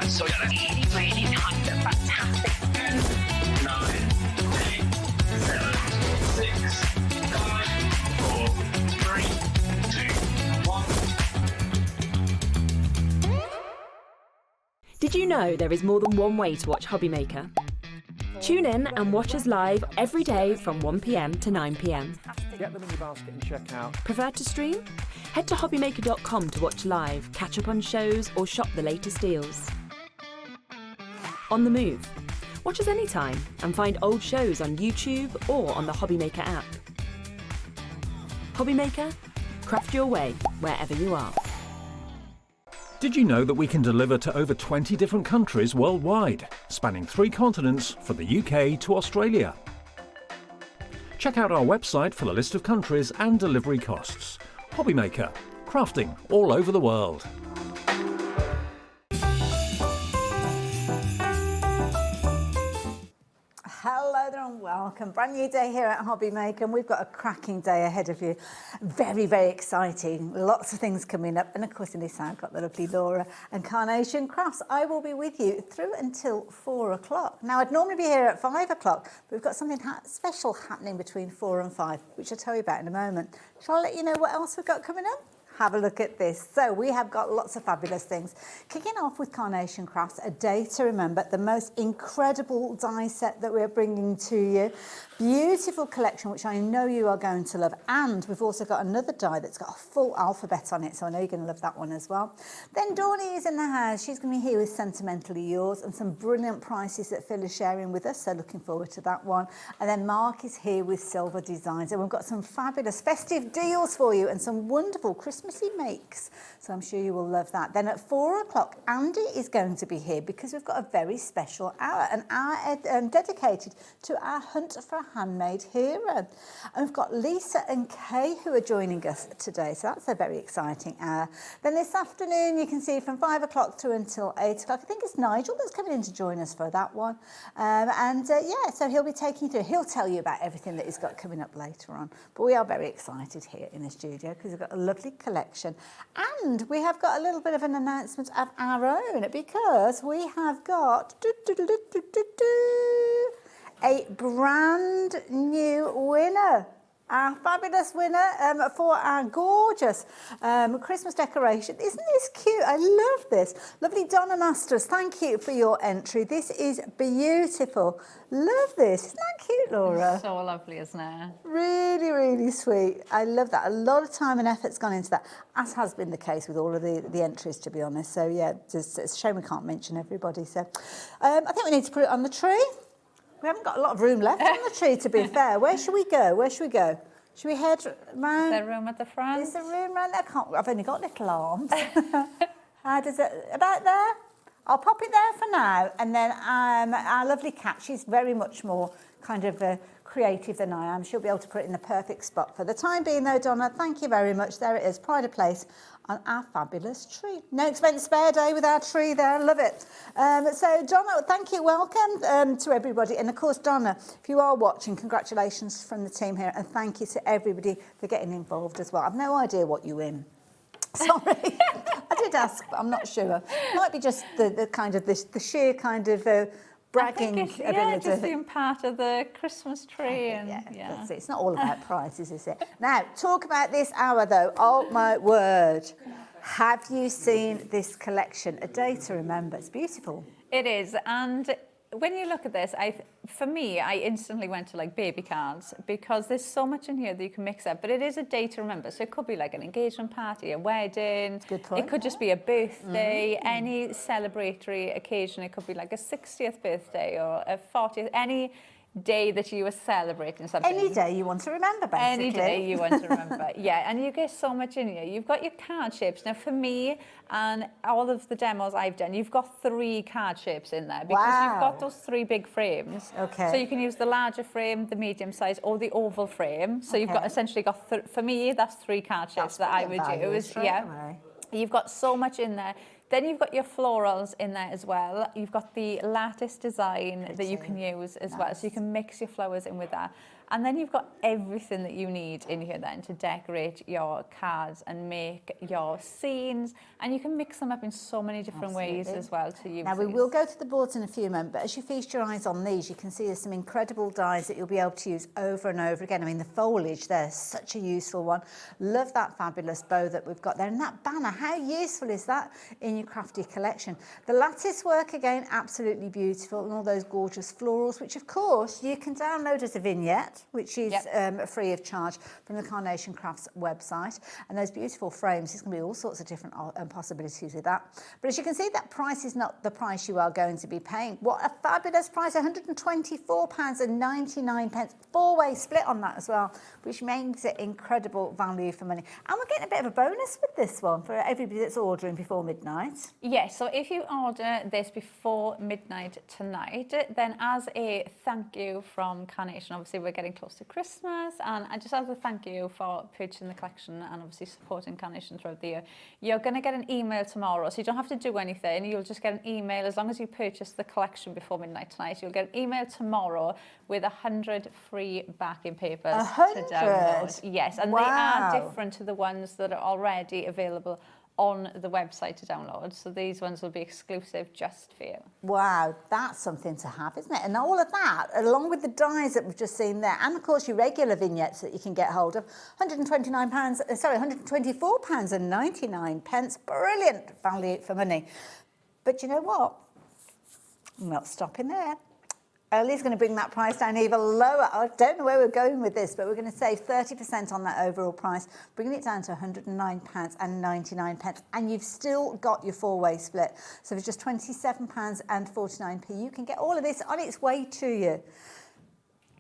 So really, really kind of fantastic. 10, 9, 8, 7, 6, 5, 4, 3, 2, 1. Did you know there is more than one way to watch HobbyMaker? Tune in and watch us live every day from 1 p.m. to 9 p.m. Get them in your basket and check out. Prefer to stream? Head to hobbymaker.com to watch live, catch up on shows, or shop the latest deals. On the move. Watch us anytime and find old shows on YouTube or on the HobbyMaker app. HobbyMaker, craft your way wherever you are. Did you know that we can deliver to over 20 different countries worldwide, spanning 3 continents from the UK to Australia? Check out our website for the list of countries and delivery costs. HobbyMaker, crafting all over the world. Hello there and welcome. Brand new day here at HobbyMaker, and we've got a cracking day ahead of you. Very, very exciting. Lots of things coming up. And of course, in this hour, I've got the lovely Laura and Carnation Crafts. I will be with you through until 4 o'clock. Now, I'd normally be here at 5 o'clock, but we've got something special happening between 4 and 5, which I'll tell you about in a moment. Shall I let you know what else we've got coming up? Have a look at this. So we have got lots of fabulous things. Kicking off with Carnation Crafts, a day to remember, the most incredible die set that we're bringing to you. Beautiful collection, which I know you are going to love. And we've also got another die that's got a full alphabet on it, so I know you're going to love that one as well. Then Dawny is in the house. She's going to be here with Sentimentally Yours and some brilliant prices that Phill is sharing with us, so looking forward to that one. And then Mark is here with Silvar Designs, and we've got some fabulous festive deals for you and some wonderful Christmassy makes, so I'm sure you will love that. Then at 4 o'clock, Andy is going to be here because we've got a very special hour, an hour dedicated to our hunt for a handmade hero. And we've got Lisa and Kay who are joining us today, so that's a very exciting hour. Then this afternoon, you can see from 5 o'clock through until 8 o'clock. I think it's Nigel that's coming in to join us for that one. Yeah, so he'll be taking you through. He'll tell you about everything that he's got coming up later on. But we are very excited here in the studio because we've got a lovely collection. And we have got a little bit of an announcement of our own because we have got a brand new winner. Our fabulous winner for our gorgeous Christmas decoration. Isn't this cute? I love this. Lovely Donna Masters, thank you for your entry. This is beautiful. Love this. Isn't that cute, Laura? So lovely, isn't it? Really, really sweet. I love that. A lot of time and effort's gone into that, as has been the case with all of the entries, to be honest. So, yeah, it's a shame we can't mention everybody. So, I think we need to put it on the tree. We haven't got a lot of room left on the tree, to be fair. Where should we go? Where should we go? Should we head round? Is there room at the front? Is there room round there? I've only got little arms. How does it? About there? I'll pop it there for now. And then our lovely cat, she's very much more kind of creative than I am. She'll be able to put it in the perfect spot. For the time being, though, Donna, thank you very much. There it is, pride of place on our fabulous tree. No expense spare day with our tree there. Love it. So, Donna, thank you. Welcome to everybody. And, of course, Donna, if you are watching, congratulations from the team here. And thank you to everybody for getting involved as well. I've no idea what you win. Sorry. I did ask, but I'm not sure. Might be just the kind of the sheer kind of bragging ability. Yeah, just being part of the Christmas tree. And yeah. That's it. It's not all about prizes, is it? Now, talk about this hour, though. Oh, my word. Have you seen this collection? A day to remember. It's beautiful. It is. And when you look at this, for me, I instantly went to like baby cards because there's so much in here that you can mix up. But it is a day to remember. So it could be like an engagement party, a wedding. Good point. It could just be a birthday, any celebratory occasion. It could be like a 60th birthday or a 40th, any day that you were celebrating something. Any day you want to remember, basically. Any day you want to remember, yeah. And you get so much in here. You've got your card shapes. Now, for me and all of the demos I've done, you've got 3 card shapes in there because you've got those 3 big frames. Okay. So you can use the larger frame, the medium size, or the oval frame. So you've got essentially got, for me, that's 3 card shapes that I would use. Yeah. You've got so much in there. Then you've got your florals in there as well. You've got the lattice design that you can use as well. So you can mix your flowers in with that. And then you've got everything that you need in here then to decorate your cards and make your scenes. And you can mix them up in so many different ways as well to use. Now we will go to the boards in a few moments, but as you feast your eyes on these, you can see there's some incredible dies that you'll be able to use over and over again. I mean, the foliage there's such a useful one. Love that fabulous bow that we've got there. And that banner, how useful is that in your crafty collection? The lattice work, again, absolutely beautiful. And all those gorgeous florals, which of course you can download as a vignette, which is free of charge from the Carnation Crafts website. And those beautiful frames, there's going to be all sorts of different possibilities with that. But as you can see, that price is not the price you are going to be paying. What a fabulous price, £124.99. Four-way split on that as well, which makes it incredible value for money. And we're getting a bit of a bonus with this one for everybody that's ordering before midnight. Yes, so if you order this before midnight tonight, then as a thank you from Carnation, obviously we're getting close to Christmas, and just as a thank you for purchasing the collection and obviously supporting Carnation throughout the year, you're going to get an email tomorrow, so you don't have to do anything. You'll just get an email as long as you purchase the collection before midnight tonight. You'll get an email tomorrow with 100 free backing papers 100? to download. Yes, and Wow. they are different to the ones that are already available on the website to download. So these ones will be exclusive just for you. Wow, that's something to have, isn't it? And all of that, along with the dies that we've just seen there, and of course your regular vignettes that you can get hold of, £124.99. Brilliant value for money. But you know what? I'm not stopping there. Ellie's going to bring that price down even lower. I don't know where we're going with this, but we're going to save 30% on that overall price, bringing it down to £109.99. And you've still got your four-way split. So for just £27.49, you can get all of this on its way to you.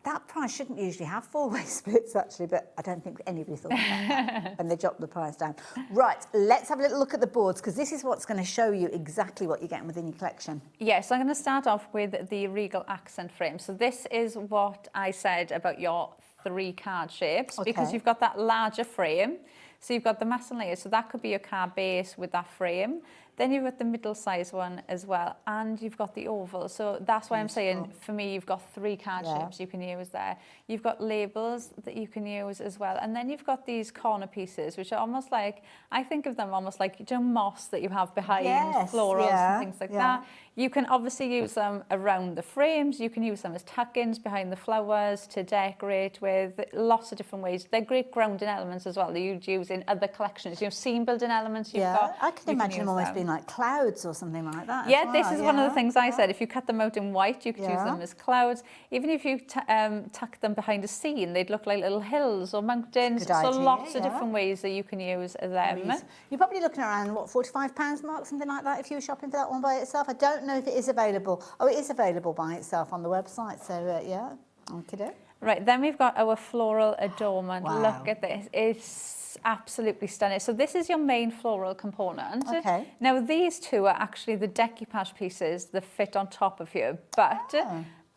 That price shouldn't usually have four-way splits, actually, but I don't think anybody thought about that when they dropped the price down. Right, let's have a little look at the boards, because this is what's going to show you exactly what you're getting within your collection. Yes, so I'm going to start off with the Regal accent frame. So this is what I said about your 3 card shapes, because you've got that larger frame. So you've got the mass and layers, so that could be your card base with that frame. Then you've got the middle-sized one as well, and you've got the oval. So that's why I'm saying, for me, you've got 3 card shapes you can use there. You've got labels that you can use as well. And then you've got these corner pieces, which are almost like, I think of them almost like, you know, moss that you have behind florals and things like that. You can obviously use them around the frames. You can use them as tuck-ins behind the flowers to decorate with, lots of different ways. They're great grounding elements as well that you'd use in other collections. You know, scene building elements you've got. I can imagine them almost being like clouds or something like that. Yeah, this is one of the things I said. If you cut them out in white, you could use them as clouds. Even if you tuck them behind a scene, they'd look like little hills or mountains. So lots of different ways that you can use them. You're probably looking around, what, £45 mark, something like that, if you were shopping for that one by itself. I don't know if it is available. Oh, it is available by itself on the website. So, yeah, okay. Right, then we've got our floral adornment. Wow. Look at this. It's absolutely stunning. So this is your main floral component. Okay. Now, these two are actually the decoupage pieces that fit on top of you, but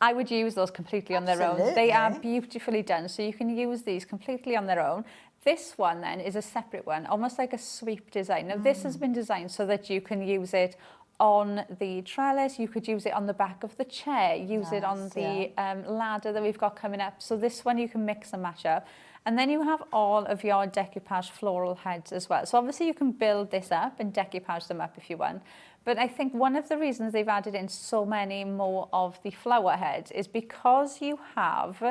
I would use those completely on their own. They are beautifully done, so you can use these completely on their own. This one then is a separate one, almost like a sweep design. Now, this has been designed so that you can use it on the trellis, you could use it on the back of the chair, use it on the ladder that we've got coming up. So this one you can mix and match up. And then you have all of your decoupage floral heads as well. So obviously you can build this up and decoupage them up if you want. But I think one of the reasons they've added in so many more of the flower heads is because you have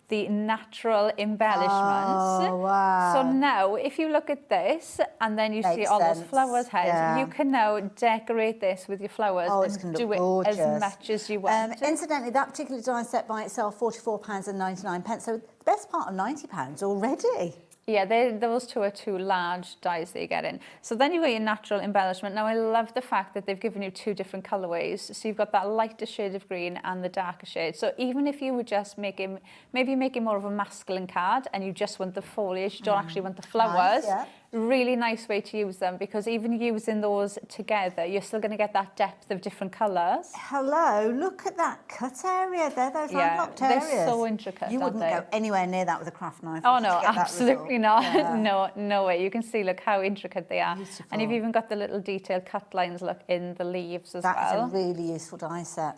the natural embellishments. Oh, wow. So now, if you look at this, and then you see all those flowers heads, you can now decorate this with your flowers and do it as much as you want. Incidentally, that particular die set by itself, £44.99. So the best part of £90 already. Yeah, those two are 2 large dies that you get in. So then you've got your natural embellishment. Now, I love the fact that they've given you 2 different colourways. So you've got that lighter shade of green and the darker shade. So even if you were just making more of a masculine card and you just want the foliage, you don't actually want the flowers, really nice way to use them, because even using those together, you're still going to get that depth of different colours. Hello, look at that cut area there, those unlocked areas. They're so intricate, You wouldn't go anywhere near that with a craft knife. Oh no, absolutely not. No way. You can see, look how intricate they are. Beautiful. And you've even got the little detailed cut lines, look, in the leaves as well. That's a really useful die set.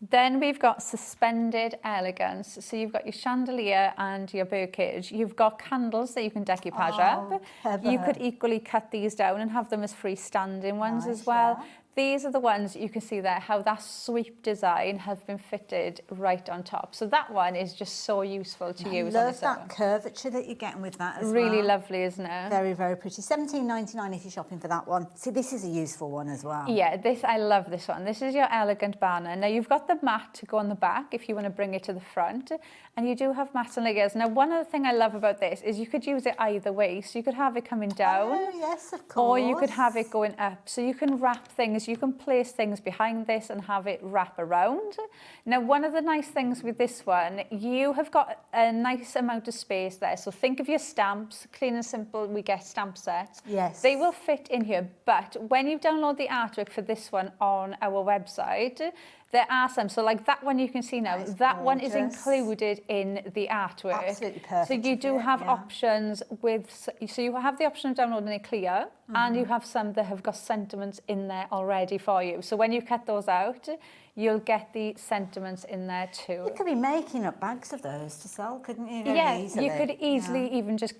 Then we've got suspended elegance. So you've got your chandelier and your birdcage. You've got candles that you can decoupage up. Clever. You could equally cut these down and have them as freestanding ones as well. Yeah. These are the ones you can see there, how that sweep design has been fitted right on top. So that one is just so useful to use on I love its that own. curvature that you're getting with that as well. Really lovely, isn't it? Very, very pretty. $17.99 if you're shopping for that one. See, this is a useful one as well. Yeah, I love this one. This is your elegant banner. Now you've got the mat to go on the back if you want to bring it to the front, and you do have mats and layers. Now one other thing I love about this is you could use it either way. So you could have it coming down, Oh, yes, of course. or you could have it going up. So you can wrap things, you can place things behind this and have it wrap around. Now one of the nice things with this one, you have got a nice amount of space there. So think of your stamps, clean and simple, we get stamp sets. Yes. They will fit in here, but when you download the artwork for this one on our website, there are some. So like that one you can see now, that one is gorgeous. included in the artwork. Absolutely perfect. So you do Yeah, have yeah. options with, so you have the option of downloading it clear, and you have some that have got sentiments in there already for you. So when you cut those out, you'll get the sentiments in there too. You could be making up bags of those to sell, couldn't you? Very Yeah, easily. you could easily even just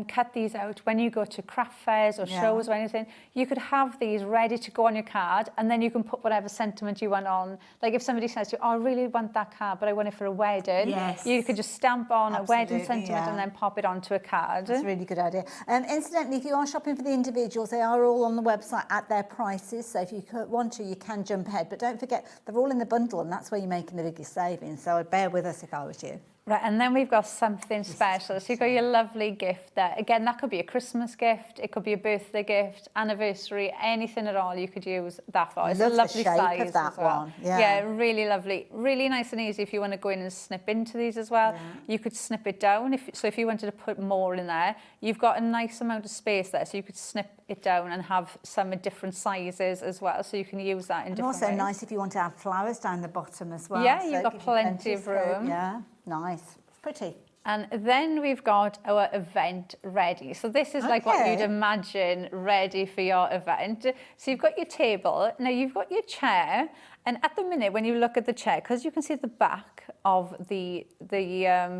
cut these out when you go to craft fairs or shows or anything. You could have these ready to go on your card, and then you can put whatever sentiment you want on. Like if somebody says to you, oh, I really want that card, but I want it for a wedding, Yes. you could just stamp on a wedding Absolutely, sentiment yeah. and then pop it onto a card. That's a really good idea. Incidentally, if you are shopping for the individuals, they are all on the website at their prices. So if you want to, you can jump ahead. But don't forget, they're all in the bundle, and that's where you're making the biggest savings. So I'd bear with us if I was you. Right, and then we've got something special. So you've got your lovely gift there. Again, that could be a Christmas gift, it could be a birthday gift, anniversary, anything at all you could use that for. It's a love the lovely shape of size that as well. one, yeah. Yeah, really lovely. Really nice and easy if you want to go in and snip into these as well. You could snip it down. So if you wanted to put more in there, you've got a nice amount of space there. So you could snip it down and have some in different sizes as well. So you can use that in And different also ways. nice if you want to have flowers down the bottom as well. Yeah, So you've it got gives you plenty of scope. room. Yeah, nice. Pretty. And then we've got our event ready. So this is like what Okay. you'd imagine ready for your event. So you've got your table, now you've got your chair, and at the minute when you look at the chair, because you can see the back of the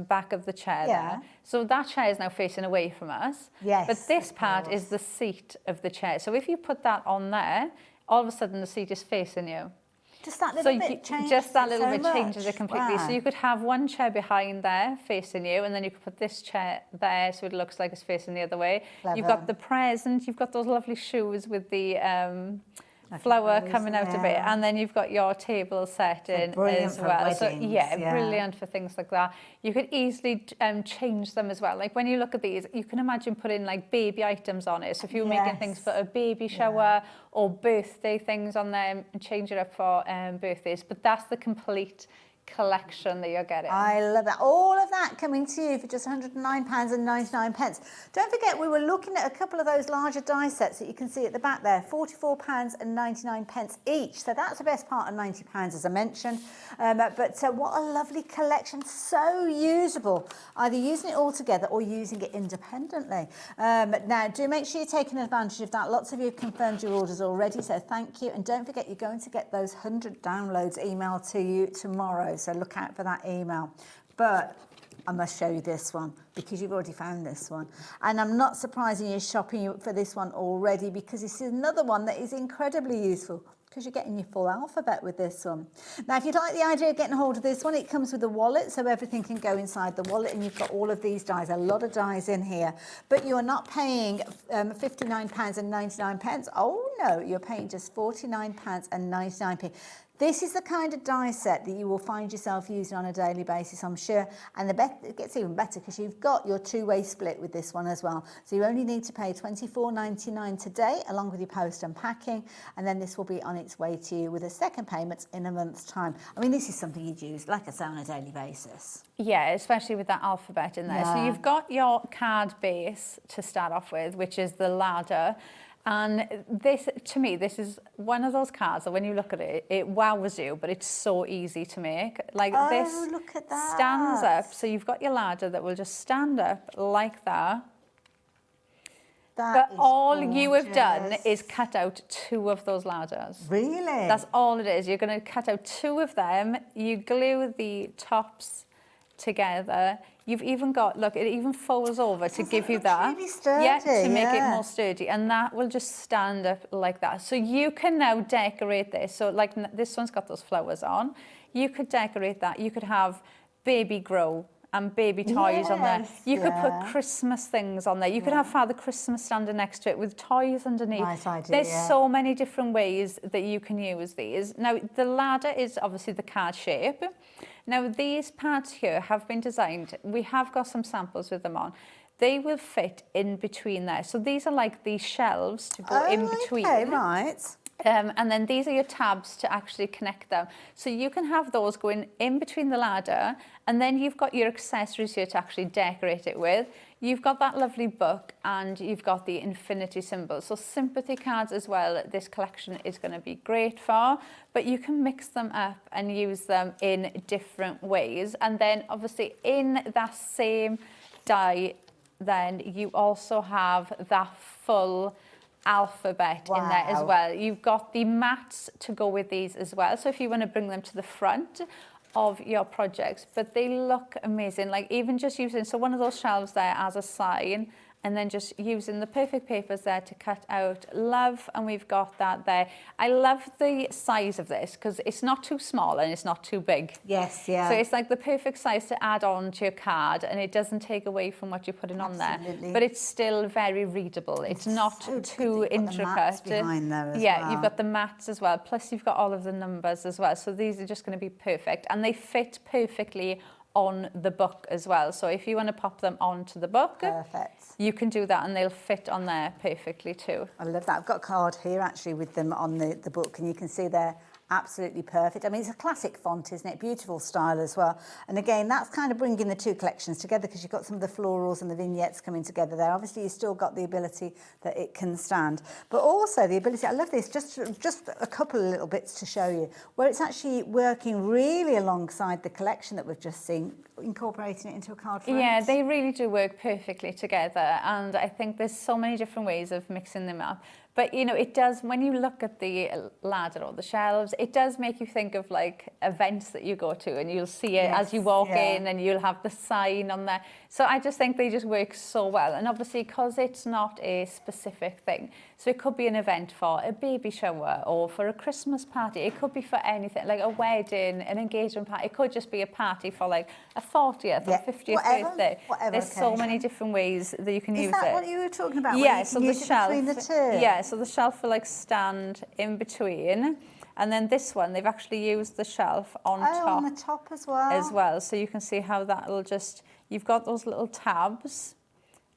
back of the chair there. So that chair is now facing away from us. Yes, But this of part course. is the seat of the chair. So if you put that on there, all of a sudden the seat is facing you. Just that So little you, bit changes just that it little so bit changes much. it completely. Wow. So you could have one chair behind there facing you, and then you could put this chair there so it looks like it's facing the other way. You've Clever. got the present, you've got those lovely shoes with the flower those, coming out of it, yeah. and then you've got your table set in brilliant as for well. So weddings, yeah, yeah. brilliant for things like that. You could easily change them as well. Like when you look at these, you can imagine putting like baby items on it. So if you're making things for a baby shower or birthday things on them, and change it up for birthdays. But that's the complete collection that you're getting. I love that. All of that coming to you for just £109.99. Don't forget, we were looking at a couple of those larger die sets that you can see at the back there, £44.99 each. So that's the best part of £90, as I mentioned. But what a lovely collection. So usable, either using it all together or using it independently. Now, do make sure you're taking advantage of that. Lots of you have confirmed your orders already, so thank you. And don't forget, you're going to get those 100 downloads emailed to you tomorrow. So look out for that email. But I must show you this one because you've already found this one. And I'm not surprising you're shopping for this one already, because this is another one that is incredibly useful because you're getting your full alphabet with this one. Now, if you'd like the idea of getting hold of this one, it comes with a wallet, so everything can go inside the wallet, and you've got all of these dies, a lot of dies in here. But you're not paying £59.99. Oh no, you're paying just £49.99. This is the kind of die set that you will find yourself using on a daily basis, I'm sure. And it gets even better because you've got your two-way split with this one as well. So you only need to pay £24.99 today, along with your post and packing. And then this will be on its way to you with a second payment in a month's time. I mean, this is something you'd use, like I say, on a daily basis. Yeah, especially with that alphabet in there. So you've got your card base to start off with, which is the ladder. And this, to me, this is one of those cards that when you look at it, it wows you, but it's so easy to make. Like this look at that. stands up. So you've got your ladder that will just stand up like that. But all you have done is cut out 2 of those ladders. Really? That's all it is. You're going to cut out 2 of them. You glue the tops together. You've even got, look, it even folds over to give you that. Really sturdy, yeah, to make it more sturdy. And that will just stand up like that. So you can now decorate this. So like this one's got those flowers on. You could decorate that. You could have baby grow and baby toys on there. You could put Christmas things on there. You could have Father Christmas standing next to it with toys underneath. Nice idea, There's so many different ways that you can use these. Now, the ladder is obviously the card shape. Now, these parts here have been designed. We have got some samples with them on. They will fit in between there. So these are like the shelves to go in between. Okay, right. And then these are your tabs to actually connect them. So you can have those going in between the ladder, and then you've got your accessories here to actually decorate it with. You've got that lovely book, and you've got the infinity symbol. So sympathy cards as well, this collection is going to be great for, but you can mix them up and use them in different ways. And then obviously in that same die, then you also have that full alphabet in there as well. You've got the mats to go with these as well. So if you want to bring them to the front of your projects, but they look amazing. Like even just using, so one of those shelves there as a sign, and then just using the perfect papers there to cut out love, and we've got that there. I love the size of this because it's not too small and it's not too big. Yes, yeah. So it's like the perfect size to add on to your card, and it doesn't take away from what you're putting on there. But it's still very readable. It's not so too intricate. The mats behind there as yeah, well. you've got the mats as well. Plus you've got all of the numbers as well. So these are just going to be perfect, and they fit perfectly on the book as well. So if you want to pop them onto the book, perfect, you can do that, and they'll fit on there perfectly too. I love that. I've got a card here actually with them on the book, and you can see they're absolutely perfect. I mean, it's a classic font, isn't it? Beautiful style as well. And again, that's kind of bringing the 2 collections together, because you've got some of the florals and the vignettes coming together there. Obviously, you've still got the ability that it can stand, but also the ability, I love this, just a couple of little bits to show you, where it's actually working really alongside the collection that we've just seen, incorporating it into a card front. Yeah, they really do work perfectly together, and I think there's so many different ways of mixing them up. But, you know, it does, when you look at the ladder or the shelves, it does make you think of like events that you go to, and you'll see it as you walk in, and you'll have the sign on there. So I just think they just work so well. And obviously, because it's not a specific thing, so it could be an event for a baby shower or for a Christmas party. It could be for anything, like a wedding, an engagement party. It could just be a party for like a 40th or 50th birthday. There's so many different ways that you can use it. Is that what you were talking about? Yeah, so the shelf. Between the 2? Yeah, so the shelf will like stand in between, and then this one they've actually used the shelf on top. On the top as well. So you can see how that'll just, you've got those little tabs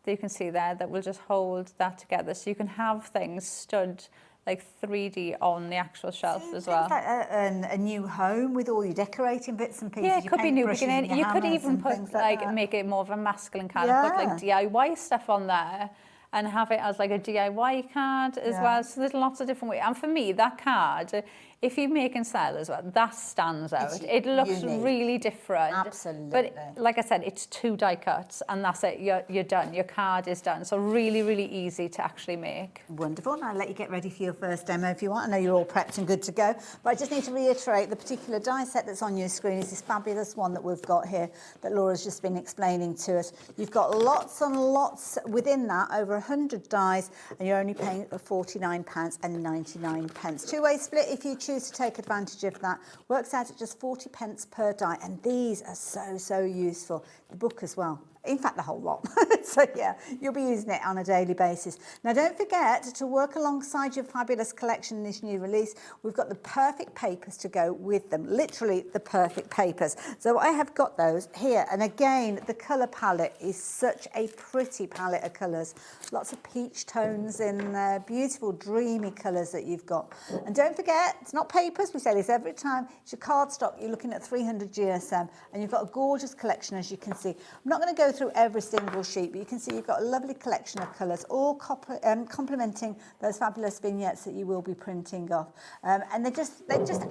that you can see there that will just hold that together, so you can have things stood like 3D on the actual shelf as well. Like a new home with all your decorating bits and pieces. Yeah, it could be new beginning. You could even put like make it more of a masculine card and put like DIY stuff on there, and have it as like a DIY card as well. So there's lots of different ways. And for me, that card, if you make and sell as well, that stands out. It looks really different. Absolutely. But like I said, it's 2 die cuts, and that's it. You're done. Your card is done. So really, really easy to actually make. Wonderful. Now I'll let you get ready for your first demo if you want. I know you're all prepped and good to go. But I just need to reiterate, the particular die set that's on your screen is this fabulous one that we've got here that Laura's just been explaining to us. You've got lots and lots within that, over 100 dies, and you're only paying £49.99. 2-way split if you choose to take advantage of that. Works out at just 40 pence per die, and these are so useful. The book as well. In fact, the whole lot. So yeah, you'll be using it on a daily basis. Now, don't forget to work alongside your fabulous collection in this new release. We've got the perfect papers to go with them, literally the perfect papers. So I have got those here. And again, the colour palette is such a pretty palette of colours. Lots of peach tones in there, beautiful dreamy colours that you've got. And don't forget, it's not papers, we say this every time, it's your cardstock. You're looking at 300 GSM, and you've got a gorgeous collection, as you can see. I'm not going to go through every single sheet, but you can see you've got a lovely collection of colours, all complementing those fabulous vignettes that you will be printing off. And they just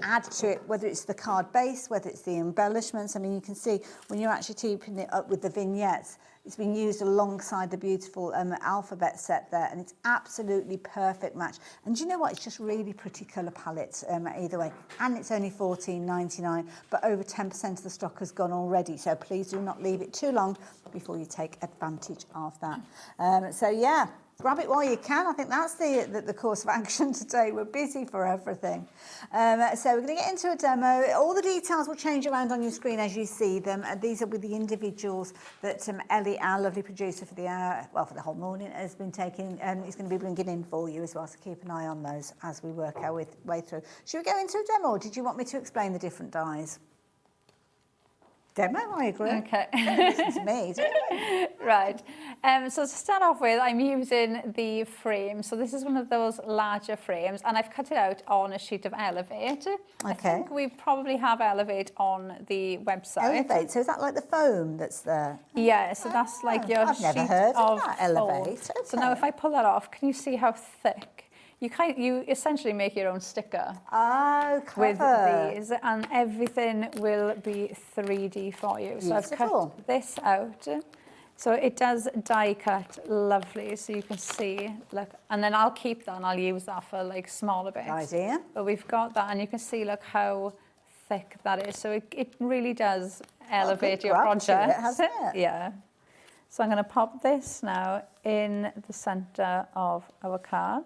add to it, whether it's the card base, whether it's the embellishments. I mean, you can see when you're actually keeping it up with the vignettes, It's been used alongside the beautiful alphabet set there, and it's absolutely perfect match. And do you know what? It's just really pretty colour palettes either way. And it's only $14.99, but over 10% of the stock has gone already. So please do not leave it too long before you take advantage of that. So yeah, grab it while you can. I think that's the course of action today. We're busy for everything. So we're going to get into a demo. All the details will change around on your screen as you see them. These are with the individuals that Ellie, our lovely producer for the hour, well, for the whole morning, has been taking, and is going to be bringing in for you as well. So keep an eye on those as we work our way through. Should we go into a demo, or did you want me to explain the different dies? Demo, I agree. Okay. Listen to me, do you? Right. So to start off with, I'm using the frame. So this is one of those larger frames, and I've cut it out on a sheet of Elevate. Okay. I think we probably have Elevate on the website. Elevate, so is that like the foam that's there? Yeah, so that's like your I've sheet never heard of of that, foam. Elevate. So now if I pull that off, can you see how thick? You essentially make your own sticker. Oh, With clever. these, and everything will be 3D for you. So I've Beautiful. cut this out. So it does die cut lovely, so you can see, look, and then I'll keep that and I'll use that for like smaller bits. Idea. But we've got that, and you can see, look how thick that is. So it really does elevate good your grab to it, project. hasn't it? Yeah. So I'm going to pop this now in the centre of our card.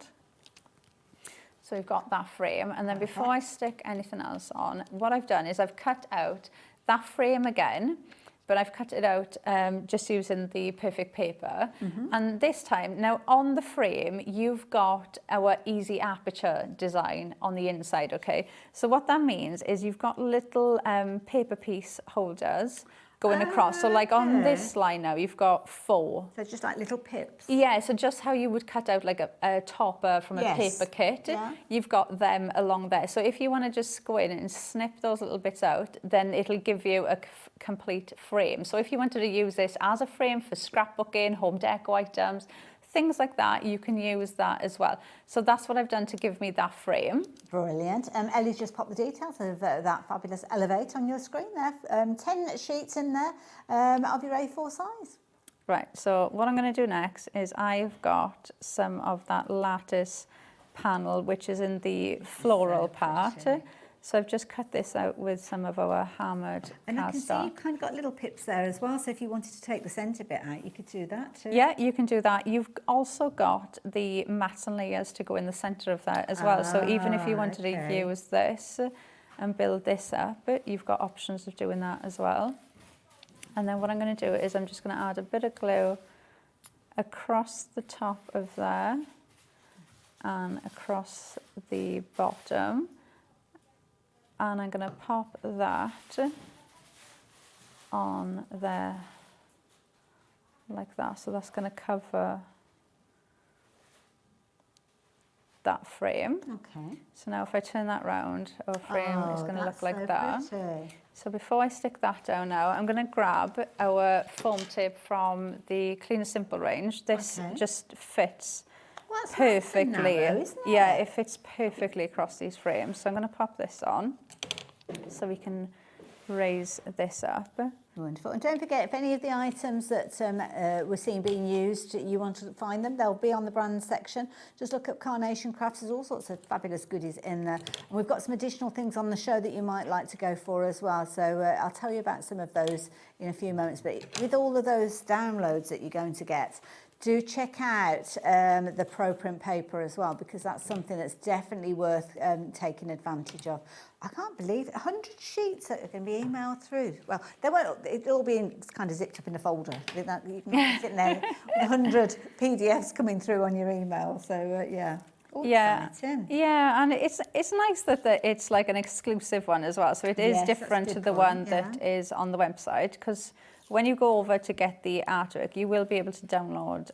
So we've got that frame, and then before I stick anything else on, what I've done is I've cut out that frame again, but I've cut it out just using the perfect paper. And this time, now on the frame, you've got our easy aperture design on the inside, okay? So what that means is you've got little paper piece holders going across. So like on this line now, you've got 4. So just like little pips. Yeah, so just how you would cut out like a topper from a Yes. paper kit, Yeah. you've got them along there. So if you want to just go in and snip those little bits out, then it'll give you a complete frame. So if you wanted to use this as a frame for scrapbooking, home deco items, things like that, you can use that as well. So that's what I've done to give me that frame. Brilliant. Ellie's just popped the details of that fabulous Elevate on your screen there. 10 sheets in there of your A4 size. Right, so what I'm going to do next is I've got some of that lattice panel, which is in the floral part. So I've just cut this out with some of our hammered And I can see cardstock. you've kind of got little pips there as well. So if you wanted to take the centre bit out, you could do that too. Yeah, you can do that. You've also got the mats and layers to go in the centre of that as well. So even if you wanted to use this and build this up, you've got options of doing that as well. And then what I'm going to do is I'm just going to add a bit of glue across the top of there and across the bottom. And I'm going to pop that on there like that. So that's going to cover that frame. Okay. So now if I turn that round, our frame is going to look like that. Pretty. So before I stick that down now, I'm going to grab our foam tape from the Clean and Simple range. This just fits Well, that's perfectly. narrow, isn't it? Yeah, it fits perfectly across these frames. So I'm going to pop this on so we can raise this up. Wonderful. And don't forget, if any of the items that we're seeing being used, you want to find them, they'll be on the brand section. Just look up Carnation Crafts. There's all sorts of fabulous goodies in there. And we've got some additional things on the show that you might like to go for as well. So I'll tell you about some of those in a few moments. But with all of those downloads that you're going to get, do check out the Pro Print paper as well, because that's something that's definitely worth taking advantage of. I can't believe it. 100 sheets that are going to be emailed through. Well, they won't. It'll all be kind of zipped up in a folder. You can sit there with 100 PDFs coming through on your email. So yeah. Yeah, Exciting. yeah, and it's nice that it's like an exclusive one as well. So it is Yes, that's a different to good the point, one that yeah. is on the website, because when you go over to get the artwork, you will be able to download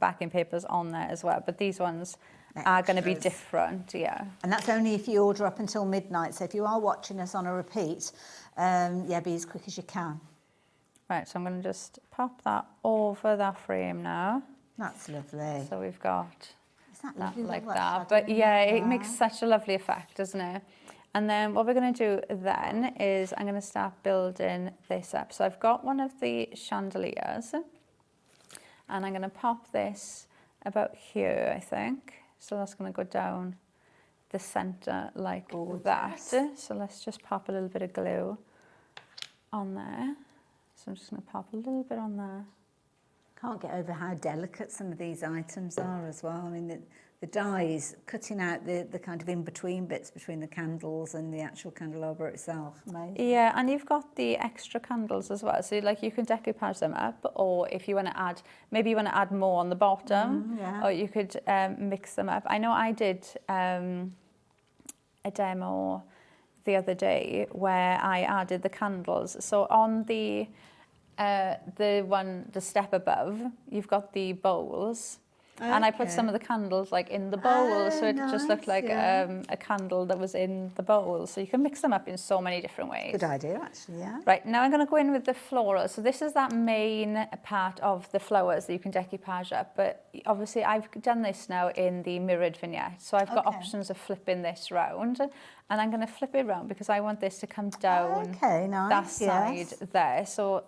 backing papers on there as well. But these ones are going to be Extras. different, yeah. And that's only if you order up until midnight. So if you are watching us on a repeat, yeah, be as quick as you can. Right, so I'm going to just pop that over that frame now. That's lovely. So we've got Isn't that that lovely? like Look, that. shadow But in yeah, there. it makes such a lovely effect, doesn't it? And then what we're going to do then is I'm going to start building this up. So I've got one of the chandeliers. And I'm going to pop this about here, I think. So that's going to go down the centre like that. So let's just pop a little bit of glue on there. So I'm just going to pop a little bit on there. Can't get over how delicate some of these items are as well. I mean, the dies, cutting out the kind of in-between bits between the candles and the actual candelabra itself. Amazing. Yeah, and you've got the extra candles as well. So like you can decoupage them up, or if you want to add, maybe you want to add more on the bottom, or you could mix them up. I know I did a demo the other day where I added the candles. So on the step above, you've got the bowls. Okay. And I put some of the candles like in the bowl, so it just looked like a candle that was in the bowl. So you can mix them up in so many different ways. Good idea, actually, yeah. Right, now I'm going to go in with the floral. So this is that main part of the flowers that you can decoupage up. But obviously I've done this now in the mirrored vignette. So I've got options of flipping this round. And I'm going to flip it round because I want this to come down that side there. So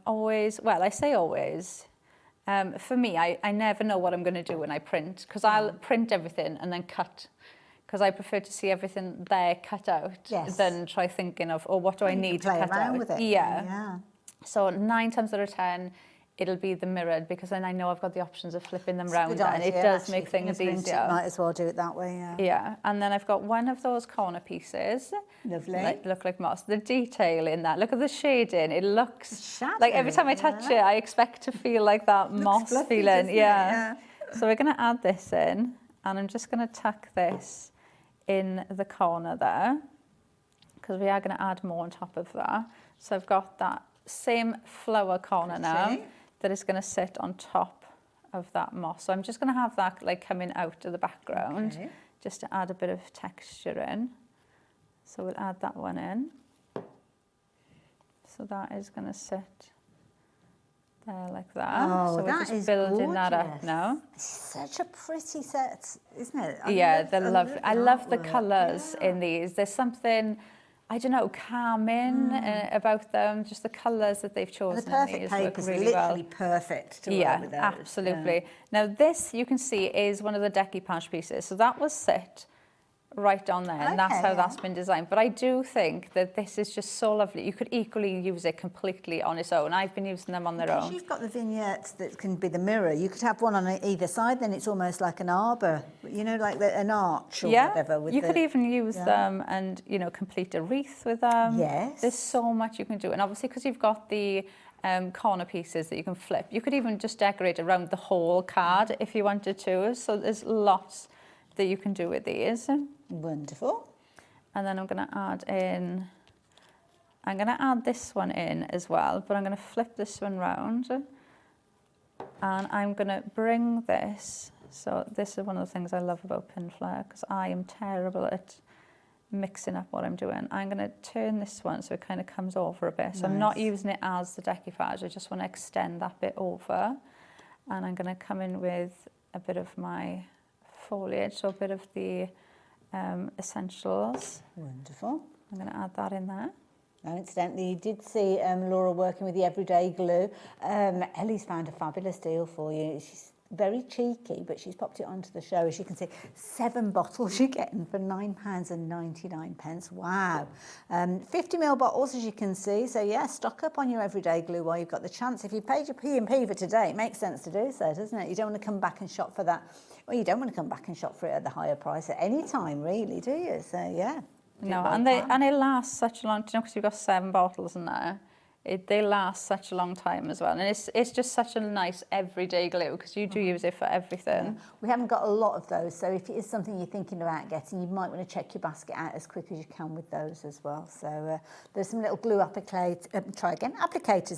always, well, I say always. For me, I never know what I'm going to do when I print, because I'll print everything and then cut, because I prefer to see everything there cut out than try thinking of, oh, what do I need to cut out? With it. Yeah. So 9 times out of 10, it'll be the mirrored, because then I know I've got the options of flipping them round, and it does make things easier. Might as well do it that way, Yeah, and then I've got one of those corner pieces. Lovely. That look like moss. The detail in that, look at the shading. It looks like every time I touch it, I expect to feel like that moss fluffy, feeling. Yeah. So we're going to add this in, and I'm just going to tuck this in the corner there, because we are going to add more on top of that. So I've got that same flower corner now that is going to sit on top of that moss. So I'm just going to have that like coming out of the background, just to add a bit of texture in. So we'll add that one in. So that is going to sit there like that. Oh, so we're just building that up now. It's such a pretty set, isn't it? They're lovely. I love the colours in these. There's something, I don't know, calming about them. Just the colours that they've chosen. And the perfect paper's really literally perfect to work with those. Absolutely. Now this, you can see, is one of the decoupage pieces. So that was set right on there, and that's how that's been designed. But I do think that this is just so lovely. You could equally use it completely on its own. I've been using them on their own. You've got the vignettes that can be the mirror. You could have one on either side, then it's almost like an arbour, you know, like an arch or whatever. With you could even use them and, you know, complete a wreath with them. Yes. There's so much you can do. And obviously, because you've got the corner pieces that you can flip, you could even just decorate around the whole card if you wanted to. So there's lots that you can do with these. Wonderful. And then I'm going to add this one in as well, but I'm going to flip this one round, and I'm going to bring this. So this is one of the things I love about Pinflair, because I am terrible at mixing up what I'm doing. I'm going to turn this one so it kind of comes over a bit. So I'm not using it as the decoupage. I just want to extend that bit over, and I'm going to come in with a bit of my foliage, so a bit of the essentials. Wonderful. I'm going to add that in there. Now, incidentally, you did see Laura working with the everyday glue. Ellie's found a fabulous deal for you. She's very cheeky, but she's popped it onto the show. As you can see, 7 bottles you're getting for £9.99. Wow. 50ml bottles, as you can see. So, yeah, stock up on your everyday glue while you've got the chance. If you paid your P&P for today, it makes sense to do so, doesn't it? You don't want to come back and shop for that. Well, you don't want to come back and shop for it at the higher price at any time, really, do you? So, yeah. No, and it lasts such a long time, you know, because you've got 7 bottles in there. They last such a long time as well, and it's just such a nice everyday glue, because you do use it for everything. Yeah. We haven't got a lot of those, so if it is something you're thinking about getting, you might want to check your basket out as quick as you can with those as well. So there's some little glue applicators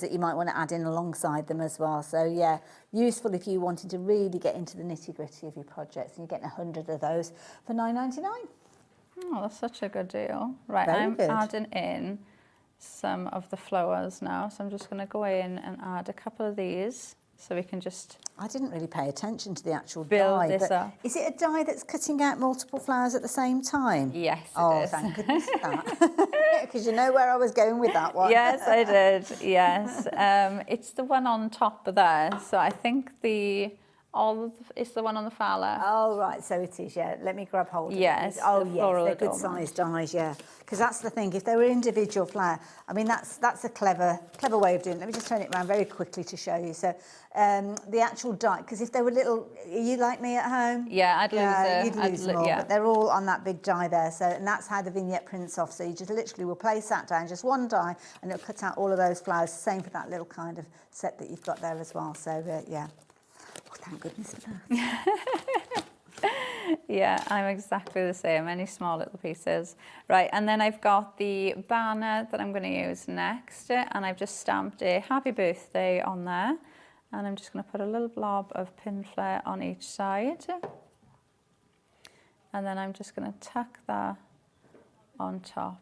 that you might want to add in alongside them as well. So yeah, useful if you wanted to really get into the nitty-gritty of your projects, and you're getting 100 of those for £9.99. Oh, that's such a good deal. Right, Very I'm good. adding in some of the flowers now, so I'm just going to go in and add a couple of these. So we can just I didn't really pay attention to the actual build die. this But up. is it a die that's cutting out multiple flowers at the same time? Yes, it Oh, is. thank goodness for that. Because you know where I was going with that one. Yes, I did. Yes, it's the one on top of there. So I think it's the one on the far left. Oh, right, so it is, yeah. Let me grab hold of Yes, these. Oh, the yes, floral they're good adornment. sized dies, yeah. Because that's the thing, if they were individual flower, I mean, that's a clever way of doing it. Let me just turn it around very quickly to show you. So the actual die, because if they were little, are you like me at home? Yeah, I'd You'd lose them all, but they're all on that big die there. So, and that's how the vignette prints off. So you just literally will place that down, just one die, and it'll cut out all of those flowers. Same for that little kind of set that you've got there as well. So, yeah. Oh, thank goodness for that. Yeah, I'm exactly the same, any small little pieces. Right, and then I've got the banner that I'm going to use next, and I've just stamped a happy birthday on there. And I'm just going to put a little blob of pin flare on each side. And then I'm just going to tuck that on top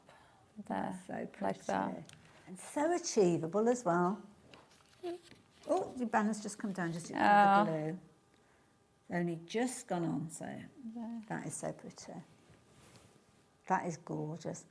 there, So pretty. like that. And so achievable as well. Oh, the banner's just come down just ignore the glue. It's only just gone on, so that is so pretty. That is gorgeous.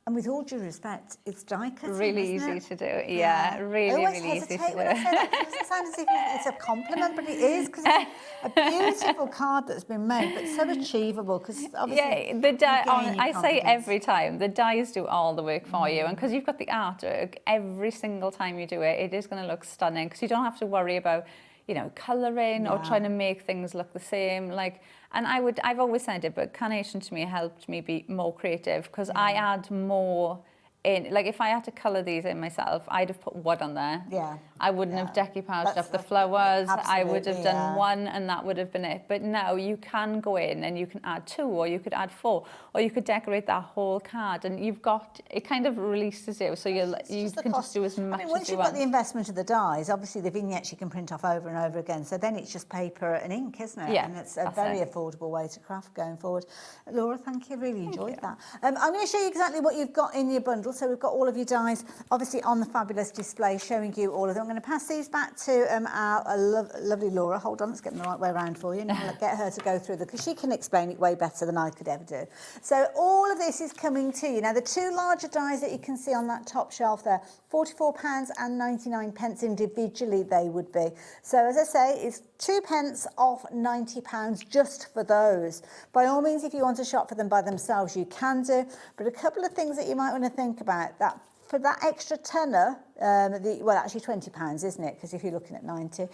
And with all due respect, it's die cutting, Really isn't easy it? to do. Yeah, really, I always really easy to hesitate when I do. say that, 'cause it doesn't sound as if it's a compliment, but it is, because it's a beautiful card that's been made, but so achievable, because obviously... Yeah, the die. you gain your I say confidence. every time, the dies do all the work for you, and because you've got the artwork, every single time you do it, it is going to look stunning. Because you don't have to worry about, you know, colouring or trying to make things look the same. Like, and I've always said it, but Carnation to me helped me be more creative, because I add more in. Like, if I had to colour these in myself, I'd have put wood on there. Yeah. I wouldn't have decoupaged up the flowers. I would have done one, and that would have been it. But now you can go in and you can add 2, or you could add 4, or you could decorate that whole card, and you've got, it kind of releases you, so you can just do as much as you want. Once you've got the investment of the dies, obviously the vignettes you can print off over and over again, so then it's just paper and ink, isn't it? Yeah, and it's a very affordable way to craft going forward. Laura, thank you, really enjoyed that. I'm going to show you exactly what you've got in your bundle. So we've got all of your dies obviously on the fabulous display, showing you all of them. I'm going to pass these back to our lovely Laura. Hold on, let's get them the right way around for you, and I'll get her to go through them, because she can explain it way better than I could ever do. So all of this is coming to you. Now, the 2 larger dies that you can see on that top shelf there, £44.99 individually they would be. So as I say, it's 2 pence off £90 just for those. By all means, if you want to shop for them by themselves, you can do. But a couple of things that you might want to think about, that for that extra tenner, well, actually £20, isn't it? Because if you're looking at 90.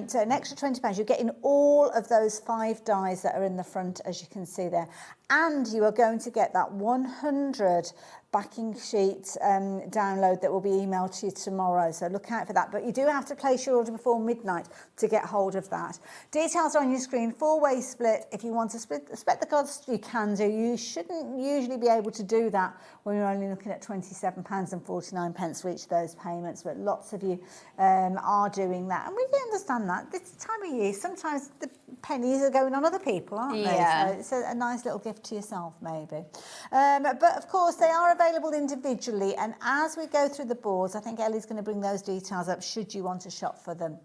So an extra £20, you're getting all of those 5 dies that are in the front, as you can see there. And you are going to get that 100 backing sheet download that will be emailed to you tomorrow. So look out for that. But you do have to place your order before midnight to get hold of that. Details are on your screen, 4-way split. If you want to split the cost, you can do. You shouldn't usually be able to do that when you're only looking at £27.49 for each of those payments, but lots of you are doing that. And we do understand that. This time of year, sometimes the pennies are going on other people, aren't they? So it's a nice little gift to yourself, maybe. But of course, they are available individually, and as we go through the boards, I think Ellie's going to bring those details up should you want to shop for them.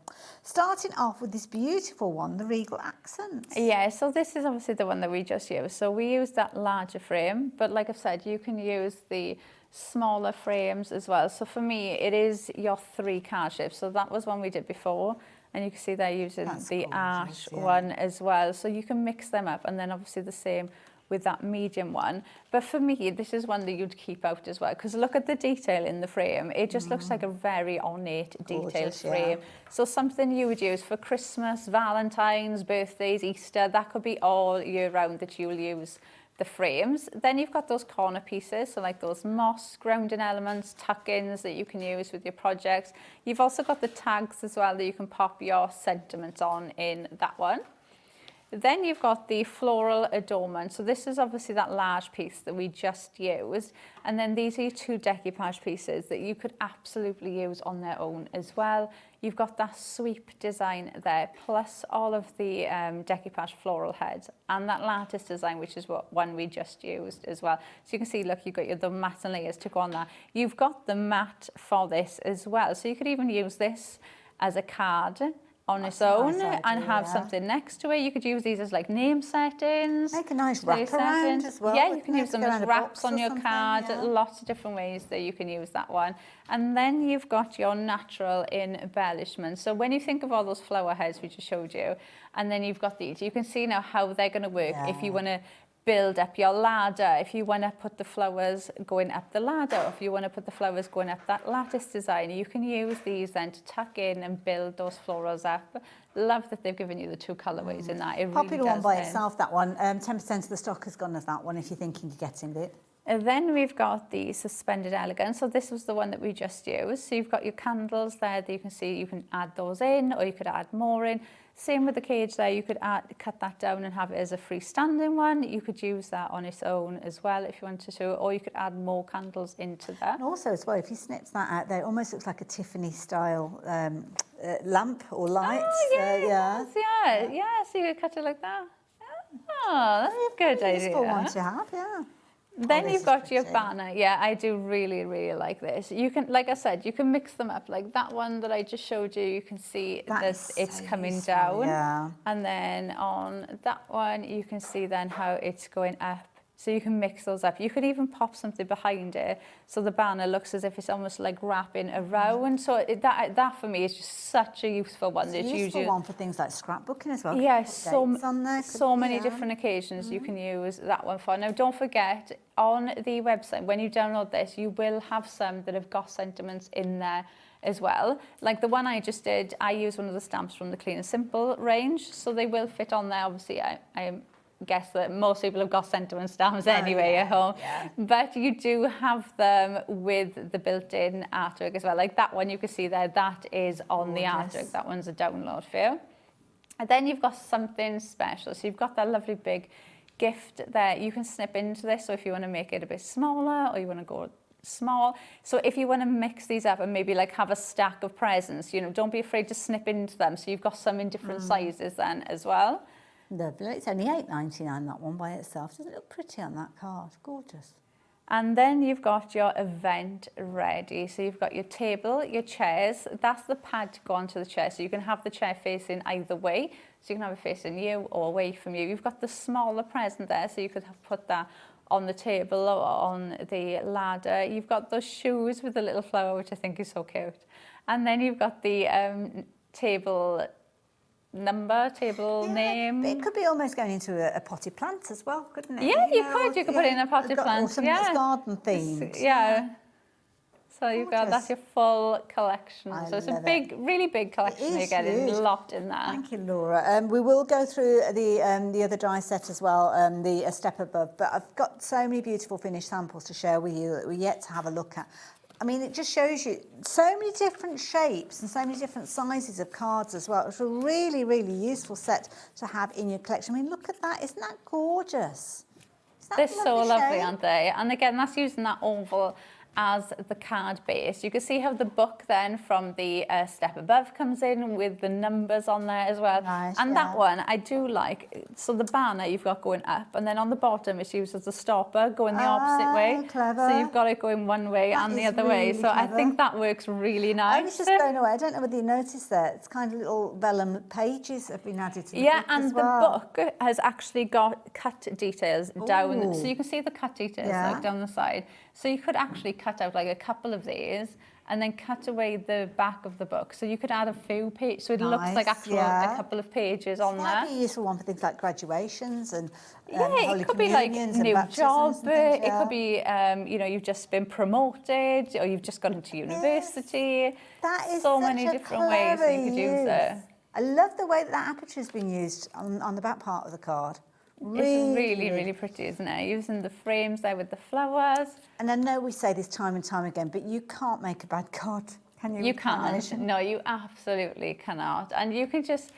Starting off with this beautiful one, the Regal Accents. Yeah, so this is obviously the one that we just used. So we used that larger frame, but like I've said, you can use the smaller frames as well. So for me, it is your 3 card shapes. So that was one we did before, and you can see they're using the arch one as well. So you can mix them up, and then obviously the same with that medium one. But for me, this is one that you'd keep out as well, because look at the detail in the frame. It just looks like a very ornate, detailed frame. So something you would use for Christmas, Valentine's, birthdays, Easter, that could be all year round that you'll use the frames. Then you've got those corner pieces, so like those moss, grounding elements, tuck-ins that you can use with your projects. You've also got the tags as well that you can pop your sentiments on in that one. Then you've got the floral adornment. So this is obviously that large piece that we just used. And then these are your 2 decoupage pieces that you could absolutely use on their own as well. You've got that sweep design there, plus all of the decoupage floral heads and that lattice design, which is what one we just used as well. So you can see, look, you've got the matte and layers to go on that. You've got the matte for this as well. So you could even use this as a card on its own and have something next to it. You could use these as like name settings. Make a nice wrap around as well. Yeah, you can use them as wraps on your card. Lots of different ways that you can use that one. And then you've got your natural embellishment. So when you think of all those flower heads we just showed you, and then you've got these, you can see now how they're going to work if you want to build up your ladder, if you want to put the flowers going up the ladder, or if you want to put the flowers going up that lattice design, you can use these then to tuck in and build those florals up. Love that they've given you the two colourways in that. It Popular really one by then. itself, that one. 10% of the stock has gone as that one if you're thinking of getting it. And then we've got the suspended elegance. So this was the one that we just used. So you've got your candles there that you can see. You can add those in, or you could add more in. Same with the cage there. You could cut that down and have it as a freestanding one. You could use that on its own as well if you wanted to, or you could add more candles into that. And also as well, if you snip that out there, it almost looks like a Tiffany style lamp or light. Oh, yeah. So you could cut it like that. Oh, that's a good idea. Useful one to have, yeah. Then you've got your banner. Yeah, I do really, really like this. You can, like I said, you can mix them up. Like that one that I just showed you, you can see that it's coming down. Yeah. And then on that one, you can see then how it's going up. So you can mix those up. You could even pop something behind it, so the banner looks as if it's almost like wrapping around. So that for me is just such a useful one. It's a useful one for things like scrapbooking as well. Yeah, so many different occasions you can use that one for. Now, don't forget, on the website, when you download this, you will have some that have got sentiments in there as well. Like the one I just did, I used one of the stamps from the Clean and Simple range, so they will fit on there. Obviously, I guess that most people have got sentiment stamps anyway at home, but you do have them with the built-in artwork as well. Like that one you can see there, that is on the artwork. That one's a download for you. And then you've got something special. So you've got that lovely big gift there. You can snip into this, so if you want to make it a bit smaller or you want to go small. So if you want to mix these up and maybe like have a stack of presents, you know, don't be afraid to snip into them. So you've got some in different sizes then as well. Lovely. It's only $8.99, that one by itself. Doesn't it look pretty on that card? Gorgeous. And then you've got your event ready. So you've got your table, your chairs. That's the pad to go onto the chair. So you can have the chair facing either way. So you can have it facing you or away from you. You've got the smaller present there, so you could have put that on the table or on the ladder. You've got those shoes with the little flower, which I think is so cute. And then you've got the table number, table name. It could be almost going into a potted plant as well, couldn't it? Yeah, you could put it in a potted plant. Or something that's garden themed. Yeah. So you've got, that's your full collection. So it's a big, really big collection you're getting, a lot in there. Thank you, Laura. We will go through the other die set as well, the A Step Above, but I've got so many beautiful finished samples to share with you that we're yet to have a look at. I mean, it just shows you so many different shapes and so many different sizes of cards as well. It's a really, really useful set to have in your collection. I mean, look at that. Isn't that gorgeous? They're so lovely, aren't they? And again, that's using that oval as the card base. You can see how the book then from the Step Above comes in with the numbers on there as well. Nice, and that one I do like. So the banner you've got going up, and then on the bottom it's used as a stopper going the opposite way. Clever. So you've got it going one way and the other way. So I think that works really nice. I was just blown away. I don't know whether you noticed that. It's kind of little vellum pages have been added to the book and as well. the book has actually got cut details down. So you can see the cut details like down the side. So you could actually cut out like a couple of these and then cut away the back of the book. So you could add a few pages, so it looks like actual a couple of pages on there. Might be a useful one for things like graduations and it could be like new job. It could be you know, you've just been promoted or you've just gone into university. That is so many different ways that you could use it. I love the way that aperture has been used on the back part of the card. It's really, really pretty, isn't it? Using the frames there with the flowers. And I know we say this time and time again, but you can't make a bad card, can you? You can't. No, you absolutely cannot. And you can just,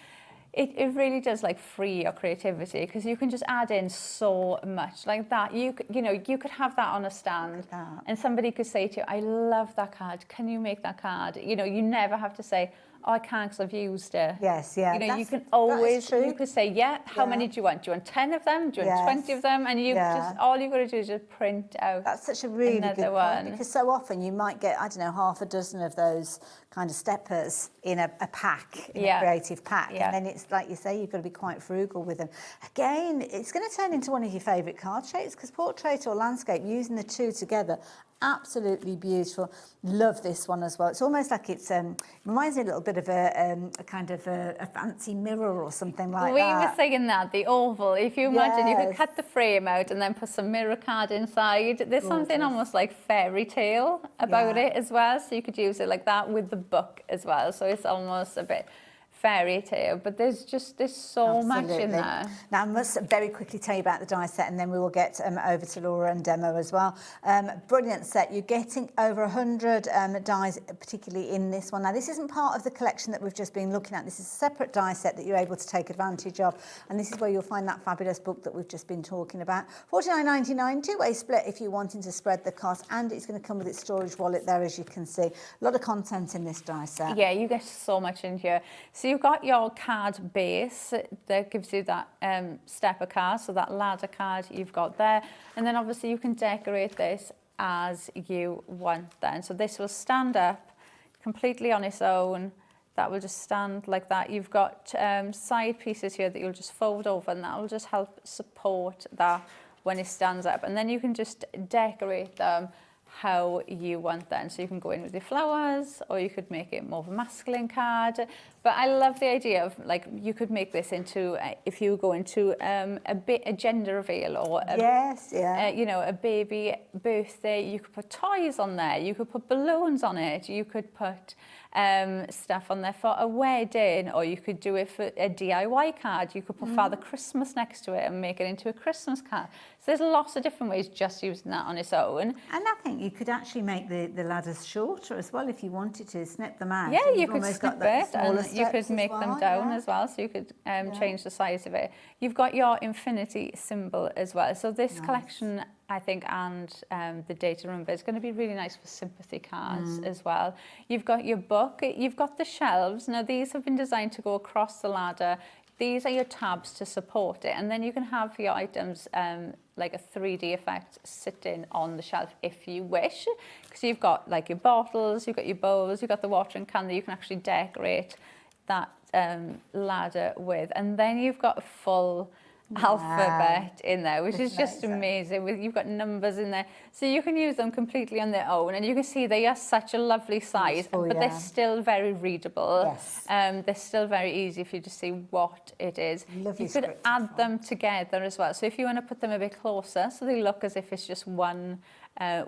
it really does like free your creativity because you can just add in so much like that. You know, you could have that on a stand and somebody could say to you, I love that card. Can you make that card? You know, you never have to say, oh, I can't because I've used it. Yes, yeah. You know, you can always, you could say, how many do you want? Do you want 10 of them? Do you want 20 of them? And you just, all you've got to do is just print out That's such a really good point because so often you might get, I don't know, half a dozen of those kind of steppers in a pack, in a Yeah. creative pack. Yeah. And then it's like you say, you've got to be quite frugal with them. Again, it's going to turn into one of your favourite card shapes because portrait or landscape, using the two together, absolutely beautiful. Love this one as well. It's almost like it's reminds me a little bit of a kind of a fancy mirror or something like We that. were saying that, the oval, if you imagine, you could Yes. cut the frame out and then put some mirror card inside. There's something Gorgeous. almost like fairy tale about Yeah. it as well, so you could use it like that with the book as well, so it's almost a bit fairy tale, but there's so much in Absolutely. there. Now, I must very quickly tell you about the die set, and then we will get over to Laura and demo as well. Brilliant set. You're getting over 100 dies, particularly in this one. Now, this isn't part of the collection that we've just been looking at. This is a separate die set that you're able to take advantage of, and this is where you'll find that fabulous book that we've just been talking about. $49.99, two-way split if you're wanting to spread the cost, and it's going to come with its storage wallet there, as you can see. A lot of content in this die set. Yeah, you get so much in here. So you've got your card base that gives you that stepper card, so that ladder card you've got there. And then obviously you can decorate this as you want then. So this will stand up completely on its own. That will just stand like that. You've got side pieces here that you'll just fold over, and that will just help support that when it stands up. And then you can just decorate them how you want then. So you can go in with your flowers, or you could make it more of a masculine card. But I love the idea of, like, you could make this into, if you go into a gender reveal, or Yes, yeah. you know, a baby birthday, you could put toys on there, you could put balloons on it, you could put stuff on there for a wedding, or you could do it for a DIY card. You could put Father Christmas next to it and make it into a Christmas card. So there's lots of different ways just using that on its own. And I think you could actually make the ladders shorter as well if you wanted to, snip them out. Yeah, So you you've could almost snip got that it, smaller and you could steps make as them well, down yeah. as well, so you could change the size of it. You've got your infinity symbol as well. So this collection, I think, and the data room is going to be really nice for sympathy cards as well. You've got your book, you've got the shelves. Now these have been designed to go across the ladder. These are your tabs to support it, and then you can have your items like a 3D effect sitting on the shelf if you wish, because you've got like your bottles, you've got your bowls, you've got the watering can that you can actually decorate that ladder with, and then you've got a full alphabet in there, which is just amazing. You've got numbers in there, so you can use them completely on their own, and you can see they are such a lovely size, but they're still very readable. Yes. They're still very easy for you to see what it is. Lovely You could scripted add them together as well, so if you want to put them a bit closer so they look as if it's just one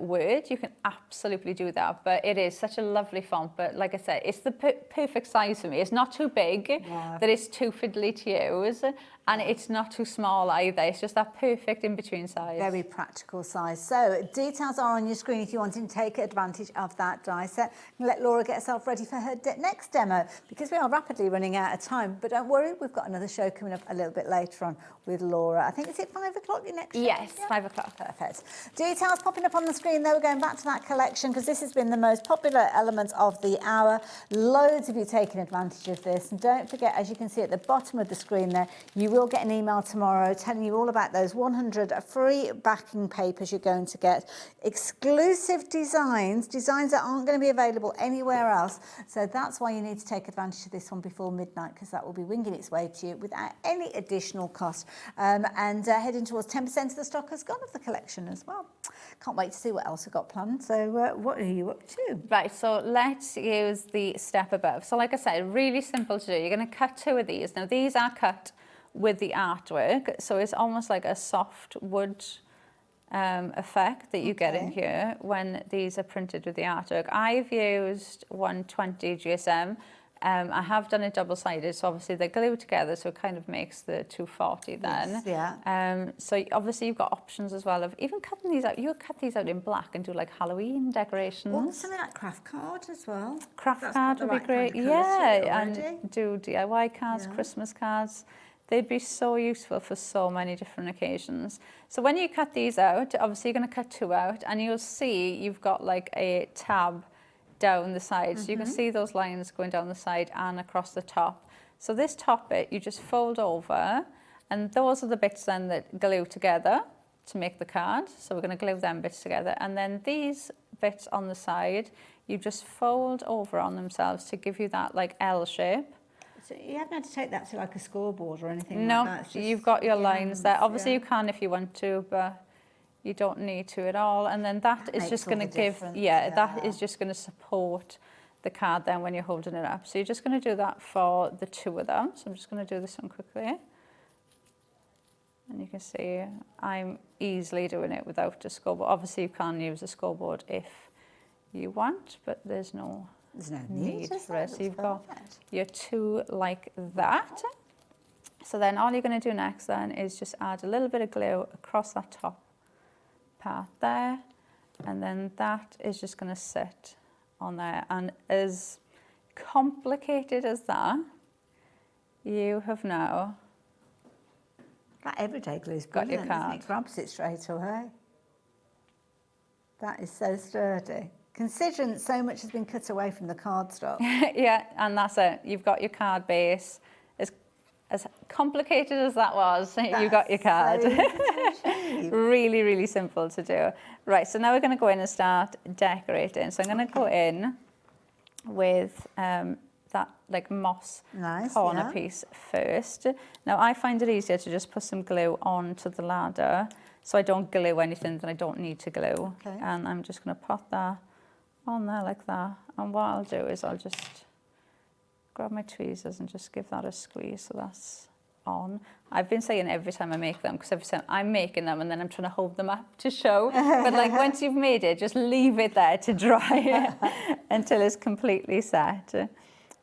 word, you can absolutely do that. But it is such a lovely font, but like I said, it's the perfect size for me. It's not too big that it's too fiddly to use, and it's not too small either. It's just that perfect in between size. Very practical size. So details are on your screen if you want to take advantage of that die set. Let Laura get herself ready for her next demo, because we are rapidly running out of time. But don't worry, we've got another show coming up a little bit later on with Laura. I think, is it 5 o'clock your next show? Yes, 5 o'clock. Perfect. Details popping up on the screen though. We're going back to that collection because this has been the most popular element of the hour. Loads of you taking advantage of this. And don't forget, as you can see at the bottom of the screen there, you will get an email tomorrow telling you all about those 100 free backing papers you're going to get. Exclusive designs that aren't going to be available anywhere else. So that's why you need to take advantage of this one before midnight, because that will be winging its way to you without any additional cost. And heading towards 10% of the stock has gone of the collection as well. Can't wait to see what else we've got planned. So what are you up to? Right, so let's use the step above. So like I said, really simple to do. You're going to cut 2 of these. Now these are cut with the artwork, so it's almost like a soft wood effect that you get in here when these are printed with the artwork. I've used 120 GSM. I have done it double-sided, so obviously they're glued together, so it kind of makes the 240 then. Yes, yeah. So obviously you've got options as well of even cutting these out. You could cut these out in black and do like Halloween decorations. Or something like craft card as well. Craft card would be great. Yeah, and do DIY cards, Christmas cards. They'd be so useful for so many different occasions. So when you cut these out, obviously you're going to cut 2 out, and you'll see you've got like a tab down the side. So you can see those lines going down the side and across the top. So this top bit, you just fold over, and those are the bits then that glue together to make the card. So we're going to glue them bits together. And then these bits on the side, you just fold over on themselves to give you that like L shape. So you haven't had to take that to like a scoreboard or anything No, like that? It's just you've got your lines there. Obviously yeah. you can if you want to, but you don't need to at all. And then that is makes just all going to the give, difference, that is just going to support the card then when you're holding it up. So you're just going to do that for the two of them. So I'm just going to do this one quickly. And you can see I'm easily doing it without a scoreboard. Obviously you can use a scoreboard if you want, but there's no need for it. So you've got your two like that. So then all you're going to do next then is just add a little bit of glue across that top part there, and then that is just going to sit on there. And as complicated as that, you have now that everyday glue's got your brilliant, card. isn't it? Grabs it straight away. That is so sturdy. Considering so much has been cut away from the cardstock. Yeah, and that's it. You've got your card base. As complicated as that was, you got your card. So Really, really simple to do. Right, so now we're going to go in and start decorating. So I'm going to go in with that like moss corner piece first. Now I find it easier to just put some glue onto the ladder so I don't glue anything that I don't need to glue. Okay. And I'm just going to pop that on there like that. And what I'll do is I'll just grab my tweezers and just give that a squeeze so that's on. I've been saying every time I make them, because every time I'm making them and then I'm trying to hold them up to show. But like once you've made it, just leave it there to dry until it's completely set.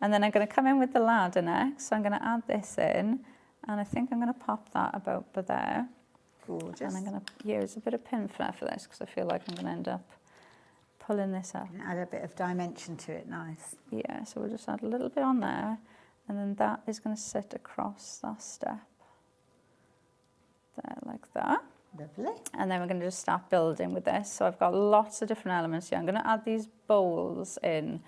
And then I'm going to come in with the ladder next. So I'm going to add this in, and I think I'm going to pop that about by there. gorgeous. And I'm going to use a bit of pin flare for this because I feel like I'm going to end up pulling this up. Add a bit of dimension to it, nice. Yeah, so we'll just add a little bit on there, and then that is going to sit across that step there like that. Lovely. And then we're going to just start building with this. So I've got lots of different elements here. I'm going to add these bowls in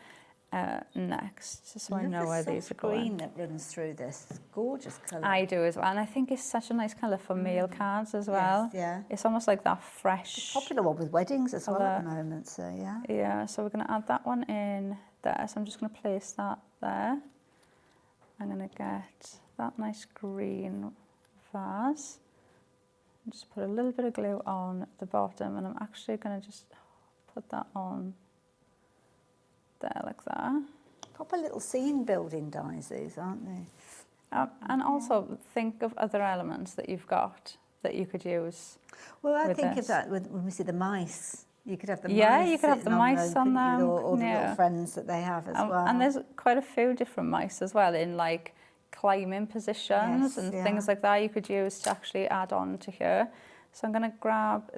next, just so I know where these are going. Green that runs through this, it's gorgeous colour. I do as well, and I think it's such a nice colour for mail cards as well. Yes, yeah. It's almost like that fresh. It's a popular one with weddings as well at the moment, so yeah. Yeah, so we're going to add that one in there. So I'm just going to place that there. I'm going to get that nice green vase. And just put a little bit of glue on the bottom, and I'm actually going to just put that on there like that. Proper little scene building dies these, aren't they? And also think of other elements that you've got that you could use. Well, I with think this. of that when we see the mice. You could have the Yeah, mice. you could have the sitting mice on couldn't you, them, with all the yeah. little friends that they have as well. And there's quite a few different mice as well in like climbing positions Yes, and yeah. things like that you could use to actually add on to here. So I'm going to grab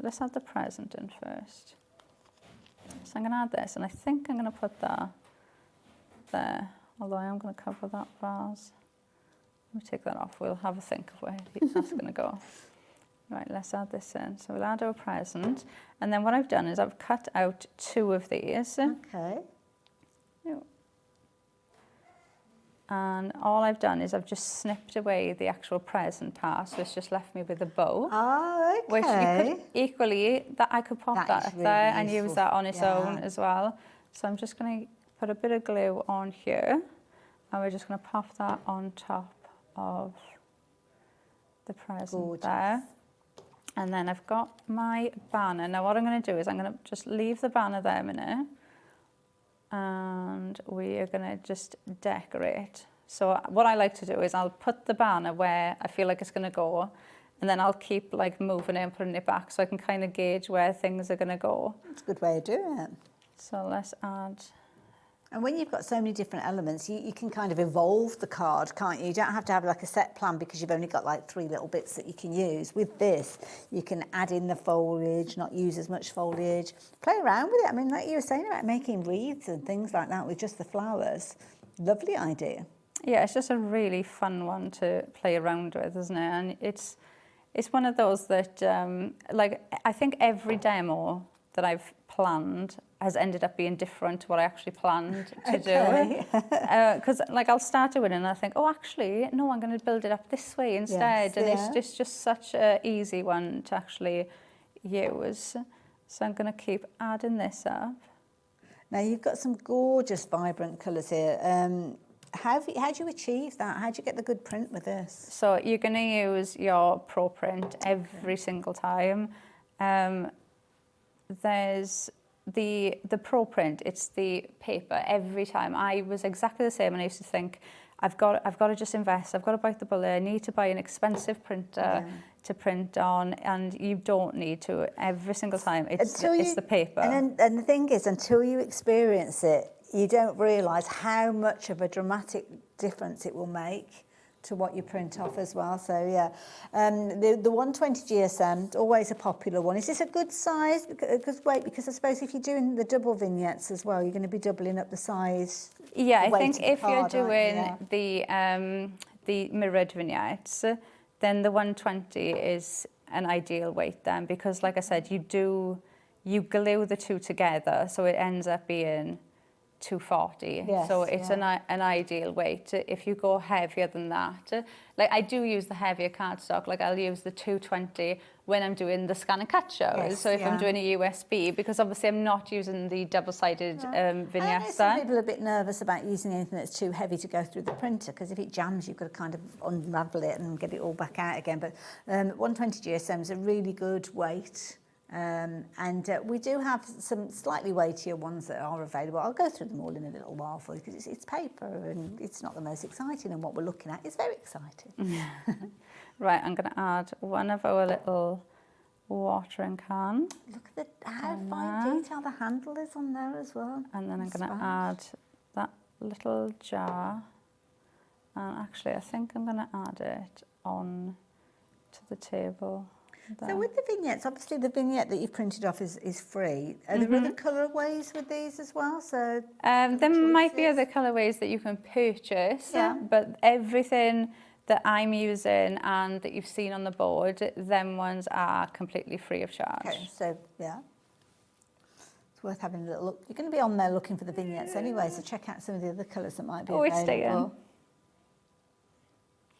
let's add the present in first. So I'm going to add this, and I think I'm going to put that there, although I am going to cover that vase. Let me take that off. We'll have a think of where that's going to go. Right, let's add this in. So we'll add our present. And then what I've done is I've cut out 2 of these. Okay. And all I've done is I've just snipped away the actual present part, so it's just left me with a bow. Oh, okay. Which you could equally, I could pop That that is up really there and useful. use that on its Yeah. own as well. So I'm just going to put a bit of glue on here, and we're just going to pop that on top of the present Gorgeous. there. And then I've got my banner. Now what I'm going to do is I'm going to just leave the banner there a minute, and we are going to just decorate. So what I like to do is I'll put the banner where I feel like it's going to go, and then I'll keep like moving it and putting it back so I can kind of gauge where things are going to go. That's a good way of doing it. So let's add. And when you've got so many different elements, you can kind of evolve the card, can't you? You don't have to have like a set plan because you've only got like 3 little bits that you can use. With this, you can add in the foliage, not use as much foliage, play around with it. I mean, like you were saying about making wreaths and things like that with just the flowers. Lovely idea. Yeah, it's just a really fun one to play around with, isn't it? And it's one of those that, like, I think every demo that I've planned has ended up being different to what I actually planned to do. Because, like, I'll start doing it and I think, oh, actually, no, I'm going to build it up this way instead. Yes, and yeah. it's just such an easy one to actually use. So I'm going to keep adding this up. Now you've got some gorgeous vibrant colours here. How do you achieve that? How do you get the good print with this? So you're going to use your Pro Print every single time. There's the Pro Print, it's the paper every time. I was exactly the same, and I used to think, I've got to just invest, I've got to bite the bullet, I need to buy an expensive printer to print on, and you don't need to. Every single time, it's the paper. And the thing is, until you experience it, you don't realise how much of a dramatic difference it will make to what you print off as well. So yeah, the 120 GSM, always a popular one. Is this a good size? Because I suppose if you're doing the double vignettes as well, you're going to be doubling up the size. Yeah, the I think if card, you're doing the mirrored vignettes, then the 120 is an ideal weight then, because like I said, you glue the two together, so it ends up being 240. Yes, so it's an ideal weight. If you go heavier than that, like I do use the heavier cardstock, like I'll use the 220 when I'm doing the scan and cut shows. Yes, so if I'm doing a USB, because obviously I'm not using the double-sided vignettes. Some people are a bit nervous about using anything that's too heavy to go through the printer, because if it jams, you've got to kind of unravel it and get it all back out again. But 120 GSM is a really good weight. And we do have some slightly weightier ones that are available. I'll go through them all in a little while for you, because it's paper and it's not the most exciting, and what we're looking at is very exciting. Right, I'm going to add one of our little watering can. Look at how fine detail the handle is on there as well. And then I'm going to add that little jar. And actually, I think I'm going to add it on to the table. There. So with the vignettes, obviously the vignette that you've printed off is free. Are there other colourways with these as well? So there might be other colourways that you can purchase, but everything that I'm using and that you've seen on the board, them ones are completely free of charge. Okay, so yeah. It's worth having a little look. You're going to be on there looking for the vignettes anyway, so check out some of the other colours that might be available. It's staying.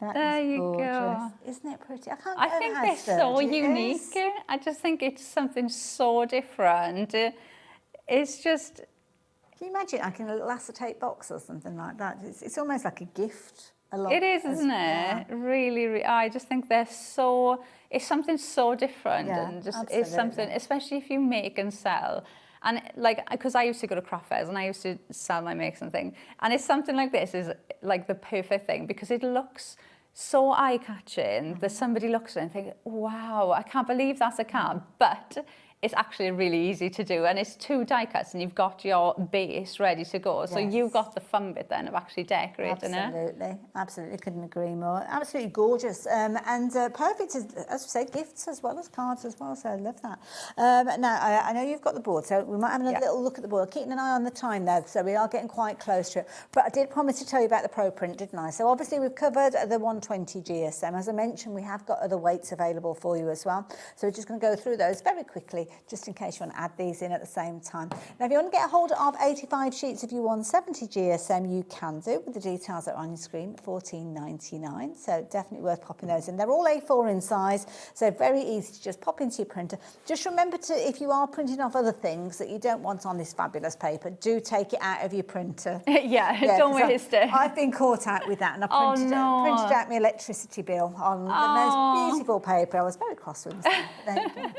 There you go. Isn't it pretty? I think they're so unique. I just think it's something so different. It's just... Can you imagine like in a little acetate box or something like that? It's almost like a gift. It is, isn't it? Yeah. Really, I just think they're so... It's something so different, and just absolutely. It's something, especially if you make and sell. And like, because I used to go to craft fairs and I used to sell my makes and things, and it's something like this is like the perfect thing, because it looks so eye-catching that somebody looks at it and thinks, wow, I can't believe that's a card, but it's actually really easy to do, and it's 2 die cuts and you've got your base ready to go. So you've got the fun bit then of actually decorating it. Absolutely, couldn't agree more. Absolutely gorgeous, and perfect, as I say, gifts as well as cards as well, so I love that. Now, I know you've got the board, so we might have another little look at the board. Keeping an eye on the time there, so we are getting quite close to it. But I did promise to tell you about the Pro Print, didn't I? So obviously we've covered the 120 GSM. As I mentioned, we have got other weights available for you as well. So we're just going to go through those very quickly, just in case you want to add these in at the same time. Now, if you want to get a hold of 85 sheets of your 170 GSM, you can do, with the details that are on your screen, $14.99. So definitely worth popping those in. They're all A4 in size, so very easy to just pop into your printer. Just remember to, if you are printing off other things that you don't want on this fabulous paper, do take it out of your printer. Don't waste it. I've been caught out with that, and I printed out my electricity bill on the most beautiful paper. I was very cross with myself. There you go.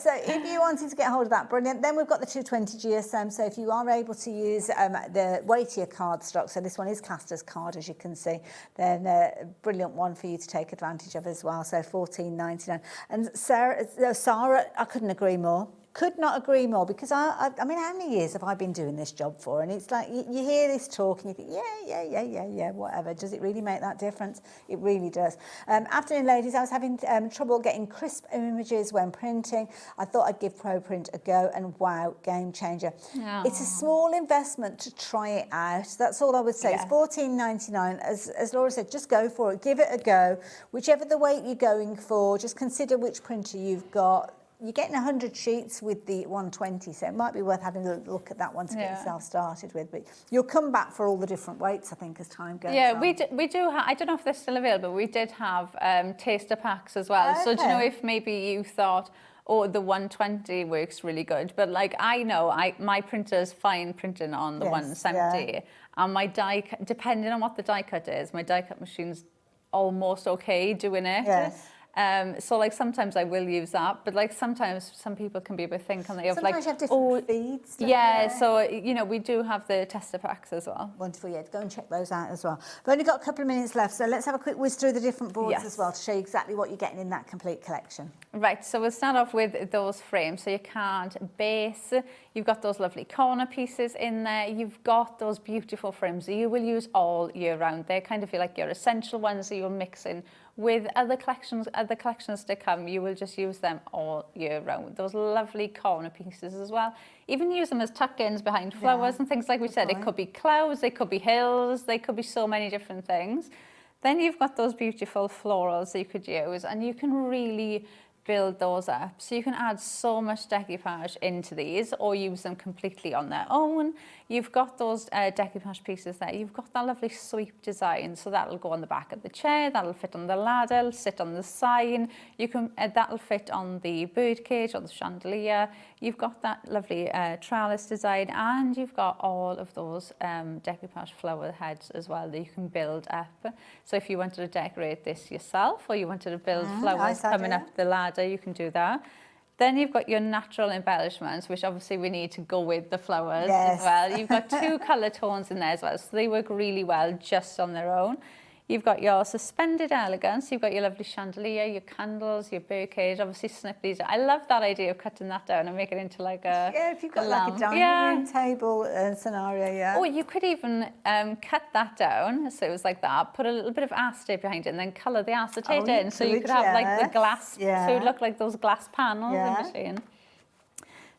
So if you wanted to get hold of that, brilliant. Then we've got the 220 GSM. So if you are able to use the weightier cardstock, so this one is cast as card, as you can see, then a brilliant one for you to take advantage of as well. So $14.99. And Sarah, I couldn't agree more. Could not agree more, because I mean, how many years have I been doing this job for? And it's like, you hear this talk and you think, yeah, whatever. Does it really make that difference? It really does. Afternoon, ladies. I was having trouble getting crisp images when printing. I thought I'd give Pro Print a go, and wow, game changer. It's a small investment to try it out. That's all I would say. It's $14.99. As Laura said, just go for it. Give it a go. Whichever the weight you're going for, just consider which printer you've got. You're getting 100 sheets with the 120, so it might be worth having a look at that one to get yourself started with. But you'll come back for all the different weights, I think, as time goes on. We do have, I don't know if they're still available, but we did have taster packs as well. Okay. So do you know, if maybe you thought, or the 120 works really good. But like I know my printer's fine printing on the 170, and my die, depending on what the die cut is, my die cut machine's almost okay doing it. Yes. So like sometimes I will use that, but like sometimes some people can be a bit thin, can they? Of Sometimes like, you have different feeds. don't yeah. you? So you know we do have the tester packs as well. Wonderful, yeah, go and check those out as well. We've only got a couple of minutes left, so let's have a quick whiz through the different boards Yes. as well to show you exactly what you're getting in that complete collection. Right, so we'll start off with those frames. So your card base, you've got those lovely corner pieces in there. You've got those beautiful frames that you will use all year round. They're kind of feel like your essential ones that you'll mix in with other collections to come. You will just use them all year round. Those lovely corner pieces as well. Even use them as tuck-ins behind flowers and things like we said. It could be clouds, they could be hills, they could be so many different things. Then you've got those beautiful florals that you could use, and you can really build those up. So you can add so much decoupage into these or use them completely on their own. You've got those decoupage pieces there. You've got that lovely sweep design. So that'll go on the back of the chair, that'll fit on the ladder, sit on the sign. You can that'll fit on the birdcage or the chandelier. You've got that lovely trellis design, and you've got all of those decoupage flower heads as well that you can build up. So if you wanted to decorate this yourself, or you wanted to build flowers coming up the ladder, you can do that. Then you've got your natural embellishments, which obviously we need to go with the flowers as well. You've got 2 colour tones in there as well, so they work really well just on their own. You've got your suspended elegance, you've got your lovely chandelier, your candles, your birdcage, obviously snip these. I love that idea of cutting that down and making it into like a if you've got like a dining room table scenario, Or you could even cut that down, so it was like that, put a little bit of acetate behind it and then colour the acetate in, so you could have like the glass, so it would look like those glass panels in the machine.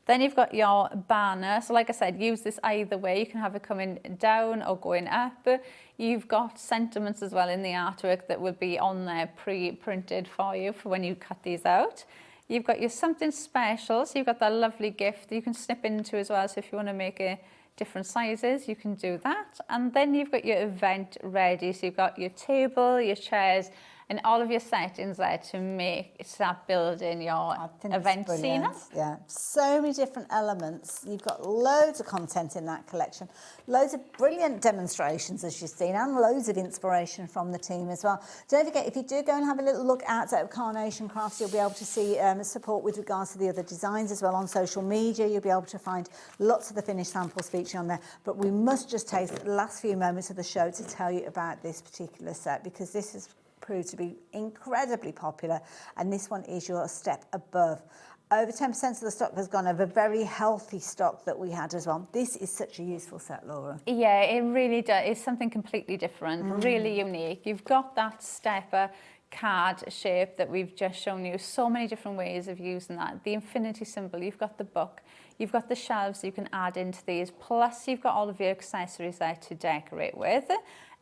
Then you've got your banner. So like I said, use this either way. You can have it coming down or going up. You've got sentiments as well in the artwork that will be on there pre-printed for you for when you cut these out. You've got your something special. So you've got that lovely gift that you can snip into as well. So if you want to make it different sizes, you can do that. And then you've got your event ready. So you've got your table, your chairs, and all of your settings there to start building your event scene. Yeah, so many different elements. You've got loads of content in that collection, loads of brilliant demonstrations as you've seen, and loads of inspiration from the team as well. Don't forget, if you do go and have a little look outside of Carnation Crafts, you'll be able to see support with regards to the other designs as well on social media. You'll be able to find lots of the finished samples featured on there. But we must just take the last few moments of the show to tell you about this particular set, because this is proved to be incredibly popular, and this one is your step above. Over 10% of the stock has gone over, very healthy stock that we had as well. This is such a useful set, Laura. Yeah, it really does. It's something completely different, really unique. You've got that stepper card shape that we've just shown you, so many different ways of using that. The infinity symbol, you've got the book, you've got the shelves you can add into these, plus you've got all of your accessories there to decorate with.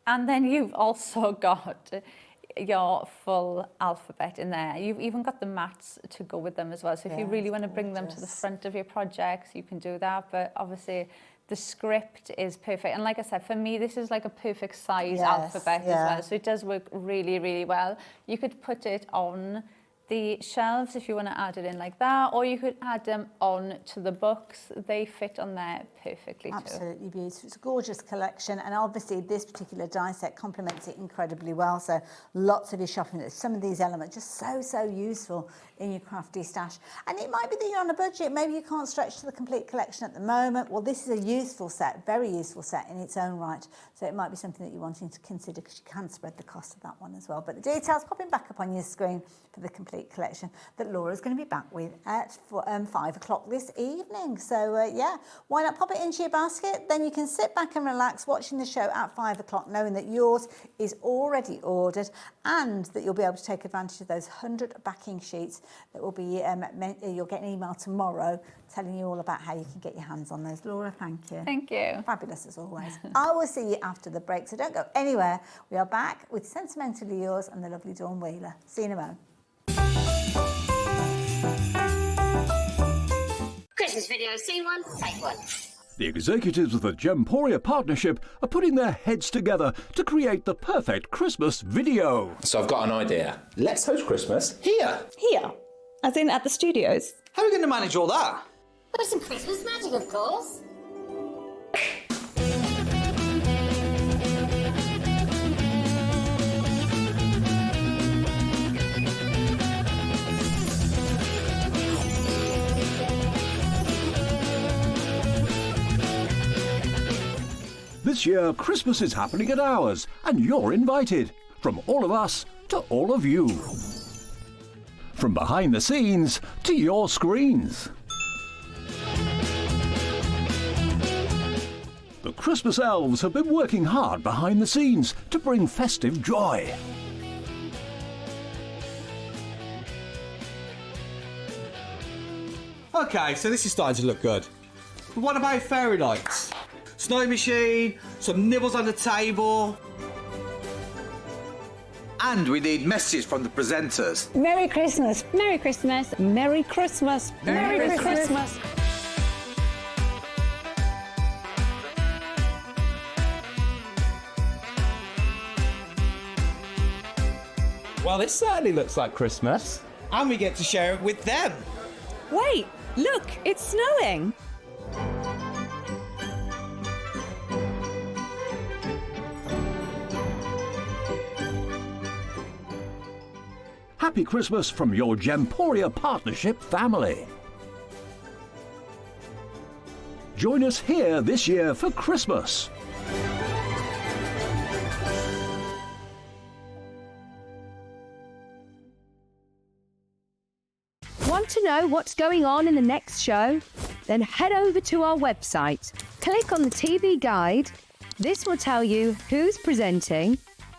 And then you've also got your full alphabet in there. You've even got the mats to go with them as well. So if you really want to bring them to the front of your projects, you can do that. But obviously the script is perfect. And like I said, for me, this is like a perfect size alphabet as well. So it does work really, really well. You could put it on the shelves if you want to add it in like that, or you could add them on to the books. They fit on there perfectly too. Absolutely beautiful. It's a gorgeous collection, and obviously this particular die set complements it incredibly well. So lots of your shopping, some of these elements just so useful in your crafty stash. And it might be that you're on a budget, maybe you can't stretch to the complete collection at the moment. Well, this is a useful set, very useful set in its own right. So it might be something that you're wanting to consider, because you can spread the cost of that one as well. But the details popping back up on your screen for the complete collection that Laura's going to be back with at 5 o'clock this evening. So yeah, why not pop it into your basket? Then you can sit back and relax watching the show at 5 o'clock, knowing that yours is already ordered, and that you'll be able to take advantage of those 100 backing sheets that will be you'll get an email tomorrow telling you all about how you can get your hands on those. Laura, thank you. Thank you. Fabulous as always. I will see you after the break, so don't go anywhere. We are back with Sentimentally Yours and the lovely Dawn Wheeler. See you in a moment. Christmas video, scene one, take one. The executives of the Gemporia partnership are putting their heads together to create the perfect Christmas video. So I've got an idea. Let's host Christmas here. Here. As in at the studios? How are we going to manage all that? With some Christmas magic, of course. This year, Christmas is happening at ours, and you're invited. From all of us to all of you. From behind the scenes to your screens. The Christmas elves have been working hard behind the scenes to bring festive joy. Okay, so this is starting to look good. But what about fairy lights? Snow machine, some nibbles on the table. And we need messages from the presenters. Merry Christmas. Merry Christmas. Merry Christmas. Merry Christmas. Well, this certainly looks like Christmas. And we get to share it with them. Wait, look, it's snowing. Happy Christmas from your Gemporia Partnership family. Join us here this year for Christmas. Want to know what's going on in the next show? Then head over to our website. Click on the TV guide. This will tell you who's presenting,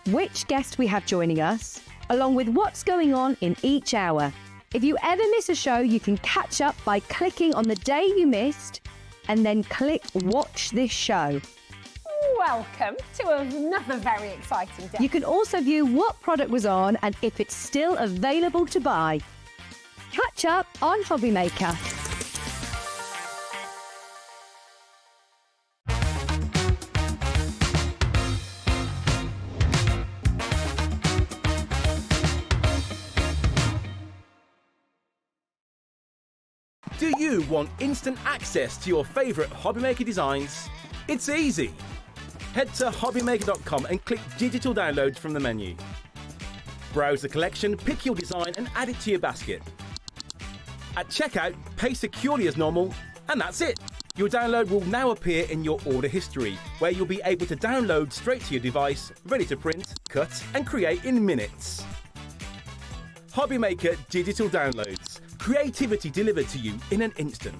which guest we have joining us, along with what's going on in each hour. If you ever miss a show, you can catch up by clicking on the day you missed and then click Watch This Show. Welcome to another very exciting day. You can also view what product was on and if it's still available to buy. Catch up on HobbyMaker. Do you want instant access to your favourite HobbyMaker designs? It's easy. Head to hobbymaker.com and click Digital Downloads from the menu. Browse the collection, pick your design and add it to your basket. At checkout, pay securely as normal, and that's it. Your download will now appear in your order history, where you'll be able to download straight to your device, ready to print, cut and create in minutes. HobbyMaker Digital Downloads. Creativity delivered to you in an instant.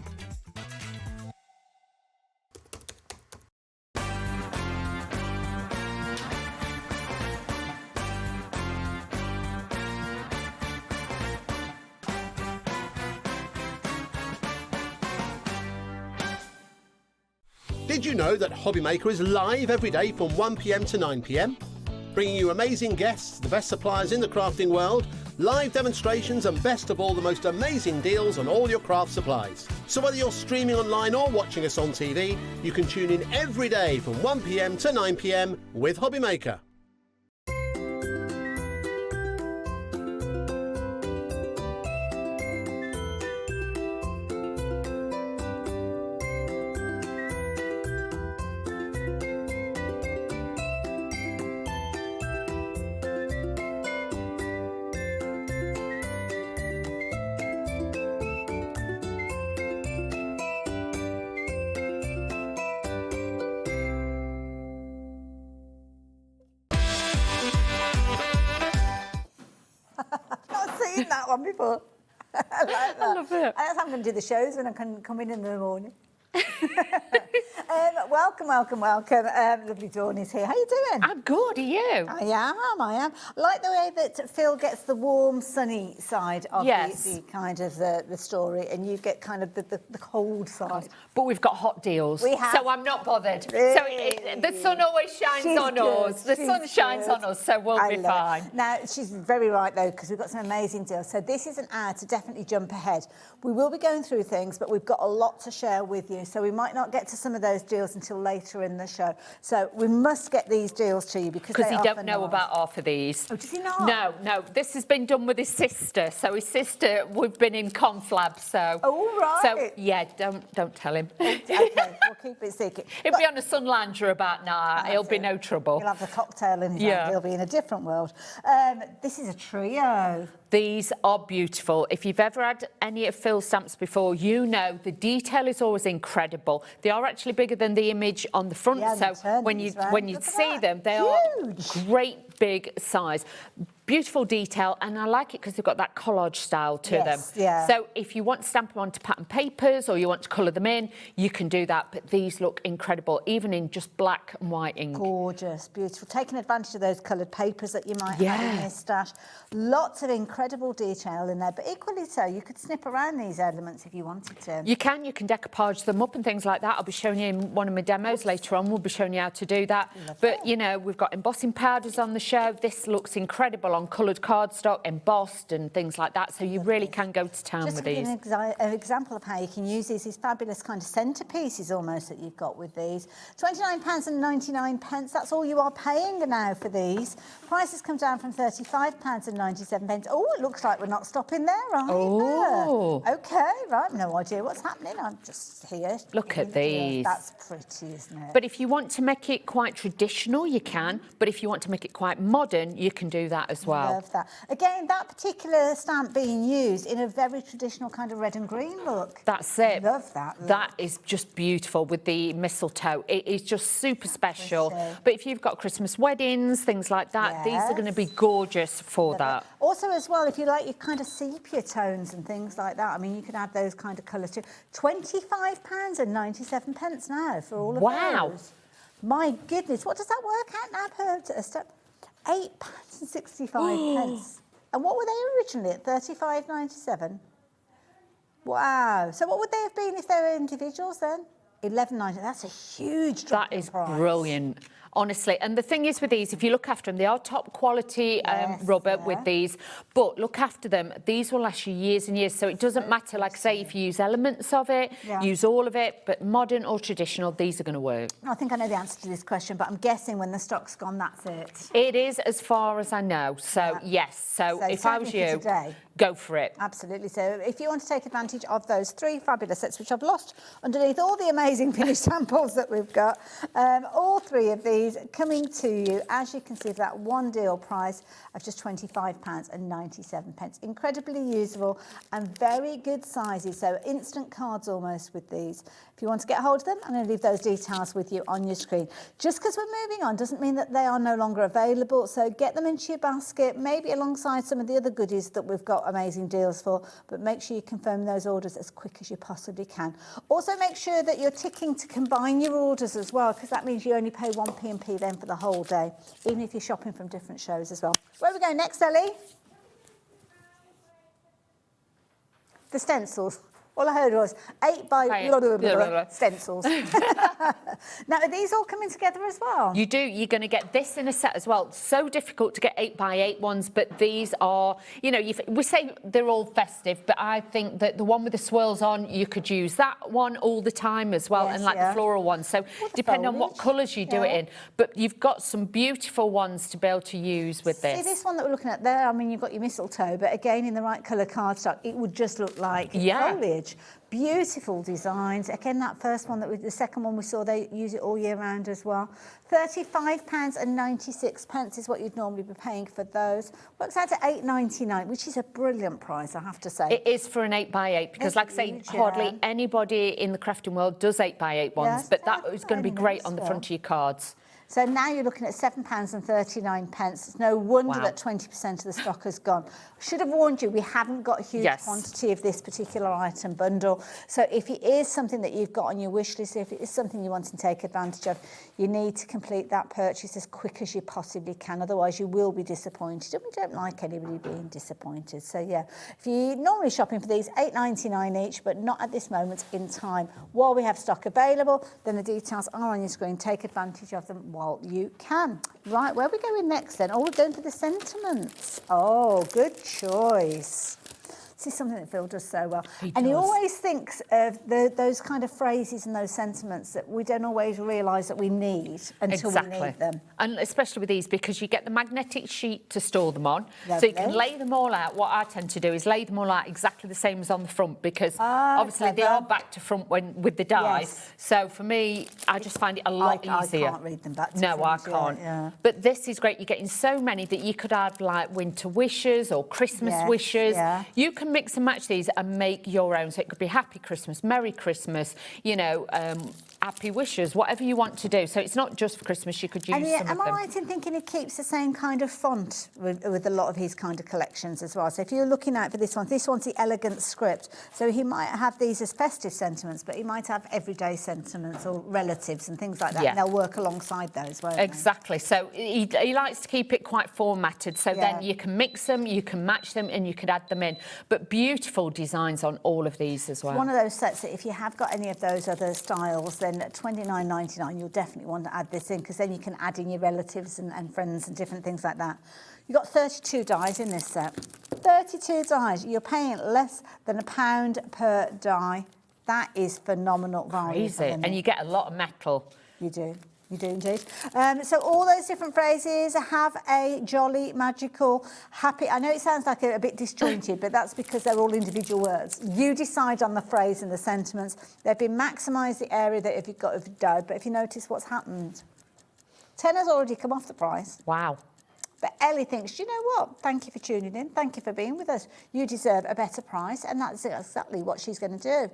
Did you know that HobbyMaker is live every day from 1 PM to 9 PM? Bringing you amazing guests, the best suppliers in the crafting world, live demonstrations and best of all, the most amazing deals on all your craft supplies. So whether you're streaming online or watching us on TV, you can tune in every day from 1 PM to 9 PM with HobbyMaker. Not seen that one before. I like that. I love it. That's how I'm going to do the shows when I can come in the morning. Welcome. Lovely Dawn is here. How you doing? I'm good, are you? I am. I like the way that Phill gets the warm, sunny side of the kind of the story, and you get kind of the cold side. But we've got hot deals, We have. so I'm not bothered. Really? So the sun always shines She's on good. us. The She's sun shines good. on us, so we'll be I love fine. it. Now, she's very right, though, because we've got some amazing deals. So this is an hour to definitely jump ahead. We will be going through things, but we've got a lot to share with you, so we might not get to some of those deals until later in the show. So we must get these deals to you because he don't know about half of these. Oh, does he not? No. This has been done with his sister. So his sister, we've been in conflab. So. Oh, right. So yeah, don't tell him. Okay, we'll keep it secret. He'll be on a sun lounger about now. He'll be no trouble. He'll have the cocktail in his hand. He'll be in a different world. This is a trio. These are beautiful. If you've ever had any of Phil's stamps before, you know the detail is always incredible. They are actually bigger than the image on the front, so when you see them, they are great big size. Beautiful detail, and I like it because they've got that collage style to them. Yeah. So if you want to stamp them onto pattern papers or you want to colour them in, you can do that. But these look incredible, even in just black and white ink. Gorgeous, beautiful. Taking advantage of those coloured papers that you might have in your stash. Lots of incredible detail in there, but equally so, you could snip around these elements if you wanted to. You can decoupage them up and things like that. I'll be showing you in one of my demos later on. We'll be showing you how to do that. But, you know, we've got embossing powders on the show. This looks incredible on coloured cardstock, embossed and things like that. So you really can go to town with these. Just an example of how you can use these fabulous kind of centerpieces almost that you've got with these. £29.99. That's all you are paying now for these. Prices come down from £35.97. Oh, it looks like we're not stopping there either. Oh. Okay, right. No idea what's happening. I'm just here. Look at these. That's pretty, isn't it? But if you want to make it quite traditional, you can. But if you want to make it quite modern, you can do that as well. Love that. Again, that particular stamp being used in a very traditional kind of red and green look. That's it. Love that. That is just beautiful with the mistletoe. It is just super special. But if you've got Christmas weddings, things like that, these are going to be gorgeous for that. Also, as well, if you like your kind of sepia tones and things like that, I mean, you can add those kind of colours too. £25.97 now for all of those. My goodness, what does that work out now per step? £8.65. And what were they originally at? £35.97. Wow. So what would they have been if they were individuals then? £11.90. That's a huge drop. That is brilliant. Honestly, and the thing is with these, if you look after them, they are top quality rubber with these, but look after them. These will last you years and years, so it doesn't matter, like I say, if you use elements of it, use all of it, but modern or traditional, these are going to work. I think I know the answer to this question, but I'm guessing when the stock's gone, that's it. It is, as far as I know, so yes. So if I was you, go for it. Absolutely. So if you want to take advantage of those three fabulous sets, which I've lost underneath all the amazing finished samples that we've got, all three of these coming to you, as you can see, for that one deal price of just £25.97. Incredibly usable and very good sizes, so instant cards almost with these. If you want to get hold of them, I'm going to leave those details with you on your screen. Just because we're moving on doesn't mean that they are no longer available, so get them into your basket, maybe alongside some of the other goodies that we've got amazing deals for, but make sure you confirm those orders as quick as you possibly can. Also, make sure that you're ticking to combine your orders as well, because that means you only pay 1 P&P then for the whole day, even if you're shopping from different shows as well. Where are we going next, Ellie? The stencils. All I heard was 8 by stencils. Now, are these all coming together as well? You do. You're going to get this in a set as well. So difficult to get 8 by 8 ones, but these are, you know, we say they're all festive, but I think that the one with the swirls on, you could use that one all the time as well, and like the floral one. So depending on what colours you do it in, but you've got some beautiful ones to be able to use with this. See, this one that we're looking at there, I mean, you've got your mistletoe, but again, in the right colour cardstock, it would just look like foliage. Beautiful designs. Again, that first one, the second one we saw, they use it all year round as well. £35.96 is what you'd normally be paying for those. Works out to £8.99, which is a brilliant price, I have to say. It is for an 8 by 8 because, like I say, hardly anybody in the crafting world does 8 by 8 ones, but that is going to be great on the front of your cards. So now you're looking at £7.39. It's no wonder that 20% of the stock has gone. Should have warned you, we haven't got a huge quantity of this particular item bundle. So if it is something that you've got on your wish list, if it is something you want to take advantage of, you need to complete that purchase as quick as you possibly can. Otherwise, you will be disappointed. And we don't like anybody being disappointed. So, yeah, if you're normally shopping for these, £8.99 each, but not at this moment in time. While we have stock available, then the details are on your screen. Take advantage of them while you can. Right, where are we going next then? Oh, we're going for the sentiments. Oh, good choice. This is something that Phill does so well. He and he does. always thinks of those kind of phrases and those sentiments that we don't always realise that we need until we need them. And especially with these, because you get the magnetic sheet to store them on. Lovely. So you can lay them all out. What I tend to do is lay them all out exactly the same as on the front, because obviously they are back to front with the dies. Yes. So for me, I just find it a lot easier. I can't read them back to No, I front, can't. yeah. But this is great. You're getting so many that you could add like winter wishes or Christmas wishes. Yeah. You can mix and match these and make your own. So it could be Happy Christmas, Merry Christmas, you know, Happy Wishes, whatever you want to do. So it's not just for Christmas, you could use some of them. Am I right in thinking he keeps the same kind of font with a lot of his kind of collections as well? So if you're looking out for this one's the elegant script. So he might have these as festive sentiments, but he might have everyday sentiments or relatives and things like that. Yeah. And they'll work alongside those, won't Exactly. So he likes to keep it quite formatted. So then you can mix them, you can match them, and you could add them in. But beautiful designs on all of these as well. One of those sets that if you have got any of those other styles, then at $29.99 you'll definitely want to add this in, because then you can add in your relatives and friends and different things like that. You've got 32 dies in this set. 32 dies. You're paying less than £1 per die. That is phenomenal value. Crazy. And you get a lot of metal. You do. You do indeed. So all those different phrases have a jolly, magical, happy... I know it sounds like a bit disjointed, but that's because they're all individual words. You decide on the phrase and the sentiments. They've been maximised the area that if you've got a dud, but if you notice what's happened, 10 has already come off the price. Wow. But Ellie thinks, you know what? Thank you for tuning in. Thank you for being with us. You deserve a better price, and that's exactly what she's going to do.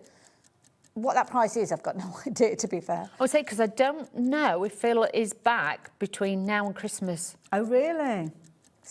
What that price is, I've got no idea, to be fair. I would say, because I don't know if Phill is back between now and Christmas. Oh, really?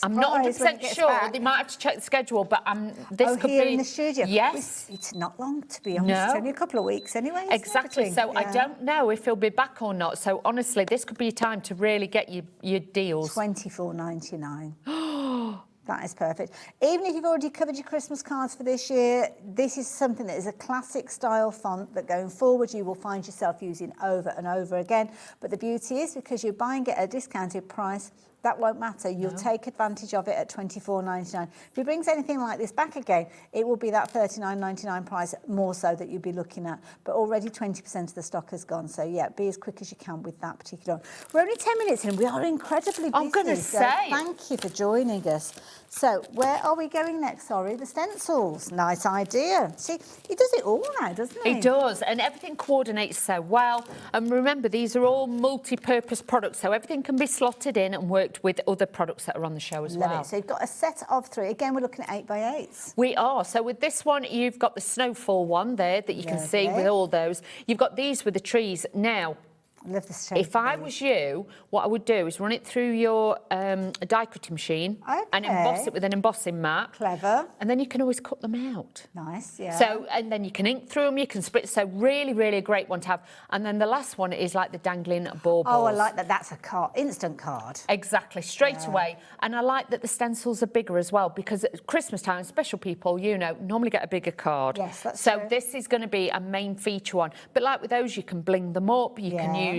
I'm not Surprised when 100% he gets sure. back. They might have to check the schedule, but this could here be in the studio. Yes, it's not long, to be honest. No. It's only a couple of weeks anyway. isn't it, exactly. between? So I don't know if he'll be back or not. So honestly, this could be a time to really get your deals. $24.99. That is perfect. Even if you've already covered your Christmas cards for this year, this is something that is a classic style font that going forward you will find yourself using over and over again. But the beauty is, because you're buying it at a discounted price, that won't matter. You'll take advantage of it at $24.99. If he brings anything like this back again, it will be that $39.99 price more so that you'll be looking at. But already 20% of the stock has gone. So, yeah, be as quick as you can with that particular one. We're only 10 minutes in. We are incredibly busy. I'm going to say. Thank you for joining us. So, where are we going next? Sorry, the stencils. Nice idea. See, he does it all now, doesn't he? He does, and everything coordinates so well. And remember, these are all multi-purpose products, so everything can be slotted in and worked with other products that are on the show as Love well. it. So you've got a set of 3. Again, we're looking at 8x8s. We are. So with this one, you've got the snowfall one there that you can see Lovely. with all those. You've got these with the trees. Now, I love this shape. if I was you, what I would do is run it through your die cutting machine and emboss it with an embossing mat. Clever. And then you can always cut them out. Nice, yeah. So, and then you can ink through them, you can split. So really, really a great one to have. And then the last one is like the dangling baubles. Oh, I like that. That's a card, instant card. Exactly, straight away. And I like that the stencils are bigger as well, because at Christmas time, special people, you know, normally get a bigger card. Yes, that's so true. this is going to be a main feature one. But like with those, you can bling them up. You can use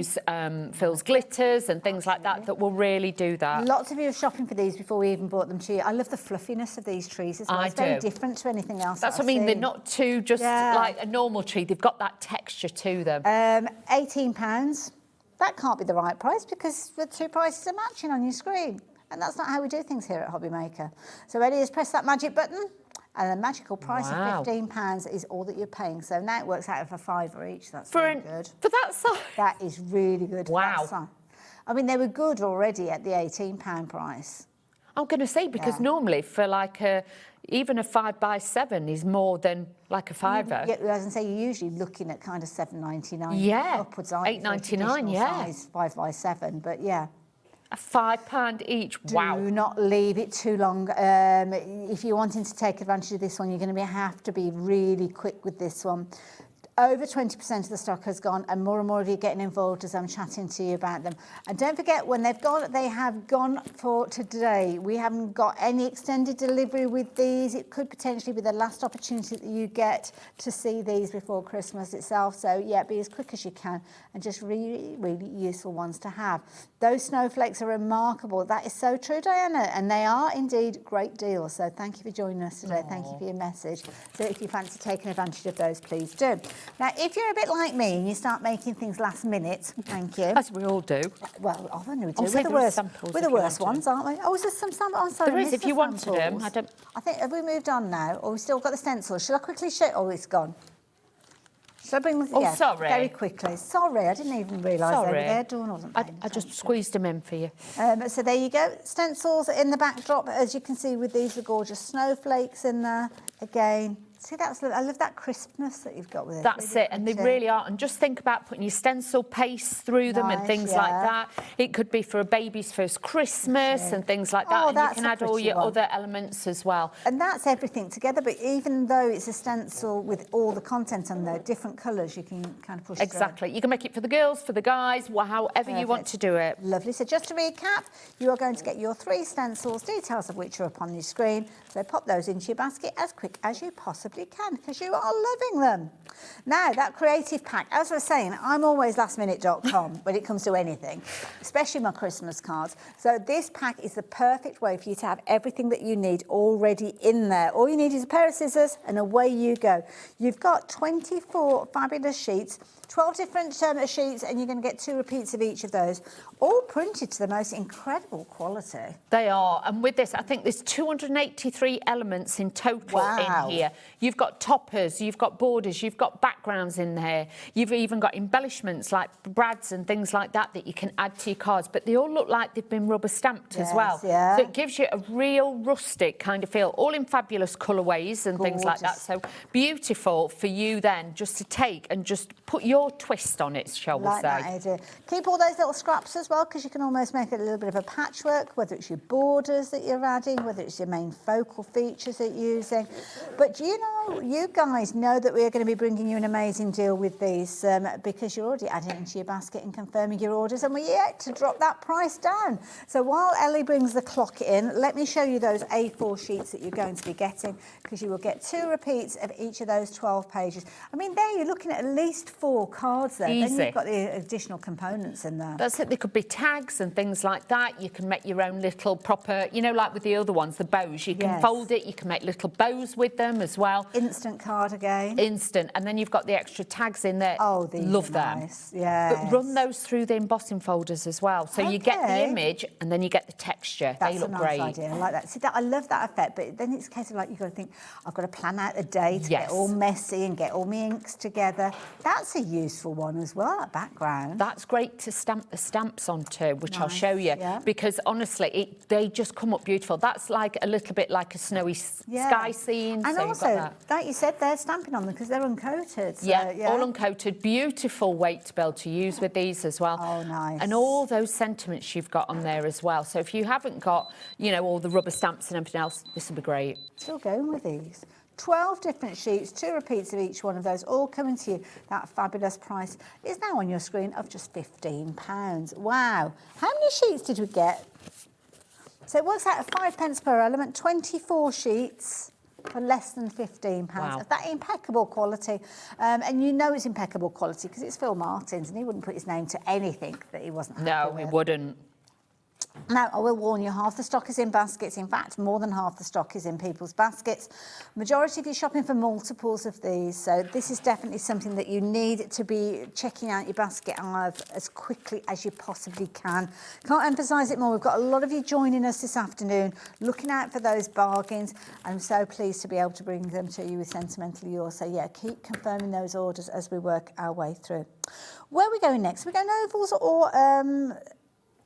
Phil's glitters and things like that will really do that. Lots of you are shopping for these before we even bought them to you. I love the fluffiness of these trees as well. It's very different to anything else. That's what I mean. They're not too just like a normal tree. They've got that texture to them. £18. That can't be the right price, because the 2 prices are matching on your screen. And that's not how we do things here at HobbyMaker. So ready, just press that magic button. And the magical price of £15 is all that you're paying. So now it works out for £5 each. That's really good. For that size? That is really good. Wow. I mean, they were good already at the £18 price. I'm going to say, because normally for like even a 5x7 is more than like a £5. Yeah, as I say, you're usually looking at kind of $7.99. Yeah, upwards, aren't you, for a $8.99, traditional yeah. size 5x7, but yeah. A £5 each. Wow. Do not leave it too long. If you're wanting to take advantage of this one, you're going to have to be really quick with this one. Over 20% of the stock has gone, and more of you are getting involved as I'm chatting to you about them. And don't forget, when they've gone, they have gone for today. We haven't got any extended delivery with these. It could potentially be the last opportunity that you get to see these before Christmas itself. So yeah, be as quick as you can, and just really, really useful ones to have. Those snowflakes are remarkable. That is so true, Diana, and they are indeed great deals. So thank you for joining us today. Thank you for your message. So if you fancy taking advantage of those, please do. Now, if you're a bit like me and you start making things last minute, thank you. As we all do. Well, often we do. Also, We're the worst ones, aren't we? Oh, is there some samples? Oh, sorry, there is, if you wanted them. I think, have we moved on now? Or we still got the stencils? Shall I quickly show? Oh, it's gone. Shall I bring them? Oh, sorry. Very quickly. Sorry, I didn't even realise they were there. Dawn wasn't paying I just squeezed them in for you. So there you go. Stencils in the backdrop, as you can see with these, the gorgeous snowflakes in there. Again, see, I love that crispness that you've got with it. That's really it, and they really are. And just think about putting your stencil paste through them and things like that. It could be for a baby's first Christmas and things like that. Oh, and you can add all your other elements as well. And that's everything together. But even though it's a stencil with all the content on there, different colours, you can kind of push Exactly. You can make it for the girls, for the guys, however you want to do it. Lovely. So just to recap, you are going to get your 3 stencils, details of which are up on your screen. So pop those into your basket as quick as you possibly can, because you are loving them. Now, that creative pack, as I was saying, I'm always lastminute.com when it comes to anything, especially my Christmas cards. So this pack is the perfect way for you to have everything that you need already in there. All you need is a pair of scissors and away you go. You've got 24 fabulous sheets, 12 different sheets, and you're going to get 2 repeats of each of those, all printed to the most incredible quality. They are, and with this, I think there's 283 elements in total in here. You've got toppers, you've got borders, you've got backgrounds in there. You've even got embellishments like brads and things like that that you can add to your cards, but they all look like they've been rubber stamped as well. Yeah. So it gives you a real rustic kind of feel, all in fabulous colourways and things like that. So beautiful for you then just to take and just put your twist on it, shall we say. That idea. Keep all those little scraps as well, because you can almost make it a little bit of a patchwork, whether it's your borders that you're adding, whether it's your main focal features that you're using. But you know, you guys know that we are going to be bringing you an amazing deal with these, because you're already adding it into your basket and confirming your orders, and we're yet to drop that price down. So while Ellie brings the clock in, let me show you those A4 sheets that you're going to be getting, because you will get 2 repeats of each of those 12 pages. I mean, there you're looking at least 4 cards there. Easy. Then you've got the additional components in there. That's it. There could be tags and things like that. You can make your own little proper, you know, like with the other ones, the bows. You can fold it. You can make little bows with them as well. Instant card again. Instant. And then you've got the extra tags in there. Oh, these love are them. nice. Yeah. But run those through the embossing folders as well. So you get the image and then you get the texture. That's they look a nice great. idea. I like that. See, I love that effect. But then it's a case of like, you've got to think, I've got to plan out the day to get all messy and get all my inks together. That's a useful one as well, that background. That's great to stamp the stamps onto, which I'll show you, because honestly, they just come up beautiful. That's like a little bit like a snowy sky scene. And so also, like you said, they're stamping on them because they're uncoated. So, all uncoated. Beautiful weight to be able to use with these as well. Oh, nice. And all those sentiments you've got on there as well. So if you haven't got, you know, all the rubber stamps and everything else, this will be great. Still going with these. 12 different sheets, 2 repeats of each one of those, all coming to you. That fabulous price is now on your screen of just £15. Wow. How many sheets did we get? So it works out at 5 pence per element, 24 sheets for less than £15. Wow. Of that impeccable quality. And you know it's impeccable quality because it's Phill Martin's, and he wouldn't put his name to anything that he wasn't happy No, with. he wouldn't. Now, I will warn you, half the stock is in baskets. In fact, more than half the stock is in people's baskets. Majority of you shopping for multiples of these. So this is definitely something that you need to be checking out your basket of as quickly as you possibly can. Can't emphasise it more. We've got a lot of you joining us this afternoon, looking out for those bargains. I'm so pleased to be able to bring them to you with Sentimentally Yours. So yeah, keep confirming those orders as we work our way through. Where are we going next? We're going ovals or...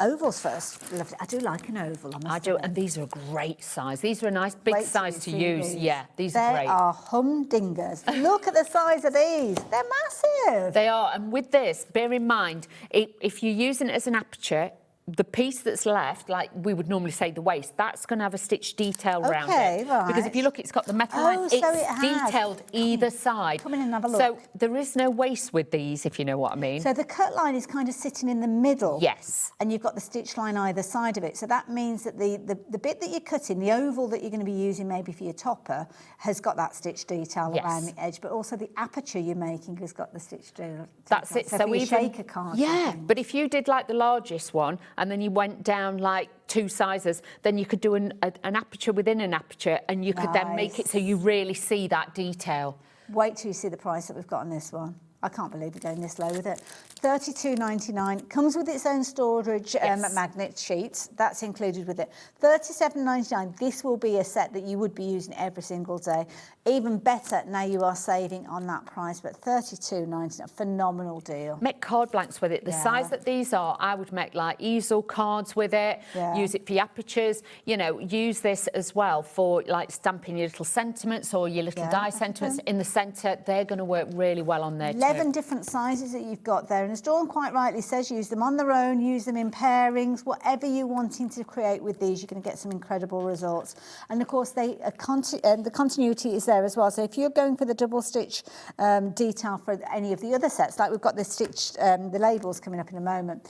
ovals first. Lovely. I do like an oval. I do, and these are a great size. These are a nice big size to use. Yeah, these are great. They are humdingers. Look at the size of these. They're massive. They are, and with this, bear in mind, if you're using it as an aperture, the piece that's left, like we would normally say the waist, that's going to have a stitch detail around it. Right. Because if you look, it's got the metal Oh, line. so It's it has. detailed either side. Come in and have a look. So there is no waist with these, if you know what I mean. So the cut line is kind of sitting in the middle. Yes. And you've got the stitch line either side of it. So that means that the bit that you're cutting, the oval that you're going to be using maybe for your topper, has got that stitch detail around the edge, but also the aperture you're making has got the stitch detail. That's it. So So for your even shaker card. yeah, but if you did like the largest one and then you went down like 2 sizes, then you could do an aperture within an aperture, and you could then make it so you really see that detail. Wait till you see the price that we've got on this one. I can't believe we're going this low with it. $32.99, comes with its own storage magnet sheets. That's included with it. $37.99. This will be a set that you would be using every single day. Even better, now you are saving on that price, but $32.99, phenomenal deal. Make card blanks with it. The size that these are, I would make like easel cards with it, use it for your apertures, you know, use this as well for like stamping your little sentiments or your little die sentiments in the centre. They're going to work really well on there 11 different sizes that you've got there, and as Dawn quite rightly says, use them on their own, use them in pairings, whatever you're wanting to create with these, you're going to get some incredible results. And of course, the continuity is there as well. So if you're going for the double stitch detail for any of the other sets, like we've got the stitched, the labels coming up in a moment,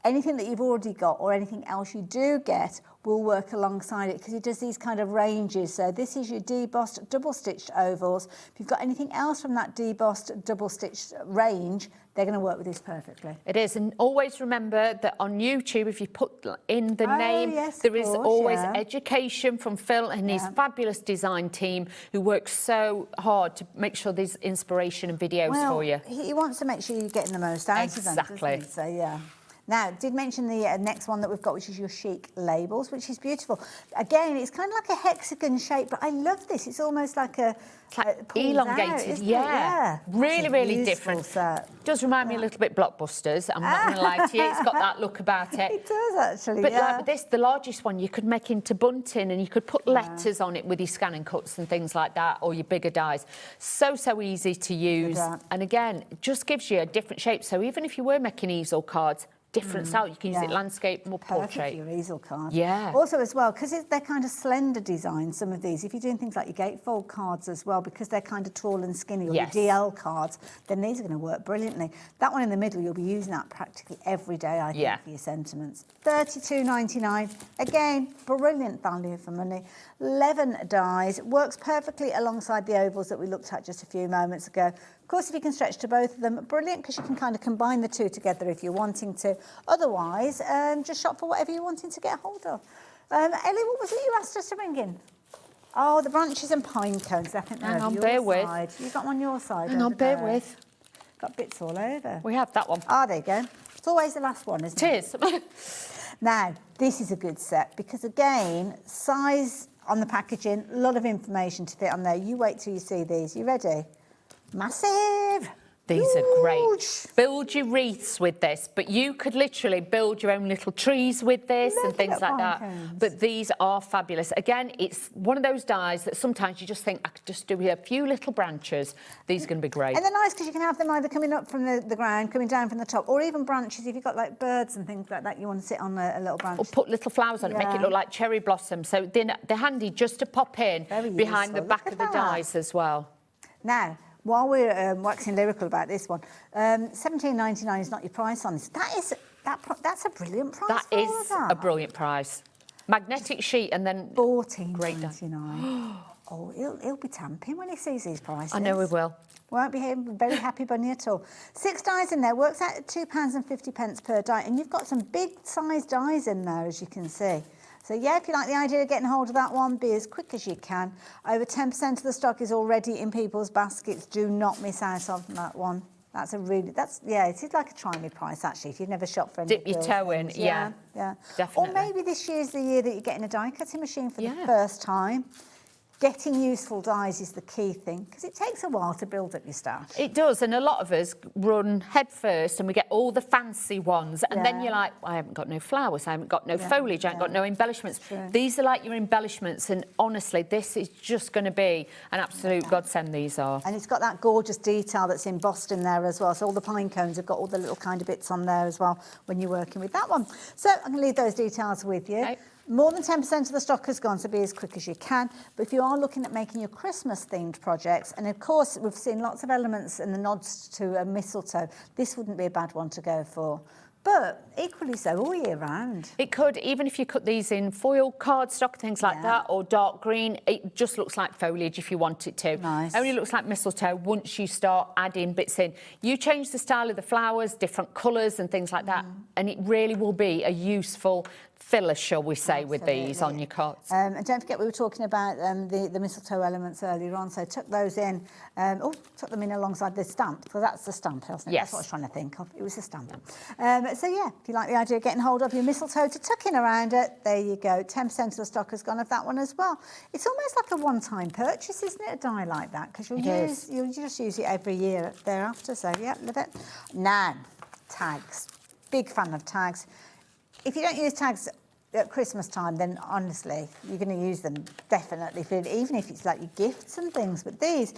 anything that you've already got or anything else you do get will work alongside it, because it does these kind of ranges. So this is your debossed double stitched ovals. If you've got anything else from that debossed double stitched range, they're going to work with this perfectly. It is, and always remember that on YouTube, if you put in the name, there is always education from Phill and his fabulous design team, who works so hard to make sure there's inspiration and videos for you. He wants to make sure you're getting the most out of them, doesn't he? So yeah. Now, did mention the next one that we've got, which is your chic labels, which is beautiful. Again, it's kind of like a hexagon shape, but I love this. It's almost like a elongated, really different. Set. Does remind me a little bit Blockbusters. I'm not going to lie to you. It's got that look about it. It does actually. But like with this, the largest one, you could make into bunting, and you could put letters on it with your scanning cuts and things like that, or your bigger dies. So easy to use, and again, it just gives you a different shape. So even if you were making easel cards, different style. You can use it landscape, more portrait. Perfect for your easel card. Yeah. Also as well, because they're kind of slender designs, some of these, if you're doing things like your gatefold cards as well, because they're kind of tall and skinny, or your DL cards, then these are going to work brilliantly. That one in the middle, you'll be using that practically every day, I think, for your sentiments. $32.99. Again, brilliant value for money. 11 dies. Works perfectly alongside the ovals that we looked at just a few moments ago. Of course, if you can stretch to both of them, brilliant, because you can kind of combine the two together if you're wanting to. Otherwise, just shop for whatever you're wanting to get hold of. Ellie, what was it you asked us to bring in? Oh, the branches and pine cones. I think they're on your side. You've got them on your side. Hang on, bear with. Got bits all over. We have that one. Ah, there you go. It's always the last one, isn't it? It is. Now, this is a good set, because again, size on the packaging, a lot of information to fit on there. You wait till you see these. You ready? Massive. These are great. Build your wreaths with this, but you could literally build your own little trees with this and things like that. But these are fabulous. Again, it's one of those dies that sometimes you just think, I could just do a few little branches. These are going to be great. And they're nice because you can have them either coming up from the ground, coming down from the top, or even branches. If you've got like birds and things like that, you want to sit on a little branch. Or put little flowers on it, make it look like cherry blossom. So they're handy just to pop in behind the back of the dies as well. Now, while we're waxing lyrical about this one, $17.99 is not your price on this. That's a brilliant price. That is a brilliant price. Magnetic sheet, and then $14.99. Oh, he'll be tamping when he sees these prices. I know he will. Won't be very happy bunny at all. 6 dies in there, works out at £2.50 per die, and you've got some big size dies in there, as you can see. So yeah, if you like the idea of getting hold of that one, be as quick as you can. Over 10% of the stock is already in people's baskets. Do not miss out on that one. It is like a try me price actually. If you've never shopped for any dip your toe in, yeah, yeah, definitely. Or maybe this year's the year that you're getting a die cutting machine for the first time. getting useful dies is the key thing, because it takes a while to build up your stash. It does, and a lot of us run head first and we get all the fancy ones, and then you're like, I haven't got no flowers, I haven't got no foliage, I haven't got no embellishments. These are like your embellishments, and honestly, this is just going to be an absolute godsend, these are. And it's got that gorgeous detail that's embossed in there as well, so all the pine cones have got all the little kind of bits on there as well when you're working with that one. So I'm going to leave those details with you. Okay. More than 10% of the stock has gone, so be as quick as you can. But if you are looking at making your Christmas-themed projects, and of course we've seen lots of elements and the nods to a mistletoe, this wouldn't be a bad one to go for. But equally so all year round. It could, even if you cut these in foil, cardstock, things like that, or dark green, it just looks like foliage if you want it to. Nice. Only looks like mistletoe once you start adding bits in. You change the style of the flowers, different colours and things like that, and it really will be a useful filler, shall we say, with these on your cards. And don't forget, we were talking about the mistletoe elements earlier on, so tuck those in. Tuck them in alongside the stamp, because that's the stamp, wasn't it? Yes. That's what I was trying to think of. It was a stamp. So yeah, if you like the idea of getting hold of your mistletoe to tuck in around it, there you go. 10% of the stock has gone of that one as well. It's almost like a one-time purchase, isn't it, a die like that? Because you'll just use it every year thereafter. So yeah, love it. Now, tags. Big fan of tags. If you don't use tags at Christmas time, then honestly, you're going to use them definitely, even if it's like your gifts and things. But these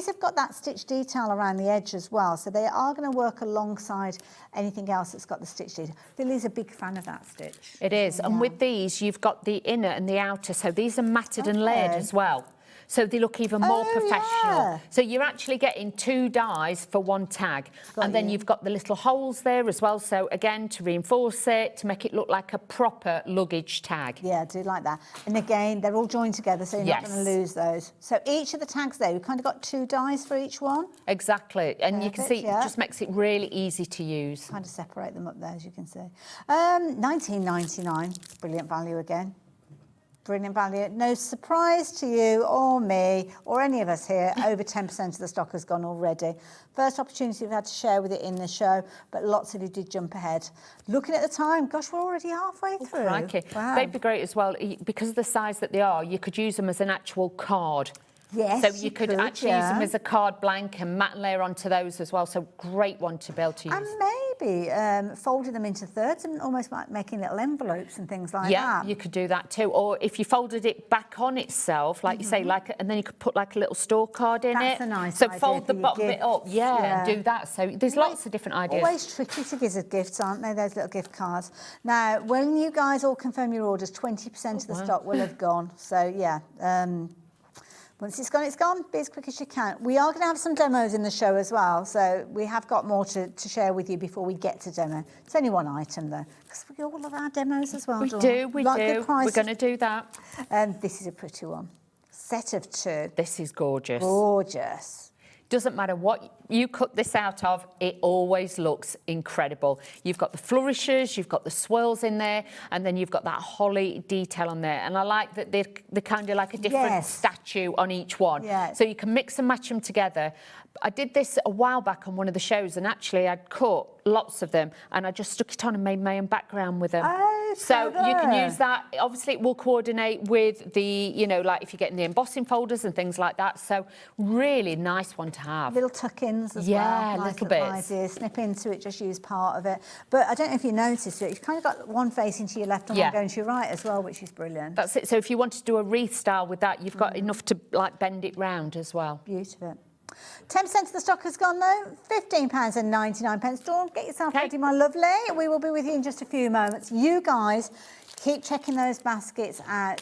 have got that stitch detail around the edge as well, so they are going to work alongside anything else that's got the stitch detail. Billy's a big fan of that stitch. It is, and with these, you've got the inner and the outer, so these are matted and layered as well. So they look even more professional. Yeah. So you're actually getting 2 dies for 1 tag. And then you've got the little holes there as well. So again, to reinforce it, to make it look like a proper luggage tag. Yeah, I do like that. And again, they're all joined together, so you're not going to lose those. So each of the tags there, you've kind of got 2 dies for each one. Exactly. And you can see it just makes it really easy to use. Kind of separate them up there, as you can see. $19.99, brilliant value again. Brilliant value. No surprise to you or me or any of us here, over 10% of the stock has gone already. First opportunity we've had to share with it in the show, but lots of you did jump ahead. Looking at the time, gosh, we're already halfway through. Crikey. Wow. They'd be great as well. Because of the size that they are, you could use them as an actual card. Yes, so you could actually use them as a card blank and mat and layer onto those as well. So great one to be able to use. And maybe folding them into thirds and almost like making little envelopes and things like that. Yeah, you could do that too. Or if you folded it back on itself, like you say, and then you could put like a little store card in it. That's a nice So idea fold the for your bottom bit up, gifts. and do that. So there's lots of different ideas. Always tricky to give as gifts, aren't they, those little gift cards? Now, when you guys all confirm your orders, 20% of the stock will have gone. So yeah. Once it's gone, it's gone. Be as quick as you can. We are going to have some demos in the show as well, so we have got more to share with you before we get to demo. It's only 1 item, though, because we all love our demos as well. We do. We're going to do that. This is a pretty one. Set of 2. This is gorgeous. Gorgeous. Doesn't matter what you cut this out of, it always looks incredible. You've got the flourishes, you've got the swirls in there, and then you've got that holly detail on there. And I like that they're kind of like a different statue on each one. Yeah. So you can mix and match them together. I did this a while back on one of the shows, and actually I'd cut lots of them, and I just stuck it on and made my own background with them. Oh, so you can use that. Obviously, it will coordinate with the, like if you're getting the embossing folders and things like that. So really nice one to have. Little tuck-ins as well. Yeah, nice little bits. Idea. Snip into it, just use part of it. But I don't know if you noticed it. You've kind of got one facing to your left and one going to your right as well, which is brilliant. That's it. So if you want to do a wreath style with that, you've got enough to like bend it round as well. Beautiful. 10% of the stock has gone though, £15.99. Dawn, get yourself ready, my lovely. We will be with you in just a few moments. You guys, keep checking those baskets out.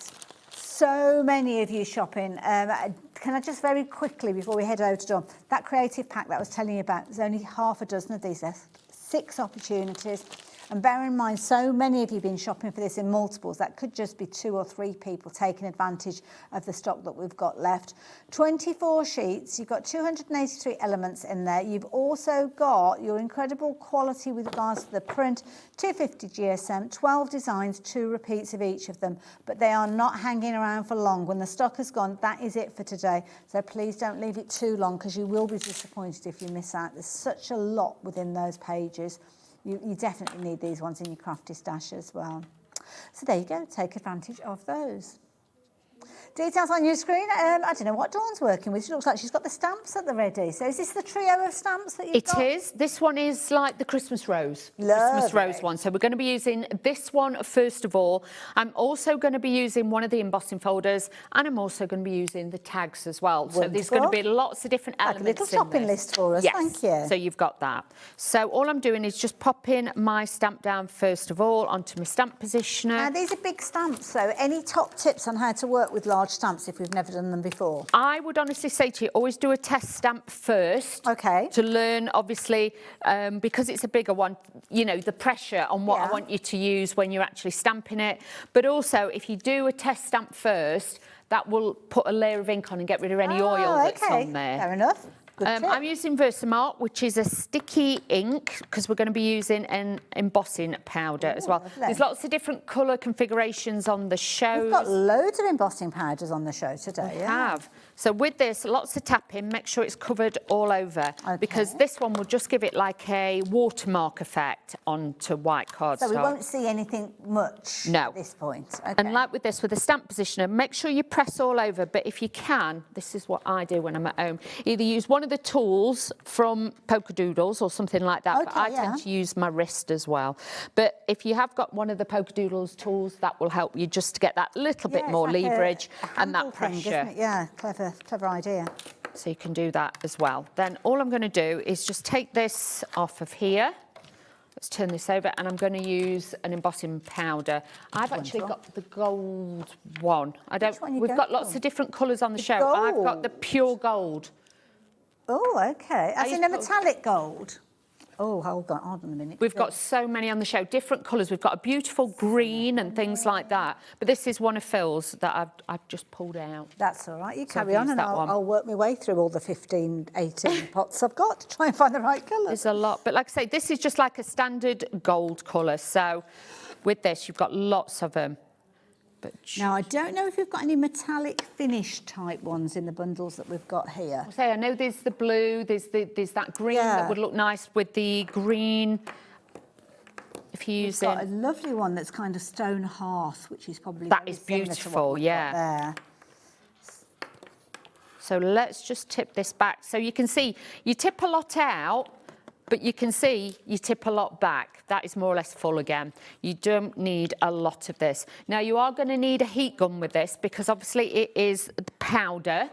So many of you shopping. Can I just very quickly, before we head over to Dawn, that creative pack that I was telling you about, there's only half a dozen of these left. 6 opportunities. And bear in mind, so many of you have been shopping for this in multiples. That could just be 2 or 3 people taking advantage of the stock that we've got left. 24 sheets. You've got 283 elements in there. You've also got your incredible quality with regards to the print. 250 GSM, 12 designs, 2 repeats of each of them. But they are not hanging around for long. When the stock has gone, that is it for today. So please don't leave it too long, because you will be disappointed if you miss out. There's such a lot within those pages. You definitely need these ones in your crafty stash as well. So there you go, take advantage of those. Details on your screen. I don't know what Dawn's working with. She looks like she's got the stamps at the ready. So is this the trio of stamps that you've got? It is. This one is like the Christmas rose. Lovely. Christmas rose one. So we're going to be using this one first of all. I'm also going to be using one of the embossing folders, and I'm also going to be using the tags as well. Wonderful. So there's going to be lots of different elements. Like a little shopping list for us. Yes. Thank you. So you've got that. So all I'm doing is just popping my stamp down first of all onto my stamp positioner. Now these are big stamps, so any top tips on how to work with large stamps if we've never done them before? I would honestly say to you, always do a test stamp first. Okay. To learn, obviously, because it's a bigger one, you know, the pressure on what I want you to use when you're actually stamping it. But also, if you do a test stamp first, that will put a layer of ink on and get rid of any oil that's on there. Fair enough. I'm using Versamart, which is a sticky ink, because we're going to be using an embossing powder as well. Lovely. There's lots of different colour configurations on the shows. We've got loads of embossing powders on the show today. We have. So with this, lots of tapping, make sure it's covered all over, because this one will just give it like a watermark effect onto white cardstock. So we won't see anything much at this point. Okay. And like with this, with the stamp positioner, make sure you press all over, but if you can, this is what I do when I'm at home, either use one of the tools from Polka Doodles or something like that, but I tend to use my wrist as well. But if you have got one of the Polka Doodles tools, that will help you just to get that little bit more like leverage and that thing, pressure. isn't it? Yeah, clever idea. So you can do that as well. Then all I'm going to do is just take this off of here. Let's turn this over, and I'm going to use an embossing powder. I've actually got the gold one. We've got lots of different colours on the show. Gold. I've got the pure gold. Oh, okay. As in a metallic gold. Oh, hold on a minute. We've got so many on the show, different colours. We've got a beautiful green and things like that. But this is one of Phil's that I've just pulled out. That's all right. You So I've carry on used and that one. I'll work my way through all the 15, 18 pots I've got to try and find the right colour. There's a lot. But like I say, this is just like a standard gold colour. So with this, you've got lots of them. But now, I don't know if we've got any metallic finish type ones in the bundles that we've got here. I know there's the blue, there's that green that would look nice with the green. If you use We've got a lovely one that's kind of stone hearth, which is probably that very is similar to beautiful, what we've got there. So let's just tip this back. So you can see you tip a lot out, but you can see you tip a lot back. That is more or less full again. You don't need a lot of this. Now, you are going to need a heat gun with this because obviously it is powder.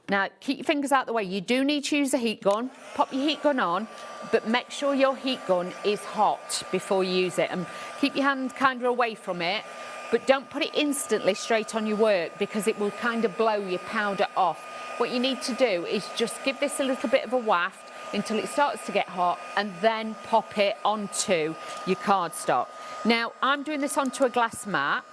Now, keep your fingers out of the way. You do need to use a heat gun. Pop your heat gun on, but make sure your heat gun is hot before you use it. And keep your hand kind of away from it, but don't put it instantly straight on your work because it will kind of blow your powder off. What you need to do is just give this a little bit of a waft until it starts to get hot, and then pop it onto your cardstock. Now, I'm doing this onto a glass mat.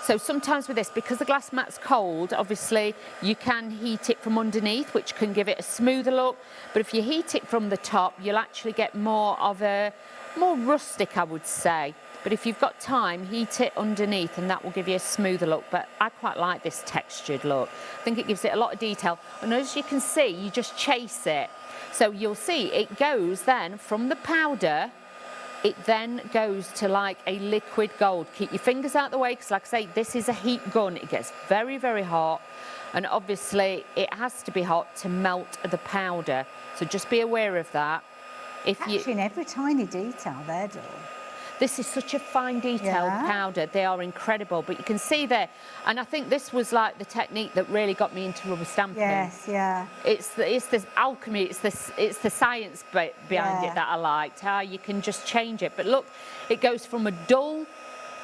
So sometimes with this, because the glass mat's cold, obviously you can heat it from underneath, which can give it a smoother look. But if you heat it from the top, you'll actually get more rustic, I would say. But if you've got time, heat it underneath and that will give you a smoother look. But I quite like this textured look. I think it gives it a lot of detail. And as you can see, you just chase it. So you'll see it goes then from the powder, it then goes to like a liquid gold. Keep your fingers out of the way because like I say, this is a heat gun. It gets very, very hot. And obviously it has to be hot to melt the powder. So just be aware of that. Catching every tiny detail there, Dawn. This is such a fine detailed powder. They are incredible, but you can see there. And I think this was like the technique that really got me into rubber stamping. Yes, yeah. It's this alchemy, it's the science behind it that I liked, how you can just change it. But look, it goes from a dull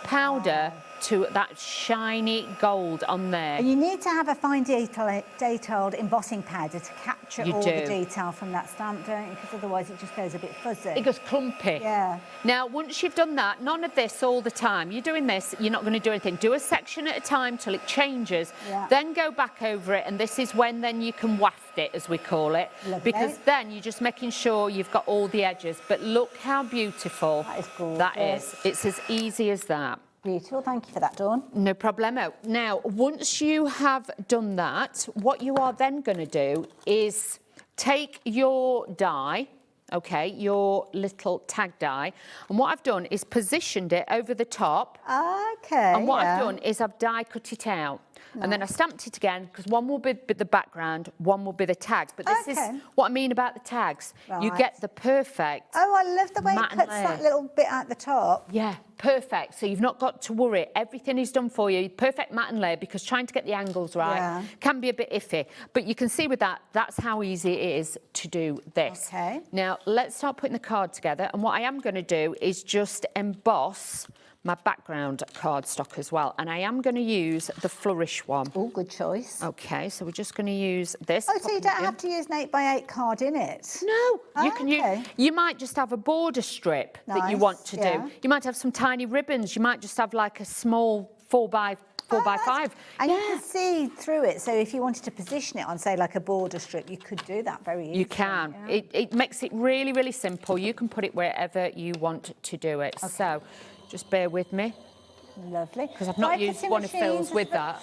powder to that shiny gold on there. And you need to have a fine detailed embossing powder to capture all the detail from that stamp, don't you? Because otherwise it just goes a bit fuzzy. It goes clumpy. Yeah. Now, once you've done that, none of this all the time. You're doing this, you're not going to do anything. Do a section at a time till it changes. Yeah. Then go back over it, and this is when then you can waft it, as we call it. Lovely. Because then you're just making sure you've got all the edges. But look how beautiful that is. Gorgeous. That is. It's as easy as that. Beautiful, thank you for that, Dawn. No problemo. Now, once you have done that, what you are then going to do is take your die, okay, your little tag die, and what I've done is positioned it over the top. Okay. And what I've done is I've die cut it out. And then I stamped it again because one will be the background, one will be the tags. But this is what I mean about the tags. You get the perfect. Oh, I love the way it cuts that little bit at the top. Yeah, perfect. So you've not got to worry. Everything is done for you. Perfect mat and layer, because trying to get the angles right can be a bit iffy. But you can see with that, that's how easy it is to do this. Okay. Now, let's start putting the card together. And what I am going to do is just emboss my background cardstock as well. And I am going to use the Flourish one. Oh, good choice. Okay, so we're just going to use this. Oh, so you don't have to use an 8x8 card in it? No, you can use, you might just have a border strip that you want to do. You might have some tiny ribbons. You might just have like a small 4x5. And you can see through it, so if you wanted to position it on, say, like a border strip, you could do that very easily. You can. Yeah. It makes it really, really simple. You can put it wherever you want to do it. Okay. So just bear with me. Lovely. Because I've not used one of Phil's with that.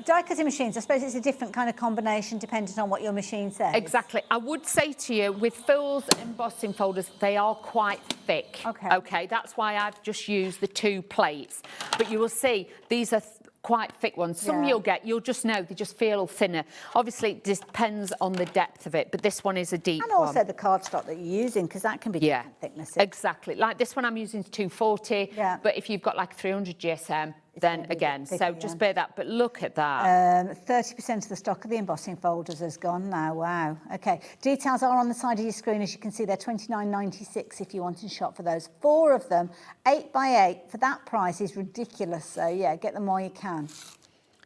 Die cutting machines, I suppose it's a different kind of combination depending on what your machine says. Exactly. I would say to you, with Phil's embossing folders, they are quite thick. Okay, that's why I've just used the 2 plates. But you will see, these are quite thick ones. Some you'll just know, they just feel thinner. Obviously, it depends on the depth of it, but this one is a deep one. And also the cardstock that you're using, because that can be different thicknesses. Exactly. Like this one I'm using is 240, but if you've got like 300 GSM, then again, so just bear that. But look at that. 30% of the stock of the embossing folders has gone now. Wow. Okay. Details are on the side of your screen. As you can see, they're $29.96 if you want to shop for those. 4 of them, 8x8 for that price is ridiculous. So yeah, get them while you can.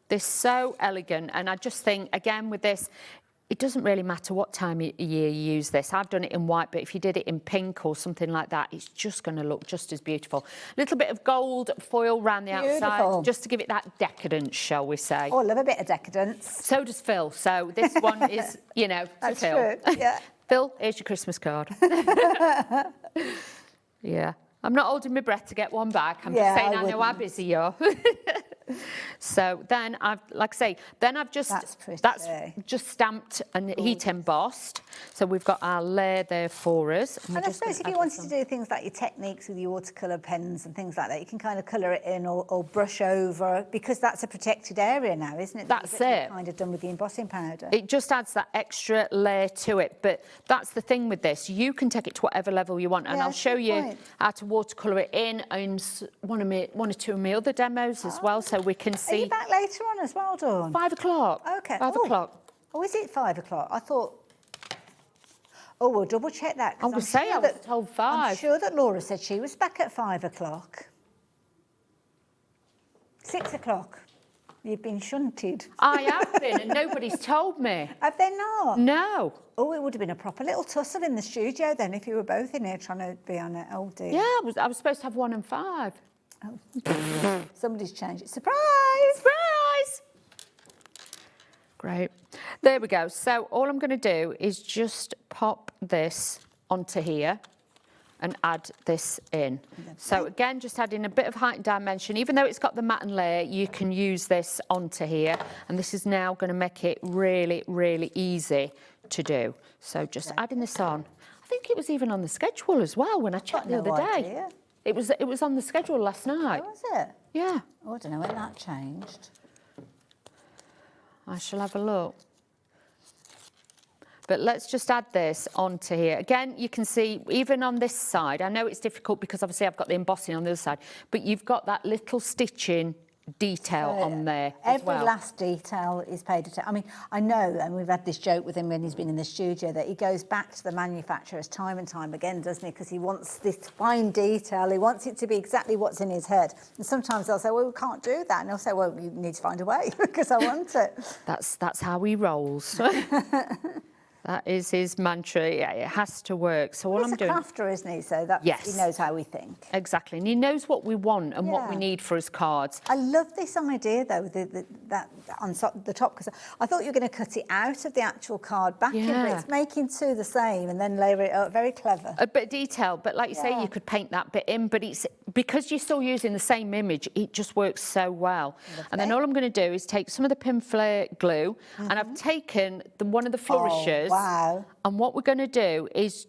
They're so elegant, and I just think again with this, it doesn't really matter what time of year you use this. I've done it in white, but if you did it in pink or something like that, it's just going to look just as beautiful. A little bit of gold foil around the outside, just to give it that decadence, shall we say. Oh, I love a bit of decadence. So does Phil. So this one is, you know, to Phil. True. Yeah. Phil, here's your Christmas card. Yeah. I'm not holding my breath to get one back. I'm just saying I know how busy you are. So then I've, like I say, then I've just, that's just stamped and heat embossed. So we've got our layer there for us. And I suppose if you wanted to do things like your techniques with your watercolour pens and things like that, you can kind of colour it in or brush over, because that's a protected area now, isn't it? That's it. Kind of done with the embossing powder. It just adds that extra layer to it. But that's the thing with this. You can take it to whatever level you want. And I'll show you how to watercolour it in one or two of my other demos as well, so we can see. Are you back later on as well, Dawn? 5 o'clock. Okay. 5 o'clock. Oh, is it 5 o'clock? I thought. Oh, we'll double check that. I was saying, I was told 5. I'm sure that Laura said she was back at 5 o'clock. 6 o'clock. You've been shunted. I have been, and nobody's told me. Have they not? No. Oh, it would have been a proper little tussle in the studio then if you were both in here trying to be on it. Oh, dear. Yeah, I was supposed to have 1 and 5. Oh. Somebody's changed it. Surprise! Surprise! Great. There we go. So all I'm going to do is just pop this onto here and add this in. So again, just adding a bit of height and dimension. Even though it's got the matte and layer, you can use this onto here. And this is now going to make it really, really easy to do. So just adding this on. I think it was even on the schedule as well when I checked the other day. It was on the schedule last night. Oh, was it? Yeah. Oh, I don't know when that changed. I shall have a look. But let's just add this onto here. Again, you can see, even on this side, I know it's difficult because obviously I've got the embossing on the other side, but you've got that little stitching detail on there as well. Every last detail is paid attention. I mean, I know, and we've had this joke with him when he's been in the studio, that he goes back to the manufacturers time and time again, doesn't he? Because he wants this fine detail. He wants it to be exactly what's in his head. And sometimes they'll say, well, we can't do that. And he'll say, well, you need to find a way because I want it. That's how he rolls. That is his mantra. Yeah, it has to work. So all I'm doing. He's a crafter, isn't he? So that he knows how we think. Exactly, and he knows what we want and what we need for his cards. I love this idea though, that on the top, because I thought you were going to cut it out of the actual card back in, but it's making 2 the same and then layer it up. Very clever. A bit of detail, but like you say, you could paint that bit in, but it's because you're still using the same image, it just works so well. And then all I'm going to do is take some of the Pinflair glue, and I've taken one of the flourishes. Oh, wow. And what we're going to do is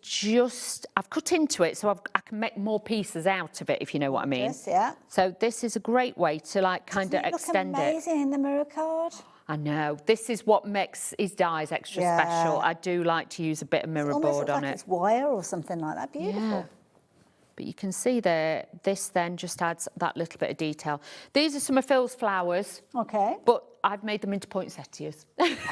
I've cut into it so I can make more pieces out of it, if you know what I mean. Yes, yeah. So this is a great way to like kind of extend it. Look amazing in the mirror card. I know. This is what makes his dies extra special. I do like to use a bit of mirror board on it. It's wire or something like that. Beautiful. Yeah. But you can see there, this then just adds that little bit of detail. These are some of Phil's flowers. Okay. But I've made them into poinsettias.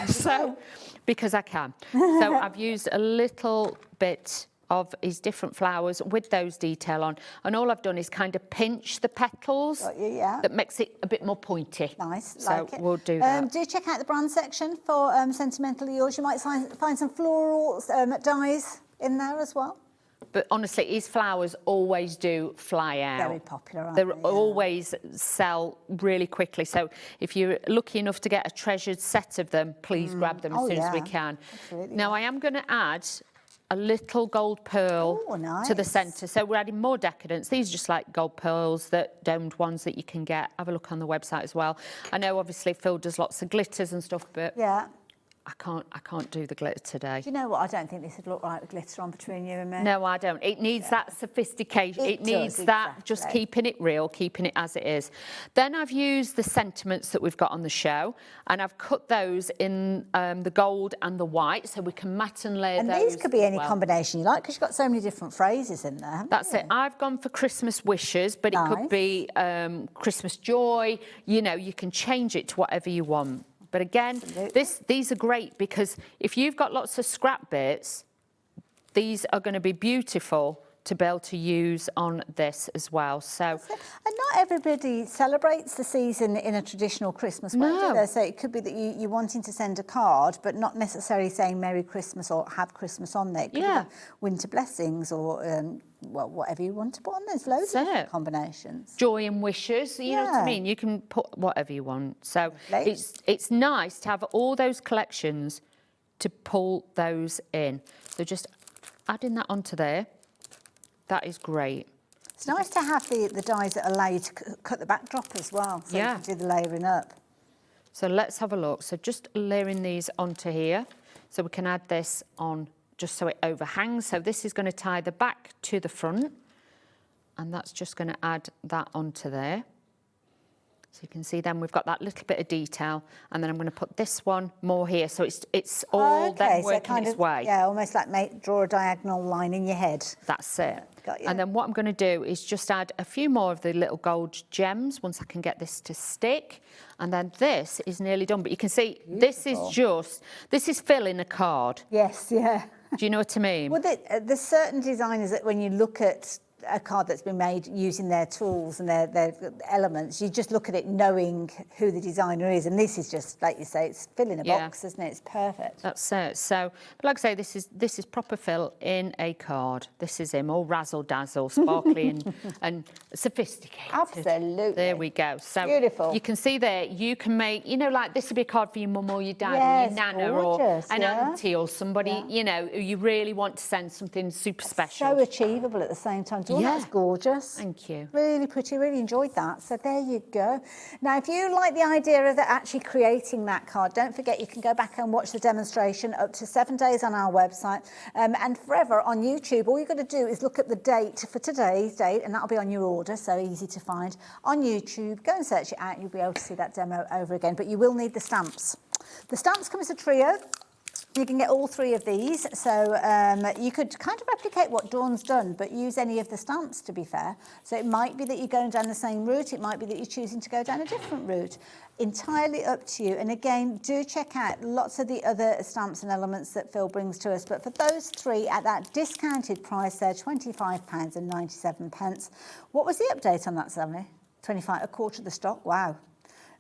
So, because I can. So I've used a little bit of his different flowers with those detail on. And all I've done is kind of pinch the petals. That makes it a bit more pointy. Nice, so like it. We'll do that. Do check out the brand section for Sentimentally Yours. You might find some floral dyes in there as well. But honestly, his flowers always do fly out. Very popular, aren't They they? always sell really quickly. So if you're lucky enough to get a treasured set of them, please grab them as soon as we can. Absolutely. Now, I am going to add a little gold pearl to the centre. So we're adding more decadence. These are just like gold pearls, that domed ones that you can get. Have a look on the website as well. I know obviously Phill does lots of glitters and stuff, but I can't do the glitter today. Do you know what? I don't think this would look right with glitter on between you and me. No, I don't. It needs that sophistication. It needs that just keeping it real, keeping it as it is. Then I've used the sentiments that we've got on the show, and I've cut those in the gold and the white, so we can matte and layer those. And these could be any combination you like, because you've got so many different phrases in there. That's it. I've gone for Christmas wishes, but it could be Christmas joy. You know, you can change it to whatever you want. But again, these are great because if you've got lots of scrap bits, these are going to be beautiful to be able to use on this as well. So, and not everybody celebrates the season in a traditional Christmas way, do they? So it could be that you're wanting to send a card, but not necessarily saying Merry Christmas or have Christmas on there. It could be like winter blessings or well, whatever you want to put on. There's loads of different combinations. Joy and wishes, you know what I mean? You can put whatever you want. So it's nice to have all those collections to pull those in. So just adding that onto there. That is great. It's nice to have the dies that allow you to cut the backdrop as well, so you can do the layering up. So let's have a look. So just layering these onto here, so we can add this on just so it overhangs. So this is going to tie the back to the front, and that's just going to add that onto there. So you can see then we've got that little bit of detail, and then I'm going to put this one more here. So it's all then working its way. Yeah, almost like draw a diagonal line in your head. That's it. Got you. And then what I'm going to do is just add a few more of the little gold gems once I can get this to stick. And then this is nearly done. But you can see this is Phill in a card. Yes, yeah. Do you know what I mean? Well, there's certain designers that when you look at a card that's been made using their tools and their elements, you just look at it knowing who the designer is, and this is just, like you say, it's Phill in a box, isn't it? It's perfect. That's it. So, but like I say, this is proper Phill in a card. This is him, all razzle dazzle, sparkly and sophisticated. Absolutely. There we go. So beautiful. You can see there, you can make, you know, like this would be a card for your mum or your dad or your nana or an auntie or somebody, you know, who you really want to send something super special. So achievable at the same time. That's gorgeous. Thank you. Really pretty, really enjoyed that. So there you go. Now, if you like the idea of actually creating that card, don't forget you can go back and watch the demonstration up to 7 days on our website and forever on YouTube. All you've got to do is look at the date for today's date, and that'll be on your order, so easy to find on YouTube. Go and search it out, and you'll be able to see that demo over again. But you will need the stamps. The stamps come as a trio. You can get all three of these, so you could kind of replicate what Dawn's done, but use any of the stamps, to be fair. So it might be that you're going down the same route, it might be that you're choosing to go down a different route. Entirely up to you. And again, do check out lots of the other stamps and elements that Phill brings to us. But for those three, at that discounted price there, £25.97. What was the update on that, Sally? 25, a quarter of the stock, wow.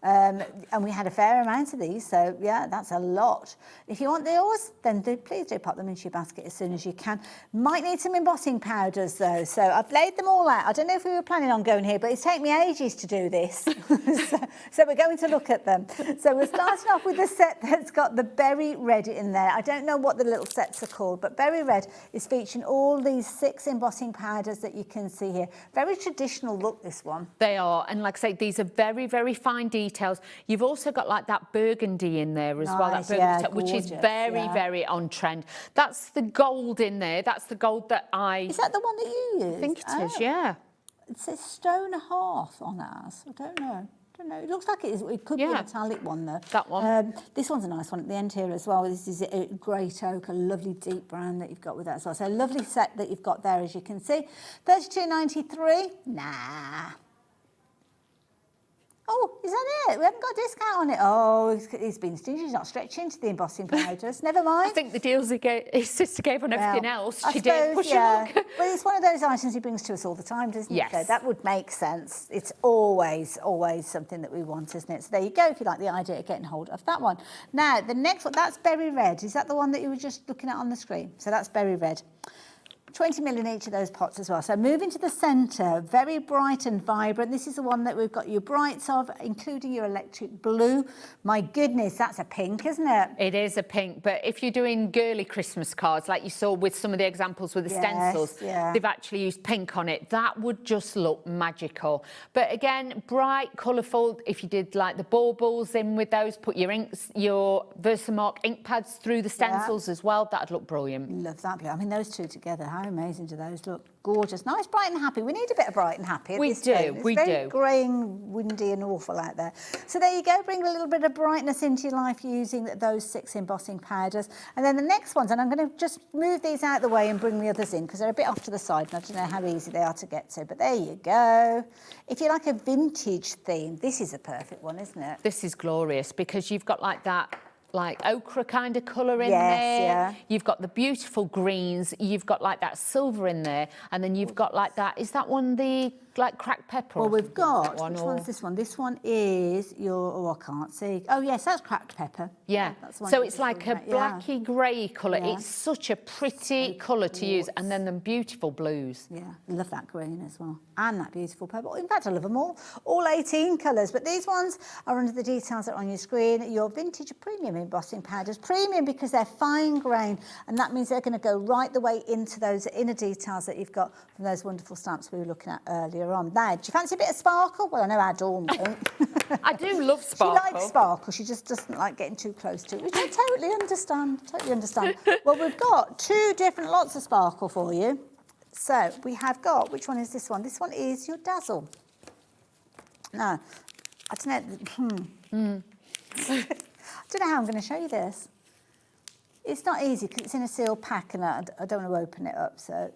And we had a fair amount of these, so yeah, that's a lot. If you want yours, then please do pop them into your basket as soon as you can. Might need some embossing powders though, so I've laid them all out. I don't know if we were planning on going here, but it's taken me ages to do this. so we're going to look at them. So we're starting off with the set that's got the berry red in there. I don't know what the little sets are called, but berry red is featuring all these 6 embossing powders that you can see here. Very traditional look, this one. They are, and like I say, these are very, very fine details. You've also got like that burgundy in there as well, that burgundy, which is very, very on trend. That's the gold in there. That's the gold that Is that the one that you use? I think it is, yeah. It says stone and a half on ours. I don't know. It looks like it is. It could be a metallic one though. That one. This one's a nice one at the end here as well. This is a great oak, a lovely deep brown that you've got with that as well. So a lovely set that you've got there, as you can see. $32.93. Nah. Oh, is that it? We haven't got a discount on it. Oh, he's been stingy. He's not stretching to the embossing powders. Never mind. I think the deals his sister gave on everything else. She did. But it's one of those items he brings to us all the time, doesn't it? So that would make sense. It's always something that we want, isn't it? So there you go, if you like the idea of getting hold of that one. Now, the next one, that's berry red. Is that the one that you were just looking at on the screen? So that's berry red. 20 mil in each of those pots as well. So moving to the centre, very bright and vibrant. This is the one that we've got your brights of, including your electric blue. My goodness, that's a pink, isn't it? It is a pink, but if you're doing girly Christmas cards, like you saw with some of the examples with the stencils, they've actually used pink on it. That would just look magical. But again, bright, colourful. If you did like the baubles in with those, put your inks, your Versamark ink pads through the stencils as well, that'd look brilliant. Love that blue. I mean, those two together, how amazing do those look? Gorgeous. Nice, bright and happy. We need a bit of bright and happy at this stage. It's very grey and windy and awful out there. So there you go. Bring a little bit of brightness into your life using those 6 embossing powders. And then the next ones, and I'm going to just move these out of the way and bring the others in because they're a bit off to the side and I don't know how easy they are to get to. But there you go. If you like a vintage theme, this is a perfect one, isn't it? This is glorious because you've got like that ochre kind of colour in there. You've got the beautiful greens. You've got like that silver in there. And then you've got like that, is that one the like cracked pepper? Well, we've got, which one's this one? This one is your, I can't see. Oh, yes, that's cracked pepper. Yeah, so it's like a blacky grey colour. It's such a pretty colour to use. And then the beautiful blues. Yeah, I love that green as well. And that beautiful purple. In fact, I love them all 18 colours. But these ones are under the details that are on your screen. Your vintage premium embossing powders. Premium because they're fine grain. And that means they're going to go right the way into those inner details that you've got from those wonderful stamps we were looking at earlier on. Now, do you fancy a bit of sparkle? Well, I know our Dawn won't. I do love sparkle. She likes sparkle. She just doesn't like getting too close to it, which I totally understand. Well, we've got 2 different lots of sparkle for you. So we have got, which one is this one? This one is your Dazzle. No, I don't know. I don't know how I'm going to show you this. It's not easy because it's in a sealed pack and I don't want to open it up, so...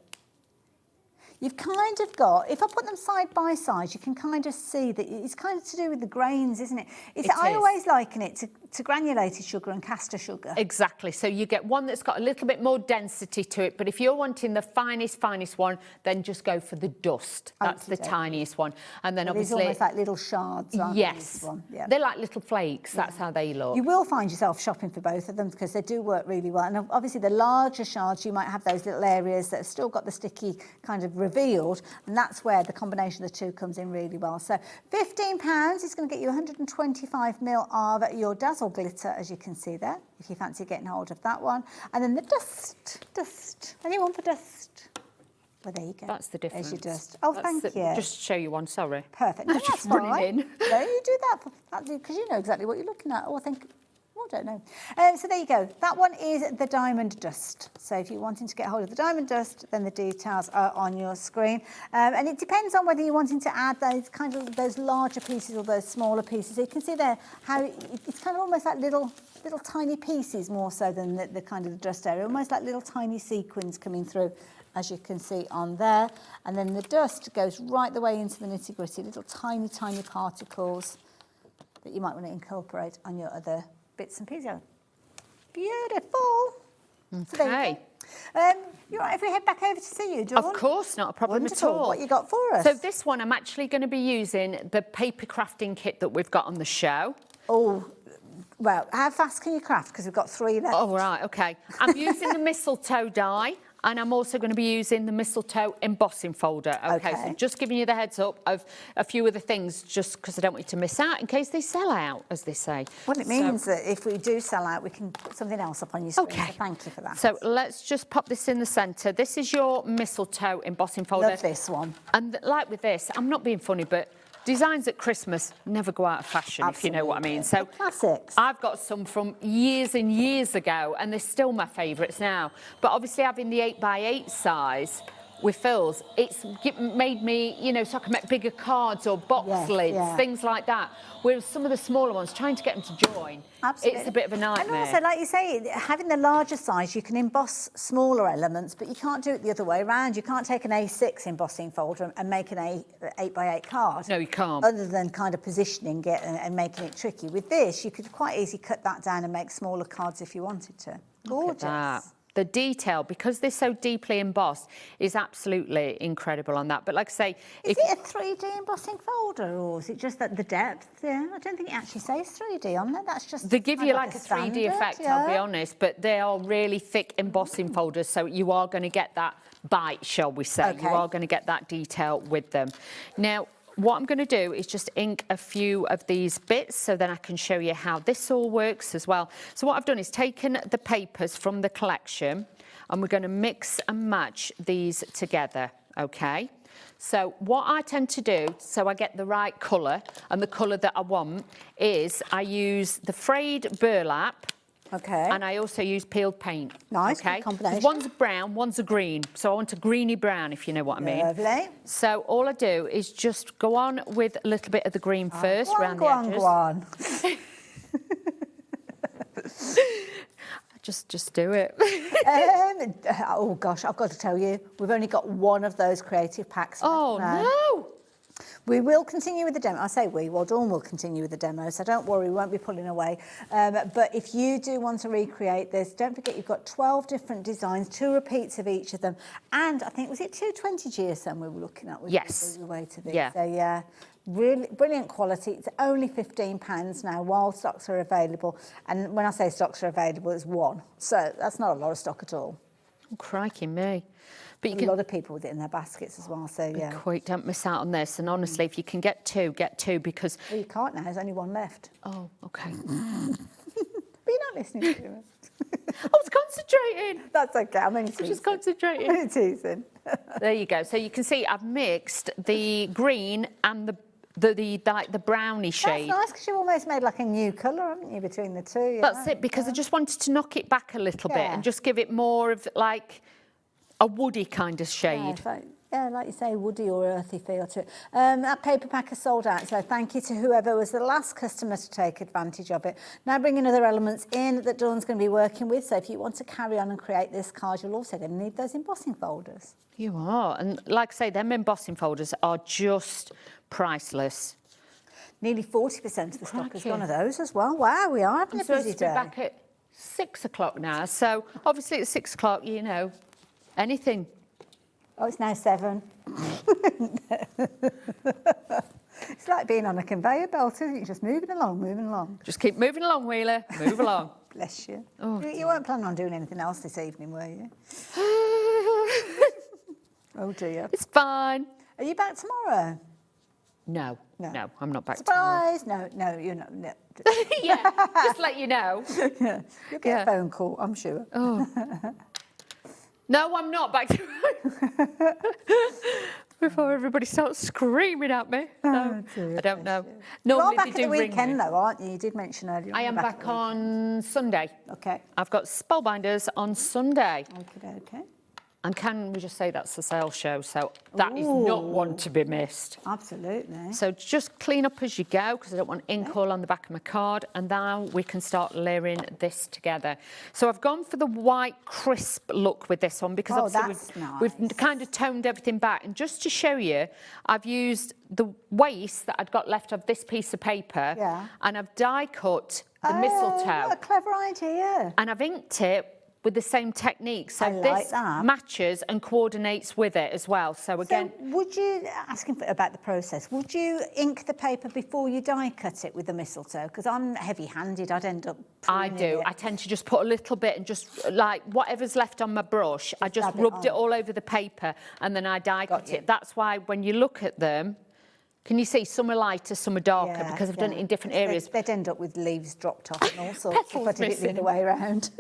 You've kind of got, if I put them side by side, you can kind of see that it's kind of to do with the grains, isn't it? I always liken it to granulated sugar and caster sugar. Exactly. So you get one that's got a little bit more density to it, but if you're wanting the finest one, then just go for the dust. That's the tiniest one. And then obviously... These almost like little shards, aren't they, this one? Yeah. They're like little flakes. That's how they look. You will find yourself shopping for both of them because they do work really well. And obviously the larger shards, you might have those little areas that have still got the sticky kind of revealed, and that's where the combination of the two comes in really well. So £15 is going to get you 125 ml of your Dazzle glitter, as you can see there, if you fancy getting hold of that one. And then the dust. Anyone for dust? Well, there you go. That's the difference. There's your dust. Oh, thank you. Just show you one, sorry. Perfect. No, that's fine. No, you do that because you know exactly what you're looking at. Oh, I don't know. So there you go. That one is the diamond dust. So if you're wanting to get hold of the diamond dust, then the details are on your screen. And it depends on whether you're wanting to add those larger pieces or those smaller pieces. So you can see there how it's kind of almost like little tiny pieces more so than the kind of the dust area, almost like little tiny sequins coming through, as you can see on there. And then the dust goes right the way into the nitty-gritty, little tiny particles that you might want to incorporate on your other bits and pieces. Beautiful. So there you go. You're right if we head back over to see you, Dawn? Of course, not a problem Wonderful. at all. What you got for us? So this one, I'm actually going to be using the paper crafting kit that we've got on the show. Oh, well, how fast can you craft? Because we've got 3 left. Oh, right, OK. I'm using the mistletoe die, and I'm also going to be using the mistletoe embossing folder. OK, so just giving you the heads up of a few of the things, just because I don't want you to miss out in case they sell out, as they say. Well, it means that if we do sell out, we can put something else up on your screen. OK. So thank you for that. So let's just pop this in the centre. This is your mistletoe embossing folder. Love this one. And like with this, I'm not being funny, but designs at Christmas never go out of fashion, if you know what I mean. So classics. I've got some from years and years ago, and they're still my favourites now. But obviously having the 8x8 size with Phil's, it's made me, you know, so I can make bigger cards or box lids, things like that. Whereas some of the smaller ones, trying to get them to join, it's a bit of a nightmare. And also, like you say, having the larger size, you can emboss smaller elements, but you can't do it the other way around. You can't take an A6 embossing folder and make an 8x8 card. No, you can't. Other than kind of positioning it and making it tricky. With this, you could quite easily cut that down and make smaller cards if you wanted to. Gorgeous. Look at that. The detail, because they're so deeply embossed, is absolutely incredible on that. But like I say... Is it a 3D embossing folder, or is it just that the depth? Yeah, I don't think it actually says 3D on there. That's just... They give you like a 3D effect, I'll be honest, but they are really thick embossing folders, so you are going to get that bite, shall we say. You are going to get that detail with them. Now, what I'm going to do is just ink a few of these bits so then I can show you how this all works as well. So what I've done is taken the papers from the collection and we're going to mix and match these together, okay? So what I tend to do, so I get the right colour and the colour that I want, is I use the frayed burlap. Okay. And I also use peeled paint. Nice, okay? good combination. One's brown, one's a green. So I want a greeny brown, if you know what I mean. Lovely. So all I do is just go on with a little bit of the green first, around the edges. Go on. Just do it. Oh gosh, I've got to tell you, we've only got one of those creative packs. Oh no! We will continue with the demo. I say we, well, Dawn will continue with the demo, so don't worry, we won't be pulling away. But if you do want to recreate this, don't forget you've got 12 different designs, 2 repeats of each of them, and I think, was it 220 GSM we were looking at? Yes. The weight of it. Yeah. So yeah, really brilliant quality. It's only £15 now while stocks are available. And when I say stocks are available, it's one. So that's not a lot of stock at all. Oh, crikey me. But you a lot of people with it in their baskets as well, so yeah. Quick, don't miss out on this. And honestly, if you can get two because... Well, you can't now, there's only one left. Oh, OK. But you're not listening to it. I was concentrating. That's OK, I'm only teasing. I'm just concentrating. I'm only teasing. There you go. So you can see I've mixed the green and the brownie shade. That's nice because you've almost made like a new colour, haven't you, between the two? Yeah. That's it, because I just wanted to knock it back a little bit and just give it more of like a woody kind of shade. Yeah, like you say, woody or earthy feel to it. That paper pack has sold out, so thank you to whoever was the last customer to take advantage of it. Now bringing other elements in that Dawn's going to be working with, so if you want to carry on and create this card, you're also going to need those embossing folders. You are, and like I say, them embossing folders are just priceless. Nearly 40% of the stock has gone of those as well. Wow, we are having a busy day. I'm back at 6 o'clock now, so obviously at 6 o'clock, you know, anything. Oh, it's now 7. It's like being on a conveyor belt, isn't it? Just moving along, moving along. Just keep moving along, Wheeler. Move along. Bless you. Oh, you weren't planning on doing anything else this evening, were you? Oh, dear. It's fine. Are you back tomorrow? No, I'm not back Surprise! tomorrow. No, you're not. No. Yeah, just let you know. Yeah. You'll get a phone call, I'm sure. Oh. No, I'm not back tomorrow. Before everybody starts screaming at me. No, I don't know. Normally you're back at the weekend, though, aren't you? You did mention earlier. I am back on Sunday. Okay. I've got Spellbinders on Sunday. Okay. And can we just say that's a sales show, so that is not one to be missed. Absolutely. So just clean up as you go, because I don't want ink all on the back of my card, and now we can start layering this together. So I've gone for the white crisp look with this one, because obviously we've kind of toned everything back. And just to show you, I've used the waste that I'd got left of this piece of paper, and I've die cut the mistletoe. What a clever idea. And I've inked it with the same technique. So like this that. matches and coordinates with it as well. So again, So would you, asking about the process, would you ink the paper before you die cut it with the mistletoe? Because I'm heavy-handed, I'd end up I do. I tend to just put a little bit and just like whatever's left on my brush, I just rubbed it all over the paper and then I die cut it. That's why when you look at them, can you see some are lighter, some are darker because I've done it in different areas. They'd end up with leaves dropped off and all sorts. Petals But it the other way around.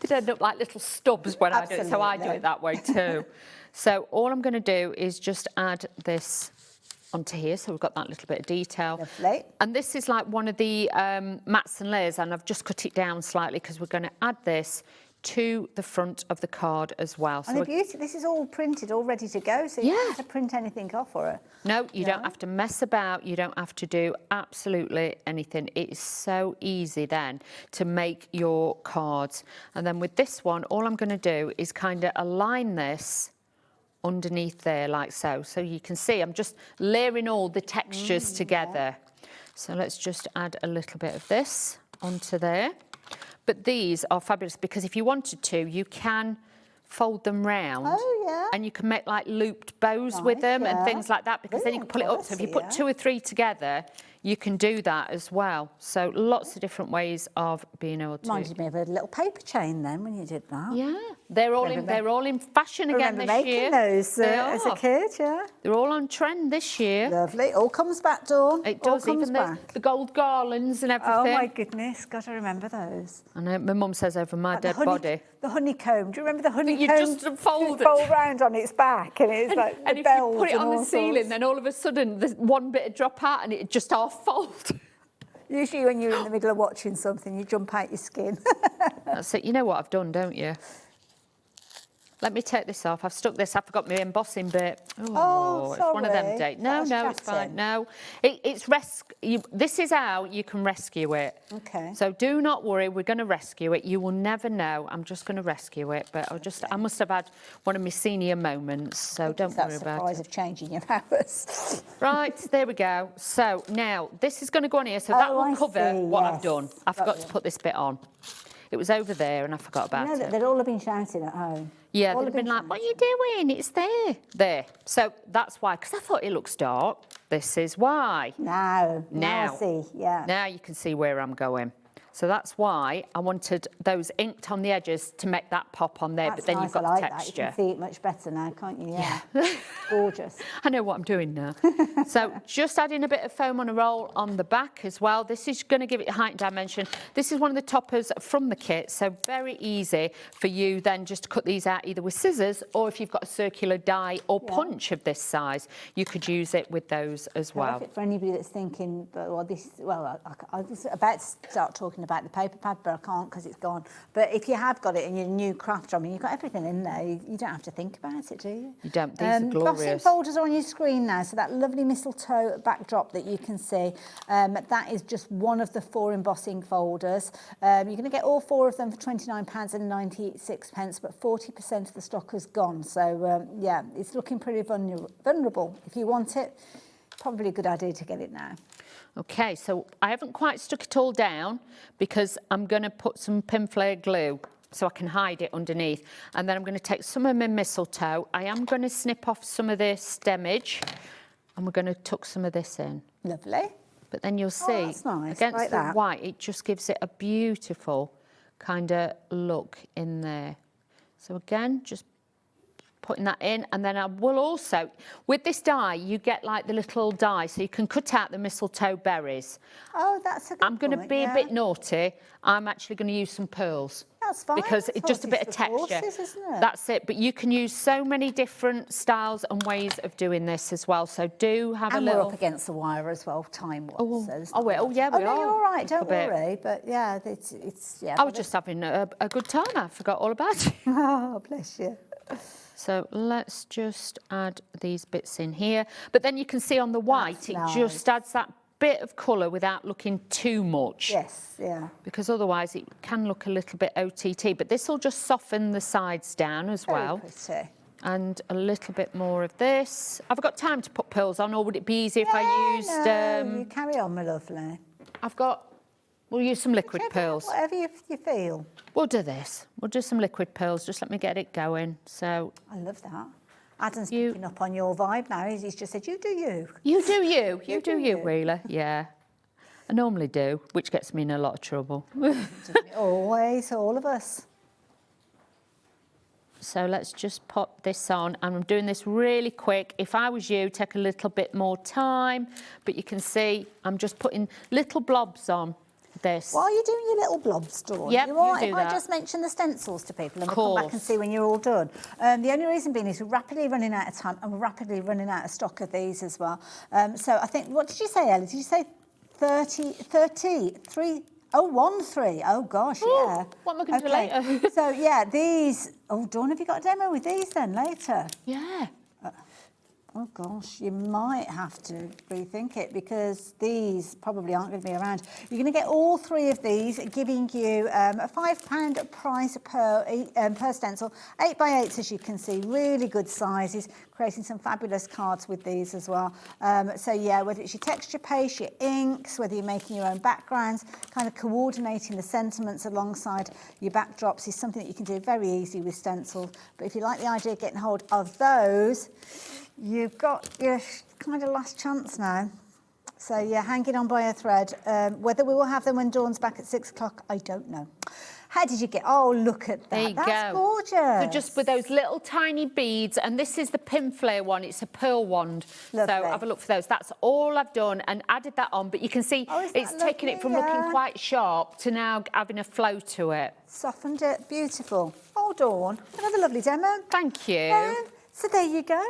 They'd end up like little stubs when I do it, so I do it that way too. So all I'm going to do is just add this onto here, so we've got that little bit of detail. Lovely. And this is like one of the mats and layers, and I've just cut it down slightly because we're going to add this to the front of the card as well. And So the beauty, this is all printed, all ready to go, so you don't have to print anything off for it. no, you don't have to mess about. You don't have to do absolutely anything. It is so easy then to make your cards. And then with this one, all I'm going to do is kind of align this underneath there like so. So you can see I'm just layering all the textures together. So let's just add a little bit of this onto there. But these are fabulous because if you wanted to, you can fold them round. Oh, yeah. And you can make like looped bows with them and things like that because then you can pull it up. So if you put 2 or 3 together, you can do that as well. So lots of different ways of being able to. Reminded me of a little paper chain then when you did that. Yeah, they're all in fashion again this year. Making those as a kid, yeah. They're all on trend this year. Lovely. All comes back, Dawn. It does, all even comes back. the gold garlands and everything. Oh my goodness, got to remember those. I know, my mum says over my dead body. The honeycomb. Do you remember the honeycomb? You just fold it. Fold round on its back and it's like and the if bells you put it and on the all ceiling, sorts. then all of a sudden there's one bit of drop out and it just half folds. Usually when you're in the middle of watching something, you jump out your skin. That's it. You know what I've done, don't you? Let me take this off. I've stuck this. I forgot my embossing bit. Oh, it's one of them sorry. days. No, it's fine. No, this is how you can rescue it. Okay. So do not worry. We're going to rescue it. You will never know. I'm just going to rescue it. But I must have had one of my senior moments. So don't worry about it. Surprise of changing your hours. Right, there we go. So now this is going to go on here. So that will cover what I've done. I forgot to put this bit on. It was over there and I forgot about it. They'd all have been shouting at home. Yeah, they'd have been like, what are you doing? It's there. There. So that's why, because I thought it looks dark. This is why. Now I see, yeah. Now you can see where I'm going. So that's why I wanted those inked on the edges to make that pop on there, That's but then nice, you've got I like the texture. That. You can see it much better now, can't you? Yeah. Gorgeous. I know what I'm doing now. So just adding a bit of foam on a roll on the back as well. This is going to give it height and dimension. This is one of the toppers from the kit, so very easy for you then just to cut these out either with scissors or if you've got a circular die or punch of this size, you could use it with those as well. For anybody that's thinking, I was about to start talking about the paper pad, but I can't because it's gone. But if you have got it in your new craft, I mean, you've got everything in there. You don't have to think about it, do you? You don't. These are glorious. Embossing folders are on your screen now, so that lovely mistletoe backdrop that you can see, that is just one of the 4 embossing folders. You're going to get all 4 of them for £29.96, but 40% of the stock has gone. So, yeah, it's looking pretty vulnerable. If you want it, probably a good idea to get it now. Okay, so I haven't quite stuck it all down because I'm going to put some pinflair glue so I can hide it underneath. And then I'm going to take some of my mistletoe. I am going to snip off some of this stemage and we're going to tuck some of this in. Lovely. But then you'll see, that's nice. against Like the that. white, it just gives it a beautiful kind of look in there. So again, just putting that in, and then I will also, with this die, you get like the little die, so you can cut out the mistletoe berries. Oh, that's a good I'm going to be a bit naughty. I'm actually going to use some pearls. That's fine. Because it's just a bit of texture. That's it. But you can use so many different styles and ways of doing this as well. So do have a little. And we're up against the wire as well, time-wise. Yeah, we are. No, you're all right. Don't worry. But yeah, it's yeah. I was just having a good time. I forgot all about it. Oh, bless you. So let's just add these bits in here. But then you can see on the white, it just adds that bit of colour without looking too much. Yes, yeah. Because otherwise it can look a little bit OTT. But this will just soften the sides down as well. Very pretty. And a little bit more of this. Have I got time to put pearls on, or would it be easier if I used... No, you carry on, my lovely. I've got We'll use some liquid pearls. Whatever you feel. We'll do this. We'll do some liquid pearls. Just let me get it going. So I love that. Adam's picking up on your vibe now. He's just said, you do you. You do you. You do you, Wheeler. Yeah. I normally do, which gets me in a lot of trouble. Always, all of us. So let's just pop this on, and I'm doing this really quick. If I was you, take a little bit more time, but you can see I'm just putting little blobs on this. While you're doing your little blobs, Dawn, yep, you all right do if that. I just mention the stencils to people and we'll come back and see when you're all done? The only reason being is we're rapidly running out of time and we're rapidly running out of stock of these as well. So I think, what did you say, Ellie? Did you say 33? Oh, 13. Oh, gosh, yeah. What am I going to do later? So, yeah, these... Oh, Dawn, have you got a demo with these then later? Yeah. Oh, gosh, you might have to rethink it because these probably aren't going to be around. You're going to get all 3 of these, giving you a £5 price per stencil. 8x8s, as you can see, really good sizes, creating some fabulous cards with these as well. So, yeah, whether it's your texture paste, your inks, whether you're making your own backgrounds, kind of coordinating the sentiments alongside your backdrops is something that you can do very easy with stencils. But if you like the idea of getting hold of those, you've got your kind of last chance now. So, yeah, hanging on by a thread. Whether we will have them when Dawn's back at 6 o'clock, I don't know. How did you get... Oh, look at that. There you That's go. gorgeous. So just with those little tiny beads, and this is the pin flare one. It's a pearl wand. Lovely. So have a look for those. That's all I've done and added that on. But you can see it's taken it from looking quite sharp to now having a flow to it. Softened it. Beautiful. Oh, Dawn, another lovely demo. Thank you. So there you go.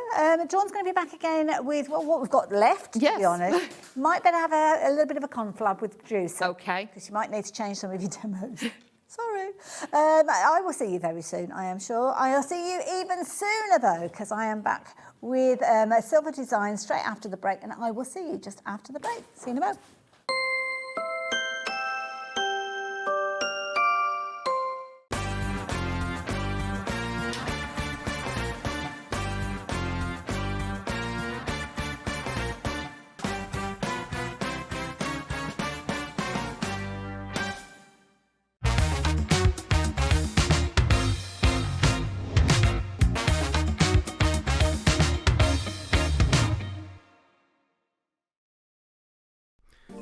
Dawn's going to be back again with what we've got left, to be honest. Might better have a little bit of a conflab with Juice. Okay. Because you might need to change some of your demos. Sorry. I will see you very soon, I am sure. I'll see you even sooner, though, because I am back with Silvar Designs straight after the break, and I will see you just after the break. See you in a moment.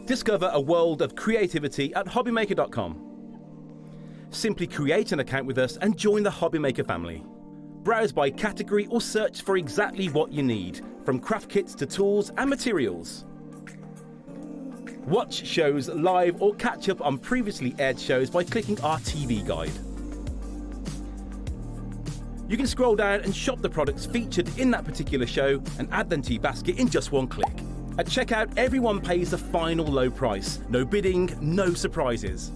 Discover a world of creativity at HobbyMaker.com. Simply create an account with us and join the HobbyMaker family. Browse by category or search for exactly what you need, from craft kits to tools and materials. Watch shows live or catch up on previously aired shows by clicking our TV guide. You can scroll down and shop the products featured in that particular show and add them to your basket in just one click. At checkout, everyone pays the final low price. No bidding, no surprises.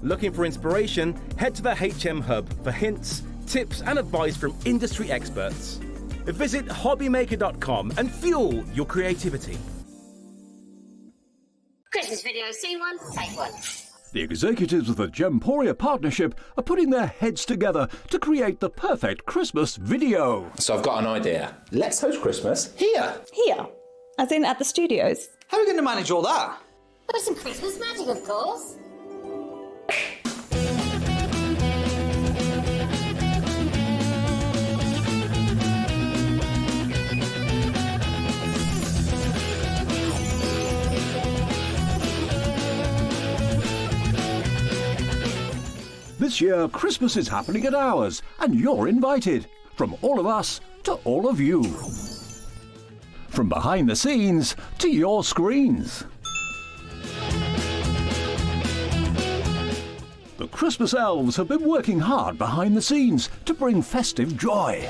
Looking for inspiration? Head to the HM Hub for hints, tips and advice from industry experts. Visit HobbyMaker.com and fuel your creativity. Christmas video, see one, take one. The executives of the Gemporia partnership are putting their heads together to create the perfect Christmas video. So I've got an idea. Let's host Christmas here. Here? As in at the studios? How are we going to manage all that? With some Christmas magic, of course. This year, Christmas is happening at ours, and you're invited. From all of us to all of you. From behind the scenes to your screens. The Christmas elves have been working hard behind the scenes to bring festive joy.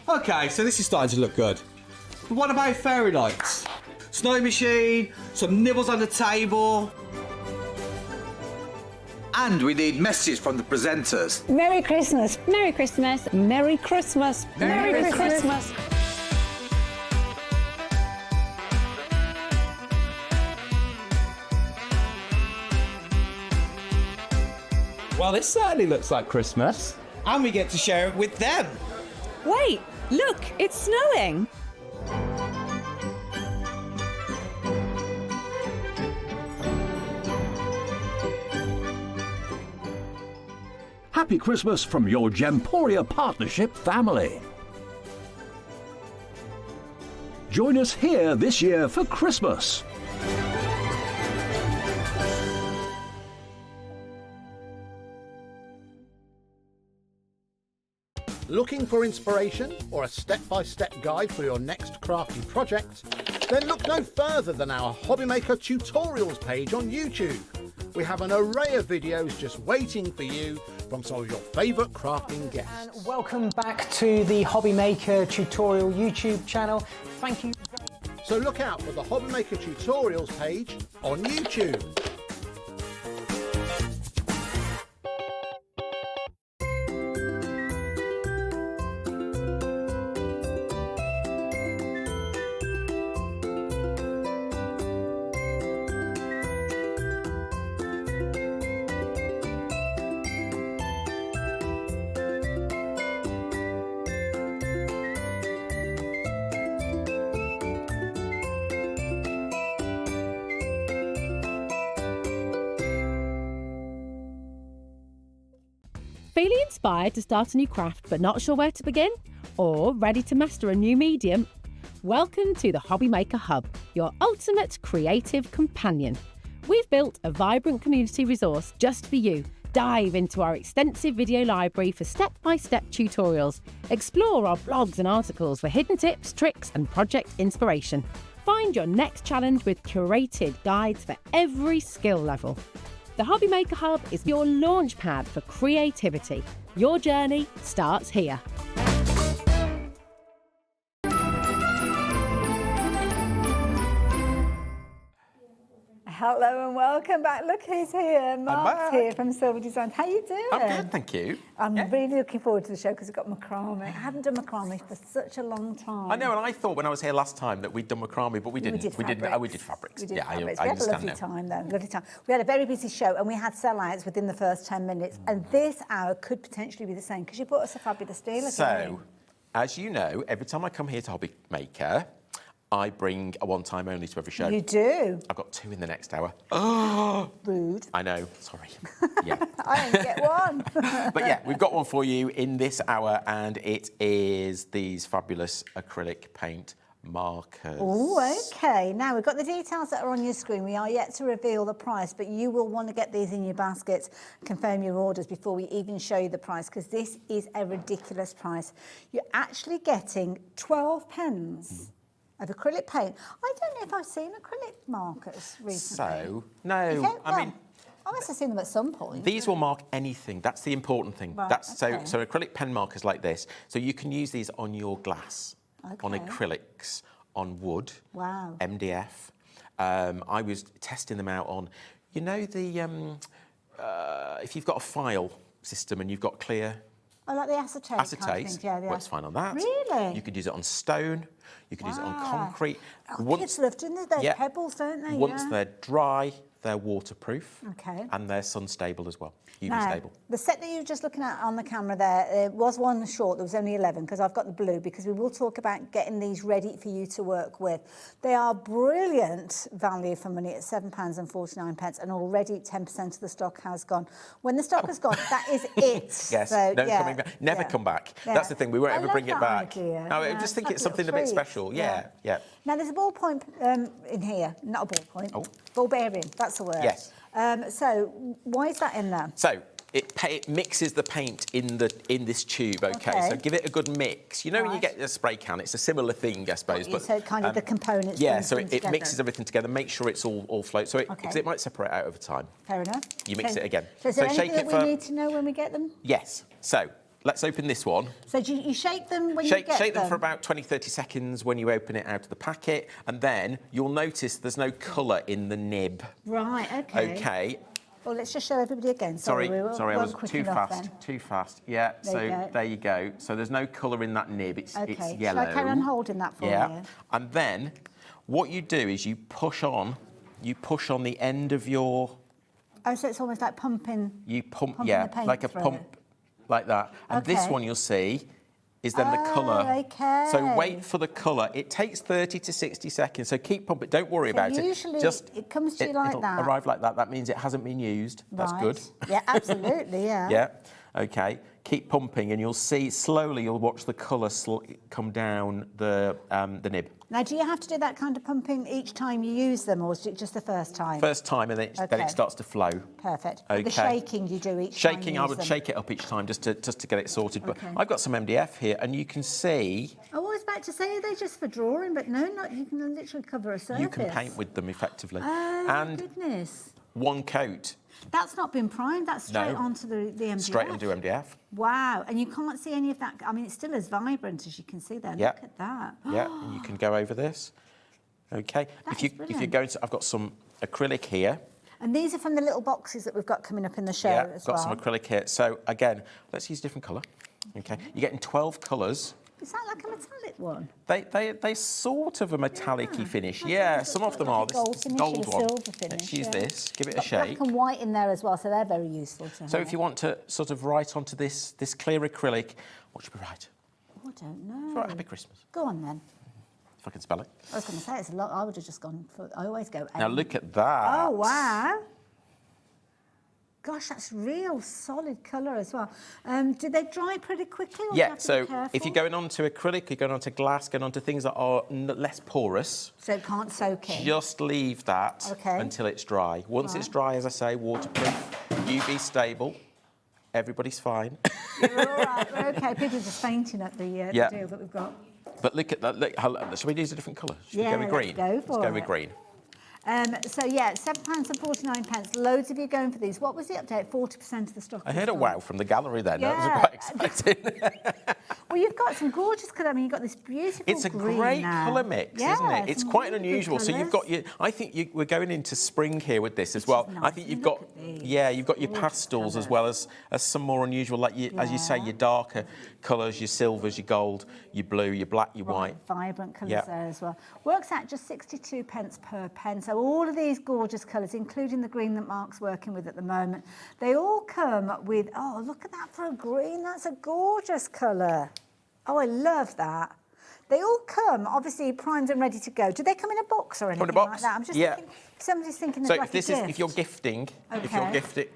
Okay, so this is starting to look good. But what about fairy lights? Snow machine, some nibbles on the table. And we need messages from the presenters. Merry Christmas. Merry Christmas. Merry Christmas. Merry Christmas. Well, this certainly looks like Christmas. And we get to share it with them. Wait, look, it's snowing. Happy Christmas from your Gemporia Partnership family. Join us here this year for Christmas. Looking for inspiration or a step-by-step guide for your next crafty project? Then look no further than our HobbyMaker tutorials page on YouTube. We have an array of videos just waiting for you from some of your favourite crafting guests. And welcome back to the HobbyMaker tutorial YouTube channel. Thank you. So look out for the HobbyMaker tutorials page on YouTube. Feeling inspired to start a new craft but not sure where to begin? Or ready to master a new medium? Welcome to the HobbyMaker Hub, your ultimate creative companion. We've built a vibrant community resource just for you. Dive into our extensive video library for step-by-step tutorials. Explore our blogs and articles for hidden tips, tricks and project inspiration. Find your next challenge with curated guides for every skill level. The HobbyMaker Hub is your launch pad for creativity. Your journey starts here. Hello and welcome back. Look who's here. Mark's here from Silvar Designs. How you doing? I'm good, thank you. I'm really looking forward to the show because we've got macrame. I haven't done macrame for such a long time. I know, and I thought when I was here last time that we'd done macrame, but we didn't. We did fabrics. Yeah, I I had a understand lovely now. time though, lovely time. We had a very busy show and we had sellouts within the first 10 minutes. And this hour could potentially be the same because you brought us a fabulous deal. So, as you know, every time I come here to HobbyMaker, I bring a one-time only to every show. You do? I've got 2 in the next hour. Rude. I know, sorry. Yeah. I only get one. But yeah, we've got one for you in this hour, and it is these fabulous acrylic paint markers. Oh, okay. Now, we've got the details that are on your screen. We are yet to reveal the price, but you will want to get these in your baskets, confirm your orders before we even show you the price, because this is a ridiculous price. You're actually getting 12 pens. Of acrylic paint. I don't know if I've seen acrylic markers recently. So, no, I mean... I must have seen them at some point. These will mark anything. That's the important thing. Right, That's okay. so acrylic pen markers like this. So you can use these on your glass, on acrylics, on wood, wow. MDF. I was testing them out on, you know, the if you've got a file system and you've got clear... Oh, like the acetate kind of thing. Yeah, works fine on that. Really? You could use it on stone. You could use it on concrete. Oh, kids love doing this. They're pebbles, don't they? Once they're dry, they're waterproof. Okay. And they're sun stable as well. UV Now, stable. the set that you were just looking at on the camera there was one short. There was only 11 because I've got the blue, because we will talk about getting these ready for you to work with. They are brilliant value for money at £7.49, and already 10% of the stock has gone. When the stock has gone, that is it. Yes, so, no coming back. Never come back. Yeah. That's the thing. We won't ever bring it back. Idea. No, I just think it's something a bit special. Yeah. Now, there's a ballpoint in here. Not a ballpoint. Ball bearing, that's the word. Yes. So, why is that in there? So, it mixes the paint in this tube, okay? So give it a good mix. You know when you get a spray can, it's a similar thing, I suppose. But so kind of the components. Yeah, so it mixes everything together. Make sure it's all float. So because it might separate out over time. Fair enough. You mix it again. So is there anything shake it that we need to know when we get them? Yes. So let's open this one. So do you shake them when you get them? Shake them for about 20-30 seconds when you open it out of the packet, and then you'll notice there's no colour in the nib. Right. Okay. Okay. Well, let's just show everybody again. Sorry, I was too fast. Yeah, there you go. So there's no colour in that nib, it's yellow. Shall I carry on holding that for you? And then what you do is you push on the end of your... Oh, so it's almost like pumping... You pump, the paint like a pump, like that. And this one you'll see is then the colour. Okay. So wait for the colour. It takes 30 to 60 seconds, so keep pumping. Don't worry about it. Usually it comes to you like it'll that. arrive like that. That means it hasn't been used. That's good. Yeah, absolutely, yeah. Yeah. Okay, keep pumping, and you'll see slowly. You'll watch the colour come down the nib. Now, do you have to do that kind of pumping each time you use them, or is it just the first time? First time, and then it starts to flow. Perfect. Okay. The shaking you do each time. Shaking, I would shake it up each time just to get it sorted. But I've got some MDF here, and you can see. Oh, I was about to say, are they just for drawing? But no, not. You can literally cover a surface. You can paint with them effectively. Oh, and goodness. One coat. That's not been primed. That's straight onto the MDF. Straight onto MDF. Wow, and you can't see any of that. I mean, it's still as vibrant as you can see there. Yeah. Look at that. Yeah, and you can go over this. Okay. If you're going to, I've got some acrylic here. And these are from the little boxes that we've got coming up in the show as well. Got some acrylic here. So again, let's use a different colour. Okay, you're getting 12 colours. Is that like a metallic one? They sort of a metallic-y finish. Yeah, some of them are. This gold one. Silver finish, Let's use this. Give it a shake. Black and white in there as well, so they're very useful to have. So if you want to sort of write onto this clear acrylic, what should we write? Oh, I don't know. Right, Happy Christmas. Go on then. If I can spell it. I was going to say it's a lot. I would have just gone for. I always go. Now look at that. Oh wow. Gosh, that's real solid colour as well. Do they dry pretty quickly? Or do you have to be careful? If you're going on to acrylic, you're going on to glass, going on to things that are less porous. So it can't soak in. Just leave that until it's dry. Once it's dry, as I say, waterproof, UV stable, everybody's fine. You're all right. We're okay. People are just fainting at the deal that we've got. But look at that. Look, shall we use a different colour? Should we go with green? Let's go for Let's go with green. So yeah, £7.49. Loads of you going for these. What was the update? 40% of the stock. I heard a wow from the gallery then. Yeah. That was quite exciting. Well, you've got some gorgeous colour. I mean, you've got this beautiful green. It's a great colour mix, isn't it? It's quite unusual. So you've got your. I think we're going into spring here with this as well. Nice. I think you've got. Yeah, you've got your pastels as well as some more unusual, like as you say, your darker colours, your silvers, your gold, your blue, your black, your white. Vibrant colours there as well. Works out just 62 pence per pen. So all of these gorgeous colours, including the green that Mark's working with at the moment, they all come with, oh, look at that for a green. That's a gorgeous colour. Oh, I love that. They all come, obviously, primed and ready to go. Do they come in a box or anything like that? I'm just thinking, somebody's thinking so like a gift. If you're gifting,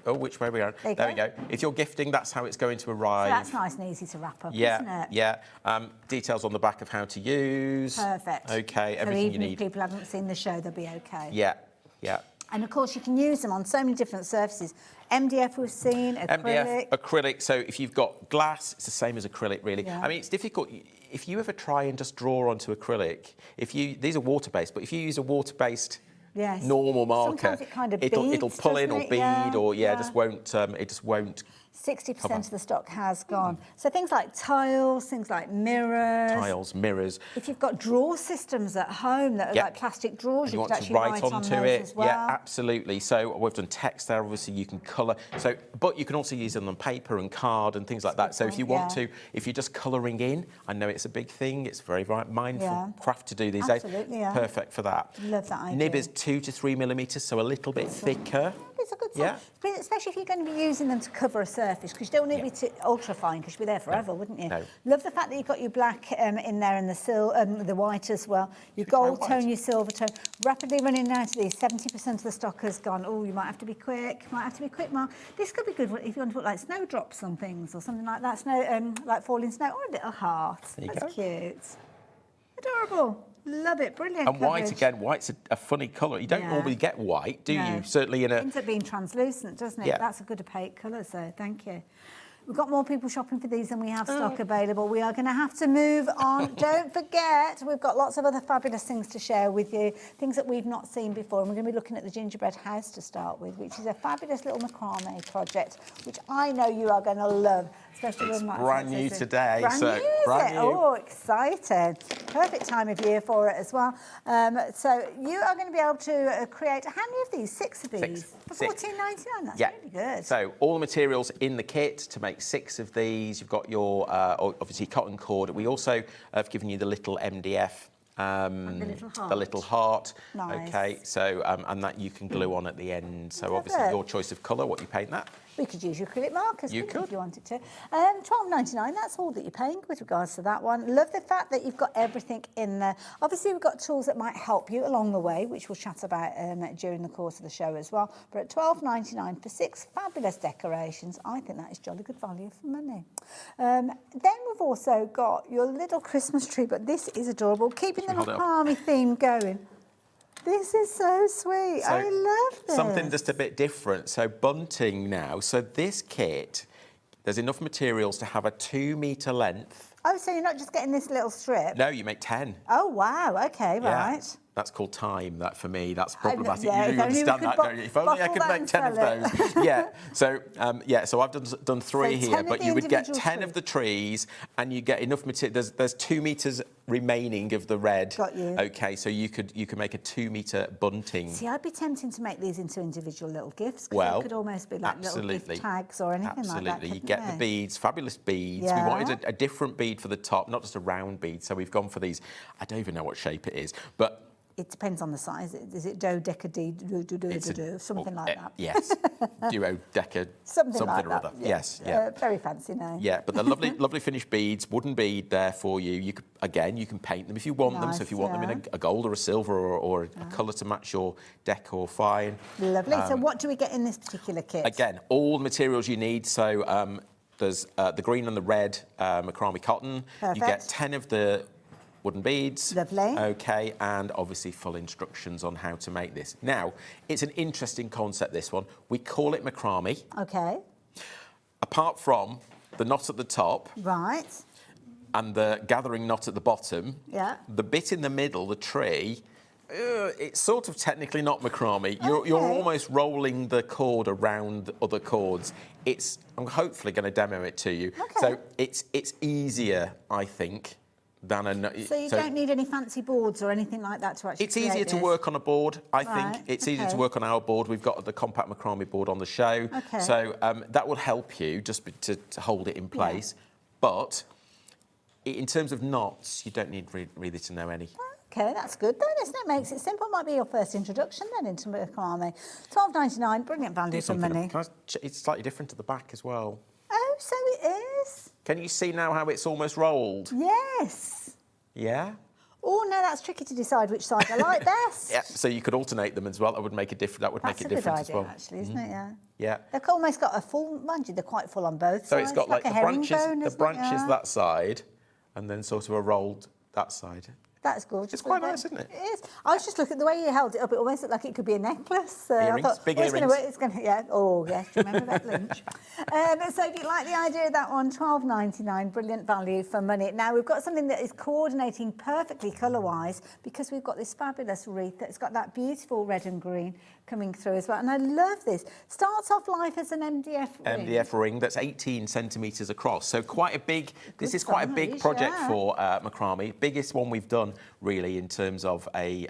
oh, which way are we going? There we go. If you're gifting, that's how it's going to arrive. So that's nice and easy to wrap up, isn't it? Yeah. Details on the back of how to use. Perfect. Okay, everything you need. If people haven't seen the show, they'll be okay. Yeah. And of course, you can use them on so many different surfaces. MDF we've seen, acrylic. Acrylic. So if you've got glass, it's the same as acrylic, really. Yeah. I mean, it's difficult. If you ever try and just draw onto acrylic, these are water-based, but if you use a water-based normal marker, sometimes it kind of it'll pull in or bead or it just won't. 60% of the stock has gone. So things like tiles, things like mirrors. Tiles, mirrors. If you've got drawer systems at home that are like plastic drawers, you could actually write onto it as well. Yeah, absolutely. So we've done text there, obviously you can colour. So, but you can also use them on paper and card and things like that. So if you want to, if you're just colouring in, I know it's a big thing, it's very mindful craft to do these days. Perfect for that. Love that idea. Nib is 2 to 3 millimetres, so a little bit thicker. It's a good size. Especially if you're going to be using them to cover a surface, because you don't need to be ultra fine, because you'd be there forever, wouldn't you? No. Love the fact that you've got your black in there and the white as well. Your gold tone, your silver tone. Rapidly running out of these. 70% of the stock has gone. Oh, you might have to be quick. Mark. This could be good if you want to put like snowdrops on things or something like that. Snow, like falling snow, or a little heart. That's cute. Adorable. Love it, brilliant. And white again. White's a funny colour. You don't normally get white, do you? Certainly in a. It ends up being translucent, doesn't it? That's a good opaque colour. So thank you. We've got more people shopping for these than we have stock available. We are going to have to move on. Don't forget, we've got lots of other fabulous things to share with you, things that we've not seen before. And we're going to be looking at the gingerbread house to start with, which is a fabulous little macrame project, which I know you are going to love. Especially it's brand new today. Brand new. Oh, excited. Perfect time of year for it as well. So you are going to be able to create, how many of these? 6 of these? For $14.99, that's really good. So all the materials in the kit to make 6 of these. You've got your, obviously, cotton cord. We also have given you the little MDF. The little heart. Nice. Okay, so and that you can glue on at the end. So obviously your choice of colour, what you paint that. We could use your acrylic markers You couldn't we, could. if you wanted to. £12.99, that's all that you're paying with regards to that one. Love the fact that you've got everything in there. Obviously, we've got tools that might help you along the way, which we'll chat about during the course of the show as well. But at £12.99 for 6 fabulous decorations, I think that is jolly good value for money. Then we've also got your little Christmas tree, but this is adorable, keeping the macrame theme going. This is so sweet. So I love this. Something just a bit different. So bunting now. So this kit, there's enough materials to have a 2 metre length. Oh, so you're not just getting this little strip? No, you make 10. Oh, wow. Okay, Yeah. right. That's called time. That for me, that's problematic. yeah, you if only we understand could that, don't you? If only I bottle could that make and 10 of sell those. yeah. So I've done 3 So here, 10 of but the you would get individual 10 of the trees, and you get enough material. There's 2 metres remaining of the red. Got you. Okay, so you could make a 2 metre bunting. See, I'd be tempting to make these into individual little gifts. Well, they could almost be like little gift tags or anything like that. Absolutely. You couldn't get the they? beads, fabulous beads. Yeah. We wanted a different bead for the top, not just a round bead. So we've gone for these. I don't even know what shape it is, but It depends on the size. Is it dodeca, something like that? Yes, duodeca, something like or that. other. Yeah. Yes, yeah. Very fancy name. Yeah, but they're lovely, lovely finished beads, wooden bead there for you. You could, again, you can paint them if you want them. So if you want them in a gold or a silver or a colour to match your decor, fine. Lovely. So what do we get in this particular kit? Again, all the materials you need. So there's the green and the red macrame cotton. Perfect. You get 10 of the wooden beads. Lovely. Okay, and obviously full instructions on how to make this. Now, it's an interesting concept, this one. We call it macrame. Okay. Apart from the knot at the top Right. and the gathering knot at the bottom, Yeah. the bit in the middle, the tree, it's sort of technically not macrame. You're almost rolling the cord around other cords. I'm hopefully going to demo it to you. Okay. So it's easier, I think, than a... So you don't need any fancy boards or anything like that to actually It's easier to work on a board, I think. It's easier to okay. work on our board. We've got the compact macrame board on the show. Okay. So that will help you just to hold it in place. But in terms of knots, you don't need really to know any. Okay, that's good then, isn't it? Makes it simple. Might be your first introduction then into macrame. £12.99, brilliant value for money. It's slightly different at the back as well. Oh, so it is? Can you see now how it's almost rolled? Yes. Yeah? Oh, no, that's tricky to decide which side I like best. Yeah, so you could alternate them as well. That would make it different. That's make it a good different idea, as well. actually, isn't it? Yeah. Yeah. They've almost got a full, mind you, they're quite full on both So sides. it's got like a the branches, herringbone, isn't it? Yeah. that side, and then sort of a rolled that side. That's gorgeous. It's quite nice, isn't it? It is. I was just looking at the way you held it up. It almost looked like it could be a necklace. Earrings, I thought, big it's earrings. It's going to, yeah. Oh, yes. Do you remember that lunch? So if you like the idea of that one, £12.99, brilliant value for money. Now we've got something that is coordinating perfectly colour-wise because we've got this fabulous wreath that's got that beautiful red and green coming through as well. And I love this. Starts off life as an MDF ring. MDF ring that's 18 centimetres across. So quite a big, this is quite a big project for macrame. Biggest one we've done really in terms of a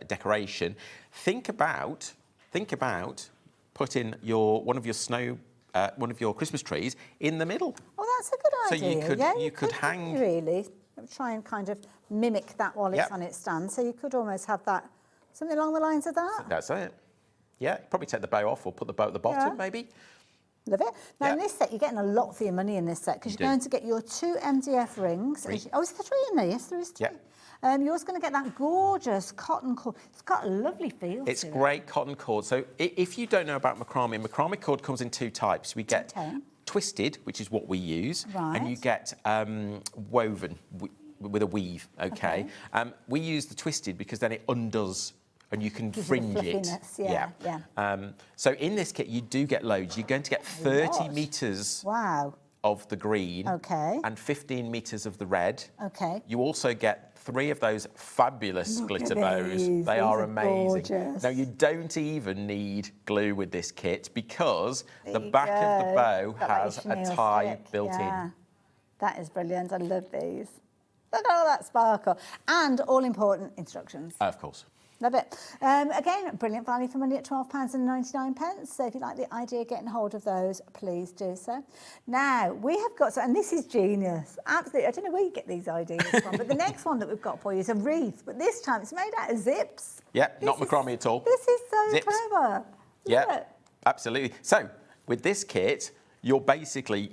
decoration. Think about putting one of your Christmas trees in the middle. Oh, that's a good idea. So you could hang. Really try and kind of mimic that while it's on its stand. So you could almost have that, something along the lines of that. That's it. Yeah, probably take the bow off or put the bow at the bottom, maybe. Love it. Now, in this set, you're getting a lot for your money in this set because you're going to get your 2 MDF rings. Oh, is there 3 in there? Yes, there is 2. Yeah. You're also going to get that gorgeous cotton cord. It's got a lovely feel It's to great cotton cord. So if you don't know about macrame cord comes in 2 types. We get twisted, which is what we use, and you get woven with a weave, okay? We use the twisted because then it undoes and you can fringe it. So in this kit, you do get loads. You're going to get 30 metres of the green and 15 metres of the red. You also get 3 of those fabulous glitter bows. They are amazing. Gorgeous. Now, you don't even need glue with this kit because the back of the bow has a tie built in. That is brilliant. I love these. Look at all that sparkle. And all-important instructions. Of course. Love it. Again, brilliant value for money at £12.99. So if you like the idea of getting hold of those, please do so. Now, we have got, and this is genius. Absolutely. I don't know where you get these ideas from, but the next one that we've got for you is a wreath, but this time it's made out of zips. Yeah, not macrame at all. This is so Zips. clever. Yeah, absolutely. So, with this kit, you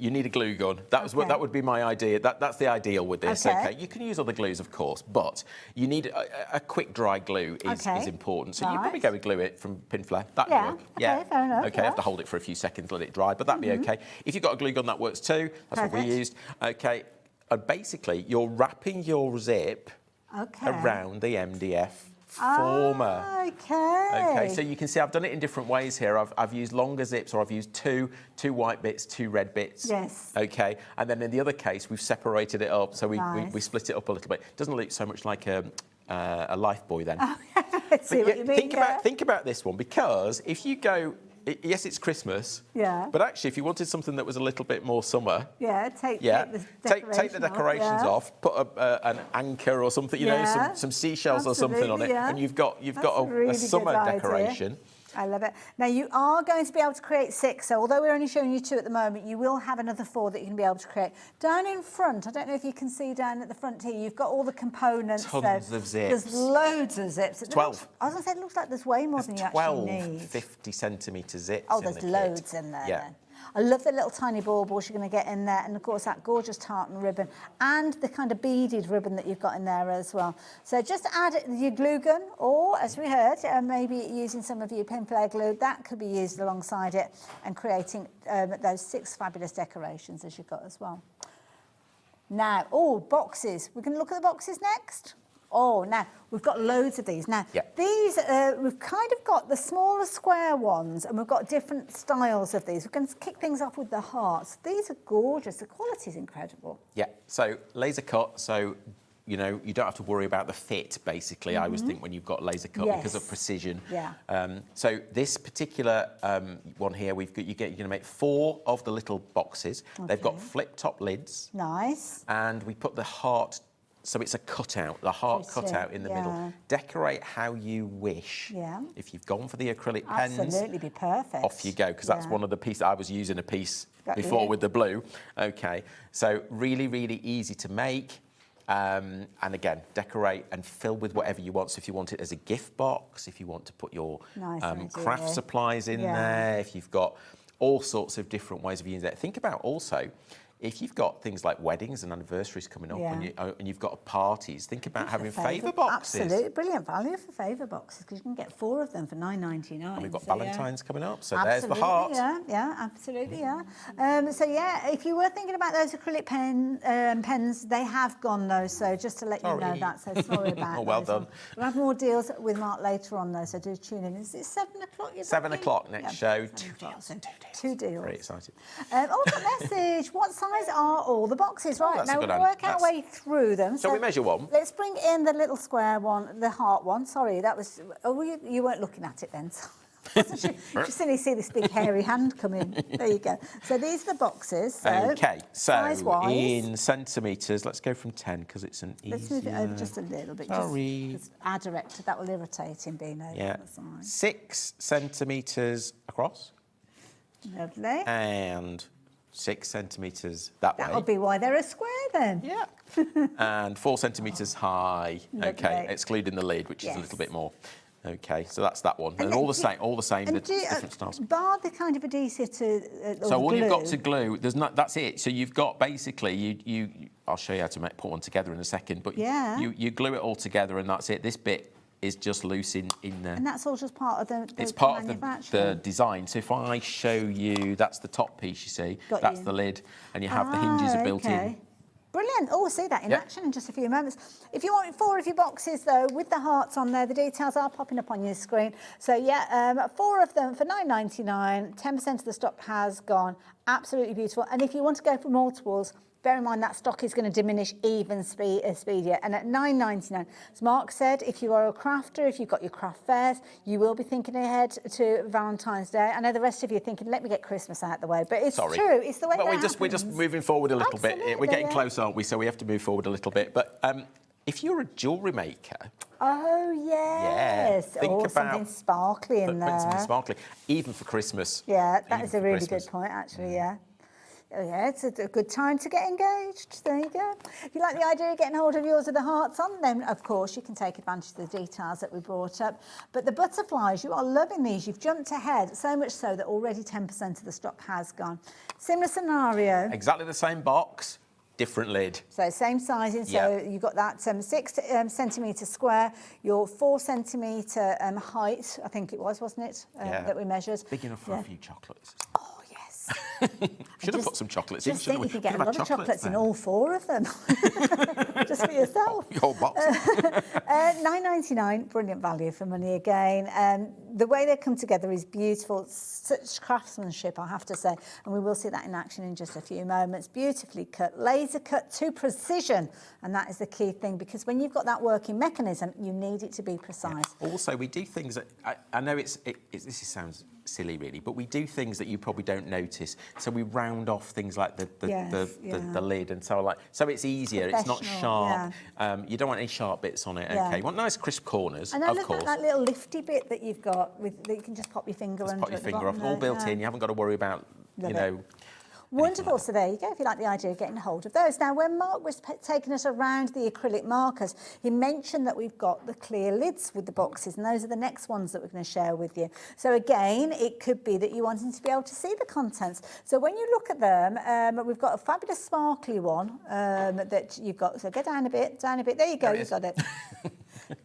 need a glue gun. That would be my idea. That's the ideal with this. Okay. You can use other glues, of course, but you need a quick dry glue is important. So you probably go with glue it from Pinflair. That'd work. Okay, fair enough. Okay, you have to hold it for a few seconds, let it dry, but that'd be okay. If you've got a glue gun, that works too. That's what we used. Okay, and basically you're wrapping your zip around the MDF former. Okay, so you can see I've done it in different ways here. I've used longer zips, or I've used two white bits, 2 red bits. Yes. Okay, and then in the other case, we've separated it up, so we split it up a little bit. It doesn't look so much like a life buoy then. See what you mean, think about this one, because if you go, yes, it's Christmas. Yeah. But actually, if you wanted something that was a little bit more summer. Yeah, take the decorations off. Put an anchor or something, you know, some seashells or something on it, and you've got a summer decoration. I love it. Now, you are going to be able to create 6, so although we're only showing you 2 at the moment, you will have another 4 that you can be able to create. Down in front, I don't know if you can see down at the front here, you've got all the components. Tons of zips. There's loads of zips. 12. I was going to say, it looks like there's way more than you actually need. 12 50-centimetre zips. Oh, there's loads in there then. I love the little tiny baubles you're going to get in there, and of course that gorgeous tartan ribbon and the kind of beaded ribbon that you've got in there as well. So just add your glue gun, or as we heard, maybe using some of your Pinflair glue, that could be used alongside it, and creating those 6 fabulous decorations as you've got as well. Now, boxes. We're going to look at the boxes next. Oh, now, we've got loads of these. Now, these, we've kind of got the smaller square ones, and we've got different styles of these. We're going to kick things off with the hearts. These are gorgeous. The quality is incredible. Yeah, so laser cut, so, you know, you don't have to worry about the fit, basically, I always think, when you've got laser cut because of precision. Yeah. So this particular one here, you're going to make 4 of the little boxes. They've got flip-top lids. Nice. And we put the heart. So it's a cutout, the heart cutout in the middle. Decorate how you wish. Yeah. If you've gone for the acrylic pens, absolutely, be perfect. off you go, because that's one of the pieces. I was using a piece before with the blue. Okay, so really, really easy to make. And again, decorate and fill with whatever you want. So if you want it as a gift box, if you want to put your craft supplies in there, if you've got all sorts of different ways of using it. Think about also, if you've got things like weddings and anniversaries coming up and you've got parties, think about having favour boxes. Absolutely, brilliant value for favour boxes, because you can get 4 of them for $9.99. And we've got Valentine's coming up, so there's the heart. Yeah, absolutely, so yeah, if you were thinking about those acrylic pens, they have gone though, so just to let you know that, so sorry about well done. We'll have more deals with Mark later on though, so do tune in. Is it 7 o'clock? 7 o'clock next show. 2 deals. So 2 deals. Very excited. Also message, what size are all the boxes? Right, now we'll work our way through them. So we measure one. Let's bring in the little square one, the heart one. Sorry, that was... Oh, you weren't looking at it then. Just suddenly see this big hairy hand come in. There you go. So these are the boxes. So okay, so size-wise, in centimetres, let's go from 10 because it's an easier... Let's move it over just a little bit. Sorry. Just our director, that will irritate him being over on the side. 6 centimetres across. Lovely. And 6 centimetres that way. That'll be why they're a square then. Yeah. And 4 centimetres high. Okay, excluding the lid, which is a little bit more. Okay, so that's that one. And all the same, the different styles. Bar the kind of adhesive to so all you've got to glue, that's it. So you've got basically, you I'll show you how to put one together in a second, but you glue it all together and that's it. This bit is just loose in there. And that's all just part of the It's part of the design. So if I show you, that's the top piece, you see. That's the lid, and you have the hinges are built in. Brilliant. Oh, we'll see that in action in just a few moments. If you want 4 of your boxes, though, with the hearts on there, the details are popping up on your screen. So, 4 of them for $9.99. 10% of the stock has gone. Absolutely beautiful. And if you want to go for multiples, bear in mind that stock is going to diminish even speedier. And at $9.99, as Mark said, if you are a crafter, if you've got your craft fairs, you will be thinking ahead to Valentine's Day. I know the rest of you are thinking, let me get Christmas out the way. But it's true. It's the way that happens. We're just moving forward a little bit. We're getting close, aren't we? So we have to move forward a little bit. But if you're a jewellery maker... Oh, yes. Think about something sparkly in there. Something sparkly, even for Christmas. Yeah, that is a really good point, actually, Yeah, it's a good time to get engaged. There you go. If you like the idea of getting hold of yours with the hearts on, then of course you can take advantage of the details that we brought up. But the butterflies, you are loving these. You've jumped ahead, so much so that already 10% of the stock has gone. Similar scenario. Exactly the same box, different lid. So same sizing, so you've got that 6 centimetre square, your 4 centimetre height, I think it was, wasn't it, that we measured. Big enough for a few chocolates. Oh, yes. Should have put some chocolates in. Just think you could get a lot of chocolates in all 4 of them, just for yourself. Your whole box. $9.99, brilliant value for money again. The way they come together is beautiful, such craftsmanship, I have to say, and we will see that in action in just a few moments. Beautifully cut, laser cut to precision, and that is the key thing, because when you've got that working mechanism, you need it to be precise. Yeah. Also, we do things that, I know this sounds silly really, but we do things that you probably don't notice. So we round off things like the lid and so on. So it's easier, it's not sharp. Yeah. You don't want any sharp bits on it, okay. You want nice crisp corners, and of look course. At that little lifty bit that you've got, that you can just pop your finger under. Pop your finger off, all built in, you haven't got to worry about, you know. Wonderful, so there you go, if you like the idea of getting hold of those. Now, when Mark was taking us around the acrylic markers, he mentioned that we've got the clear lids with the boxes, and those are the next ones that we're going to share with you. So again, it could be that you wanted to be able to see the contents. So when you look at them, we've got a fabulous sparkly one that you've got. So go down a bit, there you go, you've got it.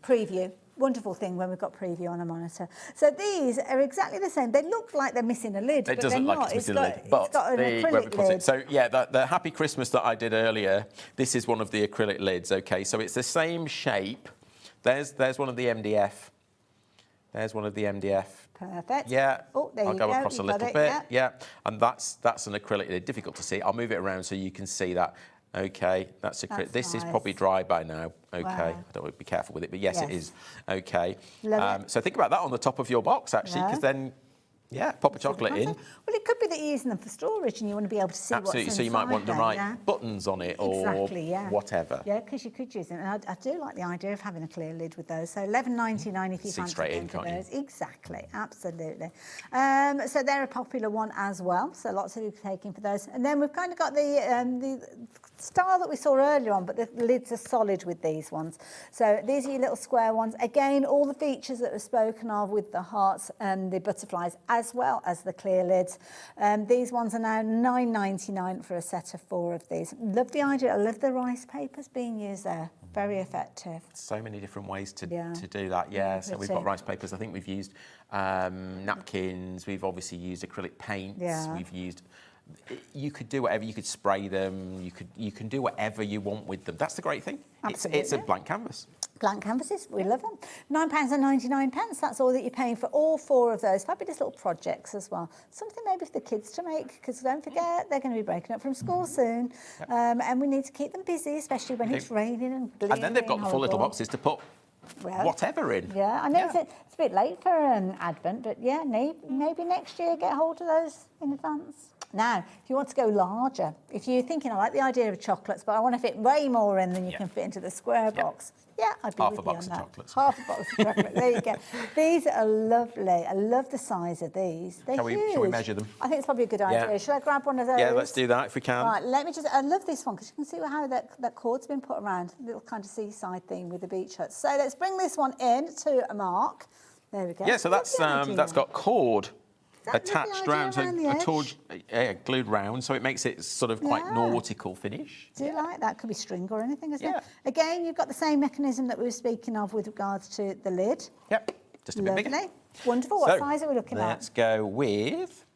Preview. Wonderful thing when we've got preview on a monitor. So these are exactly the same. They look like they're missing a lid, but they're not. It's missing a lid, but it's got an acrylic lid. So yeah, the Happy Christmas that I did earlier, this is one of the acrylic lids, okay? So it's the same shape. There's one of the MDF. There's one of the MDF. Perfect. Yeah. Oh, there I'll you go go. across a little bit. Yeah. And that's an acrylic lid. Difficult to see. I'll move it around so you can see that. Okay, that's acrylic. This is probably dry by now. Okay, I don't want to be careful with it, but yes. It is. Okay. So think about that on the top of your box, actually, because then, pop a chocolate in. Well, it could be that you're using them for storage and you want to be able to see what's inside. So you might want to write buttons on it or whatever. Yeah, because you could use them. And I do like the idea of having a clear lid with those. So $11.99 if you fancy straight in, can't those. Exactly, absolutely. So they're a popular one as well. So lots of you taking for those. And then we've kind of got the style that we saw earlier on, but the lids are solid with these ones. So these are your little square ones. Again, all the features that were spoken of with the hearts and the butterflies, as well as the clear lids. These ones are now $9.99 for a set of 4 of these. Love the idea. I love the rice papers being used there. Very effective. So many different ways to do that. Yeah, so we've got rice papers. I think we've used napkins. We've obviously used acrylic paints. We've used. You could do whatever. You could spray them. You can do whatever you want with them. That's the great thing. It's a blank canvas. Blank canvases, we love them. £9.99. That's all that you're paying for all 4 of those fabulous little projects as well. Something maybe for the kids to make, because don't forget they're going to be breaking up from school soon, and we need to keep them busy, especially when it's raining and bleeding. And then they've got the full little boxes to put whatever in. Yeah, I know it's a bit late for Advent, but yeah, maybe next year get hold of those in advance. Now, if you want to go larger, if you're thinking, I like the idea of chocolates, but I want to fit way more in than you can fit into the square box. Yeah, I'd be with you on that. Half a box of chocolates. Half a box of chocolate. There you go. These are lovely. I love the size of these. They're huge. Shall we measure them? I think it's probably a good idea. Should I grab one of those? Yeah, let's do that if we can. Right, I love this one because you can see how that cord's been put around. A little kind of seaside theme with the beach hut. So let's bring this one in to a mark. There we go. Yeah, so that's got cord attached round, glued round, so it makes it sort of quite nautical finish. Do you like that? Could be string or anything as well. Again, you've got the same mechanism that we were speaking of with regards to the lid. Yep, just a bit bigger. Wonderful. What size are we looking at? Let's go with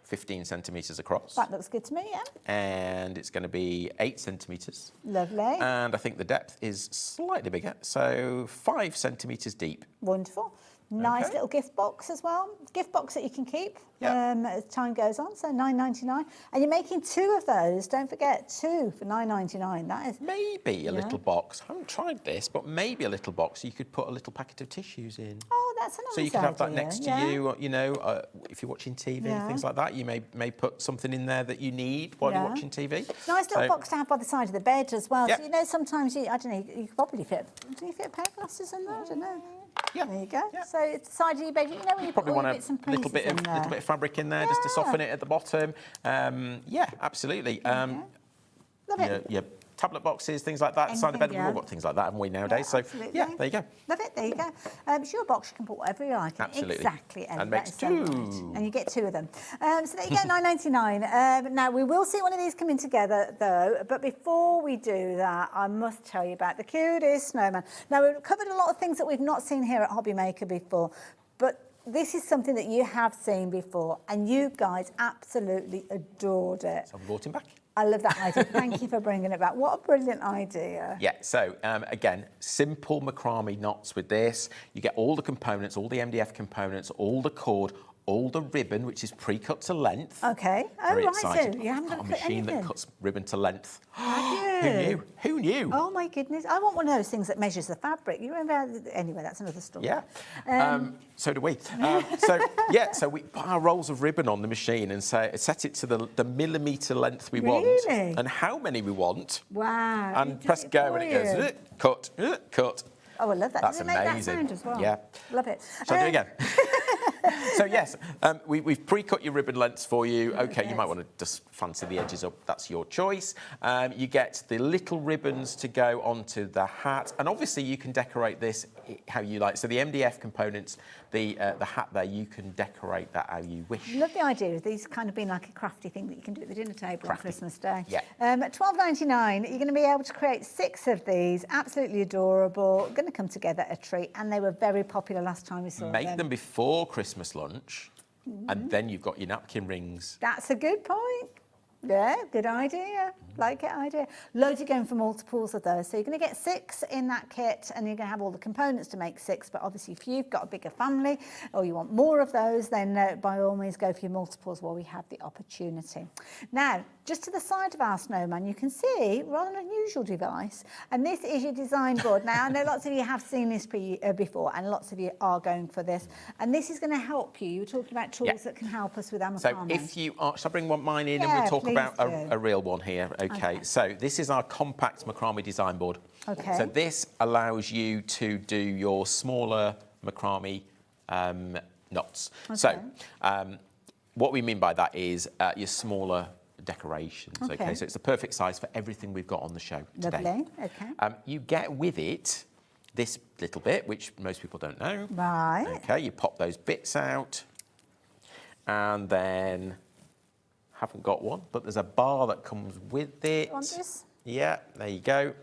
15 centimetres across. That looks good to me, yeah. And it's going to be 8 centimetres. Lovely. And I think the depth is slightly bigger, so 5 centimetres deep. Wonderful. Nice little gift box as well. Gift box that you can keep as time goes on. So $9.99, and you're making 2 of those. Don't forget 2 for $9.99. That is maybe a little box. I haven't tried this, but maybe a little box. You could put a little packet of tissues in. Oh, that's a nice idea. So you could have that next to you. You know, if you're watching TV, things like that, you may put something in there that you need while you're watching TV. Nice little box to have by the side of the bed as well. So you know, sometimes I don't know. You could probably fit. Do you fit a pair of glasses in there? I don't know. Yeah. There you go. So it's the side of your bed. You know when you Probably put all want your a bits and little pieces bit in of fabric in there just to soften it at the bottom. Yeah, absolutely. Love it. Your tablet boxes, things like that. Side of bed, we've all got things like that, haven't we, nowadays? So, yeah, there you go. Love it. There you go. It's your box. You can put whatever you like. Absolutely. Exactly. And makes two. And you get two of them. So there you go, $9.99. Now, we will see one of these coming together, though. But before we do that, I must tell you about the cutest snowman. Now, we've covered a lot of things that we've not seen here at HobbyMaker before. But this is something that you have seen before. And you guys absolutely adored it. So we brought him back. I love that idea. Thank you for bringing it back. What a brilliant idea. Yeah, so again, simple macrame knots with this. You get all the components, all the MDF components, all the cord, all the ribbon, which is pre-cut to length. Okay. Oh, Very right, exciting. so you haven't got a cut machine anything. that cuts ribbon to length. Have you? Who knew? Who knew? Oh, my goodness. I want one of those things that measures the fabric. You remember? Anyway, that's another story. Yeah. So do we. So we put our rolls of ribbon on the machine and set it to the millimetre length we want and how many we want. Wow. And press go and it goes, cut, cut. Oh, I love that. That's Does it make that amazing. sound as well? Yeah. Love it. Shall I do it again? So yes, we've pre-cut your ribbon lengths for you. Okay, you might want to just fancy the edges up. That's your choice. You get the little ribbons to go onto the hat, and obviously you can decorate this how you like. So the MDF components, the hat there, you can decorate that how you wish. Love the idea of these kind of being like a crafty thing that you can do at the dinner table on Christmas Day. Yeah. At $12.99, you're going to be able to create 6 of these. Absolutely adorable. Going to come together a treat, and they were very popular last time we saw them. Make them before Christmas lunch, and then you've got your napkin rings. That's a good point. Yeah, good idea. Like it idea. Loads are going for multiples of those. So you're going to get 6 in that kit, and you're going to have all the components to make 6. But obviously, if you've got a bigger family or you want more of those, then by all means go for your multiples while we have the opportunity. Now, just to the side of our snowman, you can see rather an unusual device. And this is your design board. Now, I know lots of you have seen this before, and lots of you are going for this. And this is going to help you. You were talking about tools that can help us with our So macrame. if you are, shall I bring mine in and we'll talk about a real one here? Okay, so this is our compact macrame design board. Okay. So this allows you to do your smaller macrame knots. Okay. So what we mean by that is your smaller decorations. Okay. So it's the perfect size for everything we've got on the show today. Lovely. Okay. You get with it this little bit, which most people don't know. Right. Okay, you pop those bits out, and then haven't got one, but there's a bar that comes with it. Want this? Yeah, there you go.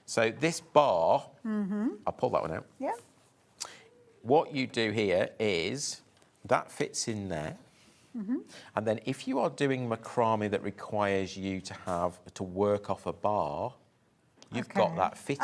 So this bar, I'll pull that one out. Yeah. What you do here is that fits in there. And then if you are doing macrame that requires you to work off a bar, you've got that fitted.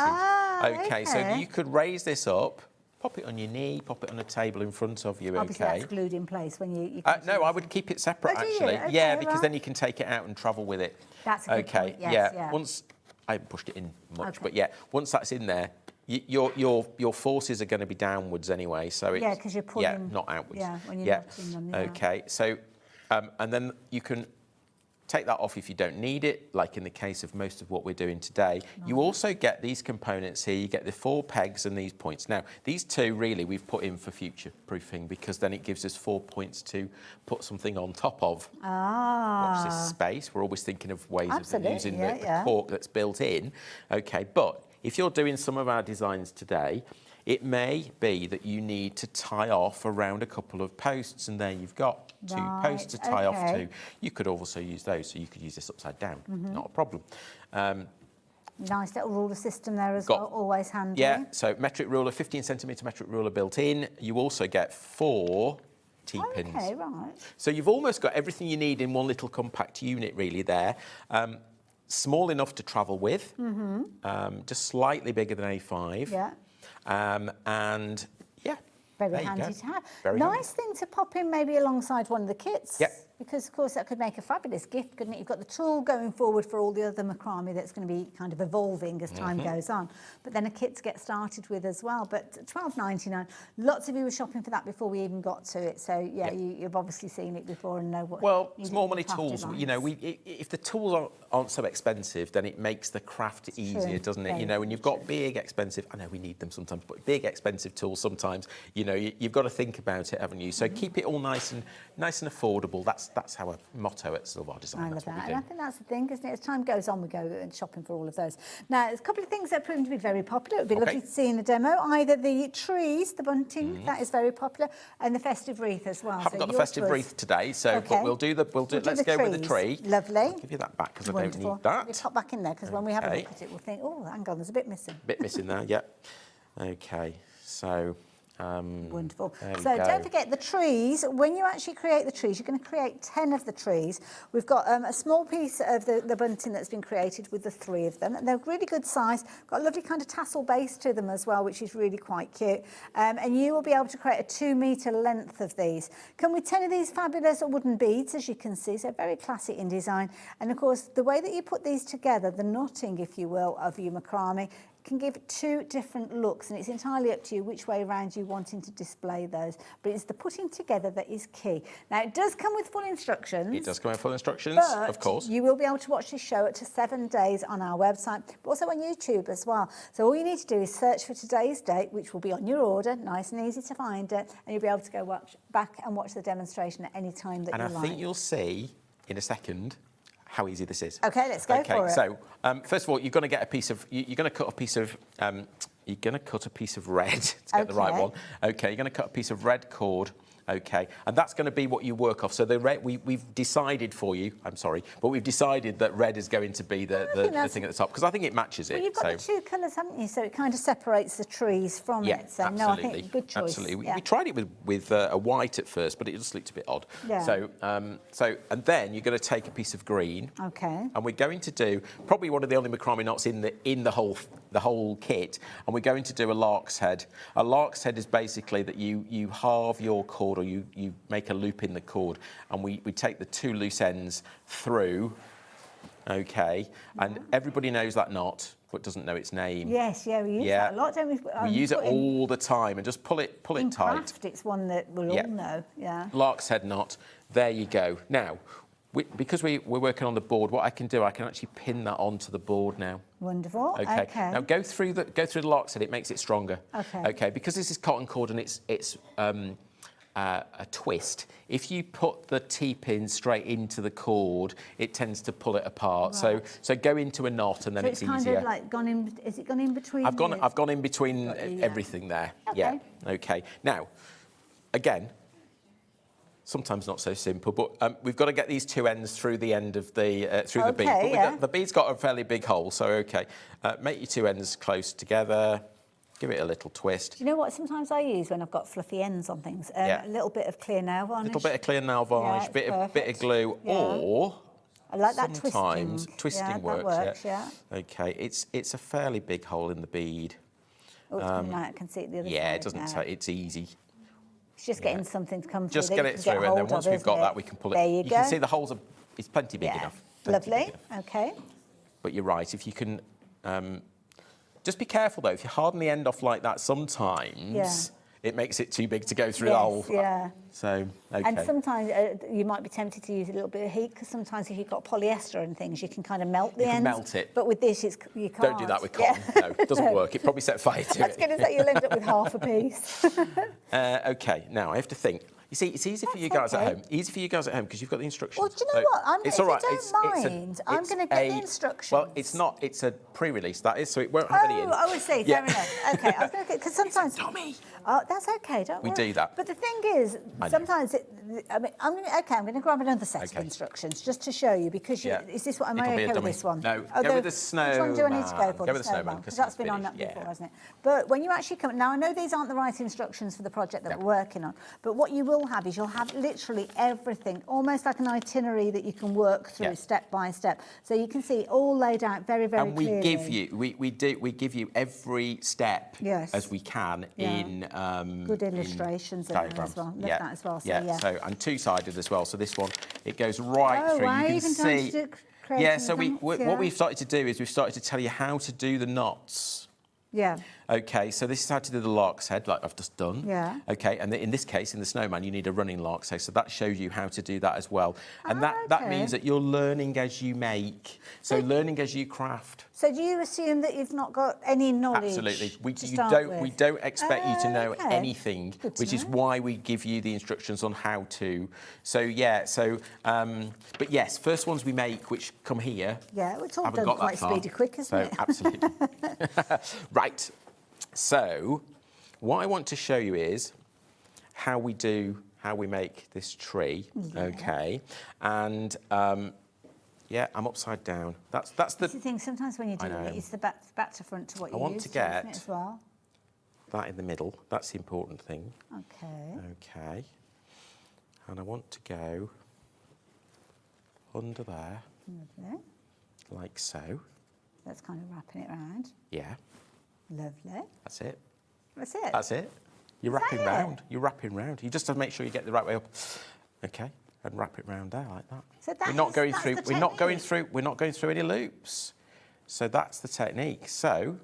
Okay, so you could raise this up, pop it on your knee, pop it on a table in front of you. Obviously, okay. that's glued in place when you No, I would keep it separate actually. Okay, yeah, because then you can take it out and travel with it. That's a good point. Yes, yeah. Once I haven't pushed it in much, but yeah, once that's in there, your forces are going to be downwards anyway. So it's because you're pulling. not outwards. Yeah, when you're knotting them. Yeah. Okay, so and then you can take that off if you don't need it, like in the case of most of what we're doing today. You also get these components here. You get the 4 pegs and these points. Now, these 2 really we've put in for future proofing because then it gives us 4 points to put something on top of. Watch this space. We're always thinking of ways of using the cork that's built in. Okay, but if you're doing some of our designs today, it may be that you need to tie off around a couple of posts, and there you've got 2 posts to tie off to. You could also use those, so you could use this upside down, not a problem. Nice little ruler system there as well, always handy. Yeah, so metric ruler, 15cm metric ruler built in. You also get 4 T-pins. Okay, right. So you've almost got everything you need in one little compact unit really there. Small enough to travel with, just slightly bigger than A5. Yeah. And yeah, very handy to have. Very nice thing to pop in maybe alongside one of the kits. Yep. because of course that could make a fabulous gift, couldn't it? You've got the tool going forward for all the other macrame that's going to be kind of evolving as time goes on, but then a kit to get started with as well. But £12.99, lots of you were shopping for that before we even got to it, so yeah, you've obviously seen it before and know what. Well, small money tools, you know, if the tools aren't so expensive, then it makes the craft easier, doesn't it? You know, when you've got big, expensive, I know we need them sometimes, but big, expensive tools sometimes, you know, you've got to think about it, haven't you? So keep it all nice and affordable. That's our motto at Silvar Designs. I love that. And I think that's the thing, isn't it? As time goes on, we go shopping for all of those. Now, there's a couple of things that are proving to be very popular. It would be lovely to see in a demo. Either the trees, the bunting, that is very popular, and the festive wreath as well. I haven't got the festive wreath today, so but let's go with the tree. Lovely. I'll give you that back because I don't need that. You pop back in there because when we have a look at it, we'll think, oh, hang on, there's a bit missing. Bit missing there, yeah. Okay, so. Wonderful. So don't forget the trees. When you actually create the trees, you're going to create 10 of the trees. We've got a small piece of the bunting that's been created with the 3 of them. And they're really good size. Got a lovely kind of tassel base to them as well, which is really quite cute. And you will be able to create a 2-metre length of these. Come with 10 of these fabulous wooden beads, as you can see. So very classy in design. And of course, the way that you put these together, the knotting, if you will, of your macrame, can give 2 different looks, and it's entirely up to you which way around you wanting to display those. But it's the putting together that is key. Now, it does come with full instructions. It does come with full instructions, but of course. You will be able to watch this show up to 7 days on our website, but also on YouTube as well. So all you need to do is search for today's date, which will be on your order, nice and easy to find it, and you'll be able to go back and watch the demonstration at any time that you like. And I think you'll see in a second how easy this is. Okay, let's go for it. So first of all, you're going to get a piece of. You're going to cut a piece of. You're going to cut a piece of red to get the right one. Okay, you're going to cut a piece of red cord. Okay, and that's going to be what you work off. So the red, we've decided for you. I'm sorry, but we've decided that red is going to be the thing at the top because I think it matches it. Well, you've got the 2 colours, haven't you? So it kind of separates the trees from it. So absolutely. No, I think good choice. Absolutely. We tried it with a white at first, but it just looked a bit odd. Yeah. So and then you're going to take a piece of green. Okay. And we're going to do probably one of the only macrame knots in the whole kit, and we're going to do a lark's head. A lark's head is basically that you halve your cord, or you make a loop in the cord, and we take the 2 loose ends through, okay, and everybody knows that knot but doesn't know its name. Yes, we use that a lot, don't we? We use it all the time, and just pull it tight. In craft, it's one that we'll all know, Lark's head knot, there you go. Now, because we're working on the board, what I can do, I can actually pin that onto the board now. Wonderful. Okay. Now go through the lark's head. It makes it stronger. Okay. Okay. Because this is cotton cord and it's a twist. If you put the T-pin straight into the cord, it tends to pull it apart. Right. So go into a knot and then it's kind easier. Of like gone in. Is it gone in between? I've gone in between everything there. Okay. Yeah. Okay. Now, again. Sometimes not so simple, but we've got to get these 2 ends through the end of the the bead. But the bead's got a fairly big hole, so okay. Make your 2 ends close together. Give it a little twist. Do you know what sometimes I use when I've got fluffy ends on things? A little bit of clear nail varnish. A little bit of clear nail varnish, bit of glue, or I like that sometimes twisting works. Yeah. Okay, it's a fairly big hole in the bead. Oh, it's coming out. I can see it the other side. Yeah, it doesn't take. It's easy. It's just getting something to come through. Just get it through, and then once we've got that, we can pull it. There you go. You can see the holes it's plenty big enough. Lovely. Okay. But you're right. If you can, just be careful though. If you harden the end off like that, sometimes it makes it too big to go through the hole. Yeah. So, okay. And sometimes you might be tempted to use a little bit of heat because sometimes if you've got polyester and things, you can kind of melt the ends. You can melt it. But with this, you can't. Don't do that with cotton. No, it doesn't work. It probably set fire to it. I was going to say you'll end up with half a piece. Okay, now I have to think. You see, it's easy for you guys at home. Easy for you guys at home because you've got the instructions. Well, do you know what? It's all right. If you don't mind, I'm going to get the instructions. Well, it's not. It's a pre-release, that is, so it won't have any in. Oh, I see. Fair enough. Okay, I was going to get, because sometimes... Tommy! Oh, that's okay, don't worry. We do that. But the thing is, sometimes, I'm going to grab another set of instructions just to show you, because is this what, am I okay with this one? No, go with the snowman. Which one do I need to go for? Go with the snowman. Because that's been on that before, hasn't it? But when you actually come... Now, I know these aren't the right instructions for the project that we're working on, but what you will you'll have is you'll have literally everything, almost like an itinerary that you can work through step by step. So you can see all laid out very, very clearly. And we give you every step as we can in good illustrations in there as well. Love that as well. So, so and two-sided as well. So this one, it goes right through. Wow, you can see. Yeah, so what we've started to do is we've started to tell you how to do the knots. Yeah. Okay, so this is how to do the lark's head, like I've just done. Yeah. Okay, and in this case, in the snowman, you need a running lark's head, so that shows you how to do that as well. And that means that you're learning as you make, so learning as you craft. So do you assume that you've not got any knowledge? Absolutely. We don't expect you to know anything, which is why we give you the instructions on how to. So but yes, first ones we make, which come here. Yeah, it's all done quite speedy quick, isn't it? Absolutely. Right. So what I want to show you is how we make this tree. Okay, and yeah, I'm upside down. That's the thing. Sometimes when you do it, it's the back to front to what you want use to get isn't it, as well. That in the middle. That's the important thing. Okay. Okay. And I want to go under there. Lovely. Like so. That's kind of wrapping it around. Yeah. Lovely. That's it. That's it. That's it. You're wrapping round. You're wrapping round. You just have to make sure you get the right way up. Okay. And wrap it round there like that. So that we're not going that's through. the We're not going technique. through. We're not going through any loops. So that's the technique. So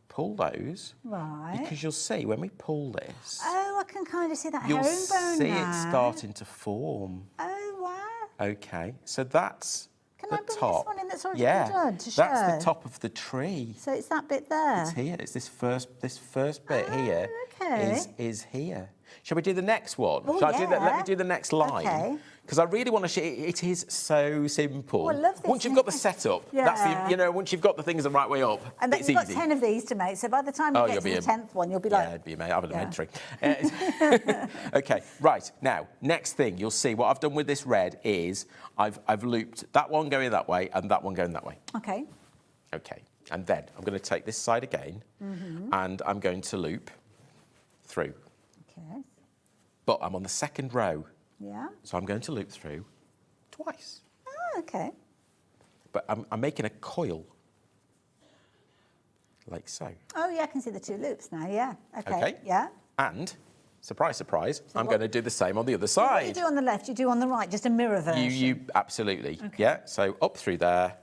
pull those. Right. Because you'll see when we pull this. Oh, I can kind of see that You'll herringbone see now. it starting to form. Oh wow. Okay. So that's Can the I bring top. this one in that's already Yeah. been done to show? That's the top of the tree. So it's that bit there. It's here. It's this first bit here. Okay. Is here. Shall we do the next one? Oh, Shall I do that? Let me yeah. do the next line. Okay. Because I really want to show you, it is so simple. Oh, I love this. Once you've got the setup, that's the, once you've got the things the right way up, And then it's you've got easy. 10 of these to make, so by the time you get to the 10th one, you'll be like... Yeah, it'd be amazing. I would have made 3. Okay, right. Now, next thing, you'll see what I've done with this red is I've looped that one going that way and that one going that way. Okay. Okay, and then I'm going to take this side again and I'm going to loop through. Okay. But I'm on the second row. Yeah. So I'm going to loop through twice. Oh, okay. But I'm making a coil. Like so. Oh, yeah, I can see the 2 loops now, yeah. Okay. Yeah. And, surprise, surprise, I'm going to do the same on the other side. What you do on the left, you do on the right, just a mirror version. You absolutely. Okay. Yeah, so up through there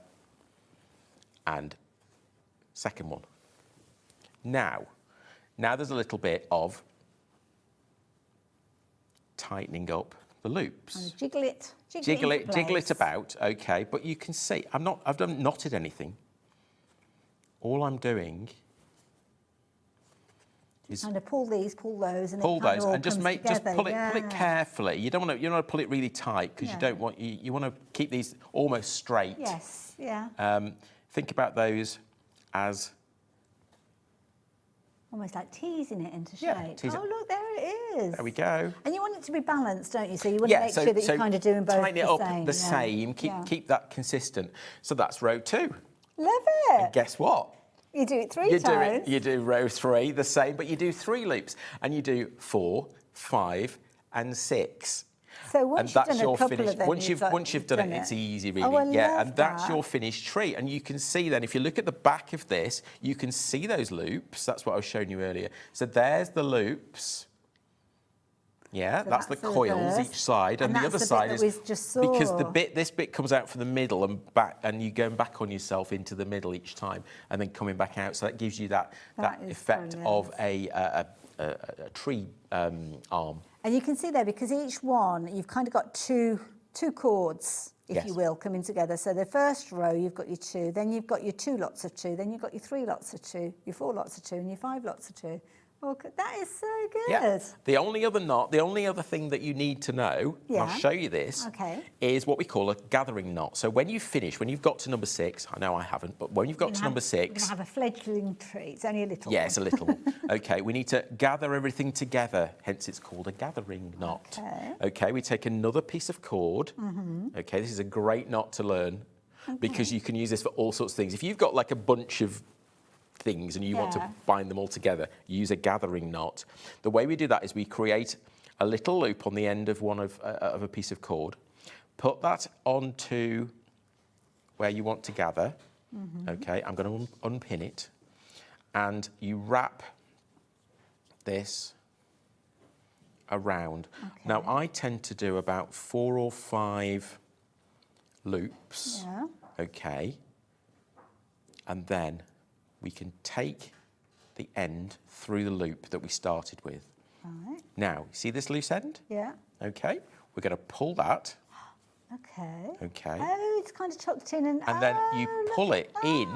and second one. Now there's a little bit of tightening up the loops. And jiggle it. Jiggle it about, okay, but you can see, I've not knotted anything. All I'm doing is kind of pull those, and pull it kind those, of all and just comes together, pull it carefully. You don't want to pull it really tight because Yeah. you don't want you want to keep these almost straight. Yes, yeah. Think about those as Almost like teasing it into shape. Yeah, tease it. Oh, look, there it is. There we go. And you want it to be balanced, don't you? So you want to make sure that you're kind of doing both tighten it up same. the same. Keep that consistent. So that's row 2. Love it. And guess what? You do it 3 times. You do row 3 the same, but you do 3 loops, and you do 4, 5, and 6. So once you've done a couple of them, once you've done it, it's easy, really. Oh, I yeah, love and that's that. your finished tree. And you can see then, if you look at the back of this, you can see those loops. That's what I was showing you earlier. So there's the loops. Yeah, So that's the that's the coils reverse. each side, and the that's other the side bit is that we just saw. because this bit comes out from the middle and back, and you're going back on yourself into the middle each time, and then coming back out. So that gives you that is effect brilliant. of a tree arm. And you can see there, because each one, you've kind of got two chords, if you will, coming together. So the first row, you've got your 2, then you've got your 2 lots of 2, then you've got your 3 lots of 2, your 4 lots of 2, and your 5 lots of 2. Oh, that is so good. Yeah. The only other thing that you need to know, Yeah. I'll show you this, is what we call a gathering knot. So when you finish, when you've got to number 6, I know I haven't, but when you've got to number 6... We're going to have a fledgling tree. It's only a little one. Yeah, it's a little one. Okay, we need to gather everything together, hence it's called a gathering knot. Okay, we take another piece of cord. Okay, this is a great knot to learn because you can use this for all sorts of things. If you've got like a bunch of things and you want to bind them all together, use a gathering knot. The way we do that is we create a little loop on the end of one of a piece of cord, put that onto where you want to gather. Okay, I'm going to unpin it, and you wrap this around. Now, I tend to do about 4 or 5 loops. Yeah. Okay, and then we can take the end through the loop that we started with. Right. Now, see this loose end? Yeah. Okay, we're going to pull that. Okay. Okay. Oh, it's kind of tucked in and And then you pull it in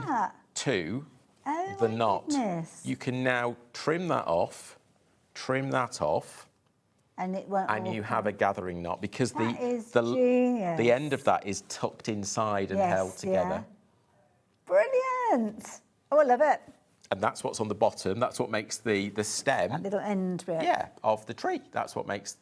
to the knot. Goodness. You can now trim that off, and it won't. and you have a gathering knot because That is the genius. end of that is tucked inside and held together. Brilliant. Oh, I love it. And that's what's on the bottom. That's what makes the stem. That little end bit. Yeah, of the tree. That's what makes.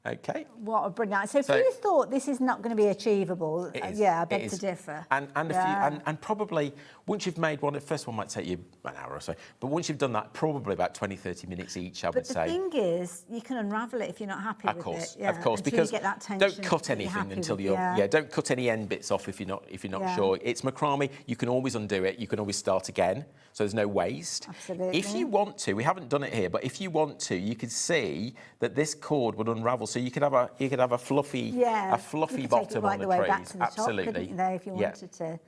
Okay. What a brilliant. So if So- you thought this is not going to be achievable, It is, yeah, I it beg is. to differ. And Yeah. and probably once you've made one, the first one might take you an hour or so, but once you've done that, probably about 20, 30 minutes each, I would But the say. thing is, you can unravel it if you're not happy with it. Of course, Yeah, because until you get that tension don't cut that you're anything happy until with, you're don't cut any end bits off if you're not Yeah. sure. It's macrame. You can always undo it. You can always start again. So there's no waste. Absolutely. If you want to, we haven't done it here, but if you want to, you could see that this cord would unravel. So you could have a fluffy Yeah, you could take bottom it right on the the way trees. back to the top, Absolutely. couldn't you, there, if you Yeah. wanted to.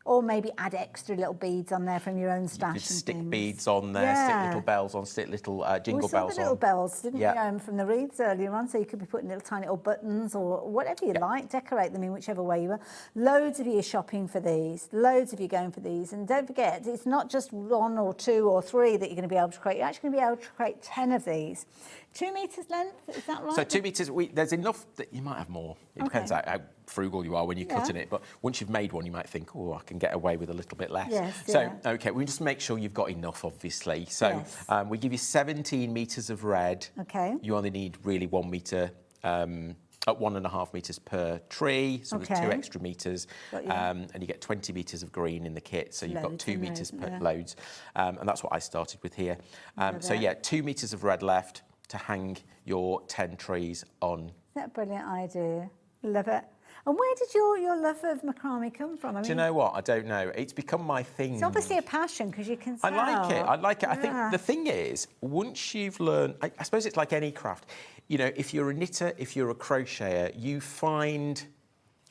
Or maybe add extra little beads on there from your own stash. You could and stick things. beads on there, stick Yeah. little bells on, stick little jingle We saw bells the little on. bells, didn't Yeah. we, from the wreaths earlier on? So you could be putting little tiny little buttons or whatever you like, decorate them in whichever way you want. Loads of you are shopping for these, loads of you going for these. And don't forget, it's not just 1 or 2 or 3 that you're going to be able to create. You're actually going to be able to create 10 of these. 2 metres length, is that right? So 2 metres, there's enough that you might have more. It depends how frugal you are when you're cutting it. But once you've made one, you might think, oh, I can get away with a little bit less. Yes, so, yeah. okay, we just make sure you've got enough, obviously. So Yes. we give you 17 metres of red. Okay. You only need really 1 metre, at 1.5 metres per tree, so Okay. 2 extra metres. Got you. And you get 20 metres of green in the kit, so you've got Loads 2 and metres loads, per yeah. loads. And that's what I started with here. Love So it. yeah, 2 metres of red left to hang your 10 trees on. Is that a brilliant idea? Love it. And where did your love of macrame come from? I Do you know what? I don't know. It's become my thing. It's obviously a passion because you can I sell. like it. I like it. I think Yeah. the thing is, once you've learned, I suppose it's like any craft. You know, if you're a knitter, if you're a crocheter, you find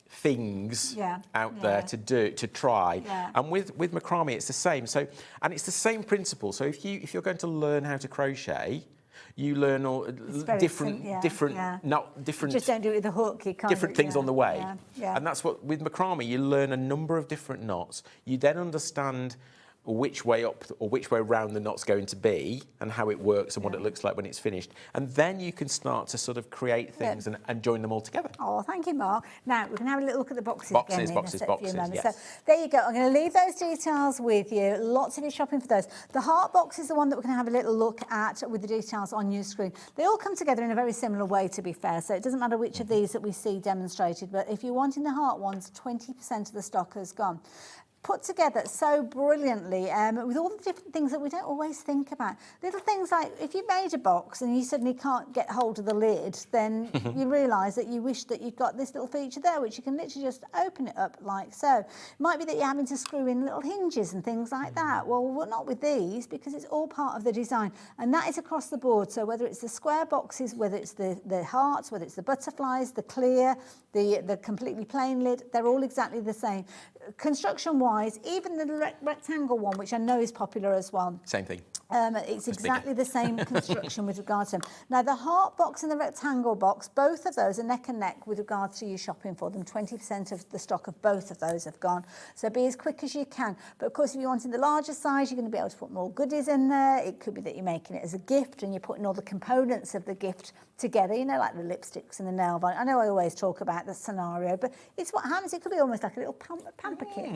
things out there to try. Yeah. And with macrame, it's the same. So, and it's the same principle. So if you're going to learn how to crochet, you learn all different. You just don't do it with a hook. You can't. Different things on the way. Yeah. Yeah. And that's what, with macrame, you learn a number of different knots. You then understand which way up or which way round the knot's going to be and how it works and what it looks like when it's finished. And then you can start to sort of create things and join them all together. Oh, thank you, Mark. Now, we can have a little look at the boxes Boxes, again. boxes, in a few boxes, moments. yes. So there you go. I'm going to leave those details with you. Lots of you shopping for those. The heart box is the one that we're going to have a little look at with the details on your screen. They all come together in a very similar way, to be fair. So it doesn't matter which of these that we see demonstrated. But if you're wanting the heart ones, 20% of the stock has gone. Put together so brilliantly with all the different things that we don't always think about. Little things like if you made a box and you suddenly can't get hold of the lid, then you realise that you wish that you'd got this little feature there, which you can literally just open it up like so. It might be that you're having to screw in little hinges and things like that. Well, not with these, because it's all part of the design. And that is across the board. So whether it's the square boxes, whether it's the hearts, whether it's the butterflies, the clear, the completely plain lid, they're all exactly the same. Construction-wise, even the rectangle one, which I know is popular as well. Same thing. It's exactly the same construction with regards to them. Now, the heart box and the rectangle box, both of those are neck and neck with regards to you shopping for them. 20% of the stock of both of those have gone. So be as quick as you can. But of course, if you wanted the larger size, you're going to be able to put more goodies in there. It could be that you're making it as a gift and you're putting all the components of the gift together, you know, like the lipsticks and the nail varnish. I know I always talk about the scenario, but it's what happens. It could be almost like a little pamper kit.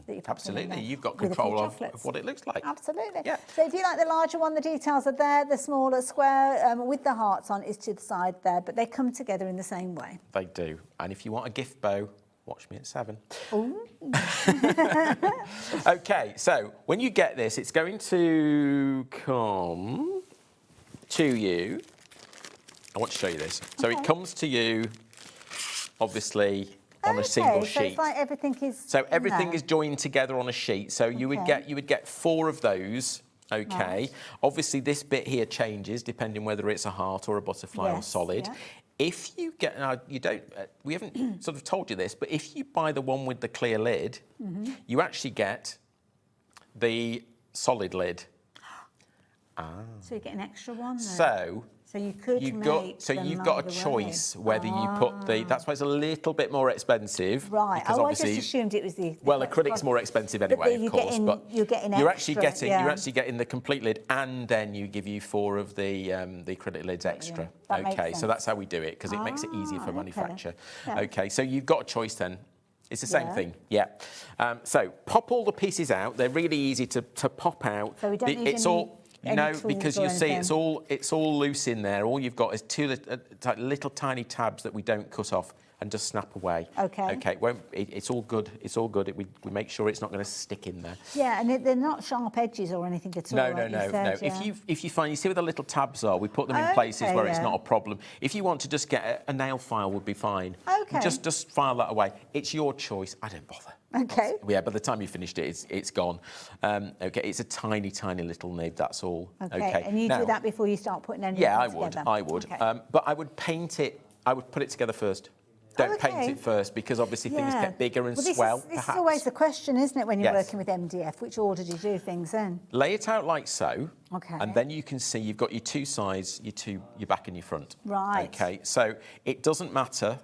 That you put Absolutely. in there You've got with a few control of chocolates. what it looks like. Absolutely. Yeah. So if you like the larger one, the details are there. The smaller square with the hearts on is to the side there, but they come together in the same way. They do. And if you want a gift bow, watch me at 7. Ooh. Okay, so when you get this, it's going to come to you I want to show you this. So it comes to you, obviously, on a single sheet. So it's like everything is. So everything is joined together on a sheet. So you would get 4 of those. Okay. Right. Obviously, this bit here changes depending whether it's a heart or a butterfly or solid. Yeah. If you get, now you don't, we haven't sort of told you this, but if you buy the one with the clear lid, you actually get the solid lid. So you get an extra one. So you could you've make you've got a choice whether you put the. That's why it's a little bit more expensive. Right. Because I just assumed it was the. Well, acrylic's more expensive anyway, of course. But you're getting you're extra, actually getting the complete lid, and then you give you 4 of the acrylic lids extra. That makes Okay, so sense. that's how we do it because it makes it easier for manufacture. Yeah. Okay, so you've got a choice then. It's the same thing, yeah. So pop all the pieces out. They're really easy to pop out. So we don't need No, because you see, it's all loose in there. All you've got is 2 little tiny tabs that we don't cut off and just snap away. Okay. Okay. It's all good. It's all good. We make sure it's not going to stick in there. Yeah, and they're not sharp edges or anything at all. No. If you find, you see where the little tabs are, we put them in places where it's not a problem. If you want to just get a nail file, would be fine. Okay. Just file that away. It's your choice. I don't bother. Okay. Yeah, by the time you finished it, it's gone. Okay, it's a tiny, tiny little nib, that's all. Okay, and you do that before you start putting anything together? I would. Okay. But I would paint it, I would put it together first. Don't paint it first, because obviously things get bigger and swell, This is always the question, isn't it, when you're Yes. working with MDF? Which order do you do things in? Lay it out like so. Okay. And then you can see you've got your 2 sides, your back and your front. Right. Okay, so it doesn't matter.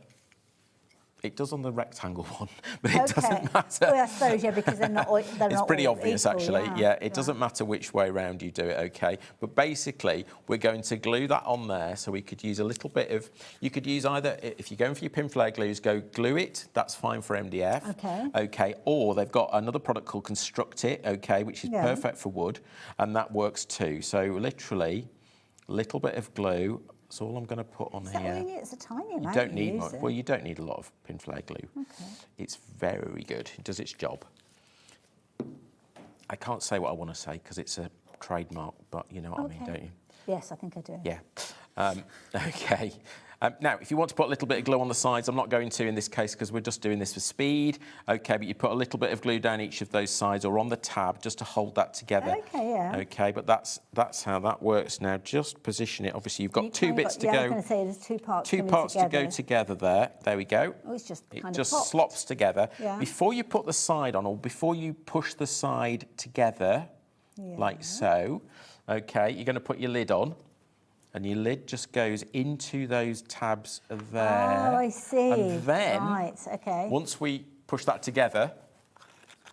It does on the rectangle one, but it doesn't matter. Well, I suppose, because they're not. It's pretty obvious, equal, actually. Yeah, it doesn't matter which way round you do it, okay? But basically, we're going to glue that on there, so we could use a little bit of. You could use either, if you're going for your pin flare glues, go glue it. That's fine for MDF. Okay. Okay. Or they've got another product called Construct It, okay, which is perfect for wood, and that works too. So literally, a little bit of glue. That's all I'm going to put on here. Really, it's a tiny amount. You don't need much. Well, you don't need a lot of pin flare glue. Okay. It's very good. It does its job. I can't say what I want to say because it's a trademark, but you know what I mean, don't you? Yes, I think I do. Yeah. Okay. Now, if you want to put a little bit of glue on the sides, I'm not going to in this case because we're just doing this for speed. Okay, but you put a little bit of glue down each of those sides or on the tab just to hold that together. Okay, yeah. Okay, but that's how that works. Now, just position it. Obviously, you've got 2 bits to go. I was going to say there's 2 parts. 2 parts to go together there. There we go. Oh, it's just It just slops together. Yeah. Before you put the side on, or before you push the side together, like so, okay, you're going to put your lid on. And your lid just goes into those tabs there. Oh, I see. And then, okay. once we push that together,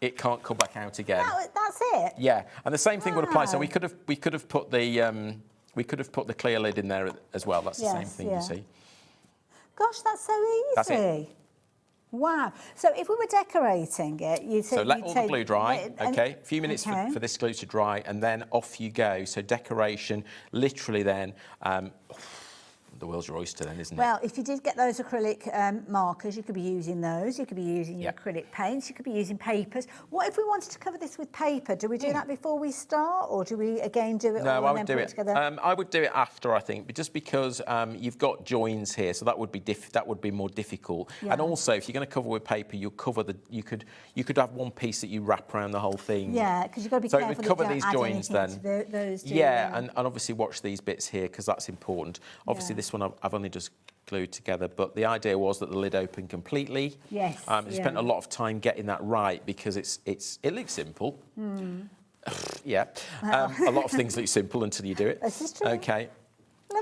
it can't come back out again. That's it. Yeah, and the same thing would apply. So we could have put the clear lid in there as well. That's the same thing, you see. Gosh, that's so easy. That's it. Wow. So if we were decorating it, you'd say... So let all the glue dry, okay? A few minutes okay. for this glue to dry, and then off you go. So decoration, literally then, the world's your oyster then, isn't it? Well, if you did get those acrylic markers, you could be using those. You could be using your acrylic paints. You could be using papers. What if we wanted to cover this with paper? Do we do that before we start, or do we again do it all and then put it together? I would do it after, I think, but just because you've got joins here, so that would be more difficult. Yeah. And also, if you're going to cover with paper, you could have one piece that you wrap around the whole thing. Yeah, because you've got to be careful. So it would cover these joins then. To those two, and obviously watch these bits here because that's important. Obviously, this one I've only just glued together, but the idea was that the lid opened completely. Yes. I spent a lot of time getting that right because it looks simple. Yeah. A lot of things look simple until you do it. This is true. Okay.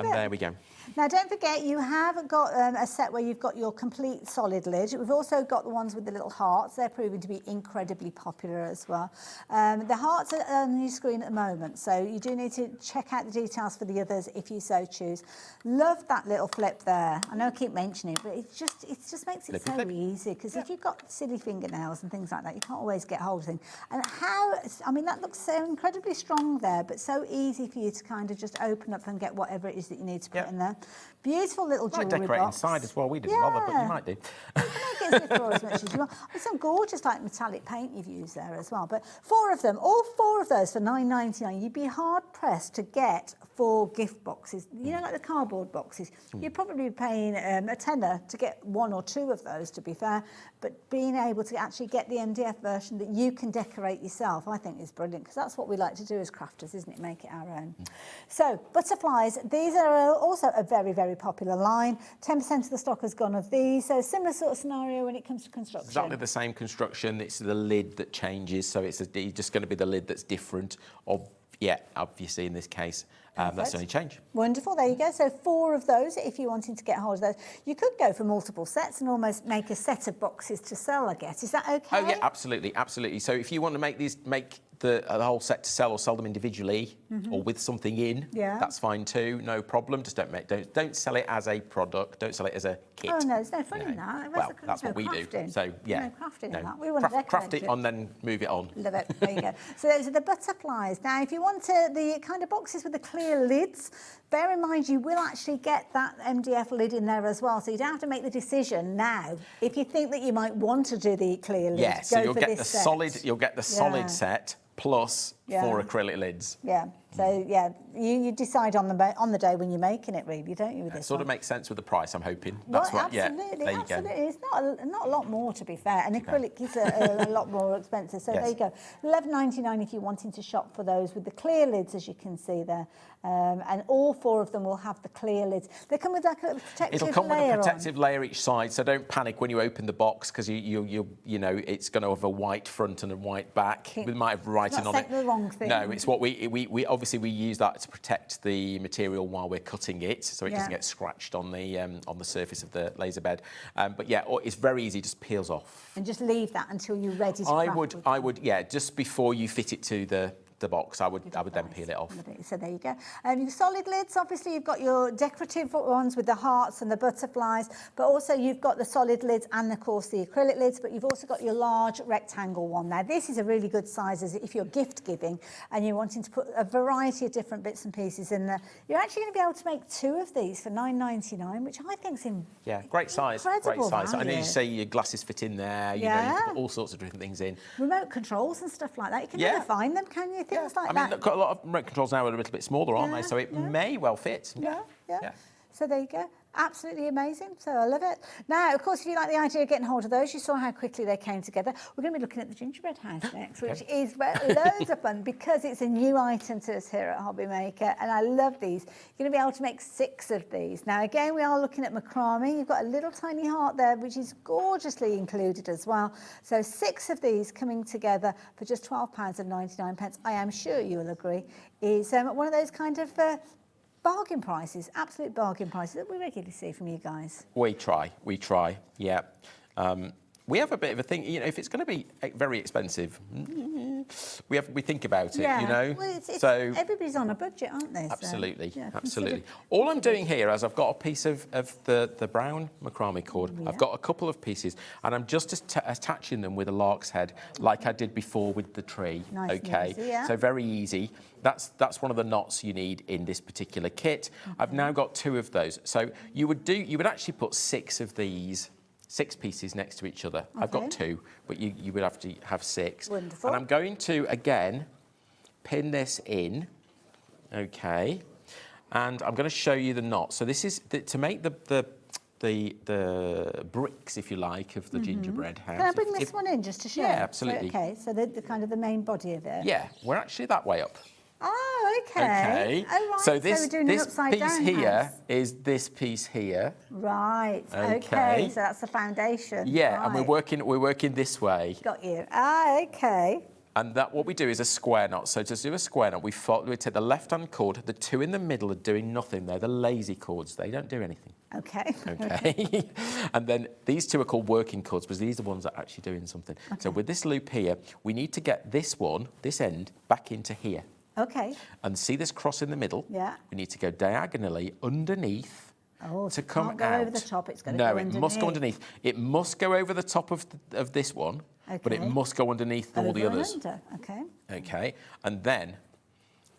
And there we go. Now, don't forget, you have got a set where you've got your complete solid lid. We've also got the ones with the little hearts. They're proving to be incredibly popular as well. The hearts are on your screen at the moment, so you do need to check out the details for the others if you so choose. Love that little flip there. I know I keep mentioning it, but it just makes it so easy, because if you've got silly fingernails and things like that, you can't always get hold of things. And that looks so incredibly strong there, but so easy for you to kind of just open up and get whatever it is that you need to put in there. Beautiful little jewellery box. Decorate inside as well. We didn't bother, but you might do. You can make as little or as much as you want. There's some gorgeous like metallic paint you've used there as well. But 4 of them, all 4 of those for £9.99, you'd be hard pressed to get 4 gift boxes. You know, like the cardboard boxes. You'd probably be paying a tenner to get 1 or 2 of those, to be fair. But being able to actually get the MDF version that you can decorate yourself, I think is brilliant, because that's what we like to do as crafters, isn't it? Make it our own. So, butterflies, these are also a very, very popular line. 10% of the stock has gone of these. So, similar sort of scenario when it comes to construction. Exactly the same construction. It's the lid that changes, so it's just going to be the lid that's different. Obviously in this case, that's the only change. Wonderful, there you go. So 4 of those, if you're wanting to get hold of those. You could go for multiple sets and almost make a set of boxes to sell, I guess. Is that okay? Oh yeah, absolutely, absolutely. So if you want to make the whole set to sell or sell them individually or with something in, that's fine too, no problem. Just don't sell it as a product, don't sell it as a kit. Oh no, there's no fun in that. Well, that's what we crafting. do. So yeah, no crafting in that. We want to craft it and then move it on. Love it. There you go. So those are the butterflies. Now, if you want the kind of boxes with the clear lids, bear in mind you will actually get that MDF lid in there as well. So you don't have to make the decision now. If you think that you might want to do the clear lid, yeah, so go for this set. You'll get the solid set plus 4 acrylic lids. Yeah. So yeah, you decide on the day when you're making it, really, don't you? With this sort of makes sense with the price, I'm hoping. That's well, what. Absolutely, there you absolutely. go. It's not a lot more, to be fair. And acrylic is a lot more expensive. So there you go. £11.99 if you're wanting to shop for those with the clear lids, as you can see there. And all 4 of them will have the clear lids. They come with like a protective layer. It'll come with a protective layer each side, so don't panic when you open the box, because you know it's going to have a white front and a white back. We might have writing on it. The wrong thing. No, it's what we obviously we use that to protect the material while we're cutting it, so it doesn't get scratched on the surface of the laser bed. But yeah, it's very easy, just peels off. And just leave that until you're ready to I would, yeah, just before you fit it to the box, I would then peel it off. So there you go. Your solid lids, obviously you've got your decorative ones with the hearts and the butterflies, but also you've got the solid lids and of course the acrylic lids, but you've also got your large rectangle one. Now this is a really good size if you're gift giving and you're wanting to put a variety of different bits and pieces in there. You're actually going to be able to make 2 of these for £9.99, which I think's great size. Great size. Value. I know you say your glasses fit in there, you know, you can put all sorts of different things in. Remote controls and stuff like that. You can never find them, can you? Things like that. I mean, a lot of remote controls now are a little bit smaller, aren't they? So it may well fit. Yeah. So there you go. Absolutely amazing. So I love it. Now, of course, if you like the idea of getting hold of those, you saw how quickly they came together. We're going to be looking at the gingerbread house next, which is loads of fun because it's a new item to us here at HobbyMaker, and I love these. You're going to be able to make 6 of these. Now, again, we are looking at macrame. You've got a little tiny heart there, which is gorgeously included as well. So 6 of these coming together for just £12.99. I am sure you will agree is one of those kind of bargain prices, absolute bargain prices that we regularly see from you guys. We try, yeah. We have a bit of a thing, you know, if it's going to be very expensive, we think about it, you know. Well, so everybody's on a budget, aren't they? Absolutely, so, absolutely. All I'm doing here is I've got a piece of the brown macrame cord. I've got a couple of pieces, and I'm just attaching them with a lark's head, like I did before with the tree. Nice okay, and easy, yeah. So very easy. That's one of the knots you need in this particular kit. I've now got 2 of those. So you would actually put 6 of these. 6 pieces next to each other. I've got 2, but you would have to have 6. Wonderful. And I'm going to, again, pin this in, okay, and I'm going to show you the knot. So this is to make the bricks, if you like, of the gingerbread house. Can I bring this one in just to show? Yeah, absolutely. So, okay, so the kind of the main body of it. Yeah, we're actually that way up. Oh, okay. Oh, right. So this we're doing piece here house. is this piece here. Right. Okay. So that's the foundation. Yeah, right. and we're working this way. Got you. Ah, okay. And what we do is a square knot. So to do a square knot, we take the left-hand cord. The 2 in the middle are doing nothing. They're the lazy cords. They don't do anything. Okay. Okay. And then these 2 are called working cords because these are the ones that are actually doing something. Okay. So with this loop here, we need to get this end, back into here. Okay. And see this cross in the middle? Yeah. We need to go diagonally underneath to come can't go out. over the top, it's got to go underneath. No, it must go underneath. It must go over the top of this one, but it must go underneath all the others. Under. Okay. Okay. And then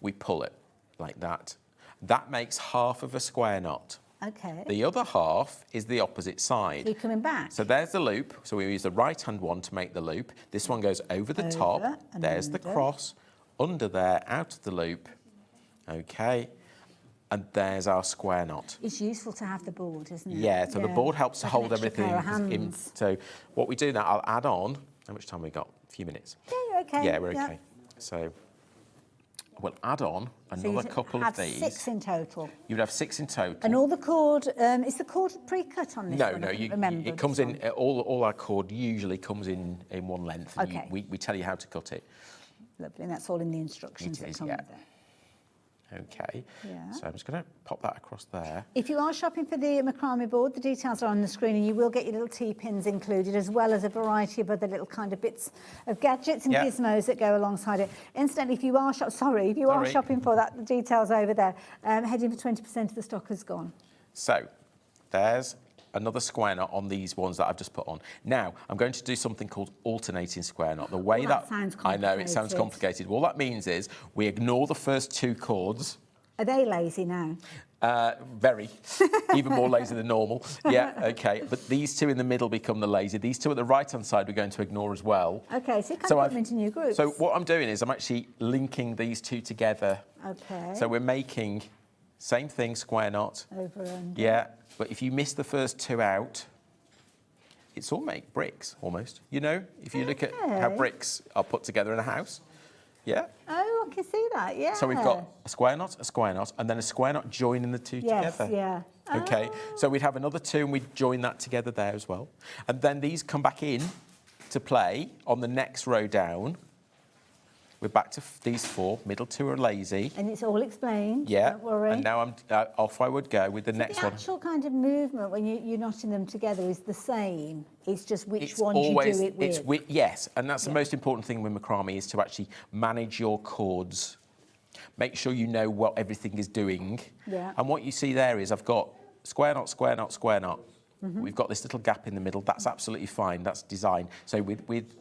we pull it like that. That makes half of a square knot. Okay. The other half is the opposite side. So you're coming back. So there's the loop. So we use the right-hand one to make the loop. This one goes over the top. There's the cross. Under there, out of the loop. Okay. And there's our square knot. It's useful to have the board, isn't it? Yeah, so the board helps to Like an hold extra everything pair of in. hands. So what we do now, I'll add on. How much time have we got? A few minutes. Yeah, you're okay. Yeah, we're okay. So we'll add on another couple of these. 6 in total. You would have 6 in total. And all the cord, is the cord pre-cut on this No, one? no, it comes in, all our cord usually comes in one length. And Okay. we tell you how to cut it. Lovely, and that's all in the instructions that come with it. Okay. Yeah. So I'm just going to pop that across there. If you are shopping for the macrame board, the details are on the screen, and you will get your little T-pins included, as well as a variety of other little kind of bits of gadgets and gizmos that go alongside it. Incidentally, if you are shopping for that, the details over there. Heading for 20% of the stock has gone. So there's another square knot on these ones that I've just put on. Now, I'm going to do something called alternating square knot. The way that sounds I know, it sounds complicated. All that means is we ignore the first 2 cords. Are they lazy now? Very. Even more lazy than normal. Yeah, okay. But these 2 in the middle become the lazy. These 2 at the right-hand side we're going to ignore as well. Okay, so you can put them into new groups. So what I'm doing is I'm actually linking these 2 together. Okay. So we're making, same thing, square knot. Over and yeah, but if you miss the first 2 out, it's all make bricks, almost. You know, if you look at how bricks are put together in a house. Yeah. Oh, I can see that, yeah. So we've got a square knot, and then a square knot joining the 2 together. Yeah. Okay, so we'd have another 2 and we'd join that together there as well. And then these come back in to play on the next row down. We're back to these 4, middle 2 are lazy. And it's all explained, yeah. Don't worry. And now I'm off I would go with the next one. The actual kind of movement when you're knotting them together is the same. It's just which one always, you do it with. Yes, and that's the most important thing with macrame is to actually manage your cords. Make sure you know what everything is doing. Yeah. And what you see there is I've got square knot, square knot, square knot. We've got this little gap in the middle. That's absolutely fine. That's design. So with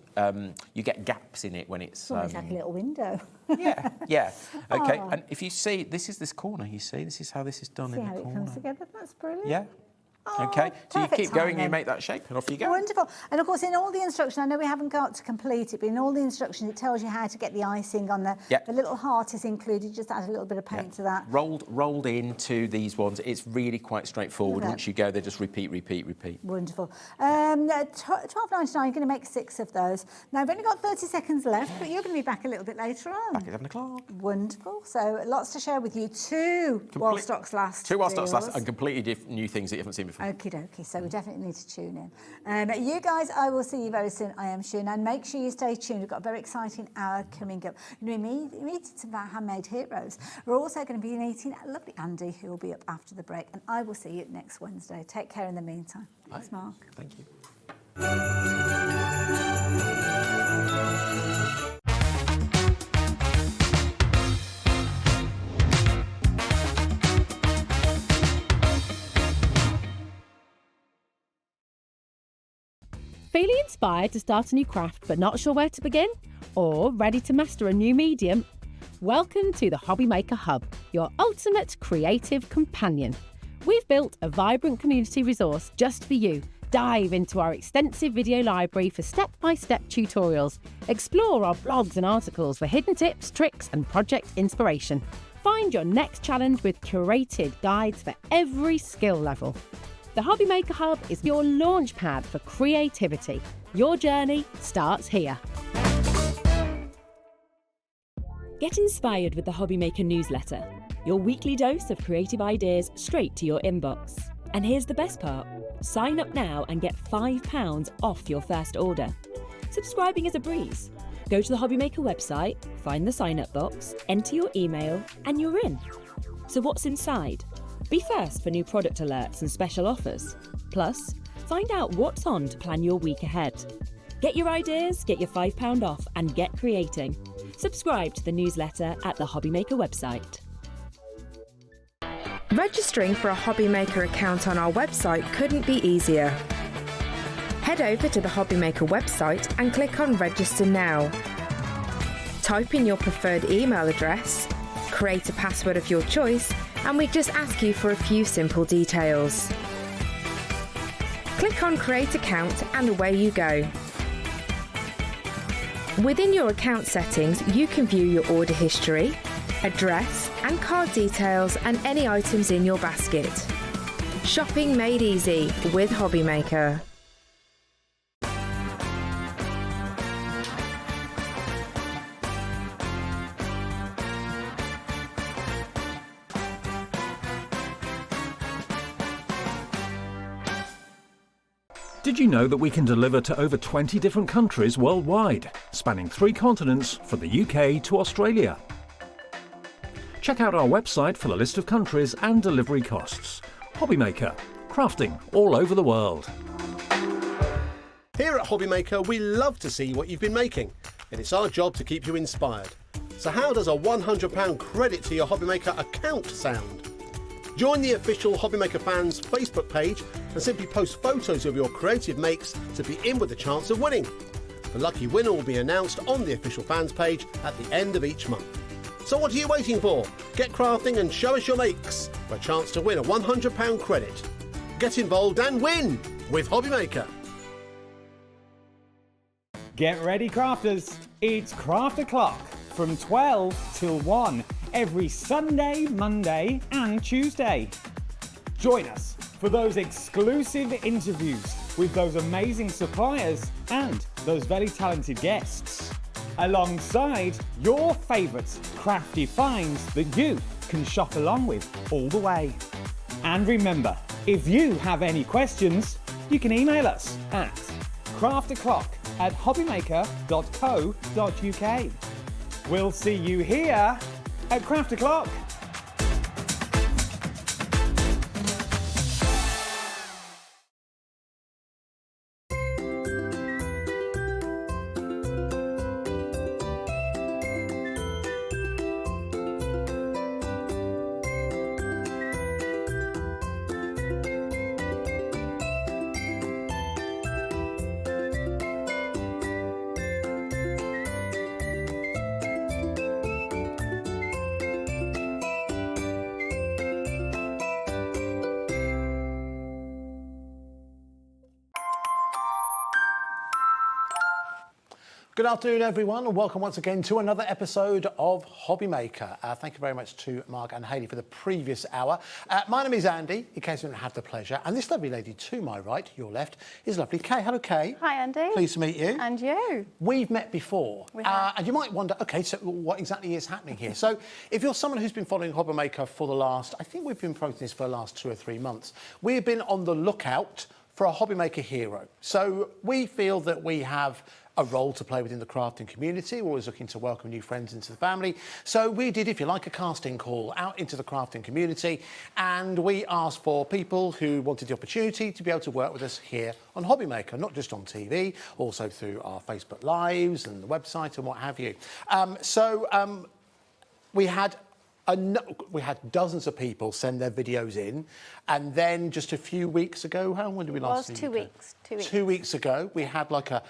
you get gaps in it when it's... almost like a little window. yeah. Okay, and if you see, this is this corner, you see? This is how this is done in the corner. See how it comes together? That's brilliant. Yeah. Okay, so you keep going and you make that shape and off you go. Wonderful. And of course, in all the instructions, I know we haven't got to complete it, but in all the instructions, it tells you how to get the icing on there. The little heart is included. Just add a little bit of paint to that. Rolled into these ones. It's really quite straightforward. Once you go, they just repeat. Wonderful. $12.99, you're going to make 6 of those. Now, I've only got 30 seconds left, but you're going to be back a little bit later on. Back at 7 o'clock. Wonderful. So lots to share with you. 2 while stocks last. 2 while stocks last, and completely new things that you haven't seen before. Okie dokie. So we definitely need to tune in. You guys, I will see you very soon, I am sure. And make sure you stay tuned. We've got a very exciting hour coming up. You know, we're meeting some of our handmade heroes. We're also going to be meeting lovely Andy, who will be up after the break. And I will see you next Wednesday. Take care in the meantime. Thanks, Mark. Thank you. Feeling inspired to start a new craft but not sure where to begin? Or ready to master a new medium? Welcome to the HobbyMaker Hub, your ultimate creative companion. We've built a vibrant community resource just for you. Dive into our extensive video library for step-by-step tutorials. Explore our blogs and articles for hidden tips, tricks and project inspiration. Find your next challenge with curated guides for every skill level. The HobbyMaker Hub is your launch pad for creativity. Your journey starts here. Get inspired with the HobbyMaker newsletter, your weekly dose of creative ideas straight to your inbox. And here's the best part. Sign up now and get £5 off your first order. Subscribing is a breeze. Go to the HobbyMaker website, find the sign-up box, enter your email, and you're in. So what's inside? Be first for new product alerts and special offers. Plus, find out what's on to plan your week ahead. Get your ideas, get your £5 off, and get creating. Subscribe to the newsletter at the HobbyMaker website. Registering for a HobbyMaker account on our website couldn't be easier. Head over to the HobbyMaker website and click on Register Now. Type in your preferred email address, create a password of your choice, and we just ask you for a few simple details. Click on Create Account and away you go. Within your account settings, you can view your order history, address and card details and any items in your basket. Shopping made easy with HobbyMaker. Did you know that we can deliver to over 20 different countries worldwide, spanning 3 continents from the UK to Australia? Check out our website for the list of countries and delivery costs. HobbyMaker, crafting all over the world. Here at HobbyMaker, we love to see what you've been making, and it's our job to keep you inspired. So how does a £100 credit to your HobbyMaker account sound? Join the official HobbyMaker fans Facebook page and simply post photos of your creative makes to be in with a chance of winning. The lucky winner will be announced on the official fans page at the end of each month. So what are you waiting for? Get crafting and show us your makes for a chance to win a £100 credit. Get involved and win with HobbyMaker. Get ready, crafters. It's Craft O'Clock from 12 till 1 every Sunday, Monday and Tuesday. Join us for those exclusive interviews with those amazing suppliers and those very talented guests, alongside your favourite crafty finds that you can shop along with all the way. And remember, if you have any questions, you can email us at crafto'clock@hobbymaker.co.uk. We'll see you here at Craft O'Clock. Good afternoon, everyone, and welcome once again to another episode of HobbyMaker. Thank you very much to Mark and Hayley for the previous hour. My name is Andy, in case you didn't have the pleasure, and this lovely lady to my right, your left, is lovely Kay. Hello, Kay. Hi, Andy. Pleased to meet you. And you. We've met before, We have. and you might wonder, okay, so what exactly is happening here? So, if you're someone who's been following HobbyMaker for the last, I think we've been promoting this for the last 2 or 3 months, we've been on the lookout for a HobbyMaker hero. So, we feel that we have a role to play within the crafting community. We're always looking to welcome new friends into the family. So we did, if you like, a casting call out into the crafting community, and we asked for people who wanted the opportunity to be able to work with us here on HobbyMaker, not just on TV, also through our Facebook Lives and the website and what have you. We had dozens of people send their videos in, and then just a few weeks ago, how long did we last see? It was 2 weeks. 2 weeks. 2 weeks ago, we had like a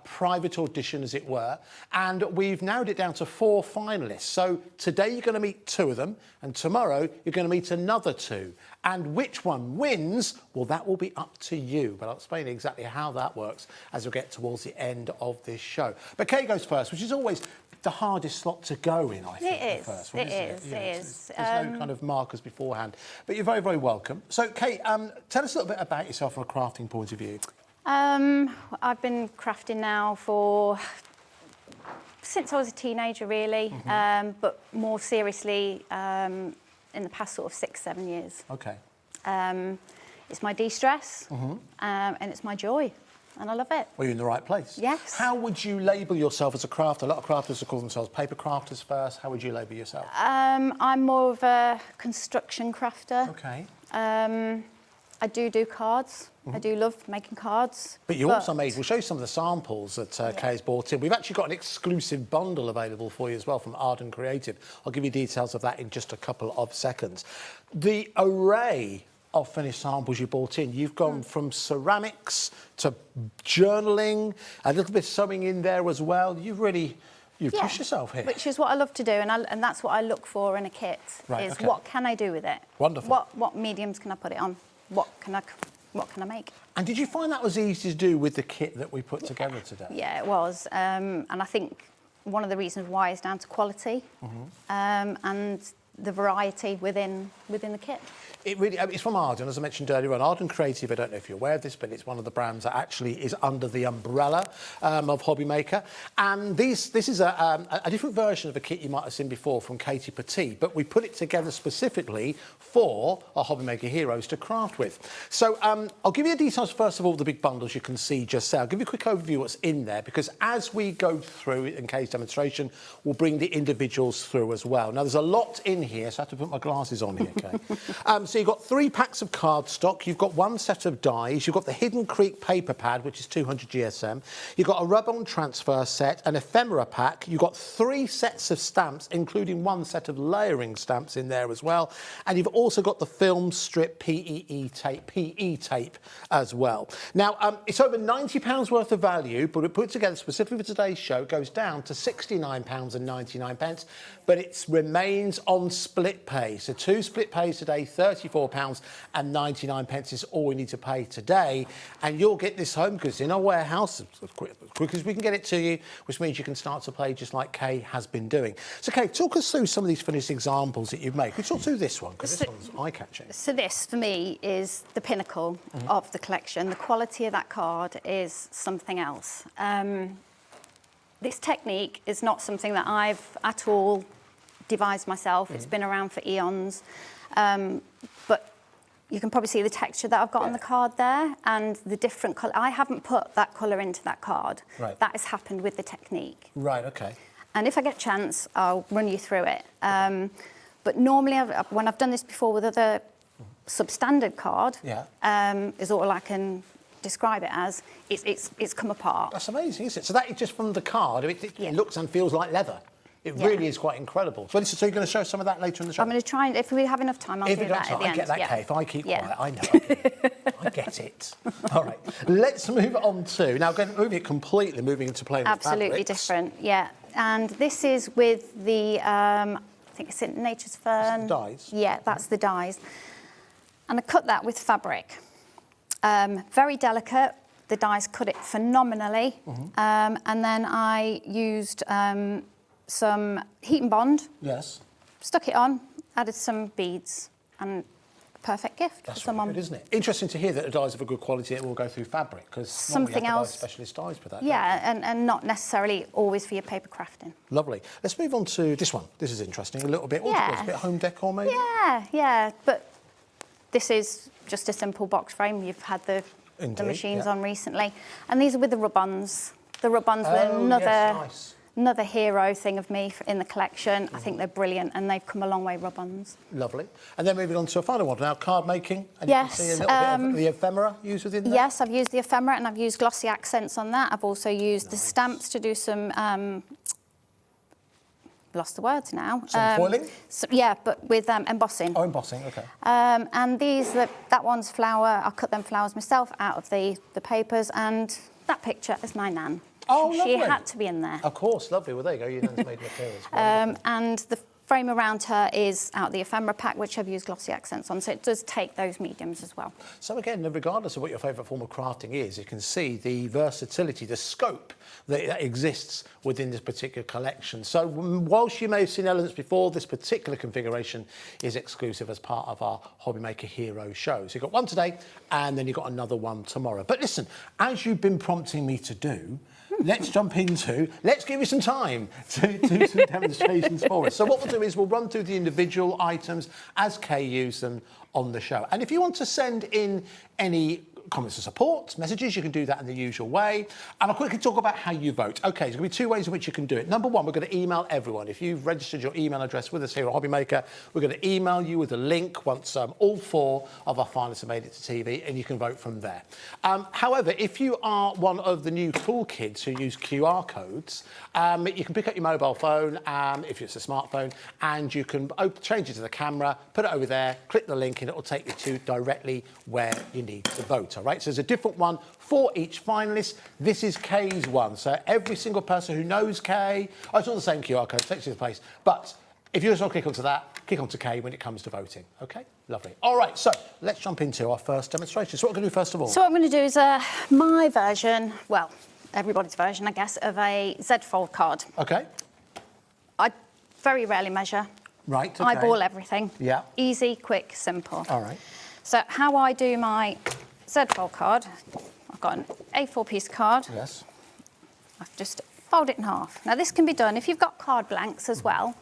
private audition, as it were, and we've narrowed it down to 4 finalists. So today you're going to meet 2 of them, and tomorrow you're going to meet another 2. And which one wins, well, that will be up to you. But I'll explain exactly how that works as we get towards the end of this show. But Kay goes first, which is always the hardest slot to go in, I think. It is. The first one, It isn't is. it? It is. There's no kind of markers beforehand. But you're very, very welcome. So, Kate, tell us a little bit about yourself from a crafting point of view. I've been crafting now since I was a teenager, really, but more seriously in the past sort of 6-7 years. Okay. It's my de-stress and it's my joy. And I love it. Well, you're in the right place. Yes. How would you label yourself as a crafter? A lot of crafters call themselves paper crafters first. How would you label yourself? I'm more of a construction crafter. Okay. I do cards. I do love making cards. But you also made, we'll show you some of the samples that Kay has brought in. We've actually got an exclusive bundle available for you as well from Arden Creative. I'll give you details of that in just a couple of seconds. The array of finished samples you brought in, you've gone from ceramics to journaling, a little bit of sewing in there as well. You've really You've pushed yourself here. Which is what I love to do, and that's what I look for in a kit, is what can I do with it? Wonderful. What mediums can I put it on? What can I make? And did you find that was easy to do with the kit that we put together today? Yeah, it was. And I think one of the reasons why is down to quality and the variety within the kit. It's from Arden, as I mentioned earlier on. Arden Creative, I don't know if you're aware of this, but it's one of the brands that actually is under the umbrella of HobbyMaker. And this is a different version of a kit you might have seen before from Katie Petit, but we put it together specifically for our HobbyMaker heroes to craft with. So I'll give you the details first of all, the big bundles you can see just there. I'll give you a quick overview of what's in there, because as we go through in Katie's demonstration, we'll bring the individuals through as well. Now, there's a lot in here, so I have to put my glasses on here, okay? So you've got 3 packs of cardstock, you've got 1 set of dies, you've got the Hidden Creek paper pad, which is 200 GSM, you've got a rub-on transfer set, an ephemera pack, you've got 3 sets of stamps, including 1 set of layering stamps in there as well, and you've also got the film strip PE tape as well. Now, it's over £90 worth of value, but we put it together specifically for today's show. It goes down to £69.99, but it remains on split pay. So 2 split pays today, £34.99 is all we need to pay today, and you'll get this home goods in our warehouse as quick as we can get it to you, which means you can start to play just like Kay has been doing. So Kay, talk us through some of these finished examples that you've made. Could you talk through this one, because this one's eye-catching. So this, for me, is the pinnacle of the collection. The quality of that card is something else. This technique is not something that I've at all devised myself. It's been around for eons. But you can probably see the texture that I've got on the card there, and the different colour. I haven't put that colour into that card. Right. That has happened with the technique. Right, okay. And if I get a chance, I'll run you through it. But normally, when I've done this before with other substandard card, is all I can describe it as. It's come apart. That's amazing, isn't it? So that is just from the card. It looks and feels like leather. It really is quite incredible. So you're going to show some of that later in the show? I'm going to try, and if we have enough time, I'll do that at the end. I get that, Kay. If I keep quiet, I know. I get it. All right, let's move on to, now moving it completely, moving into playing with Absolutely fabrics. different, yeah. And this is with the, I think it's in Nature's Fern. That's the dies? Yeah, that's the dies. And I cut that with fabric. Very delicate. The dies cut it phenomenally. And then I used some heat and bond. Yes. Stuck it on, added some beads, and a perfect gift. That's for someone. good, isn't it? Interesting to hear that the dies of a good quality that will go through fabric, because something else, specialist dies for that. Yeah, and not necessarily always for your paper crafting. Lovely. Let's move on to this one. This is interesting. A little bit. A bit home decor, maybe. Yeah. But this is just a simple box frame. You've had the machines on recently, and these are with the rub-ons. The rub-ons were another hero thing of me in the collection. I think they're brilliant, and they've come a long way, rub-ons. Lovely. And then moving on to a final one now, card making. And yes. You can see a little bit of the ephemera used within that. Yes, I've used the ephemera, and I've used glossy accents on that. I've also used the stamps to do some, lost the words now. Some foiling? Yeah, but with embossing. Oh, embossing, okay. And these, that one's flower. I cut them flowers myself out of the papers, and that picture is my nan. Oh, lovely. She had to be in there. Of course, lovely. Well, there you go. Your nan's made materials. And the frame around her is out the ephemera pack, which I've used glossy accents on, so it does take those mediums as well. So again, regardless of what your favourite form of crafting is, you can see the versatility, the scope that exists within this particular collection. So whilst you may have seen elements before, this particular configuration is exclusive as part of our HobbyMaker Hero show. So you've got one today, and then you've got another one tomorrow. But listen, as you've been prompting me to do, let's give you some time to do some demonstrations for us. So what we'll do is we'll run through the individual items as Kay used them on the show. And if you want to send in any comments of support, messages, you can do that in the usual way. And I'll quickly talk about how you vote. Okay, there's going to be 2 ways in which you can do it. Number 1, we're going to email everyone. If you've registered your email address with us here at HobbyMaker, we're going to email you with a link once all 4 of our finalists have made it to TV, and you can vote from there. However, if you are one of the new cool kids who use QR codes, you can pick up your mobile phone, if it's a smartphone, and you can change it to the camera, put it over there, click the link, and it will take you to directly where you need to vote. all right? So there's a different one for each finalist. This is Kay's one. So every single person who knows Kay, oh, it's all the same QR code, takes you to the place. But if you just want to click onto that, click onto Kay when it comes to voting. Okay, lovely. All right, so let's jump into our first demonstration. So what we're going to do first of all? So what I'm going to do is my version, well, everybody's version, I guess, of a Z-fold card. Okay. I very rarely measure. Right, okay. Eyeball everything. Yeah. Easy, quick, simple. All right. So how I do my Z-fold card, I've got an A4 piece card. Yes. I just fold it in half. Now this can be done if you've got card blanks as well.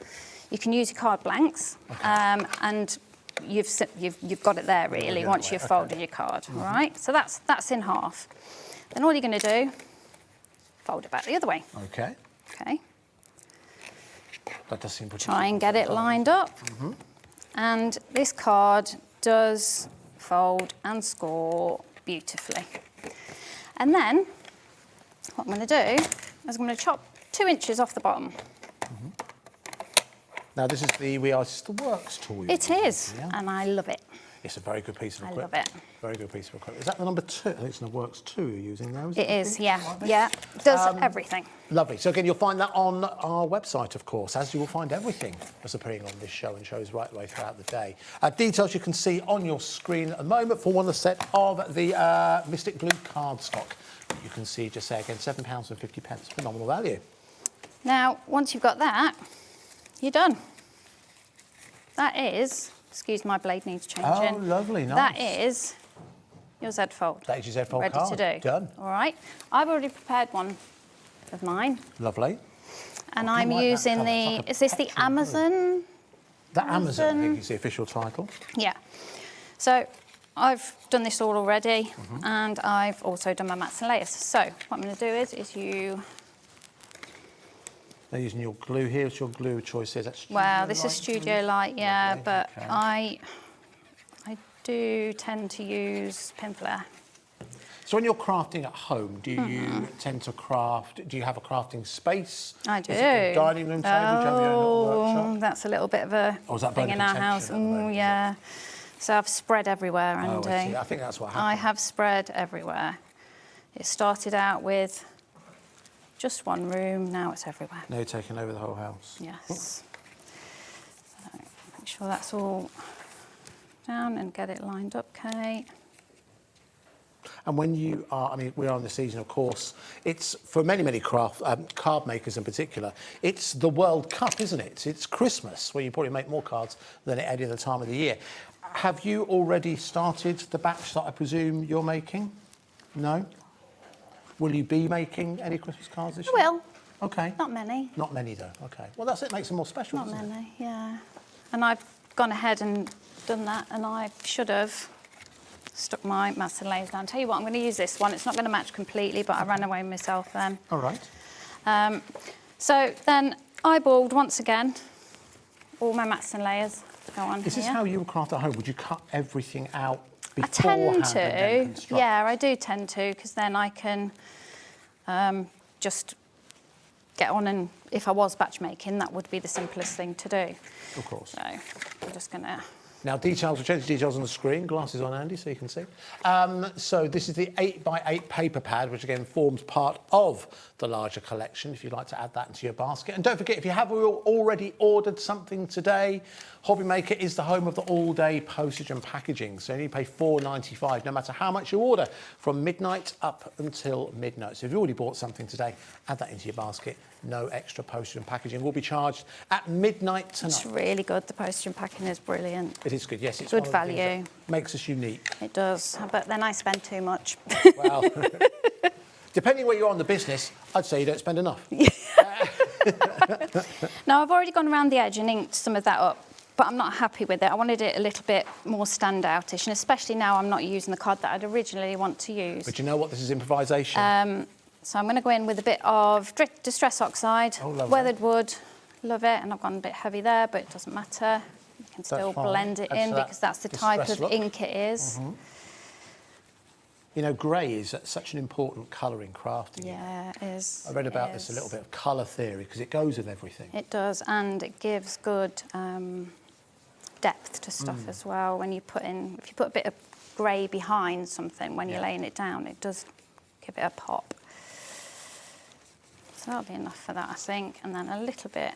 You can use your card blanks, and you've got it there really once you've folded your card. All right. So that's in half. Then all you're going to do, fold it back the other way. Okay. Okay. That does seem pretty. Try and get it lined up. And this card does fold and score beautifully. And then what I'm going to do is I'm going to chop 2 inches off the bottom. Now this is the We Are Still Works tool. It is, and I love it. It's a very good piece of equipment. I love it. Very good piece of equipment. Is that the number 2? I think it's the Works 2 you're using now, It is, yeah. Yeah, it does everything. Lovely. So again, you'll find that on our website, of course, as you will find everything that's appearing on this show and shows right the way throughout the day. Details you can see on your screen at the moment for one set of the Mystic Blue cardstock. You can see just there again, £7.50. Phenomenal value. Now, once you've got that, you're done. That is, excuse my blade needs changing. Oh, lovely, nice. That is your Z-fold. That is your Z-fold ready card. to do. Done. All right. I've already prepared one of mine. Lovely. And I'm using the, is this the Amazon? The Amazon, I think is the official title. Yeah. So I've done this all already, and I've also done my mats and layers. So what I'm going to do is you... They're using your glue here. What's your glue choice here? Well, this is Studio Light, yeah, Lovely, but okay. I do tend to use pin flare. So when you're crafting at home, do you tend to craft, do you have a crafting space? I do. Is it a dining room table? Do you have your own little workshop? That's a little bit of a Or is that thing bone in our contention house. at the moment? Yeah. So I've spread everywhere, Oh, Andy. I see. I think that's what happened. I have spread everywhere. It started out with just one room, now it's everywhere. No, taking over the whole house. Yes. So make sure that's all down and get it lined up, Kate. And when you are, I mean, we are in the season, of course, it's for many, many card makers in particular, it's the World Cup, isn't it? It's Christmas, where you probably make more cards than at any other time of the year. Have you already started the batch that I presume you're making? No? Will you be making any Christmas cards this year? I will. Okay. Not many. Not many, though. Okay. Well, that's it. Makes them more special, Not doesn't it? many, yeah. And I've gone ahead and done that, and I should have stuck my mats and layers down. Tell you what, I'm going to use this one. It's not going to match completely, but I ran away myself then. All right. So then eyeballed once again all my mats and layers go on. Is this here. how you craft at home? Would you cut everything out I beforehand tend and then to, construct? yeah, I do tend to, because then I can just get on, and if I was batch making, that would be the simplest thing to do. Of course. So I'm just going to... Now, details, we'll change the details on the screen. Glasses on, Andy, so you can see. So this is the 8x8 paper pad, which again forms part of the larger collection, if you'd like to add that into your basket. And don't forget, if you have already ordered something today, HobbyMaker is the home of the all-day postage and packaging. So you only pay $4.95, no matter how much you order, from midnight up until midnight. So if you already bought something today, add that into your basket. No extra postage and packaging will be charged at midnight tonight. It's really good. The postage and packing is brilliant. It is good, yes. It's Good one of the things value. that makes us unique. It does, but then I spend too much. Well, depending where you're on the business, I'd say you don't spend enough. Now, I've already gone around the edge and inked some of that up, but I'm not happy with it. I wanted it a little bit more standoutish, and especially now I'm not using the card that I'd originally want to use. But you know what? This is improvisation. So I'm going to go in with a bit of Distress Oxide, weathered wood. Love it, and I've gone a bit heavy there, but it doesn't matter. You can still blend it in because that's the type of ink it is. You know, grey is such an important colour in crafting. Yeah, it is. I read about this, a little bit of colour theory, because it goes with everything. It does, and it gives good depth to stuff as well. When you put in, if you put a bit of grey behind something when you're laying it down. It does give it a pop. So that'll be enough for that, I think. And then a little bit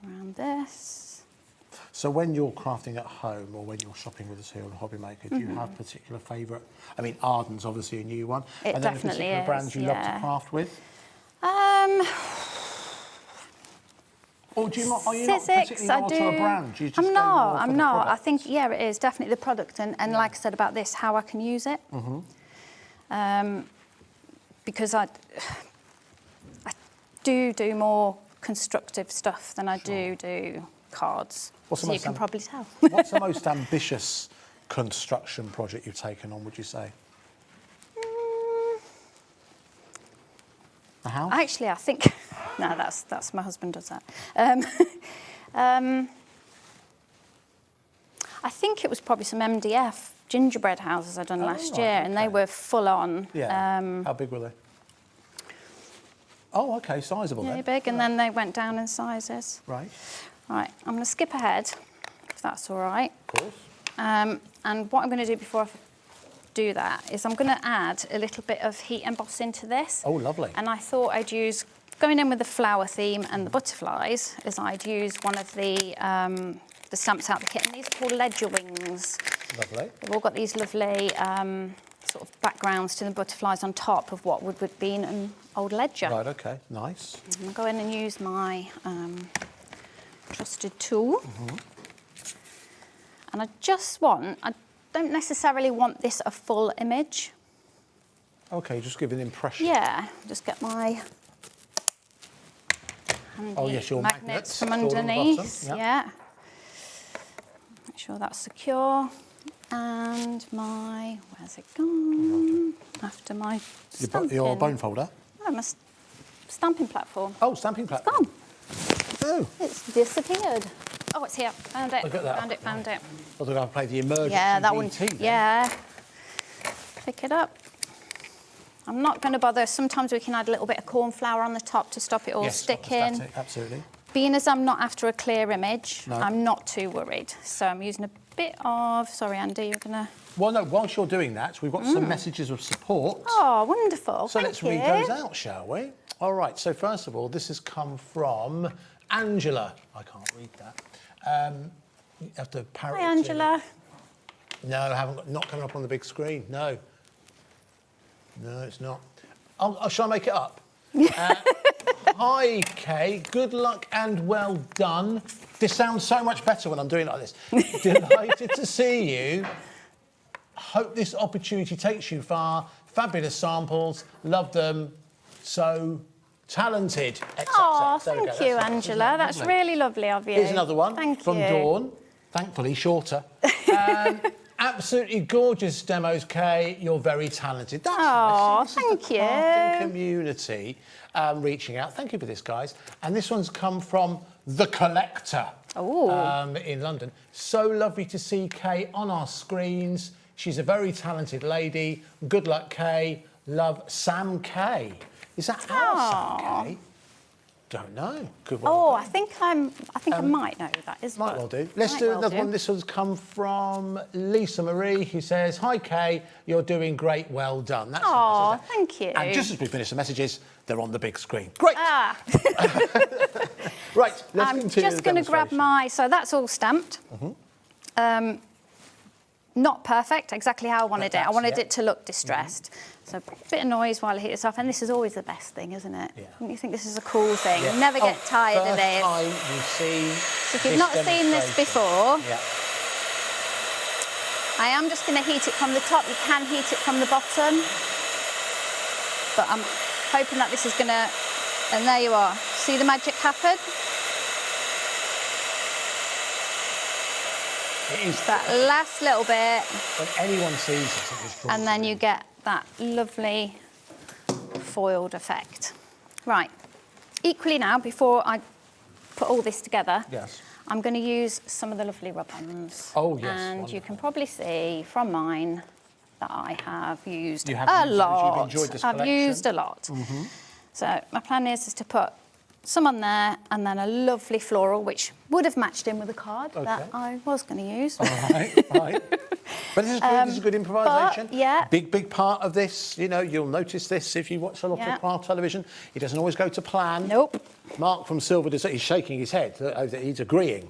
around this. So when you're crafting at home or when you're shopping with us here on HobbyMaker, do you have particular favourite? I mean, Arden's obviously a new one. It and then definitely particular is, brands you love to craft with? Or do you not, are you not particularly loyal to a brand? Do you just I'm go not. more for I'm the not. I product? think it is definitely the product, and like I said about this, how I can use it. Because I do more constructive stuff than I do cards. So you can probably tell. What's the most ambitious construction project you've taken on, would you say? A house? Actually, I think no, that's my husband does that. I think it was probably some MDF gingerbread houses I'd done last year, and they were full on. Yeah. How big were they? Oh, okay, sizable then. Really big, and then they went down in sizes. Right. Right, I'm going to skip ahead, if that's all right. Of course. And what I'm going to do before I do that is I'm going to add a little bit of heat emboss into this. Oh, lovely. And I thought I'd use, going in with the flower theme and the butterflies, is I'd use one of the stamps out of the kit, and these are called ledger wings. Lovely. They've all got these lovely sort of backgrounds to the butterflies on top of what would have been an old ledger. Right, okay, nice. I'll go in and use my trusted tool. And I don't necessarily want this a full image. Okay, just give an impression. Yeah, just get my your magnets from underneath. Yeah. Make sure that's secure. And my, where's it gone? After my Your bone folder? Oh, my stamping platform. Oh, stamping platform. It's gone. Oh. It's disappeared. Oh, it's here. Found it. Look at that. Found it. Well, they're going to play the emergency Yeah, that one. BT then. Yeah. Pick it up. I'm not going to bother. Sometimes we can add a little bit of corn flour on the top to stop it all sticking. That's it, absolutely. Being as I'm not after a clear image, No. I'm not too worried. So I'm using a bit of... Sorry, Andy, you're going to... Well, no, whilst you're doing that, we've got some messages of support. Oh, wonderful. So Thank let's you. read those out, shall we? All right, so first of all, this has come from Angela. I can't read that. You have to parrot Hi, Angela. No, I haven't got, not coming up on the big screen, no. No, it's not. Shall I make it up? Hi, Kay. Good luck and well done. This sounds so much better when I'm doing it like this. Delighted to see you. Hope this opportunity takes you far. Fabulous samples. Love them. So talented. Oh, thank you, Angela. That's really lovely of you. Here's another one from Dawn. Thankfully, shorter. Absolutely gorgeous demos, Kay. You're very talented. That's nice. Thank you. Crafting community reaching out. Thank you for this, guys. And this one's come from The Collector in London. So lovely to see Kay on our screens. She's a very talented lady. Good luck, Kay. Love, Sam Kay. Is that our Sam Kay? Don't know. Could well I think I might know who that is. Might well do. Let's do another one. This one's come from Lisa Marie, who says, "Hi Kay, you're doing great. Well done." That's nice, isn't it? Thank you. And just as we finish the messages, they're on the big screen. Great. Right. Let's I'm continue just the going to grab demonstration. so that's all stamped. Not perfect, exactly how I wanted it. I wanted it to look distressed. So a bit of noise while I heat this off, and this is always the best thing, isn't it? Yeah. You think this is a cool thing. You never get tired of this. Time you see So if you've not seen this before, I am just going to heat it from the top. You can heat it from the bottom, but I'm hoping that this is going to, and there you are. See the magic happen? It is that last little bit. When anyone sees this, it just draws And then you get that lovely foiled effect. Right. Equally now, before I put all this together, I'm going to use some of the lovely rub-ons. Oh, yes. And you can probably see from mine that I have used a lot. You've enjoyed this collection. I've used a lot. So my plan is to put some on there, and then a lovely floral, which would have matched in with the card that I was going to use. All right, right. But this is good. This is good improvisation. Yeah. Big part of this. You know, you'll notice this if you watch a lot of craft television. It doesn't always go to plan. Nope. Mark from Silvar Designs, he's shaking his head. He's agreeing.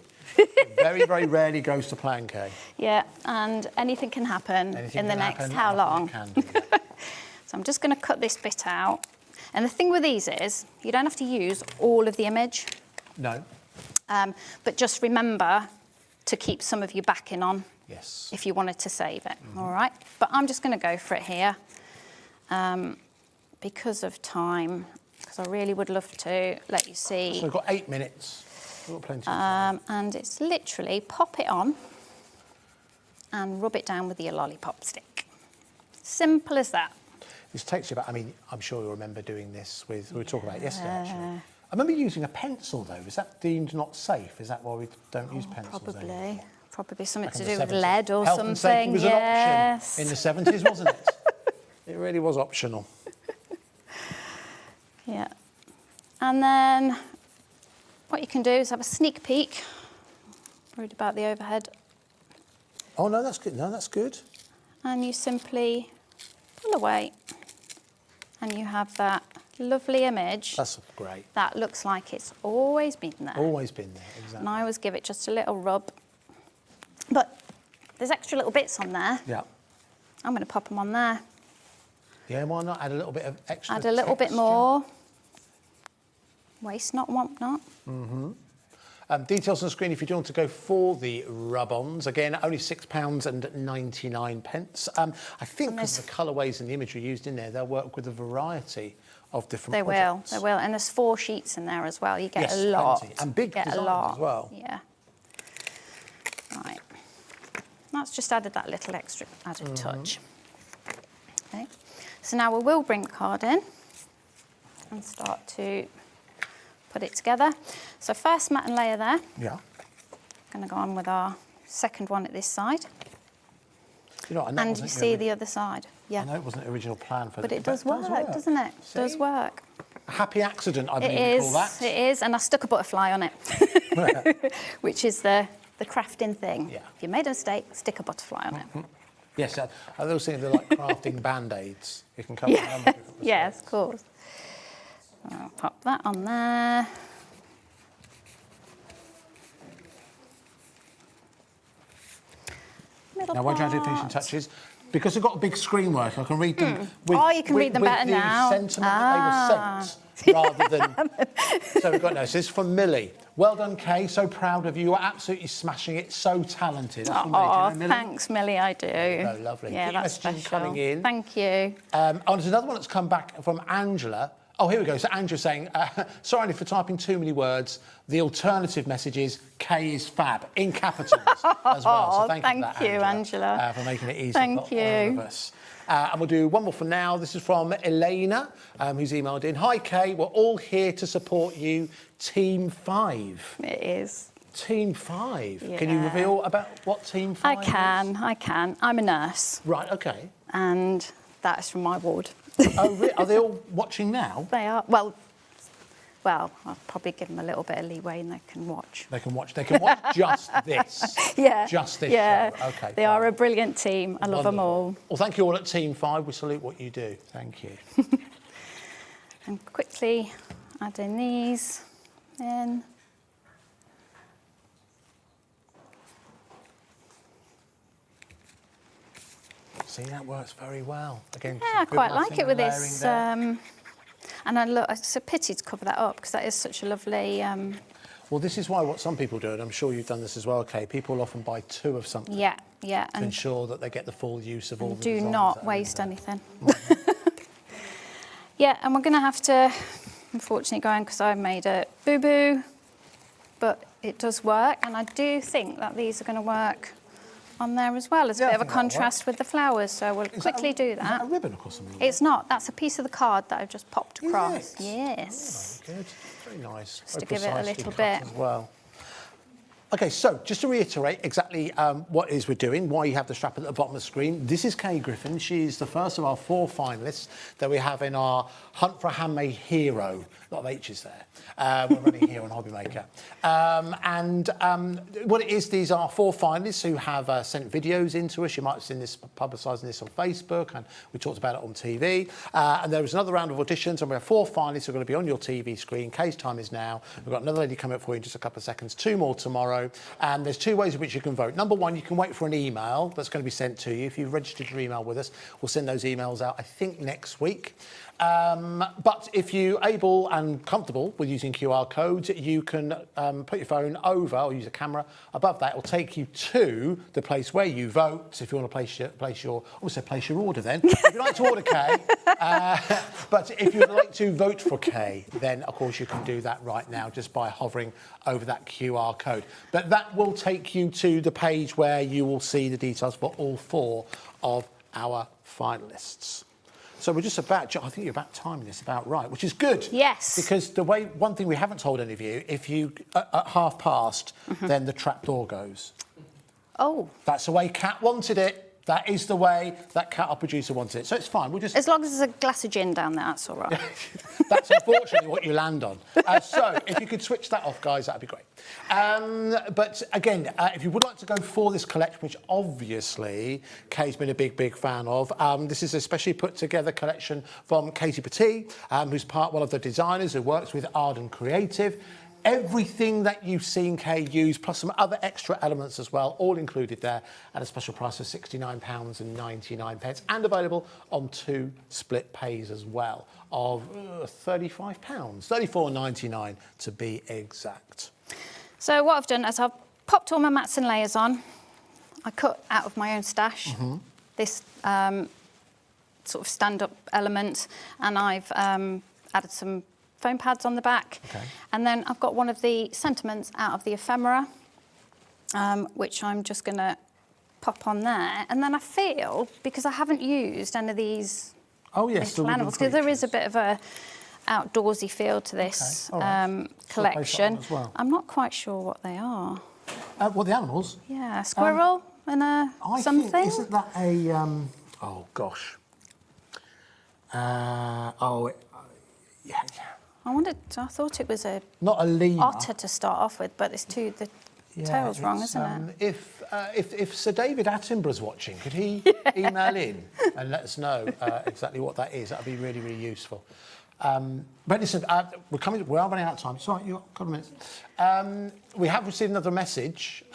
Very, very rarely goes to plan, Kay. Yeah, and anything can happen in the next how long? So I'm just going to cut this bit out. And the thing with these is, you don't have to use all of the image. No. But just remember to keep some of your backing on. Yes. If you wanted to save it, all right? But I'm just going to go for it here because of time, because I really would love to let you see. So we've got 8 minutes. We've got plenty of time. And it's literally pop it on and rub it down with your lollipop stick. Simple as that. This takes you about, I mean, I'm sure you'll remember doing this with, we were talking about it yesterday, actually. I remember using a pencil, though. Is that deemed not safe? Is that why we don't use pencils anymore? Probably something Back to in do the with 70s. lead or Health something. And safety was an option in the 70s, wasn't it? It really was optional. Yeah. And then what you can do is have a sneak peek. Worried about the overhead. Oh, no, that's good. No, that's good. And you simply pull away and you have that lovely image. That's great. That looks like it's always been there. Always been there, exactly. And I always give it just a little rub. But there's extra little bits on there. Yeah. I'm going to pop them on there. Yeah, why not add a little bit of extra Add a little bit texture? more. Waste not, want not. Mm-hmm. Details on the screen if you do want to go for the rub-ons. Again, only £6.99. I think because of the colourways and the imagery used in there, they'll work with a variety of different projects. They will. And there's 4 sheets in there as well. You get Yes, a lot. plenty. And big get a designs lot as well. Yeah. Right. That's just added that little extra added touch. Okay. So now we will bring the card in and start to put it together. So first mat and layer there. Yeah. Going to go on with our second one at this side. You know, and you see the other side. Yeah. I know it wasn't the original plan for But this, it does work, doesn't it? It does work. A happy accident, I believe It you call that. It is, and I stuck a butterfly on it, which is the crafting thing. Yeah. If you made a mistake, stick a butterfly on it. Yes, are those things they're like crafting band-aids? You can cover them with different Yes, of course. I'll pop that on there. Now, why don't I do finishing touches? Because I've got a big screen work, I can read them. With, you can read them better now. With the sentiment that they were sent, rather than. So we've got no. So this is from Millie. Well done, Kay. So proud of you. You're absolutely smashing it. So talented. That's from Millie. Do you know Millie? Thanks, Millie. I do. Oh, lovely. Yeah, Keep that's messages special. coming in. Thank you. There's another one that's come back from Angela. Oh, here we go. So Andrew's saying, sorry for typing too many words. The alternative message is K is fab, in capitals as well. So thank you for that, Angela. For making it easy for all of us. And we'll do one more for now. This is from Elena, who's emailed in. Hi, Kay. We're all here to support you. Team 5. It is. Team 5. Yeah. Can you reveal about what Team 5 is? I can. I'm a nurse. Right, OK. And that's from my ward. Oh, really? Are they all watching now? They are. Well, I'll probably give them a little bit of leeway and they can watch. They can watch just this. Yeah. Just this show. OK. They are a brilliant team. I love them all. Well, thank you all at Team 5. We salute what you do. Thank you. And quickly adding these in. See, that works very well. Again, yeah, I quite like it with this. And it's a pity to cover that up because that is such a lovely... Well, this is why what some people do, and I'm sure you've done this as well, Kay, people often buy 2 of something. Yeah. To ensure that they get the full use of all the do designs not waste anything. Yeah, and we're going to have to, unfortunately, go on because I made a boo-boo, but it does work, and I do think that these are going to work on there as well as a bit of a contrast with the flowers, so we'll quickly do that. Is that a ribbon across the middle? It's not. That's a piece of the card that I've just popped across. Yes. Oh, very good. Very nice. Just to give it a little bit. As well. Okay, so just to reiterate exactly what it is we're doing, why you have the strap at the bottom of the screen. This is Kay Griffin. She's the first of our 4 finalists that we have in our Hunt for a Handmade Hero. A lot of H's there. We're running here on HobbyMaker. What it is, these are 4 finalists who have sent videos in to us. You might have seen this, publicising this on Facebook, and we talked about it on TV. And there was another round of auditions, and we have 4 finalists who are going to be on your TV screen. Kay's time is now. We've got another lady coming up for you in just a couple of seconds, 2 more tomorrow. And there's 2 ways in which you can vote. Number 1, you can wait for an email that's going to be sent to you. If you've registered your email with us, we'll send those emails out, I think, next week. But if you're able and comfortable with using QR codes, you can put your phone over or use a camera above that. It'll take you to the place where you vote. If you want to place your order then. If you'd like to order Kay, but if you'd like to vote for Kay, then of course you can do that right now just by hovering over that QR code. But that will take you to the page where you will see the details for all 4 of our finalists. So we're just about, I think you're about timing this about right, which is good. Yes. Because one thing we haven't told any of you, if you, at 1/2 then the trapdoor goes. Oh. That's the way Kat wanted it. That is the way that Kat, our producer, wanted it. So it's fine, we'll just... As long as there's a glass of gin down there, that's all right. That's unfortunately what you land on. So if you could switch that off, guys, that'd be great. But again, if you would like to go for this collection, which obviously Kay's been a big fan of, this is a specially put together collection from Katie Petit, who's one of the designers who works with Arden Creative. Everything that you've seen Kay use, plus some other extra elements as well, all included there at a special price of £69.99, and available on 2 split pays as well of £35, £34.99 to be exact. So what I've done is I've popped all my mats and layers on. I cut out of my own stash this sort of stand-up element, and I've added some foam pads on the back. Okay. And then I've got one of the sentiments out of the ephemera, which I'm just going to pop on there. And then I feel, because I haven't used any of these little animals, because there is a bit of a outdoorsy feel to this collection. Well. I'm not quite sure what they are. What, the animals? Yeah, a squirrel and a something. Think, isn't that a... oh, gosh. Yeah. I thought it was not a lemur. Otter to start off with, but the tail's wrong, isn't it? If Sir David Attenborough's watching, could he email in and let us know exactly what that is? That would be really, really useful. But listen, we are running out of time. Sorry, you've got a couple of minutes. We have received another message,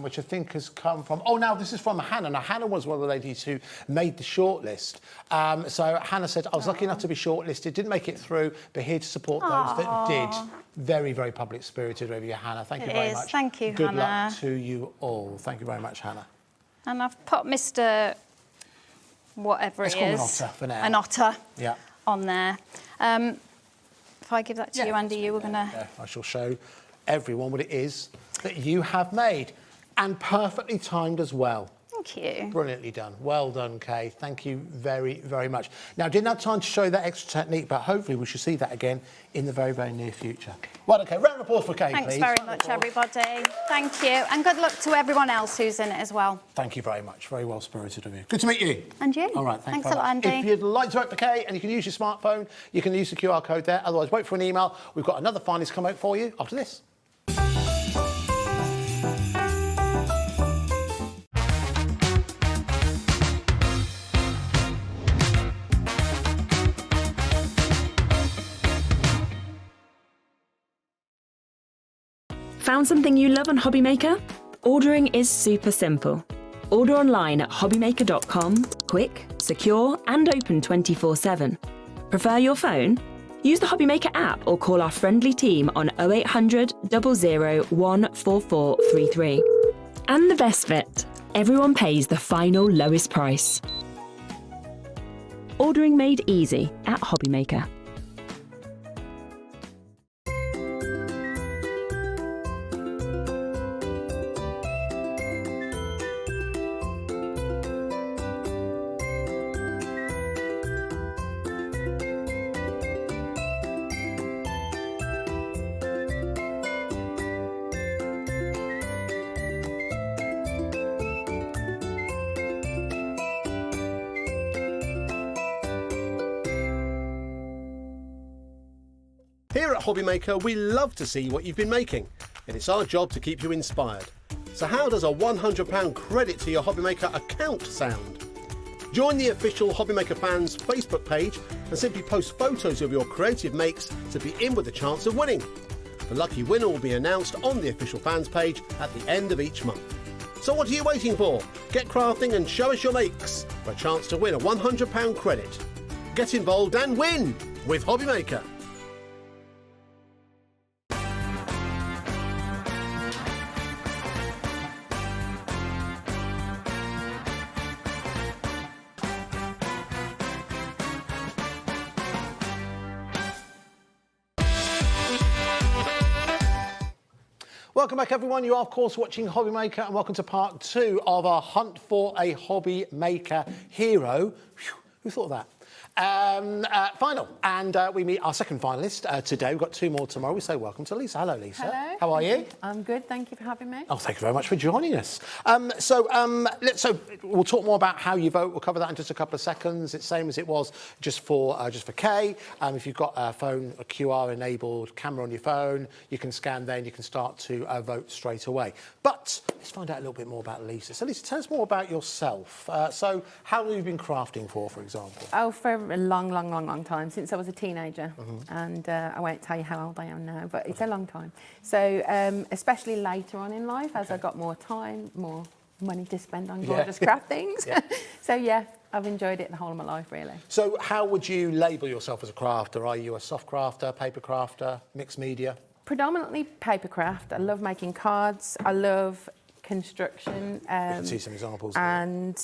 which I think has come from... Oh, now this is from Hannah. Now, Hannah was one of the ladies who made the shortlist. So Hannah said, I was lucky enough to be shortlisted, didn't make it through, but here to support those that did. Very, very public-spirited of you, Hannah. Thank you very much. Thank you, Good Hannah. luck to you all. Thank you very much, Hannah. And I've put Mr. whatever it is. Let's call him an otter for now. An otter. Yeah. On there. If I give that to you, Andy, you were going to... Yeah, I shall show everyone what it is that you have made. And perfectly timed as well. Thank you. Brilliantly done. Well done, Kay. Thank you very, very much. Now, I didn't have time to show you that extra technique, but hopefully we should see that again in the very, very near future. Well, OK, round of applause for Kay, Thanks please. very much, everybody. Thank you. And good luck to everyone else who's in it as well. Thank you very much. Very well-spirited of you. Good to meet you. And you. All right, thanks a lot, Andy. If you'd like to vote for Kay and you can use your smartphone, you can use the QR code there. Otherwise, wait for an email. We've got another finalist come out for you after this. Found something you love on HobbyMaker? Ordering is super simple. Order online at hobbymaker.com, quick, secure, and open 24/7. Prefer your phone? Use the HobbyMaker app or call our friendly team on 0800 00 14433. And the best bit, everyone pays the final lowest price. Ordering made easy at HobbyMaker. Here at HobbyMaker, we love to see what you've been making, and it's our job to keep you inspired. So how does a £100 credit to your HobbyMaker account sound? Join the official HobbyMaker fans Facebook page and simply post photos of your creative makes to be in with a chance of winning. The lucky winner will be announced on the official fans page at the end of each month. So what are you waiting for? Get crafting and show us your makes for a chance to win a £100 credit. Get involved and win with HobbyMaker. Welcome back, everyone. You are, of course, watching HobbyMaker, and welcome to part 2 of our hunt for a HobbyMaker hero. Whew, who thought of that? Final, and we meet our second finalist today. We've got 2 more tomorrow. We say welcome to Lisa. Hello, Lisa. Hello. How are you? I'm good. Thank you for having me. Oh, thank you very much for joining us. So we'll talk more about how you vote. We'll cover that in just a couple of seconds. It's the same as it was just for Kay. If you've got a phone, a QR enabled camera on your phone, you can scan there and you can start to vote straight away. But let's find out a little bit more about Lisa. So Lisa, tell us more about yourself. So how long have you been crafting for example? Oh, for a long time, since I was a teenager. And I won't tell you how old I am now, but it's a long time. So especially later on in life, as I got more time, more money to spend on gorgeous craft things. So yeah, I've enjoyed it the whole of my life, really. So how would you label yourself as a crafter? Are you a soft crafter, paper crafter, mixed media? Predominantly paper craft. I love making cards. I love construction. We can see some examples there. And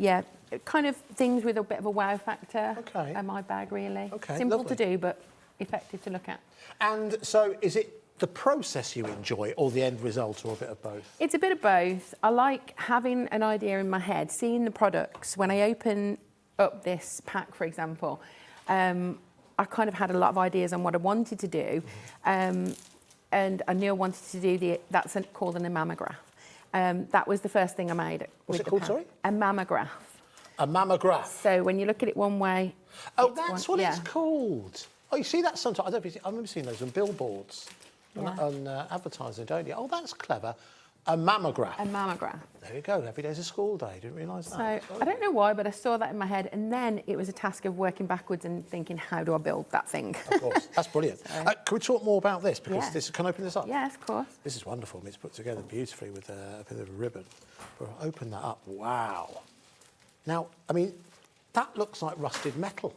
yeah, kind of things with a bit of a wow factor. Okay. My bag, really. Okay, Simple lovely. to do, but effective to look at. And so is it the process you enjoy or the end result, or a bit of both? It's a bit of both. I like having an idea in my head, seeing the products. When I open up this pack, for example, I kind of had a lot of ideas on what I wanted to do. And I knew I wanted to do that's called an mammograph. That was the first thing I made. What's it called, sorry? A mammograph. A mammograph. So when you look at it one way... Oh, that's what it's called. Oh, you see that sometimes. I remember seeing those on billboards, on advertising, don't you? Oh, that's clever. A mammograph. A mammograph. There you go. Every day's a school day. Didn't realise that. So I don't know why, but I saw that in my head, and then it was a task of working backwards and thinking, how do I build that thing? Of course, that's brilliant. Can we talk more about this? Because can I open this up? Yes, of course. This is wonderful. It's put together beautifully with a bit of a ribbon. We'll open that up. Wow. Now, I mean, that looks like rusted metal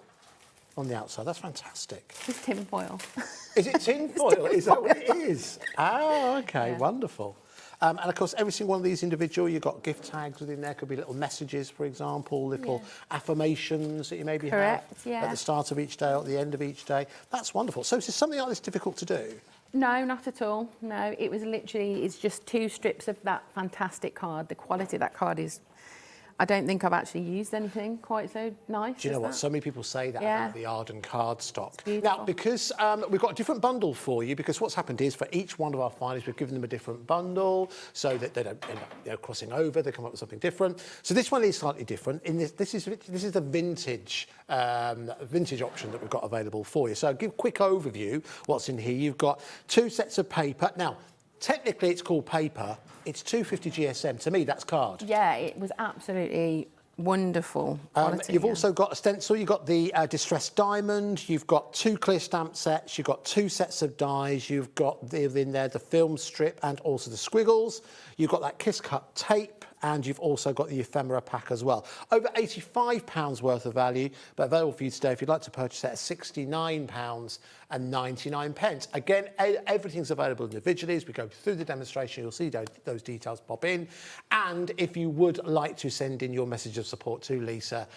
on the outside. That's fantastic. It's tin foil. Is it tin foil? Is that what it is? Oh, okay, wonderful. And of course, every single one of these individual, you've got gift tags within there. Could be little messages, for example, little affirmations that you maybe have at the start of each day or at the end of each day. That's wonderful. So is something like this difficult to do? No, not at all. No, it was literally, it's just 2 strips of that fantastic card. The quality of that card is, I don't think I've actually used anything quite so nice. Do you know what? So many people say that about the Arden card stock. Now, because we've got a different bundle for you, because what's happened is for each one of our finalists, we've given them a different bundle so that they don't end up crossing over, they come up with something different. So this one is slightly different. In this is the vintage option that we've got available for you. So I'll give a quick overview what's in here. You've got 2 sets of paper. Now, technically it's called paper. It's 250 GSM. To me, that's card. Yeah, it was absolutely wonderful quality. You've also got a stencil. You've got the distressed diamond. You've got 2 clear stamp sets. You've got 2 sets of dies. You've got in there the film strip and also the squiggles. You've got that kiss cut tape. And you've also got the ephemera pack as well. Over £85 worth of value, but available for you today if you'd like to purchase it at £69.99. Again, everything's available individually. As we go through the demonstration, you'll see those details pop in. And if you would like to send in your message of support to Lisa,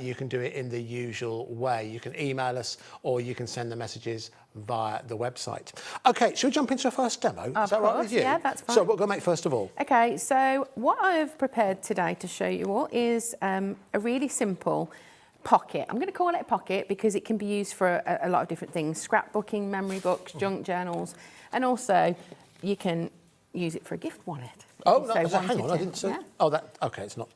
you can do it in the usual way. You can email us or you can send the messages via the website. Okay, should we jump into our first demo? Is that right with you? Yeah, that's fine. So what we're going to make first of all? Okay, so what I've prepared today to show you all is a really simple pocket. I'm going to call it a pocket because it can be used for a lot of different things. Scrapbooking, memory books, junk journals, and also you can use it for a gift wallet. Oh, hang on, I didn't see. Yeah. Oh, okay, it's not.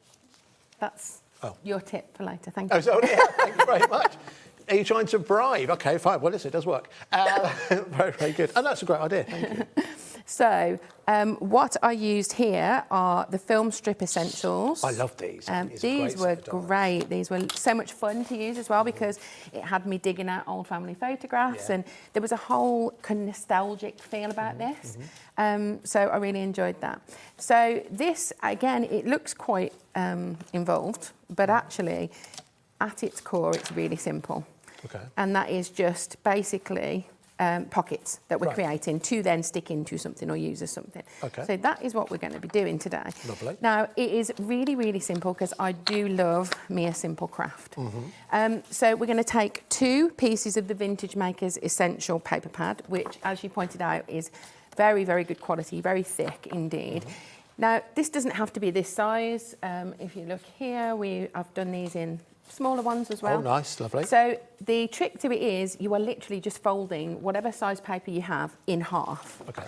That's your tip for later. Thank you. Oh, so, yeah, thank you very much. Are you trying to bribe? Okay, fine. Well, listen, it does work. Very, very good. And that's a great idea. Thank you. So, what I used here are the film strip essentials. I love these. These were great. These were so much fun to use as well because it had me digging out old family photographs and there was a whole kind of nostalgic feel about this. So I really enjoyed that. So this, again, it looks quite involved, but actually, at its core, it's really simple. Okay. And that is just basically pockets that we're creating to then stick into something or use as something. Okay. So that is what we're going to be doing today. Lovely. Now, it is really, really simple because I do love me a simple craft. So we're going to take 2 pieces of the Vintage Makers Essential paper pad, which, as you pointed out, is very, very good quality, very thick indeed. Now, this doesn't have to be this size. If you look here, I've done these in smaller ones as well. Oh, nice, lovely. So the trick to it is you are literally just folding whatever size paper you have in half. Okay.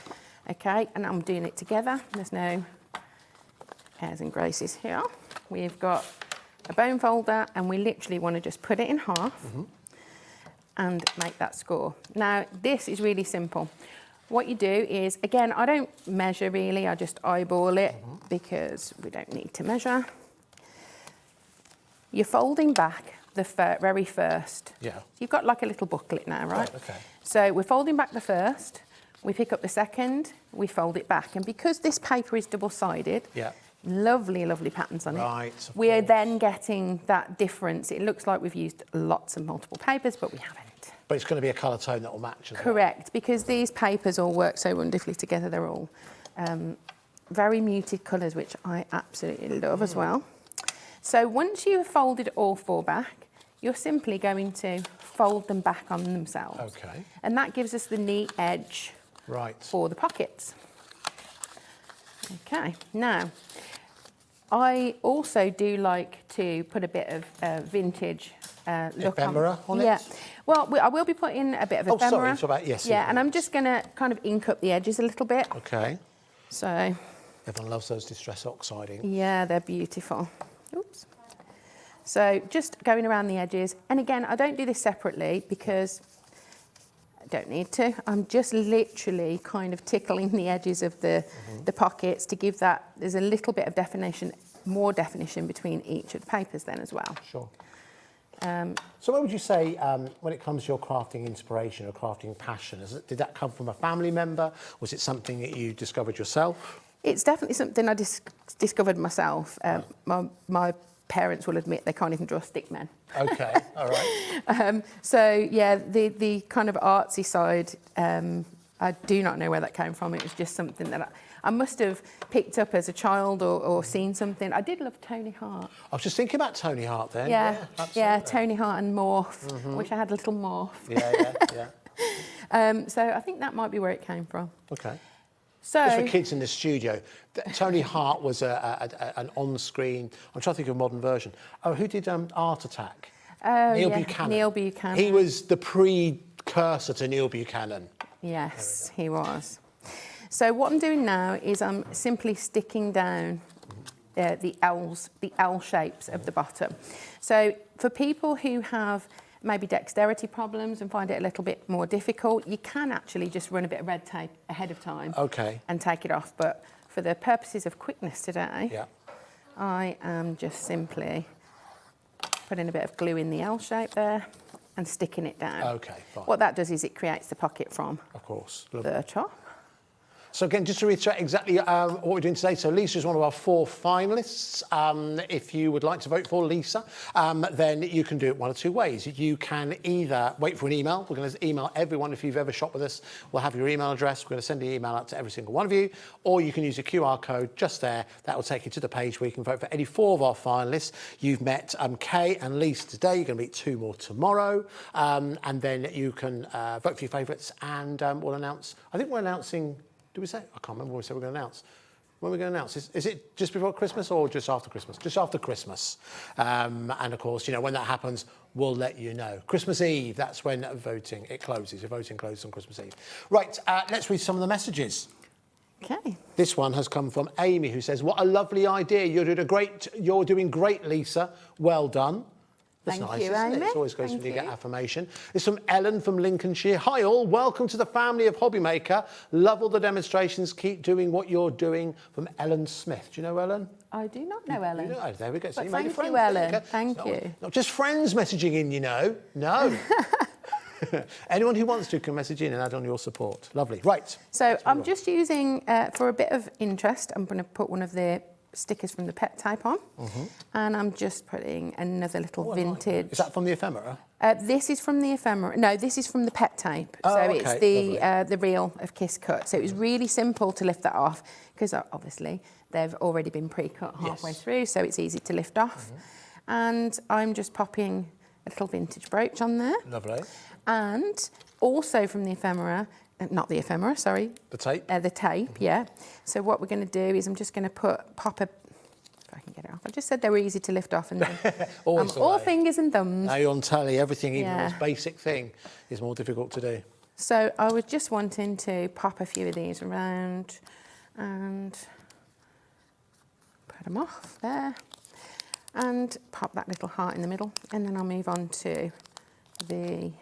Okay, and I'm doing it together. There's no airs and graces here. We've got a bone folder and we literally want to just put it in half and make that score. Now, this is really simple. What you do is, again, I don't measure really, I just eyeball it because we don't need to measure. You're folding back the very first. Yeah. You've got like a little booklet now, right? Okay. So we're folding back the first, we pick up the second, we fold it back. And because this paper is double-sided, lovely, lovely patterns on it. We are then getting that difference. It looks like we've used lots of multiple papers, but we haven't. But it's going to be a colour tone that will match as well. Correct, because these papers all work so wonderfully together. They're all very muted colours, which I absolutely love as well. So once you've folded all 4 back, you're simply going to fold them back on themselves. Okay. And that gives us the neat edge for the pockets. Okay, now, I also do like to put a bit of vintage look ephemera on it? Yeah. Well, I will be putting a bit of ephemera. Yes. Yeah, and I'm just going to kind of ink up the edges a little bit. Okay. So. Everyone loves those distress oxiding. Yeah, they're beautiful. Oops. So just going around the edges. And again, I don't do this separately because I don't need to. I'm just literally kind of tickling the edges of the pockets to give that, there's a little bit of definition, more definition between each of the papers then as well. Sure. So what would you say when it comes to your crafting inspiration or crafting passion? Did that come from a family member? Was it something that you discovered yourself? It's definitely something I discovered myself. My parents will admit they can't even draw stick men. Okay, all right. So yeah, the kind of artsy side, I do not know where that came from. It was just something that I must have picked up as a child or seen something. I did love Tony Hart. I was just thinking about Tony Hart then. Yeah, Tony Hart and Morph. I wish I had a little Morph. Yeah. So I think that might be where it came from. Okay. So, just for kids in the studio, Tony Hart was an on-screen. I'm trying to think of a modern version. Oh, who did Art Attack? Neil Buchanan. Neil Buchanan. He was the precursor to Neil Buchanan. Yes, he was. So what I'm doing now is I'm simply sticking down the L shapes of the bottom. So for people who have maybe dexterity problems and find it a little bit more difficult, you can actually just run a bit of red tape ahead of time and take it off. But for the purposes of quickness today, I am just simply putting a bit of glue in the L shape there and sticking it down. Okay, fine. What that does is it creates the pocket from the top. So again, just to reiterate exactly what we're doing today. So Lisa is one of our 4 finalists. If you would like to vote for Lisa, then you can do it one of 2 ways. You can either wait for an email. We're going to email everyone. If you've ever shopped with us, we'll have your email address. We're going to send the email out to every single one of you. Or you can use a QR code just there. That will take you to the page where you can vote for any 4 of our finalists. You've met Kay and Lisa today. You're going to meet 2 more tomorrow. And then you can vote for your favourites. And we'll announce, I think we're announcing... Did we say? I can't remember what we said we're going to announce. When are we going to announce? Is it just before Christmas or just after Christmas? Just after Christmas. And of course, you know, when that happens, we'll let you know. Christmas Eve, that's when voting, it closes. Your voting closes on Christmas Eve. Right, let's read some of the messages. Okay. This one has come from Amy, who says, what a lovely idea. You're doing great, Lisa. Well done. That's Thank nice, you, isn't it? Amy. It's always great when Thank you get you. affirmation. It's from Ellen from Lincolnshire. Hi all, welcome to the family of HobbyMaker. Love all the demonstrations. Keep doing what you're doing. From Ellen Smith. Do you know Ellen? I do not know Ellen. You know, there we go. So But you made a thank friend. you, Ellen. There Thank go. you. Not just friends messaging in, you know. No. Anyone who wants to can message in and add on your support. Lovely. Right. So I'm just using, for a bit of interest, I'm going to put one of the stickers from the pet type on. And I'm just putting another little vintage. Is that from the ephemera? This is from the ephemera. No, this is from the pet tape. Oh, so okay, it's the reel of Kiss Cut. So it was really simple to lift that off because obviously they've already been pre-cut halfway through, so it's easy to lift off. And I'm just popping a little vintage brooch on there. Lovely. And also from the ephemera, not the ephemera, sorry. The tape? The tape, yeah. So what we're going to do is I'm just going to pop a, if I can get it off. I just said they were easy to lift off, and then all fingers and thumbs. Now you're on telly, everything, even the Yeah. most basic thing, is more difficult to do. So I was just wanting to pop a few of these around and put them off there, and pop that little heart in the middle, and then I'll move on to the.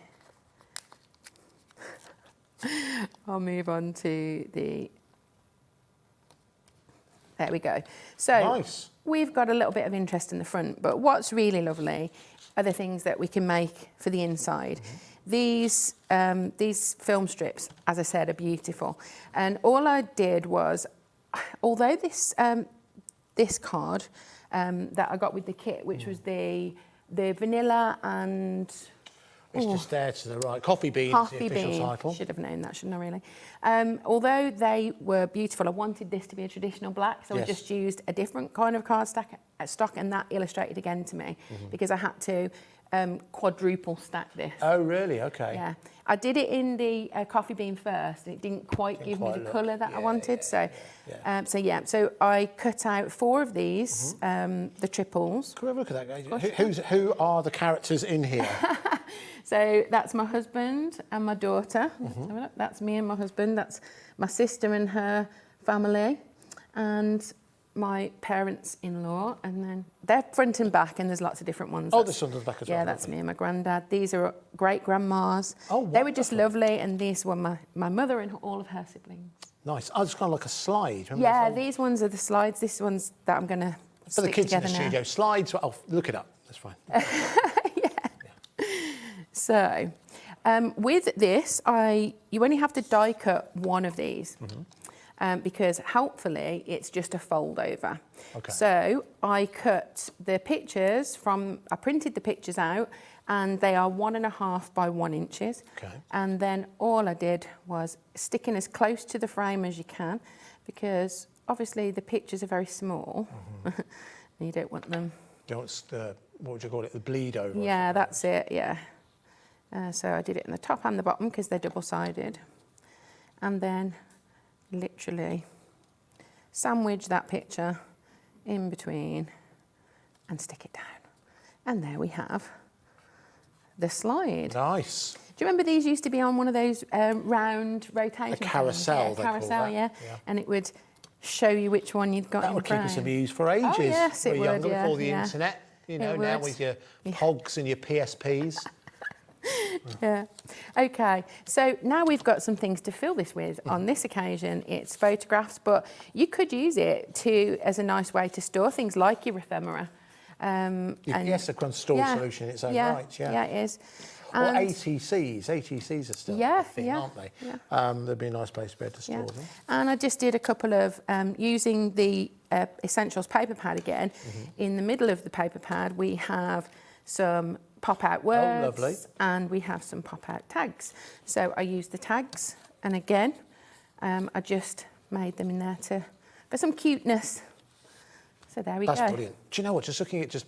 I'll move on to the. There we go. So nice. We've got a little bit of interest in the front, but what's really lovely are the things that we can make for the inside. These film strips, as I said, are beautiful. And all I did was, although this this card that I got with the kit, which was the vanilla and. It's just there to the right. Coffee Bean is the official title. Should have known that, shouldn't I, really? Although they were beautiful, I wanted this to be a traditional black, so I just used a different kind of card stock, and that illustrated again to me, because I had to quadruple stack this. Oh, really? Okay. Yeah. I did it in the coffee bean first, and it didn't quite give me the colour that I wanted, so I cut out 4 of these, the triples. Can we have a look at that, guys? Who are the characters in here? So that's my husband and my daughter. That's me and my husband. That's my sister and her family, and my parents-in-law, and then they're front and back, and there's lots of different ones. Oh, there's one at the back as well. Yeah, that's me and my granddad. These are great-grandmas. Oh, they were just lovely, and these were my mother and all of her siblings. Nice. Oh, it's kind of like a slide. Yeah, these ones are the slides. This one's that I'm going to for the kids in the studio. Slides. Oh, look it up. That's fine. So, with this, you only have to die cut one of these. Because helpfully it's just a fold over. Okay. So I cut the pictures I printed the pictures out, and they are 1.5 by 1 inches. Okay. And then all I did was sticking as close to the frame as you can, because obviously the pictures are very small. And you don't want them. Don't what would you call it? The bleed over. Yeah, that's it. Yeah. So I did it in the top and the bottom because they're double-sided, and then literally sandwich that picture in between and stick it down. And there we have the slide. Nice. Do you remember these used to be on one of those round rotation things? A carousel, Yeah, carousel, yeah. And it would show you which one you'd got in the frame. That would keep us amused for ages. Oh, yes, it would, younger, yeah. before the internet, you know, now with your POGs and your PSPs. Yeah. Okay. So now we've got some things to fill this with. On this occasion, it's photographs, but you could use it as a nice way to store things like your ephemera. Yes, a kind of storage solution in its own right. Yeah, it is. Or ATCs. ATCs are still a thing, aren't they? Yeah. They'd be a nice place to be able to store them. And I just did a couple of, using the Essentials paper pad again. In the middle of the paper pad, we have some pop-out words, and we have some pop-out tags. So I used the tags, and again, I just made them in there for some cuteness. So there we go. That's brilliant. Do you know what? Just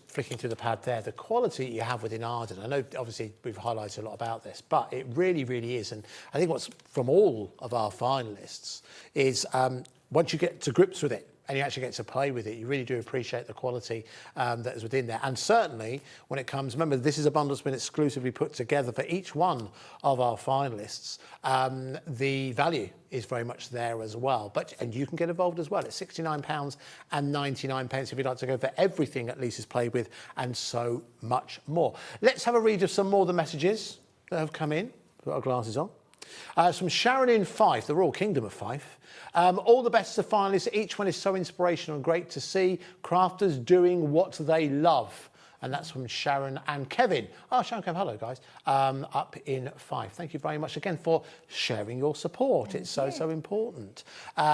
flicking through the pad there, the quality you have within Arden, I know obviously we've highlighted a lot about this, but it really, really is. And I think what's from all of our finalists is once you get to grips with it, and you actually get to play with it, you really do appreciate the quality that is within there. And certainly when it comes, remember, this is a bundle that's been exclusively put together for each one of our finalists. The value is very much there as well. And you can get involved as well. It's £69.99 if you'd like to go for everything that Lisa's played with and so much more. Let's have a read of some more of the messages that have come in. Put our glasses on. It's from Sharon in Fife, the Royal Kingdom of Fife. All the best to finalists. Each one is so inspirational and great to see crafters doing what they love. And that's from Sharon and Kevin. Oh, Sharon, Kevin, hello, guys. Up in Fife. Thank you very much again for sharing your support. It's so important.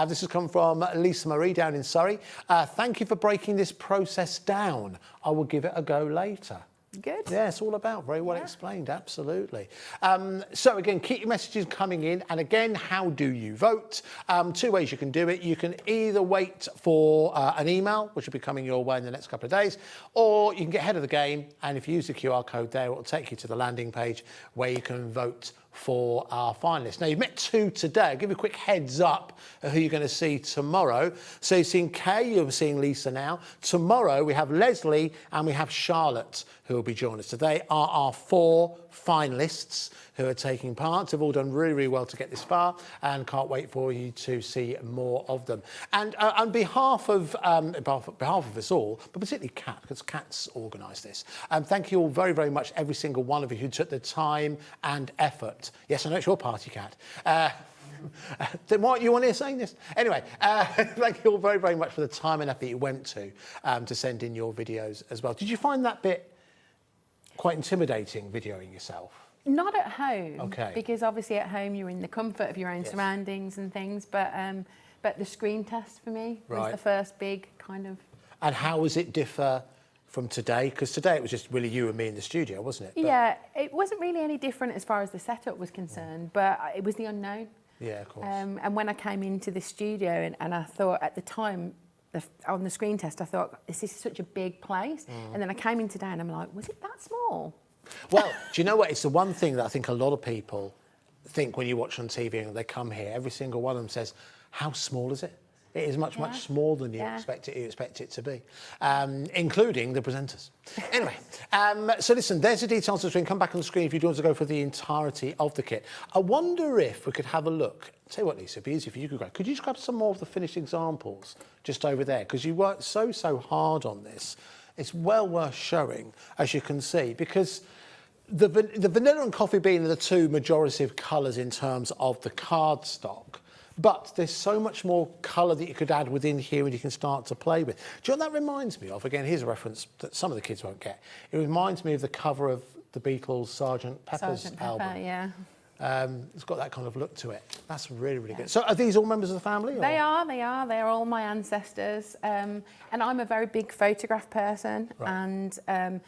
This has come from Lisa Marie down in Surrey. Thank you for breaking this process down. I will give it a go later. Good. Yeah, it's all about, very well explained, absolutely. So again, keep your messages coming in. And again, how do you vote? 2 ways you can do it. You can either wait for an email, which will be coming your way in the next couple of days, or you can get ahead of the game. And if you use the QR code there, it will take you to the landing page where you can vote for our finalists. Now, you've met 2 today. I'll give you a quick heads up of who you're going to see tomorrow. So you've seen Kay, you're seeing Lisa now. Tomorrow, we have Leslie and we have Charlotte who will be joining us. Today are our 4 finalists who are taking part. They've all done really, really well to get this far and can't wait for you to see more of them. And on behalf of us all, but particularly Kat, because Kat's organised this, thank you all very, very much, every single one of you who took the time and effort. Yes, I know it's your party, Kat. Then why you on here saying this? Anyway, thank you all very, very much for the time and effort you went to send in your videos as well. Did you find that bit quite intimidating, videoing yourself? Not at home, okay. Because obviously at home you're in the comfort of your own surroundings and things, but the screen test for me was the first big kind of... And how does it differ from today? Because today it was just really you and me in the studio, wasn't it? But... Yeah, it wasn't really any different as far as the setup was concerned, but it was the unknown. Yeah, of course. And when I came into the studio and I thought at the time, on the screen test, I thought, this is such a big place. And then I came in today and I'm like, was it that small? Well, do you know what? It's the one thing that I think a lot of people think when you watch on TV and they come here, every single one of them says, how small is it? It is much, much smaller than you expect it to be, including the presenters. Anyway, so listen, there's the details of the screen. Come back on the screen if you want to go for the entirety of the kit. I wonder if we could have a look. Tell you what, Lisa, it'd be easy for you to grab. Could you just grab some more of the finished examples just over there? Because you worked so hard on this. It's well worth showing, as you can see, because the vanilla and coffee bean are the 2 majorative colours in terms of the cardstock. But there's so much more colour that you could add within here and you can start to play with. Do you know what that reminds me of? Again, here's a reference that some of the kids won't get. It reminds me of the cover of the Beatles' Sgt. Pepper's album. Yeah. It's got that kind of look to it. That's really, really good. So are these all members of the family? Or? They are. They're all my ancestors. And I'm a very big photograph person. Right. And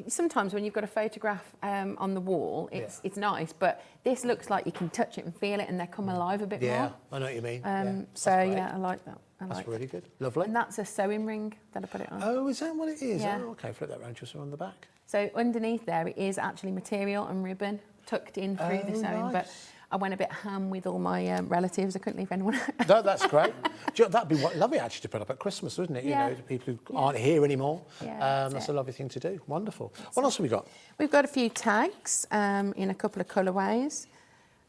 sometimes when you've got a photograph on the wall, it's nice, but this looks like you can touch it and feel it and they come alive a bit more. Yeah, I know what you mean. I like that. That's really good. Lovely. And that's a sewing ring that I put it on. Oh, is that what it is? Yeah. Oh, okay, flip that around just on the back. So underneath there, it is actually material and ribbon tucked in through the sewing, but I went a bit ham with all my relatives. I couldn't leave anyone out. No, that's great. Do you know, that'd be lovely actually to put up at Christmas, wouldn't it? You know, the people who aren't here anymore. Yeah, that's a lovely thing to do. Wonderful. What else have we got? We've got a few tags in a couple of colourways.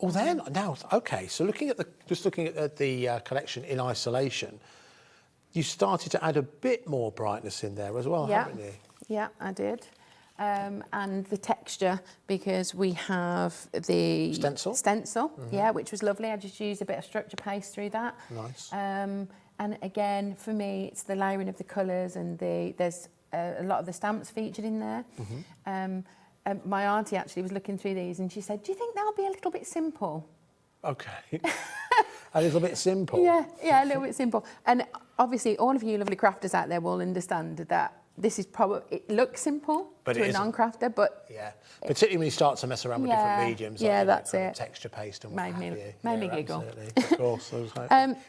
Oh, then now, okay. So looking at the collection in isolation, you started to add a bit more brightness in there as well, haven't you? Yeah, I did. And the texture, because we have the stencil, which was lovely. I just used a bit of structure paste through that. Nice. And again, for me, it's the layering of the colours and there's a lot of the stamps featured in there. My auntie actually was looking through these and she said, do you think that'll be a little bit simple? Okay. A little bit simple? Yeah, a little bit simple. And obviously, all of you lovely crafters out there will understand that this is probably, it looks simple to a non-crafter, but... Yeah, particularly when you start to mess around with different mediums. Yeah, like that's it. Texture paste and what have you. Made me giggle. Absolutely, of course.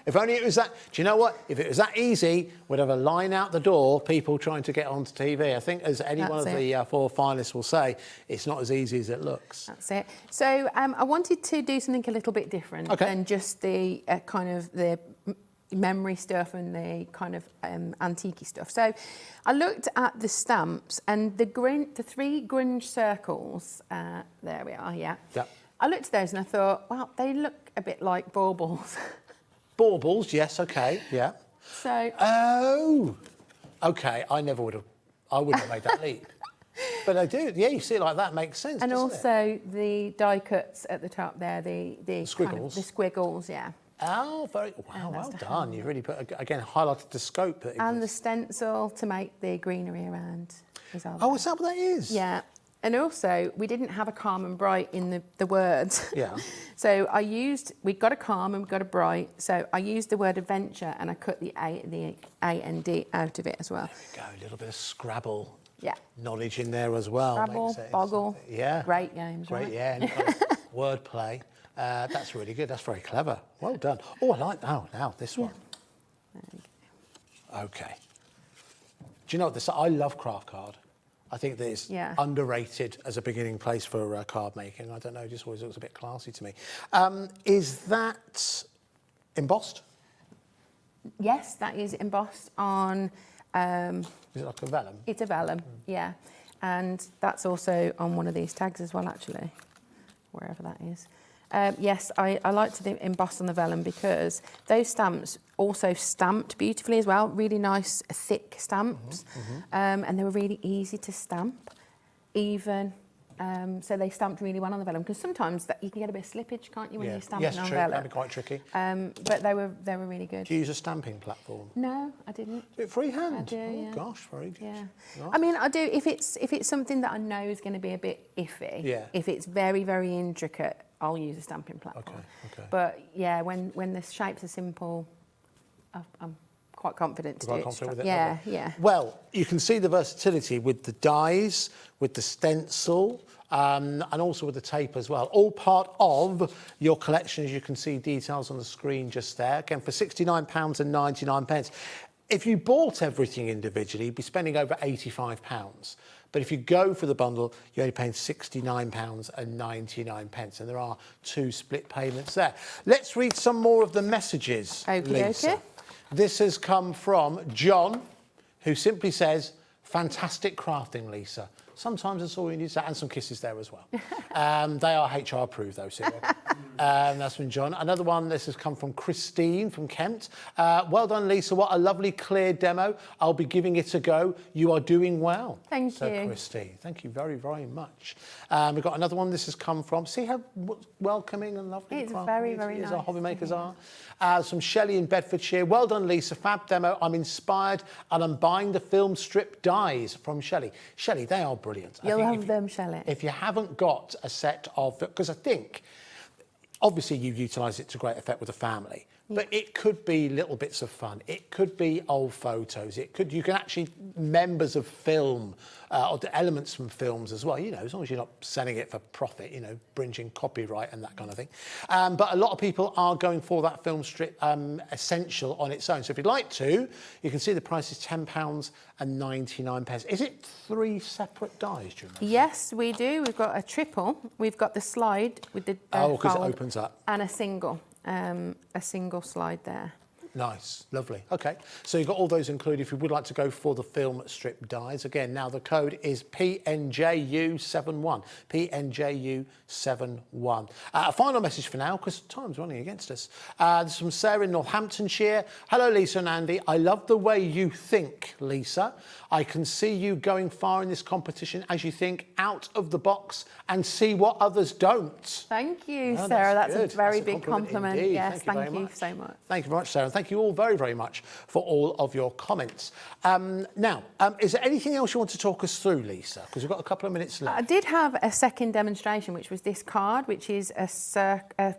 If only it was that... Do you know what? If it was that easy, we'd have a line out the door, people trying to get onto TV. I think, as any one of the 4 finalists will say, it's not as easy as it looks. That's it. So I wanted to do something a little bit different than just the kind of the memory stuff and the kind of antique stuff. So I looked at the stamps and the 3 grunge circles. There we are, yeah. Yep. I looked at those and I thought, well, they look a bit like baubles. Baubles, yes, okay, yeah. So. Oh, okay. I wouldn't have made that leap. But I do. Yeah, you see it like that, makes sense. And doesn't also the die cuts at the top there, the squiggles. Kind of, the squiggles, yeah. Oh, well done. You've really put, again, highlighted the scope. That and the stencil to make the greenery around. Is that what that is? Yeah. And also, we didn't have a calm and bright in the words. Yeah. So we got a calm and we got a bright. So I used the word adventure and I cut the A and D out of it as well. There we go, a little bit of Scrabble. Yeah. Knowledge in there as well. Scrabble, Boggle. Yeah. Great games, Great, right? yeah. And kind of wordplay. That's really good. That's very clever. Well done. Oh, I like that. Oh, now this one. Okay. Do you know what I love craft card. I think that it's underrated as a beginning place for card making. I don't know, it just always looks a bit classy to me. Is that embossed? Yes, that is embossed on... is it like a vellum? It's a vellum, yeah. And that's also on one of these tags as well, actually, wherever that is. Yes, I like to emboss on the vellum because those stamps also stamped beautifully as well. Really nice, thick stamps. And they were really easy to stamp, even. So they stamped really well on the vellum because sometimes you can get a bit of slippage, can't you, when you're stamping on vellum? That'd be quite tricky. But they were really good. Do you use a stamping platform? No, I didn't. Do it freehand? I do, oh, gosh, very good. Yeah. Right. I mean, I do if it's something that I know is going to be a bit iffy. Yeah. If it's very, very intricate, I'll use a stamping platform. Okay. But yeah, when the shapes are simple, I'm quite confident to do it. Quite confident with it? Yeah, Okay. yeah. Well, you can see the versatility with the dies, with the stencil, and also with the tape as well. All part of your collection, as you can see details on the screen just there. Again, for £69.99. If you bought everything individually, you'd be spending over £85. But if you go for the bundle, you're only paying £69.99. And there are 2 split payments there. Let's read some more of the messages, Lisa. This has come from John, who simply says, fantastic crafting, Lisa. Sometimes that's all you need to say, and some kisses there as well. They are HR approved, though, so that's from John. Another one, this has come from Christine from Kent. Well done, Lisa. What a lovely, clear demo. I'll be giving it a go. You are doing well. Thank you. Christine, thank you very, very much. We've got another one. This has come from, see how welcoming and lovely it's very, very nice. Our hobby makers are. Some Shelley in Bedfordshire. Well done, Lisa. Fab demo. I'm inspired and I'm buying the film strip dies from Shelley. Shelley, they are brilliant. You'll love them, Shelley. If you haven't got a set of... Because I think, obviously, you've utilised it to great effect with the family, but it could be little bits of fun. It could be old photos. You can actually... Members of film, or the elements from films as well, as long as you're not selling it for profit, bringing copyright and that kind of thing. But a lot of people are going for that film strip essential on its own. So if you'd like to, you can see the price is £10.99. Is it 3 separate dies, do you remember? Yes, we do. We've got a triple. We've got the slide with the because it opens up. And a single slide there. Nice, lovely. Okay, so you've got all those included if you would like to go for the film strip dies. Again, now the code is PNJU71. PNJU71. A final message for now, because time's running against us. This is from Sarah in Northamptonshire. Hello, Lisa and Andy. I love the way you think, Lisa. I can see you going far in this competition as you think out of the box and see what others don't. Thank you, Sarah. That's a very big compliment. Indeed. Yes, thank you so much. Thank you very much, Sarah. Thank you all very, very much for all of your comments. Now, is there anything else you want to talk us through, Lisa? Because we've got a couple of minutes left. I did have a second demonstration, which was this card, which is a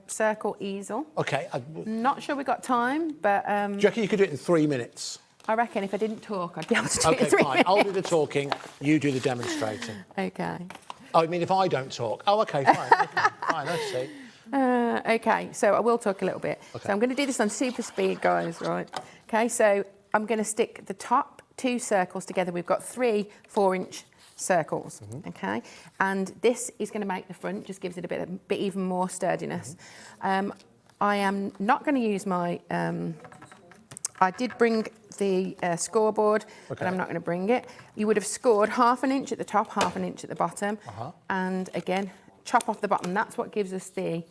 circle easel. Okay. Not sure we got time, but... do you reckon you could do it in 3 minutes? I reckon if I didn't talk, I'd be able to do it in 3 minutes. Okay, fine. I'll do the talking, you do the demonstrating. Okay. Oh, I mean, if I don't talk. Oh, okay, fine. Okay, fine, let's see. Okay, so I will talk a little bit. Okay. So I'm going to do this on super speed, guys, right? Okay, so I'm going to stick the top 2 circles together. We've got 3 4-inch circles, okay? And this is going to make the front, just gives it a bit even more sturdiness. I am not going to use my I did bring the scoreboard, but I'm not going to bring it. You would have scored 1/2 inch at the top, 1/2 inch at the bottom, and again, chop off the bottom. That's what gives us the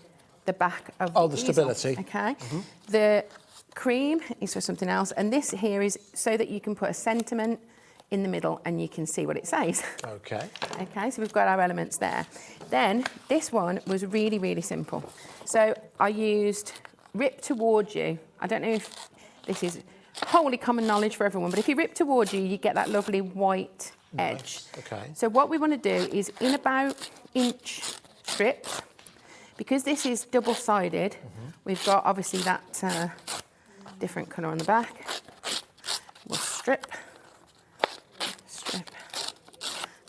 back of the easel. stability. Okay. The cream is for something else, and this here is so that you can put a sentiment in the middle and you can see what it says. Okay. Okay, so we've got our elements there. Then this one was really, really simple. So I used Rip Towards You. I don't know if this is wholly common knowledge for everyone, but if you rip towards you, you get that lovely white edge. Okay. So what we want to do is in about inch strips, because this is double-sided, we've got obviously that different colour on the back. We'll strip.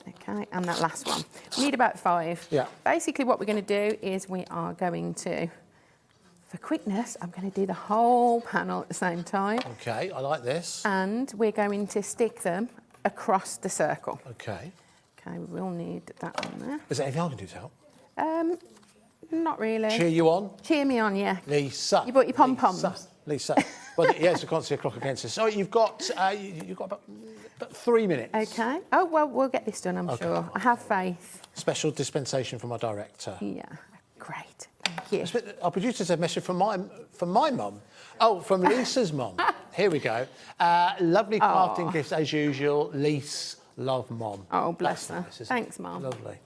Okay, and that last one. We need about 5. Yeah. Basically what we're going to do is we are going to, for quickness, I'm going to do the whole panel at the same time. Okay, I like this. And we're going to stick them across the circle. Okay. Okay, we will need that on there. Is there anything I can do to help? Not really. Cheer you on? Cheer me on, yeah. Lisa. You bought your pom-poms. Lisa. Well, yes, I can't see a clock against us. So you've got about 3 minutes. Okay. Oh, well, we'll get this done, I'm sure. I have faith. Special dispensation from our director. Yeah, great. Thank you. Our producer said message from my mum. Oh, from Lisa's mum. Here we go. Lovely crafting gifts as usual. Lisa, love mum. Oh, bless her. Nice, thanks, Mum. Lovely.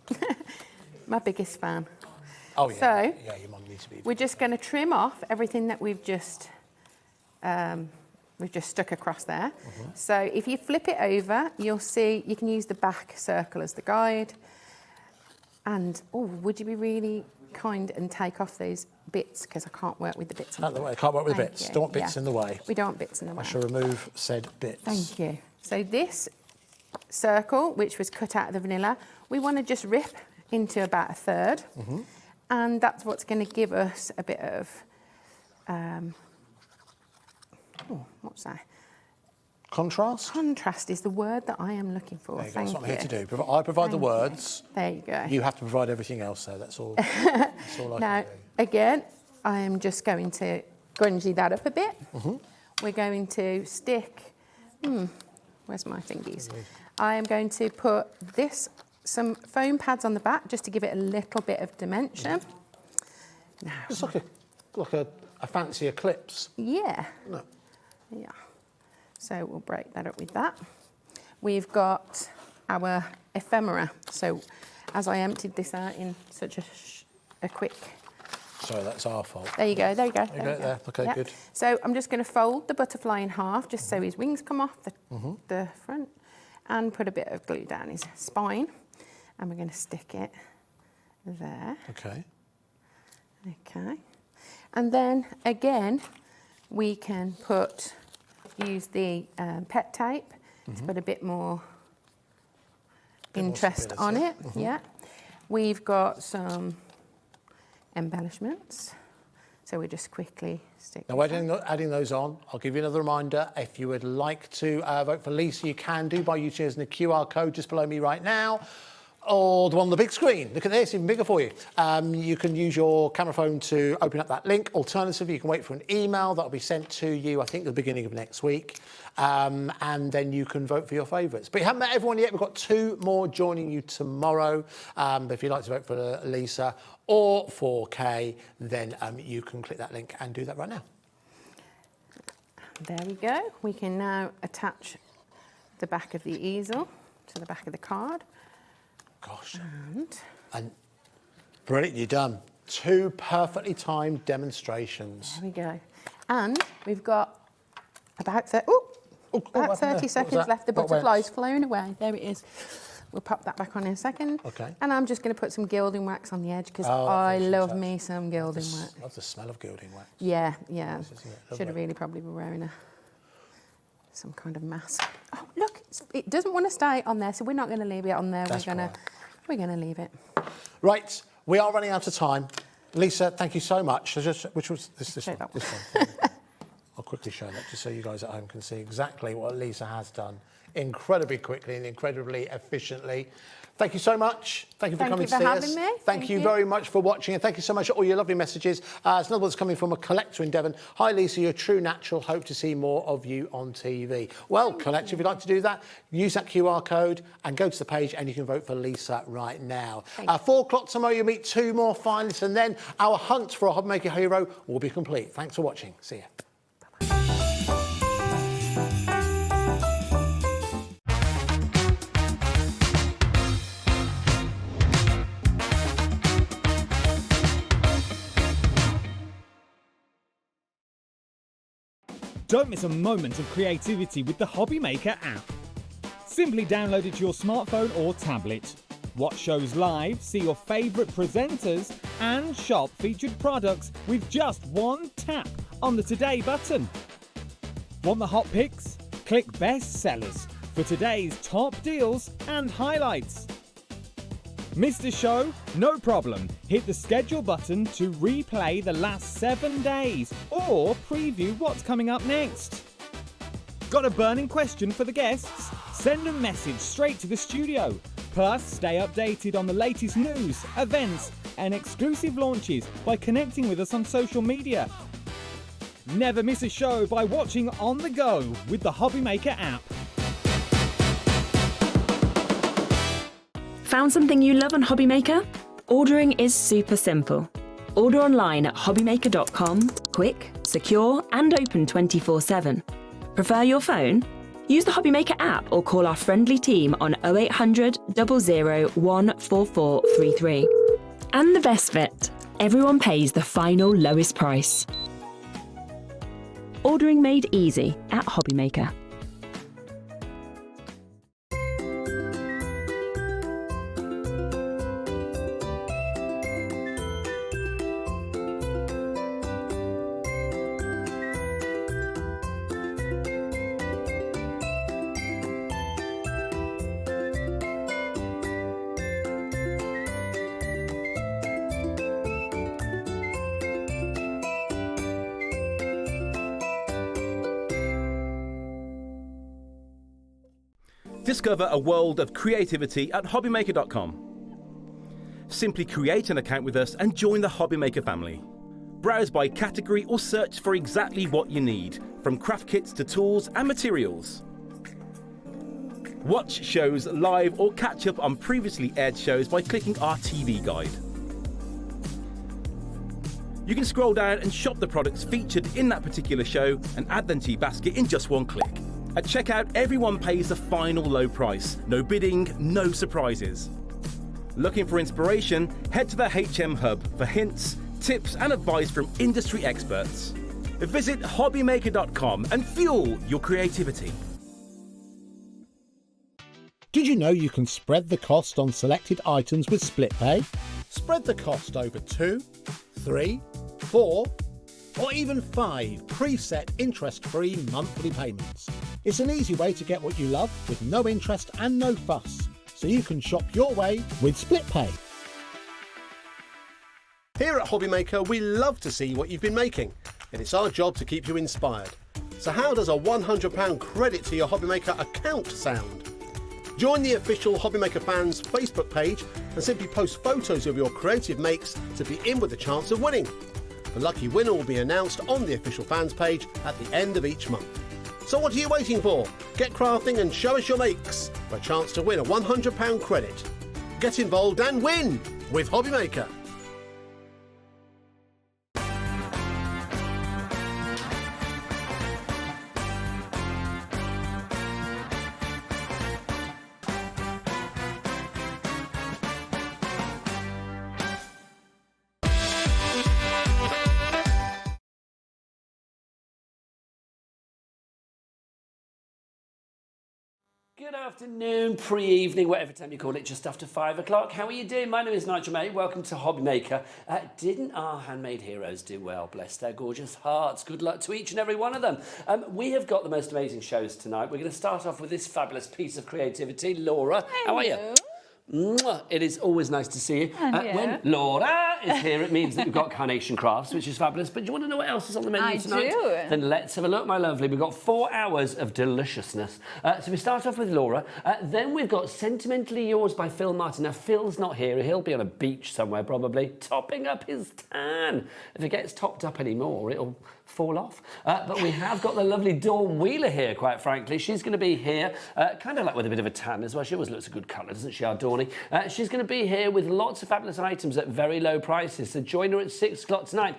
My biggest fan. Oh, yeah. So, yeah, your mum needs to be. We're just going to trim off everything that we've just stuck across there. So if you flip it over, you'll see you can use the back circle as the guide. And, oh, would you be really kind and take off those bits, because I can't work with the bits. Out of the way. I can't work with Thank bits. you. Don't want bits in the way. We don't want bits in the way. I shall remove said bits. Thank you. So this circle, which was cut out of the vanilla, we want to just rip into about 1/3. And that's what's going to give us a bit of, what's that? Contrast? Contrast is the word that I am looking for. There you go. Thank That's what you. I'm here to do. I provide the words. There you go. You have to provide everything else, though. That's all. That's all I Now, can do. again, I am just going to grungy that up a bit. We're going to stick, where's my thingies? I am going to put some foam pads on the back just to give it a little bit of dimension. Now, It's like a fancy eclipse. yeah. No. Yeah. So we'll break that up with that. We've got our ephemera. So as I emptied this out in such a quick... Sorry, that's our fault. There you go, there you go. There you go, there. Okay, Yeah. good. So I'm just going to fold the butterfly in half just so his wings come off the front, and put a bit of glue down his spine. And we're going to stick it there. Okay. Okay. And then again, we can use the pet tape to put a bit more interest on it. Yeah. We've got some embellishments. So we just quickly stick. Now, while adding those on, I'll give you another reminder. If you would like to vote for Lisa, you can do by using the QR code just below me right now, or the one on the big screen. Look at this, even bigger for you. You can use your camera phone to open up that link. Alternatively, you can wait for an email that will be sent to you, I think, at the beginning of next week. And then you can vote for your favourites. But you haven't met everyone yet. We've got 2 more joining you tomorrow. But if you'd like to vote for Lisa or for Kay, then you can click that link and do that right now. There we go. We can now attach the back of the easel to the back of the card. Gosh. And brilliant, you're done. 2 perfectly timed demonstrations. There we go. And we've got about 30 seconds left. The butterfly's flown away. There it is. We'll pop that back on in a second. Okay. And I'm just going to put some gilding wax on the edge because I love me some gilding wax. Love the smell of gilding wax. Yeah, yeah. Nice, Should have really probably been wearing some kind of mask. Oh, look, it doesn't want to stay on there, so we're not going to leave it on there. We're going to leave it. Right, we are running out of time. Lisa, thank you so much. Which was this one? quickly show that just so you guys at home can see exactly what Lisa has done incredibly quickly and incredibly efficiently. Thank you so much. Thank you for coming to see us. Thank you for having me. Thank you very much for watching, and thank you so much for all your lovely messages. There's another one's coming from a collector in Devon. Hi, Lisa, you're a true natural. Hope to see more of you on TV. Well, collector, if you'd like to do that, use that QR code and go to the page and you can vote for Lisa right now. 4 o'clock tomorrow, you'll meet 2 more finalists, and then our hunt for a HobbyMaker hero will be complete. Thanks for watching. See ya. Don't miss a moment of creativity with the HobbyMaker app. Simply download it to your smartphone or tablet. Watch shows live, see your favourite presenters, and shop featured products with just one tap on the Today button. Want the hot picks? Click Best Sellers for today's top deals and highlights. Missed a show? No problem. Hit the schedule button to replay the last 7 days or preview what's coming up next. Got a burning question for the guests? Send a message straight to the studio. Plus, stay updated on the latest news, events, and exclusive launches by connecting with us on social media. Never miss a show by watching on the go with the HobbyMaker app. Found something you love on HobbyMaker? Ordering is super simple. Order online at hobbymaker.com, quick, secure, and open 24/7. Prefer your phone? Use the HobbyMaker app or call our friendly team on 0800 001 4433. And the best bit, everyone pays the final lowest price. Ordering made easy at HobbyMaker. Discover a world of creativity at hobbymaker.com. Simply create an account with us and join the HobbyMaker family. Browse by category or search for exactly what you need, from craft kits to tools and materials. Watch shows live or catch up on previously aired shows by clicking our TV guide. You can scroll down and shop the products featured in that particular show and add them to your basket in just one click. At checkout, everyone pays the final low price. No bidding, no surprises. Looking for inspiration? Head to the HM Hub for hints, tips and advice from industry experts. Visit hobbymaker.com and fuel your creativity. Did you know you can spread the cost on selected items with split pay? Spread the cost over 2, 3, 4, or even 5 preset interest-free monthly payments. It's an easy way to get what you love with no interest and no fuss, so you can shop your way with split pay. Here at HobbyMaker, we love to see what you've been making, and it's our job to keep you inspired. So how does a £100 credit to your HobbyMaker account sound? Join the official HobbyMaker fans Facebook page and simply post photos of your creative makes to be in with a chance of winning. The lucky winner will be announced on the official fans page at the end of each month. So what are you waiting for? Get crafting and show us your makes for a chance to win a £100 credit. Get involved and win with HobbyMaker. Good afternoon, pre-evening, whatever time you call it, just after 5 o'clock. How are you doing? My name is Nigel May. Welcome to HobbyMaker. Didn't our handmade heroes do well? Bless their gorgeous hearts. Good luck to each and every one of them. We have got the most amazing shows tonight. We're going to start off with this fabulous piece of creativity. Laura, how are you? Mwah. It is always nice to see you. When Laura, Laura is here. It means that we've got Carnation Crafts, which is fabulous. But do you want to know what else is on the menu tonight? do. Then let's have a look, my lovely. We've got 4 hours of deliciousness. So we start off with Laura. Then we've got Sentimentally Yours by Phill Martin. Now, Phil's not here. He'll be on a beach somewhere, probably, topping up his tan. If it gets topped up anymore, it'll fall off. But we have got the lovely Dawn Wheeler here, quite frankly. She's going to be here, kind of like with a bit of a tan as well. She always looks a good colour, doesn't she, our Dawny? She's going to be here with lots of fabulous items at very low prices. So join her at 6 o'clock tonight.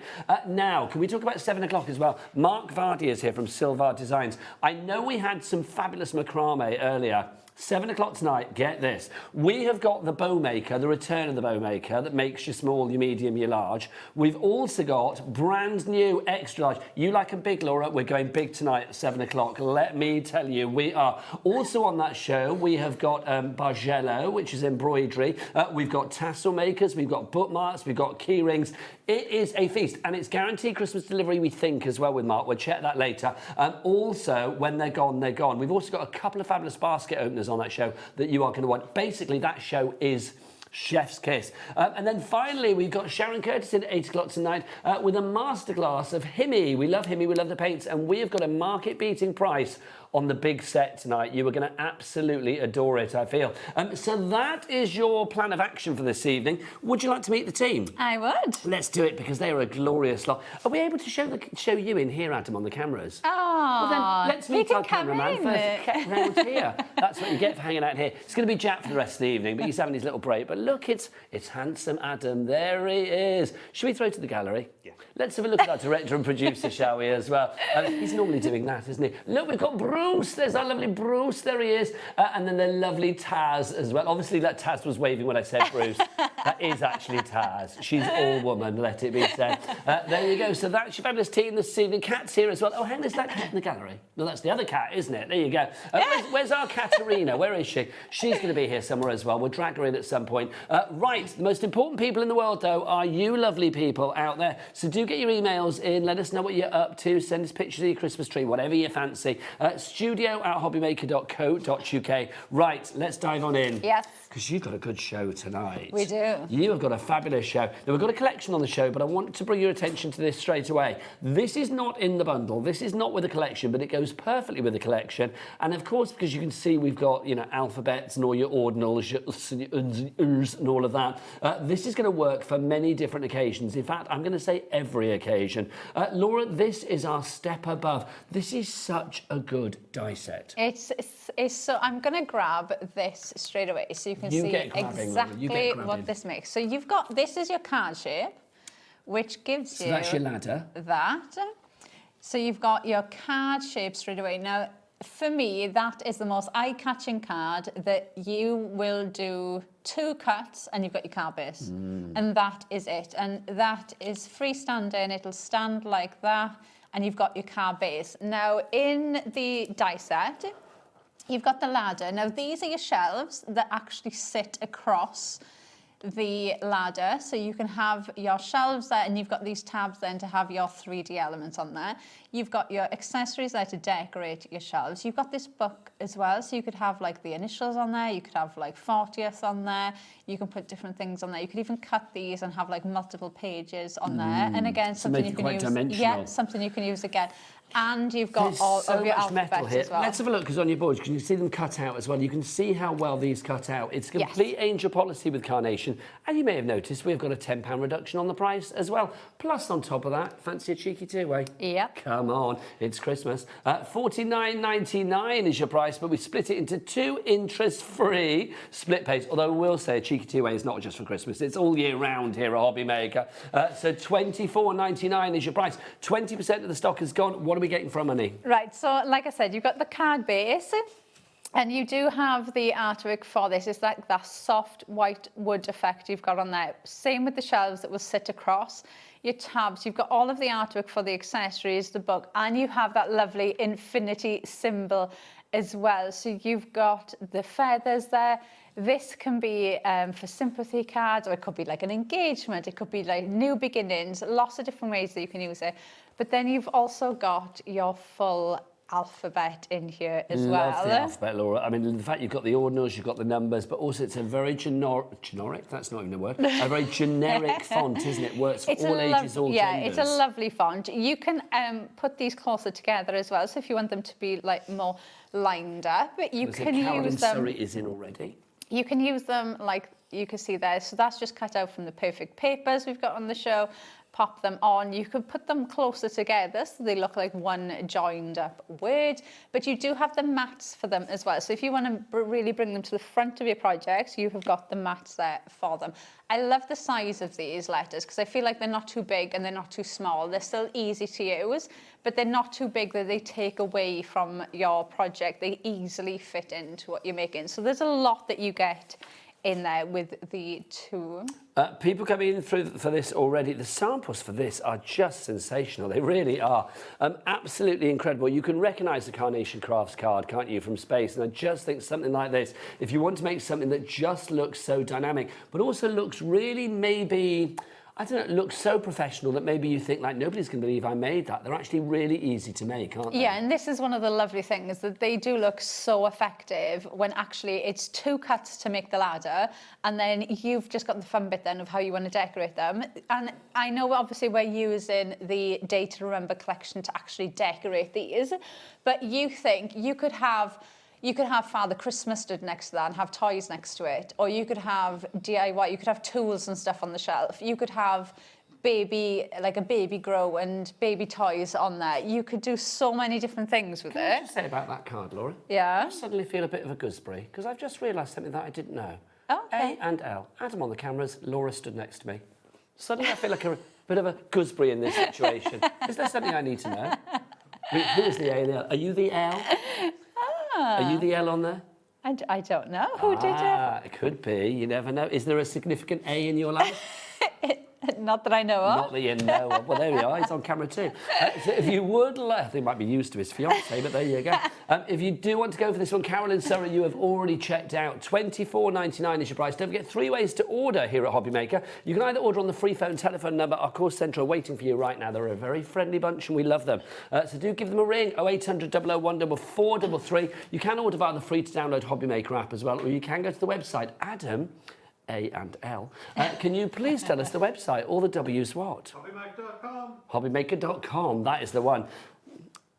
Now, can we talk about 7 o'clock as well? Mark Vardy is here from Silvar Designs. I know we had some fabulous macrame earlier. 7 o'clock tonight, get this. We have got the bow maker, the return of the bow maker that makes you small, your medium, your large. We've also got brand new extra large. You like a big, Laura? We're going big tonight at 7 o'clock. Let me tell you, we are. Also on that show, we have got Bargello, which is embroidery. We've got tassel makers, we've got bookmarks, we've got key rings. It is a feast, and it's guaranteed Christmas delivery, we think, as well with Mark. We'll check that later. Also, when they're gone, they're gone. We've also got a couple of fabulous basket openers on that show that you are going to want. Basically, that show is chef's kiss. And then finally, we've got Sharon Curtis at 8 o'clock tonight with a masterclass of HIMI. We love HIMI, we love the paints, and we have got a market-beating price on the big set tonight. You are going to absolutely adore it, I feel. So that is your plan of action for this evening. Would you like to meet the team? I would. Let's do it, because they are a glorious lot. Are we able to show you in here, Adam, on the cameras? Oh, well, then let's meet our cameraman first. Get round here. That's what you get for hanging out here. It's going to be Jack for the rest of the evening, but he's having his little break. But look, it's handsome Adam. There he is. Should we throw to the gallery? Yeah. Let's have a look at our director and producer, shall we, as well? He's normally doing that, isn't he? Look, we've got Bruce. There's our lovely Bruce. There he is. And then the lovely Taz as well. Obviously, that Taz was waving when I said Bruce. That is actually Taz. She's all woman, let it be said. There you go. So that's your fabulous team this evening. Cat's here as well. Oh, hang on, is that cat in the gallery? No, that's the other cat, isn't it? There you go. Where's our Katerina? Where is she? She's going to be here somewhere as well. We'll drag her in at some point. Right, the most important people in the world, though, are you lovely people out there. So do get your emails in. Let us know what you're up to. Send us pictures of your Christmas tree, whatever you fancy. studio@hobbymaker.co.uk. Right, let's dive on in. Yes. Because you've got a good show tonight. We do. You have got a fabulous show. Now, we've got a collection on the show, but I want to bring your attention to this straight away. This is not in the bundle. This is not with the collection, but it goes perfectly with the collection. And, of course, because you can see we've got, you know, alphabets and all your ordinals, your and all of that. This is going to work for many different occasions. In fact, I'm going to say every occasion. Laura, this is our step above. This is such a good die set. It's so I'm going to grab this straight away so you can see exactly what this makes. So you've got, this is your card shape, which gives you... So that's your ladder. That. So you've got your card shape straight away. Now, for me, that is the most eye-catching card that you will do 2 cuts and you've got your card base. And that is it. And that is freestanding. It'll stand like that. And you've got your card base. Now, in the die set, you've got the ladder. Now, these are your shelves that actually sit across the ladder, so you can have your shelves there, and you've got these tabs then to have your 3D elements on there. You've got your accessories there to decorate your shelves. You've got this book as well, so you could have like the initials on there, you could have like 40th on there, you can put different things on there. You could even cut these and have like multiple pages on there. And again, something you can use. Yeah, something you can use again. And you've got all of your alphabets as well. Let's have a look, because on your boards, you can see them cut out as well. You can see how well these cut out. It's complete angel policy with Carnation. And you may have noticed we've got a £10 reduction on the price as well. Plus, on top of that, fancy a cheeky two-way? Yep. Come on, it's Christmas. $49.99 is your price, but we split it into 2 interest-free split pays. Although we will say a cheeky two-way is not just for Christmas. It's all year round here at HobbyMaker. So $24.99 is your price. 20% of the stock is gone. What are we getting for our money? Right, so like I said, you've got the card base, and you do have the artwork for this. It's like that soft white wood effect you've got on there. Same with the shelves that will sit across your tabs. You've got all of the artwork for the accessories, the book, and you have that lovely infinity symbol as well. So you've got the feathers there. This can be for sympathy cards, or it could be like an engagement. It could be like new beginnings, lots of different ways that you can use it. But then you've also got your full alphabet in here as Love well. the alphabet, Laura. I mean, the fact you've got the ordinals, you've got the numbers, but also it's a very generic, that's not even a word, a very generic font, isn't it? Works for all ages, all genders. It's a lovely font. You can put these closer together as well, so if you want them to be like more lined up, you can use them. Surrey is in already. You can use them like you can see there. So that's just cut out from the perfect papers we've got on the show. Pop them on. You could put them closer together so they look like one joined up word, but you do have the mats for them as well. So if you want to really bring them to the front of your project, you have got the mats there for them. I love the size of these letters because I feel like they're not too big and they're not too small. They're still easy to use, but they're not too big that they take away from your project. They easily fit into what you're making. So there's a lot that you get in there with the two. People coming in through for this already. The samples for this are just sensational. They really are. Absolutely incredible. You can recognise the Carnation Crafts card, can't you, from space? And I just think something like this, if you want to make something that just looks so dynamic, but also looks really maybe, I don't know, looks so professional that maybe you think, like, nobody's going to believe I made that. They're actually really easy to make, aren't they? Yeah, and this is one of the lovely things, that they do look so effective when actually it's 2 cuts to make the ladder, and then you've just got the fun bit then of how you want to decorate them. And I know obviously we're using the Day to Remember collection to actually decorate these, but you think you could have Father Christmas stood next to that and have toys next to it. Or you could have DIY, you could have tools and stuff on the shelf. You could have like a baby grow and baby toys on there. You could do so many different things with it. Can I just say about that card, Laura? Yeah? I suddenly feel a bit of a gooseberry, because I've just realised something that I didn't know. Okay. A and L. Adam on the cameras, Laura stood next to me. Suddenly I feel like a bit of a gooseberry in this situation. Is there something I need to know? Who is the A and L? Are you the L? Are you the L on there? I don't know. Who did it? It could be. You never know. Is there a significant A in your life? Not that I know of. Not that you know of. Well, there we are. He's on camera too. So if you would like, I think he might be used to his fiancée, but there you go. If you do want to go for this one, Carol in Surrey, you have already checked out. $24.99 is your price. Don't forget 3 ways to order here at HobbyMaker. You can either order on the free phone telephone number. Our call centre are waiting for you right now. They're a very friendly bunch and we love them. So do give them a ring, 0800 001 433. You can order via the free to download HobbyMaker app as well, or you can go to the website. Adam, A and L. Can you please tell us the website? All the W's what? HobbyMaker.com. HobbyMaker.com, that is the one.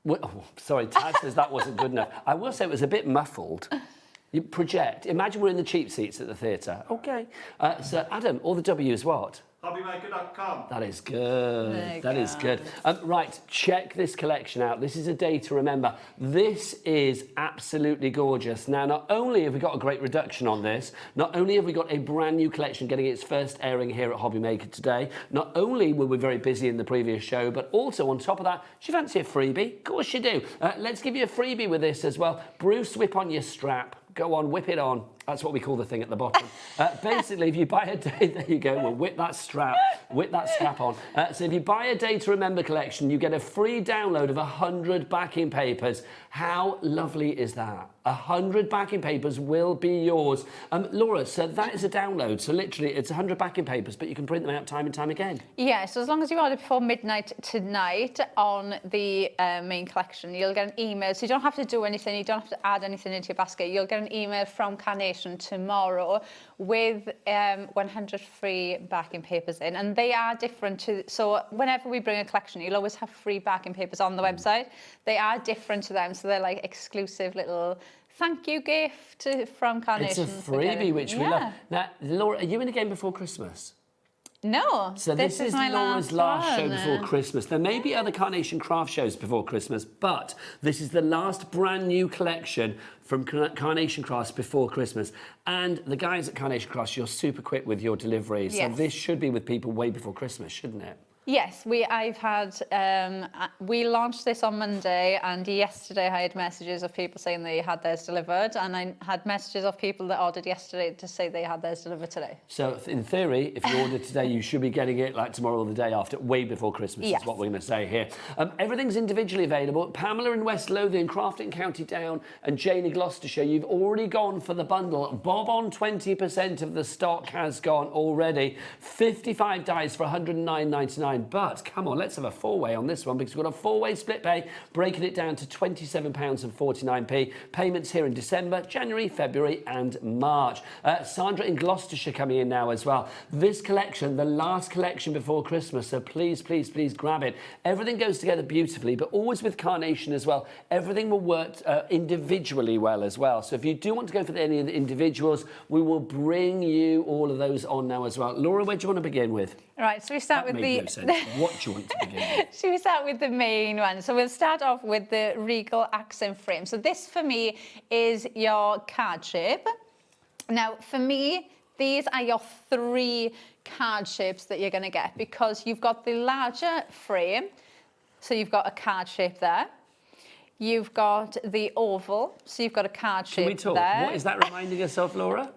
Oh, sorry, Taz says that wasn't good enough. I will say it was a bit muffled. You project. Imagine we're in the cheap seats at the theatre. Okay. So, Adam, all the W's what? HobbyMaker.com. That is good. That is good. Right, check this collection out. This is a day to remember. This is absolutely gorgeous. Now, not only have we got a great reduction on this, not only have we got a brand new collection getting its first airing here at HobbyMaker today, not only were we very busy in the previous show, but also on top of that, do you fancy a freebie? Of course you do. Let's give you a freebie with this as well. Bruce, whip on your strap. Go on, whip it on. That's what we call the thing at the bottom. Basically, if you buy a day, there you go, we'll whip that strap on. So if you buy a Day to Remember collection, you get a free download of 100 backing papers. How lovely is that? 100 backing papers will be yours. Laura, so that is a download. So literally, it's 100 backing papers, but you can print them out time and time again. Yeah, so as long as you order before midnight tonight on the main collection, you'll get an email. So you don't have to do anything. You don't have to add anything into your basket. You'll get an email from Carnation tomorrow with 100 free backing papers in. And they are different to... So whenever we bring a collection, you'll always have free backing papers on the website. They are different to them. So they're like exclusive little... thank you gift from Carnation. It's a freebie, which we love. Now, Laura, are you in again before Christmas? No. So this is my Laura's last show one. before Christmas. There may be other Carnation Craft shows before Christmas, but this is the last brand new collection from Carnation Crafts before Christmas. And the guys at Carnation Crafts, you're super quick with your deliveries. Yes. So this should be with people way before Christmas, shouldn't it? Yes, we launched this on Monday, and yesterday I had messages of people saying they had theirs delivered, and I had messages of people that ordered yesterday to say they had theirs delivered today. So in theory, if you order today, you should be getting it like tomorrow or the day after, way before Christmas, Yes. is what we're going to say here. Everything's individually available. Pamela in West Lothian, Crafting County Down, and Jane in Gloucestershire, you've already gone for the bundle. Bob on 20% of the stock has gone already. 55 dies for £109.99. £14.99. But come on, let's have a four-way on this one because we've got a four-way split pay, breaking it down to £27.49. Payments here in December, January, February and March. Sandra in Gloucestershire coming in now as well. This collection, the last collection before Christmas, so please, please, please grab it. Everything goes together beautifully, but always with Carnation as well. Everything will work individually well as well. So if you do want to go for any of the individuals, we will bring you all of those on now as well. Laura, where do you want to begin with? All right, so we start with No sense. What do you want to begin with? Should we start with the main one? So we'll start off with the Regal accent frame. So this for me is your card shape. Now for me, these are your three card shapes that you're going to get because you've got the larger frame. So you've got a card shape there. You've got the oval, so you've got a card shape there. Can we talk? What is that reminding us of, Laura?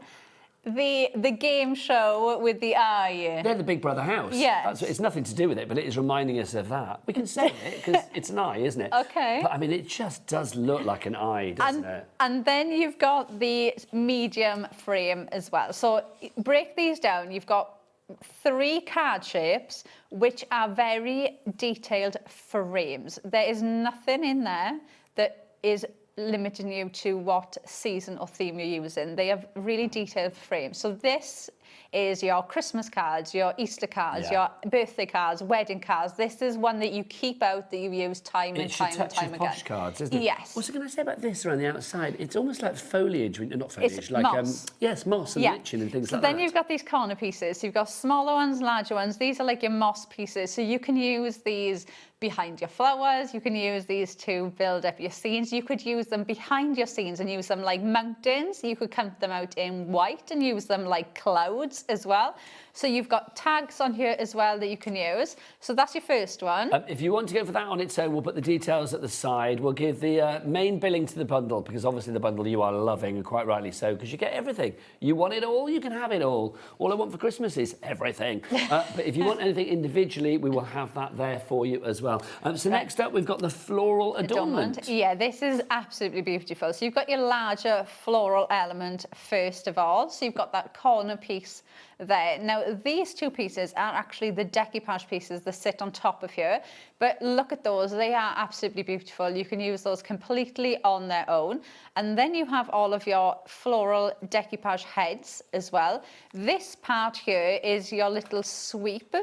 The game show with the eye. They're the Big Brother house. Yeah. It's nothing to do with it, but it is reminding us of that. We can say it because it's an eye, isn't it? Okay. But I mean, it just does look like an eye, doesn't it? And then you've got the medium frame as well. So break these down. You've got three card shapes which are very detailed frames. There is nothing in there that is limiting you to what season or theme you're using. They have really detailed frames. So this is your Christmas cards, your Easter cards, your birthday cards, wedding cards. This is one that you keep out that you use time and time and time again. Posh cards, isn't it? Yes. What's I going to say about this around the outside? It's almost like foliage, not foliage, It's like moss. yes, moss and lichen and things so like that. then you've got these corner pieces. So you've got smaller ones, larger ones. These are like your moss pieces. So you can use these behind your flowers. You can use these to build up your scenes. You could use them behind your scenes and use them like mountains. You could count them out in white and use them like clouds as well. So you've got tags on here as well that you can use. So that's your first one. If you want to go for that on its own, we'll put the details at the side. We'll give the main billing to the bundle because obviously the bundle you are loving and quite rightly so because you get everything. You want it all, you can have it all. All I want for Christmas is everything. But if you want anything individually, we will have that there for you as well. So next up, we've got the floral adornment. Yeah, this is absolutely beautiful. So you've got your larger floral element first of all. So you've got that corner piece there. Now, these two pieces are actually the decoupage pieces that sit on top of here. But look at those. They are absolutely beautiful. You can use those completely on their own. And then you have all of your floral decoupage heads as well. This part here is your little sweep.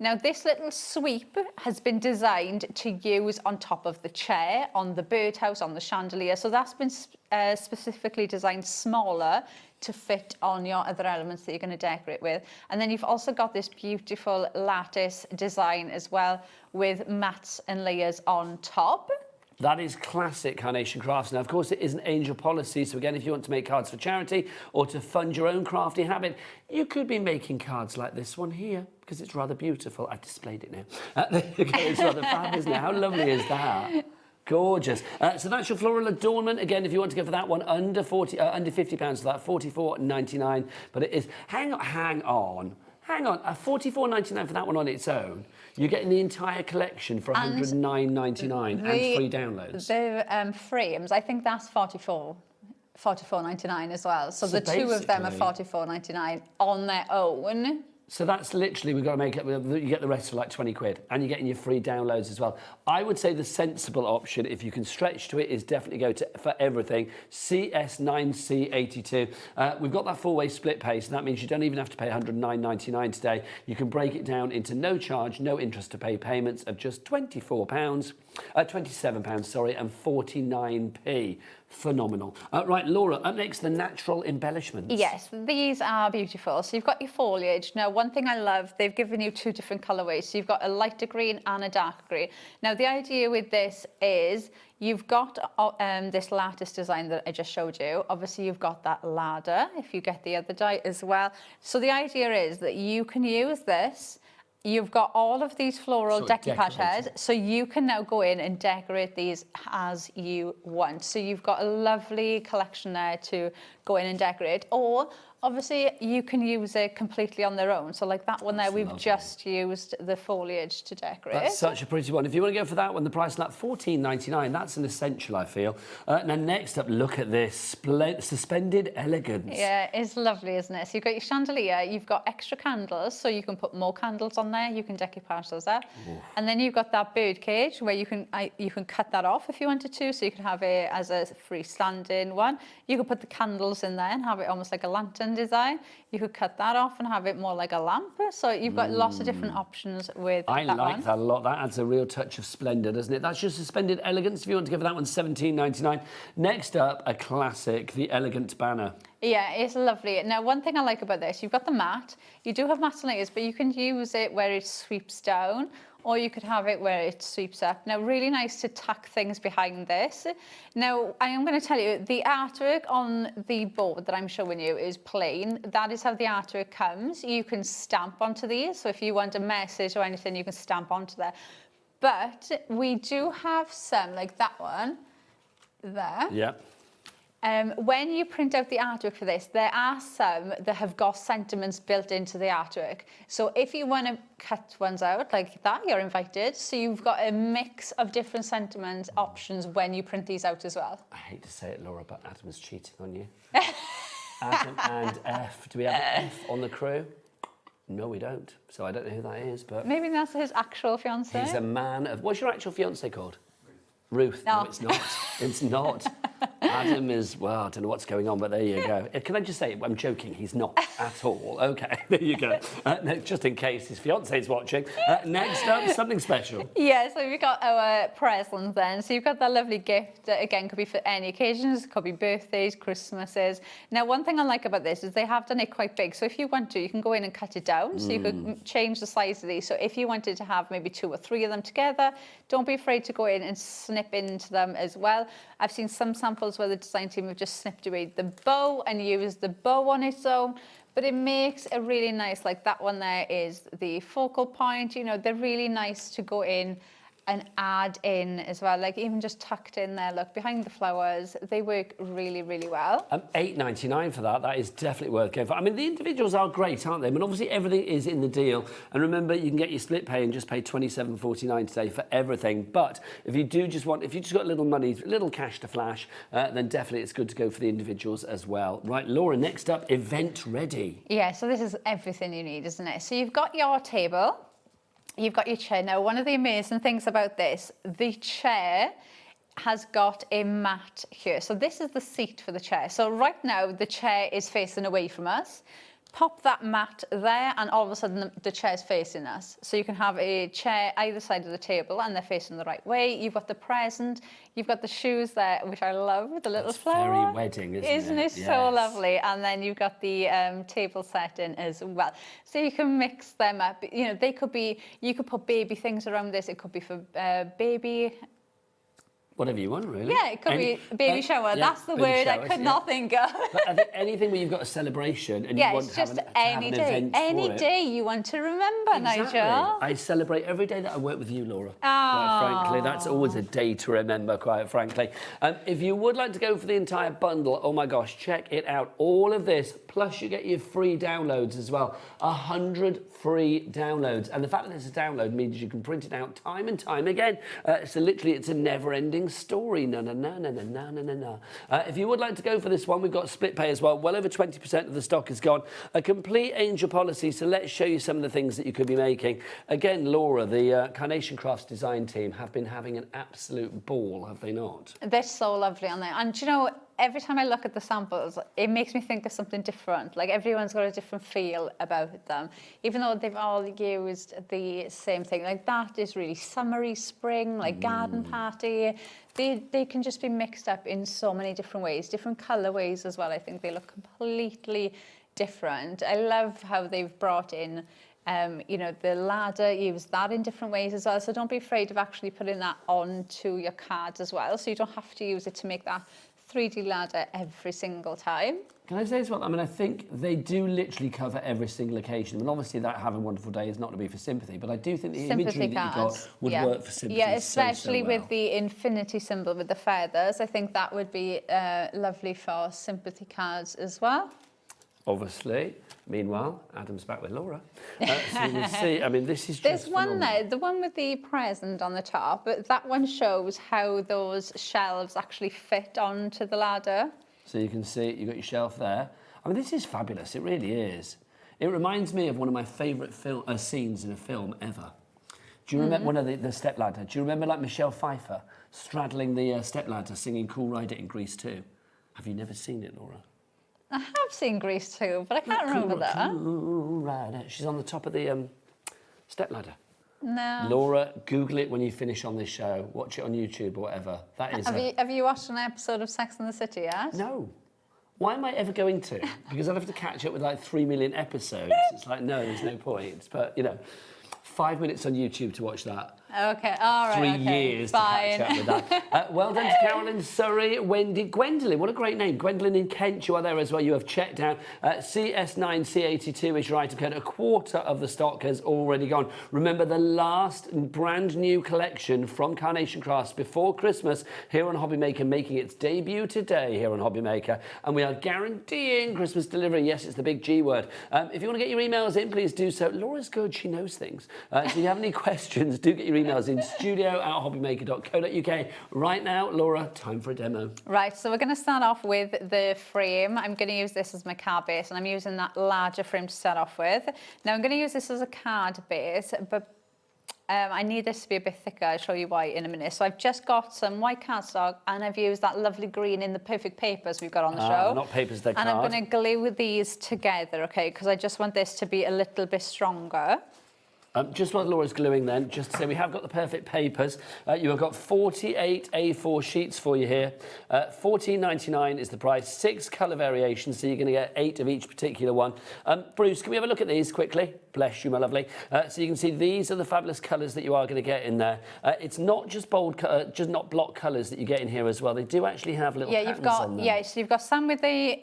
Now, this little sweep has been designed to use on top of the chair, on the birdhouse, on the chandelier. So that's been specifically designed smaller to fit on your other elements that you're going to decorate with. And then you've also got this beautiful lattice design as well with mats and layers on top. That is classic Carnation Crafts. Now, of course, it is an angel policy. So again, if you want to make cards for charity or to fund your own crafty habit, you could be making cards like this one here because it's rather beautiful. I've displayed it now. There you go. It's rather fab, isn't it? How lovely is that? Gorgeous. So that's your floral adornment. Again, if you want to go for that one, under £50 for that, $44.99. But it is, hang on, a $44.99 for that one on its own. You're getting the entire collection for $109.99 and free downloads. The frames, I think that's $44.99 as well. So the two of them are $44.99 on their own. So that's literally, we've got to make it, you get the rest for like 20 quid and you're getting your free downloads as well. I would say the sensible option, if you can stretch to it, is definitely go to, for everything, CS9C82. We've got that four-way split pay, so that means you don't even have to pay $109.99 today. You can break it down into no charge, no interest to pay payments of just £27, sorry, and 49p. Phenomenal. Right, Laura, up next, the natural embellishments. Yes, these are beautiful. So you've got your foliage. Now, one thing I love, they've given you two different colourways. So you've got a lighter green and a darker green. Now, the idea with this is you've got this lattice design that I just showed you. Obviously, you've got that ladder, if you get the other die as well. So the idea is that you can use this. You've got all of these floral decoupage heads, so you can now go in and decorate these as you want. So you've got a lovely collection there to go in and decorate. Or Obviously, you can use it completely on their own. So like that one there, we've just used the foliage to decorate. That's such a pretty one. If you want to go for that one, the price is like $14.99. That's an essential, I feel. Now, next up, look at this. Suspended elegance. Yeah, it's lovely, isn't it? So you've got your chandelier, you've got extra candles, so you can put more candles on there. You can decoupage those up. And then you've got that bird cage where you can cut that off if you wanted to. So you could have it as a freestanding one. You could put the candles in there and have it almost like a lantern design. You could cut that off and have it more like a lamp. So you've got lots of different options with that one. I like that a lot. That adds a real touch of splendour, doesn't it? That's your suspended elegance. If you want to go for that one, $17.99. Next up, a classic, the elegant banner. Yeah, it's lovely. Now, one thing I like about this, you've got the mat. You do have mats and layers, but you can use it where it sweeps down, or you could have it where it sweeps up. Now, really nice to tuck things behind this. Now, I am going to tell you, the artwork on the board that I'm showing you is plain. That is how the artwork comes. You can stamp onto these. So if you want a message or anything, you can stamp onto there. But we do have some, like that one there. Yeah. When you print out the artwork for this, there are some that have got sentiments built into the artwork. So if you want to cut ones out like that, you're invited. So you've got a mix of different sentiment options when you print these out as well. I hate to say it, Laura, but Adam's cheating on you. Adam and F. Do we have an F on the crew? No, we don't. So I don't know who that is, but... Maybe that's his actual fiancée. He's a man of... What's your actual fiancée called? Ruth. No, it's not. It's not. Adam is, well, I don't know what's going on, but there you go. Can I just say, I'm joking, he's not at all. Okay, there you go. Just in case his fiance's watching. Next up, something special. Yeah, so we've got our presents then. So you've got that lovely gift that, again, could be for any occasions. It could be birthdays, Christmases. Now, one thing I like about this is they have done it quite big. So if you want to, you can go in and cut it down. So you could change the size of these. So if you wanted to have maybe 2 or 3 of them together, don't be afraid to go in and snip into them as well. I've seen some samples where the design team have just snipped away the bow and used the bow on its own, but it makes a really nice, like that one there is the focal point. You know, they're really nice to go in and add in as well, like even just tucked in there, look, behind the flowers, they work really, really well. $8.99 for that. That is definitely worth going for. I mean, the individuals are great, aren't they? I mean, obviously everything is in the deal. And remember, you can get your split pay and just pay $27.49 today for everything. But if you do just want, if you just got a little money, a little cash to flash, then definitely it's good to go for the individuals as well. Right, Laura, next up, event ready. Yeah, so this is everything you need, isn't it? So you've got your table. You've got your chair. Now, one of the amazing things about this, the chair has got a mat here. So this is the seat for the chair. So right now, the chair is facing away from us. Pop that mat there, and all of a sudden, the chair's facing us. So you can have a chair either side of the table, and they're facing the right way. You've got the present. You've got the shoes there, which I love, with the little flower. Very wedding, isn't it? Isn't it so lovely? And then you've got the table set in as well. So you can mix them up. You know, they could be, you could put baby things around this. It could be for baby... Whatever you want, really. Yeah, it could be baby shower. Yeah, that's the word I could not think of. But anything where you've got a celebration and you want to have an any day. event Any for day you want to remember, exactly. Nigel. I celebrate every day that I work with you, Laura. Quite frankly, that's always a day to remember, quite frankly. If you would like to go for the entire bundle, oh my gosh, check it out. All of this, plus you get your free downloads as well. 100 free downloads. And the fact that it's a download means you can print it out time and time again. So literally, it's a never-ending story. If you would like to go for this one, we've got split pay as well. Well over 20% of the stock is gone. A complete angel policy. So let's show you some of the things that you could be making. Again, Laura, the Carnation Crafts design team have been having an absolute ball, have they not? They're so lovely, aren't they? And you know, every time I look at the samples, it makes me think of something different. Like everyone's got a different feel about them, even though they've all used the same thing. Like that is really summery, spring, like garden party. They can just be mixed up in so many different ways, different colorways as well. I think they look completely different. I love how they've brought in you know, the ladder, use that in different ways as well. So don't be afraid of actually putting that onto your cards as well. So you don't have to use it to make that 3D ladder every single time. Can I say as well, I mean, I think they do literally cover every single occasion. I mean, obviously that Have a Wonderful Day is not to be for sympathy, but I do think the imagery that you got would work for sympathy. Yeah, especially so well. with the infinity symbol with the feathers. I think that would be lovely for sympathy cards as well. obviously. Meanwhile, Adam's back with Laura. So you can see, I mean, this is just There's one phenomenal. there, the one with the present on the top, but that one shows how those shelves actually fit onto the ladder. So you can see, you've got your shelf there. I mean, this is fabulous, it really is. It reminds me of one of my favourite scenes in a film ever. Do you remember one of the stepladder? Do you remember like Michelle Pfeiffer straddling the stepladder singing Cool Rider in Grease 2? Have you never seen it, Laura? I have seen Grease too, but I can't remember that. Cool Rider. She's on the top of the stepladder. No. Laura, Google it when you finish on this show. Watch it on YouTube or whatever. That is. Have you watched an episode of Sex and the City yet? No. Why am I ever going to? Because I'd have to catch up with like 3 million episodes. It's like, no, there's no point. But, you know, 5 minutes on YouTube to watch that. Okay, all right. 3 okay. years Fine. to catch up with that. Well done to Carolyn, Surrey, Wendy, Gwendolyn. What a great name. Gwendolyn in Kent, you are there as well. You have checked out. CS9C82 is your item code. A quarter of the stock has already gone. Remember, the last brand new collection from Carnation Crafts before Christmas here on HobbyMaker, making its debut today here on HobbyMaker. And we are guaranteeing Christmas delivery. Yes, it's the big G word. If you want to get your emails in, please do so. Laura's good. She knows things. So if you have any questions, do get your emails in studio@hobbymaker.co.uk. Right now, Laura, time for a demo. Right, so we're going to start off with the frame. I'm going to use this as my card base, and I'm using that larger frame to start off with. Now, I'm going to use this as a card base, but I need this to be a bit thicker. I'll show you why in a minute. So I've just got some white cardstock, and I've used that lovely green in the perfect papers we've got on the show. Not papers, they're and card. I'm going to glue these together, okay, because I just want this to be a little bit stronger. Just while Laura's gluing then, just to say we have got the perfect papers. You have got 48 A4 sheets for you here. $14.99 is the price, 6 colour variations, so you're going to get 8 of each particular one. Bruce, can we have a look at these quickly? Bless you, my lovely. So you can see these are the fabulous colours that you are going to get in there. It's not just bold, just not block colours that you get in here as well. They do actually have little patterns on them. Yeah, so you've got some with the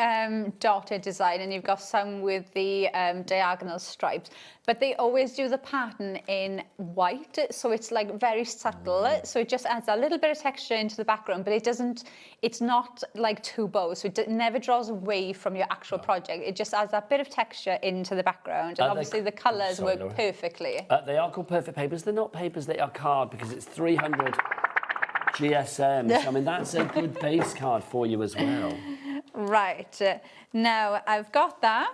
dotted design, and you've got some with the diagonal stripes. But they always do the pattern in white, so it's like very subtle. So it just adds a little bit of texture into the background, but it's not like two bows, so it never draws away from your actual project. It just adds that bit of texture into the background, and obviously the colours work Laura. perfectly. They are called perfect papers. They're not papers, they are card, because it's 300 GSM. I mean, that's a good base card for you as well. Right, now I've got that.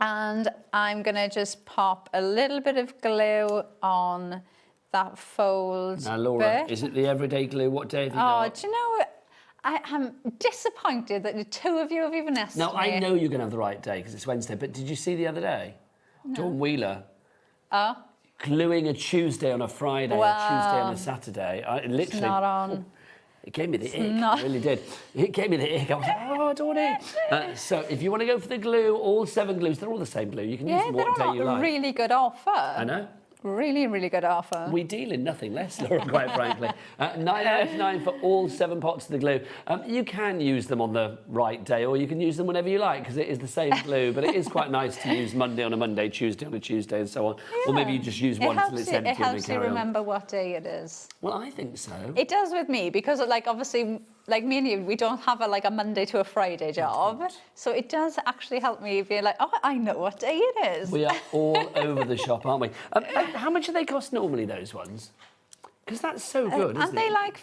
And I'm going to just pop a little bit of glue on that fold. Now, Laura, bit. is it the everyday glue? What day have you got? Oh, do you know, I am disappointed that the two of you have even asked Now, me. I know you're going to have the right day because it's Wednesday, but did you see the other day? No. Dawn Wheeler Oh? gluing a Tuesday on a Friday, Well, a Tuesday on a Saturday. I literally. It's not on. It gave me the It's ick, not- it really did. It gave me the ick. I was like, oh, Dawny. So if you want to go for the glue, all 7 glues, they're all the same glue. You can use Yeah, them they're what day on you a like. really good offer. I know. Really, really good offer. We deal in nothing less, Laura, quite frankly. $9.99 for all 7 pots of the glue. You can use them on the right day, or you can use them whenever you like, because it is the same glue, but it is quite nice to use Monday on a Monday, Tuesday on a Tuesday, and so on. Yeah. Or maybe you just use one till it's empty It and then helps you carry on. remember what day it is. Well, I think so. It does with me, because like obviously, like me and you, we don't have a Monday to a Friday job. So it does actually help me be like, oh, I know what day it is. We are all over the shop, aren't we? How much do they cost normally, those ones? Because that's so good, isn't Aren't they it? like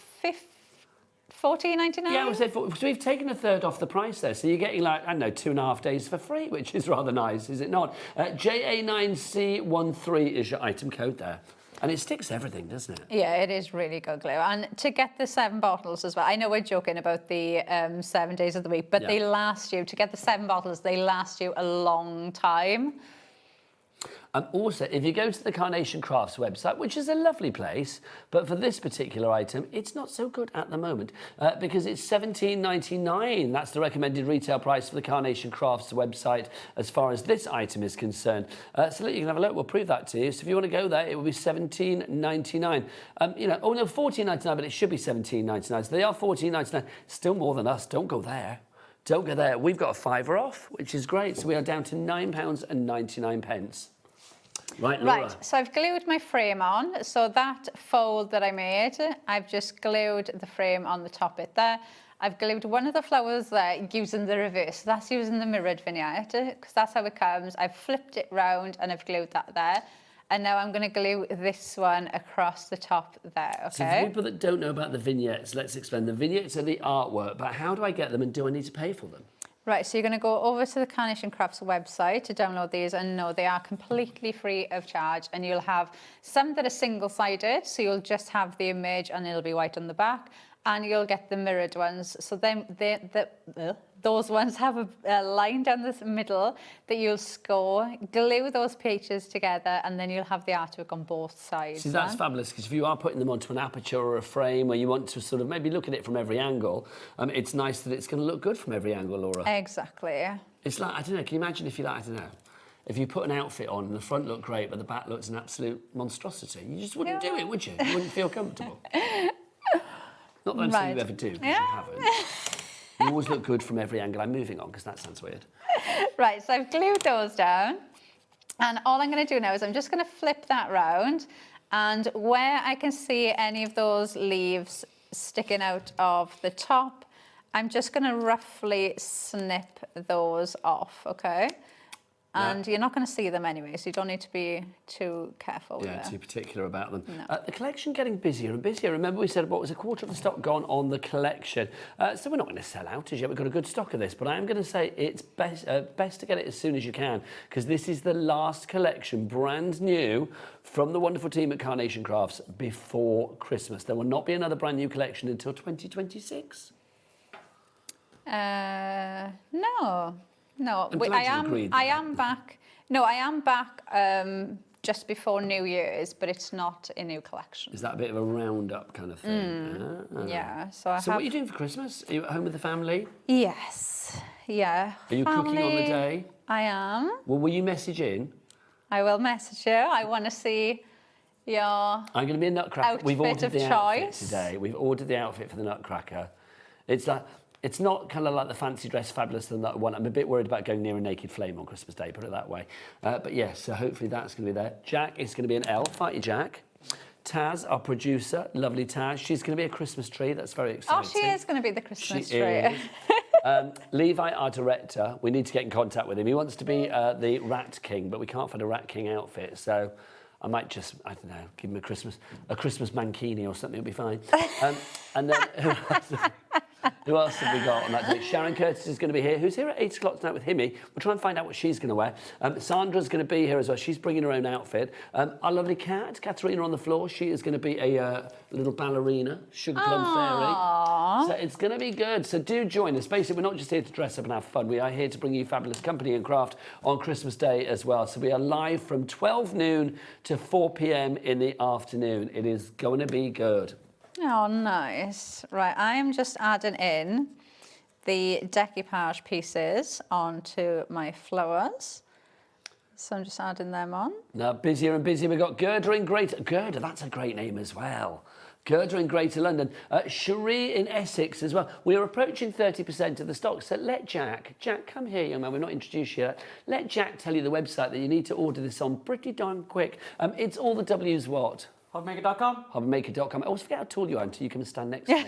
$14.99? Yeah, we said, so we've taken a third off the price there, so you're getting like, I don't know, 2.5 days for free, which is rather nice, is it not? JA9C13 is your item code there. And it sticks to everything, doesn't it? Yeah, it is really good glue. And to get the 7 bottles as well, I know we're joking about the 7 days of the week, but Yeah. they last you, to get the 7 bottles, they last you a long time. Also, if you go to the Carnation Crafts website, which is a lovely place, but for this particular item, it's not so good at the moment because it's $17.99. That's the recommended retail price for the Carnation Crafts website as far as this item is concerned. So look, you can have a look. We'll prove that to you. So if you want to go there, it will be $17.99. You know, oh no, $14.99, but it should be $17.99. So they are $14.99. Still more than us. Don't go there. Don't go there. We've got a £5 off, which is great. So we are down to £9.99. Right, Laura. Right, so I've glued my frame on. So that fold that I made, I've just glued the frame on the top bit there. I've glued one of the flowers there using the reverse. So that's using the mirrored vignette, because that's how it comes. I've flipped it round and I've glued that there. And now I'm going to glue this one across the top there, okay? So for people that don't know about the vignettes, let's explain. The vignettes are the artwork, but how do I get them and do I need to pay for them? Right, so you're going to go over to the Carnation Crafts website to download these, and no, they are completely free of charge, and you'll have some that are single-sided, so you'll just have the image and it'll be white on the back, and you'll get the mirrored ones. So then those ones have a line down the middle that you'll score, glue those pages together, and then you'll have the artwork on both sides. See, that's fabulous, because if you are putting them onto an aperture or a frame where you want to sort of maybe look at it from every angle, it's nice that it's going to look good from every angle, Laura. Exactly. It's like, I don't know, can you imagine if you like, I don't know, if you put an outfit on and the front looked great but the back looks an absolute monstrosity, you just wouldn't do it, would you? You wouldn't feel comfortable. Not that I'm saying you ever do, because you haven't. You always look good from every angle. I'm moving on, because that sounds weird. Right, so I've glued those down. And all I'm going to do now is I'm just going to flip that round. And where I can see any of those leaves sticking out of the top, I'm just going to roughly snip those off, okay? And you're not going to see them anyway, so you don't need to be too careful with it. Too particular about them. No. The collection getting busier and busier. Remember we said, what was a quarter of the stock gone on the collection? So we're not going to sell out as yet. We've got a good stock of this, but I am going to say it's best to get it as soon as you can, because this is the last collection, brand new, from the wonderful team at Carnation Crafts before Christmas. There will not be another brand new collection until 2026. No. No, I'm glad you agreed I am back. No, I am back just before New Year's, but it's not a new collection. Is that a bit of a roundup kind of thing? Yeah. So what are you doing for Christmas? Are you at home with the family? Yes. Yeah. Are you cooking on the day? I am. Well, will you message in? I will message you. I want to see your I'm going to be a nutcracker. We've ordered of the choice. outfit today. We've ordered the outfit for the nutcracker. It's like, it's not kind of like the fancy dress fabulous than that one. I'm a bit worried about going near a naked flame on Christmas Day, put it that way. But yes, so hopefully that's going to be there. Jack is going to be an elf, aren't you, Jack? Taz, our producer, lovely Taz. She's going to be a Christmas tree. That's very exciting. Oh, she is going to be the Christmas tree. Is. Levi, our director, we need to get in contact with him. He wants to be the Rat King, but we can't find a Rat King outfit, so I might just, I don't know, give him a Christmas mankini or something. It'll be fine. And then who else have we got on that day? Sharon Curtis is going to be here. Who's here at 8 o'clock tonight with HIMI? We'll try and find out what she's going to wear. Sandra's going to be here as well. She's bringing her own outfit. Our lovely cat, Katharina on the floor. She is going to be a little ballerina, sugar plum fairy. So it's going to be good. So do join us. Basically, we're not just here to dress up and have fun. We are here to bring you fabulous company and craft on Christmas Day as well. So we are live from 12 noon to 4 p.m. in the afternoon. It is going to be good. Oh, nice. Right, I am just adding in the decoupage pieces onto my flowers. So I'm just adding them on. Now, busier and busier. We've got Gerda in Greater... Gerda, that's a great name as well. Gerda in Greater London. Cherie in Essex as well. We're approaching 30% of the stock, so let Jack, come here, young man, we've not introduced you yet. Let Jack tell you the website that you need to order this on pretty darn quick. It's all the W's what? HobbyMaker.com. HobbyMaker.com. I always forget how tall you are until you come and stand next to me.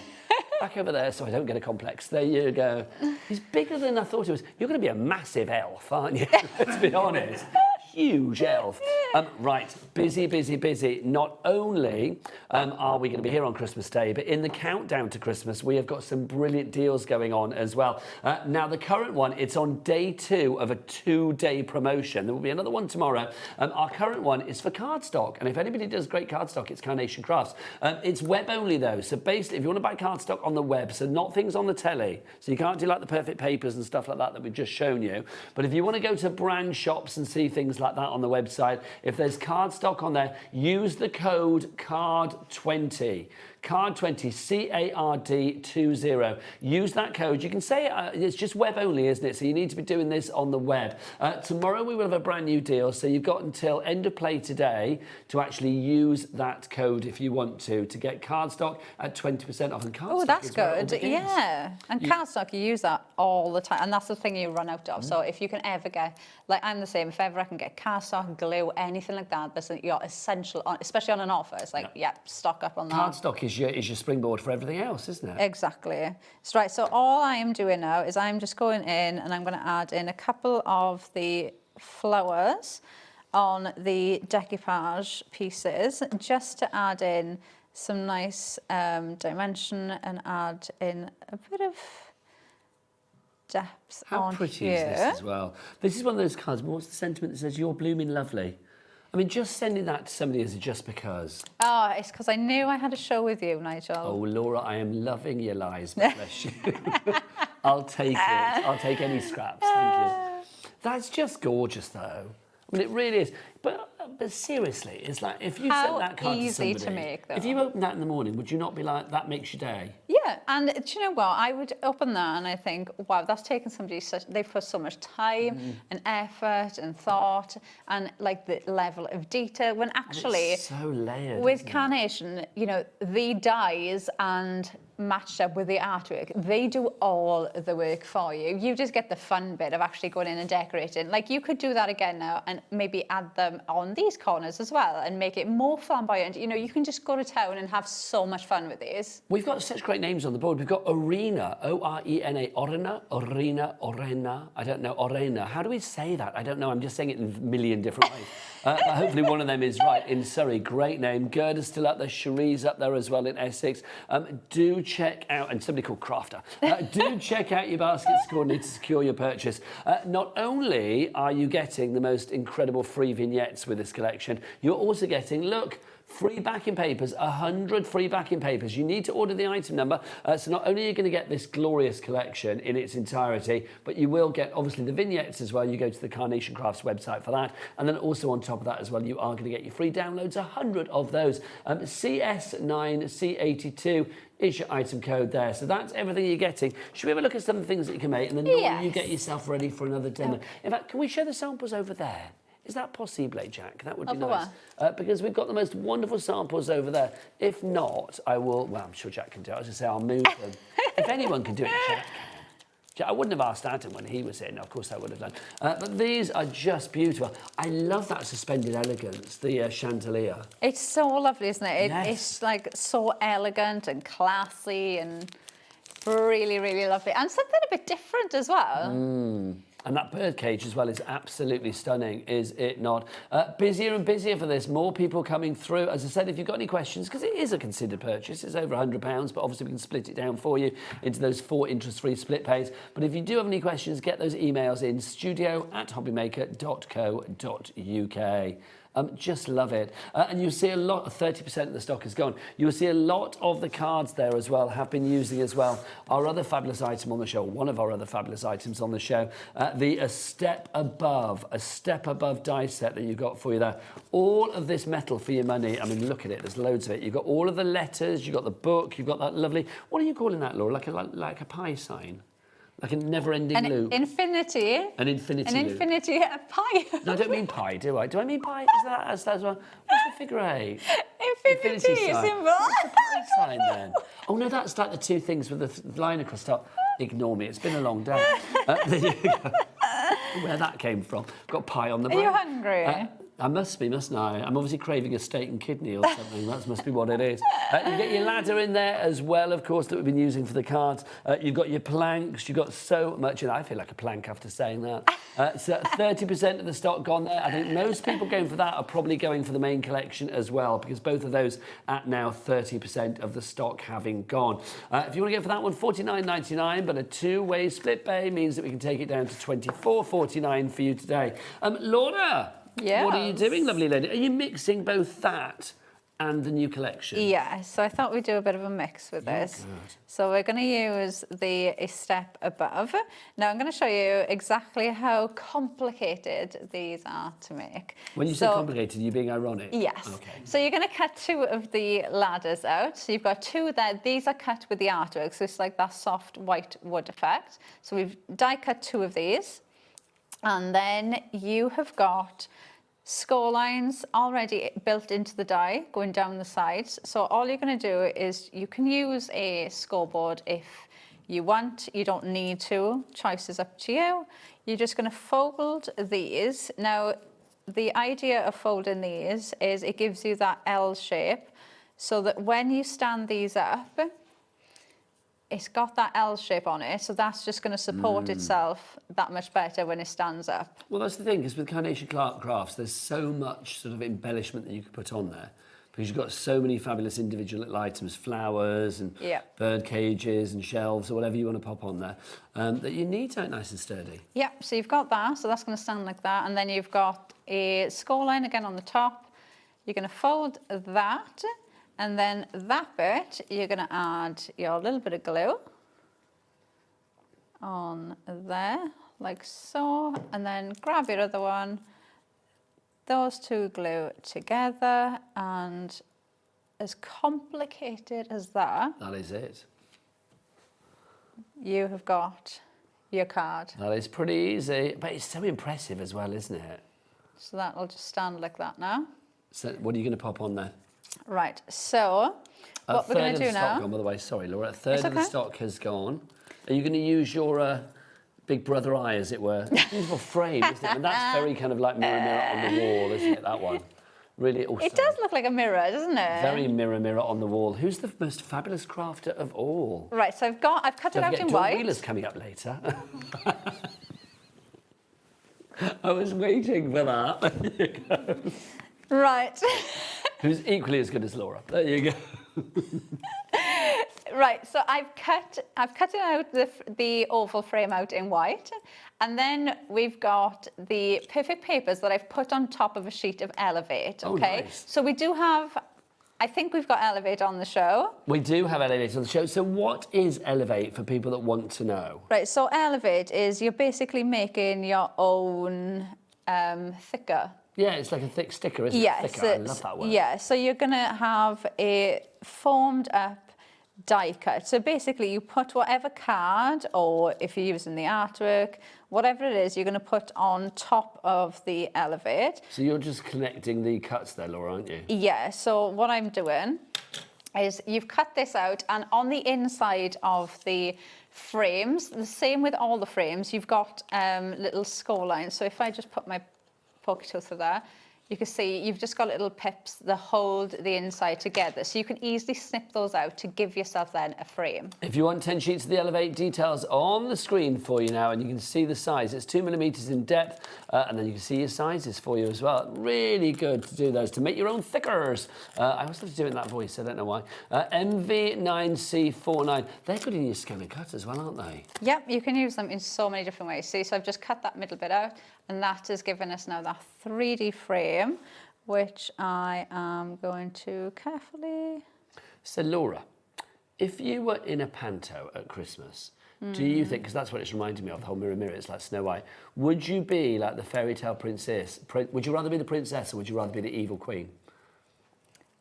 Back over there so I don't get a complex. There you go. He's bigger than I thought he was. You're going to be a massive elf, aren't you? Let's be honest. Huge elf. Right, busy, busy, busy. Not only are we going to be here on Christmas Day, but in the countdown to Christmas, we have got some brilliant deals going on as well. Now, the current one, it's on day 2 of a 2-day promotion. There will be another one tomorrow. Our current one is for cardstock, and if anybody does great cardstock, it's Carnation Crafts. It's web only, though, so basically, if you want to buy cardstock on the web, so not things on the telly, so you can't do like the perfect papers and stuff like that we've just shown you, but if you want to go to brand shops and see things like that on the website, if there's cardstock on there, use the code CARD20. CARD20, C-A-R-D 20. Use that code. You can say it's just web only, isn't it? So you need to be doing this on the web. Tomorrow we will have a brand new deal, so you've got until end of play today to actually use that code if you want to get cardstock at 20% off. And cardstock Oh, that's good. Begins. Yeah. And cardstock, you use that all the time, and that's the thing you run out of. So if you can ever get, like I'm the same, if ever I can get cardstock, glue, anything like that, that's your essential, especially on an offer. It's like, stock up on that. Cardstock is is your springboard for everything else, isn't it? Exactly. So, right, so all I am doing now is I'm just going in and I'm going to add in a couple of the flowers on the decoupage pieces, just to add in some nice dimension and add in a bit of depth How on pretty here. is this as well? This is one of those cards, but what's the sentiment that says, "You're blooming lovely"? I mean, just sending that to somebody is just because. Oh, it's because I knew I had a show with you, Nigel. Oh, Laura, I am loving your lies, bless you. I'll take it. I'll take any scraps, thank you. That's just gorgeous, though. I mean, it really is. But seriously, it's like, if you sent that card to somebody, to make, though. if you opened that in the morning, would you not be like, that makes your day? Yeah, and do you know what? I would open that and I think, wow, that's taken somebody they've put so much time and effort and thought and like the level of detail. When actually, it's so layered. with Carnation, you know, the dies and matched up with the artwork, they do all the work for you. You just get the fun bit of actually going in and decorating. Like, you could do that again now and maybe add them on these corners as well and make it more flamboyant. You know, you can just go to town and have so much fun with these. We've got such great names on the board. We've got Orena, O-R-E-N-A, Orena. I don't know, Orena. How do we say that? I don't know. I'm just saying it in a million different ways. But hopefully one of them is right. In Surrey, great name. Gerda's still up there. Cherie's up there as well in Essex. Do check out, and somebody called Crafter, do check out your baskets coordinated to secure your purchase. Not only are you getting the most incredible free vignettes with this collection, you're also getting, look, free backing papers, 100 free backing papers. You need to order the item number. So not only are you going to get this glorious collection in its entirety, but you will get obviously the vignettes as well. You go to the Carnation Crafts website for that. And then also on top of that as well, you are going to get your free downloads, 100 of those. CS9C82 is your item code there. So that's everything you're getting. Should we have a look at some of the things that you can make? And then you get yourself ready for another demo. In fact, can we show the samples over there? Is that possible, Jack? That would be nice. Because we've got the most wonderful samples over there. If not, I will... Well, I'm sure Jack can do it. I was going to say, I'll move them. If anyone can do it, Jack can. I wouldn't have asked Adam when he was here. No, of course I would have done. But these are just beautiful. I love that suspended elegance, the chandelier. It's so lovely, isn't it? Yes. It's like so elegant and classy and really, really lovely. And something a bit different as well. And that birdcage as well is absolutely stunning, is it not? Busier and busier for this, more people coming through. As I said, if you've got any questions, because it is a considered purchase, it's over £100, but obviously we can split it down for you into those 4 interest-free split pays. But if you do have any questions, get those emails in studio@hobbymaker.co.uk. Just love it. And you'll see a lot, 30% of the stock is gone. You'll see a lot of the cards there as well, have been using as well our other fabulous item on the show, one of our other fabulous items on the show, the A Step Above die set that you've got for you there. All of this metal for your money. I mean, look at it, there's loads of it. You've got all of the letters, you've got the book, you've got that lovely, what are you calling that, Laura? Like a pie sign? Like a never-ending loop. Infinity. An infinity An loop. infinity pie. No, I don't mean pie, do I? Do I mean pie? Is that as well? What's the figure 8? Infinity sign. symbol. What's the pie sign then? Oh no, that's like the two things with the line across top. Ignore me, it's been a long day. There you go. Where that came from. Got pie on the brain. Are you hungry? I must be, mustn't I? I'm obviously craving a steak and kidney or something. That must be what it is. You get your ladder in there as well, of course, that we've been using for the cards. You've got your planks. You've got so much. And I feel like a plank after saying that. So 30% of the stock gone there. I think most people going for that are probably going for the main collection as well, because both of those at now 30% of the stock having gone. If you want to go for that one, $49.99, but a two-way split pay means that we can take it down to $24.49 for you today. Laura. Yes. What are you doing, lovely lady? Are you mixing both that and the new collection? Yeah, so I thought we'd do a bit of a mix with this. So we're going to use the A Step Above. Now I'm going to show you exactly how complicated these are to make. When you say complicated, are you being ironic? Yes. Okay. So you're going to cut 2 of the ladders out. So you've got 2 there. These are cut with the artwork, so it's like that soft white wood effect. So we've die cut 2 of these. And then you have got score lines already built into the die going down the sides. So all you're going to do is you can use a scoreboard if you want. You don't need to. Choice is up to you. You're just going to fold these. Now, the idea of folding these is it gives you that L shape. so that when you stand these up, it's got that L shape on it, so that's just going to support itself that much better when it stands up. Well, that's the thing, because with Carnation Crafts, there's so much sort of embellishment that you can put on there, because you've got so many fabulous individual little items, flowers and bird cages and shelves or whatever you want to pop on there, that you need to have it nice and sturdy. Yep, so you've got that, so that's going to stand like that, and then you've got a score line again on the top. You're going to fold that, and then that bit, you're going to add your little bit of glue on there, like so, and then grab your other one, those two glue together, and as complicated as that. That is it. You have got your card. That is pretty easy, but it's so impressive as well, isn't it? So that'll just stand like that now. So what are you going to pop on there? Right, so what we're going to do now... Gone, by the way, sorry, Laura. A third of the stock has gone. Are you going to use your big brother eye, as it were? Beautiful frame, isn't it? And that's very kind of like mirror on the wall, isn't it, that one? Really also. It does look like a mirror, doesn't it? Very mirror on the wall. Who's the most fabulous crafter of all? Right, so I've cut it out in white. Wheeler's coming up later. I was waiting for that. There you go. Right. Who's equally as good as Laura. There you go. Right, so I've cut it out, the oval frame out in white, and then we've got the perfect papers that I've put on top of a sheet of Elevate, okay? Oh, nice. So we do have, I think we've got Elevate on the show. We do have Elevate on the show. So what is Elevate for people that want to know? Right, so Elevate is you're basically making your own thicker. Yeah, it's like a thick sticker, isn't it? Thicker. I love that word. Yeah, so you're going to have a formed up die cut. So basically you put whatever card, or if you're using the artwork, whatever it is, you're going to put on top of the Elevate. So you're just connecting the cuts there, Laura, aren't you? Yeah, so what I'm doing is you've cut this out, and on the inside of the frames, the same with all the frames, you've got little score lines. So if I just put my poker tool through there, you can see you've just got little pips that hold the inside together. So you can easily snip those out to give yourself then a frame. If you want 10 sheets of the Elevate, details on the screen for you now, and you can see the size. It's 2mm in depth, and then you can see your sizes for you as well. Really good to do those, to make your own thickers. I always love to do it in that voice, I don't know why. MV9C49. They're good in your scan and cut as well, aren't they? Yep, you can use them in so many different ways. See, so I've just cut that middle bit out, and that has given us now that 3D frame, which I am going to carefully... So, Laura, if you were in a panto at Christmas, do you think, because that's what it's reminding me of, the whole mirror, it's like Snow White, would you be like the fairy tale princess? Would you rather be the princess, or would you rather be the evil queen?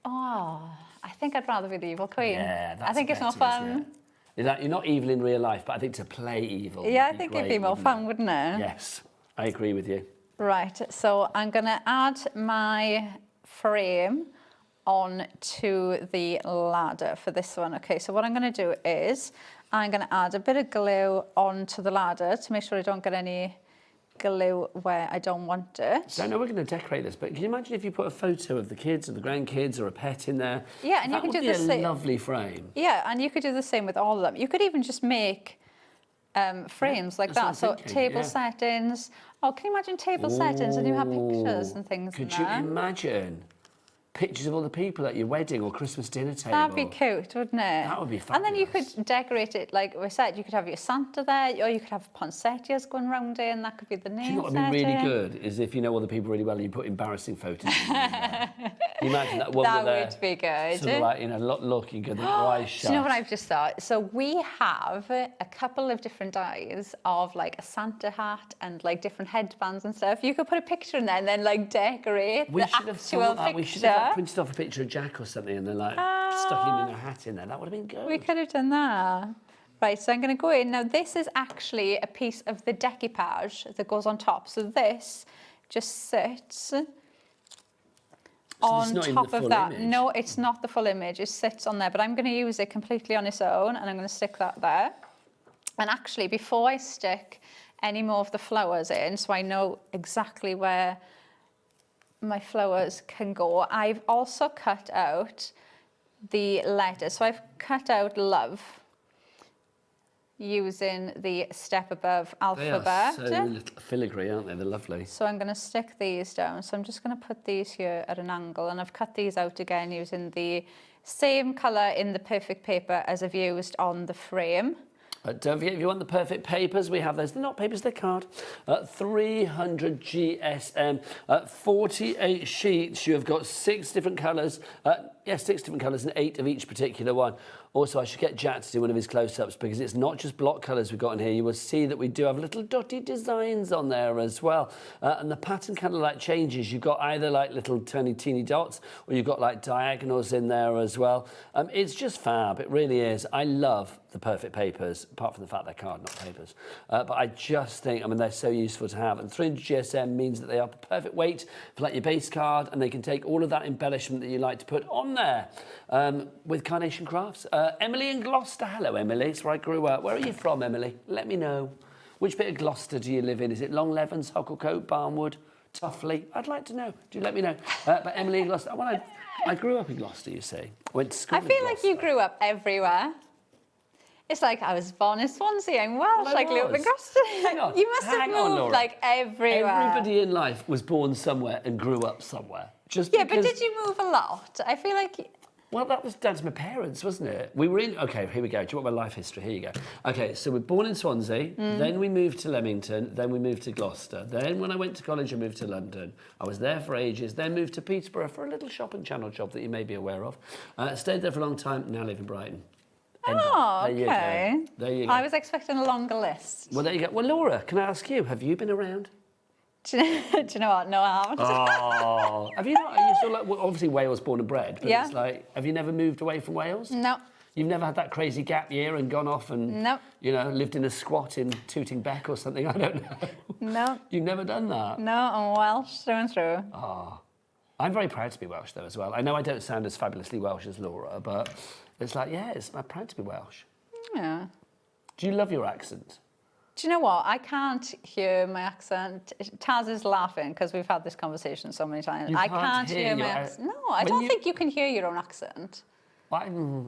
Oh, I think I'd rather be the evil queen. Yeah, that's I think it's more better, fun. You're not evil in real life, but I think to play evil Yeah, would I think be it'd great, be more wouldn't fun, wouldn't it? Yes, I agree with you. Right, so I'm going to add my frame on to the ladder for this one. Okay, so what I'm going to do is I'm going to add a bit of glue onto the ladder to make sure I don't get any glue where I don't want it. So I know we're going to decorate this, but can you imagine if you put a photo of the kids or the grandkids or a pet in there? Yeah, and you can do the same. That would be a lovely frame. Yeah, and you could do the same with all of them. You could even just make frames like that. So table settings. Oh, can you imagine table settings and you have pictures and things in Could you there? imagine pictures of all the people at your wedding or Christmas dinner table? That'd be cute, wouldn't it? That would be fun. And then you could decorate it, like we said, you could have your Santa there, or you could have poinsettias going round it, and that could be the name. Do you know what would be really good is if you know all the people really well and you put embarrassing photos in there. Can you imagine that one That with would be good. sort of like, you know, looking good, their eyes shut. Do you know what I've just thought? So we have a couple of different dies of like a Santa hat and like different headbands and stuff. You could put a picture in there and then like decorate the actual picture. We should have like, printed off a picture of Jack or something and then like stuck him in a hat in there. That would have been good. We could have done that. Right, so I'm going to go in. Now this is actually a piece of the decoupage that goes on top. So this just sits on top of that. Image. No, it's not the full image. It sits on there, but I'm going to use it completely on its own, and I'm going to stick that there. And actually, before I stick any more of the flowers in, so I know exactly where my flowers can go, I've also cut out the letters. So I've cut out love using the step above alphabet. They are so little filigree, aren't they? They're lovely. So I'm going to stick these down. So I'm just going to put these here at an angle, and I've cut these out again using the same colour in the perfect paper as I've used on the frame. Don't forget, if you want the perfect papers, we have those. They're not papers, they're card. 300 GSM, 48 sheets. You have got 6 different colours. 6 different colours and 8 of each particular one. Also, I should get Jack to do one of his close-ups because it's not just block colours we've got in here. You will see that we do have little dotted designs on there as well. And the pattern kind of like changes. You've got either like little teeny dots or you've got like diagonals in there as well. It's just fab, it really is. I love the perfect papers, apart from the fact they're card, not papers. But I just think, they're so useful to have. And 300 GSM means that they are the perfect weight for like your base card, and they can take all of that embellishment that you like to put on there with Carnation Crafts. Emily in Gloucester. Hello, Emily. It's where I grew up. Where are you from, Emily? Let me know. Which bit of Gloucester do you live in? Is it Long Levens, Hucklecote, Barnwood, Tuffley? I'd like to know. Do let me know. But Emily in Gloucester. Well, I grew up in Gloucester, you see. Went to school I feel like you grew up everywhere. It's like I was born in Swansea, I'm Welsh, I grew up in Gloucester. You must have moved Laura. like everywhere. Everybody in life was born somewhere and grew up somewhere. Yeah, but did you move a lot? I feel like... Well, that was down to my parents, wasn't it? We were in... OK, here we go. Do you want my life history? Here you go. OK, so we're born in Swansea, then we moved to Leamington, then we moved to Gloucester. Then when I went to college, I moved to London. I was there for ages, then moved to Peterborough for a little shopping channel job that you may be aware of. Stayed there for a long time, now live in Brighton. Oh, There you okay. go. There you go. I was expecting a longer list. Well, there you go. Well, Laura, can I ask you, have you been around? Do you know what? No, I haven't. Oh, have you not? Are you still like, well, obviously Wales born and bred, but Yeah. it's like, have you never moved away from Wales? No. You've never had that crazy gap year and gone off and, No. lived in a squat in Tooting Bec or something? I don't know. No. You've never done that? No, I'm Welsh through and through. Oh, I'm very proud to be Welsh though as well. I know I don't sound as fabulously Welsh as Laura, but it's like, I'm proud to be Welsh. Yeah. Do you love your accent? Do you know what? I can't hear my accent. Taz is laughing because we've had this conversation so many times. I can't hear my accent. No, I don't think you can hear your own accent.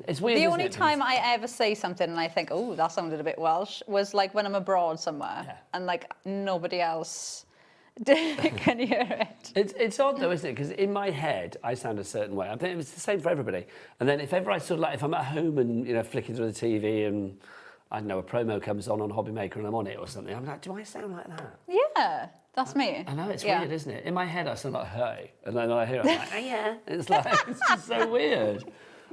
It's weird. The only time I ever say something and I think, oh, that sounded a bit Welsh, was like when I'm abroad somewhere and like nobody else can hear it. It's odd though, isn't it? Because in my head, I sound a certain way. I think it's the same for everybody. And then if ever I sort of like, if I'm at home and, flicking through the TV and, I don't know, a promo comes on HobbyMaker and I'm on it or something, I'm like, do I sound like that? Yeah, that's me. I know, it's weird, isn't it? In my head, I sound like, hey. And then I hear it, I'm like, oh, yeah. It's like, it's just so weird.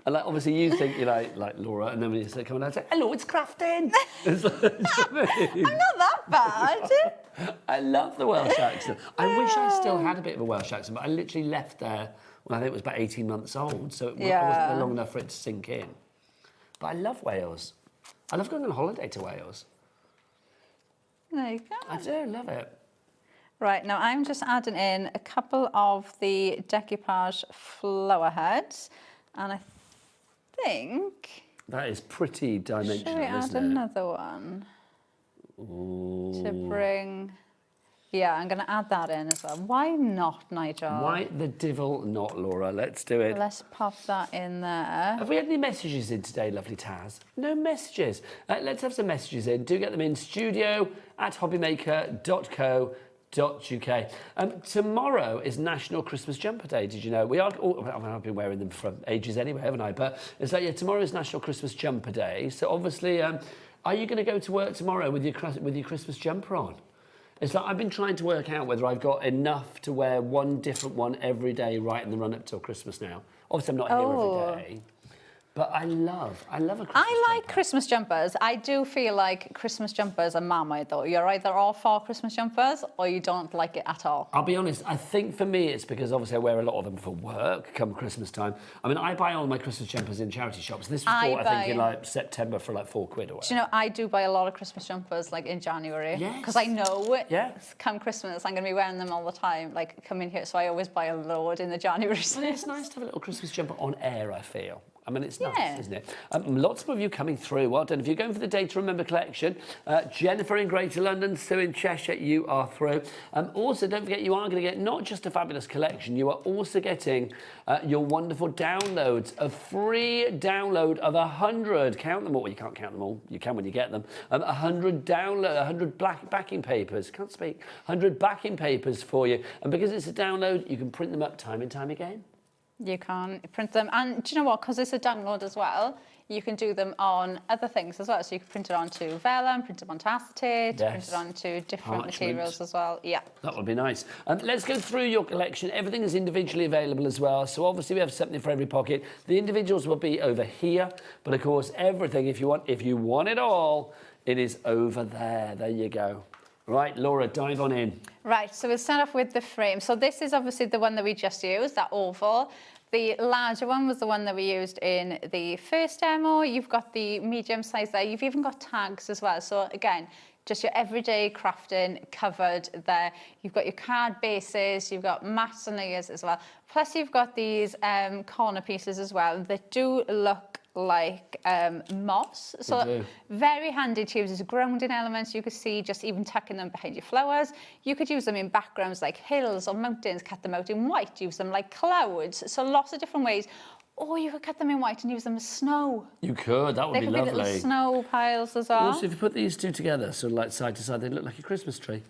And like, obviously you think you're like Laura, and then when you say, come on, I say, hello, it's crafting. It's like, I'm not that bad. I love the Welsh accent. I wish I still had a bit of a Welsh accent, but I literally left there when I think it was about 18 months old, so it wasn't there long enough for it to sink in. But I love Wales. I love going on holiday to Wales. There you go. I do, love it. Right, now I'm just adding in a couple of the decoupage flower heads, and I think... That is pretty dimensional, Should we add isn't it? another one Ooh. to bring... Yeah, I'm going to add that in as well. Why not, Nigel? Why the devil not, Laura? Let's do it. Let's pop that in there. Have we had any messages in today, lovely Taz? No messages. Let's have some messages in. Do get them in studio@hobbymaker.co.uk. Tomorrow is National Christmas Jumper Day. Did you know? I've been wearing them for ages anyway, haven't I? But it's like, tomorrow is National Christmas Jumper Day. So obviously, are you going to go to work tomorrow with your Christmas jumper on? It's like I've been trying to work out whether I've got enough to wear one different one every day right in the run up till Christmas now. Obviously, I'm not here every day. But I love a Christmas I like Christmas jumpers. I do feel like Christmas jumpers are Marmite though. You're either all for Christmas jumpers or you don't like it at all. I'll be honest, I think for me it's because obviously I wear a lot of them for work come Christmas time. I mean, I buy all my Christmas jumpers in charity shops. This was bought, I think, in like September for like £4 or whatever. Do you know, I do buy a lot of Christmas jumpers like in January. Because I know come Christmas I'm going to be wearing them all the time, like come in here. So I always buy a load in the January. Well, it's nice to have a little Christmas jumper on air, I feel. I mean, it's nice, isn't it? Lots more of you coming through. Well done. If you're going for the Day to Remember collection, Jennifer in Greater London, Sue in Cheshire, you are through. Also, don't forget, you are going to get not just a fabulous collection, you are also getting your wonderful downloads, a free download of 100. Count them all. Well, you can't count them all. You can when you get them. 100 backing papers. Can't speak. 100 backing papers for you. And because it's a download, you can print them up time and time again. You can print them, and do you know what? Because it's a download as well, you can do them on other things as well. So you can print it onto vellum, print it onto acetate, print it onto different materials as well. Yeah, that would be nice. Let's go through your collection. Everything is individually available as well. So obviously we have something for every pocket. The individuals will be over here, but of course everything, if you want it all, it is over there. There you go. Right, Laura, dive on in. Right, so we'll start off with the frame. So this is obviously the one that we just used, that oval. The larger one was the one that we used in the first demo. You've got the medium size there. You've even got tags as well. So again, just your everyday crafting covered there. You've got your card bases, you've got mats and layers as well. Plus you've got these corner pieces as well that do look like moss, so very handy to use as grounding elements. You could see just even tucking them behind your flowers. You could use them in backgrounds like hills or mountains, cut them out in white, use them like clouds, so lots of different ways. Or you could cut them in white and use them as snow. You could, that would be lovely. They could be little snow piles as well. Also, if you put these two together, sort of like side to side, they look like a Christmas tree.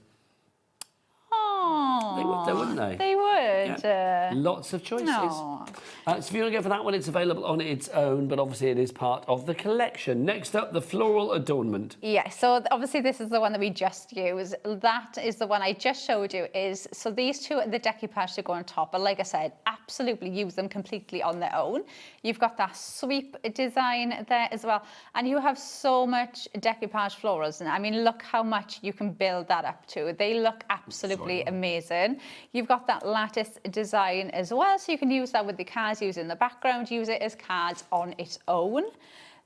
Oh, they would, wouldn't they? They would. Lots of choices. No. So if you want to go for that one, it's available on its own, but obviously it is part of the collection. Next up, the floral adornment. Yeah, so obviously this is the one that we just used. That is the one I just showed you. So these two, the decoupage to go on top, but like I said, absolutely use them completely on their own. You've got that sweep design there as well, and you have so much decoupage florals. And I mean, look how much you can build that up to. They look absolutely amazing. You've got that lattice design as well, so you can use that with the cards, use it in the background, use it as cards on its own.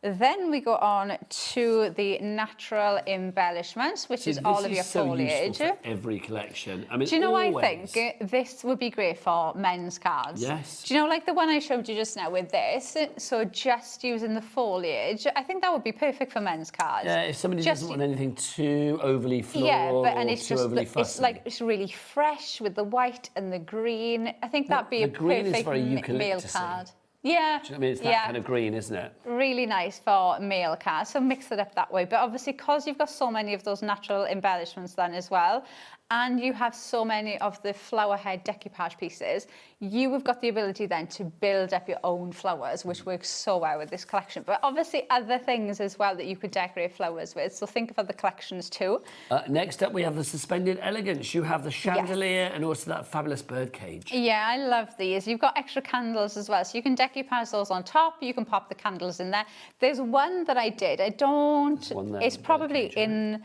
Then we go on to the natural embellishments, which is all of your foliage. For every collection. I mean, do you know what I think? This would be great for men's cards. Yes. Do you know, like the one I showed you just now with this? So just using the foliage, I think that would be perfect for men's cards. Yeah, if somebody doesn't want anything too overly floral and it's too overly fussy. It's like it's really fresh with the white and the green. I think that'd be a perfect male card. Yeah. Do you know what I mean? It's that kind of green, isn't it? Really nice for male cards, so mix it up that way. But obviously, because you've got so many of those natural embellishments then as well, and you have so many of the flower head decoupage pieces, you have got the ability then to build up your own flowers, which works so well with this collection. But obviously other things as well that you could decorate flowers with, so think of other collections too. Next up we have the suspended elegance. You have the chandelier and also that fabulous bird cage. Yeah, I love these. You've got extra candles as well, so you can decoupage those on top, you can pop the candles in there. There's one that I did, it's probably in...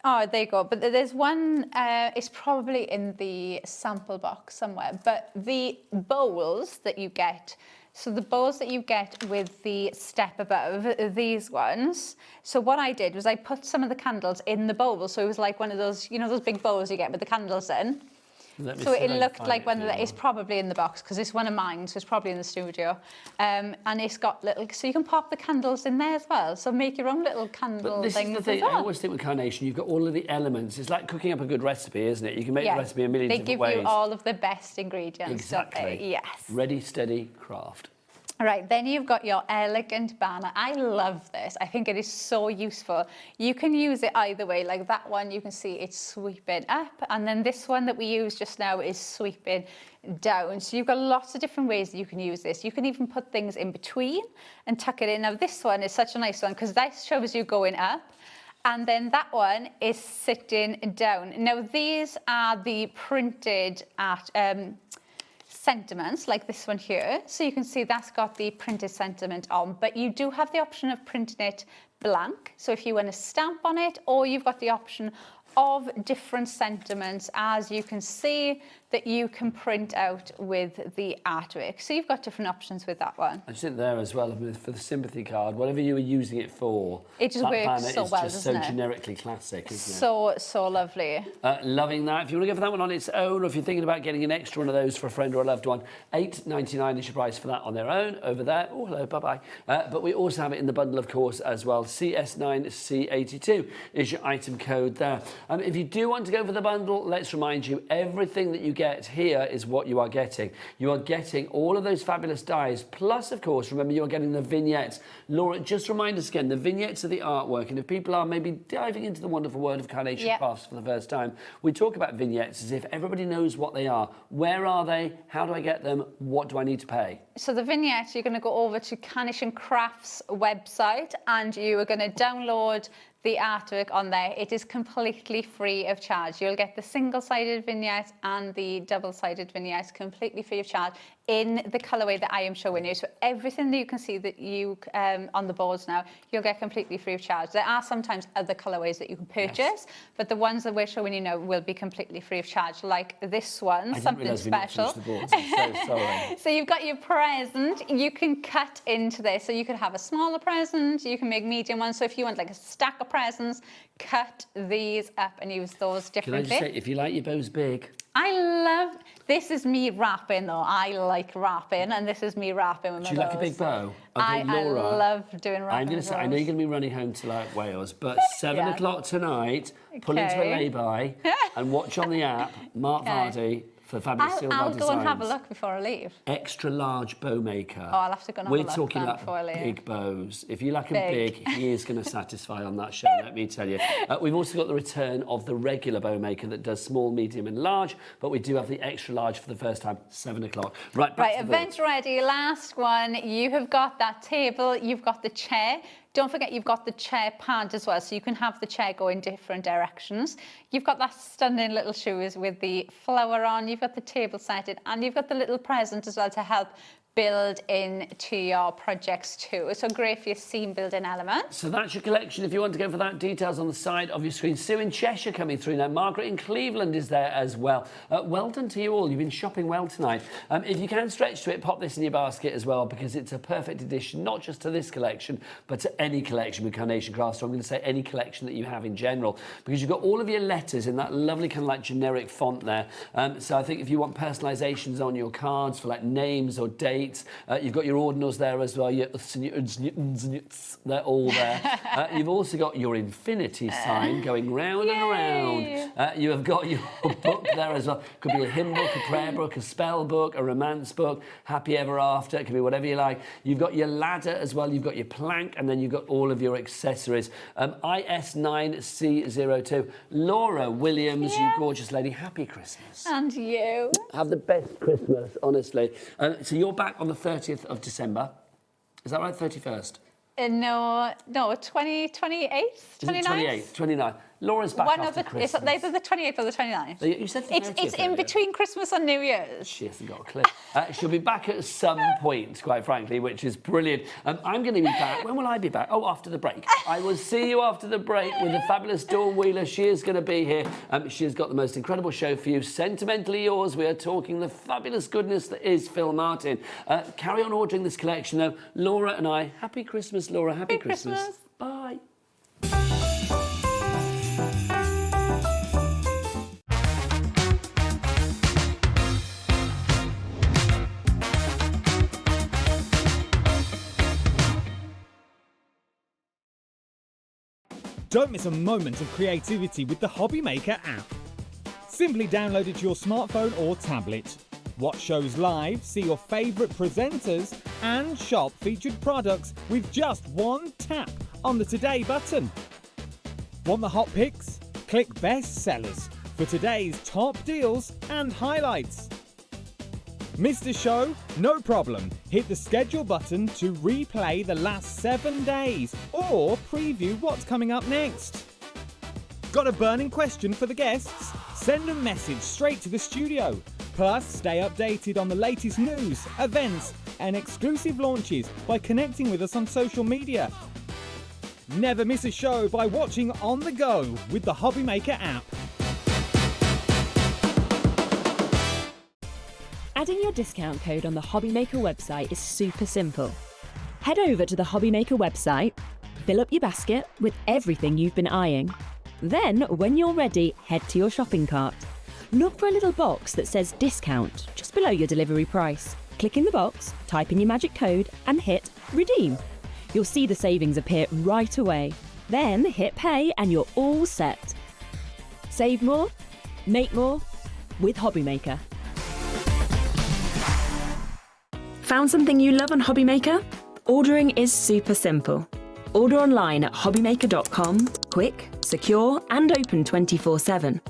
Oh, there you go. But there's one, it's probably in the sample box somewhere. But the bowls that you get, so the bowls that you get with the step above, these ones. So what I did was I put some of the candles in the bowl. So it was like one of those, you know, those big bowls you get with the candles in. So it looked like one of the, it's probably in the box because it's one of mine, so it's probably in the studio. And it's got little, so you can pop the candles in there as well. So make your own little candle things. This is the thing, I always think with Carnation, you've got all of the elements. It's like cooking up a good recipe, isn't it? You can make the recipe a million different ways. They give you all of the best ingredients. Exactly. Yes. Ready, steady, craft. Right, then you've got your elegant banner. I love this. I think it is so useful. You can use it either way. Like that one, you can see it's sweeping up. And then this one that we used just now is sweeping down. So you've got lots of different ways that you can use this. You can even put things in between and tuck it in. Now this one is such a nice one because that shows you going up. And then that one is sitting down. Now these are the printed at... sentiments like this one here, so you can see that's got the printed sentiment on, but you do have the option of printing it blank, so if you want to stamp on it, or you've got the option of different sentiments, as you can see, that you can print out with the artwork. So you've got different options with that one. I just think there as well, for the sympathy card, whatever you were using it for, it just that works banner so is well, just doesn't so it? generically classic, isn't it? So lovely. Loving that. If you want to go for that one on its own, or if you're thinking about getting an extra one of those for a friend or a loved one, $8.99 is your price for that on their own over there. Oh, hello, bye-bye. But we also have it in the bundle, of course, as well. CS9C82 is your item code there. If you do want to go for the bundle, let's remind you, everything that you get here is what you are getting. You are getting all of those fabulous dies, plus, of course, remember, you're getting the vignettes. Laura, just remind us again, the vignettes are the artwork, and if people are maybe diving into the wonderful world of Carnation Crafts for the first time, we talk about vignettes as if everybody knows what they are. Where are they? How do I get them? What do I need to pay? So the vignettes, you're going to go over to Carnation Crafts website, and you are going to download the artwork on there. It is completely free of charge. You'll get the single-sided vignette and the double-sided vignette completely free of charge in the colourway that I am showing you. So everything that you can see that you on the boards now, you'll get completely free of charge. There are sometimes other colourways that you can purchase, but the ones that we're showing you now will be completely free of charge, like this one, something special. The boards. I'm so sorry. So you've got your present, you can cut into this. So you could have a smaller present, you can make medium ones. So if you want like a stack of presents, cut these up and use those differently. Can I just say, if you like your bows big, I love, this is me wrapping though. I like wrapping, and this is me wrapping with my do you like a big bow? Okay, Laura, I love doing wrapping. I'm going to say, I know you're going to be running home to like Wales, but 7 o'clock tonight, pull into a lay-by and watch on the app Mark Vardy for fabulous Silvar I'll Designs. go and have a look before I leave. Extra large bow maker. Oh, I'll have to go and have a look. We're talking then about before I leave. big bows. If you like them big, he is going to satisfy on that show, let me tell you. We've also got the return of the regular bow maker that does small, medium and large, but we do have the extra large for the first time, 7 o'clock. Right, back to the event ready, last one. You have got that table, you've got the chair. Don't forget you've got the chair pad as well, so you can have the chair go in different directions. You've got that stunning little shoes with the flower on, you've got the table setted, and you've got the little present as well to help build into your projects too. So great for your scene building elements. So that's your collection. If you want to go for that, details on the side of your screen. Sue in Cheshire coming through now. Margaret in Cleveland is there as well. Well done to you all. You've been shopping well tonight. If you can stretch to it, pop this in your basket as well, because it's a perfect addition, not just to this collection, but to any collection with Carnation Crafts. So I'm going to say any collection that you have in general, because you've got all of your letters in that lovely kind of like generic font there. So I think if you want personalizations on your cards for like names or dates, you've got your ordinals there as well, your they're all there. You've also got your infinity sign going round and around. You have got your book there as well. Could be a hymn book, a prayer book, a spell book, a romance book, happy ever after, it could be whatever you like. You've got your ladder as well, you've got your plank, and then you've got all of your accessories. IS9C02. Laura Williams, you gorgeous lady, happy Christmas. And you. Have the best Christmas, honestly. So you're back on the 30th of December. Is that right? 31st? No, 28th, 29th? 29th. Laura's back after Christmas. It's either the 28th or the 29th. You said the 30th. It's in between Christmas and New Year's. She hasn't got a clue. She'll be back at some point, quite frankly, which is brilliant. I'm going to be back. When will I be back? Oh, after the break. I will see you after the break with the fabulous Dawn Wheeler. She is going to be here. She has got the most incredible show for you. Sentimentally Yours. We are talking the fabulous goodness that is Phill Martin. Carry on ordering this collection, though. Laura and I, happy Christmas, Laura. Happy Christmas. Bye. Don't miss a moment of creativity with the HobbyMaker app. Simply download it to your smartphone or tablet. Watch shows live, see your favourite presenters, and shop featured products with just one tap on the Today button. Want the hot picks? Click Best Sellers for today's top deals and highlights. Missed a show? No problem. Hit the schedule button to replay the last 7 days or preview what's coming up next. Got a burning question for the guests? Send a message straight to the studio. Plus, stay updated on the latest news, events, and exclusive launches by connecting with us on social media. Never miss a show by watching on the go with the HobbyMaker app. Adding your discount code on the HobbyMaker website is super simple. Head over to the HobbyMaker website, fill up your basket with everything you've been eyeing. Then, when you're ready, head to your shopping cart. Look for a little box that says discount just below your delivery price. Click in the box, type in your magic code and hit redeem. You'll see the savings appear right away. Then hit pay and you're all set. Save more, make more with HobbyMaker. Found something you love on HobbyMaker? Ordering is super simple. Order online at hobbymaker.com, quick, secure and open 24/7.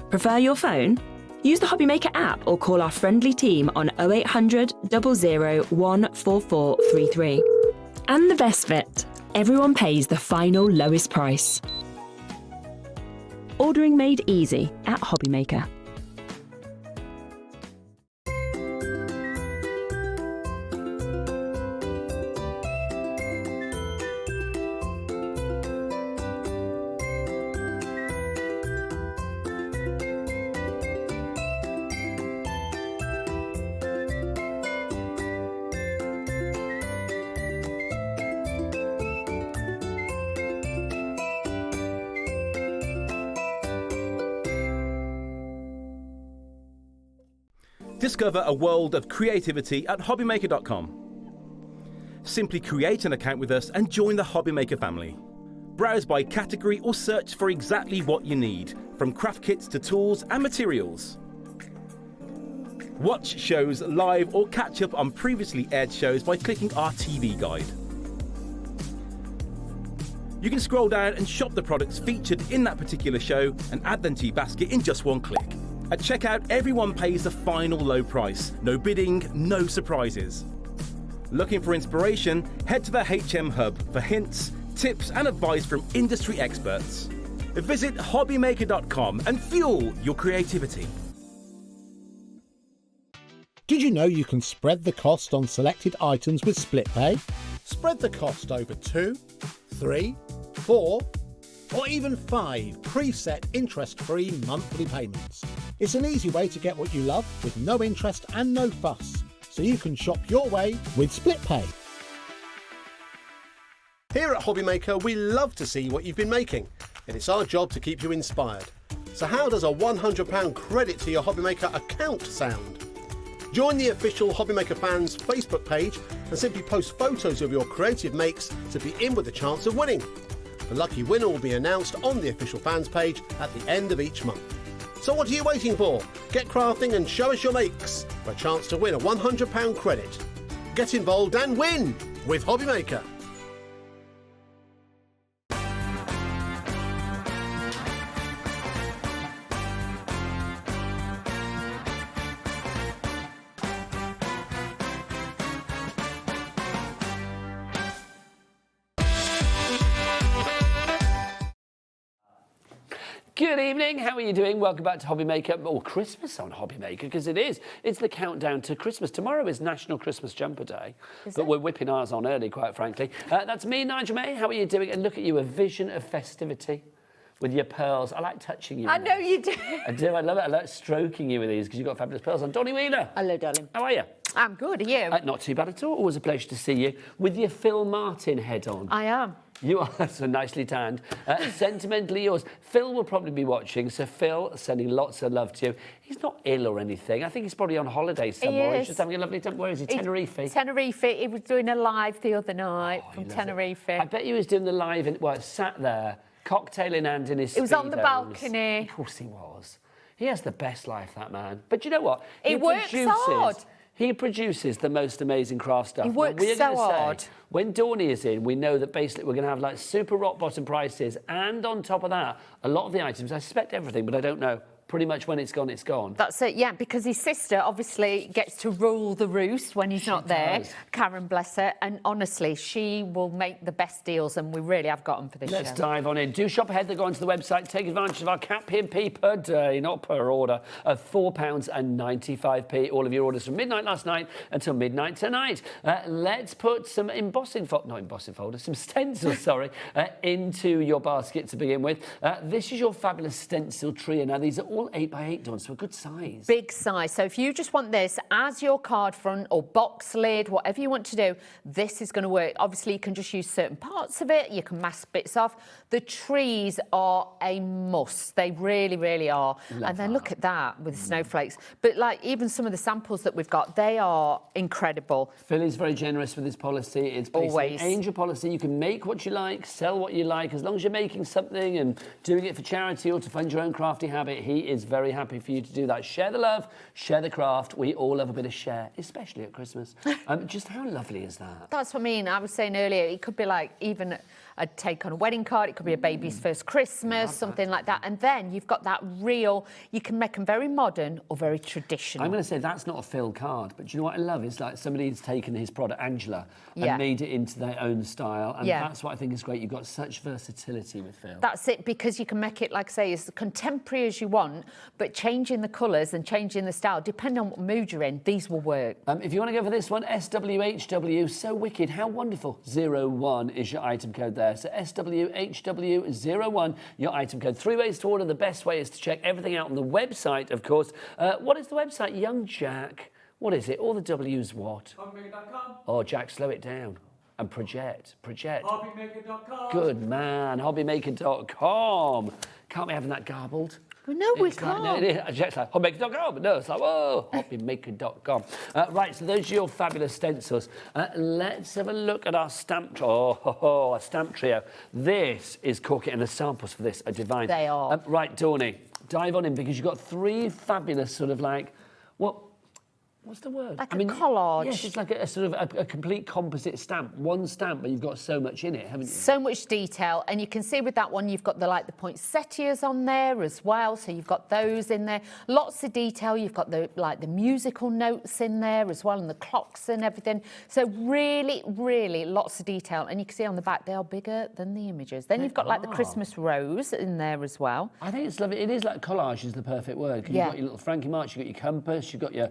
Prefer your phone? Use the HobbyMaker app or call our friendly team on 0800 00 14433. And the best bit, everyone pays the final lowest price. Ordering made easy at HobbyMaker. Discover a world of creativity at hobbymaker.com. Simply create an account with us and join the HobbyMaker family. Browse by category or search for exactly what you need, from craft kits to tools and materials. Watch shows live or catch up on previously aired shows by clicking our TV guide. You can scroll down and shop the products featured in that particular show and add them to your basket in just one click. At checkout, everyone pays the final low price. No bidding, no surprises. Looking for inspiration? Head to the HM Hub for hints, tips and advice from industry experts. Visit hobbymaker.com and fuel your creativity. Did you know you can spread the cost on selected items with split pay? Spread the cost over 2, 3, 4, or even 5 preset interest-free monthly payments. It's an easy way to get what you love with no interest and no fuss, so you can shop your way with split pay. Here at HobbyMaker, we love to see what you've been making, and it's our job to keep you inspired. So how does a £100 credit to your HobbyMaker account sound? Join the official HobbyMaker fans Facebook page and simply post photos of your creative makes to be in with a chance of winning. The lucky winner will be announced on the official fans page at the end of each month. So what are you waiting for? Get crafting and show us your makes for a chance to win a £100 credit. Get involved and win with HobbyMaker. Good evening, how are you doing? Welcome back to HobbyMaker, or Christmas on HobbyMaker, because it is. It's the countdown to Christmas. Tomorrow is National Christmas Jumper Day, but we're whipping ours on early, quite frankly. That's me, Nigel May. How are you doing? And look at you, a vision of festivity with your pearls. I like touching you. I know you do. I do, I love it. I like stroking you with these, because you've got fabulous pearls on. Donnie Wheeler. Hello, darling. How are you? I'm good, are you? Not too bad at all. Always a pleasure to see you with your Phill Martin head on. I am. You are so nicely tanned. Sentimentally Yours. Phil will probably be watching, so Phil, sending lots of love to you. He's not ill or anything. I think he's probably on holiday somewhere. He's just having a lovely time. Where is he? Tenerife? Tenerife. He was doing a live the other night from Tenerife. I bet he was doing the live, sat there, cocktail in hand in his It was on the Speedos. balcony. Of course he was. He has the best life, that man. But you know what? He works hard. He produces the most amazing craft stuff. He works so hard. When Dawny is in, we know that basically we're going to have like super rock bottom prices, and on top of that, a lot of the items, I suspect everything, but I don't know, pretty much when it's gone, it's gone. That's it, yeah, because his sister obviously gets to rule the roost when he's not there. does. Karen, bless her, and honestly, she will make the best deals, and we really have got them for this Let's show. dive on in. Do shop ahead, then go onto the website, take advantage of our cap P&P per day, not per order, of £4.95. All of your orders from midnight last night until midnight tonight. Let's put some some stencils, sorry, into your basket to begin with. This is your fabulous stencil trio. Now, these are all 8x8, Dawn, so a good size. Big size. So if you just want this as your card front or box lid, whatever you want to do, this is going to work. Obviously, you can just use certain parts of it. You can mask bits off. The trees are a must. They really, really are. And then look at that with the snowflakes. But like even some of the samples that we've got, they are incredible. Phill is very generous with this policy. It's basically Always. an angel policy. You can make what you like, sell what you like, as long as you're making something and doing it for charity or to fund your own crafty habit. He is very happy for you to do that. Share the love, share the craft. We all love a bit of share, especially at Christmas. Just how lovely is that? That's what I mean. I was saying earlier, it could be like even a take on a wedding card. It could be a baby's first Christmas, something like that. And then you've got that real, you can make them very modern or very traditional. I'm going to say that's not a Phill card, but do you know what I love? It's like somebody's taken his product, Angela, and made it into their own style. And that's what I think is great. You've got such versatility with Phill. That's it, because you can make it, like I say, as contemporary as you want, but changing the colours and changing the style, depending on what mood you're in, these will work. If you want to go for this one, SWHW, so wicked, how wonderful. 01 is your item code there. So SWHW01, your item code. 3 ways to order. The best way is to check everything out on the website, of course. What is the website, young Jack? What is it? All the W's what? HobbyMaker.com. Oh, Jack, slow it down. And project. HobbyMaker.com. Good man. HobbyMaker.com. Can't be having that garbled. Well, no, we It's can't. Like, no, it is. Jack's like, HobbyMaker.com. No, it's like, whoa, HobbyMaker.com. Right, so those are your fabulous stencils. Let's have a look at our stamp our stamp trio. This is corking, and the samples for this are divine. They are. Right, Dawny, dive on in, because you've got 3 fabulous sort of like, what's the word? Like a collage. Yes, it's like a sort of a complete composite stamp. One stamp, but you've got so much in it, haven't you? So much detail, and you can see with that one you've got the poinsettias on there as well, so you've got those in there. Lots of detail. You've got the musical notes in there as well, and the clocks and everything. So really, really lots of detail, and you can see on the back they are bigger than the images. Then you've got the Christmas rose in there as well. I think it's lovely. It is like collage is the perfect word. 'Cause you've got your little Frankie March, you've got your compass, you've got your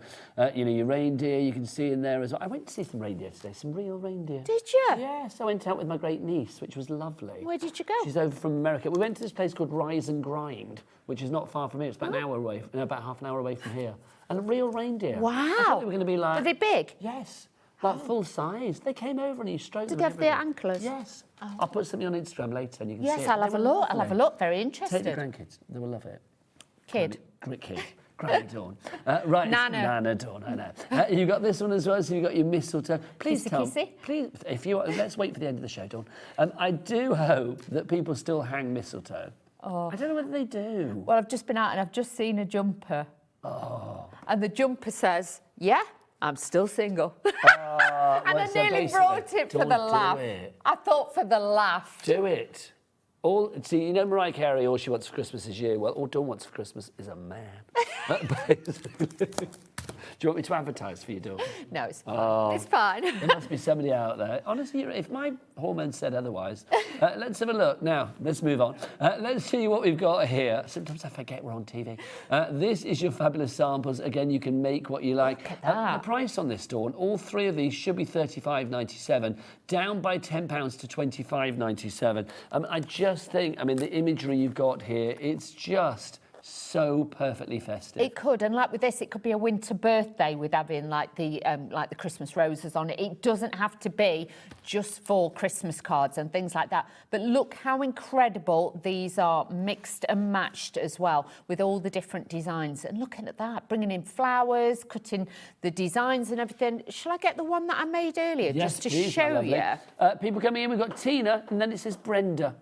your reindeer you can see in there as well. I went to see some reindeer today, some real reindeer. Did you? Yes, I went out with my great niece, which was lovely. Where did you go? She's over from America. We went to this place called Rise and Grind, which is not far from here. It's about an hour away, about half an hour away from here. And a real reindeer. Wow. I thought they were going to be like... Are they big? Yes. Like full size. They came over and you stroked Did them. they have their everything. anklers? Yes. Oh. I'll put something on Instagram later and you can see it. Yes, I'll have a look. I'll have a look. Very interested. Take the grandkids. They will love it. Kid. Great kid. Granny Dawn. Right. Nana. Nana Dawn, I know. You got this one as well, so you've got your mistletoe. Please Kissy, tell kissy. Please, if you let's wait for the end of the show, Dawn. I do hope that people still hang mistletoe. Oh. I don't know whether they do. Well, I've just been out and I've just seen a jumper. Oh. And the jumper says, yeah, I'm still single. And well, I so nearly basically, brought it for the don't do laugh. it. I thought for the laugh. Do it. See, you know Mariah Carey, all she wants for Christmas is you. Well, all Dawn wants for Christmas is a man. Do you want me to advertise for you, Dawn? No, it's fine. Oh, it's fine. There must be somebody out there. Honestly, if my hormones said otherwise. Let's have a look. Now, let's move on. Let's see what we've got here. Sometimes I forget we're on TV. This is your fabulous samples. Again, you can make what you like. Look at that. The price on this, Dawn, all 3 of these should be $35.97, down by £10 to $25.97. I just think, the imagery you've got here, it's just so perfectly festive. It could, and like with this, it could be a winter birthday with having the Christmas roses on it. It doesn't have to be just for Christmas cards and things like that. But look how incredible these are, mixed and matched as well with all the different designs. And looking at that, bringing in flowers, cutting the designs and everything. Shall I get the one that I made earlier, Yes, just to please, show my lovely. you? People coming in, we've got Tina, and then it says Brenda.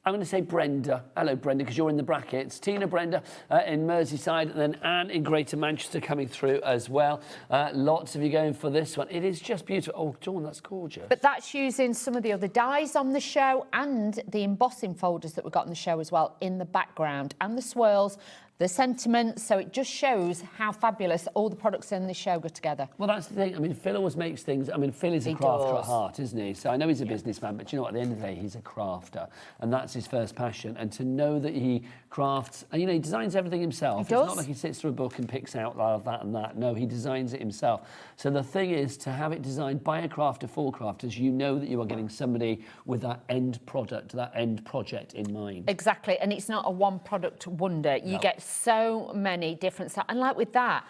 I'm going to say Brenda. Hello, Brenda, because you're in the brackets. Tina, Brenda in Merseyside, and then Anne in Greater Manchester coming through as well. Lots of you going for this one. It is just beautiful. Oh, Dawn, that's gorgeous. But that's using some of the other dies on the show and the embossing folders that we've got on the show as well in the background, and the swirls. the sentiment, so it just shows how fabulous all the products in the show go together. Well, that's the thing. I mean, Phill always makes things. I mean, Phill is a He crafter does. at heart, isn't he? So I know he's a businessman, but you know what? At the end of the day, he's a crafter, and that's his first passion. And to know that he crafts, and you know, he designs everything himself. He does. It's not like he sits through a book and picks out that and that. No, he designs it himself. So the thing is, to have it designed by a crafter for crafters, you know that you are getting somebody with that end product, that end project in mind. Exactly, and it's not a one product wonder. You get so many different stuff, and like with that,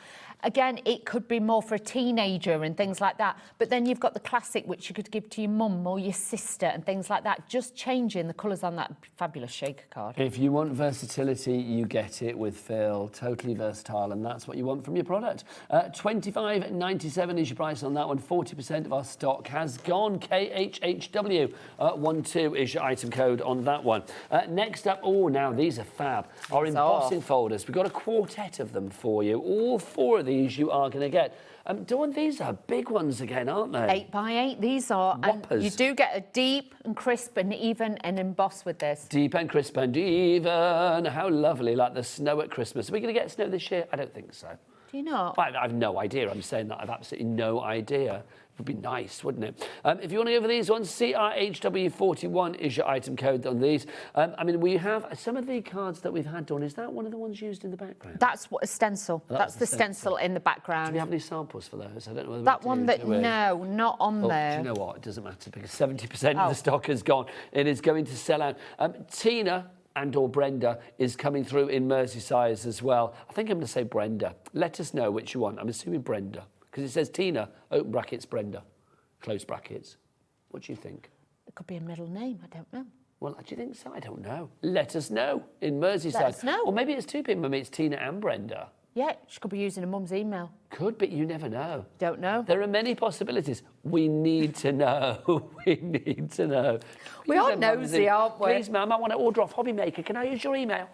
again, it could be more for a teenager and things like that, but then you've got the classic which you could give to your mum or your sister and things like that, just changing the colours on that fabulous shaker card. If you want versatility, you get it with Phill. Totally versatile, and that's what you want from your product. $25.97 is your price on that one. 40% of our stock has gone. KHHW 12 is your item code on that one. Next up, oh, now these are fab. Our embossing folders. We've got a quartet of them for you. All 4 of these you are going to get. Dawn, these are big ones again, aren't they? 8x8, these are. Whoppers. You do get a deep and crisp and even and emboss with this. Deep and crisp and even. How lovely, like the snow at Christmas. Are we going to get snow this year? I don't think so. Do you not? I've no idea. I'm saying that I've absolutely no idea. It would be nice, wouldn't it? If you want to go for these ones, CRHW41 is your item code on these. I mean, we have some of the cards that we've had, Dawn. Is that one of the ones used in the background? That's what a stencil. That's the stencil in the background. Do we have any samples for those? I don't know whether that we one do, that, do we? no, not on there. Do you know what? It doesn't matter because 70% of the stock has gone. It is going to sell out. Tina and or Brenda is coming through in Merseyside as well. I think I'm going to say Brenda. Let us know which you want. I'm assuming Brenda because it says Tina, open brackets, Brenda, close brackets. What do you think? It could be a middle name. I don't know. Well, do you think so? I don't know. Let us know in Merseyside. Let us know. Or maybe it's 2 people. Maybe it's Tina and Brenda. Yeah, she could be using a mum's email. Could, but you never know. Don't know. There are many possibilities. We need to know. We need to know. We are nosy, aren't we? Please, ma'am, I want to order off HobbyMaker. Can I use your email?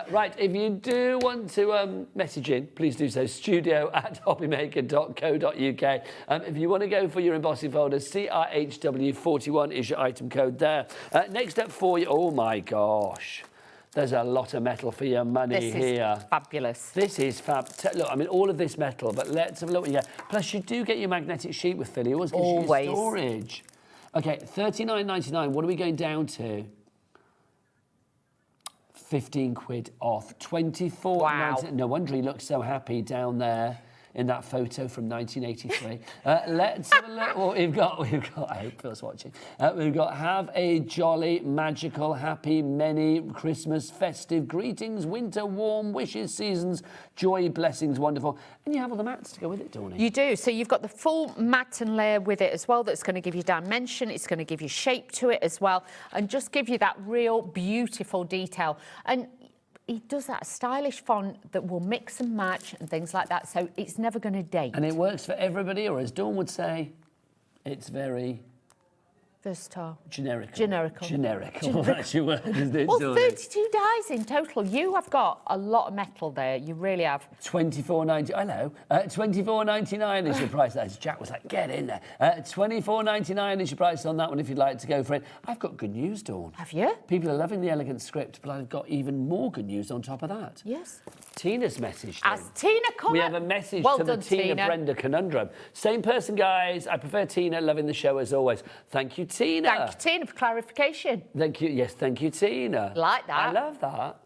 Right, if you do want to message in, please do so. studio@hobbymaker.co.uk. If you want to go for your embossing folders, CRHW41 is your item code there. Next up for you, oh my gosh. There's a lot of metal for your money here. This is fabulous. This is fab. Look, I mean, all of this metal, but let's have a look what you get. Plus, you do get your magnetic sheet with Phill. It always gives you your storage. Okay, $39.99. What are we going down to? 15 quid off. 24. Wow. No wonder he looks so happy down there in that photo from 1983. Let's have a look what we've got. I hope Phil's watching. We've got have a jolly, magical, happy, many Christmas, festive greetings, winter, warm, wishes, seasons, joy, blessings, wonderful. And you have all the mats to go with it, Dawny. You do. So you've got the full matten layer with it as well that's going to give you dimension. It's going to give you shape to it as well and just give you that real beautiful detail. And he does that stylish font that will mix and match and things like that, so it's never going to date. And it works for everybody, or as Dawn would say, it's very versatile. Generical. That's your word, isn't it? Well, 32 dies in total. You have got a lot of metal there. You really have. $24.90. Hello. $24.99 is your price. As Jack was like, get in there. $24.99 is your price on that one if you'd like to go for it. I've got good news, Dawn. Have you? People are loving the elegant script, but I've got even more good news on top of that. Yes. Tina's message. As Tina come We have a message well to done, the Tina Brenda conundrum. Same person, guys. I prefer Tina. Loving the show as always. Thank you, Tina. Thank you, Tina, for clarification. Thank you. Yes, thank you, Tina. Like that. I love that.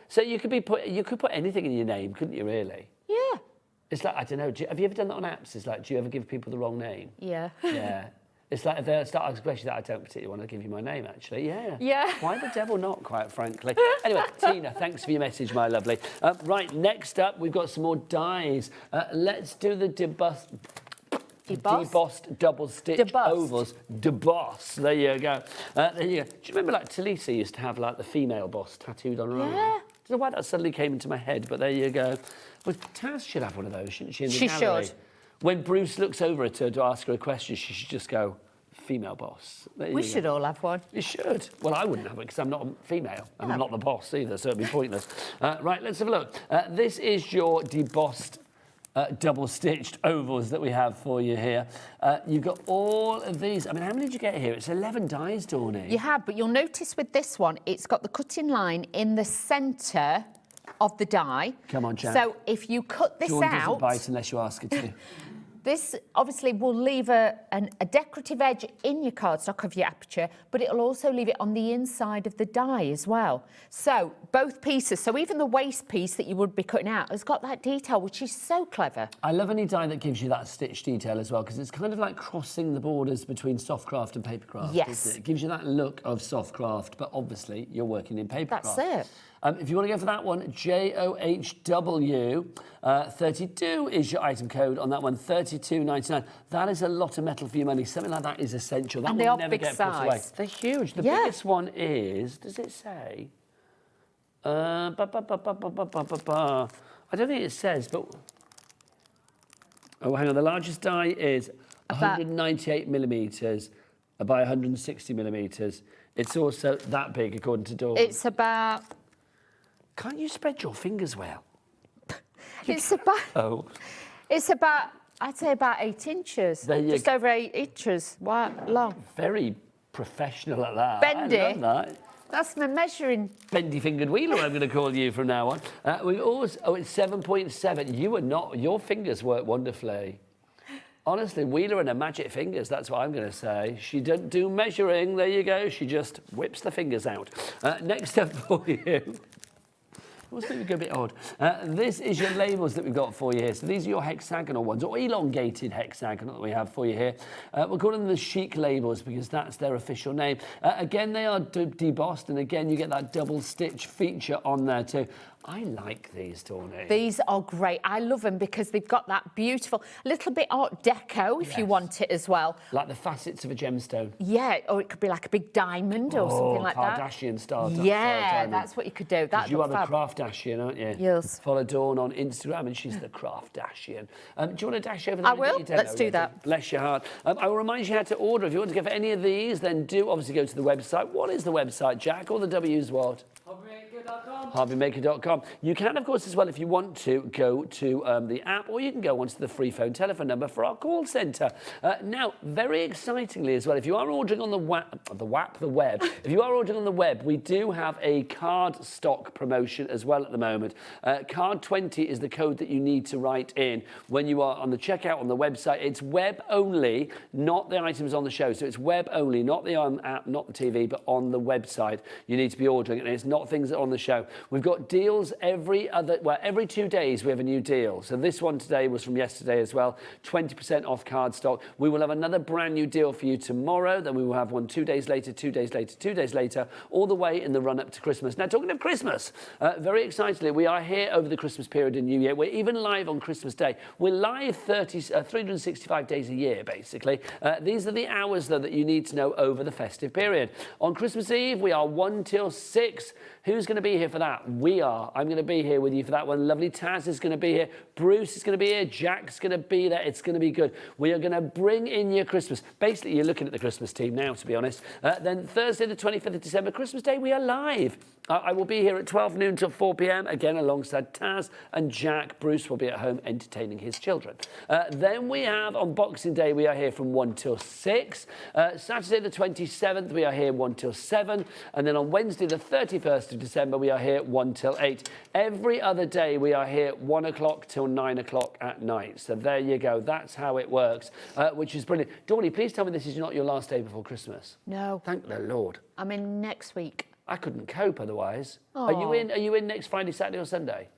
So you could put anything in your name, couldn't you? Really? Yeah. It's like, I don't know. Have you ever done that on apps? It's like, do you ever give people the wrong name? Yeah. Yeah. It's like if they start asking questions that I don't particularly want to give you my name, actually. Yeah. Yeah. Why the devil not, quite frankly? Anyway, Tina, thanks for your message, my lovely. Right, next up, we've got some more dies. Let's do the debossed double-stitch ovals. Deboss. There you go. There you go. Do you remember, like, Talisa used to have, like, the female boss tattooed on her arm? Yeah. I don't know why that suddenly came into my head, but there you go. Well, Taz should have one of those, shouldn't she? In the gallery? Should. When Bruce looks over at her to ask her a question, she should just go, female boss. We should all have one. You should. Well, I wouldn't have it because I'm not a female. And I'm not the boss either, so it'd be pointless. Right, let's have a look. This is your debossed double-stitched ovals that we have for you here. You've got all of these. I mean, how many did you get here? It's 11 dies, Dawny. You have, but you'll notice with this one, it's got the cutting line in the centre of the die. Come on, Jack. So if you cut this Dawn doesn't out, bite unless you ask her to. this obviously will leave a decorative edge in your cardstock of your aperture, but it'll also leave it on the inside of the die as well. So both pieces, so even the waste piece that you would be cutting out has got that detail, which is so clever. I love any die that gives you that stitch detail as well, because it's kind of like crossing the borders between soft craft and paper craft. Yes. Isn't it? It gives you that look of soft craft, but obviously you're working in paper craft. That's it. If you want to go for that one, JOHW, 32 is your item code on that one, $32.99. That is a lot of metal for your money. Something like that is essential. That And will they are never big get put away. size. They're huge. The Yeah. biggest one is, does it say? I don't think it says, but... Oh, hang on. The largest die is 198 millimetres by 160 millimetres. It's also that big, according to Dawn. It's about... Can't you spread your fingers well? It's about... Oh. It's about, I'd say about 8 inches. There you Just over 8 inches long. Very professional at that. Bendy. I love that. That's my measuring. Bendy-fingered wheeler, I'm going to call you from now on. We always... Oh, it's 7.7. You are not... Your fingers work wonderfully. Honestly, Wheeler and her magic fingers, that's what I'm going to say. She doesn't do measuring, there you go. She just whips the fingers out. Next up for you. What's maybe go a bit odd? This is your labels that we've got for you here. So these are your hexagonal ones, or elongated hexagonal that we have for you here. We're calling them the chic labels because that's their official name. Again, they are debossed, and again, you get that double stitch feature on there too. I like these, Tawny. These are great. I love them because they've got that beautiful, little bit Art Deco if you want it as well. Like the facets of a gemstone. Yeah, or it could be like a big diamond or something like that. Kardashian style. Yeah, that's what you could do. That's you are the Craftashian, aren't you? Yes. Follow Dawn on Instagram and she's the Craftashian. Do you want to dash over there? I will. Let's do that. Bless your heart. I will remind you how to order. If you want to go for any of these, then do obviously go to the website. What is the website, Jack? All the W's what? HobbyMaker.com. You can, of course, as well, if you want to, go to the app, or you can go onto the free phone telephone number for our call centre. Now, very excitingly as well, if you are ordering on the web, if you are ordering on the web, we do have a card stock promotion as well at the moment. Card 20 is the code that you need to write in when you are on the checkout on the website. It's web only, not the items on the show. So it's web only, not the app, not the TV, but on the website. You need to be ordering it, and it's not things that are on the show. We've got deals every 2 days we have a new deal. So this one today was from yesterday as well, 20% off cardstock. We will have another brand new deal for you tomorrow. Then we will have one 2 days later, 2 days later, 2 days later, all the way in the run up to Christmas. Now, talking of Christmas, very excitedly, we are here over the Christmas period and New Year. We're even live on Christmas Day. We're live 365 days a year, basically. These are the hours, though, that you need to know over the festive period. On Christmas Eve, we are 1 till 6. Who's going to be here for that? We are. I'm going to be here with you for that one. Lovely Taz is going to be here. Bruce is going to be here. Jack's going to be there. It's going to be good. We are going to bring in your Christmas. Basically, you're looking at the Christmas team now, to be honest. Then Thursday, the 25th of December, Christmas Day, we are live. I will be here at 12 noon till 4 p.m, again alongside Taz and Jack. Bruce will be at home entertaining his children. Then we have, on Boxing Day, we are here from 1 till 6. Saturday, the 27th, we are here 1 till 7. And then on Wednesday, the 31st of December, we are here 1 till 8. Every other day, we are here 1 o'clock till 9 o'clock at night. So there you go. That's how it works, which is brilliant. Dawny, please tell me this is not your last day before Christmas. No. Thank the Lord. I'm in next week. I couldn't cope otherwise. Aw. Are you in next Friday, Saturday or Sunday?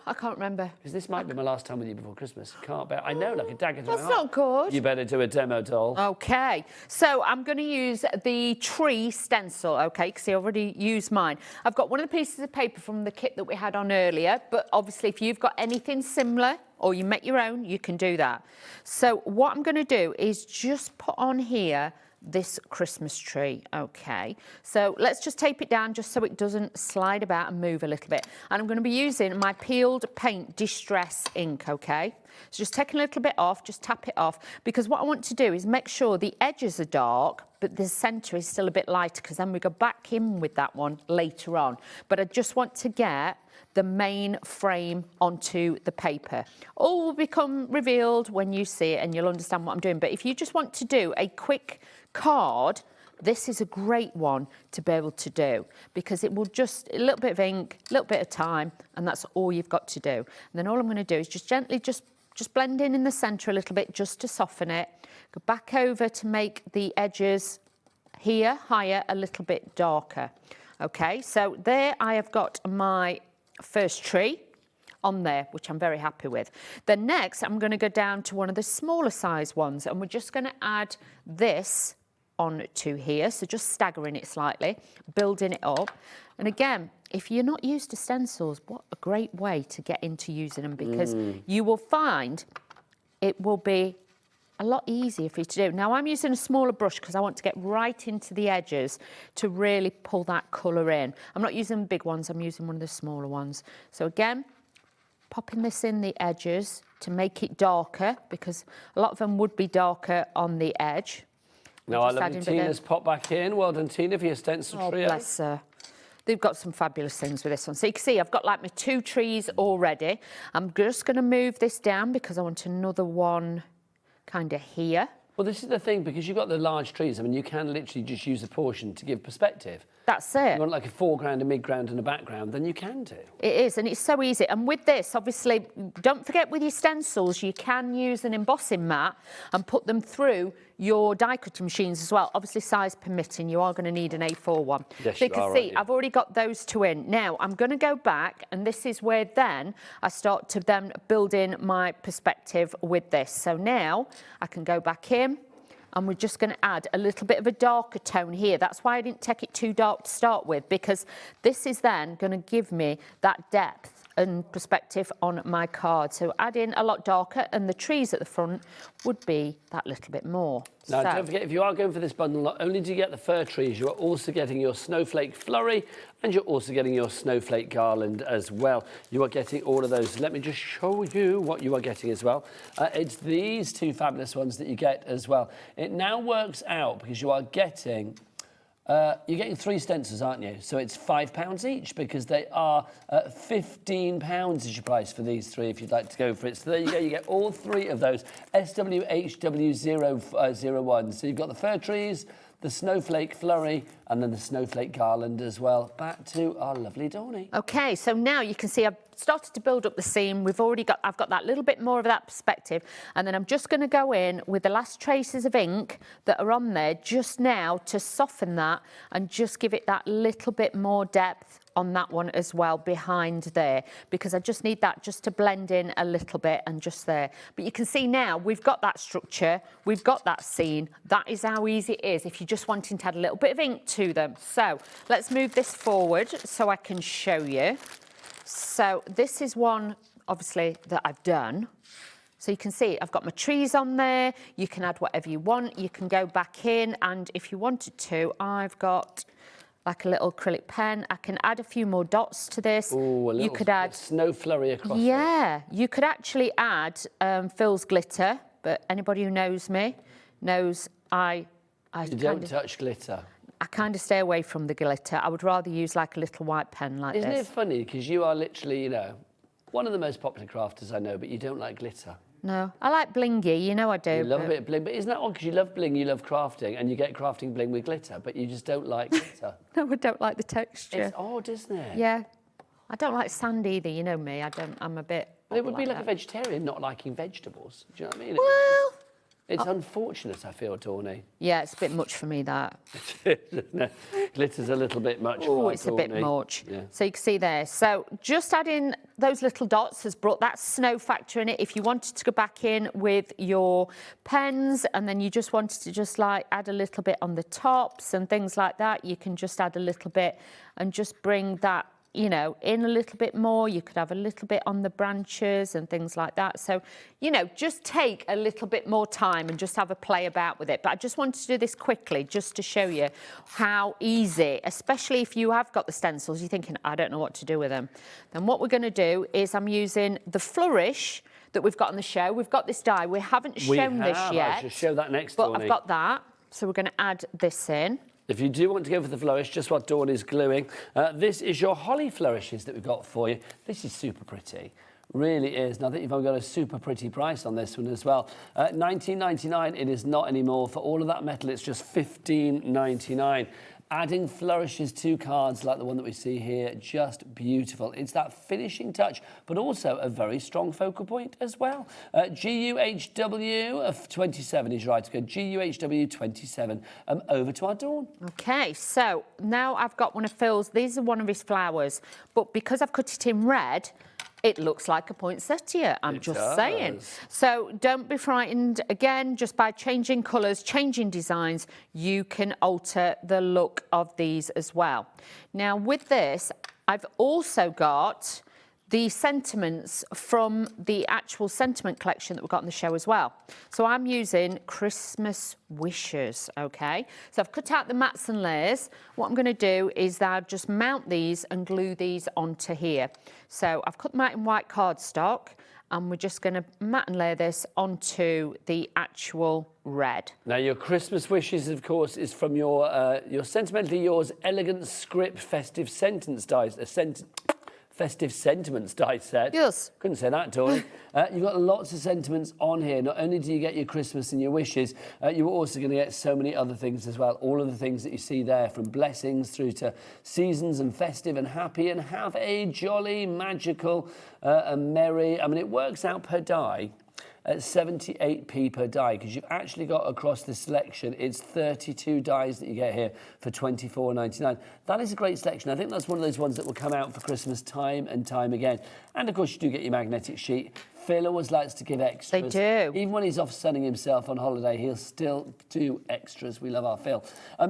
I can't remember. Because this might be my last time with you before Christmas. Can't bear. I know, like a dagger to my That's heart. not good. You better do a demo, doll. Okay, so I'm going to use the tree stencil, okay, because I already used mine. I've got one of the pieces of paper from the kit that we had on earlier, but obviously if you've got anything similar or you make your own, you can do that. So what I'm going to do is just put on here this Christmas tree, okay? So let's just tape it down just so it doesn't slide about and move a little bit. And I'm going to be using my peeled paint distress ink, okay? So just take a little bit off, just tap it off, because what I want to do is make sure the edges are dark, but the centre is still a bit lighter, because then we go back in with that one later on. But I just want to get the main frame onto the paper. All will become revealed when you see it and you'll understand what I'm doing. But if you just want to do a quick card, this is a great one to be able to do because it will just, a little bit of ink, a little bit of time, and that's all you've got to do. And then all I'm going to do is just gently just blend in the centre a little bit just to soften it. Go back over to make the edges here higher, a little bit darker. Okay, so there I have got my first tree on there, which I'm very happy with. Then next, I'm going to go down to one of the smaller size ones, and we're just going to add this on to here, so just staggering it slightly, building it up. And again, if you're not used to stencils, what a great way to get into using them, because you will find it will be a lot easier for you to do. Now I'm using a smaller brush because I want to get right into the edges to really pull that colour in. I'm not using big ones, I'm using one of the smaller ones. So again, popping this in the edges to make it darker, because a lot of them would be darker on the edge. Now I love Tina's pop back in. Well done, Tina, for your stencil trio. Bless her. They've got some fabulous things with this one. So you can see I've got like my 2 trees already. I'm just going to move this down because I want another one kind of here. Well, this is the thing, because you've got the large trees, I mean, you can literally just use a portion to give perspective. That's it. You want like a foreground, a midground and a background, then you can do. It is, and it's so easy. And with this, obviously, don't forget with your stencils, you can use an embossing mat and put them through your die cutting machines as well. Obviously, size permitting, you are going to need an A4 one. Yes, so you can see, I've already got those 2 in. Now, I'm going to go back, and this is where then I start to then build in my perspective with this. So now I can go back in, and we're just going to add a little bit of a darker tone here. That's why I didn't take it too dark to start with, because this is then going to give me that depth and perspective on my card. So add in a lot darker, and the trees at the front would be that little bit more. Now, don't forget, if you are going for this bundle, not only do you get the fir trees, you are also getting your snowflake flurry, and you're also getting your snowflake garland as well. You are getting all of those. Let me just show you what you are getting as well. It's these 2 fabulous ones that you get as well. It now works out because you are getting... you're getting 3 stencils, aren't you? So it's £5 each, because they are £15 is your price for these 3 if you'd like to go for it. So there you go, you get all 3 of those SWHW001. So you've got the fir trees, the snowflake flurry, and then the snowflake garland as well. Back to our lovely Dawney. Okay, so now you can see I've started to build up the seam. I've got that little bit more of that perspective, and then I'm just going to go in with the last traces of ink that are on there just now to soften that and just give it that little bit more depth on that one as well behind there, because I just need that just to blend in a little bit and just there. But you can see now we've got that structure, we've got that scene. That is how easy it is if you're just wanting to add a little bit of ink to them. So let's move this forward so I can show you. So this is one, obviously, that I've done. So you can see I've got my trees on there. You can add whatever you want. You can go back in, and if you wanted to, I've got like a little acrylic pen. I can add a few more dots to this. Ooh, you could add snow flurry across. Yeah, you could actually add Phil's glitter, but anybody who knows me knows I you don't touch glitter. I kind of stay away from the glitter. I would rather use like a little white pen like this. Isn't it funny, because you are literally, you know, one of the most popular crafters I know, but you don't like glitter. No, I like blingy, you know I do. You love a bit of bling, but isn't that odd, because you love bling, you love crafting, and you get crafting bling with glitter, but you just don't like glitter. No, I don't like the texture. It's odd, isn't it? Yeah. I don't like sand either, you know me. I'm a bit... Well, it would be like a vegetarian not liking vegetables. Do you know what I mean? Well... It's unfortunate, I feel, Dawney. Yeah, it's a bit much for me, that. No, glitter's a little bit much. Oh, it's a bit much. Yeah. So you can see there. So just adding those little dots has brought that snow factor in it. If you wanted to go back in with your pens, and then you just wanted to just like add a little bit on the tops and things like that, you can just add a little bit and just bring that, you know, in a little bit more. You could have a little bit on the branches and things like that. So, you know, just take a little bit more time and just have a play about with it. But I just wanted to do this quickly just to show you how easy, especially if you have got the stencils, you're thinking, I don't know what to do with them. Then what we're going to do is I'm using the Flourish that we've got on the show. We've got this die. We haven't shown this yet. I should show that next, but Dawney. I've got that. So we're going to add this in. If you do want to go for the flourish, just what Dawn is gluing, this is your holly flourishes that we've got for you. This is super pretty. Really is. And I think you've got a super pretty price on this one as well. $19.99, it is not anymore. For all of that metal, it's just $15.99. Adding flourishes to cards like the one that we see here, just beautiful. It's that finishing touch, but also a very strong focal point as well. GUHW of 27 is right to go. GUHW 27. Over to our Dawn. Okay, so now I've got one of Phil's. These are one of his flowers, but because I've cut it in red, it looks like a poinsettia, I'm just saying. So don't be frightened. Again, just by changing colours, changing designs, you can alter the look of these as well. Now, with this, I've also got the sentiments from the actual sentiment collection that we've got on the show as well. So I'm using Christmas wishes, okay? So I've cut out the mats and layers. What I'm going to do is that I'll just mount these and glue these onto here. So I've cut them out in white cardstock, and we're just going to mat and layer this onto the actual red. Now, your Christmas wishes, of course, is from your Sentimentally Yours Elegant Script Festive Sentence dies. Festive Sentiments die set. Yes. Couldn't say that, Tori. You've got lots of sentiments on here. Not only do you get your Christmas and your wishes, you're also going to get so many other things as well. All of the things that you see there, from blessings through to seasons and festive and happy and have a jolly, magical and merry. I mean, it works out per die at 78p per die, because you've actually got across the selection, it's 32 dies that you get here for $24.99. That is a great selection. I think that's one of those ones that will come out for Christmas time and time again. And of course, you do get your magnetic sheet. Phil always likes to give extras. They do. Even when he's off sunning himself on holiday, he'll still do extras. We love our Phil.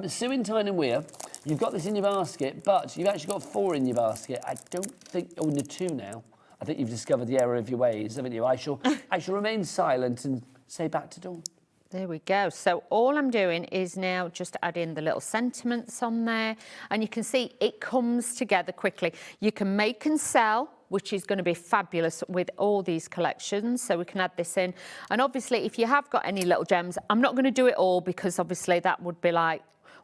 Sue in Tyne and Weir, you've got this in your basket, but you've actually got 4 in your basket. I don't think, oh, no, 2 now. I think you've discovered the error of your ways, haven't you? I shall remain silent and say back to Dawn. There we go. So all I'm doing is now just add in the little sentiments on there, and you can see it comes together quickly. You can make and sell, which is going to be fabulous with all these collections. So we can add this in. And obviously, if you have got any little gems, I'm not going to do it all, because obviously that would be like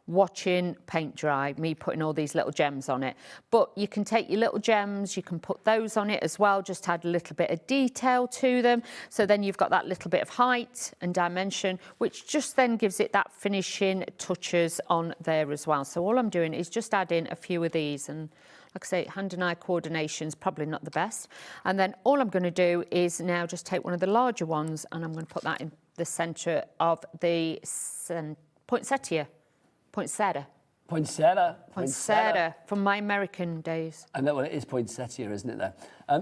watching paint dry, me putting all these little gems on it. But you can take your little gems, you can put those on it as well, just add a little bit of detail to them. So then you've got that little bit of height and dimension, which just then gives it that finishing touches on there as well. So all I'm doing is just adding a few of these, and like I say, hand and eye coordination is probably not the best. And then all I'm going to do is now just take one of the larger ones, and I'm going to put that in the centre of the poinsettia. Poinsettia from my American days. And that one, it is poinsettia, isn't it, there?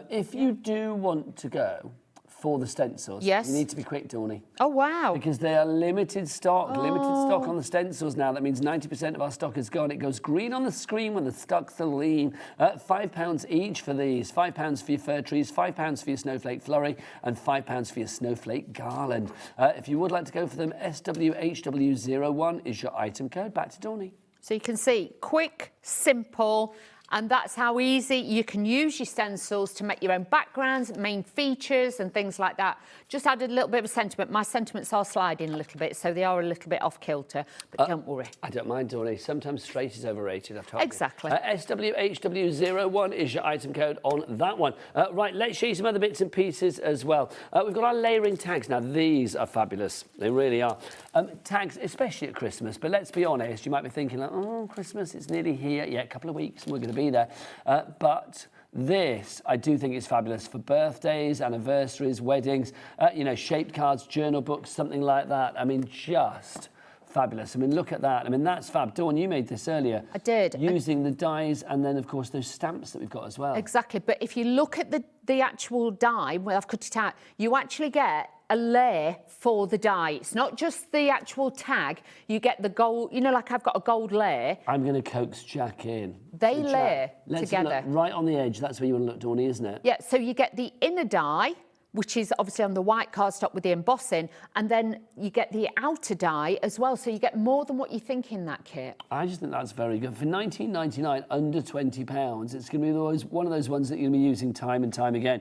If you do want to go for the stencils, yes, you need to be quick, Dawny. Oh, wow. Because they are limited stock on the stencils now. That means 90% of our stock is gone. It goes green on the screen when the stock's are lean. £5 each for these. £5 for your fir trees, £5 for your snowflake flurry, and £5 for your snowflake garland. If you would like to go for them, SWHW01 is your item code. Back to Dawny. So you can see, quick, simple, and that's how easy you can use your stencils to make your own backgrounds, main features and things like that. Just added a little bit of a sentiment. My sentiments are sliding a little bit, so they are a little bit off kilter, but don't worry. I don't mind, Dawny. Sometimes straight is overrated, I've told you. Exactly. SWHW01 is your item code on that one. Right, let's show you some other bits and pieces as well. We've got our layering tags. Now, these are fabulous. They really are. Tags, especially at Christmas, but let's be honest, you might be thinking, like, oh, Christmas, it's nearly here. Yeah, a couple of weeks and we're going to be there. But this, I do think is fabulous for birthdays, anniversaries, weddings, shaped cards, journal books, something like that. I mean, just fabulous. I mean, look at that. I mean, that's fab. Dawn, you made this earlier. I did. Using the dies and then, of course, those stamps that we've got as well. Exactly. But if you look at the actual die, where I've cut it out, you actually get a layer for the die. It's not just the actual tag. You get the gold, like I've got a gold layer. I'm going to coax Jack in. They layer together. Look right on the edge. That's where you want to look, Dawny, isn't it? Yeah, so you get the inner die, which is obviously on the white cardstock with the embossing, and then you get the outer die as well, so you get more than what you think in that kit. I just think that's very good. For £19.99, under £20, it's going to be one of those ones that you're going to be using time and time again.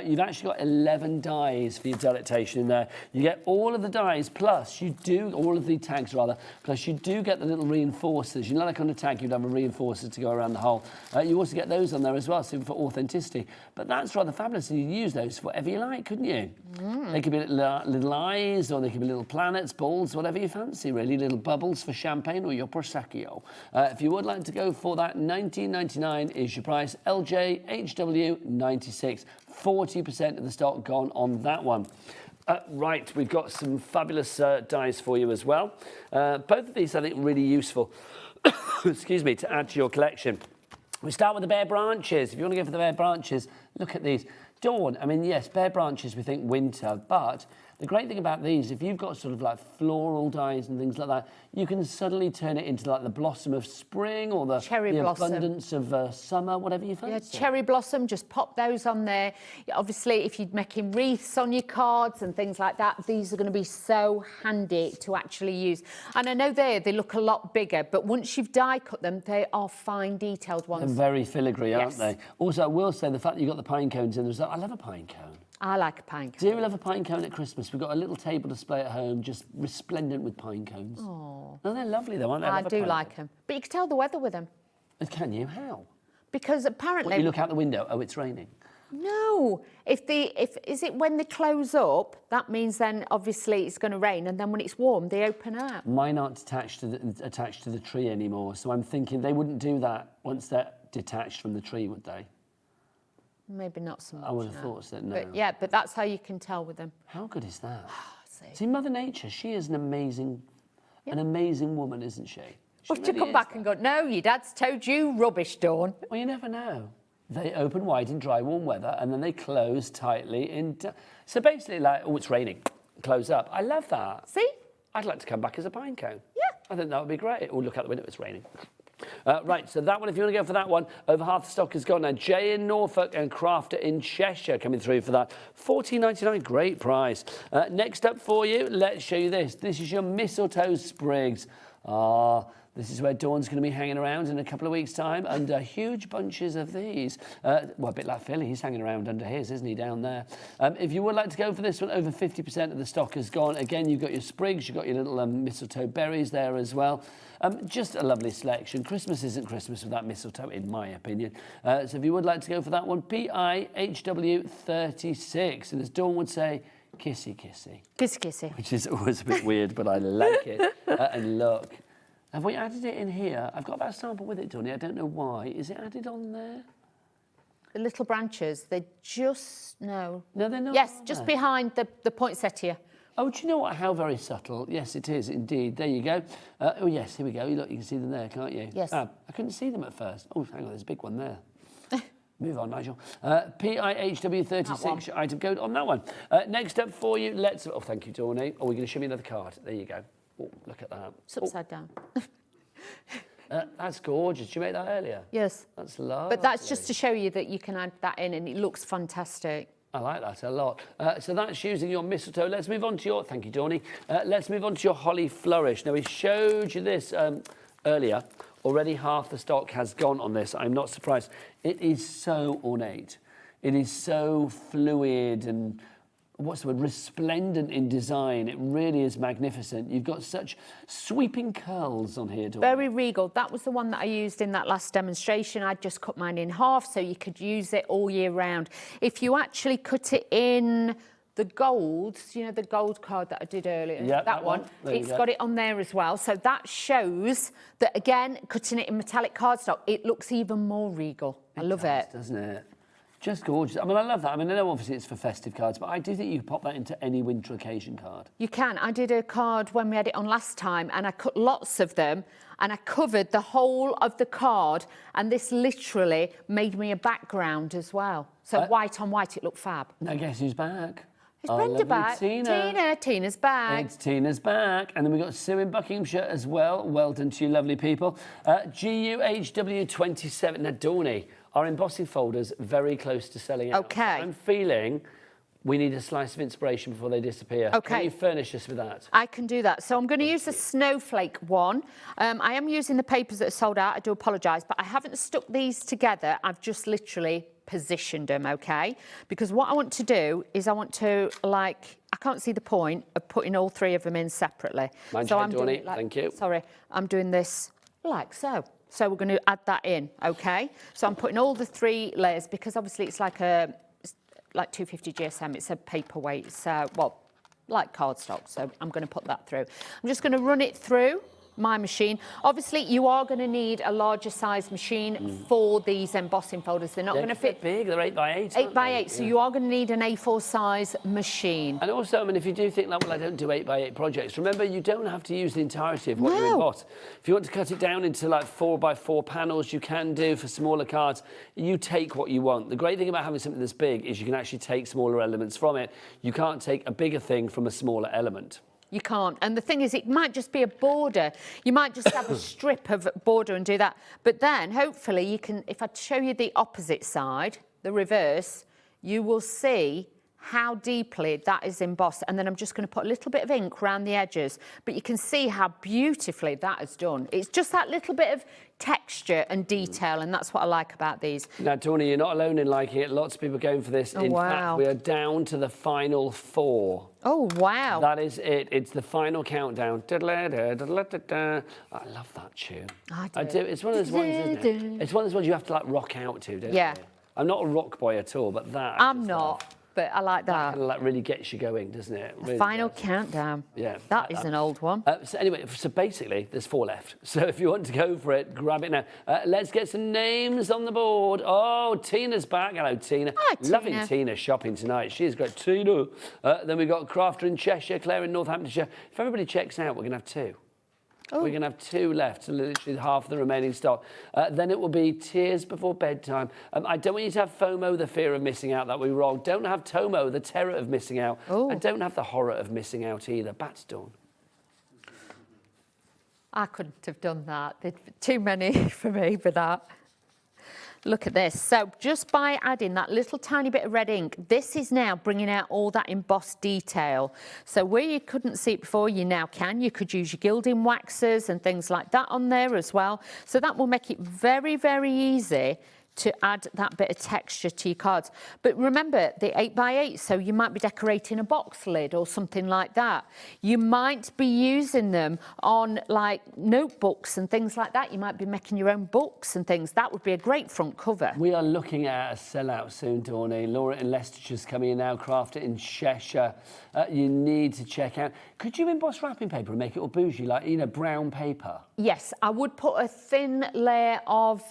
You've actually got 11 dies for your delectation in there. You get all of the dies, plus you do, all of the tags rather, plus you do get the little reinforcers. You know, like on a tag, you'd have a reinforcer to go around the hole. You also get those on there as well, so for authenticity. But that's rather fabulous, and you can use those for whatever you like, couldn't you? They could be little eyes, or they could be little planets, balls, whatever you fancy, really. Little bubbles for champagne or your prosecco. If you would like to go for that, $19.99 is your price. LJ, HW, 96. 40% of the stock gone on that one. Right, we've got some fabulous dies for you as well. Both of these, I think, really useful, excuse me, to add to your collection. We start with the bare branches. If you want to go for the bare branches, look at these. Dawn, I mean, yes, bare branches, we think winter, but the great thing about these, if you've got sort of like floral dies and things like that, you can suddenly turn it into like the blossom of spring or the abundance of summer, whatever you fancy. Yeah, cherry blossom, just pop those on there. Obviously, if you're making wreaths on your cards and things like that, these are going to be so handy to actually use. And I know they look a lot bigger, but once you've die cut them, they are fine detailed ones. They're very filigree, aren't they? Also, I will say the fact that you've got the pine cones in there, I love a pine cone. I like a pine cone. Do you love a pine cone at Christmas? We've got a little table display at home, just resplendent with pine cones. Oh. No, they're lovely though, aren't they? I do like them. But you can tell the weather with them. Can you? How? Because apparently... What, you look out the window, oh, it's raining. No. Is it when they close up, that means then obviously it's going to rain, and then when it's warm, they open up. Mine aren't attached to the tree anymore, so I'm thinking they wouldn't do that once they're detached from the tree, would they? Maybe not so much. I would have thought so, no. But yeah, but that's how you can tell with them. How good is that? See, Mother Nature, she is an amazing woman, isn't she? Well, to come back and go, no, your dad's told you rubbish, Dawn. Well, you never know. They open wide in dry, warm weather, and then they close tightly in... So basically, like, oh, it's raining, close up. I love that. See? I'd like to come back as a pine cone. Yeah. I think that would be great. Oh, look out the window, it's raining. Right, so that one, if you want to go for that one, over half the stock is gone now. Jay in Norfolk and Crafter in Cheshire coming through for that. $14.99, great price. Next up for you, let's show you this. This is your mistletoe sprigs. This is where Dawn's going to be hanging around in a couple of weeks' time under huge bunches of these. Well, a bit like Phil, he's hanging around under his, isn't he, down there? If you would like to go for this one, over 50% of the stock is gone. Again, you've got your sprigs, you've got your little mistletoe berries there as well. Just a lovely selection. Christmas isn't Christmas without mistletoe, in my opinion. So if you would like to go for that one, PIHW36. And as Dawn would say, kissy, kissy. Kissy, kissy. Which is always a bit weird, but I like it. And look. Have we added it in here? I've got that sample with it, Donnie. I don't know why. Is it added on there? The little branches, they're just... No, they're not. Yes, just behind the poinsettia. Oh, do you know what? How very subtle. Yes, it is, indeed. There you go. Oh, yes, here we go. Look, you can see them there, can't you? Yes. I couldn't see them at first. Oh, hang on, there's a big one there. Move on, Nigel. PIHW36 item code on that one. Next up for you, let's... Oh, thank you, Dawney. Oh, we're going to show me another card. There you go. Oh, look at that. It's upside down. That's gorgeous. Did you make that earlier? Yes. That's lovely. But that's just to show you that you can add that in and it looks fantastic. I like that a lot. So that's using your mistletoe. Let's move on to your... Thank you, Dawney. Let's move on to your holly flourish. Now, we showed you this earlier. Already half the stock has gone on this. I'm not surprised. It is so ornate. It is so fluid and... what's the word, resplendent in design. It really is magnificent. You've got such sweeping curls on here, Dawn. Very regal. That was the one that I used in that last demonstration. I just cut mine in half so you could use it all year round. If you actually cut it in the golds, you know, the gold card that I did earlier, that one, it's got it on there as well. So that shows that, again, cutting it in metallic cardstock, it looks even more regal. I love it. Doesn't it? Just gorgeous. I mean, I love that. I mean, I know obviously it's for festive cards, but I do think you can pop that into any winter occasion card. You can. I did a card when we had it on last time, and I cut lots of them, and I covered the whole of the card, and this literally made me a background as well. So white on white, it looked fab. Now, guess who's back? Is Brenda back? Tina's back. It's Tina's back. And then we've got Sue in Buckinghamshire as well. Well done to you, lovely people. GUHW27. Now, Dawney, our embossing folder's very close to selling out. Okay. I'm feeling We need a slice of inspiration before they disappear. Okay. Can you furnish us with that? I can do that. So I'm going to use the snowflake one. I am using the papers that are sold out. I do apologise, but I haven't stuck these together. I've just literally positioned them, okay? Because what I want to do is I want to, like, I can't see the point of putting all 3 of them in separately. Mind so your I'm head, doing Dawnnie. it like, Thank you. Sorry, I'm doing this like so. So we're going to add that in, okay? So I'm putting all the 3 layers because obviously it's like 250 GSM. It's a paperweight, so, well, like cardstock. So I'm going to put that through. I'm just going to run it through my machine. Obviously, you are going to need a larger size machine for these embossing folders. They're not going to fit big. They're 8x8. 8x8. So you are going to need an A4 size machine. And also, I mean, if you do think, like, well, I don't do 8x8 projects, remember, you don't have to use the entirety of what you emboss. If you want to cut it down into like 4x4 panels, you can do for smaller cards. You take what you want. The great thing about having something that's big is you can actually take smaller elements from it. You can't take a bigger thing from a smaller element. You can't. And the thing is, it might just be a border. You might just have a strip of border and do that. But then, hopefully, you can, if I show you the opposite side, the reverse, you will see how deeply that is embossed. And then I'm just going to put a little bit of ink around the edges. But you can see how beautifully that is done. It's just that little bit of texture and detail, and that's what I like about these. Now, Dawnnie, you're not alone in liking it. Lots of people are going for this. In fact, we are down to the final 4. Oh, wow. That is it. It's the final countdown. I love that tune. I do. It's one of those ones, isn't it? It's one of those ones you have to, like, rock out to, don't you? I'm not a rock boy at all, but that... I'm not, but I like that. That kind of, like, really gets you going, doesn't it? The Really final does. countdown. Yeah. That is an old one. So anyway, so basically, there's 4 left. So if you want to go for it, grab it now. Let's get some names on the board. Oh, Tina's back. Hello, Tina. Hi, Tina. Loving Tina shopping tonight. She's great. Tina. Then we've got Crafter in Cheshire, Claire in Northamptonshire. If everybody checks out, we're going to have 2. We're going to have 2 left, so literally half of the remaining stock. Then it will be Tears Before Bedtime. I don't want you to have FOMO, the fear of missing out, that we wrong. Don't have TOMO, the terror of missing out. And don't have the horror of missing out either. Back to Dawn. I couldn't have done that. There's too many for me for that. Look at this. So just by adding that little tiny bit of red ink, this is now bringing out all that embossed detail. So where you couldn't see it before, you now can. You could use your gilding waxes and things like that on there as well. So that will make it very, very easy to add that bit of texture to your cards. But remember, the 8x8, so you might be decorating a box lid or something like that. You might be using them on, like, notebooks and things like that. You might be making your own books and things. That would be a great front cover. We are looking at a sellout soon, Dawnnie. Laura in Leicestershire's coming in now, Crafter in Cheshire. You need to check out. Could you emboss wrapping paper and make it all bougie, like, you know, brown paper? Yes, I would put a thin layer of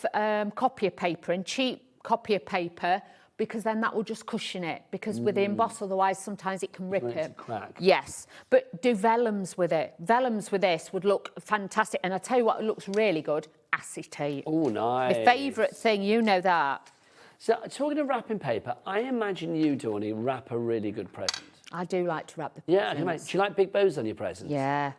copier paper, and cheap copier paper, because then that will just cushion it, because with the emboss otherwise sometimes it can rip it. Crack. Yes, but do vellums with it. Vellums with this would look fantastic, and I tell you what looks really good, acetate. Oh, nice. My favourite thing, you know that. So, talking of wrapping paper, I imagine you, Dawnnie, wrap a really good present. I do like to wrap the Yeah, presents. do you like big bows on your presents? Yeah.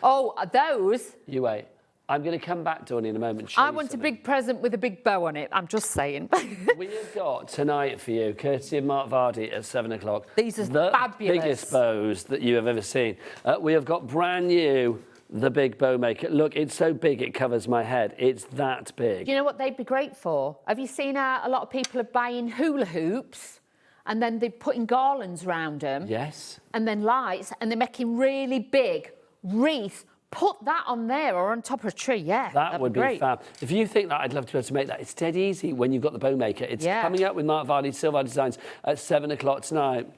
Oh, those? You wait. I'm going to come back, Dawnnie, in a moment. I want a big present with a big bow on it. I'm just saying. We have got tonight for you, courtesy of Mark Vardy at 7 o'clock. These are the fabulous. biggest bows that you have ever seen. We have got brand new, the Big Bow Maker. Look, it's so big it covers my head. It's that big. Do you know what they'd be great for? Have you seen a lot of people are buying hula hoops, and then they're putting garlands around them? Yes. And then lights, and they're making really big wreaths. Put that on there or on top of a tree, yeah. That would be great. fab. If you think that, I'd love to be able to make that. It's dead easy when you've got the Bow Maker. It's coming up with Mark Vardy, Silvar Designs at 7 o'clock tonight.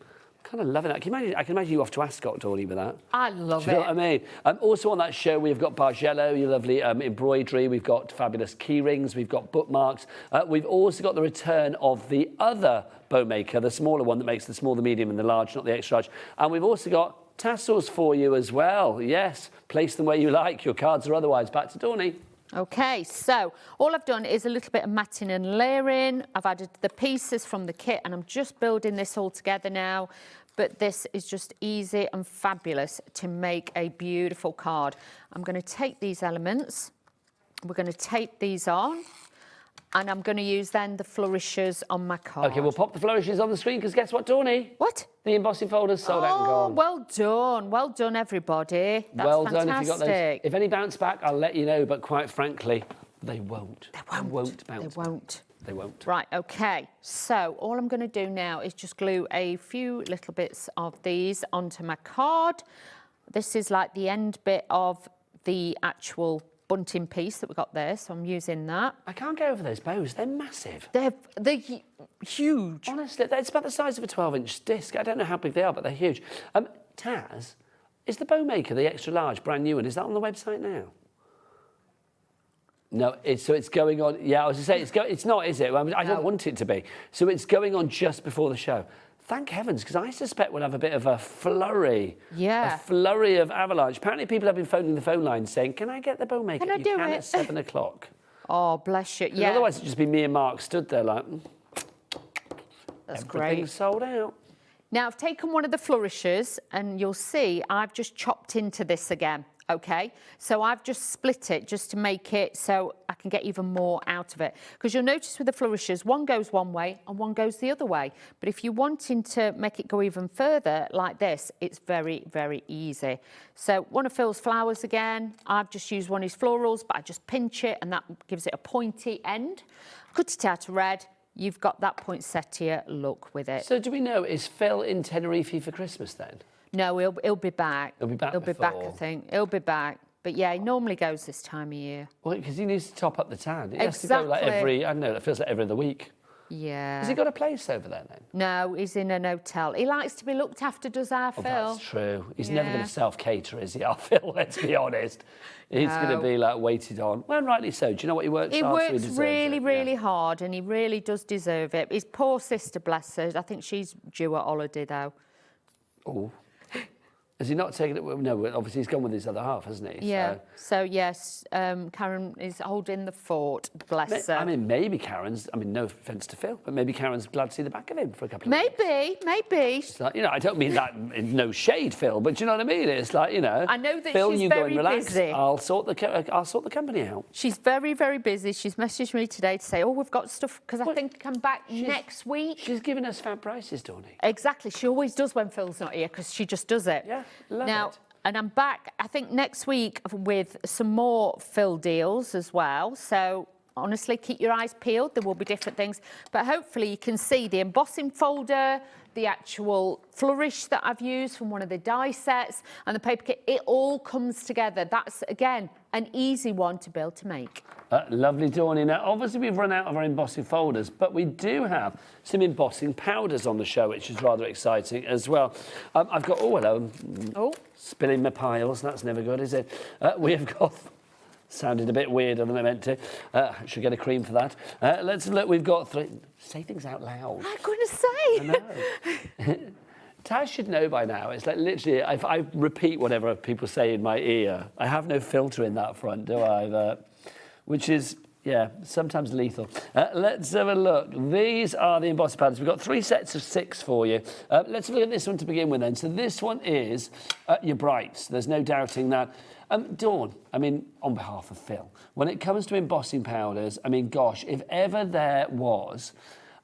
Kind of loving that. I can imagine you off to Ascot, Dawnnie, with that. I love Do you know it. what I mean? Also on that show, we've got Bargello, your lovely embroidery. We've got fabulous key rings. We've got bookmarks. We've also got the return of the other Bow Maker, the smaller one that makes the small, the medium and the large, not the extra large. And we've also got tassels for you as well. Yes, place them where you like, your cards or otherwise. Back to Dawnnie. Okay, so all I've done is a little bit of matting and layering. I've added the pieces from the kit, and I'm just building this all together now. But this is just easy and fabulous to make a beautiful card. I'm going to take these elements, we're going to tape these on, And I'm going to use then the flourishes on my card. OK, we'll pop the flourishes on the screen, because guess what, Dawney? What? The embossing folder's sold out and gone. Well done. Well done, everybody. That's well fantastic. done if you got those. If any bounce back, I'll let you know, but quite frankly, they won't. They won't bounce back. They won't. Right, OK. So all I'm going to do now is just glue a few little bits of these onto my card. This is like the end bit of the actual bunting piece that we got there, so I'm using that. I can't get over those bows. They're massive. They're huge. Honestly, it's about the size of a 12-inch disc. I don't know how big they are, but they're huge. Taz, is the HobbyMaker, the extra large, brand new one, is that on the website now? No, so it's going on. Yeah, I was going to say, it's not, is it? I don't want it to be. So it's going on just before the show. Thank heavens, because I suspect we'll have a bit of a flurry. Yeah. A flurry of avalanche. Apparently people have been phoning the phone line saying, can I get the HobbyMaker? Can I do it? At 7 o'clock. Oh, bless you. Yeah. Otherwise it'd just be me and Mark stood there like, that's everything's great. sold out. Now I've taken one of the flourishes and you'll see I've just chopped into this again. Okay, so I've just split it just to make it so I can get even more out of it. Because you'll notice with the flourishes, one goes one way and one goes the other way. But if you're wanting to make it go even further like this, it's very, very easy. So one of Phil's flowers again, I've just used one of his florals, but I just pinch it and that gives it a pointy end. Cut it out of red. You've got that poinsettia look with it. So do we know, is Phill in Tenerife for Christmas then? No, he'll be back. He'll be back He'll be back, I think. He'll be back. But yeah, he normally goes this time of year. Well, because he needs to top up the tan. He has to go like every, I don't know, it feels like every other week. Yeah. Has he got a place over there then? No, he's in an hotel. He likes to be looked after, does our Phill. That's true. He's never going to self-cater, is he, our Phill? Let's be honest. He's going to be like waited on. Well, rightly so. Do you know what he works hard? He works really, really hard, and he really does deserve it. His poor sister, bless her. I think she's due a holiday though. Oh. Has he not taken it? No, obviously he's gone with his other half, hasn't he? Yeah. So yes, Karen is holding the fort. Bless her. I mean, maybe Karen's. I mean, no offence to Phill, but maybe Karen's glad to see the back of him for a couple of days. Maybe. It's like, you know, I don't mean that in no shade, Phill, but do you know what I mean? It's like, you know. I know that Phill, she's you very go and relax. busy. I'll sort the company out. She's very, very busy. She's messaged me today to say, oh, we've got stuff because I think I'm back next week. She's giving us fab prices, Dawney. Exactly. She always does when Phil's not here because she just does it. Yeah, love it. And I'm back, I think, next week with some more Phill deals as well. So, honestly, keep your eyes peeled. There will be different things. But hopefully you can see the embossing folder, the actual flourish that I've used from one of the die sets, and the paper kit. It all comes together. That's, again, an easy one to build to make. Lovely, Dawney. Now, obviously, we've run out of our embossing folders, but we do have some embossing powders on the show, which is rather exciting as well. I've got, oh, hello. Oh. Spilling my piles. That's never good, is it? We've got... Sounded a bit weirder than I meant to. Should get a cream for that. Let's look. We've got three... Say things out loud. I'm going to say. I know. Taz should know by now. It's like literally, if I repeat whatever people say in my ear, I have no filter in that front, do I? Which is, yeah, sometimes lethal. Let's have a look. These are the embossing powders. We've got 3 sets of 6 for you. Let's look at this one to begin with then. So this one is your brights. There's no doubting that. Dawn, I mean, on behalf of Phill, when it comes to embossing powders, I mean, gosh, if ever there was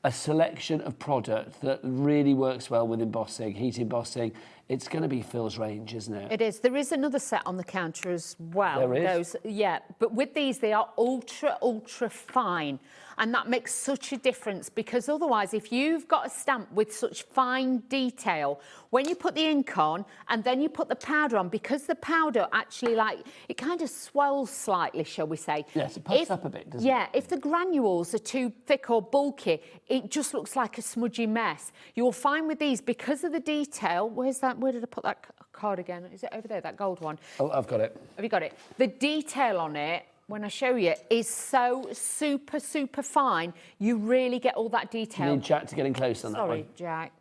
a selection of product that really works well with embossing, heat embossing, it's going to be Phil's range, isn't it? It is. There is another set on the counter as well. There is? Yeah, but with these, they are ultra, ultra fine. And that makes such a difference because otherwise, if you've got a stamp with such fine detail, when you put the ink on and then you put the powder on, because the powder actually, like, it kind of swells slightly, shall we say. Yes, it puffs up a bit, doesn't it? Yeah, if the granules are too thick or bulky, it just looks like a smudgy mess. You'll find with these, because of the detail, where's that? Where did I put that card again? Is it over there, that gold one? Oh, I've got it. Have you got it? The detail on it, when I show you, is so super, super fine. You really get all that detail. You need Jack to get in close on that one. Sorry, Jack.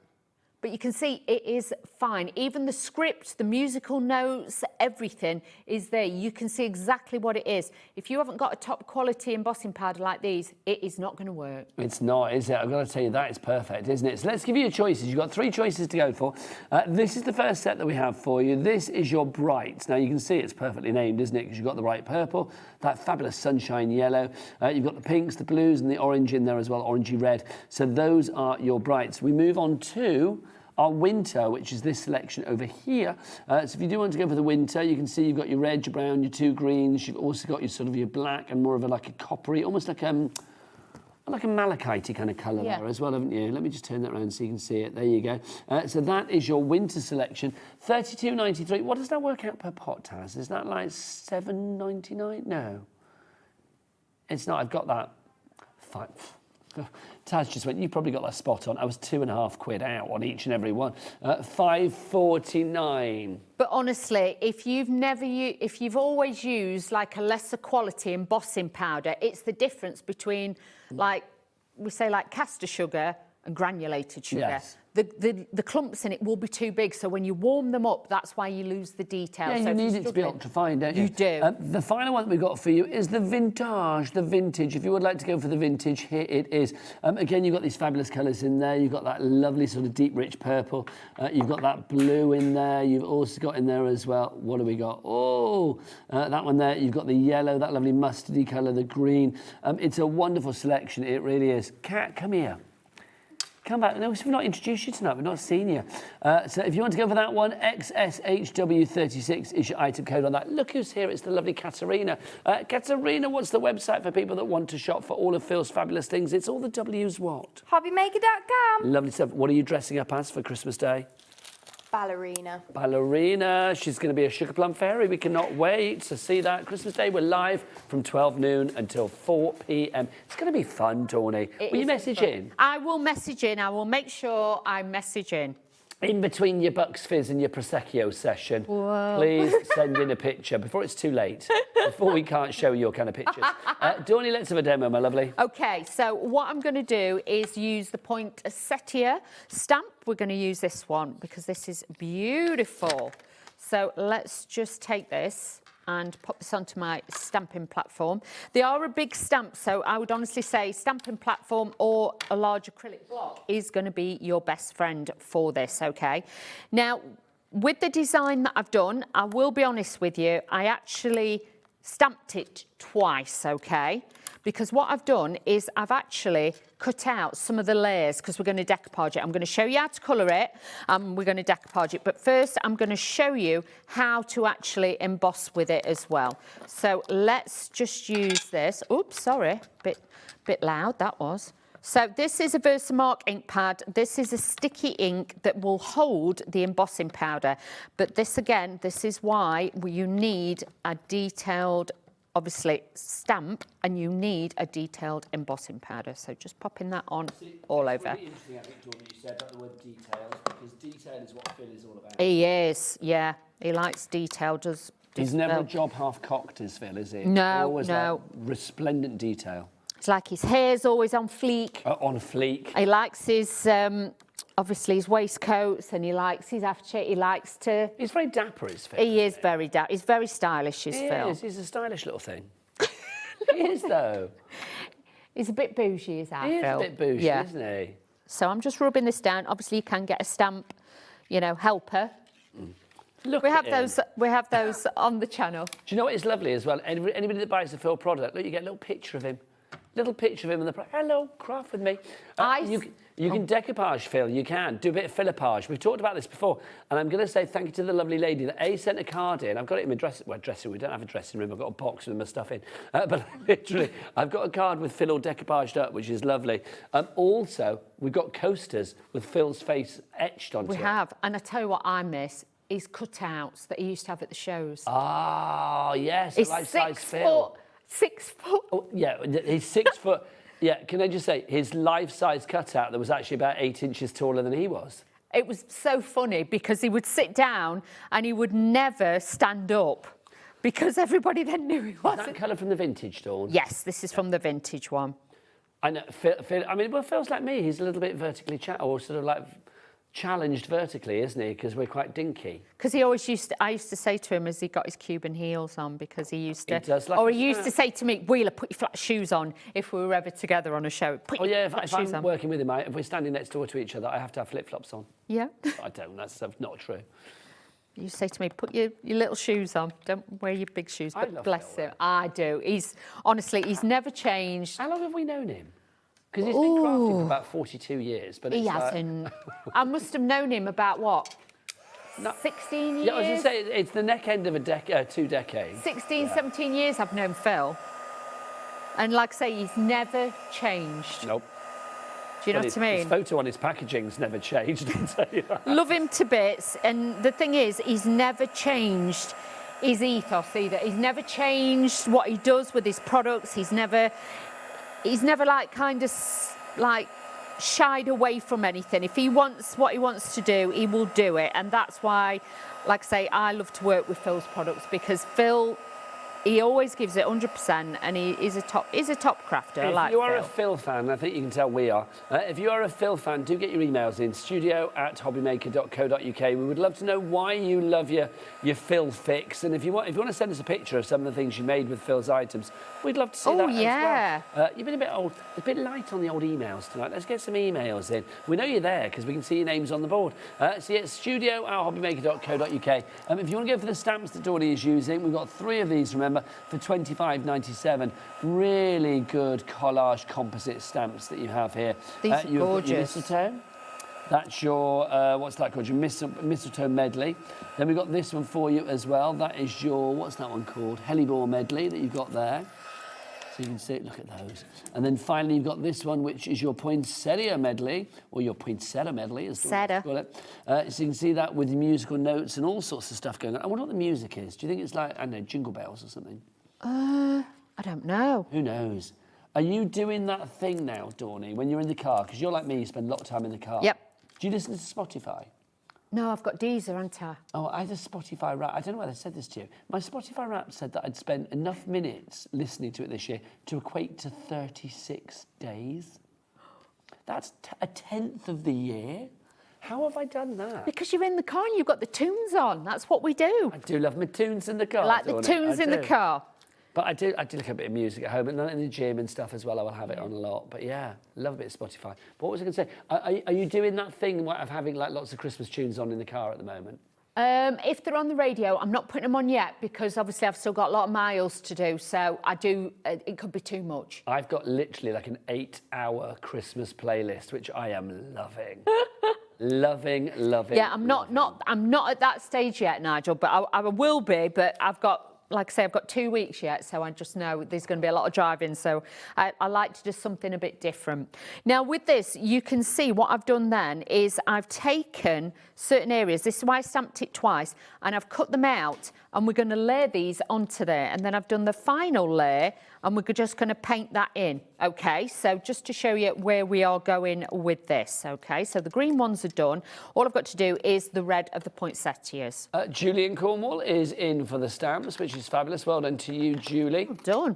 But you can see it is fine. Even the script, the musical notes, everything is there. You can see exactly what it is. If you haven't got a top quality embossing powder like these, it is not going to work. It's not, is it? I've got to tell you, that is perfect, isn't it? So let's give you your choices. You've got 3 choices to go for. This is the first set that we have for you. This is your brights. Now, you can see it's perfectly named, isn't it? Because you've got the bright purple, that fabulous sunshine yellow. You've got the pinks, the blues, and the orange in there as well, orangey red. So those are your brights. We move on to our winter, which is this selection over here. So if you do want to go for the winter, you can see you've got your red, your brown, your 2 greens. You've also got your sort of your black and more of a like a coppery, almost like a malachite kind of colour there as well, haven't you? Let me just turn that around so you can see it. There you go. So that is your winter selection. $32.93. What does that work out per pot, Taz? Is that like $7.99? No. It's not. I've got that. Fine. Taz just went, you probably got that spot on. I was £2.50 out on each and every one. $5.49. But honestly, if you've always used like a lesser quality embossing powder, it's the difference between like, we say like caster sugar and granulated sugar. Yes. The clumps in it will be too big, so when you warm them up, that's why you lose the detail. Yeah, so you need it to be ultra fine, don't you? You do. The final one that we've got for you is the vintage, the vintage. If you would like to go for the vintage, here it is. Again, you've got these fabulous colours in there. You've got that lovely sort of deep, rich purple. You've got that blue in there. You've also got in there as well, what do we got? Oh, that one there. You've got the yellow, that lovely mustardy colour, the green. It's a wonderful selection. It really is. Kat, come here. Come back. No, we've not introduced you tonight. We've not seen you. So if you want to go for that one, XSHW36 is your item code on that. Look who's here. It's the lovely Katerina. Katerina, what's the website for people that want to shop for all of Phil's fabulous things? It's all the W's what? HobbyMaker.com. Lovely stuff. What are you dressing up as for Christmas Day? Ballerina. Ballerina. She's going to be a sugar plum fairy. We cannot wait to see that. Christmas Day, we're live from 12 noon until 4 p.m. It's going to be fun, Tawny. Will you message in? I will message in. I will make sure I message in. In between your Bucks Fizz and your Prosecco session, Whoa. please send in a picture before it's too late, before we can't show your kind of pictures. Dawny, let's have a demo, my lovely. Okay, so what I'm going to do is use the poinsettia stamp. We're going to use this one because this is beautiful. So let's just take this and pop this onto my stamping platform. They are a big stamp, so I would honestly say stamping platform or a large acrylic block is going to be your best friend for this, okay? Now, with the design that I've done, I will be honest with you, I actually stamped it twice, okay? Because what I've done is I've actually cut out some of the layers because we're going to decoupage it. I'm going to show you how to colour it and we're going to decoupage it. But first, I'm going to show you how to actually emboss with it as well. So let's just use this. Oops, sorry, bit loud that was. So this is a Versamark ink pad. This is a sticky ink that will hold the embossing powder. But this again, this is why you need a detailed obviously stamp and you need a detailed embossing powder. So just popping that on all over. It's really interesting, I think, Dawn, you said about the word details, because detail is what Phil is all about. He is, yeah. He likes detail, He's never a job half-cocked, is Phil, is he? No, always no. That resplendent detail. It's like his hair's always on fleek. On fleek. He likes his, obviously, his waistcoats and he likes his after. He likes to... He's very dapper, is Phil. He is very dapper. He's very stylish, is Phil. He is. He's a stylish little thing. He is, though. He's a bit bougie, is that, Phil? He is a bit bougie, yeah. Isn't he? So I'm just rubbing this down. Obviously, you can get a stamp, you know, helper. Look we have those on the channel. Do you know what is lovely as well? Anybody that buys a Phil product, look, you get a little picture of him. Little picture of him in the product. Hello, craft with me. You can decoupage, Phil. You can do a bit of filippage. We've talked about this before, and I'm going to say thank you to the lovely lady that sent a card in. I've got it in my dressing room. We don't have a dressing room. I've got a box with my stuff in, but literally, I've got a card with Phil all decoupaged up, which is lovely. Also, we've got coasters with Phil's face etched onto it. We have, and I tell you what I miss. Is cutouts that he used to have at the shows. Ah, yes, a life-size Phil. 6 foot. Oh, yeah, he's 6 foot. Yeah, can I just say, his life-size cutout that was actually about 8 inches taller than he was. It was so funny because he would sit down and he would never stand up because everybody then knew he wasn't. Is that colour from the vintage, Dawn? Yes, this is from the vintage one. I know, Phil, I mean, well, Phil's like me. He's a little bit vertically or sort of like challenged vertically, isn't he? Because we're quite dinky. Because he always used to, I used to say to him as he got his Cuban heels on, because he used to, He does like or a he used to shirt. say to me, Wheeler, put your flat shoes on if we were ever together on a show. Put Oh your yeah, if flat I'm shoes on. working with him, if we're standing next door to each other, I have to have flip-flops on. Yeah. I don't, that's not true. You say to me, put your little shoes on. Don't wear your big shoes. I But love bless him. I do. Honestly, he's never changed. How long have we known him? Because he's been crafting for about 42 years. But He it's hasn't. I must have known him about, what, 16 years? Yeah, I was going to say, it's the neck end of a 2 decades. 16, 17 years I've known Phill. And like I say, he's never changed. Nope. Do you know what I mean? His photo on his packaging's never changed, I'll tell you that. Love him to bits. And the thing is, he's never changed his ethos either. He's never changed what he does with his products. He's never like kind of like shied away from anything. If he wants what he wants to do, he will do it. And that's why, like I say, I love to work with Phil's products, because Phill, he always gives it 100%, and he is a top crafter. I like If you are a Phill. Phill fan, I think you can tell we are. If you are a Phill fan, do get your emails in, studio@hobbymaker.co.uk. We would love to know why you love your Phill fix, and if you want to send us a picture of some of the things you made with Phil's items, we'd love to see that yeah. as well. You've been a bit light on the old emails tonight. Let's get some emails in. We know you're there because we can see your names on the board. So yeah, studio@hobbymaker.co.uk. If you want to go for the stamps that Dawney is using, we've got 3 of these, remember, for $25.97. Really good collage composite stamps that you have here. These are Your gorgeous. mistletoe. That's your, what's that called? Your mistletoe medley. Then we've got this one for you as well. That is your, what's that one called? Hellebore medley that you've got there. So you can see it, look at those. And then finally you've got this one, which is your poinsettia medley, or your poinsettia medley, as Seta. call it. So you can see that with musical notes and all sorts of stuff going on. I wonder what the music is. Do you think it's like, I don't know, Jingle Bells or something? I don't know. Who knows? Are you doing that thing now, Dawney, when you're in the car? Because you're like me, you spend a lot of time in the car. Yep. Do you listen to Spotify? No, I've got Deezer, haven't I? Oh, I had a Spotify Wrap. I don't know whether I said this to you. My Spotify Wrap said that I'd spent enough minutes listening to it this year to equate to 36 days. That's a tenth of the year. How have I done that? Because you're in the car and you've got the tunes on. That's what we do. I do love my tunes in the car. I like the Dawney. tunes I in the do. car. But I do like a bit of music at home, and in the gym and stuff as well. I will have it on a lot. But yeah, love a bit of Spotify. But what was I going to say? Are you doing that thing of having like lots of Christmas tunes on in the car at the moment? If they're on the radio, I'm not putting them on yet, because obviously I've still got a lot of miles to do. So I do. It could be too much. I've got literally like an 8-hour Christmas playlist, which I am loving. loving. Yeah, I'm not at that stage yet, Nigel, but I will be. But I've got, like I say, I've got 2 weeks yet, so I just know there's going to be a lot of driving, so I like to do something a bit different. Now, with this, you can see what I've done then is I've taken certain areas, this is why I stamped it twice, and I've cut them out, and we're going to layer these onto there, and then I've done the final layer, and we're just going to paint that in, okay? So just to show you where we are going with this, okay? So the green ones are done. All I've got to do is the red of the poinsettias. Julian Cornwall is in for the stamps, which is fabulous. Well done to you, Julie. Well done.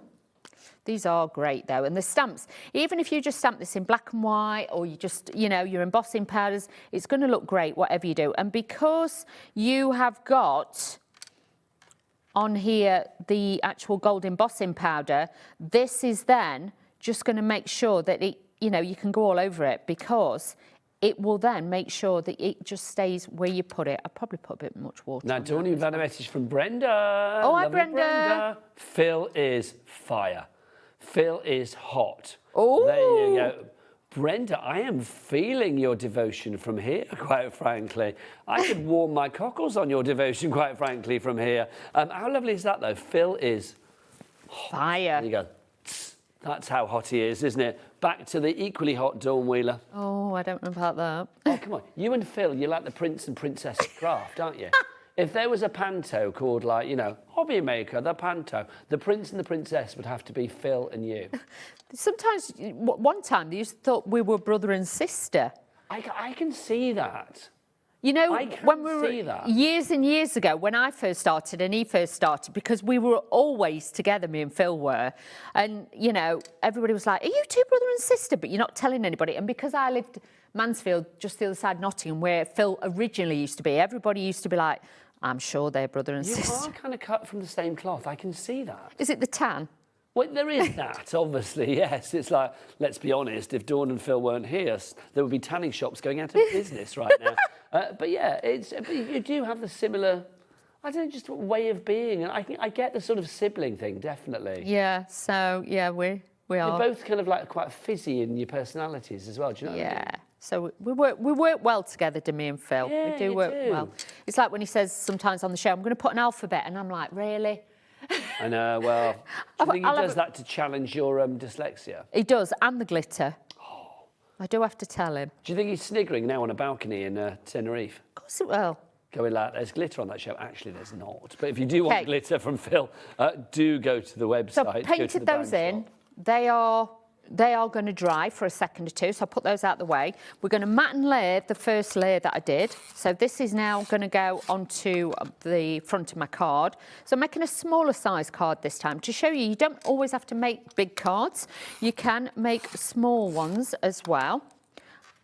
These are great, though. And the stamps, even if you just stamp this in black and white, or you just, you know, your embossing powders, it's going to look great, whatever you do. And because you have got on here the actual gold embossing powder, this is then just going to make sure that it, you know, you can go all over it, because it will then make sure that it just stays where you put it. I probably put a bit much water. Now, Dawney, we've had a message from Brenda. Oh, hi, Lovely Brenda. Phill is fire. Phill is hot. Oh. There you go. Brenda, I am feeling your devotion from here, quite frankly. I could warm my cockles on your devotion, quite frankly, from here. How lovely is that, though? Phill is fire. There you go. That's how hot he is, isn't it? Back to the equally hot Dawn Wheeler. Oh, I don't know about that. Oh, come on. You and Phill, you're like the Prince and Princess of Craft, aren't you? If there was a panto called, like, you know, HobbyMaker, the panto, the Prince and the Princess would have to be Phill and you. Sometimes, one time, they used to thought we were brother and sister. I can see that. You know, I can when we were see that. years and years ago, when I first started and he first started, because we were always together, me and Phil were, and you know, everybody was like, "Are you two brother and sister?" But you're not telling anybody. And because I lived Mansfield, just the other side of Nottingham, where Phil originally used to be, everybody used to be like, "I'm sure they're brother and sister." You are kind of cut from the same cloth. I can see that. Is it the tan? Well, there is that, obviously, yes. It's like, let's be honest, if Dawn and Phil weren't here, there would be tanning shops going out of business right now. But yeah, but you do have the similar, I don't know, just way of being. And I get the sort of sibling thing, definitely. Yeah, so, yeah, we are. You're both kind of like quite fizzy in your personalities as well, do you know what I mean? So we work well together, me and Phil. Yeah, we do you work do. well. It's like when he says sometimes on the show, "I'm going to put an alphabet," and I'm like, "Really?" I know, well, do you think he does that to challenge your dyslexia? He does, and the glitter. I do have to tell him. Do you think he's sniggering now on a balcony in Tenerife? Of course it will. Going like, there's glitter on that show. Actually, there's not. But if you do want glitter from Phil, do go to the website. So I've painted those in. They are going to dry for a second or two, so I'll put those out the way. We're going to mat and layer the first layer that I did. So this is now going to go onto the front of my card. So I'm making a smaller size card this time to show you don't always have to make big cards. You can make small ones as well.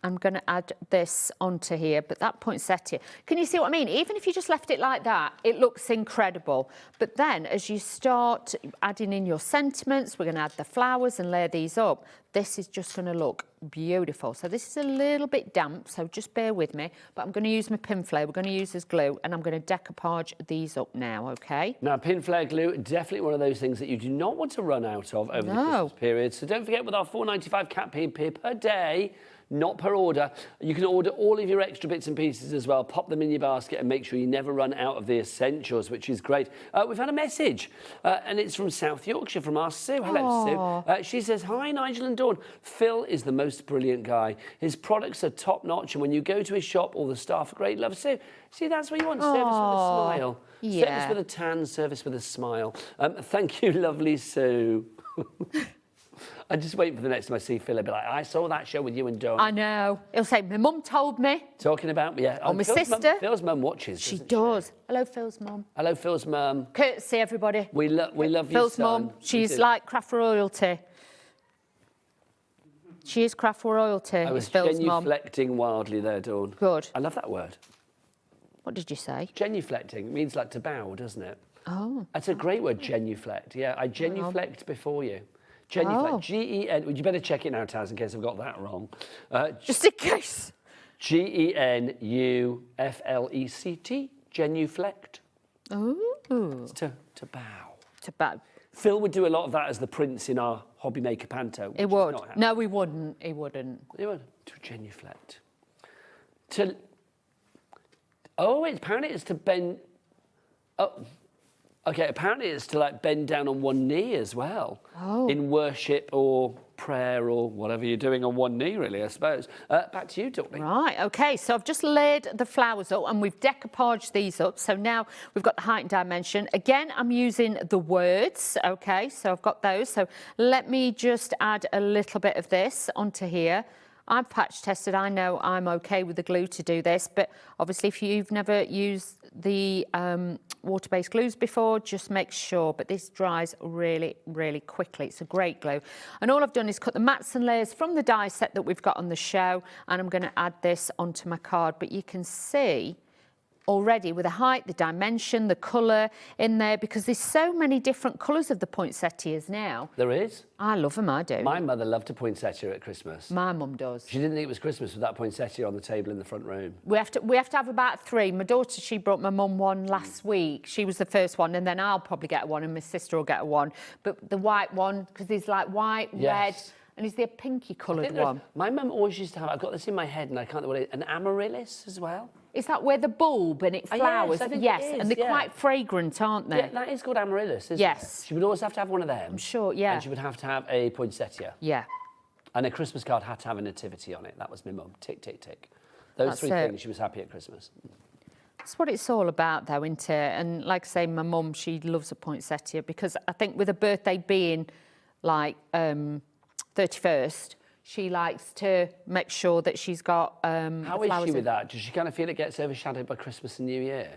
I'm going to add this onto here, but that poinsettia, can you see what I mean? Even if you just left it like that, it looks incredible. But then as you start adding in your sentiments, we're going to add the flowers and layer these up. This is just going to look beautiful. So this is a little bit damp, so just bear with me. But I'm going to use my pin flare, we're going to use as glue, and I'm going to decoupage these up now, okay? Now, pin flare glue, definitely one of those things that you do not want to run out of over the Christmas period. So don't forget, with our £4.95 cat p per day, not per order. You can order all of your extra bits and pieces as well, pop them in your basket and make sure you never run out of the essentials, which is great. We've had a message, and it's from South Yorkshire, from our Sue. Hello, Sue. She says, "Hi, Nigel and Dawn. Phil is the most brilliant guy. His products are top-notch, and when you go to his shop, all the staff are great. Love, Sue." See, that's what you want, service with a smile. Yeah. Service with a tan, service with a smile. Thank you, lovely Sue. I just wait for the next time I see Phil. I'll be like, "I saw that show with you and Dawn." I know. He'll say, "My mum told me." Talking about, yeah. Or my Phil's sister. Phil's mum watches. She does. Hello, Phil's mum. Hello, Phil's mum. Courtesy, everybody. We love your Phil's son. mum. She's like craft royalty. She is craft royalty. I was genuflecting wildly there, Dawn. Good. I love that word. What did you say? Genuflecting. It means like to bow, doesn't it? Oh. That's a great word, genuflect. Yeah, I genuflect before you. Genuflect. G-E-N. Well, you better check it now, Taz, in case I've got that wrong. Just in case. G-E-N-U-F-L-E-C-T. Genuflect. Ooh. It's to bow. To bow. Phil would do a lot of that as the prince in our HobbyMaker panto. He would. No, he wouldn't. He wouldn't. He would. To genuflect. To... Oh, apparently it's to bend... Oh... Okay, apparently it's to like bend down on one knee as well. Oh. In worship or prayer or whatever you're doing on one knee, really, I suppose. Back to you, Dorothy. Right, okay, so I've just laid the flowers up and we've decoupaged these up. So now we've got the height and dimension. Again, I'm using the words, okay, so I've got those. So let me just add a little bit of this onto here. I've patch tested, I know I'm okay with the glue to do this, but obviously if you've never used the water-based glues before, just make sure, but this dries really, really quickly. It's a great glue. And all I've done is cut the mats and layers from the die set that we've got on the show, and I'm going to add this onto my card, but you can see already with the height, the dimension, the colour in there, because there's so many different colours of the poinsettias now. There is? I love them, I do. My mother loved a poinsettia at Christmas. My mum does. She didn't think it was Christmas with that poinsettia on the table in the front room. We have to have about 3. My daughter, she brought my mum one last week. She was the first one, and then I'll probably get one, and my sister will get one. But the white one, because there's like white, red, and is there a pinky coloured one? My mum always used to have, I've got this in my head and I can't think what it is, an amaryllis as well. Is that where the bulb and it flowers? Yes, I think yes, it is, and they're quite fragrant, aren't they? Yeah, that is called amaryllis, isn't it? Yes. She would always have to have one of them. I'm sure, yeah. And she would have to have a poinsettia. Yeah. And a Christmas card had to have a nativity on it. That was my mum. Tick, tick, tick. Those That's 3 it. things, she was happy at Christmas. That's what it's all about, though, isn't it? And like I say, my mum, she loves a poinsettia because I think with her birthday being like 31st, She likes to make sure that she's got How is she with that? Does she kind of feel it gets overshadowed by Christmas and New Year?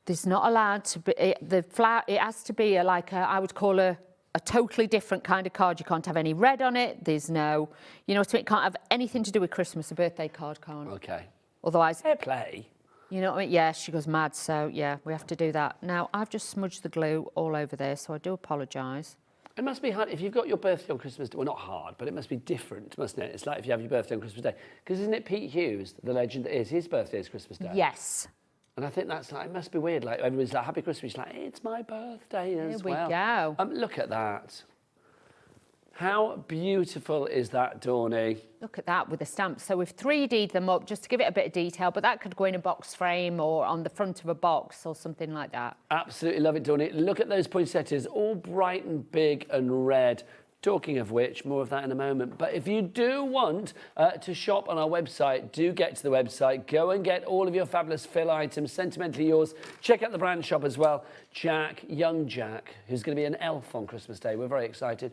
There's not allowed to be the flower. It has to be I would call a totally different kind of card. You can't have any red on it. There's no, you know what I mean? It can't have anything to do with Christmas. A birthday card can't. Okay. Otherwise, fair play. You know what I mean? Yeah, she goes mad. So yeah, we have to do that. Now I've just smudged the glue all over there, so I do apologise. It must be hard if you've got your birthday on Christmas Day. Well, not hard, but it must be different, mustn't it? It's like if you have your birthday on Christmas Day. Because isn't it Pete Hughes, the legend that is, his birthday is Christmas Day? Yes. And I think that's like, it must be weird. Like, everybody's like, happy Christmas. She's like, it's my birthday as well. Here we go. Look at that. How beautiful is that, Dawney? Look at that with the stamps. So we've 3D'd them up just to give it a bit of detail, but that could go in a box frame or on the front of a box or something like that. Absolutely love it, Dawney. Look at those poinsettias, all bright and big and red. Talking of which, more of that in a moment. But if you do want to shop on our website, do get to the website. Go and get all of your fabulous Phill items, Sentimentally Yours. Check out the brand shop as well. Jack, young Jack, who's going to be an elf on Christmas Day. We're very excited.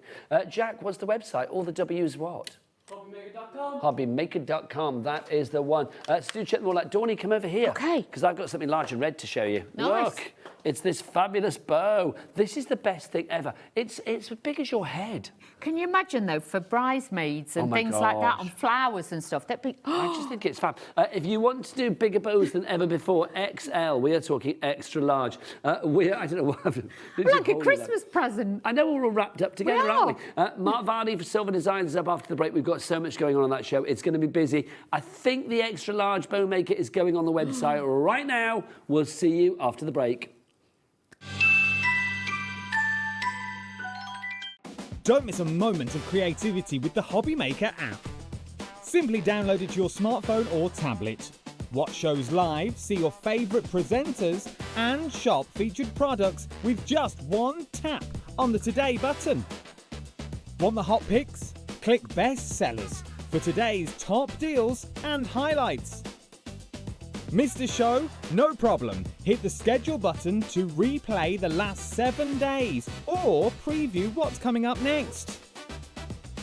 Jack, what's the website? All the W's what? HobbyMaker.com. HobbyMaker.com, that is the one. So do check them all out. Dawney, come over here. Okay. Because I've got something large and red to show you. Nice. Look, it's this fabulous bow. This is the best thing ever. It's as big as your head. Can you imagine, though, for bridesmaids and things like that, on flowers and stuff? That'd be... I just think it's fab. If you want to do bigger bows than ever before, XL, we are talking extra large. I don't know what happened. Like a Christmas present. I know we're all wrapped up together, aren't we? Mark Vardy for Silvar Designs is up after the break. We've got so much going on that show. It's going to be busy. I think the extra large bow maker is going on the website right now. We'll see you after the break. Don't miss a moment of creativity with the HobbyMaker app. Simply download it to your smartphone or tablet. Watch shows live, see your favourite presenters, and shop featured products with just one tap on the Today button. Want the hot picks? Click Best Sellers for today's top deals and highlights. Missed a show? No problem. Hit the schedule button to replay the last 7 days or preview what's coming up next.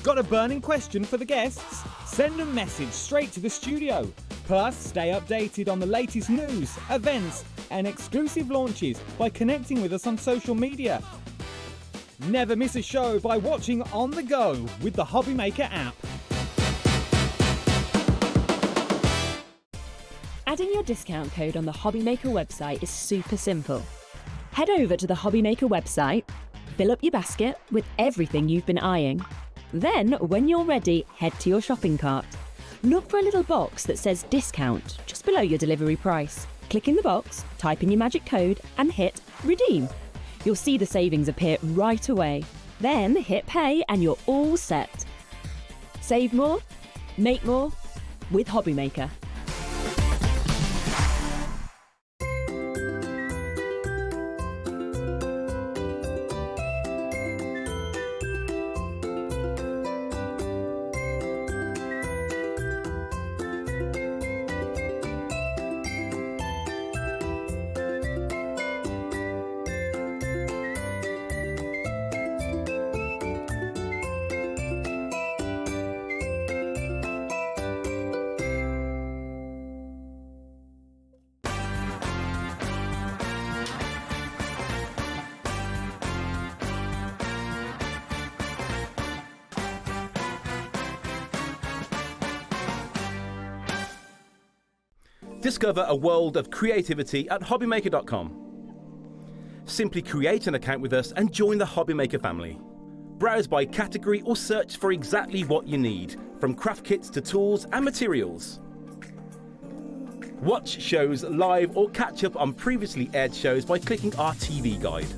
Got a burning question for the guests? Send a message straight to the studio. Plus, stay updated on the latest news, events, and exclusive launches by connecting with us on social media. Never miss a show by watching on the go with the HobbyMaker app. Adding your discount code on the HobbyMaker website is super simple. Head over to the HobbyMaker website, fill up your basket with everything you've been eyeing. Then, when you're ready, head to your shopping cart. Look for a little box that says discount just below your delivery price. Click in the box, type in your magic code and hit redeem. You'll see the savings appear right away. Then hit pay and you're all set. Save more, make more with HobbyMaker. Discover a world of creativity at HobbyMaker.com. Simply create an account with us and join the HobbyMaker family. Browse by category or search for exactly what you need, from craft kits to tools and materials. Watch shows live or catch up on previously aired shows by clicking our TV guide.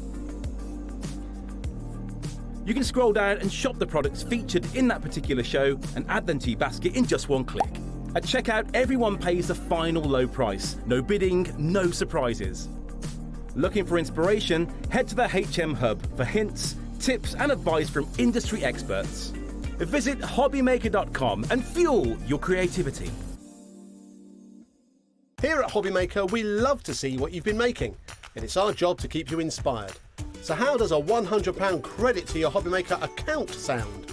You can scroll down and shop the products featured in that particular show and add them to your basket in just one click. At checkout, everyone pays the final low price. No bidding, no surprises. Looking for inspiration? Head to the HM Hub for hints, tips and advice from industry experts. Visit HobbyMaker.com and fuel your creativity. Here at HobbyMaker, we love to see what you've been making, and it's our job to keep you inspired. So how does a £100 credit to your HobbyMaker account sound?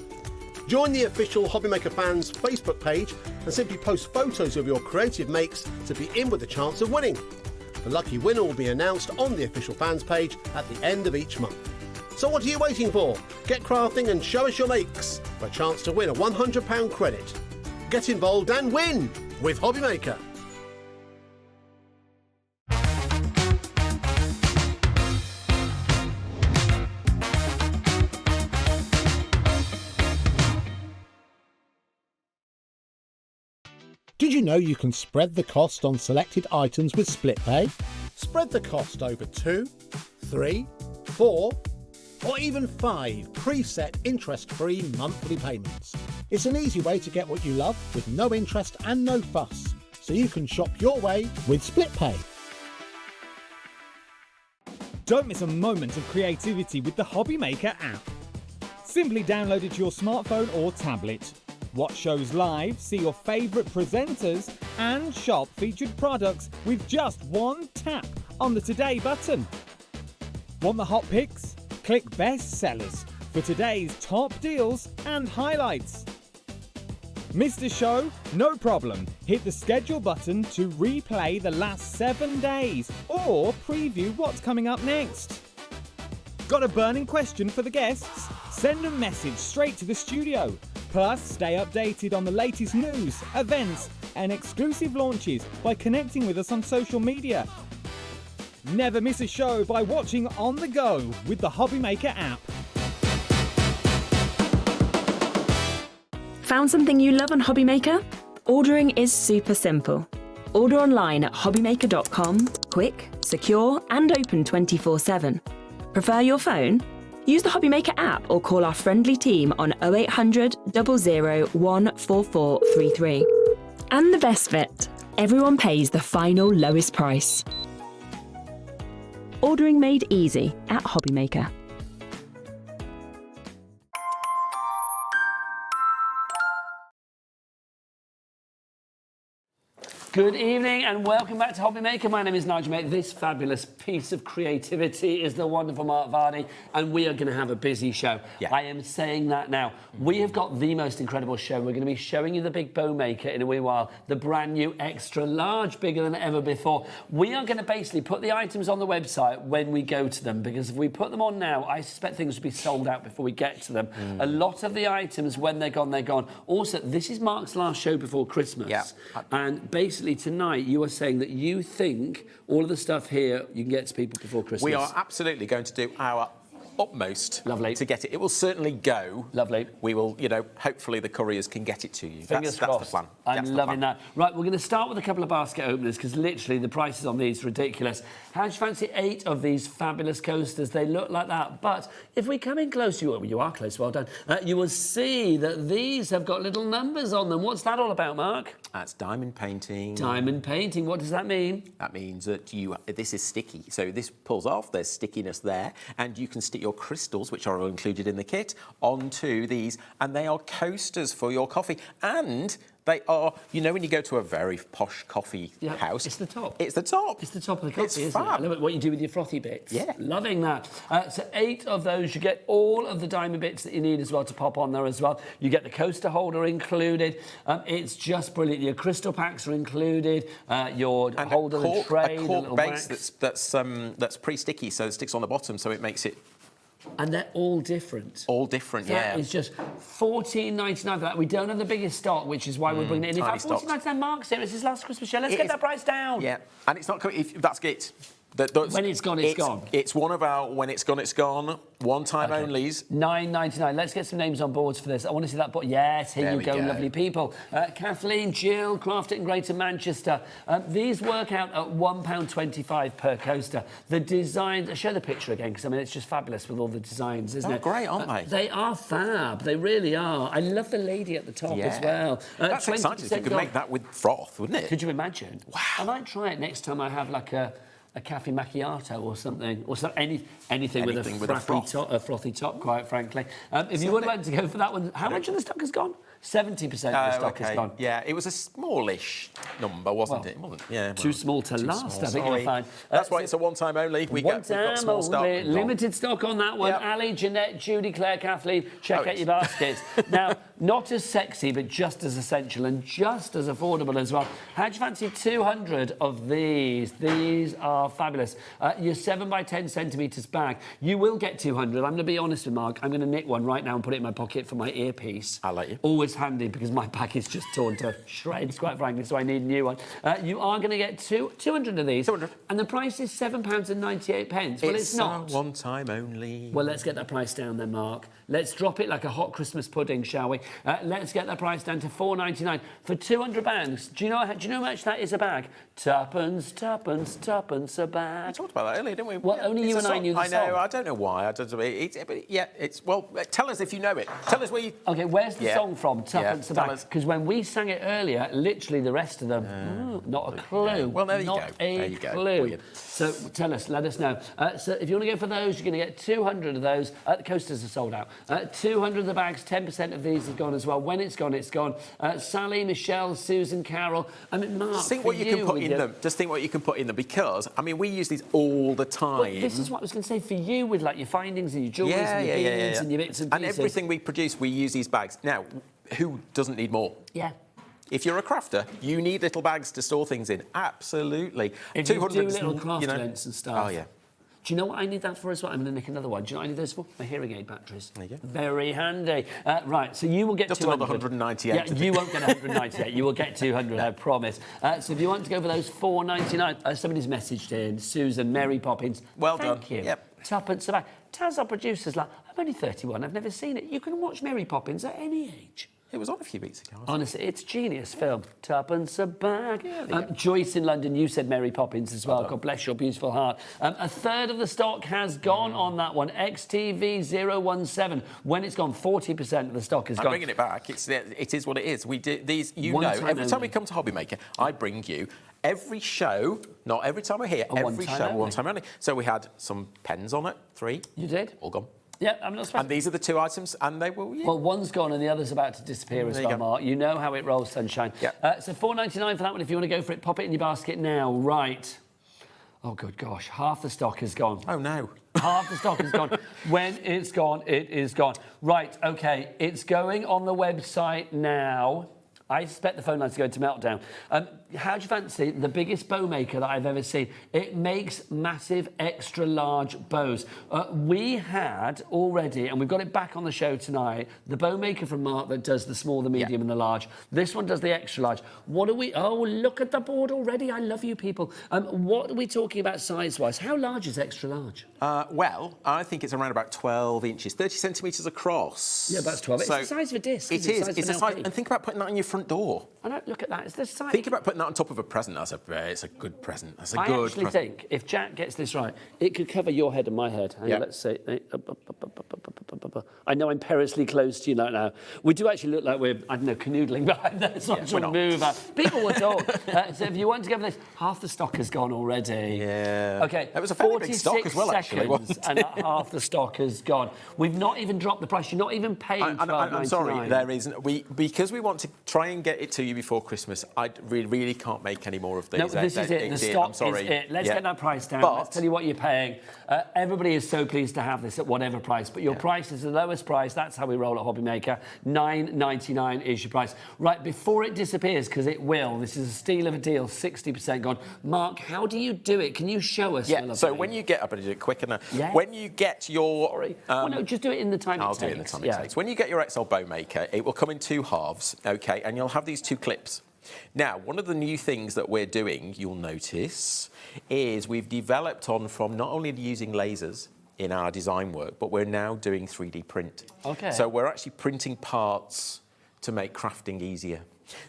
Join the official HobbyMaker fans Facebook page and simply post photos of your creative makes to be in with a chance of winning. The lucky winner will be announced on the official fans page at the end of each month. So what are you waiting for? Get crafting and show us your makes for a chance to win a £100 credit. Get involved and win with HobbyMaker. Did you know you can spread the cost on selected items with split pay? Spread the cost over 2, 3, 4, or even 5 preset interest-free monthly payments. It's an easy way to get what you love with no interest and no fuss, so you can shop your way with split pay. Don't miss a moment of creativity with the HobbyMaker app. Simply download it to your smartphone or tablet. Watch shows live, see your favourite presenters, and shop featured products with just one tap on the Today button. Want the hot picks? Click Best Sellers for today's top deals and highlights. Missed a show? No problem. Hit the schedule button to replay the last 7 days or preview what's coming up next. Got a burning question for the guests? Send a message straight to the studio. Plus, stay updated on the latest news, events, and exclusive launches by connecting with us on social media. Never miss a show by watching on the go with the HobbyMaker app. Found something you love on HobbyMaker? Ordering is super simple. Order online at hobbymaker.com, quick, secure, and open 24/7. Prefer your phone? Use the HobbyMaker app or call our friendly team on 0800 00 14433. And the best bit, everyone pays the final lowest price. Ordering made easy at HobbyMaker. Good evening and welcome back to HobbyMaker. My name is Nigel, mate. This fabulous piece of creativity is the wonderful Mark Vardy, and we are going to have a busy show. Yeah. I am saying that now. We have got the most incredible show. We're going to be showing you the big bow maker in a wee while, the brand new extra large, bigger than ever before. We are going to basically put the items on the website when we go to them, because if we put them on now, I suspect things will be sold out before we get to them. A lot of the items, when they're gone, they're gone. Also, this is Mark's last show before Christmas. Yeah. And basically, tonight you are saying that you think all of the stuff here you can get to people before Christmas. We are absolutely going to do our utmost to get it. It will certainly go. Lovely. We will, you know, hopefully the couriers can get it to you. Fingers that's crossed. The plan. I'm loving that. Right, we're going to start with a couple of basket openers because literally the prices on these are ridiculous. How do you fancy 8 of these fabulous coasters? They look like that. But if we come in close, you are close, well done. You will see that these have got little numbers on them. What's that all about, Mark? That's diamond painting. Diamond painting. What does that mean? That means that this is sticky. So this pulls off, there's stickiness there, and you can stick your crystals, which are included in the kit, onto these, and they are coasters for your coffee. And they are, you know, when you go to a very posh coffee house... It's the top. It's the top. It's the top of the coffee, it's isn't fab. it? I love it, what you do with your frothy bits. Yeah. Loving that. So 8 of those. You get all of the diamond bits that you need as well to pop on there as well. You get the coaster holder included. It's just brilliant. Your crystal packs are included. Your and holder and tray. A cork base that's pre-sticky, so it sticks on the bottom, so it makes it... And they're all different. All different, yeah. That is just $14.99 for that. We don't have the biggest stock, which is why we're bringing it in. In fact, $14.99 Mark's here. It's his last Christmas show. Let's get that price down. Yeah, and it's not coming... That's it. When it's gone, it's gone. It's one of our when it's gone, it's gone. One-time onlys. $9.99. Let's get some names on boards for this. I want to see that. Yes, here you go, lovely people. Kathleen, Jill, Crafted in Greater Manchester. These work out at £1.25 per coaster. The designs... Show the picture again, because, I mean, it's just fabulous with all the designs, isn't it? Great, aren't they? They are fab. They really are. I love the lady at the top as well. That's exciting if you could make that with froth, wouldn't it? Could you imagine? Wow. I might try it next time I have, like, a cafe macchiato or something, anything with a frothy top, quite frankly. If you would like to go for that one, how much of the stock has gone? 70% of the stock is gone. Yeah, it was a smallish number, wasn't it? Yeah, too small to last, I think you'll find. That's why it's a one-time only. We've got small stock. Limited stock on that one. Ali, Jeanette, Judy, Claire, Kathleen, check out your baskets. Now, not as sexy, but just as essential and just as affordable as well. How do you fancy 200 of these? These are fabulous. Your 7 by 10 centimetres bag. You will get 200. I'm going to be honest with Mark. I'm going to knit one right now and put it in my pocket for my earpiece. I'll let you. Always handy because my bag is just torn to shreds, quite frankly, so I need a new one. You are going to get 200 of these. 200. And the price is £7.98. Well, it's not. One time only. Well, let's get that price down then, Mark. Let's drop it like a hot Christmas pudding, shall we? Let's get that price down to £4.99 for 200 bags. Do you know how much that is a bag? Tuppence a bag. We talked about that earlier, didn't we? Well, only you and I knew the song. I know. I don't know why. Well, tell us if you know it. Tell us where you. Okay, where's the song from? Tuppence a bag. Because when we sang it earlier, literally the rest of them, not a clue. Well, there you go. Not a clue. So tell us, let us know. So if you want to go for those, you're going to get 200 of those. The coasters are sold out. 200 of the bags, 10% of these have gone as well. When it's gone, it's gone. Sally, Michelle, Susan, Carol. I mean, Mark, just think what you can put in them. Just think what you can put in them, because I mean, we use these all the time. Well, this is what I was going to say for you with like your findings and your jewellery and your beads and your bits and pieces. And everything we produce, we use these bags. Now, who doesn't need more? Yeah. If you're a crafter, you need little bags to store things in. Absolutely. If you do little craft events and stuff. Oh, yeah. Do you know what I need that for as well? I'm going to nick another one. Do you know what I need those for? My hearing aid batteries. There you go. Very handy. Right, so you will get just 200. another 198. Yeah, you won't get 198. You will get 200, I promise. So if you want to go for those £4.99, somebody's messaged in. Susan, Mary Poppins. Well done. Thank you. Yep. Tuppence a bag. Taz, our producer's like, I'm only 31. I've never seen it. You can watch Mary Poppins at any age. It was on a few weeks ago. Honestly, it's genius film. Tuppence a bag. Yeah, Joyce in London, you said Mary Poppins as well. God bless your beautiful heart. A third of the stock has gone on that one. XTV017. When it's gone, 40% of the stock is gone. I'm bringing it back. It is what it is. We do these. Every time we come to HobbyMaker, I bring you. Every show, not every time we're here, every show, one time only. So we had some pens on it, 3. You did? All gone. Yeah, I'm not surprised. And these are the 2 items, and they will. Yeah. Well, one's gone and the other's about to disappear as well, Mark. You know how it rolls, sunshine. Yeah. So £4.99 for that one. If you want to go for it, pop it in your basket now. Right. Oh, good gosh. Half the stock is gone. Oh, no. Half the stock is gone. When it's gone, it is gone. Right, OK. It's going on the website now. I expect the phone lines to go into meltdown. How do you fancy the biggest bow maker that I've ever seen? It makes massive extra large bows. We had already, and we've got it back on the show tonight, the bow maker from Mark that does the small, the medium and the large. This one does the extra large. What are we... Oh, look at the board already. I love you people. What are we talking about size-wise? How large is extra large? Well, I think it's around about 12 inches, 30 centimetres across. Yeah, that's 12. So it's the size of a disc. It is. It's a size... And think about putting that on your front door. I don't look at that. It's the size. Think about putting that on top of a present. It's a good present. That's a good present. I actually think, if Jack gets this right, it could cover your head and my head. Hang on, let's see. I know I'm perilously close to you right now. We do actually look like we're, I don't know, canoodling behind there. So we're not. Move. People will talk. So if you want to go for this, half the stock has gone already. Yeah. OK. It was a fairly big stock as well, actually. And half the stock has gone. We've not even dropped the price. You're not even paying $12.99. I'm sorry, there isn't. Because we want to try and get it to you before Christmas, I really can't make any more of these. No, this is it. The stock is it. Let's get that price down. Let's tell you what you're paying. Everybody is so pleased to have this at whatever price, but your price is the lowest price. That's how we roll at HobbyMaker. $9.99 is your price. Right, before it disappears, because it will, this is a steal of a deal, 60% gone. Mark, how do you do it? Can you show us? Yeah, so when you get... I better do it quicker now. Yeah. When you get your... Sorry. Well, no, just do it in the time it takes. I'll do it in the time it takes. When you get your XL bow maker, it will come in 2 halves, OK, and you'll have these 2 clips. Now, one of the new things that we're doing, you'll notice, is we've developed on from not only using lasers in our design work, but we're now doing 3D print. OK. So we're actually printing parts to make crafting easier.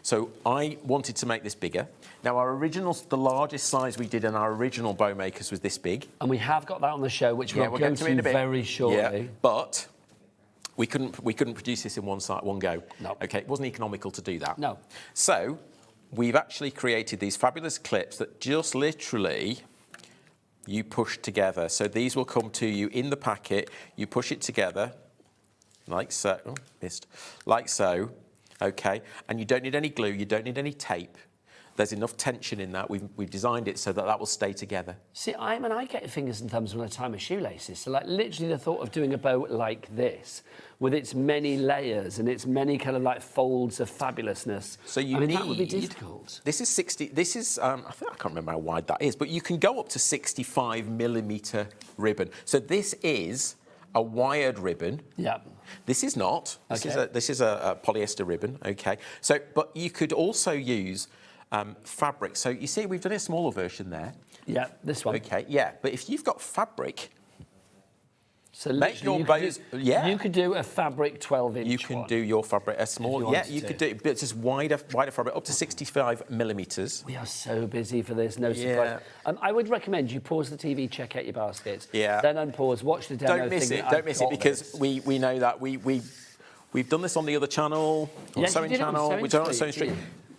So I wanted to make this bigger. Now, our original, the largest size we did in our original bow makers was this big. And we have got that on the show, which we'll go to in a bit. Very shortly. Yeah, but we couldn't produce this in one go. No. OK, it wasn't economical to do that. No. So we've actually created these fabulous clips that just literally you push together. So these will come to you in the packet. You push it together, like so. Oh, missed. Like so. okay? And you don't need any glue, you don't need any tape. There's enough tension in that. We've designed it so that that will stay together. See, I get fingers and thumbs when I tie my shoelaces. So, like, literally the thought of doing a bow like this, with its many layers and its many kind of like folds of fabulousness. So you I mean, need. that would be difficult. This is 60. This is. I think I can't remember how wide that is, but you can go up to 65mm ribbon. So this is a wired ribbon. Yeah. This is not. This is a polyester ribbon. Okay. So, but you could also use fabric. So you see, we've done a smaller version there. Yeah, this one. Okay, yeah. But if you've got fabric, so make your bows. Yeah, you could do a fabric 12-inch. You can do your fabric a small. Yeah, you could do it, but it's just wider fabric up to 65mm. We are so busy for this. No surprise. Yeah. I would recommend you pause the TV, check out your baskets. Yeah. Then unpause, watch the demo. Don't miss it. Don't miss it because we know that we've done this on the other channel, on the sewing channel. We've done it on Sewing Street.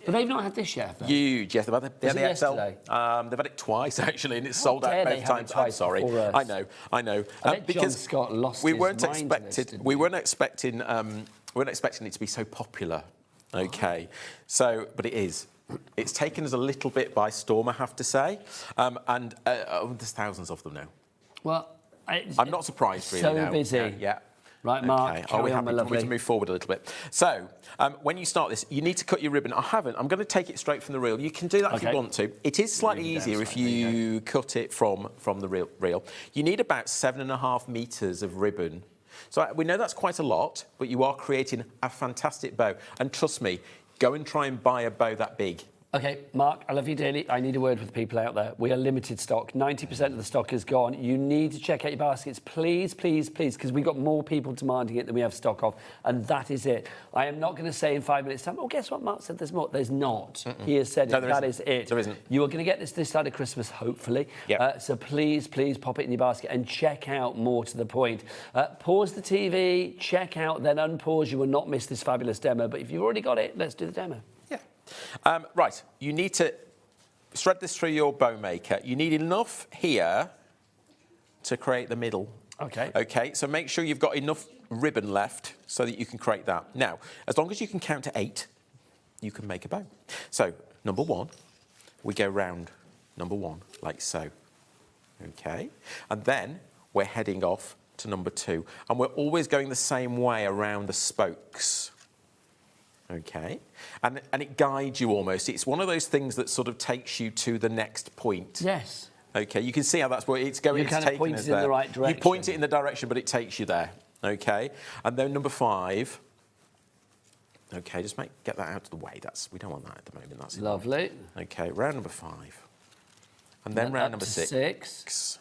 But they've not had this yet. Though. Huge, yes. They've had the XL. Yesterday? They've had it twice actually, and it's sold out both times. I'm sorry. I know. Because John Scott lost we his weren't mind expected. We weren't expecting. We weren't expecting it to be so popular. Okay, so but it is. It's taken us a little bit by storm, I have to say, and there's thousands of them now. Well, I'm not surprised really. So now. busy. Yeah. Right, Mark, carry on, my lovely. To move forward a little bit. So, when you start this, you need to cut your ribbon. I haven't. I'm going to take it straight from the reel. You can do that if you want to. It is slightly easier if you cut it from the reel. You need about 7.5 meters of ribbon. So we know that's quite a lot, but you are creating a fantastic bow. And trust me, go and try and buy a bow that big. Okay, Mark, I love you dearly. I need a word with people out there. We are limited stock. 90% of the stock is gone. You need to check out your baskets, please, please, please, because we've got more people demanding it than we have stock of, and that is it. I am not going to say in 5 minutes' time, oh, guess what, Mark said there's more. There's not. He has said it. That is it. There isn't. You are going to get this side of Christmas, hopefully. Yep. So please, please pop it in your basket and check out more to the point. Pause the TV, check out, then unpause. You will not miss this fabulous demo. But if you've already got it, let's do the demo. Right, you need to thread this through your bow maker. You need enough here to create the middle. Okay. Okay, so make sure you've got enough ribbon left so that you can create that. Now, as long as you can count to 8, you can make a bow. So, number 1, we go round number 1, like so. Okay, and then we're heading off to number 2. And we're always going the same way around the spokes. Okay, and it guides you almost. It's one of those things that sort of takes you to the next point. Yes. Okay, you can see how that's where it's going. You kind of point it in the right direction. You point it in the direction, but it takes you there. Okay, and then number 5. Okay, just get that out of the way. We don't want that at the moment. That's lovely. Okay, round number 5, and then round number 6.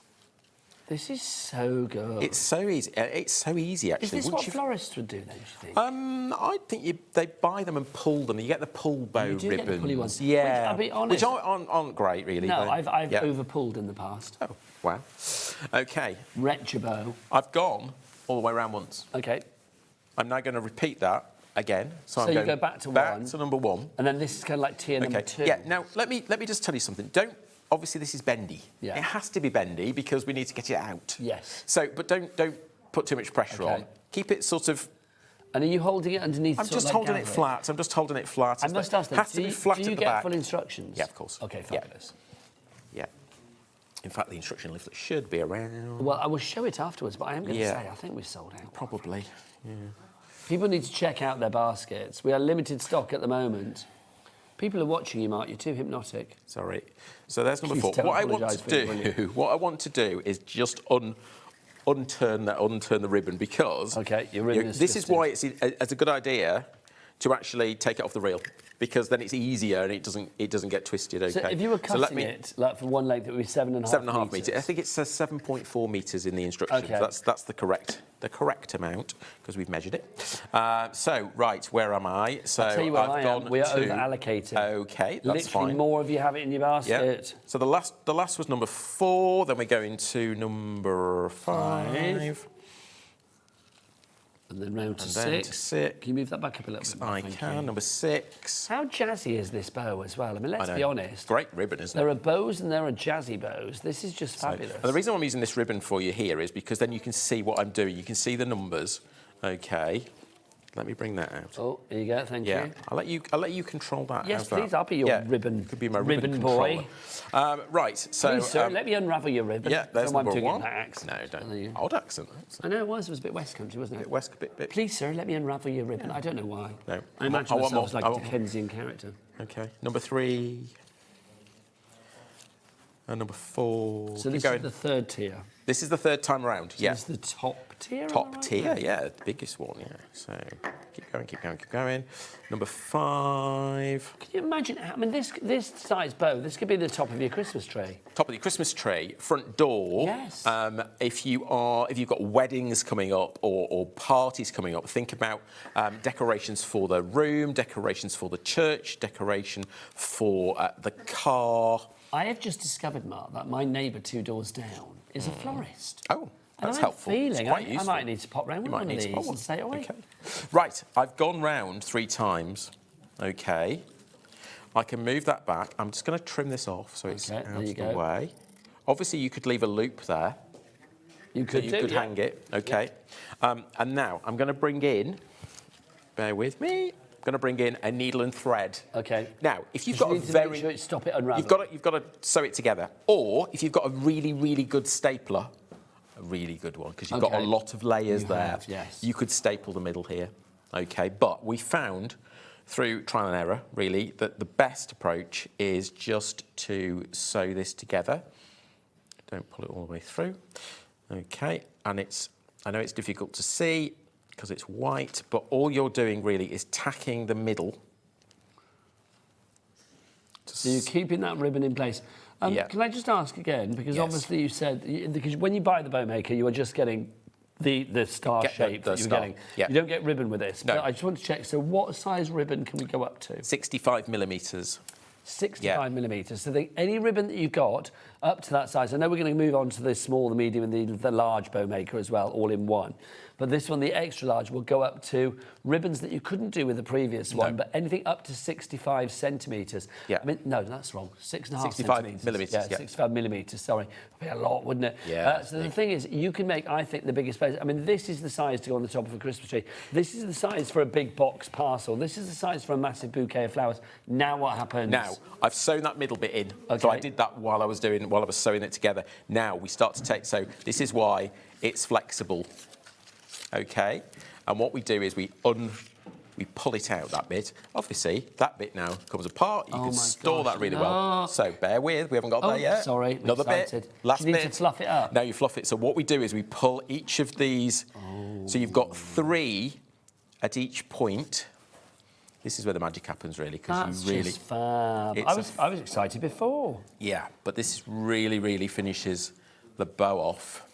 This is so good. It's so easy. It's so easy, actually. Is this what florists would do, then, do you think? I think they buy them and pull them. You get the pull bow ribbons. Get the pulley ones. Yeah. Which, I'll be honest, which aren't great, really. No, I've over-pulled in the past. Oh, wow. Okay. Wretch a bow. I've gone all the way around once. Okay. I'm now going to repeat that again. So I'm you go back to 1. Back to number 1. And then this is kind of like tier number 2. Yeah, now, let me just tell you something. Obviously, this is bendy. Yeah. It has to be bendy because we need to get it out. Yes. So, but don't put too much pressure on. Keep it sort of. And are you holding it underneath? I'm just holding it flat. I'm just holding it flat. I must ask, has to be flat at the back. Do you get full instructions? Yeah, of course. Okay, fabulous. Yeah. In fact, the instruction leaflet should be around. Well, I will show it afterwards, but I am going to say I think we've sold out. Probably. Yeah. People need to check out their baskets. We are limited stock at the moment. People are watching you, Mark. You're too hypnotic. Sorry. So there's number 4. What I want to do is just unturn the ribbon because this is why it's a good idea to actually take it off the reel because then it's easier and it doesn't get twisted. Okay. So if you were cutting it like for one length, it would be 7.5 meters. I think it says 7.4 meters in the instructions. Okay. That's the correct amount because we've measured it. So right, where am I? So I'll tell you where I am. We are over allocated. Okay, that's literally fine. more of you have it in your basket. Yeah. So the last was number 4. Then we go into number 5. And then round to 6. Can you move that back up a little bit? I can. Number 6. How jazzy is this bow as well? I mean, let's be honest. Great ribbon, isn't it? There are bows and there are jazzy bows. This is just fabulous. And the reason I'm using this ribbon for you here is because then you can see what I'm doing. You can see the numbers, okay? Let me bring that out. Oh, here you go. Thank you. I'll let you control that. Yes, How's that? please. I'll be your ribbon. Could be my ribbon boy. Right. So, please, sir, let me unravel your ribbon. Yeah, there's number one. That accent. No, don't. Odd accent. I know it was. It was a bit West Country, wasn't it? A bit West, bit. Please, sir, let me unravel your ribbon. I don't know why. No. I imagine myself as like a Dickensian character. Okay. Number 3. And number 4. So this is the third tier. This is the third time around. So yeah. This is the top tier. Top tier, yeah, the biggest one, yeah. So keep going. Number 5. Can you imagine? I mean, this size bow. This could be the top of your Christmas tree. Top of your Christmas tree, front door. Yes. If you've got weddings coming up or parties coming up, think about decorations for the room, decorations for the church, decoration for the car. I have just discovered, Mark, that my neighbour 2 doors down is a florist. Oh, that's helpful. Feeling it's quite I useful. might need to pop round with one of these and say, okay. Right, I've gone round 3 times. Okay. I can move that back. I'm just going to trim this off so it's out of the way. Obviously, you could leave a loop there. You could hang it. Okay. And now I'm going to bring in, bear with me, going to bring in a needle and thread. Okay. Now, if you've got a very... stop it unraveling. You've got to sew it together. Or if you've got a really, really good stapler, a really good one, because you've got a lot of layers there, yes. You could staple the middle here. Okay, but we found through trial and error, really, that the best approach is just to sew this together. Don't pull it all the way through. Okay, and I know it's difficult to see, because it's white, but all you're doing really is tacking the middle. So you're keeping that ribbon in place. Can I just ask again, because obviously you said, because when you buy the bow maker, you are just getting the star shape that you're getting. Yeah. You don't get ribbon with this. No. But I just want to check, so what size ribbon can we go up to? 65 millimetres. 65 millimetres. So any ribbon that you've got up to that size, I know we're going to move on to the small, the medium and the large bow maker as well, all in one. But this one, the extra large, will go up to ribbons that you couldn't do with the previous one, but anything up to 65 centimetres. Yeah. I mean, no, that's wrong. 6.5 65 millimetres. Yeah, 65 millimetres, sorry. That'd be a lot, wouldn't it? Yeah. So the thing is, you can make, I think, the biggest space. I mean, this is the size to go on the top of a Christmas tree. This is the size for a big box parcel. This is the size for a massive bouquet of flowers. Now what happens? Now, I've sewn that middle bit in. Okay. So I did that while I was sewing it together. Now we start to take, so this is why it's flexible. Okay, and what we do is we pull it out, that bit. Obviously, that bit now comes apart. You can store that really well. So bear with, we haven't got there yet. Sorry, another bit. Last you need bit. to fluff it up. Now you fluff it. So what we do is we pull each of these. So you've got 3 at each point. This is where the magic happens, really, because you really. Just fab. I was excited before. Yeah, but this really, really finishes the bow off.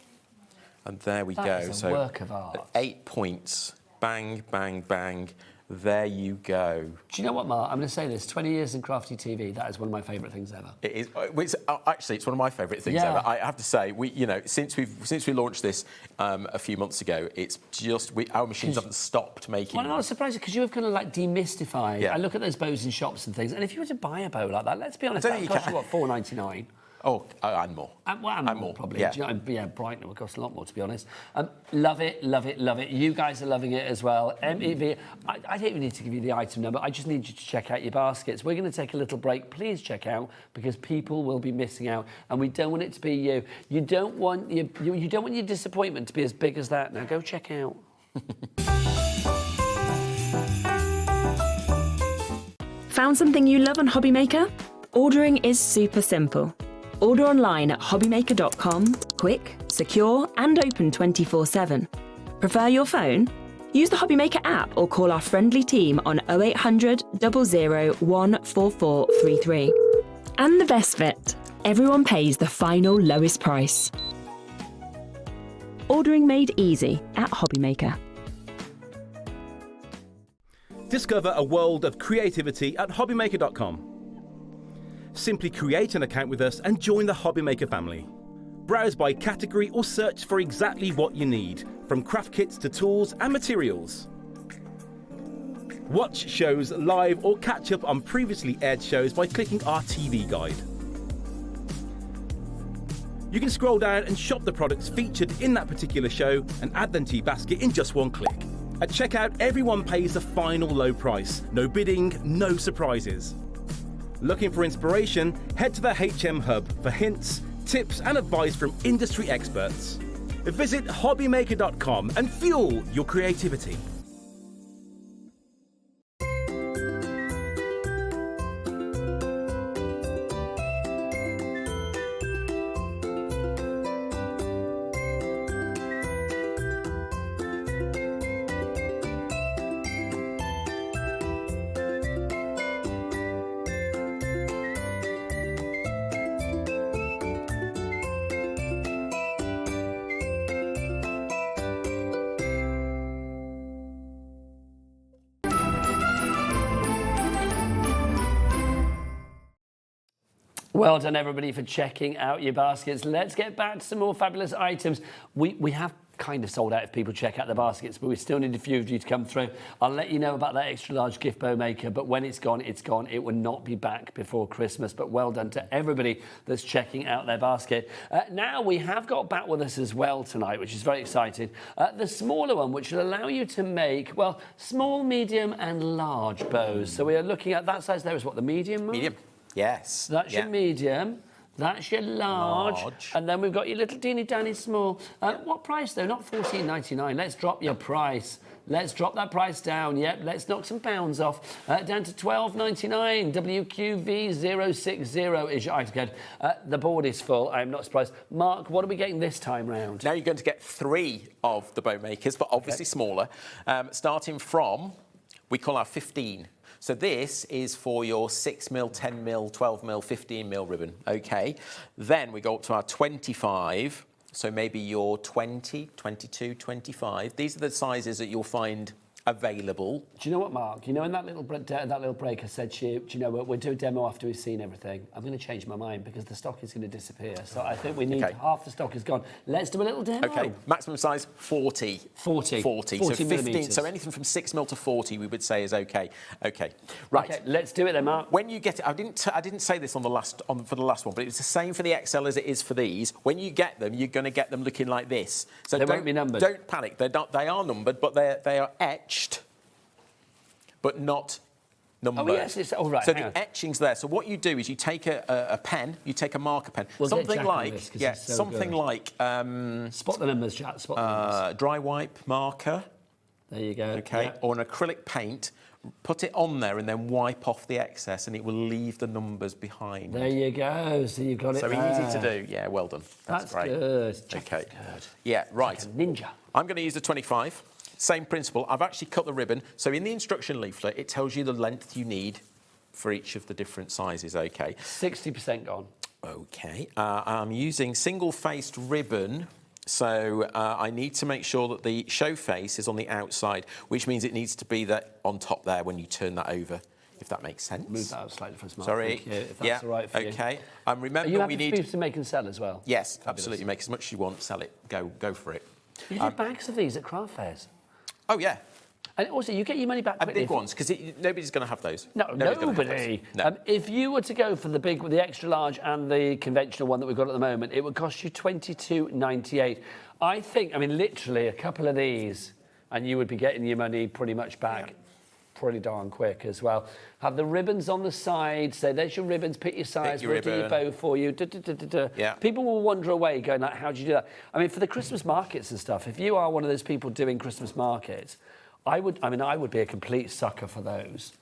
And there we go. Is a work of art. 8 points. Bang, bang, bang. There you go. Do you know what, Mark? I'm going to say this. 20 years in crafty TV, that is one of my favourite things ever. It is. Actually, it's one of my favourite things ever. I have to say, since we launched this a few months ago, it's just our machines haven't stopped making. Well, I'm not surprised because you have kind of like demystified. Yeah. I look at those bows in shops and things, and if you were to buy a bow like that, let's be honest, that would cost you what, $4.99. Oh, and more. And more, probably. Yeah. Do you know, Brighton would cost a lot more, to be honest. Love it, love it, love it. You guys are loving it as well. MEV, I don't even need to give you the item number. I just need you to check out your baskets. We're going to take a little break. Please check out, because people will be missing out, and we don't want it to be you. You don't want your disappointment to be as big as that. Now go check out. Found something you love on HobbyMaker? Ordering is super simple. Order online at hobbymaker.com, quick, secure and open 24/7. Prefer your phone? Use the HobbyMaker app or call our friendly team on 0800 00 14433. And the best bit, everyone pays the final lowest price. Ordering made easy at HobbyMaker. Discover a world of creativity at hobbymaker.com. Simply create an account with us and join the HobbyMaker family. Browse by category or search for exactly what you need, from craft kits to tools and materials. Watch shows live or catch up on previously aired shows by clicking our TV guide. You can scroll down and shop the products featured in that particular show and add them to your basket in just one click. At checkout, everyone pays the final low price. No bidding, no surprises. Looking for inspiration? Head to the HM Hub for hints, tips and advice from industry experts. Visit hobbymaker.com and fuel your creativity. Well done, everybody, for checking out your baskets. Let's get back to some more fabulous items. We have kind of sold out if people check out the baskets, but we still need a few of you to come through. I'll let you know about that extra large gift bow maker, but when it's gone, it's gone. It will not be back before Christmas, but well done to everybody that's checking out their basket. Now we have got back with us as well tonight, which is very exciting. The smaller one, which will allow you to make, well, small, medium and large bows. So we are looking at that size there is what, the medium, Mark? Medium. Yes. That's your medium. That's your large. And then we've got your little teeny tiny small. What price though? Not $14.99. Let's drop your price. Let's drop that price down. Yep, let's knock some pounds off. Down to $12.99. WQV060 is your item code. The board is full. I'm not surprised. Mark, what are we getting this time round? Now you're going to get 3 of the bow makers, but obviously smaller. Starting from, we call our 15. So this is for your 6mm, 10mm, 12mm, 15mm ribbon, okay? Then we go up to our 25, so maybe your 20, 22, 25. These are the sizes that you'll find available. Do you know what, Mark? You know, when that little break I said to you, do you know what, we'll do a demo after we've seen everything. I'm going to change my mind because the stock is going to disappear. So I think we need half the stock is gone. Let's do a little demo. Okay, maximum size 40. 40. 40. So 15. So anything from 6mm to 40 we would say is okay. Okay. Right. Okay, let's do it then, Mark. When you get it, I didn't say this for the last one, but it's the same for the XL as it is for these. When you get them, you're going to get them looking like this. So they won't be numbered. Don't panic. They are numbered, but they are etched, but not numbered. Oh yes, it's all right. So the etching's there. So what you do is you take a pen, you take a marker pen, something like something like spot the numbers, Jack. Spot the numbers. Dry wipe marker. There you go. Okay, yeah. Or an acrylic paint. Put it on there and then wipe off the excess, and it will leave the numbers behind. There you go. So you've got it. So there. easy to do. Yeah, well done. That's great. Good. Okay. Good. Yeah, right. Like a ninja. I'm going to use the 25. Same principle. I've actually cut the ribbon. So in the instruction leaflet, it tells you the length you need for each of the different sizes. Okay. 60% gone. Okay. I'm using single-faced ribbon. So I need to make sure that the show face is on the outside, which means it needs to be on top there when you turn that over, if that makes sense. Move that out slightly for us, Mark. Sorry. Thank you, if that's all right for you. Okay. Remember, are you happy we need for people to make and sell as well? Yes, Fabulous. absolutely. Make as much as you want. Sell it. Go for it. You do bags of these at craft fairs. Oh yeah. And also, you get your money back quickly. Big ones, because nobody's going to have those. No, nobody. No. If you were to go for the extra large and the conventional one that we've got at the moment, it would cost you $22.98. I think, I mean, literally a couple of these, and you would be getting your money pretty much back pretty darn quick as well. Have the ribbons on the side. So there's your ribbons. Pick your size. We'll do your bow for you. Yeah. People will wander away going like, how do you do that? I mean, for the Christmas markets and stuff, if you are one of those people doing Christmas markets, I would be a complete sucker for those.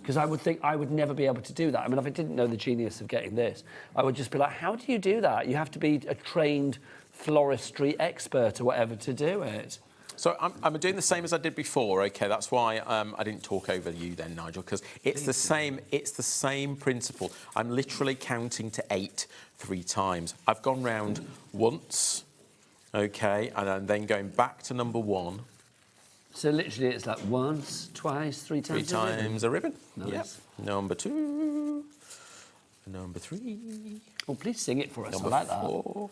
Because I would think I would never be able to do that. I mean, if I didn't know the genius of getting this, I would just be like, how do you do that? You have to be a trained floristry expert or whatever to do it. So I'm doing the same as I did before. Okay, that's why I didn't talk over you then, Nigel, because it's the same. It's the same principle. I'm literally counting to 8 3 times. I've gone round once, okay, and I'm then going back to number 1. So literally, it's like once, twice, 3 times. 3 times a ribbon. Nice. Yep. Number 2. Number 3. Oh, please sing it for us. Number I like 4.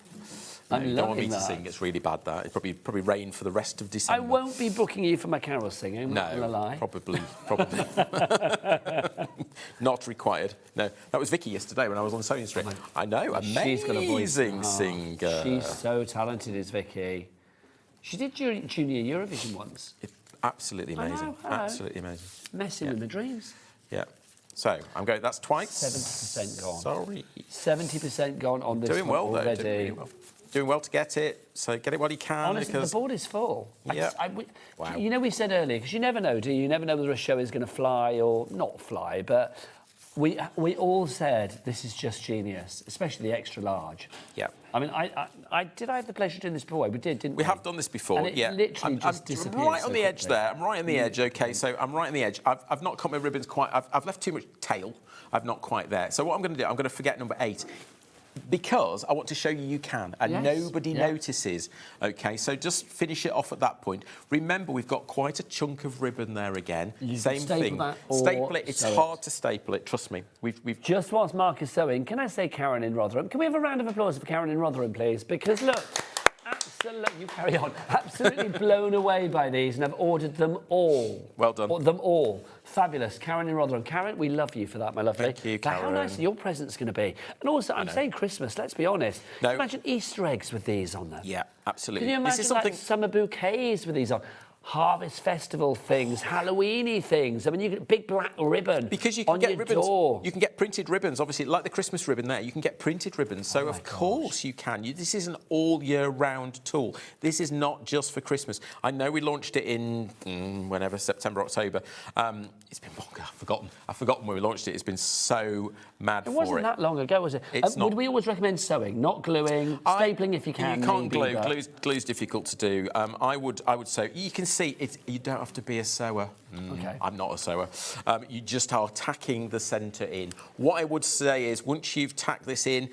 I'm you don't want me loving to sing. It's really bad. That it's probably rain for the rest of December. I won't be booking you for my carol singing. I'm not gonna lie. Probably. Not required. No, that was Vicky yesterday when I was on Sewing Street. I know, She's got a voice. Amazing singer. She's so talented, is Vicky. She did Junior Eurovision once. Absolutely I know, amazing. hello. Absolutely amazing. Messing with my dreams. Yeah. So I'm going. That's twice. 70% gone. Sorry. 70% gone on this Doing one well though. already. Doing really well. Doing well to get it. So get it while you can. Honestly, because the board is full. Yeah. Wow. You know, we said earlier, because you never know, do you? You never know whether a show is going to fly or not fly, but we all said this is just genius, especially the extra large. Yeah. I mean, did I have the pleasure of doing this before? We did, didn't we? We have done this before, and it literally just disappeared. I'm right so on the edge quickly. there. I'm right on the edge, OK? So I'm right on the edge. I've not cut my ribbons quite. I've left too much tail. I'm not quite there. So what I'm going to do, I'm going to forget number 8. Because I want to show you can, and nobody notices. OK, so just finish it off at that point. Remember, we've got quite a chunk of ribbon there again. Same thing. Staple it. It's hard to staple it. Trust me. We've just whilst Mark is sewing, can I say Karen in Rotherham? Can we have a round of applause for Karen in Rotherham, please? Because look. Absolutely, you carry on. Absolutely blown away by these, and I've ordered them all. Well done. Them all. Fabulous. Karen in Rotherham. Karen, we love you for that, my lovely. Thank you, Karen. How nice your present's going to be. And also, I'm saying Christmas, let's be honest. No. Imagine Easter eggs with these on them. Yeah, absolutely. Can you imagine like summer bouquets with these on? Harvest festival things, Halloweeny things. I mean, you get big black ribbon because you can on get your ribbons. door. You can get printed ribbons, obviously, like the Christmas ribbon there. You can get printed ribbons. So of course you can. This is an all-year-round tool. This is not just for Christmas. I know we launched it in whenever, September, October. It's been longer. I've forgotten when we launched it. It's been so mad for it. It wasn't that long ago, was it? It's not. Would we always recommend sewing, not gluing, stapling if you can? You can't maybe, glue. Glue's difficult to do. I would sew. You can see it. You don't have to be a sewer. Okay. I'm not a sewer. You just are tacking the centre in. What I would say is, once you've tacked this in,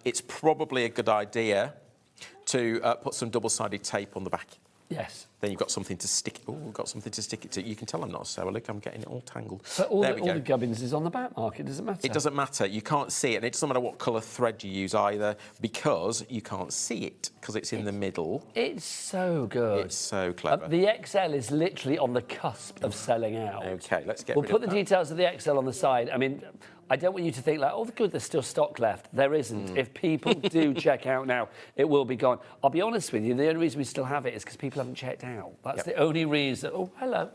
it's probably a good idea to put some double-sided tape on the back. Yes. Then you've got something to stick. Oh, we've got something to stick it to. You can tell I'm not a sewer. Look, I'm getting it all tangled. But all the gubbins is on the back, Mark. It doesn't matter. It doesn't matter. You can't see it, and it doesn't matter what colour thread you use either, because you can't see it because it's in the middle. It's so good. It's so clever. The XL is literally on the cusp of selling out. Okay, let's get. We'll rid put of the that. details of the XL on the side. I mean, I don't want you to think like, oh, good, there's still stock left. There isn't. If people do check out now, it will be gone. I'll be honest with you, the only reason we still have it is because people haven't checked out. That's the only reason. Oh, hello.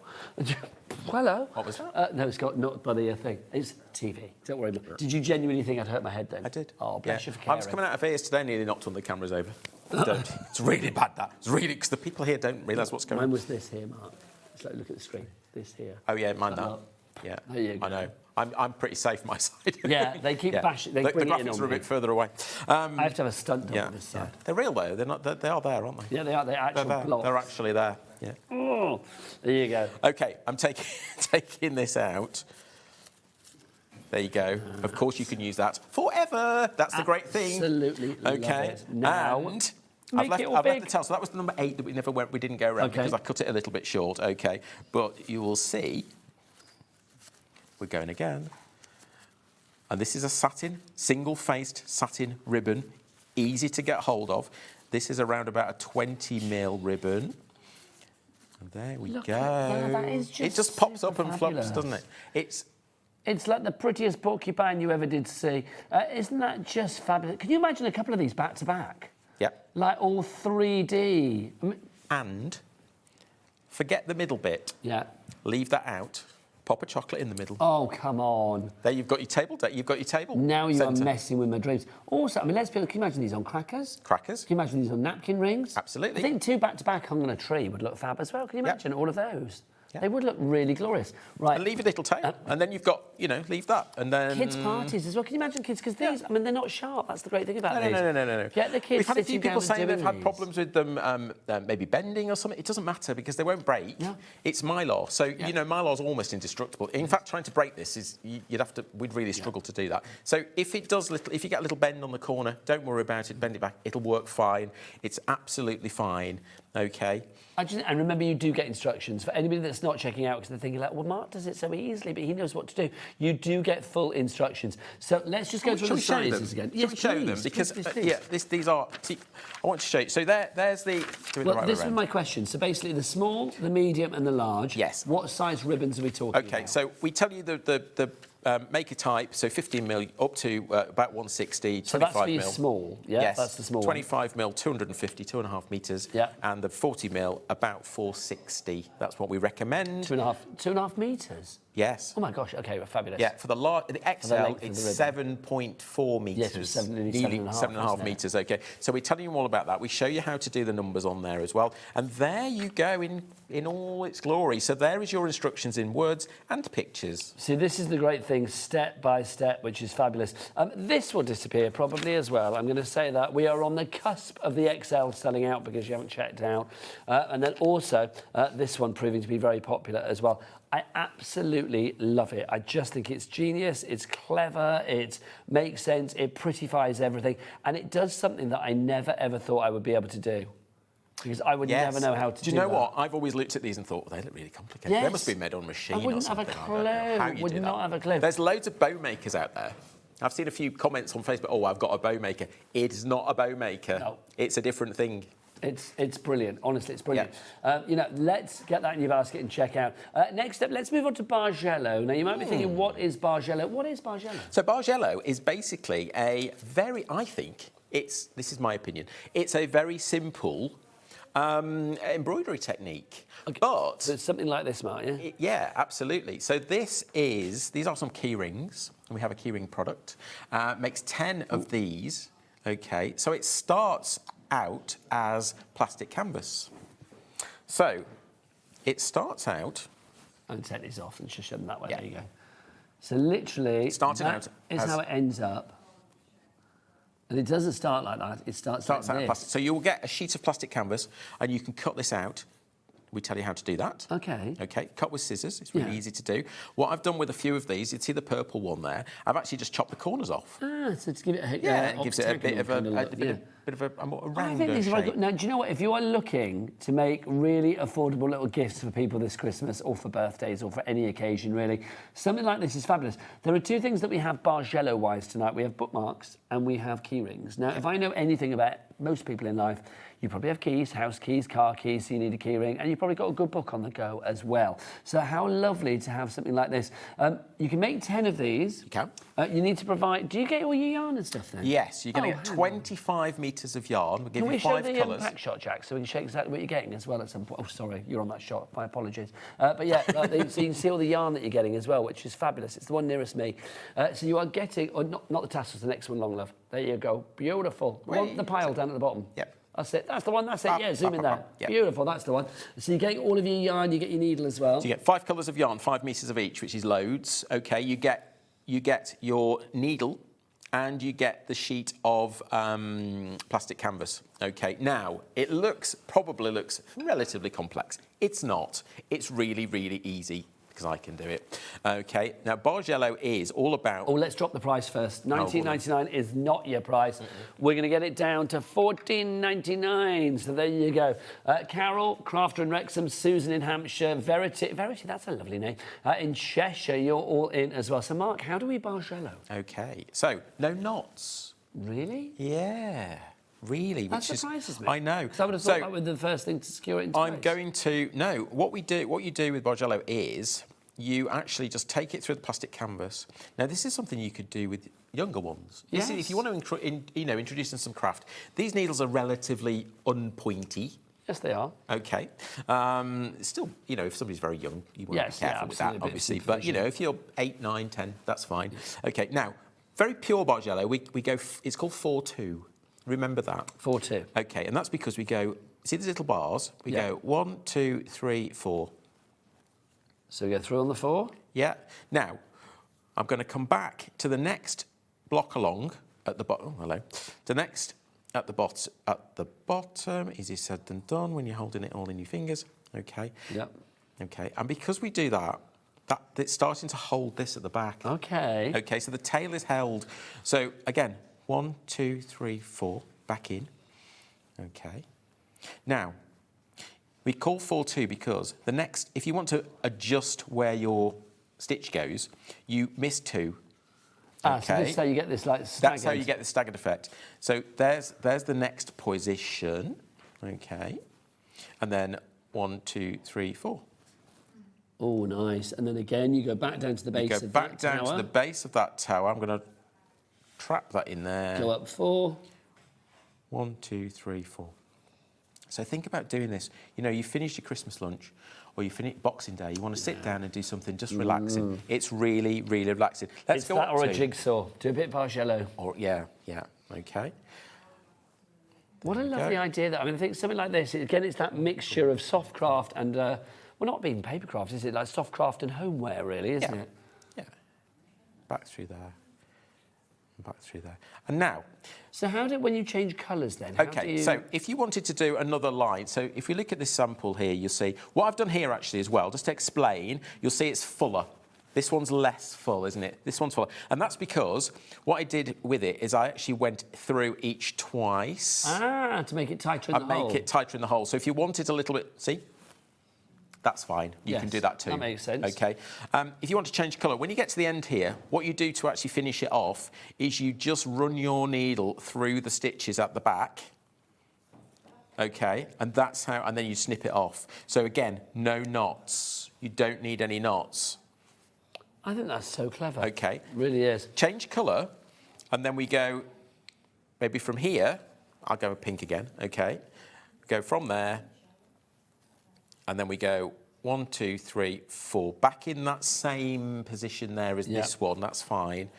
Hello. What was that? No, it's got not by the thing. It's TV. Don't worry. Did you genuinely think I'd hurt my head then? I did. Oh, bless you for caring. I was coming out of here today, nearly knocked one of the cameras over. Don't. It's really bad, that. It's really, because the people here don't realise what's going on. Mine was this here, Mark. It's like, look at the screen. This here. Oh, yeah, mind that. Yeah, there you go. I know. I'm pretty safe my side. Yeah, they keep bashing. They bring the it in graphics on are a me. bit further away. I have to have a stunt double on this side. They're real though. They're not. They are there, aren't they? Yeah, they are. They're actual blocks. They're actually there. Yeah. Oh, there you go. Okay, I'm taking this out. There you go. Of course, you can use that forever. That's the great thing. Absolutely. Okay. Now. And I've left the tail. So that was the number 8 that we didn't go around because I cut it a little bit short. Okay, but you will see. We're going again. And this is a satin, single-faced satin ribbon, easy to get hold of. This is around about a 20mm ribbon. And there we go. That is it just pops up and flops, doesn't it? It's like the prettiest porcupine you ever did see. Isn't that just fabulous? Can you imagine a couple of these back to back? Yeah. Like all 3D. And forget the middle bit. Yeah. Leave that out. Pop a chocolate in the middle. Oh, come on. There, you've got your table. You've got your table. Now you are messing with my dreams. Also, I mean, let's be honest, can you imagine these on crackers? Crackers. Can you imagine these on napkin rings? Absolutely. I think 2 back to back hung on a tree would look fab as well. Can you imagine all of those? They would look really glorious. Right. And leave a little tail. And then you've got, leave that. And then... Kids' parties as well. Can you imagine kids? Because these, I mean, they're not sharp. That's the great thing about these. No. Get the kids We've had a few sitting people down saying and they've doing had these. problems with them maybe bending or something. It doesn't matter because they won't break. No. It's Mylar. So, Mylar's almost indestructible. In fact, trying to break this is, we'd really struggle to do that. So if you get a little bend on the corner, don't worry about it, bend it back. It'll work fine. It's absolutely fine. Okay. And remember, you do get instructions. For anybody that's not checking out because they're thinking like, well, Mark does it so easily, but he knows what to do. You do get full instructions. So let's just go through the sizes again. Yes, show them because these are. See, I want to show you. So there's the. This was my question. So basically, the small, the medium, and the large. Yes. What size ribbons are we talking about? Okay, so we tell you the maker type, so 15 mil up to about 160, So 25 that's for mil. your small, yeah? Yes, That's the small 25 mil, 250, 2.5 metres. Yeah. And the 40 mil, about 460. That's what we recommend. 2.5 metres? Yes. Oh my gosh, okay, well, fabulous. Yeah, for the XL, length of it's the ribbon. 7.4 metres. Yes, it's nearly Nearly 7.5, 7.5 isn't it? metres, okay. So we're telling you all about that. We show you how to do the numbers on there as well. And there you go in all its glory. So there is your instructions in words and pictures. See, this is the great thing, step by step, which is fabulous. This will disappear probably as well. I'm going to say that. We are on the cusp of the XL selling out because you haven't checked out. And then also this one proving to be very popular as well. I absolutely love it. I just think it's genius, it's clever, it makes sense, it prettifies everything, and it does something that I never ever thought I would be able to do. Because I would never know how to do that. Do you know what? I've always looked at these and thought, well, they look really complicated. Yes. They must be made on machine I wouldn't or have a something. clue. I don't know how you Would do not that. have a clue. There's loads of bow makers out there. I've seen a few comments on Facebook, oh, I've got a bow maker. It is not a bow maker. No. It's a different thing. It's brilliant. Honestly, it's brilliant. You know, let's get that in your basket and check out. Next up, let's move on to Bargello. Now, you might be thinking, what is Bargello? What is Bargello? So Bargello is basically a very, I think, this is my opinion, it's a very simple embroidery technique. Okay. But so it's something like this, Mark, yeah? Yeah, absolutely. So these are some key rings. And we have a keyring product. Makes 10 of these. Okay, so it starts out as plastic canvas. So it starts out. I'm going to take these off and just show them that way. Yeah. There you go. So literally, starting out is how it ends up. And it doesn't start like that. It starts like out this. plastic. So you'll get a sheet of plastic canvas, and you can cut this out. We tell you how to do that. Okay. Okay, cut with scissors. It's really easy to do. What I've done with a few of these, you'd see the purple one there. I've actually just chopped the corners off. Ah, so to give it a it gives it a bit of a rounder shape. Now, do you know what? If you are looking to make really affordable little gifts for people this Christmas or for birthdays or for any occasion, really, something like this is fabulous. There are two things that we have Bargello-wise tonight. We have bookmarks and we have key rings. Now, if I know anything about most people in life, you probably have keys, house keys, car keys, so you need a key ring, and you've probably got a good book on the go as well. So how lovely to have something like this. You can make 10 of these. You can. You need to provide... Do you get all your yarn and stuff then? Yes, you're going to get 25 metres of yarn. We'll give you 5 colours. Can we show the pack shot, Jack, so we can show exactly what you're getting as well at some point? Oh, sorry, you're on that shot. My apologies. But yeah, so you can see all the yarn that you're getting as well, which is fabulous. It's the one nearest me. So you are getting... Or not the tassels, the next one, long love. There you go. Beautiful. The pile down at the bottom. Yep. That's it. That's the one. That's it. Yeah, zoom in there. Yep. Beautiful. That's the one. So you're getting all of your yarn. You get your needle as well. So you get 5 colours of yarn, 5 metres of each, which is loads. Okay, you get your needle, and you get the sheet of plastic canvas. Okay, now it probably looks relatively complex. It's not. It's really, really easy. Because I can do it. Okay, now Bargello is all about... Oh, let's drop the price first. $19.99 is not your price. We're going to get it down to $14.99. So there you go. Carol, Crafter in Wrexham, Susan in Hampshire, Verity, that's a lovely name, in Cheshire, you're all in as well. So Mark, how do we Bargello? Okay, so no knots. Really? Yeah. Really, that surprises me. I know. Because I would have thought that would be the first thing to secure it into place. What you do with Bargello is you actually just take it through the plastic canvas. Now, this is something you could do with younger ones. Yes. If you want to introduce them some craft, these needles are relatively unpointy. Yes, they are. Okay. Still, if somebody's very young, you want to be careful with that, obviously. But, if you're 8, 9, 10, that's fine. Okay, now, very pure Bargello, we go, it's called 4-2. Remember that. 4-2. Okay, and that's because we go, see these little bars? We go 1, 2, 3, 4. So we go through on the 4? Yeah. Now, I'm going to come back to the next block along at the bottom. Oh, hello. The next at the bottom, easier said than done when you're holding it all in your fingers. Okay. Yeah. Okay, and because we do that, it's starting to hold this at the back. Okay. Okay, so the tail is held. So, again, 1, 2, 3, 4, back in. Okay. Now, we call 4-2 because the next, if you want to adjust where your stitch goes, you miss 2. Okay. So this is how you get this like staggered. That's how you get the staggered effect. So there's the next position. Okay. And then 1, 2, 3, 4. Oh, nice. And then again, you go back down to the base of back that down tower. to the base of that tower. I'm going to trap that in there. Go up 4. 1, 2, 3, 4. So think about doing this. You know, you finished your Christmas lunch or you finish Boxing Day. You want to sit down and do something just relaxing. It's really, really relaxing. Let's go that up or to a jigsaw. Do a bit of Bargello. Or yeah, okay. What a lovely idea that. I mean, I think something like this, again, it's that mixture of soft craft and, well, not being paper craft, is it? Like soft craft and homeware, really, isn't it? Yeah. Back through there. Back through there. And now... So how did, when you change colours then? How do you... So if you wanted to do another line, so if we look at this sample here, you'll see, what I've done here actually as well, just to explain, you'll see it's fuller. This one's less full, isn't it? This one's fuller. And that's because what I did with it is I actually went through each twice. Ah, to make it tighter in the hole. Make it tighter in the hole. So if you wanted a little bit, see? That's fine. You can do that too. That makes sense. Okay. If you want to change colour, when you get to the end here, what you do to actually finish it off is you just run your needle through the stitches at the back. Okay, and that's how, and then you snip it off. So again, no knots. You don't need any knots. I think that's so clever. Okay. It really is. Change colour, and then we go, maybe from here, I'll go with pink again, okay. Go from there, and then we go 1, 2, 3, 4. Back in that same position there as this one, that's fine.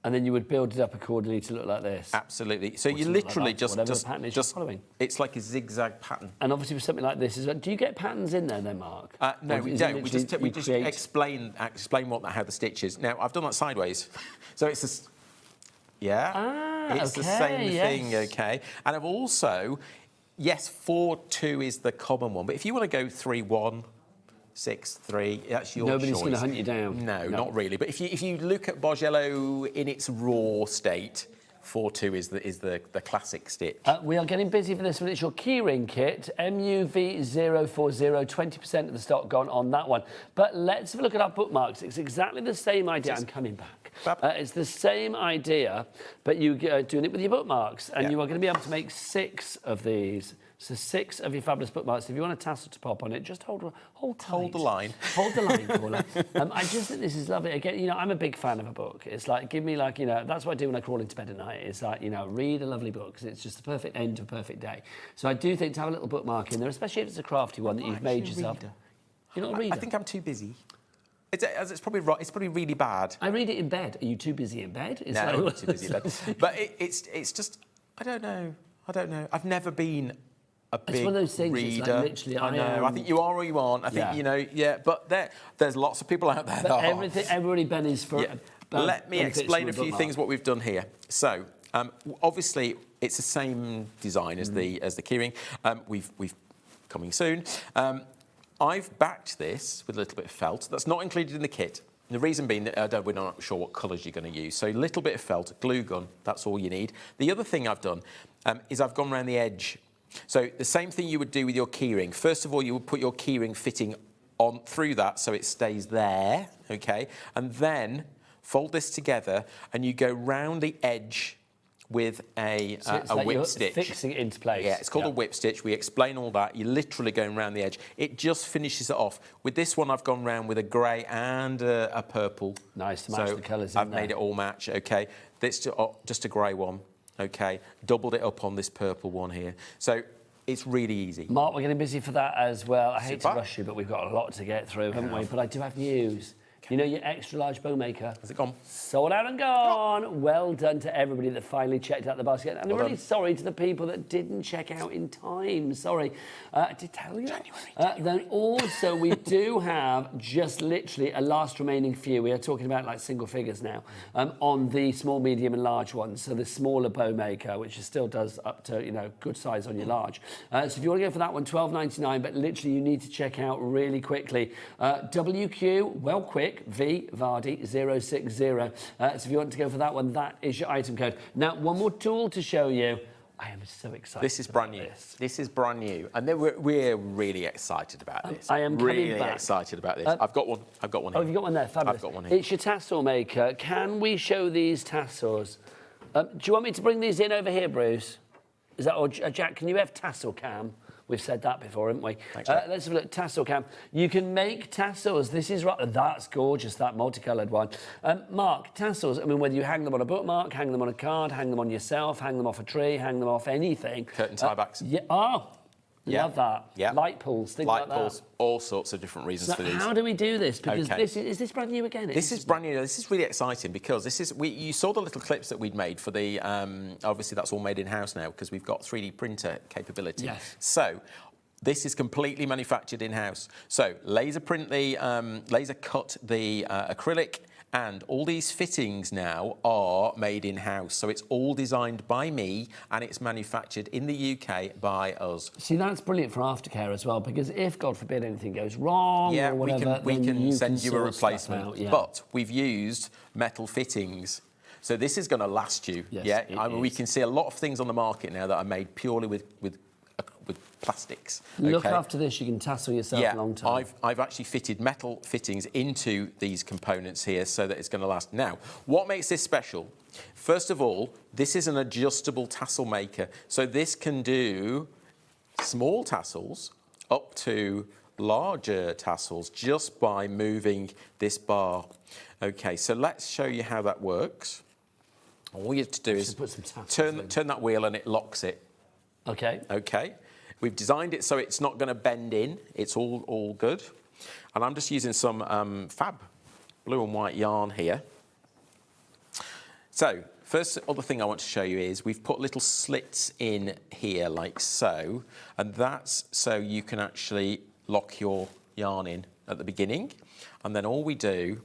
And then you would build it up accordingly to look like this. Absolutely. So you literally like that, whatever pattern is you're following. It's like a zigzag pattern. And obviously with something like this, do you get patterns in there then, Mark? No, we don't. We just explain how the stitch is. Now, I've done that sideways. So it's a... Yeah. It's the same thing, okay. And I've also... Yes, 4-2 is the common one, but if you want to go 3-1, 6-3, that's your choice. Nobody's going to hunt you down. No, not really. But if you look at Bargello in its raw state, 4-2 is the classic stitch. We are getting busy for this one. It's your keyring kit, MUV040, 20% of the stock gone on that one. But let's have a look at our bookmarks. It's exactly the same idea. I'm coming back. It's the same idea, but you're doing it with your bookmarks, and you are going to be able to make 6 of these. So 6 of your fabulous bookmarks. If you want a tassel to pop on it, just hold tight. Hold the line. Hold the line, Paula. I just think this is lovely. Again, you know, I'm a big fan of a book. It's like, give me like, you know, that's what I do when I crawl into bed at night. It's like, you know, read a lovely book, because it's just the perfect end to a perfect day. So I do think to have a little bookmark in there, especially if it's a crafty one that you've made yourself. You're not a reader? I think I'm too busy. It's probably right. It's probably really bad. I read it in bed. Are you too busy in bed? No, I'm not too busy in bed. But it's just, I don't know. I've never been a big it's one of those things, reader. It's like literally, I know. I think you are or you aren't. I think, you know, but there's lots of people out there that are. Everybody bennies for... Let me explain a few things what we've done here. So, obviously, it's the same design as the keyring. We've coming soon. I've backed this with a little bit of felt. That's not included in the kit. The reason being that we're not sure what colours you're going to use. So a little bit of felt, glue gun, that's all you need. The other thing I've done is I've gone around the edge. So the same thing you would do with your keyring. First of all, you would put your keyring fitting on through that so it stays there, okay? And then fold this together and you go round the edge with a like whip stitch. Fixing it into place. Yeah, it's called a whip stitch. We explain all that. You're literally going around the edge. It just finishes it off. With this one, I've gone round with a grey and a purple. Nice to match the colours. I've made it all match. Okay, this just a grey one. Okay, doubled it up on this purple one here. So it's really easy. Mark, we're getting busy for that as well. I hate to rush you, but we've got a lot to get through, haven't we? But I do have news. You know your extra large bow maker? Has it gone? Sold out and gone. Well done to everybody that finally checked out the basket. And I'm really sorry to the people that didn't check out in time. Sorry. I did tell you. Then also we do have just literally a last remaining few. We are talking about like single figures now on the small, medium and large ones. So the smaller bow maker, which still does up to, you know, good size on your large. So if you want to go for that one, $12.99, but literally you need to check out really quickly. WQ, well quick. V Vardy 060. So if you want to go for that one, that is your item code. Now, one more tool to show you. I am so excited. This is brand new. This is brand new, and we're really excited about this. I am really excited about this. I've got one. I've got one. Oh, have you got one there? Fabulous. I've got one here. It's your tassel maker. Can we show these tassels? Do you want me to bring these in over here, Bruce? Is that or Jack? Can you have tassel cam? We've said that before, haven't we? Thanks, Rick. Let's have a look. Tassel cam. You can make tassels. This is right. That's gorgeous, that multicoloured one. Mark, tassels, I mean, whether you hang them on a bookmark, hang them on a card, hang them on yourself, hang them off a tree, hang them off anything. Curtain tiebacks. Yeah. Oh, love that. Yeah. Light pulls, things Light like pulls, that. all sorts of different reasons So for these. how do we do this? Because Okay. is this brand new again? This is brand new. This is really exciting because this is you saw the little clips that we'd made for the obviously that's all made in house now because we've got 3D printer capability. Yes. So this is completely manufactured in house. So laser print the laser cut the acrylic. And all these fittings now are made in-house. So it's all designed by me and it's manufactured in the UK by us. See, that's brilliant for aftercare as well, because if, God forbid, anything goes wrong or whatever, we then can you send you a sort stuff replacement. out, yeah. But we've used metal fittings. So this is going to last you. Yes, it I mean, we is. can see a lot of things on the market now that are made purely with plastics. Look, okay? after this, you can tassel yourself a long time. I've actually fitted metal fittings into these components here so that it's going to last. Now, what makes this special? First of all, this is an adjustable tassel maker. So this can do small tassels up to larger tassels just by moving this bar. Okay, so let's show you how that works. All you have to do is put some tassels turn that wheel and it locks it. Okay. Okay. We've designed it so it's not going to bend in. It's all good. And I'm just using some fab blue and white yarn here. So, first other thing I want to show you is we've put little slits in here like so. And that's so you can actually lock your yarn in at the beginning. And then all we do,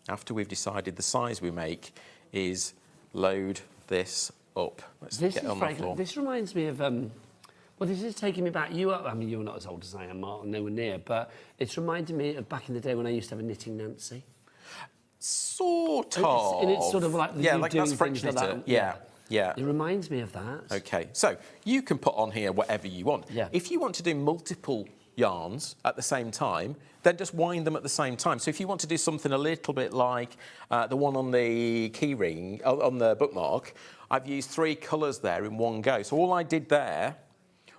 after we've decided the size we make, is load this up. Let's This get is it on the floor. This reminds me of... well, this is taking me back. I mean, you're not as old as I am, Martin, nowhere near, but it's reminding me of back in the day when I used to have a knitting Nancy. Sort of. And it's sort of like... like that's French things knitter. like that. Yeah. It reminds me of that. Okay, so you can put on here whatever you want. Yeah. If you want to do multiple yarns at the same time, then just wind them at the same time. So if you want to do something a little bit like the one on the key ring, on the bookmark, I've used 3 colours there in one go. So all I did there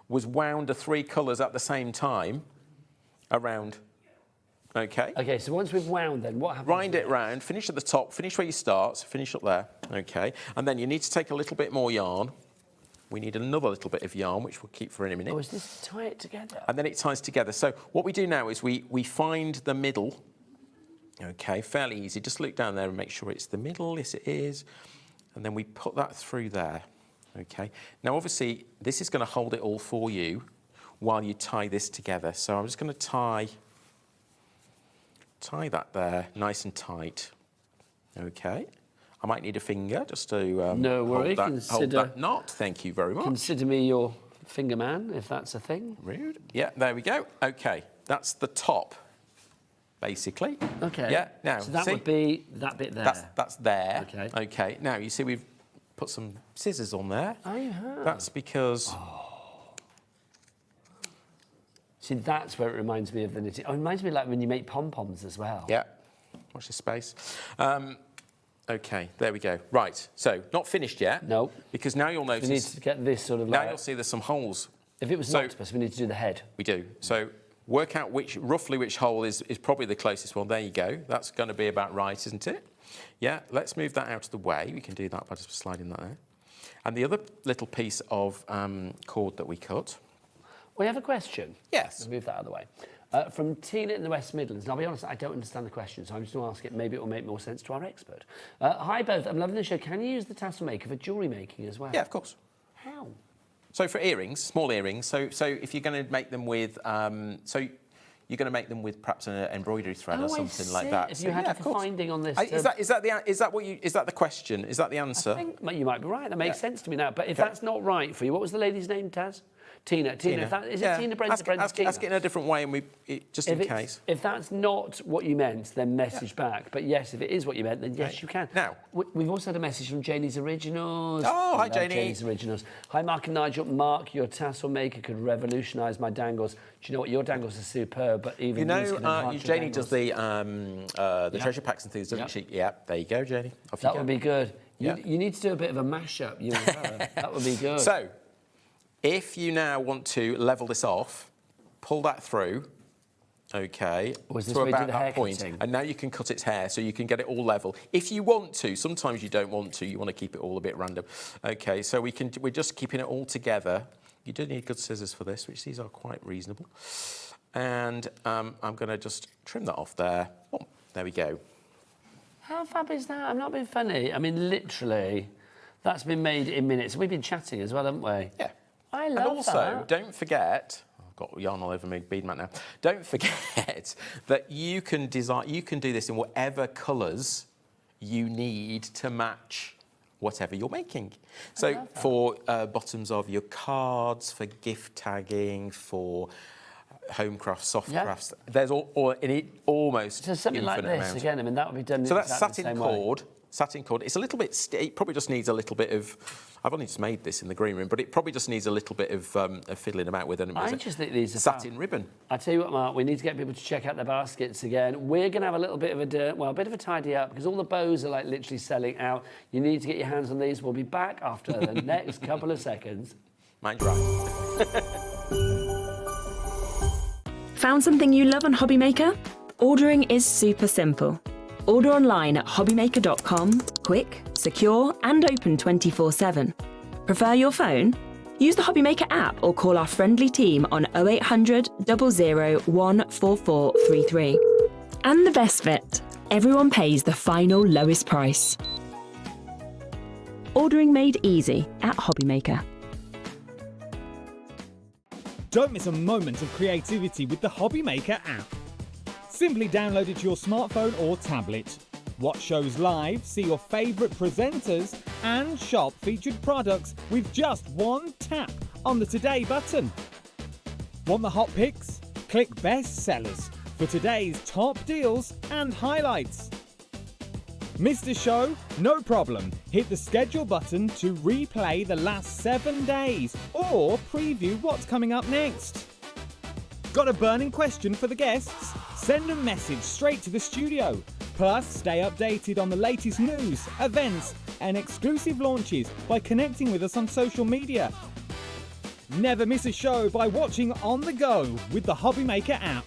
was wound the 3 colours at the same time around. Okay. Okay, so once we've wound then, what happens? Wind it round, finish at the top, finish where you start, so finish up there. Okay. And then you need to take a little bit more yarn. We need another little bit of yarn, which we'll keep for in a minute. Oh, is this to tie it together? And then it ties together. So what we do now is we find the middle. Okay, fairly easy. Just look down there and make sure it's the middle. Yes, it is. And then we put that through there. Okay. Now, obviously, this is going to hold it all for you while you tie this together. So I'm just going to tie that there nice and tight. Okay. I might need a finger just to no worry. hold that knot. Thank you very much. Consider me your finger man, if that's a thing. Rude. Yeah, there we go. Okay, that's the top, basically. Okay. Yeah. Now, so that see? would be that bit there. That's there. Okay. Okay. Now you see we've put some scissors on there. Oh, you have. That's because. See, that's where it reminds me of the knitting. Oh, it reminds me like when you make pom-poms as well. Yeah. Watch the space. Okay, there we go. Right, so not finished yet. No. Because now you'll notice... We need to get this sort of Now you'll see there's some holes. If it was an octopus, we need to do the head. We do. So work out roughly which hole is probably the closest one. There you go. That's going to be about right, isn't it? Yeah, let's move that out of the way. We can do that by just sliding that there. And the other little piece of cord that we cut... We have a question. Yes. Let's move that out of the way. From Tina in the West Midlands. And I'll be honest, I don't understand the question, so I'm just going to ask it. Maybe it will make more sense to our expert. Hi, both. I'm loving the show. Can you use the tassel maker for jewellery making as well? Yeah, of course. How? So for earrings, small earrings, so if you're going to make them with... you're going to make them with perhaps an embroidery thread or something like that. If you had a finding on this... Is that the question? Is that the answer? I think you might be right. That makes sense to me now. But if that's not right for you, what was the lady's name, Taz? Tina. Is it Tina Brent? Ask it in a different way, and just in case. If that's not what you meant, then message back. But yes, if it is what you meant, then yes, you can. Now, we've also had a message from Janie's Originals. Oh, hi, Janie. Janie's Originals. Hi, Mark and Nigel. Mark, your tassel maker could revolutionise my dangles. Do you know what? Your dangles are superb, but even these can enhance your Janie dangles. does the treasure packs and things, doesn't she? Yeah, there you go, Janie. That would be good. You need to do a bit of a mashup, you and her. That would be good. So, If you now want to level this off, pull that through. Okay, Was this to where you do about the that hair point, cutting? and now you can cut its hair, so you can get it all level. If you want to, sometimes you don't want to. You want to keep it all a bit random. Okay, so we're just keeping it all together. You do need good scissors for this, which these are quite reasonable. And I'm going to just trim that off there. Oh, there we go. How fab is that? I'm not being funny. I mean, literally, that's been made in minutes. We've been chatting as well, haven't we? Yeah. I love And also, that. don't forget, I've got yarn all over me, bead mat now. Don't forget that you can design, you can do this in whatever colours you need to match whatever you're making. So for bottoms of your cards, for gift tagging, for home crafts, soft crafts, there's almost So something like infinite this, amount. again, I mean, that would be done So that's exactly the satin same way. cord. Satin cord. It's a little bit. It probably just needs a little bit of. I've only just made this in the green room, but it probably just needs a little bit of fiddling about with. And I just think these are satin ribbon. I tell you what, Mark, we need to get people to check out their baskets again. We're going to have a little bit of a bit of a tidy up because all the bows are like literally selling out. You need to get your hands on these. We'll be back after the next couple of seconds. Mind your eye. Found something you love on HobbyMaker? Ordering is super simple. Order online at hobbymaker.com, quick, secure, and open 24/7. Prefer your phone? Use the HobbyMaker app or call our friendly team on 0800 00 14433. And the best bit, everyone pays the final lowest price. Ordering made easy at HobbyMaker. Don't miss a moment of creativity with the HobbyMaker app. Simply download it to your smartphone or tablet. Watch shows live, see your favourite presenters, and shop featured products with just one tap on the Today button. Want the hot picks? Click Best Sellers for today's top deals and highlights. Missed a show? No problem. Hit the schedule button to replay the last 7 days or preview what's coming up next. Got a burning question for the guests? Send a message straight to the studio. Plus, stay updated on the latest news, events, and exclusive launches by connecting with us on social media. Never miss a show by watching on the go with the HobbyMaker app.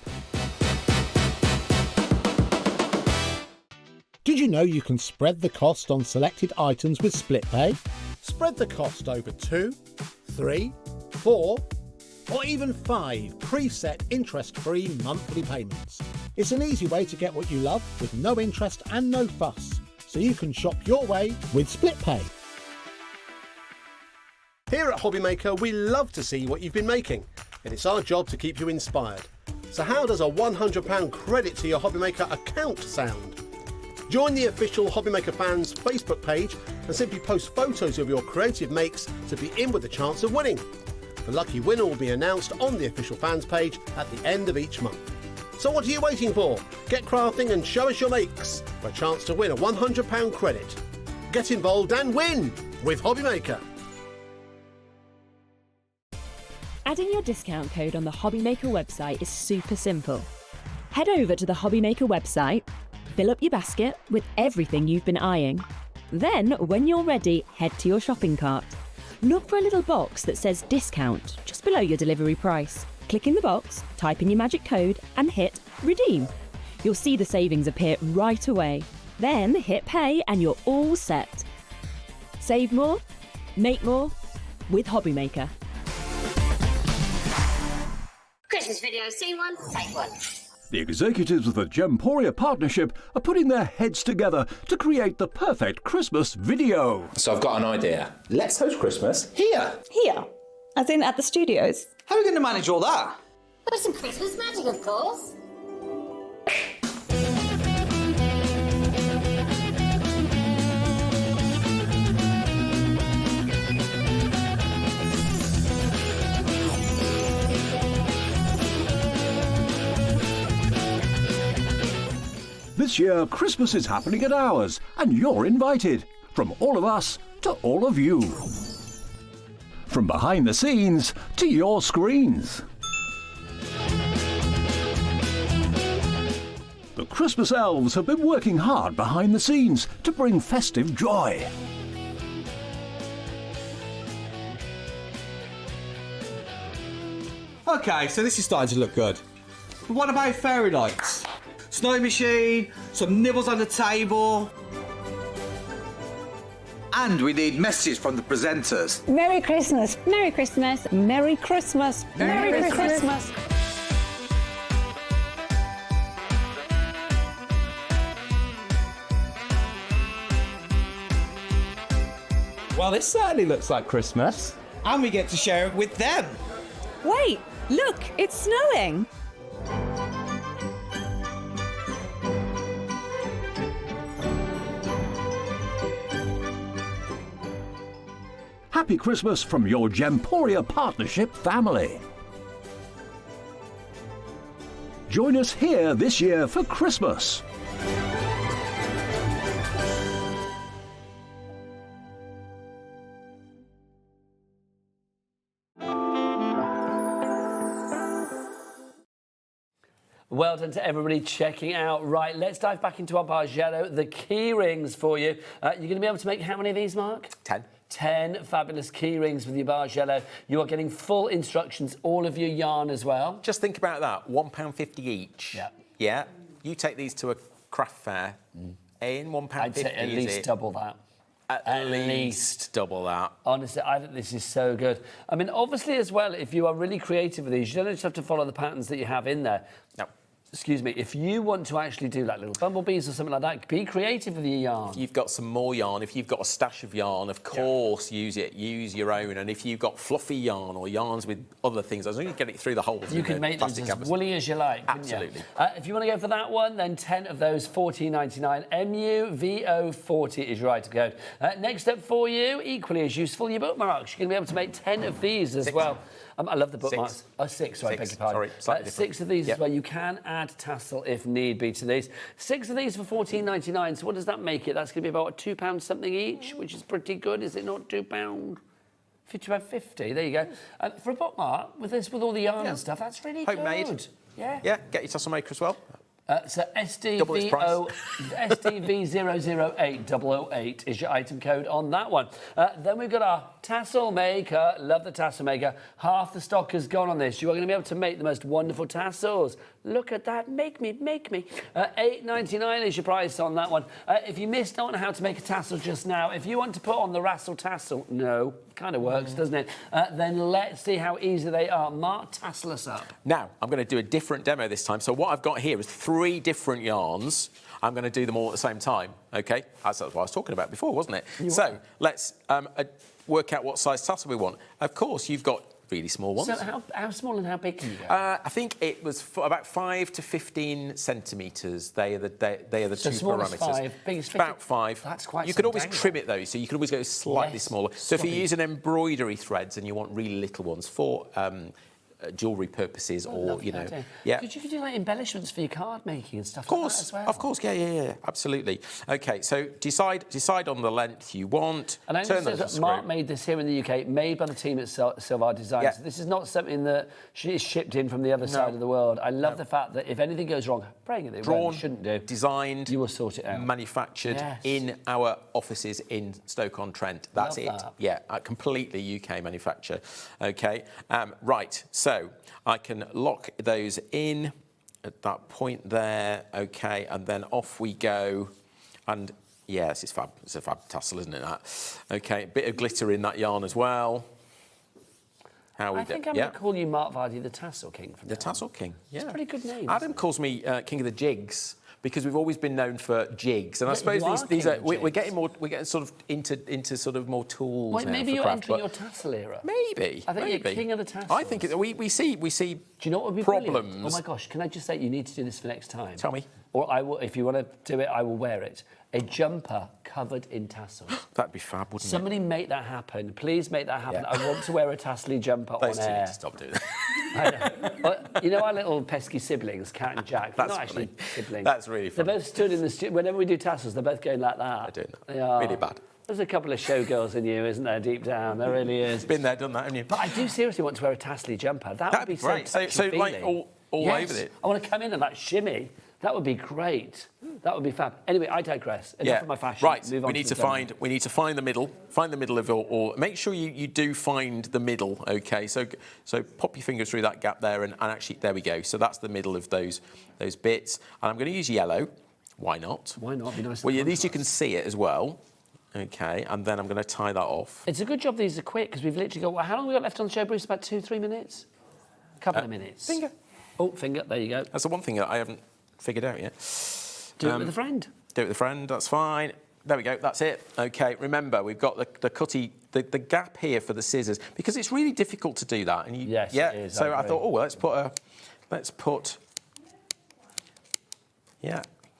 Did you know you can spread the cost on selected items with split pay? Spread the cost over 2, 3, 4, or even 5 preset interest-free monthly payments. It's an easy way to get what you love with no interest and no fuss, so you can shop your way with split pay. Here at HobbyMaker, we love to see what you've been making, and it's our job to keep you inspired. So how does a £100 credit to your HobbyMaker account sound? Join the official HobbyMaker fans Facebook page and simply post photos of your creative makes to be in with a chance of winning. The lucky winner will be announced on the official fans page at the end of each month. So what are you waiting for? Get crafting and show us your makes for a chance to win a £100 credit. Get involved and win with HobbyMaker. Adding your discount code on the HobbyMaker website is super simple. Head over to the HobbyMaker website, fill up your basket with everything you've been eyeing. Then, when you're ready, head to your shopping cart. Look for a little box that says discount just below your delivery price. Click in the box, type in your magic code and hit redeem. You'll see the savings appear right away. Then hit pay and you're all set. Save more, make more with HobbyMaker. Christmas video, scene one, take one. The executives of the Gemporia partnership are putting their heads together to create the perfect Christmas video. So I've got an idea. Let's host Christmas here. Here? As in at the studios? How are we going to manage all that? With some Christmas magic, of course. This year, Christmas is happening at ours, and you're invited. From all of us to all of you. From behind the scenes to your screens. The Christmas elves have been working hard behind the scenes to bring festive joy. Okay, so this is starting to look good. But what about fairy lights? Snow machine, some nibbles on the table. And we need messages from the presenters. Merry Christmas. Merry Christmas. Merry Christmas. Merry Christmas. Well, this certainly looks like Christmas. And we get to share it with them. Wait, look, it's snowing. Happy Christmas from your Gemporia Partnership family. Join us here this year for Christmas. Well done to everybody checking out. Right, let's dive back into our Bargello, the key rings for you. You're going to be able to make how many of these, Mark? 10. 10 fabulous key rings with your Bargello. You are getting full instructions, all of your yarn as well. Just think about that, £1.50 each. Yeah. Yeah. You take these to a craft fair, in £1.50. I'd say at least double that. At least double that. Honestly, I think this is so good. I mean, obviously as well, if you are really creative with these, you don't just have to follow the patterns that you have in there. No. Excuse me, if you want to actually do like little bumblebees or something like that, be creative with your yarn. If you've got some more yarn, if you've got a stash of yarn, of course, use it. Use your own. And if you've got fluffy yarn or yarns with other things, as long as you get it through the holes. You can make these as woolly as you like. Absolutely. If you want to go for that one, then 10 of those, $14.99. MUVO40 is your item code. Next up for you, equally as useful, your bookmarks. You're going to be able to make 10 of these as well. I love the bookmarks. 6. Oh, 6, sorry, beg your pardon. Sorry, 6 of these as well. You can add tassel if need be to these. 6 of these for $14.99. So what does that make it? That's going to be about £2 something each, which is pretty good. Is it not £2? £52.50. There you go. For a bookmark with this, with all the yarn and stuff, that's really Homemade. good. Yeah. Yeah. Get your tassel maker as well. So SDV008 is your item code on that one. Then we've got our tassel maker. Love the tassel maker. Half the stock has gone on this. You are going to be able to make the most wonderful tassels. Look at that. Make me. $8.99 is your price on that one. If you missed out on how to make a tassel just now, if you want to put on the Rassle Tassel, no, kind of works, doesn't it? Then let's see how easy they are. Mark, tassel us up. Now, I'm going to do a different demo this time. So what I've got here is 3 different yarns. I'm going to do them all at the same time, OK? That's what I was talking about before, wasn't it? So let's work out what size tassel we want. Of course, you've got really small ones. So how small and how big can you go? I think it was about 5 to 15 centimetres. They are the so two smallest parameters. 5, biggest about 5. That's quite. You could always trim it though, so you could always go slightly smaller. So if you're using embroidery threads and you want really little ones for jewellery purposes, or you know, you could do like embellishments for your card making and stuff like that as well. Of course, yeah, absolutely. Okay, so decide on the length you want. And I understand that Mark made this here in the UK, made by the team at Silvar Designs. Yeah. So this is not something that is shipped in from the other side of the world. I love the fact that if anything goes wrong, praying that it won't, shouldn't do. Designed, you will sort it out. Manufactured in our offices in Stoke-on-Trent. That's it. Yeah, completely UK manufacture. Okay, right. So I can lock those in at that point there, okay, and then off we go. And yeah, this is fab. It's a fab tassel, isn't it? That. Okay, a bit of glitter in that yarn as well. I think I'm going to call you Mark Vardy the Tassel King. The Tassel King. Yeah, it's a pretty good name. Adam calls me King of the Jigs, because we've always been known for jigs, and I suppose these are we're getting sort of into sort of more tools. Well, now maybe for you're craft, entering your tassel era. Maybe. I think you're king of the tassels. I think we see. Do you know what would be problems? Brilliant? Oh my gosh! Can I just say you need to do this for next time? Tell me. Or I will, if you want to do it, I will wear it. A jumper covered in tassels. That'd be fab, wouldn't Somebody make that happen. Please make that happen. I want to wear a tassely jumper on air. Need to stop doing that. I know. But you know our little pesky siblings, Cat and Jack? They're not actually siblings. That's really funny. They're both stood in the studio. Whenever we do tassels, they're both going like that. They're doing that. They are. Really bad. There's a couple of showgirls in you, isn't there, deep down? There really is. Been there, done that, haven't you? But I do seriously want to wear a tassely jumper. That'd be great. so like all over it. I want to come in and like shimmy That would be great. That would be fab. Anyway, I digress. Enough of my fashion. Right. Move on We need to find the middle. Find the middle of it all. Make sure you do find the middle. Okay. So pop your finger through that gap there, and actually there we go. So that's the middle of those bits. And I'm going to use yellow. Why not? Why not? Be nice. Well, at least you can see it as well. Okay. And then I'm going to tie that off. It's a good job these are quick because we've literally got. How long have we got left on the show, Bruce? About 2-3 minutes. A couple of minutes. Finger. Oh, finger. There you go. That's the one thing that I haven't figured out yet. Do it with a friend. Do it with a friend, that's fine. There we go, that's it. Okay, remember, we've got the gap here for the scissors, because it's really difficult to do that. And Yes, it is. So I thought, oh, well,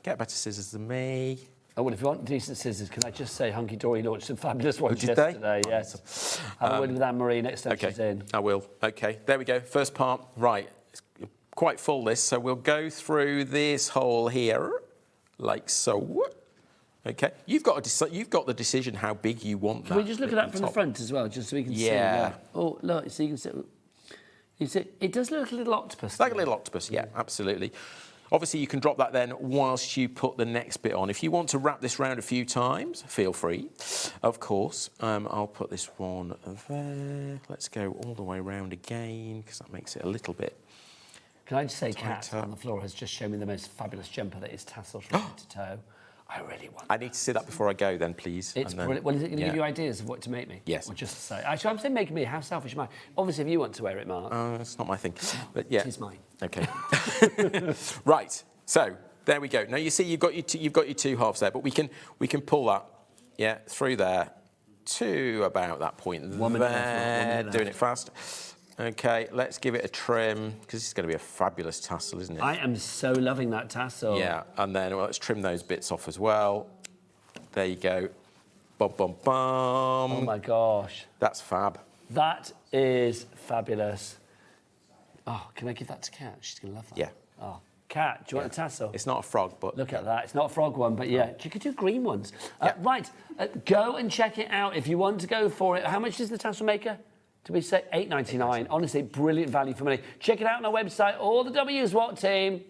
get better scissors than me. Oh, well, if you want decent scissors, can I just say Hunky Dory launched some fabulous ones did they? yesterday, yes. Have a word with Anne-Marie next time she's in. I will. Okay, there we go, first part, right. Quite full this, so we'll go through this hole here, like so. Okay, you've got the decision how big you want that. Can we just look at that from the front as well, just so we can see? Yeah. Oh, look, so you can see. You see, it does look a little octopus. Like a little octopus, yeah, absolutely. Obviously, you can drop that then whilst you put the next bit on. If you want to wrap this round a few times, feel free, of course. I'll put this one there. Let's go all the way around again, because that makes it a little bit. Can I just say, Kat on the floor has just shown me the most fabulous jumper that is tasselled from head to toe. I really want I need to see that before I go then, please. It's brilliant. Well, is it going to give you ideas of what to make me? Yes. Or just to say? Actually, I'm saying make me. How selfish am I? Obviously, if you want to wear it, Mark. It's not my thing. But yeah. It is mine. Okay. Right. So, there we go. Now, you see, you've got your two halves there, but we can pull that, through there to about that point 1 minute left. Doing it fast. Okay, let's give it a trim, because this is going to be a fabulous tassel, isn't it? I am so loving that tassel. Yeah, and then let's trim those bits off as well. There you go. Bum, bum, bum. Oh, my gosh. That's fab. That is fabulous. Oh, can I give that to Kat? She's going to love that. Yeah. Oh, Kat, do you want a tassel? It's not a frog, but... Look at that. It's not a frog one, but yeah, you could do green ones. Right, go and check it out if you want to go for it. How much is the tassel maker? Did we say $8.99? Honestly, brilliant value for money. Check it out on our website. All the W's what, team?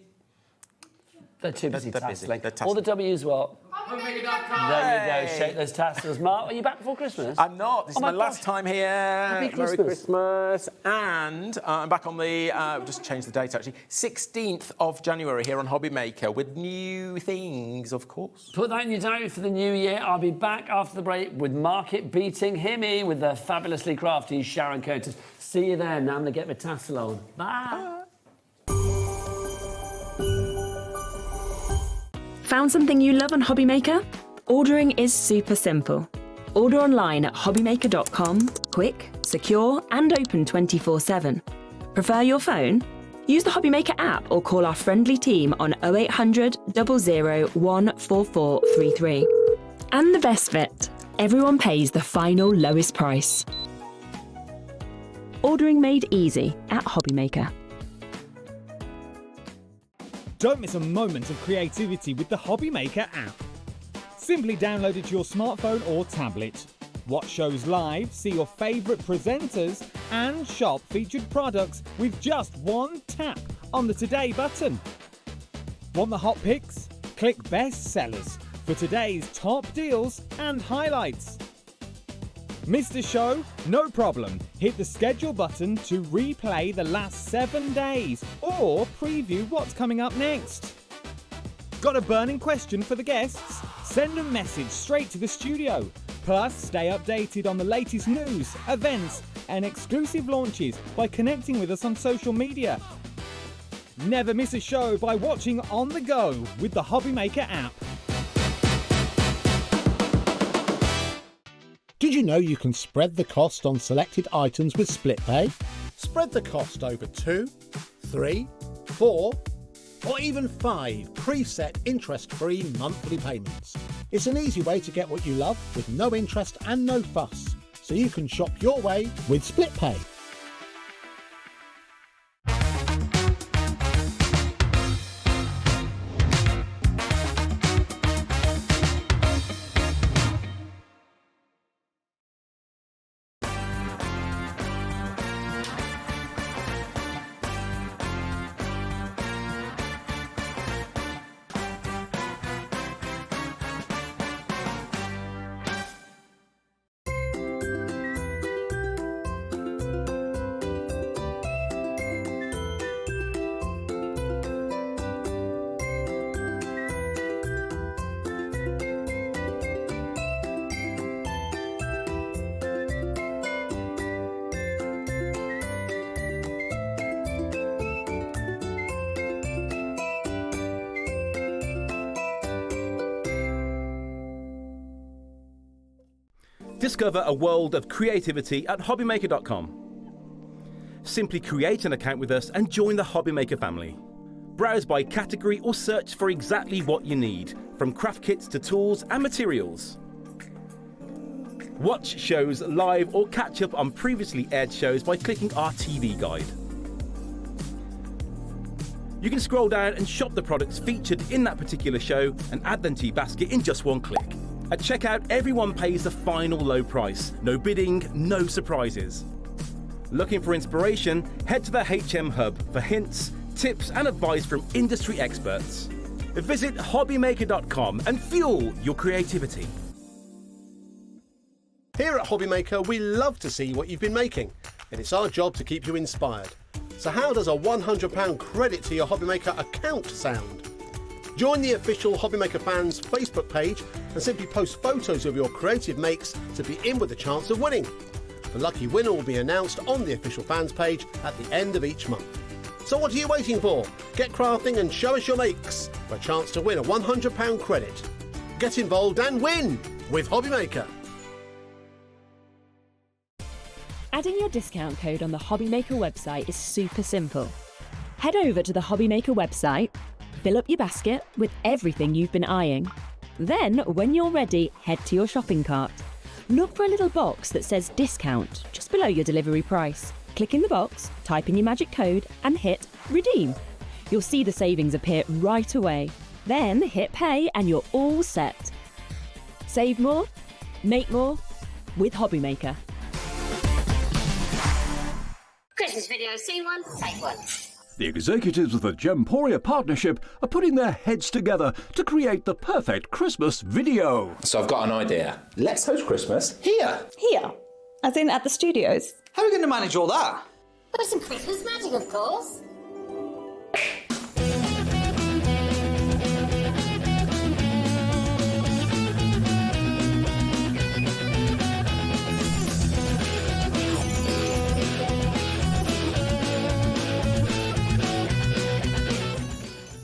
They're too busy tasseling. All the W's what? HobbyMaker.com. There you go. Shake those tassels. Mark, are you back before Christmas? I'm not. This is my last time here. Happy Christmas. Merry Christmas. And I'm back on the, just changed the date actually, 16th of January here on HobbyMaker with new things, of course. Put that in your diary for the new year. I'll be back after the break with market-beating HIMI with the fabulously crafty Sharon Curtis. See you there. Now I'm going to get my tassel on. Bye. Found something you love on HobbyMaker? Ordering is super simple. Order online at hobbymaker.com, quick, secure, and open 24/7. Prefer your phone? Use the HobbyMaker app or call our friendly team on 0800 00 14433. And the best bit, everyone pays the final lowest price. Ordering made easy at HobbyMaker. Don't miss a moment of creativity with the HobbyMaker app. Simply download it to your smartphone or tablet. Watch shows live, see your favourite presenters, and shop featured products with just one tap on the Today button. Want the hot picks? Click Best Sellers for today's top deals and highlights. Missed a show? No problem. Hit the schedule button to replay the last 7 days or preview what's coming up next. Got a burning question for the guests? Send a message straight to the studio. Plus, stay updated on the latest news, events, and exclusive launches by connecting with us on social media. Never miss a show by watching on the go with the HobbyMaker app. Did you know you can spread the cost on selected items with split pay? Spread the cost over 2, 3, 4, or even 5 preset interest-free monthly payments. It's an easy way to get what you love with no interest and no fuss, so you can shop your way with split pay. Discover a world of creativity at HobbyMaker.com. Simply create an account with us and join the HobbyMaker family. Browse by category or search for exactly what you need, from craft kits to tools and materials. Watch shows live or catch up on previously aired shows by clicking our TV guide. You can scroll down and shop the products featured in that particular show and add them to your basket in just one click. At checkout, everyone pays the final low price. No bidding, no surprises. Looking for inspiration? Head to the HM Hub for hints, tips and advice from industry experts. Visit HobbyMaker.com and fuel your creativity. Here at HobbyMaker, we love to see what you've been making, and it's our job to keep you inspired. So how does a £100 credit to your HobbyMaker account sound? Join the official HobbyMaker fans Facebook page and simply post photos of your creative makes to be in with a chance of winning. The lucky winner will be announced on the official fans page at the end of each month. So what are you waiting for? Get crafting and show us your makes for a chance to win a £100 credit. Get involved and win with HobbyMaker. Adding your discount code on the HobbyMaker website is super simple. Head over to the HobbyMaker website, fill up your basket with everything you've been eyeing. Then, when you're ready, head to your shopping cart. Look for a little box that says discount just below your delivery price. Click in the box, type in your magic code and hit redeem. You'll see the savings appear right away. Then hit pay and you're all set. Save more, make more with HobbyMaker. Christmas video, scene one, take one. The executives of the Gemporia partnership are putting their heads together to create the perfect Christmas video. So I've got an idea. Let's host Christmas here. Here? As in at the studios? How are we going to manage all that? With some Christmas magic, of course.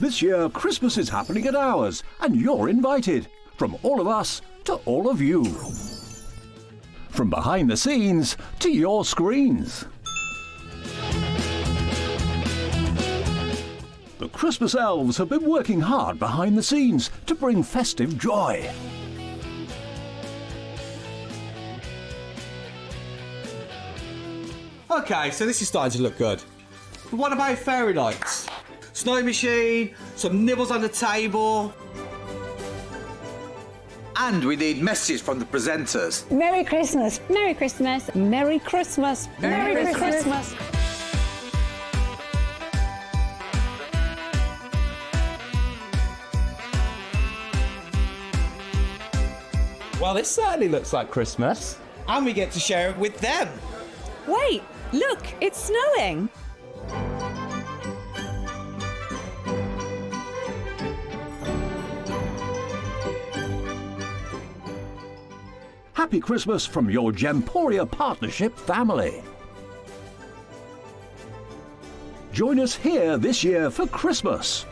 This year, Christmas is happening at ours, and you're invited. From all of us to all of you. From behind the scenes to your screens. The Christmas elves have been working hard behind the scenes to bring festive joy. Okay, so this is starting to look good. But what about fairy lights? Snow machine, some nibbles on the table. And we need messages from the presenters. Merry Christmas. Merry Christmas. Merry Christmas. Merry Christmas. Well, this certainly looks like Christmas. And we get to share it with them. Wait, look, it's snowing. Happy Christmas from your Gemporia partnership family. Join us here this year for Christmas.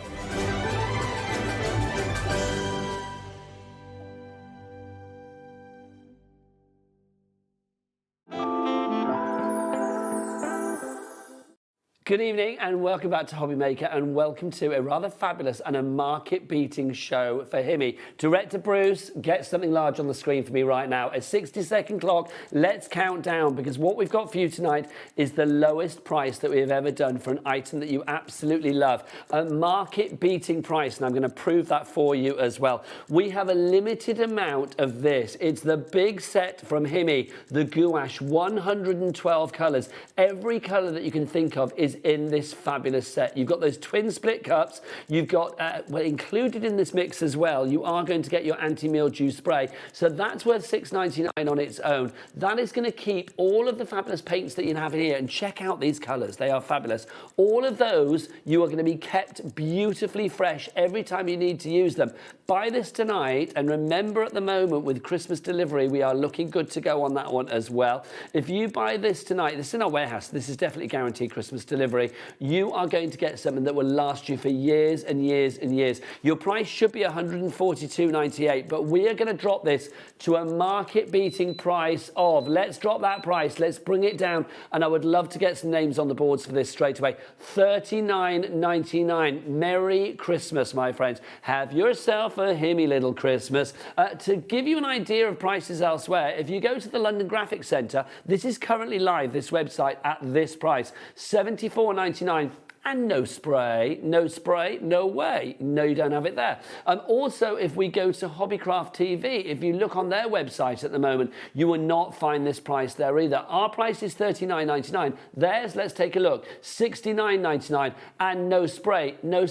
Good evening and welcome back to HobbyMaker and welcome to a rather fabulous and a market-beating show for HIMI. Director Bruce, get something large on the screen for me right now. A 60-second clock. Let's count down because what we've got for you tonight is the lowest price that we have ever done for an item that you absolutely love. A market-beating price, and I'm going to prove that for you as well. We have a limited amount of this. It's the big set from HIMI, the gouache, 112 colours. Every colour that you can think of is in this fabulous set. You've got those twin split cups. You've got, well, included in this mix as well, you are going to get your anti-mildew spray. So that's worth $6.99 on its own. That is going to keep all of the fabulous paints that you have in here. And check out these colours. They are fabulous. All of those, you are going to be kept beautifully fresh every time you need to use them. Buy this tonight, and remember at the moment with Christmas delivery, we are looking good to go on that one as well. If you buy this tonight, this is in our warehouse. This is definitely guaranteed Christmas delivery. delivery, you are going to get something that will last you for years and years and years. Your price should be $142.98, but we are going to drop this to a market-beating price of, let's drop that price, let's bring it down, and I would love to get some names on the boards for this straight away. $39.99. Merry Christmas, my friends. Have yourself a HIMI little Christmas. To give you an idea of prices elsewhere, if you go to the London Graphics Centre, this is currently live, this website, at this price, $74.99. And no spray, no way. No, you don't have it there. Also, if we go to Hobbycraft TV, if you look on their website at the moment, you will not find this price there either. Our price is $39.99. Theirs, let's take a look, $69.99. And no spray, no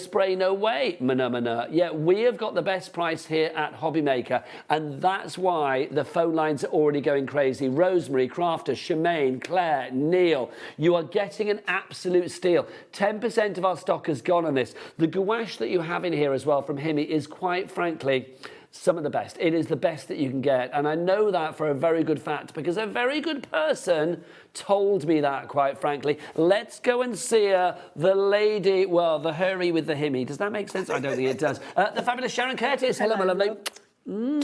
way, mana. Yeah, we have got the best price here at HobbyMaker, and that's why the phone lines are already going crazy. Rosemary, Crafter, Shemaine, Claire, Neil, you are getting an absolute steal. 10% of our stock has gone on this. The gouache that you have in here as well from HIMI is quite frankly some of the best. It is the best that you can get, and I know that for a very good fact because a very good person told me that, quite frankly. Let's go and see the lady, well, the hurry with the HIMI. Does that make sense? I don't think it does. The fabulous Sharon Curtis. Hello, my lovely.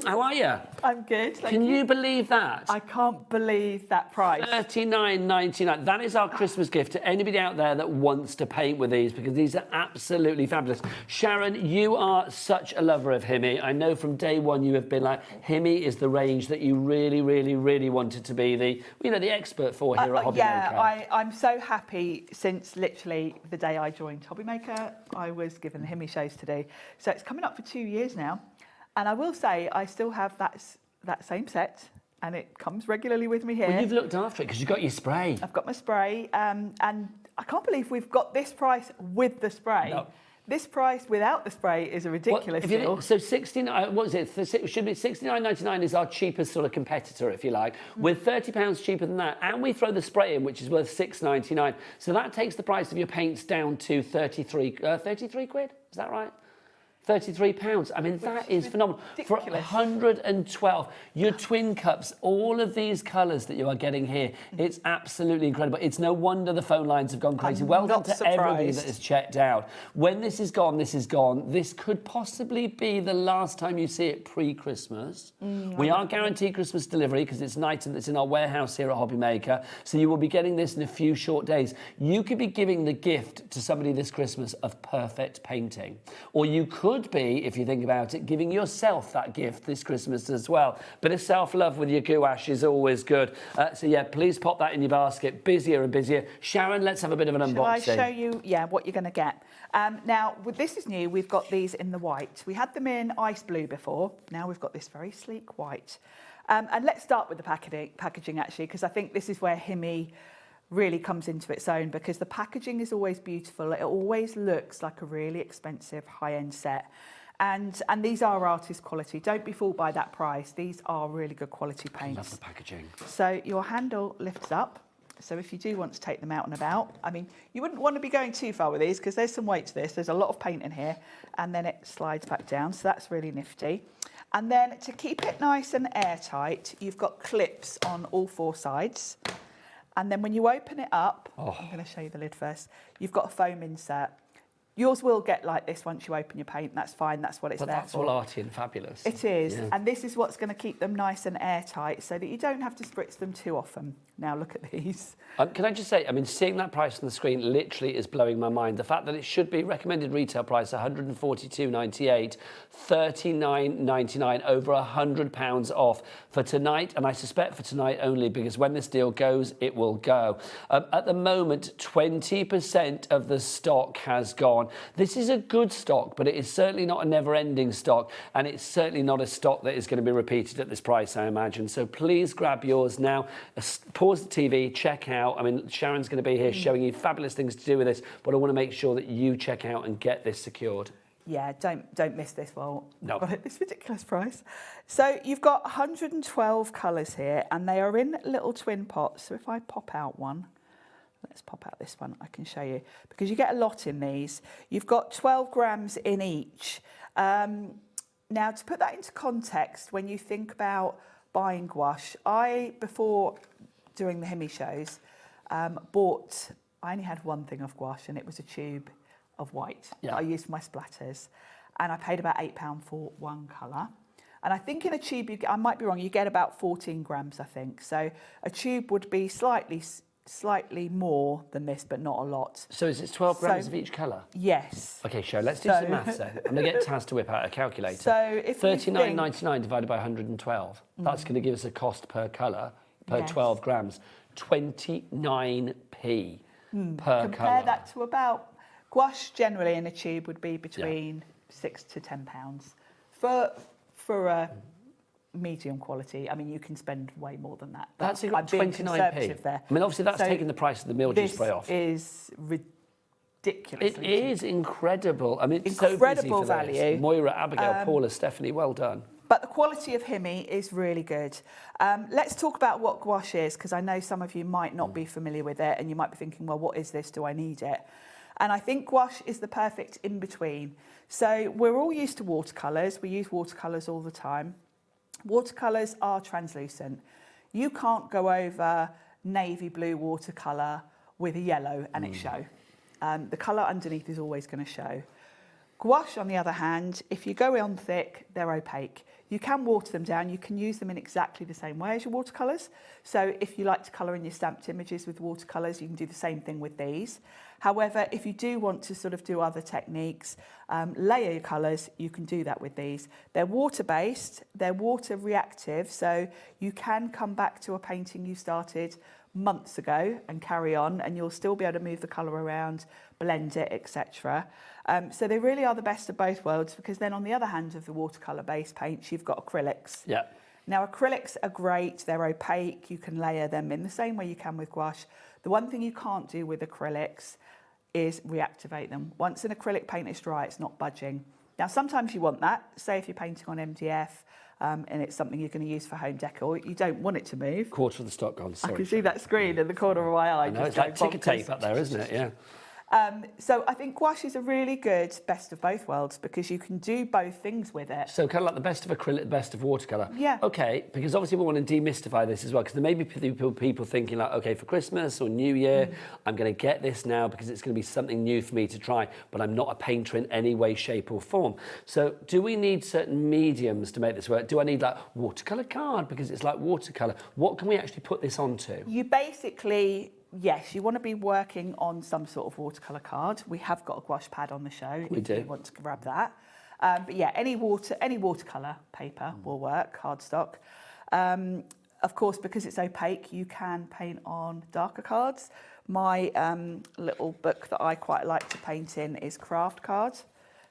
How are you? I'm good. Can you believe that? I can't believe that price. $39.99. That is our Christmas gift to anybody out there that wants to paint with these, because these are absolutely fabulous. Sharon, you are such a lover of HIMI. I know from day one you have been like, HIMI is the range that you really, really, really wanted to be the expert for here at HobbyMaker. Yeah, I'm so happy since literally the day I joined HobbyMaker. I was given the HIMI shows to do. So it's coming up for 2 years now. And I will say, I still have that same set, and it comes regularly with me here. Well, you've looked after it because you've got your spray. I've got my spray, and I can't believe we've got this price with the spray. No. This price without the spray is a ridiculous deal. So 69, what is it? It should be $69.99 is our cheapest sort of competitor, if you like. We're £30 cheaper than that, and we throw the spray in, which is worth $6.99. So that takes the price of your paints down to 33 quid. Is that right? £33. I mean, that is phenomenal. Ridiculous. For 112, your twin cups, all of these colours that you are getting here, it's absolutely incredible. It's no wonder the phone lines have gone crazy. Well done to everybody that has checked out. When this is gone, this is gone. This could possibly be the last time you see it pre-Christmas. We are guaranteed Christmas delivery because it's an item that's in our warehouse here at HobbyMaker. So you will be getting this in a few short days. You could be giving the gift to somebody this Christmas of perfect painting. Or you could be, if you think about it, giving yourself that gift this Christmas as well. Bit of self-love with your gouache is always good. So yeah, please pop that in your basket. Busier and busier. Sharon, let's have a bit of an unboxing. Shall I show you, what you're going to get? Now, this is new. We've got these in the white. We had them in ice blue before. Now we've got this very sleek white. And let's start with the packaging actually, because I think this is where HIMI really comes into its own, because the packaging is always beautiful. It always looks like a really expensive high-end set. And these are artist quality. Don't be fooled by that price. These are really good quality paints. I love the packaging. So your handle lifts up. So if you do want to take them out and about, I mean, you wouldn't want to be going too far with these because there's some weight to this. There's a lot of paint in here, and then it slides back down. So that's really nifty. And then to keep it nice and airtight, you've got clips on all four sides. And then when you open it up, I'm going to show you the lid first, you've got a foam insert. Yours will get like this once you open your paint. That's fine. That's what it's there for. But that's all arty and fabulous. It is. Yeah. And this is what's going to keep them nice and airtight so that you don't have to spritz them too often. Now look at these. Can I just say, I mean, seeing that price on the screen literally is blowing my mind. The fact that it should be recommended retail price $142.98, $39.99, over £100 off for tonight, and I suspect for tonight only, because when this deal goes, it will go. At the moment, 20% of the stock has gone. This is a good stock, but it is certainly not a never-ending stock, and it's certainly not a stock that is going to be repeated at this price, I imagine. So please grab yours now. Pause the TV, check out. I mean, Sharon's going to be here showing you fabulous things to do with this, but I want to make sure that you check out and get this secured. Yeah, don't miss this while we've got it at this ridiculous price. So you've got 112 colours here, and they are in little twin pots. So if I pop out one, let's pop out this one, I can show you, because you get a lot in these. You've got 12 grams in each. Now, to put that into context, when you think about buying gouache, before doing the HIMI shows, bought I only had one thing of gouache, and it was a tube of white Yeah. that I used for my splatters. And I paid about £8 for one colour. And I think in a tube, I might be wrong, you get about 14 grams, I think. So a tube would be slightly more than this, but not a lot. So is it 12 grams of each colour? Yes. Okay, Sharon, let's do some maths then. I'm going to get Taz to whip out a calculator. So if you think- $39.99 divided by 112. That's going to give us a cost per colour, per 12 grams. 29p per Compare colour. that to about, gouache generally in a tube would be between £6 to £10. For a medium quality, I mean, you can spend way more than that. But That's I'm got being 29p. conservative there. I mean, obviously that's So taking the price of the mildew spray off. This is ridiculous. It is incredible. I mean, it's so busy Incredible for this. value. Moira, Abigail, Paula, Stephanie, well done. But the quality of HIMI is really good. Let's talk about what gouache is, because I know some of you might not be familiar with it, and you might be thinking, well, what is this? Do I need it? And I think gouache is the perfect in-between. So we're all used to watercolours. We use watercolours all the time. Watercolours are translucent. You can't go over navy blue watercolour with a yellow and it show. The colour underneath is always going to show. Gouache, on the other hand, if you go on thick, they're opaque. You can water them down. You can use them in exactly the same way as your watercolours. So if you like to colour in your stamped images with watercolours, you can do the same thing with these. However, if you do want to sort of do other techniques, layer your colours, you can do that with these. They're water-based, they're water reactive, so you can come back to a painting you started months ago and carry on, and you'll still be able to move the colour around, blend it, etc. So they really are the best of both worlds, because then on the other hand of the watercolour-based paints, you've got acrylics. Yeah. Now, acrylics are great. They're opaque. You can layer them in the same way you can with gouache. The one thing you can't do with acrylics is reactivate them. Once an acrylic paint is dry, it's not budging. Now, sometimes you want that. Say if you're painting on MDF and it's something you're going to use for home decor, you don't want it to move. Quarter of the stock gone, sorry. I can see that screen in the corner of my eye. I know, it's like ticker tape up there, isn't it? Yeah. So I think gouache is a really good best of both worlds, because you can do both things with it. So kind of like the best of acrylic, the best of watercolour. Yeah. Okay, because obviously we want to demystify this as well, because there may be people thinking like, okay, for Christmas or New Year, I'm going to get this now because it's going to be something new for me to try, but I'm not a painter in any way, shape or form. So do we need certain mediums to make this work? Do I need like watercolour card because it's like watercolour? What can we actually put this onto? You basically... Yes, you want to be working on some sort of watercolour card. We have got a gouache pad on the show if you want to grab that. But yeah, any watercolour paper will work, cardstock. Of course, because it's opaque, you can paint on darker cards. My little book that I quite like to paint in is craft cards.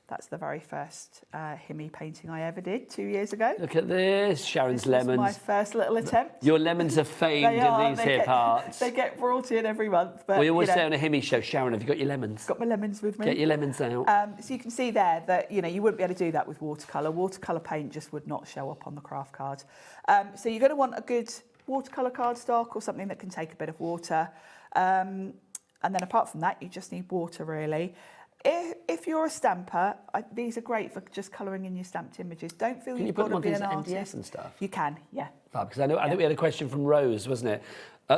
That's the very first HIMI painting I ever did 2 years ago. Look at this, Sharon's lemons. My first little attempt. Your lemons are famed in these here parts. They get brought in every month. But, we always say on a HIMI show, Sharon, have you got your lemons? Got my lemons with me. Get your lemons out. So you can see there that you wouldn't be able to do that with watercolour. Watercolour paint just would not show up on the craft card. So you're going to want a good watercolour cardstock or something that can take a bit of water. And then apart from that, you just need water really. If you're a stamper, these are great for just colouring in your stamped images. Don't feel you've got to be an artist. Can you put them on things like MDF and stuff? You can, yeah. Because I think we had a question from Rose, wasn't it?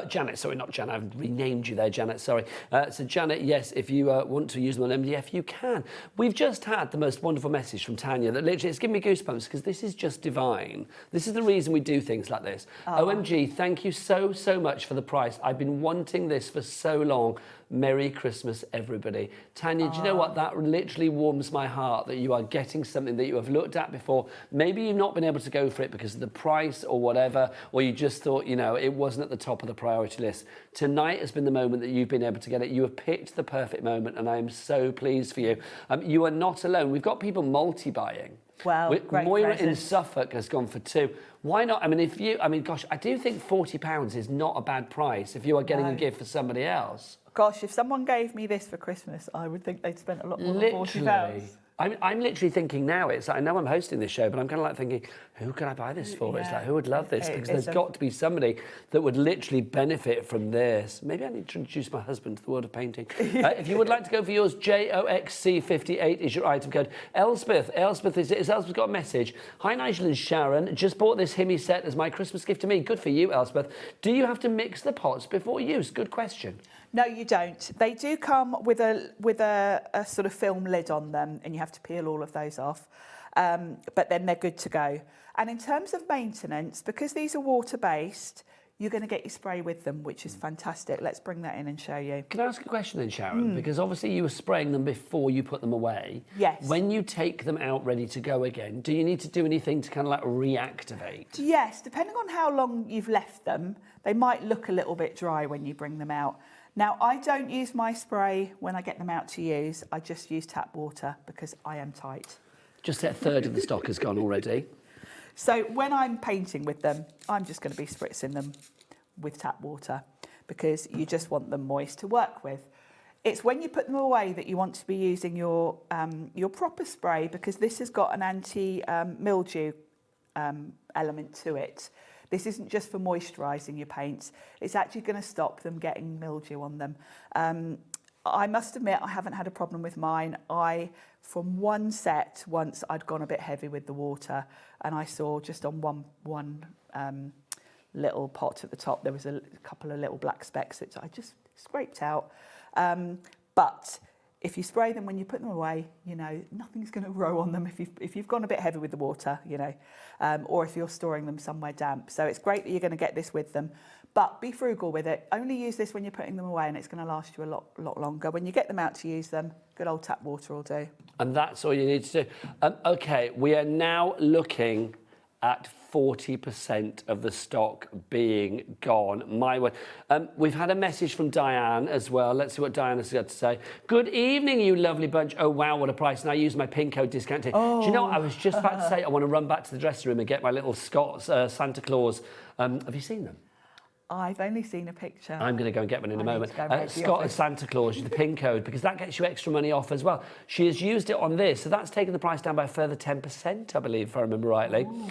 Janet, sorry, not Janet, I've renamed you there, Janet, sorry. So Janet, yes, if you want to use them on MDF, you can. We've just had the most wonderful message from Tanya that literally, it's given me goosebumps because this is just divine. This is the reason we do things like this. OMG, thank you so, so much for the price. I've been wanting this for so long. Merry Christmas, everybody. Tanya, do you know what? That literally warms my heart that you are getting something that you have looked at before. Maybe you've not been able to go for it because of the price or whatever, or you just thought, it wasn't at the top of the priority list. Tonight has been the moment that you've been able to get it. You have picked the perfect moment, and I am so pleased for you. You are not alone. We've got people multi-buying. Well, great Moira present. in Suffolk has gone for 2. Why not? Gosh, I do think £40 is not a bad price if you are getting a gift for somebody else. Gosh, if someone gave me this for Christmas, I would think they'd spent a lot more than £40. I'm literally thinking now, I know I'm hosting this show, but I'm kind of like thinking, who can I buy this for? It's like, who would love this? Because there's got to be somebody that would literally benefit from this. Maybe I need to introduce my husband to the world of painting. If you would like to go for yours, JOXC58 is your item code. Elspeth got a message. Hi, Nigel and Sharon. Just bought this HIMI set as my Christmas gift to me. Good for you, Elspeth. Do you have to mix the pots before use? Good question. No, you don't. They do come with a sort of film lid on them, and you have to peel all of those off. But then they're good to go. And in terms of maintenance, because these are water-based, you're going to get your spray with them, which is fantastic. Let's bring that in and show you. Can I ask a question then, Sharon? Because obviously you were spraying them before you put them away. Yes. When you take them out ready to go again, do you need to do anything to kind of like reactivate? Yes, depending on how long you've left them, they might look a little bit dry when you bring them out. Now, I don't use my spray when I get them out to use. I just use tap water because I am tight. Just a third of the stock has gone already. So when I'm painting with them, I'm just going to be spritzing them with tap water because you just want them moist to work with. It's when you put them away that you want to be using your proper spray because this has got an anti-mildew element to it. This isn't just for moisturising your paints. It's actually going to stop them getting mildew on them. I must admit I haven't had a problem with mine. From one set, once I'd gone a bit heavy with the water and I saw just on one little pot at the top, there was a couple of little black specks that I just scraped out. But if you spray them when you put them away, you know, nothing's going to grow on them if you've gone a bit heavy with the water, you know, or if you're storing them somewhere damp. So it's great that you're going to get this with them. But be frugal with it. Only use this when you're putting them away and it's going to last you a lot longer. When you get them out to use them, good old tap water will do. And that's all you need to do. OK, we are now looking at 40% of the stock being gone. My word. We've had a message from Diane as well. Let's see what Diane has got to say. Good evening, you lovely bunch. Oh, wow, what a price. And I use my pin code discount here. Oh. Do you know what? I was just about to say I want to run back to the dressing room and get my little Scott's Santa Claus. Have you seen them? I've only seen a picture. I'm going to go and get one in a moment. Scott and Santa Claus, the pin code, because that gets you extra money off as well. She has used it on this, so that's taken the price down by a further 10%, I believe, if I remember rightly. Ooh.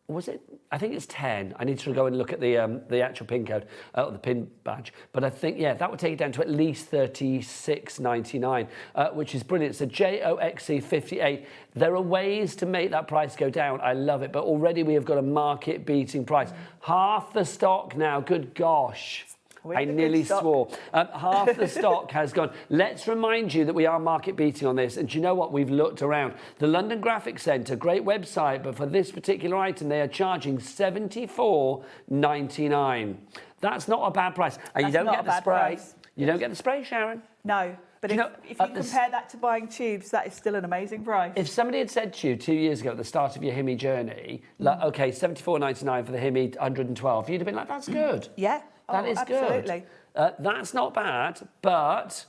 Was it? I think it's 10. I need to go and look at the actual pin code, or the pin badge. But I think, yeah, that would take it down to at least $36.99, which is brilliant. So JOXC58. There are ways to make that price go down. I love it. But already we have got a market-beating price. Half the stock now. Good gosh. I nearly swore. Half the stock has gone. Let's remind you that we are market beating on this. And do you know what? We've looked around. The London Graphics Centre, great website, but for this particular item, they are charging $74.99. That's not a bad price. And you don't get the spray. You don't get the spray, Sharon. No. But if you compare that to buying tubes, that is still an amazing price. If somebody had said to you 2 years ago at the start of your HIMI journey, like, OK, $74.99 for the HIMI 112, you'd have been like, that's good. Yeah. That is absolutely. Good. That's not bad, but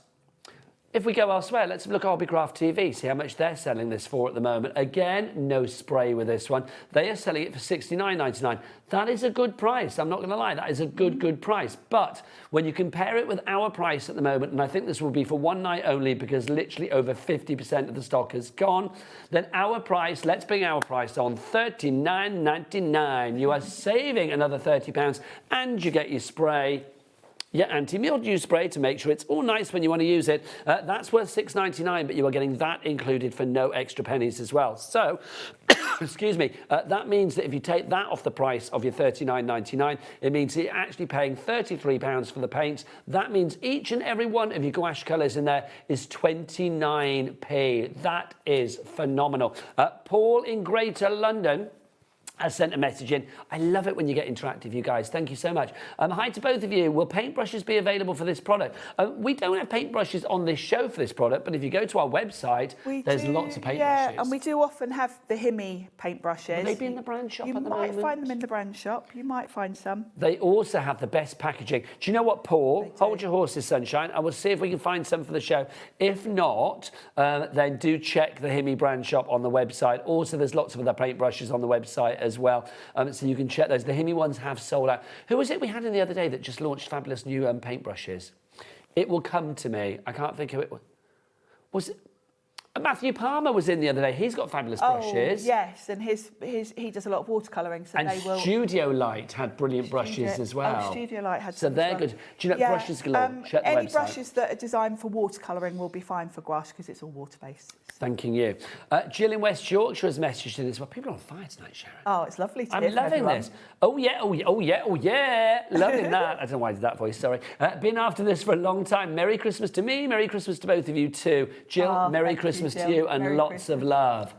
if we go elsewhere, let's look at Hobbycraft TV, see how much they're selling this for at the moment. Again, no spray with this one. They are selling it for $69.99. That is a good price. I'm not going to lie. That is a good price. But when you compare it with our price at the moment, and I think this will be for one night only because literally over 50% of the stock has gone, then our price, let's bring our price on, $39.99. You are saving another £30 and you get your spray. Your anti-mildew spray to make sure it's all nice when you want to use it. That's worth $6.99, but you are getting that included for no extra pennies as well. So, excuse me, that means that if you take that off the price of your $39.99, it means you're actually paying £33 for the paints. That means each and every one of your gouache colours in there is 29p. That is phenomenal. Paul in Greater London has sent a message in. I love it when you get interactive, you guys. Thank you so much. Hi to both of you. Will paintbrushes be available for this product? We don't have paintbrushes on this show for this product, but if you go to our website, there's lots of paintbrushes. Yeah, and we do often have the HIMI paintbrushes. Will they be in the brand shop at the moment? You might find them in the brand shop. You might find some. They also have the best packaging. Do you know what, Paul? Hold your horses, sunshine. I will see if we can find some for the show. If not, then do check the HIMI brand shop on the website. Also, there's lots of other paintbrushes on the website as well, so you can check those. The HIMI ones have sold out. Who was it we had in the other day that just launched fabulous new paintbrushes? It will come to me. I can't think of it. Was it? Matthew Palmer was in the other day. He's got fabulous brushes. Oh, yes, and he does a lot of watercolouring, so And they will... Studio Light had brilliant brushes as well. Oh, Studio Light had So some they're as well. good. Do you know brushes galore? Check the any website. brushes that are designed for watercolouring will be fine for gouache because it's all water-based. Thanking you. Jill in West Yorkshire has messaged in as well. People are on fire tonight, Sharon. Oh, it's lovely to I'm hear from loving everyone. this. Oh yeah, oh yeah, oh yeah, oh yeah. Loving that. I don't know why I did that voice, sorry. Been after this for a long time. Merry Christmas to me, Merry Christmas to both of you too. Jill, Merry Christmas to you and lots of love.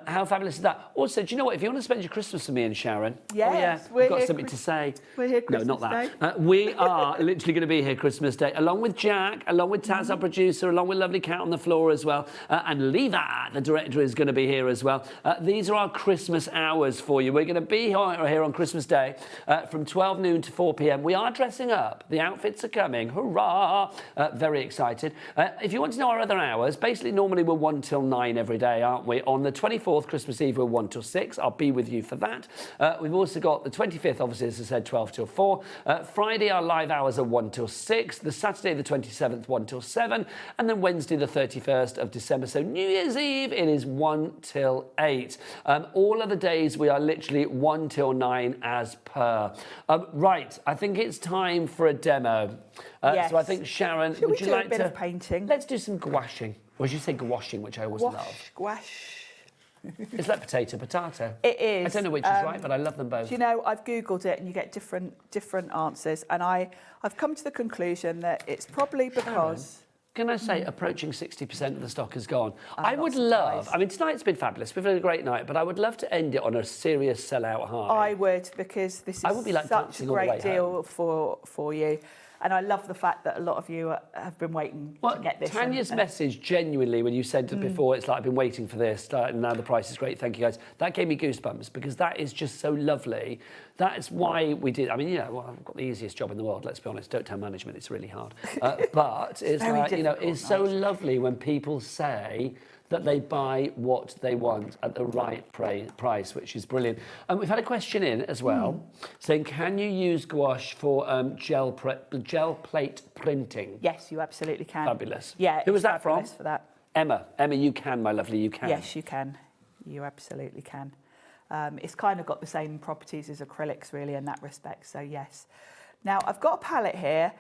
How fabulous is that? Also, do you know what? If you want to spend your Christmas with me and Sharon, yes, we've got something to say. We're here Christmas No, not that. Day. We are literally going to be here Christmas Day, along with Jack, along with Taz, our producer, along with lovely Cat on the floor as well, and Leva, the director, is going to be here as well. These are our Christmas hours for you. We're going to be here on Christmas Day from 12 noon to 4 p.m. We are dressing up. The outfits are coming. Hurrah! Very excited. If you want to know our other hours, basically normally we're 1 till 9 every day, aren't we? On the 24th, Christmas Eve, we're 1 till 6. I'll be with you for that. We've also got the 25th, obviously, as I said, 12 till 4. Friday, our live hours are 1 till 6. The Saturday, the 27th, 1 till 7. And then Wednesday, the 31st of December. So New Year's Eve, it is 1 till 8. All other days, we are literally 1 till 9 as per. Right, I think it's time for a demo. Yes. So I think, Sharon, Should would we you do like a bit to... of painting? Let's do some gouaching. Or should you say gouaching, which I always love. Gouache. It's like potato. It is. I don't know which is right, but I love them both. Do you know, I've Googled it and you get different answers. And I've come to the conclusion that it's probably because... Can I say, approaching 60% of the stock is gone. I would love, I mean, tonight's been fabulous. We've had a great night, but I would love to end it on a serious sellout high. I would, because this I would be is like such a dancing all the way great deal for you. And I love the fact that a lot of you have been waiting to get this. Tanya's message, genuinely, when you said it before, it's like, I've been waiting for this, and now the price is great, thank you guys. That gave me goosebumps, because that is just so lovely. That is why we did, I mean, I've got the easiest job in the world, let's be honest, don't tell management, it's really hard. But it's like, it's so lovely when people say that they buy what they want at the right price, which is brilliant. And we've had a question in as well, saying, can you use gouache for gel plate printing? Yes, you absolutely can. Fabulous. Yeah. Who was that from? For that. Emma, you can, my lovely, you can. Yes, you can. You absolutely can. It's kind of got the same properties as acrylics, really, in that respect, so yes. Now, I've got a palette here.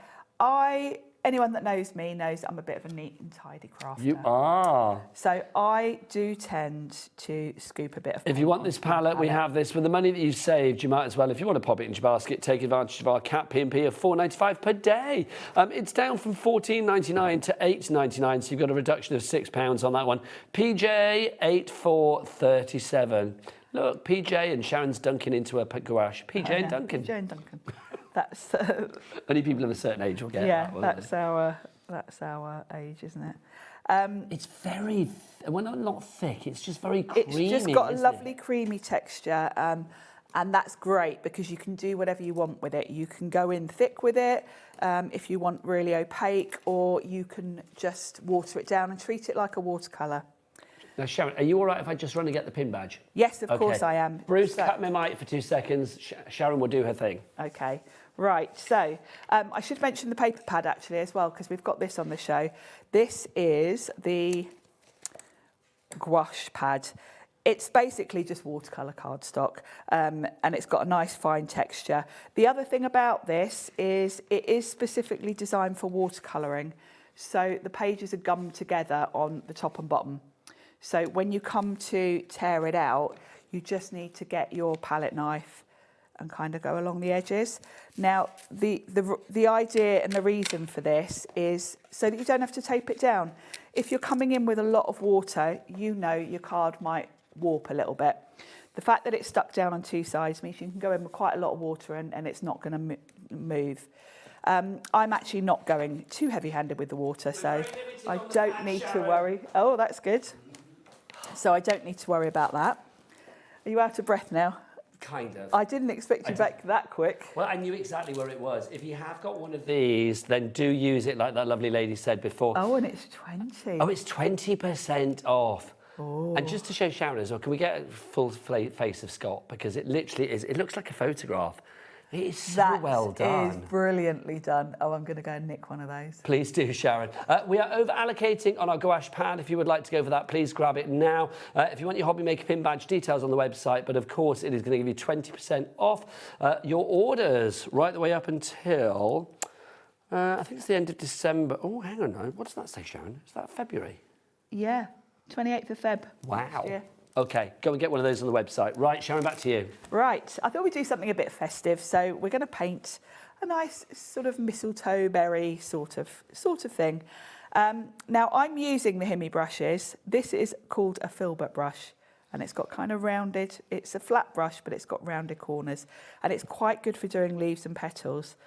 Anyone that knows me knows I'm a bit of a neat and tidy crafter. You are. So I do tend to scoop a bit of... If you want this palette, we have this. With the money that you've saved, you might as well, if you want to pop it into your basket, take advantage of our Cat P&P of $4.95 per day. It's down from $14.99 to $8.99, so you've got a reduction of £6 on that one. PJ 8437. Look, PJ and Sharon's dunking into a gouache. PJ and Duncan. PJ and Duncan. That's only people of a certain age will get that. That's our age, isn't it? It's very not thick. It's just very creamy. It's just got a lovely creamy texture, and that's great because you can do whatever you want with it. You can go in thick with it if you want really opaque, or you can just water it down and treat it like a watercolour. Now, Sharon, are you all right if I just run and get the pin badge? Yes, of course I am. Bruce, cut my mic for 2 seconds. Sharon will do her thing. Okay. Right, so I should mention the paper pad actually as well, because we've got this on the show. This is the gouache pad. It's basically just watercolour cardstock, and it's got a nice fine texture. The other thing about this is it is specifically designed for watercolouring, so the pages are gummed together on the top and bottom. So when you come to tear it out, you just need to get your palette knife and kind of go along the edges. Now, the idea and the reason for this is so that you don't have to tape it down. If you're coming in with a lot of water, you know your card might warp a little bit. The fact that it's stuck down on two sides means you can go in with quite a lot of water and it's not going to move. I'm actually not going too heavy-handed with the water, so I don't need to worry. Oh, that's good. So I don't need to worry about that. Are you out of breath now? Kind of. I didn't expect you back that quick. Well, I knew exactly where it was. If you have got one of these, then do use it like that lovely lady said before. Oh, and it's 20. Oh, it's 20% off. Oh. And just to show Sharon as well, can we get a full face of Scott? Because it literally is, it looks like a photograph. It's so well done. That is brilliantly done. Oh, I'm going to go and nick one of those. Please do, Sharon. We are over-allocating on our gouache pad. If you would like to go for that, please grab it now. If you want your HobbyMaker pin badge, details on the website, but of course it is going to give you 20% off your orders right the way up until, I think it's the end of December. Oh, hang on now. What does that say, Sharon? Is that February? Yeah, 28th of Feb. Wow. Yeah. Okay, go and get one of those on the website. Right, Sharon, back to you. Right, I thought we'd do something a bit festive, so we're going to paint a nice sort of mistletoe berry sort of thing. Now, I'm using the HIMI brushes. This is called a filbert brush, and it's got kind of rounded, it's a flat brush, but it's got rounded corners, and it's quite good for doing leaves and petals.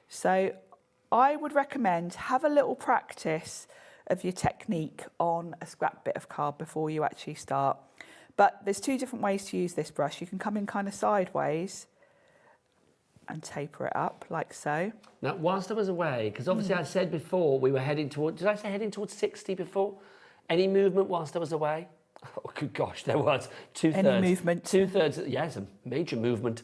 So I would recommend have a little practice of your technique on a scrap bit of card before you actually start. But there's two different ways to use this brush. You can come in kind of sideways and taper it up like so. Now, whilst I was away, because obviously I said before we were heading towards, did I say heading towards 60 before? Any movement whilst I was away? Oh, good gosh, there was two-thirds. Any movement? Two-thirds, yes, a major movement.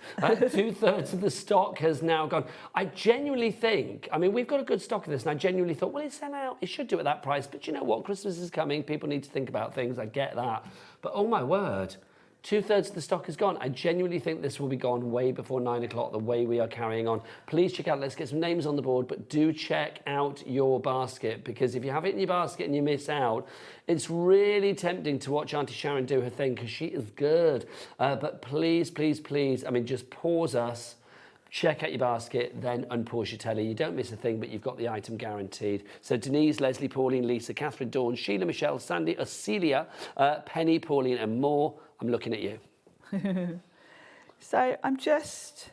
Two-thirds of the stock has now gone. I genuinely think, I mean, we've got a good stock of this, and I genuinely thought, well, it's sent out, it should do at that price, but you know what, Christmas is coming, people need to think about things, I get that. But oh my word, two-thirds of the stock is gone. I genuinely think this will be gone way before 9 o'clock, the way we are carrying on. Please check out, let's get some names on the board, but do check out your basket, because if you have it in your basket and you miss out, it's really tempting to watch Auntie Sharon do her thing, because she is good. But please, please, please, I mean, just pause us, check out your basket, then unpause your telly. You don't miss a thing, but you've got the item guaranteed. So Denise, Leslie, Pauline, Lisa, Catherine, Dawn, Sheila, Michelle, Sandy, Celia, Penny, Pauline, and more. I'm looking at you. So I'm just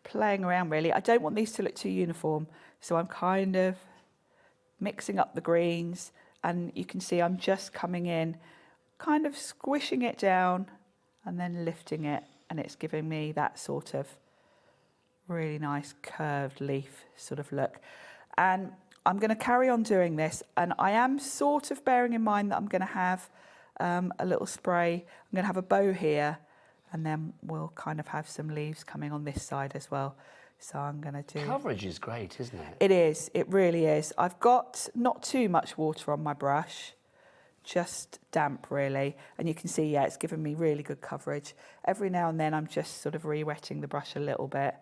playing around really. I don't want these to look too uniform. So I'm kind of mixing up the greens, and you can see I'm just coming in, kind of squishing it down and then lifting it. And it's giving me that sort of really nice curved leaf sort of look. And I'm going to carry on doing this. And I am sort of bearing in mind that I'm going to have a little spray. I'm going to have a bow here, and then we'll kind of have some leaves coming on this side as well. So I'm going to do... Coverage is great, isn't it? It is. It really is. I've got not too much water on my brush, just damp really. And you can see, yeah, it's given me really good coverage. Every now and then I'm just sort of re-wetting the brush a little bit,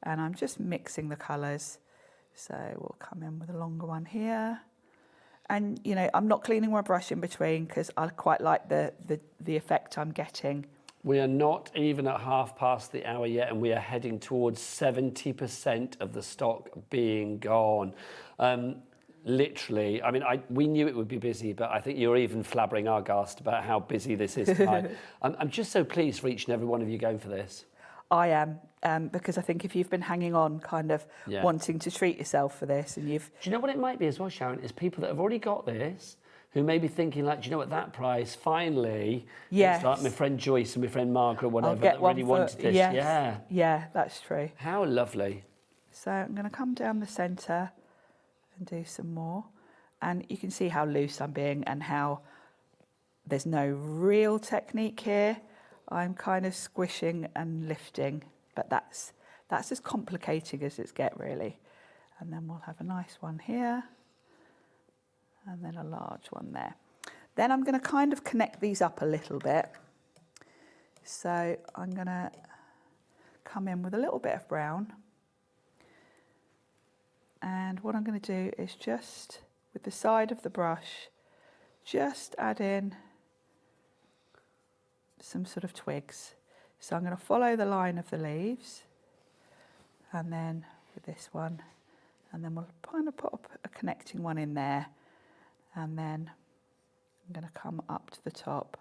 and I'm just mixing the colours. So we'll come in with a longer one here. And, you know, I'm not cleaning my brush in between because I quite like the effect I'm getting. We are not even at half past the hour yet, and we are heading towards 70% of the stock being gone. Literally, I mean, we knew it would be busy, but I think you're even flabbergasted about how busy this is tonight. I'm just so pleased for each and every one of you going for this. I am, because I think if you've been hanging on, kind of wanting to treat yourself for this, and you've... Do you know what it might be as well, Sharon? Is people that have already got this, who may be thinking, like, do you know, at that price, finally, it's like my friend Joyce and my friend Margaret, whatever, that really wanted this. Yes. Yeah, that's true. How lovely. So I'm going to come down the centre and do some more. And you can see how loose I'm being and how there's no real technique here. I'm kind of squishing and lifting, but that's as complicated as it's get really. And then we'll have a nice one here, and then a large one there. Then I'm going to kind of connect these up a little bit. So I'm going to come in with a little bit of brown. And what I'm going to do is just, with the side of the brush, just add in some sort of twigs. So I'm going to follow the line of the leaves, and then with this one, and then we'll kind of put up a connecting one in there, and then I'm going to come up to the top.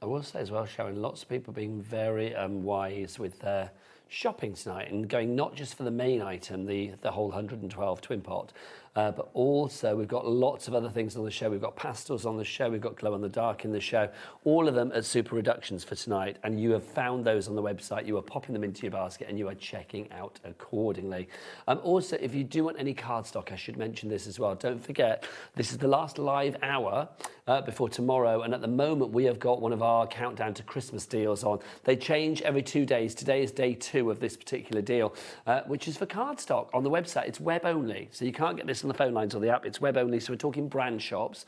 I will say as well, Sharon, lots of people being very wise with their shopping tonight and going not just for the main item, the whole 112 twin pot, but also we've got lots of other things on the show. We've got pastels on the show, we've got glow in the dark in the show, all of them at super reductions for tonight, and you have found those on the website. You are popping them into your basket and you are checking out accordingly. Also, if you do want any cardstock, I should mention this as well. Don't forget, this is the last live hour before tomorrow, and at the moment we have got one of our countdown to Christmas deals on. They change every 2 days. Today is day 2. 2 of this particular deal, which is for cardstock. On the website, it's web only, so you can't get this on the phone lines or the app. It's web only, so we're talking brand shops.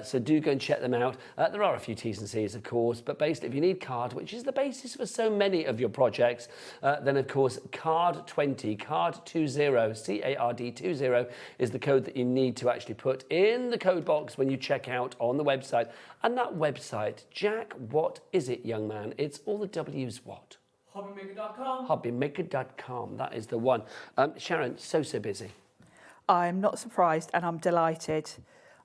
So do go and check them out. There are a few T's and C's, of course, but basically, if you need card, which is the basis for so many of your projects, then of course, CARD20, CARD20, CARD20 is the code that you need to actually put in the code box when you check out on the website. And that website, Jack, what is it, young man? It's all the W's what? HobbyMaker.com. HobbyMaker.com, that is the one. Sharon, so busy. I'm not surprised and I'm delighted.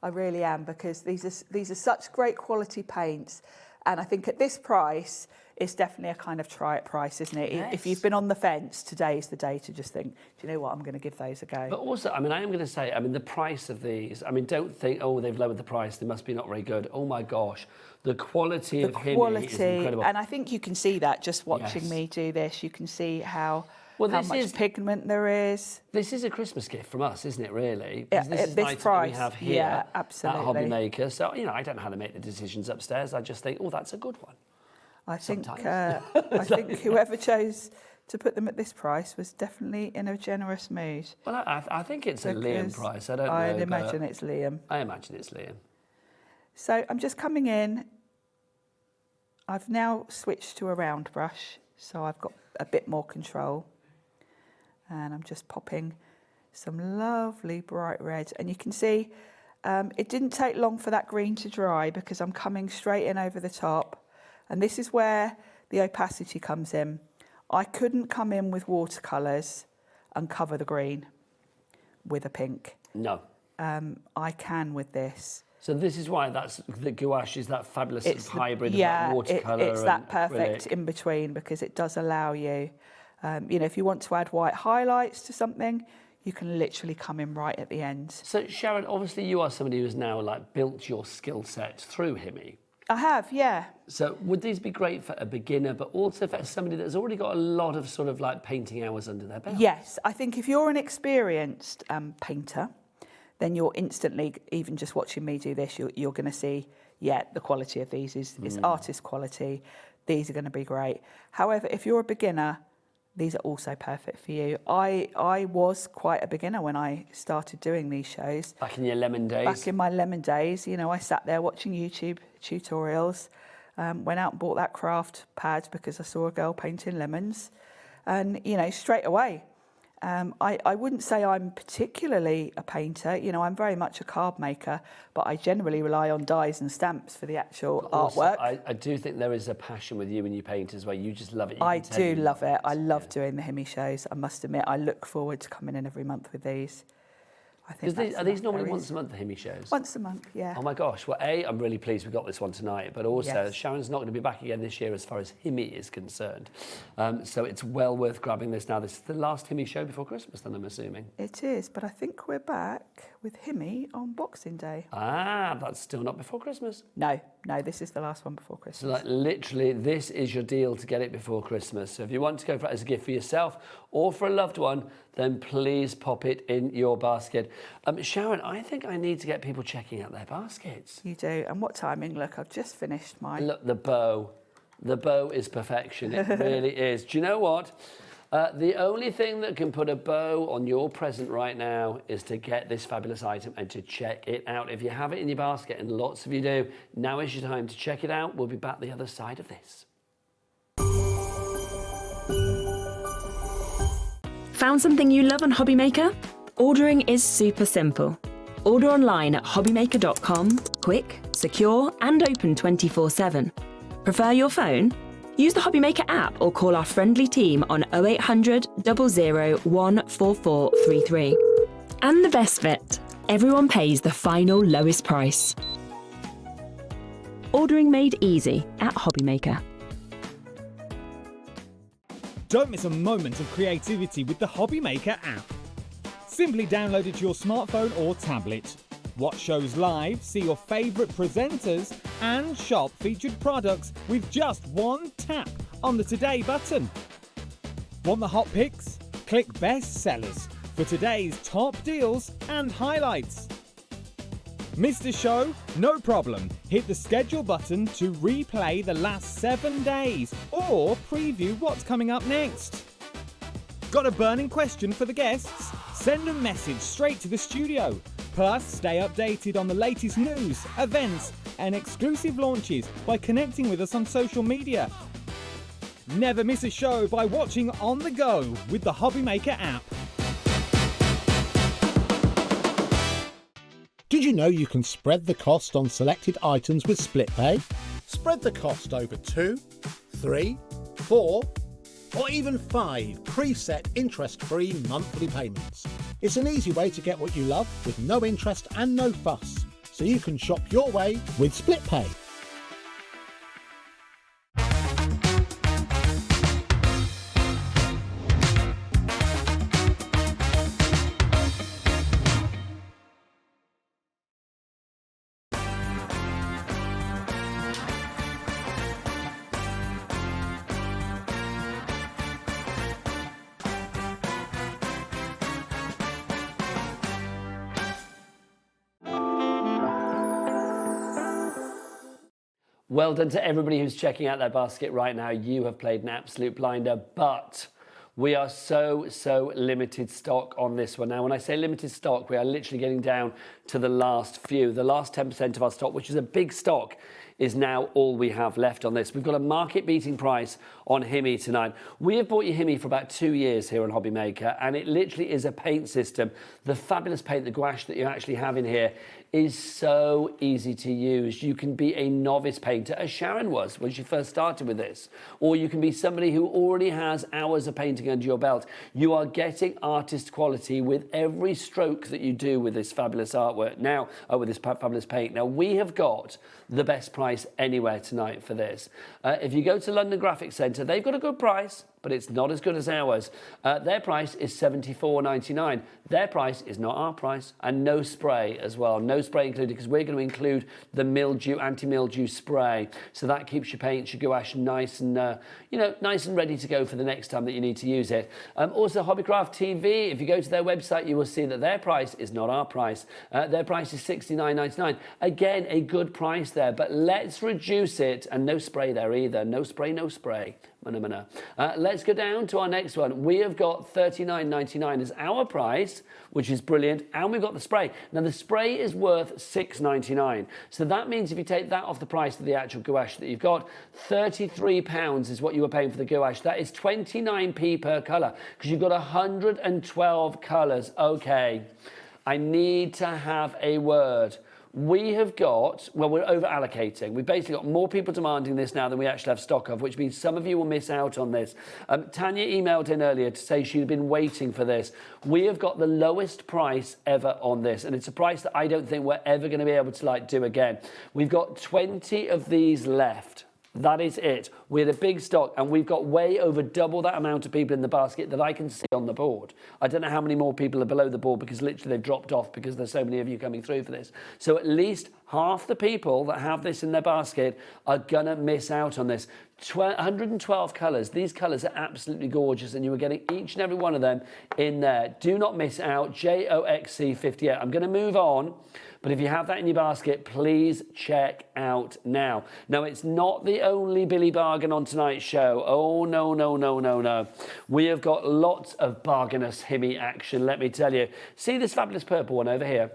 I really am, because these are such great quality paints, and I think at this price, it's definitely a kind of try it price, isn't it? Yes. If you've been on the fence, today is the day to just think, do you know what, I'm going to give those a go. But also, I mean, I am going to say, I mean, the price of these, I mean, don't think, oh, they've lowered the price, they must be not very good. Oh my gosh, the quality of HIMI is incredible. And I think you can see that just watching me do this. You can see how much pigment there is. This is a Christmas gift from us, isn't it, really? Yeah, Because this at is this an item price, that we have here yeah, at absolutely. HobbyMaker. So, you know, I don't know how to make the decisions upstairs. I just think, oh, that's a good one. I think whoever chose to put them at this price was definitely in a generous mood. Well, I think it's a Liam price. I don't know. I'd imagine it's Liam. I imagine it's Liam. So I'm just coming in. I've now switched to a round brush, so I've got a bit more control. And I'm just popping some lovely bright reds. And you can see it didn't take long for that green to dry, because I'm coming straight in over the top. And this is where the opacity comes in. I couldn't come in with watercolours and cover the green with a pink. No. I can with this. So this is why the gouache is that fabulous sort of hybrid of yeah, that watercolour it's that perfect acrylic. in between, because it does allow you, you know, if you want to add white highlights to something, you can literally come in right at the end. So Sharon, obviously you are somebody who's now like built your skill set through HIMI. I have, yeah. So would these be great for a beginner, but also for somebody that's already got a lot of sort of like painting hours under their belt? Yes, I think if you're an experienced painter, then you're instantly, even just watching me do this, you're going to see, yeah, the quality of these is artist quality. These are going to be great. However, if you're a beginner, these are also perfect for you. I was quite a beginner when I started doing these shows. Back in your lemon days? Back in my lemon days, you know, I sat there watching YouTube tutorials, went out and bought that craft pad because I saw a girl painting lemons. And, you know, straight away, I wouldn't say I'm particularly a painter. You know, I'm very much a card maker, but I generally rely on dies and stamps for the actual artwork. I do think there is a passion with you when you paint as well. You just love it. I do love it. I love doing the HIMI shows. I must admit, I look forward to coming in every month with these. I think are these normally once a month, the HIMI shows? Once a month, yeah. Oh my gosh. Well, I'm really pleased we got this one tonight, but also Yes. Sharon's not going to be back again this year as far as HIMI is concerned. So it's well worth grabbing this now. This is the last HIMI show before Christmas, then I'm assuming. It is, but I think we're back with HIMI on Boxing Day. Ah, that's still not before Christmas. No, this is the last one before Christmas. So like literally, this is your deal to get it before Christmas. So if you want to go for it as a gift for yourself or for a loved one, then please pop it in your basket. Sharon, I think I need to get people checking out their baskets. You do, and what timing? Look, I've just finished mine. Look, the bow. The bow is perfection, it really is. Do you know what? The only thing that can put a bow on your present right now is to get this fabulous item and to check it out. If you have it in your basket, and lots of you do, now is your time to check it out. We'll be back the other side of this. Found something you love on HobbyMaker? Ordering is super simple. Order online at hobbymaker.com, quick, secure, and open 24/7. Prefer your phone? Use the HobbyMaker app or call our friendly team on 0800 00 14433. And the best bit, everyone pays the final lowest price. Ordering made easy at HobbyMaker. Don't miss a moment of creativity with the HobbyMaker app. Simply download it to your smartphone or tablet. Watch shows live, see your favourite presenters, and shop featured products with just one tap on the Today button. Want the hot picks? Click Best Sellers for today's top deals and highlights. Missed a show? No problem. Hit the schedule button to replay the last 7 days or preview what's coming up next. Got a burning question for the guests? Send a message straight to the studio. Plus, stay updated on the latest news, events, and exclusive launches by connecting with us on social media. Never miss a show by watching on the go with the HobbyMaker app. Did you know you can spread the cost on selected items with split pay? Spread the cost over 2, 3, 4, or even 5 preset interest-free monthly payments. It's an easy way to get what you love with no interest and no fuss, so you can shop your way with split pay. Well done to everybody who's checking out their basket right now. You have played an absolute blinder, but we are so limited stock on this one. Now, when I say limited stock, we are literally getting down to the last few. The last 10% of our stock, which is a big stock, is now all we have left on this. We've got a market-beating price on HIMI tonight. We have bought you HIMI for about 2 years here on HobbyMaker, and it literally is a paint system. The fabulous paint, the gouache that you actually have in here, is so easy to use. You can be a novice painter, as Sharon was when she first started with this, or you can be somebody who already has hours of painting under your belt. You are getting artist quality with every stroke that you do with this fabulous artwork now, with this fabulous paint. Now, we have got the best price anywhere tonight for this. If you go to London Graphics Centre, they've got a good price, but it's not as good as ours. Their price is $74.99. Their price is not our price, and no spray as well. No spray included, because we're going to include the mildew, anti-mildew spray. So that keeps your paint, your gouache nice and, nice and ready to go for the next time that you need to use it. Also, Hobbycraft TV, if you go to their website, you will see that their price is not our price. Their price is $69.99. Again, a good price there, but let's reduce it, and no spray there either. No spray, no spray. Let's go down to our next one. We have got $39.99 as our price, which is brilliant, and we've got the spray. Now, the spray is worth $6.99, so that means if you take that off the price of the actual gouache that you've got, £33 is what you were paying for the gouache. That is 29p per colour, because you've got 112 colours. Okay, I need to have a word. We have got, well, we're over allocating. We've basically got more people demanding this now than we actually have stock of, which means some of you will miss out on this. Tanya emailed in earlier to say she'd been waiting for this. We have got the lowest price ever on this, and it's a price that I don't think we're ever going to be able to do again. We've got 20 of these left. That is it. We had a big stock, and we've got way over double that amount of people in the basket that I can see on the board. I don't know how many more people are below the board, because literally they've dropped off because there's so many of you coming through for this. So at least half the people that have this in their basket are gonna miss out on this. 112 colours. These colours are absolutely gorgeous, and you are getting each and every one of them in there. Do not miss out. JOXC58. I'm going to move on, but if you have that in your basket, please check out now. Now, it's not the only Billy bargain on tonight's show. Oh, no, no, no, no, no. We have got lots of bargainous HIMI action, let me tell you. See this fabulous purple one over here?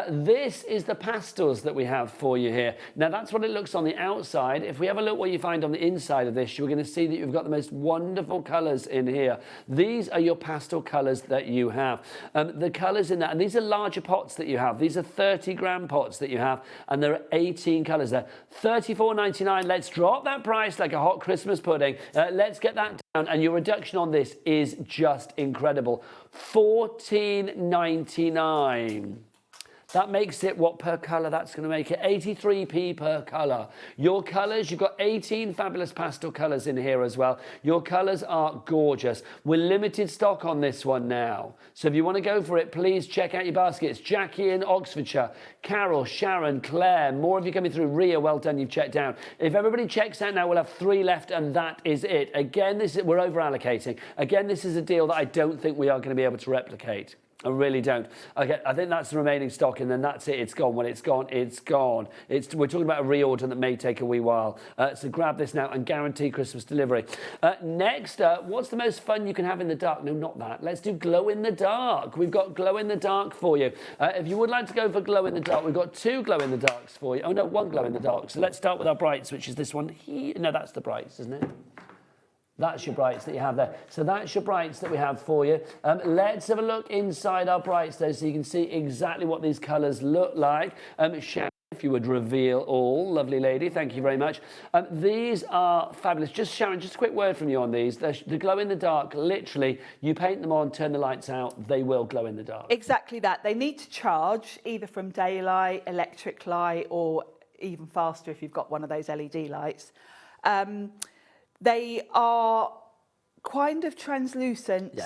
This is the pastels that we have for you here. Now, that's what it looks on the outside. If we have a look what you find on the inside of this, you're going to see that you've got the most wonderful colours in here. These are your pastel colours that you have. The colours in that, and these are larger pots that you have. These are 30-gram pots that you have, and there are 18 colours there. $34.99. Let's drop that price like a hot Christmas pudding. Let's get that down, and your reduction on this is just incredible. $14.99. That makes it, what per colour? That's going to make it 83p per colour. Your colours, you've got 18 fabulous pastel colours in here as well. Your colours are gorgeous. We're limited stock on this one now. So if you want to go for it, please check out your baskets. Jackie in Oxfordshire, Carol, Sharon, Claire, more of you coming through. Ria, well done, you've checked out. If everybody checks out now, we'll have 3 left, and that is it. Again, we're over allocating. Again, this is a deal that I don't think we are going to be able to replicate. I really don't. Okay, I think that's the remaining stock, and then that's it. It's gone. When it's gone, it's gone. We're talking about a reorder that may take a wee while. So grab this now and guarantee Christmas delivery. Next, what's the most fun you can have in the dark? No, not that. Let's do glow in the dark. We've got glow in the dark for you. If you would like to go for glow in the dark, we've got 2 glow in the darks for you. Oh no, 1 glow in the dark. So let's start with our brights, which is this one here. No, that's the brights, isn't it? That's your brights that you have there. So that's your brights that we have for you. Let's have a look inside our brights though, so you can see exactly what these colours look like. Sharon, if you would reveal all, lovely lady, thank you very much. These are fabulous. Just Sharon, just a quick word from you on these. The glow in the dark, literally, you paint them on, turn the lights out, they will glow in the dark. Exactly that. They need to charge either from daylight, electric light, or even faster if you've got one of those LED lights. They are kind of translucent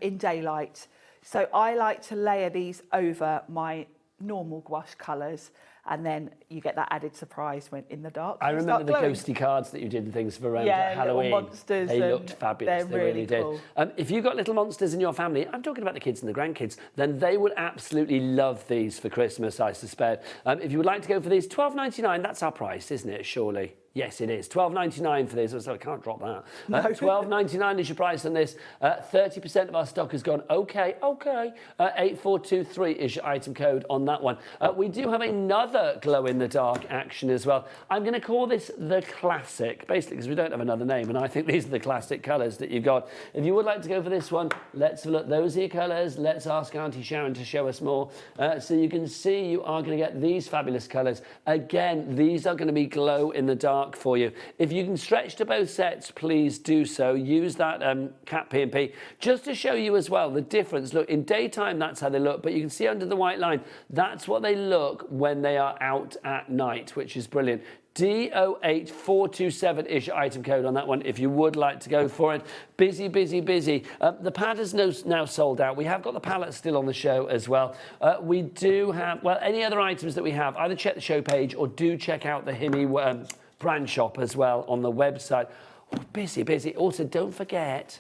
in daylight. So I like to layer these over my normal gouache colours, and then you get that added surprise when in the dark. I remember the ghosty cards that you did and things for around Halloween. Little monsters. They looked fabulous. They really cool. did. If you've got little monsters in your family, I'm talking about the kids and the grandkids, then they would absolutely love these for Christmas, I suspect. If you would like to go for these, $12.99, that's our price, isn't it, surely? Yes, it is. $12.99 for this, so I can't drop that. No. $12.99 is your price on this. 30% of our stock has gone. Okay. 8423 is your item code on that one. We do have another glow-in-the-dark action as well. I'm going to call this the classic, basically, because we don't have another name, and I think these are the classic colours that you've got. If you would like to go for this one, let's have a look. Those are your colours. Let's ask Auntie Sharon to show us more. So you can see you are going to get these fabulous colours. Again, these are going to be glow-in-the-dark for you. If you can stretch to both sets, please do so. Use that cat P&P just to show you as well the difference. Look, in daytime, that's how they look, but you can see under the white line, that's what they look when they are out at night, which is brilliant. D08427 is your item code on that one if you would like to go for it. Busy. The pad is now sold out. We have got the palette still on the show as well. We do have, well, any other items that we have, either check the show page or do check out the HIMI brand shop as well on the website. Oh, busy. Also, don't forget,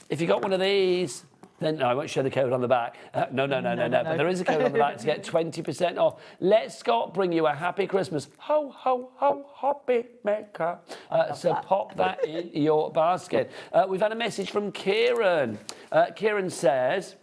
if you got one of these, then no, I won't show the code on the back. No. But there is a code on the back to get 20% off. Let Scott bring you a happy Christmas. Ho, ho, ho, HobbyMaker. So pop that in your basket. We've had a message from Kieran. Kieran says,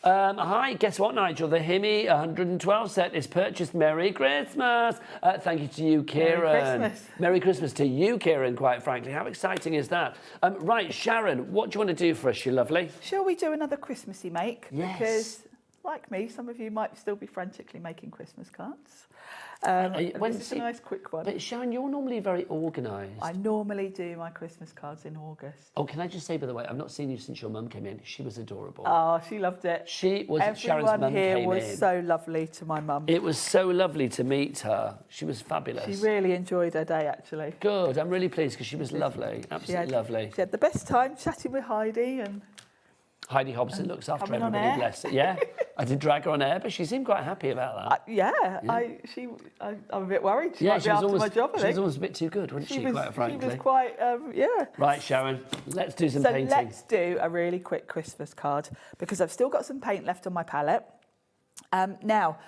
hi, guess what, Nigel? The HIMI 112 set is purchased. Merry Christmas. Thank you to you, Kieran. Merry Christmas. Merry Christmas to you, Kieran, quite frankly. How exciting is that? Right, Sharon, what do you want to do for us, you lovely? Shall we do another Christmassy make? Yes. Because, like me, some of you might still be frantically making Christmas cards. This is a nice quick one. But Sharon, you're normally very organised. I normally do my Christmas cards in August. Oh, can I just say, by the way, I've not seen you since your mum came in. She was adorable. Oh, she loved it. Sharon's mum came in. Everyone here was so lovely to my mum. It was so lovely to meet her. She was fabulous. She really enjoyed her day, actually. Good. I'm really pleased because she was lovely. Absolutely lovely. She had the best time chatting with Heidi and... Heidi Hobson looks after everybody, bless it. Yeah, I did drag her on air, but she seemed quite happy about that. I'm a bit worried. She might be after my job, I think. She was almost a bit too good, wasn't she, quite frankly? She was quite, Right, Sharon, let's do some painting. So let's do a really quick Christmas card because I've still got some paint left on my palette. Now,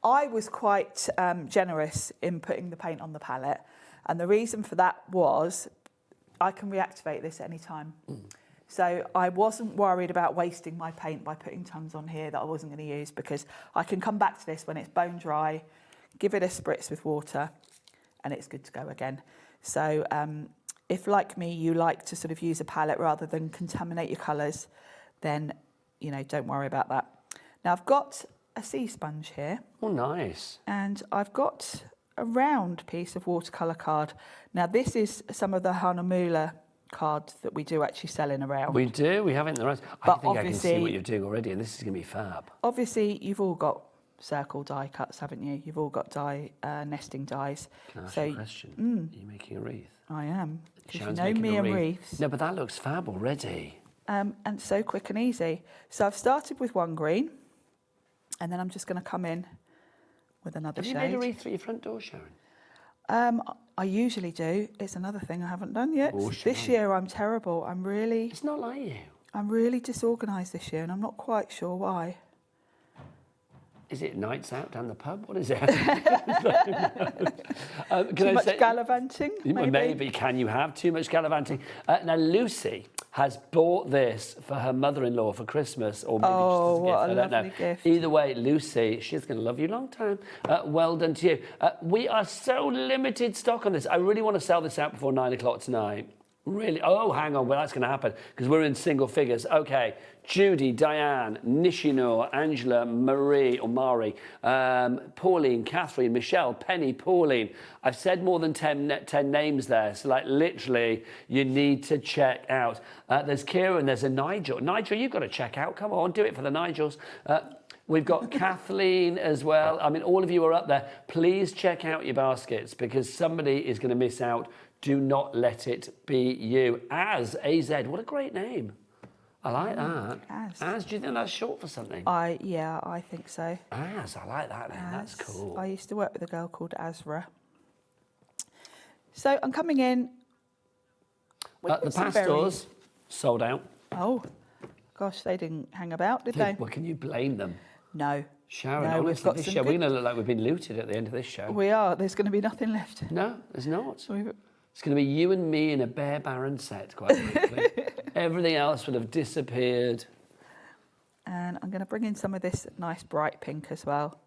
I was quite generous in putting the paint on the palette, and the reason for that was I can reactivate this at any time. So I wasn't worried about wasting my paint by putting tons on here that I wasn't going to use because I can come back to this when it's bone dry, give it a spritz with water, and it's good to go again. So if, like me, you like to sort of use a palette rather than contaminate your colours, then, you know, don't worry about that. Now, I've got a sea sponge here. Oh, nice. And I've got a round piece of watercolour card. Now, this is some of the Hanamula cards that we do actually sell in around. We do, we have it in the rest. I think I can see what you're doing already, and this is going to be fab. Obviously, you've all got circle die cuts, haven't you? You've all got die nesting dies. Can I ask you a question? Are you making a wreath? I am. Because Sharon's you know me and wreaths. No, but that looks fab already. And so quick and easy. So I've started with one green, and then I'm just going to come in with another shade. Have you made a wreath for your front door, Sharon? I usually do. It's another thing I haven't done yet. Oh, this year I'm terrible. It's not like you. I'm really disorganised this year, and I'm not quite sure why. Is it nights out down the pub? What is it? Too much gallivanting, maybe? Maybe. Can you have too much gallivanting? Now, Lucy has bought this for her mother-in-law for Christmas, or maybe just as a gift. What a I don't know. lovely gift. Either way, Lucy, she's going to love you a long time. Well done to you. We are so limited stock on this. I really want to sell this out before 9 o'clock tonight. Really? Oh, hang on. Well, that's going to happen because we're in single figures. Okay. Judy, Diane, Nishinor, Angela, Marie, Pauline, Catherine, Michelle, Penny, Pauline. I've said more than 10 names there. So, like, literally, you need to check out. There's Kira and there's a Nigel. Nigel, you've got to check out. Come on, do it for the Nigels. We've got Kathleen as well. I mean, all of you are up there. Please check out your baskets because somebody is going to miss out. Do not let it be you. AZ, what a great name. I like that. Az, do you think that's short for something? Yeah, I think so. Az, I like that name. That's cool. I used to work with a girl called Azra. So I'm coming in. The pastels sold out. Oh, gosh, they didn't hang about, did they? Well, can you blame them? No. Sharon, no, honestly, this show, we're going to look like we've been looted at the end of this show. We are. There's going to be nothing left. No, there's not. It's going to be you and me in a bare barren set, quite frankly. Everything else will have disappeared. And I'm going to bring in some of this nice bright pink as well.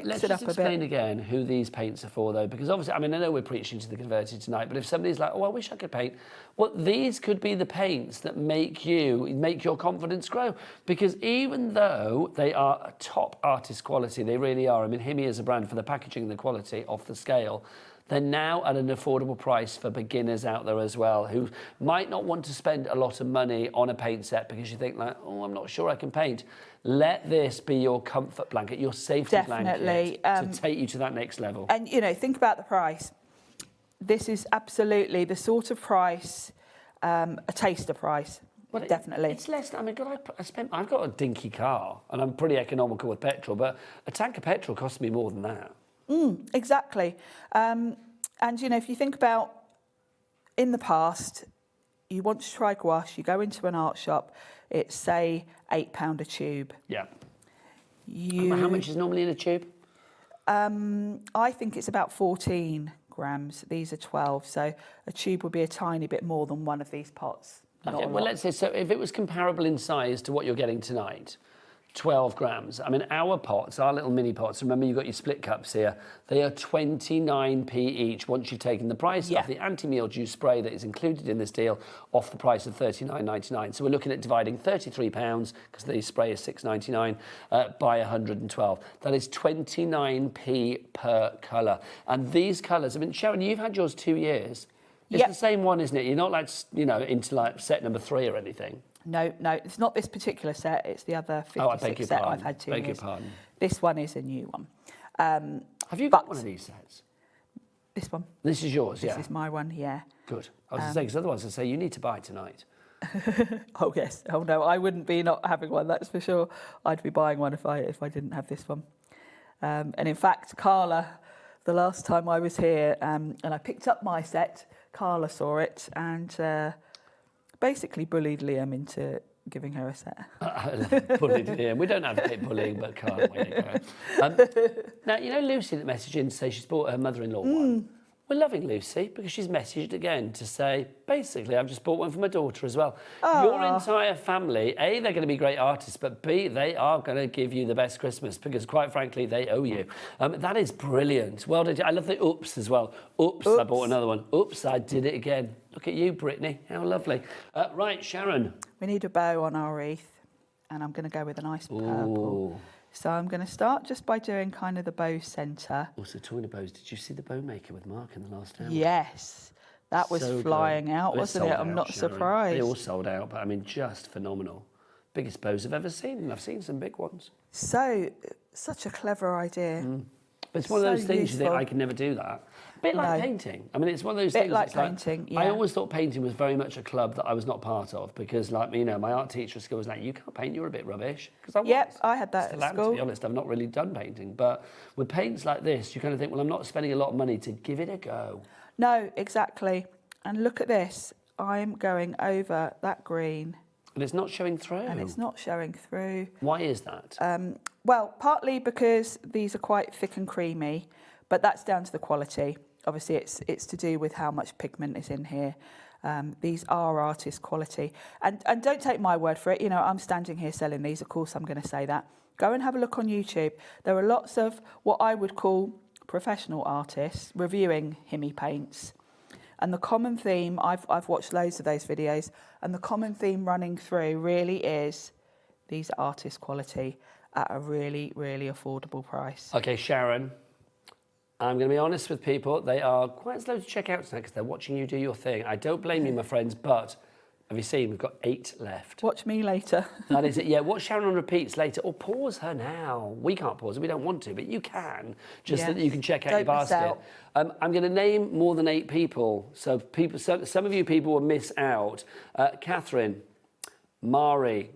Let's just explain again who these paints are for, though, because obviously, I mean, I know we're preaching to the converted tonight, but if somebody's like, oh, I wish I could paint, well, these could be the paints that make your confidence grow. Because even though they are top artist quality, they really are. I mean, HIMI is a brand for the packaging and the quality off the scale. They're now at an affordable price for beginners out there as well, who might not want to spend a lot of money on a paint set because you think like, oh, I'm not sure I can paint. Let this be your comfort blanket, your safety blanket to take you to that next level. And, you know, think about the price. This is absolutely the sort of price, a taster price. Well, definitely. It's less. I mean, I've got a dinky car and I'm pretty economical with petrol, but a tank of petrol costs me more than that. Exactly. And, you know, if you think about in the past, you want to try gouache, you go into an art shop, it's, say, £8 a tube. Yeah. How much is normally in a tube? I think it's about 14 grams. These are 12, so a tube would be a tiny bit more than one of these pots. Okay, well, let's say, so if it was comparable in size to what you're getting tonight, 12 grams. I mean, our pots, our little mini pots, remember you've got your split cups here, they are 29p each once you've taken the price off the anti-mildew spray that is included in this deal off the price of £39.99. So we're looking at dividing £33, because the spray is £6.99, by 112. That is 29p per colour. And these colours, I mean, Sharon, you've had yours 2 years. It's the same one, isn't it? You're not like, you know, into like set number 3 or anything. No, it's not this particular set. It's the other 56 set I've had 2 years. Beg your pardon. This one is a new one. Have you got one of these sets? This one. This is yours, This is my one, yeah. Good. I was going to say, because otherwise I'd say you need to buy tonight. Oh, yes. Oh, no, I wouldn't be not having one, that's for sure. I'd be buying one if I didn't have this one. And in fact, Carla, the last time I was here, and I picked up my set, Carla saw it and basically bullied Liam into giving her a set. Bullied Liam. We don't advocate bullying, but Carla, there you go. Now, you know Lucy that messaged in to say she's bought her mother-in-law one? We're loving Lucy because she's messaged again to say, basically, I've just bought one for my daughter as well. Your entire family, A, they're going to be great artists, but B, they are going to give you the best Christmas because, quite frankly, they owe you. That is brilliant. Well done. I love the oops as well. Oops, I bought another one. Oops, I did it again. Look at you, Brittany. How lovely. Right, Sharon. We need a bow on our wreath, and I'm going to go with a nice purple. Ooh. So I'm going to start just by doing kind of the bow centre. Also, talking of bows, did you see the bow maker with Mark in the last hour? Yes, that was so flying out, wasn't it? I'm not surprised. They all sold out, but I mean, just phenomenal. Biggest bows I've ever seen, and I've seen some big ones. So, such a clever idea. But it's one of those things you think, I could never do that. A bit like painting. I mean, it's one of those things. Like painting, yeah. I always thought painting was very much a club that I was not part of because, like, you know, my art teacher at school was like, you can't paint, you're a bit rubbish. I had that at school. To be honest, I've not really done painting. But with paints like this, you kind of think, well, I'm not spending a lot of money to give it a go. No, exactly. And look at this. I'm going over that green. And it's not showing through. And it's not showing through. Why is that? Well, partly because these are quite thick and creamy, but that's down to the quality. Obviously, it's to do with how much pigment is in here. These are artist quality. And don't take my word for it. You know, I'm standing here selling these. Of course, I'm going to say that. Go and have a look on YouTube. There are lots of what I would call professional artists reviewing HIMI paints. And the common theme, I've watched loads of those videos, and the common theme running through really is these are artist quality at a really, really affordable price. Okay, Sharon, I'm going to be honest with people. They are quite slow to check out tonight because they're watching you do your thing. I don't blame you, my friends, but have you seen? We've got 8 left. Watch me later. That is it. Yeah, watch Sharon on repeats later, or pause her now. We can't pause her. We don't want to, but you can, just so that you can check out your basket. I'm going to name more than 8 people. So some of you people will miss out. Catherine, Mari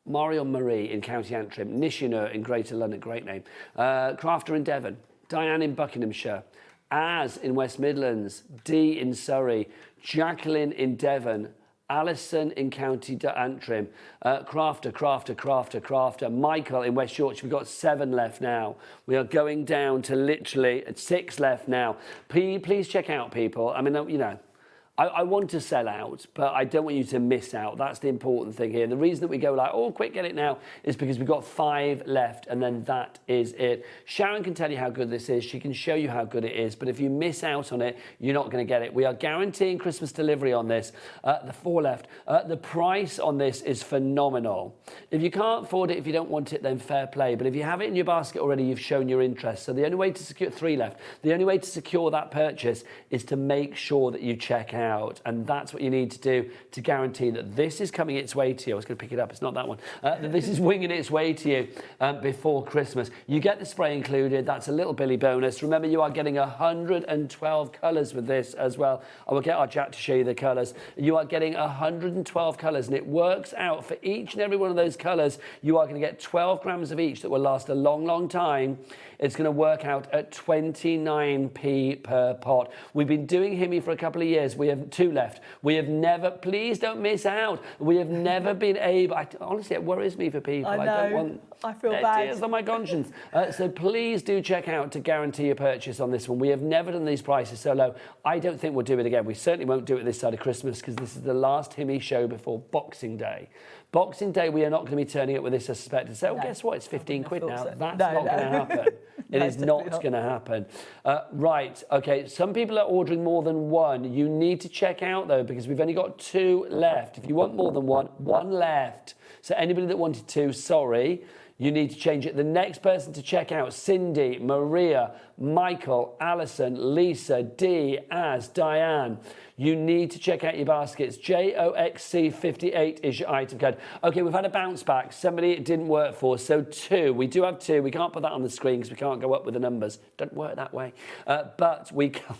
or Marie in County Antrim, Nishina in Greater London, great name. Crafter in Devon, Diane in Buckinghamshire, Az in West Midlands, Dee in Surrey, Jacqueline in Devon, Alison in County Antrim, Crafter, Michael in West Yorkshire. We've got 7 left now. We are going down to literally 6 left now. Please check out, people. I mean, you know, I want to sell out, but I don't want you to miss out. That's the important thing here. The reason that we go like, oh, quick, get it now, is because we've got 5 left, and then that is it. Sharon can tell you how good this is. She can show you how good it is, but if you miss out on it, you're not going to get it. We are guaranteeing Christmas delivery on this. The 4 left. The price on this is phenomenal. If you can't afford it, if you don't want it, then fair play. But if you have it in your basket already, you've shown your interest. So the only way to secure 3 left. The only way to secure that purchase is to make sure that you check out. And that's what you need to do to guarantee that this is coming its way to you. I was going to pick it up, it's not that one. That this is winging its way to you before Christmas. You get the spray included, that's a little Billy bonus. Remember, you are getting 112 colours with this as well. I will get our Jack to show you the colours. You are getting 112 colours, and it works out for each and every one of those colours. You are going to get 12 grams of each that will last a long, long time. It's going to work out at 29p per pot. We've been doing HIMI for a couple of years. We have 2 left. We have never, please don't miss out. We have never been able, honestly, it worries me for people. I know. don't want I feel bad. tears on my conscience. So please do check out to guarantee your purchase on this one. We have never done these prices so low. I don't think we'll do it again. We certainly won't do it this side of Christmas because this is the last HIMI show before Boxing Day. Boxing Day, we are not going to be turning up with this, I suspect, and say, oh, guess what, it's 15 quid now. So. That's not going to happen. It is not going to happen. Right, okay, some people are ordering more than 1. You need to check out, though, because we've only got 2 left. If you want more than 1, 1 left. So anybody that wanted 2, sorry, you need to change it. The next person to check out, Cindy, Maria, Michael, Alison, Lisa, Dee, Az, Diane. You need to check out your baskets. JOXC58 is your item code. Okay, we've had a bounce back. Somebody it didn't work for, so 2. We do have 2. We can't put that on the screen because we can't go up with the numbers. Don't work that way. But we can.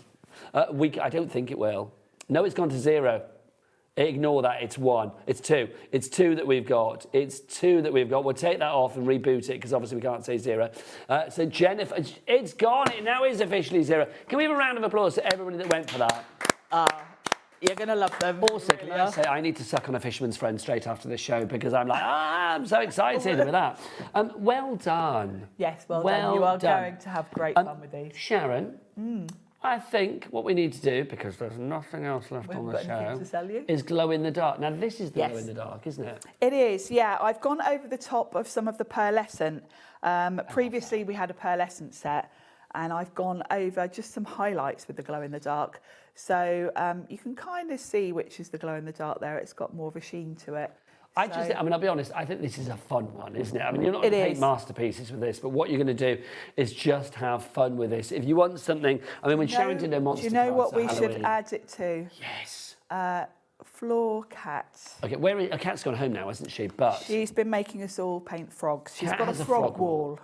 I don't think it will. No, it's gone to 0. Ignore that, it's 1. It's 2. It's 2 that we've got. It's 2 that we've got. We'll take that off and reboot it because obviously we can't say 0. So Jennifer, it's gone. It now is officially 0. Can we have a round of applause to everybody that went for that? You're going to love them. Also, can I say I need to suck on a fisherman's friend straight after the show because I'm like, I'm so excited with that. Well done. Yes, well done. You are going to have great fun with these. Sharon, I think what we need to do, because there's nothing else left on the show, is glow in the dark. Now, this is the glow in the dark, isn't it? It is, yeah. I've gone over the top of some of the pearlescent. Previously, we had a pearlescent set, and I've gone over just some highlights with the glow in the dark. So you can kind of see which is the glow in the dark there. It's got more of a sheen to it. I mean, I'll be honest, I think this is a fun one, isn't it? I mean, you're not going to paint masterpieces with this, but what you're going to do is just have fun with this. If you want something, I mean, when Sharon did her monster do you know what we Halloween, should add it to? Yes. Floor cats. Okay, a cat's gone home now, hasn't she? But she's been making us all paint frogs. She's Cat got a has a frog frog wall.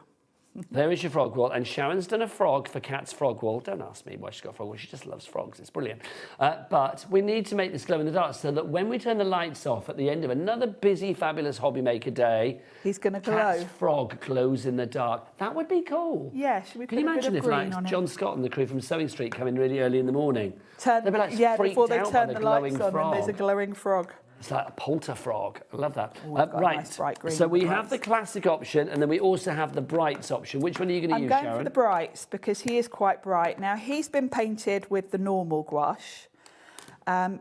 There is your frog wall, and Sharon's done a frog for Kat's frog wall. Don't ask me why she's got a frog wall. She just loves frogs. It's brilliant. But we need to make this glow in the dark so that when we turn the lights off at the end of another busy, fabulous HobbyMaker day, he's going to glow. Kat's frog glows in the dark. That would be cool. Yeah, should we Can you put a imagine bit if of green like on John it? Scott and the crew from Sewing Street come in really early in the morning? They'd be like freaked before they out turn by the glowing lights on frog. and there's a glowing frog. It's like a polter frog. I love that. Oh, I've got a nice bright green So we with have the classic option, and then we also have the brights option. Which one are you going to use, I'm Sharon? going for the brights because he is quite bright. Now, he's been painted with the normal gouache.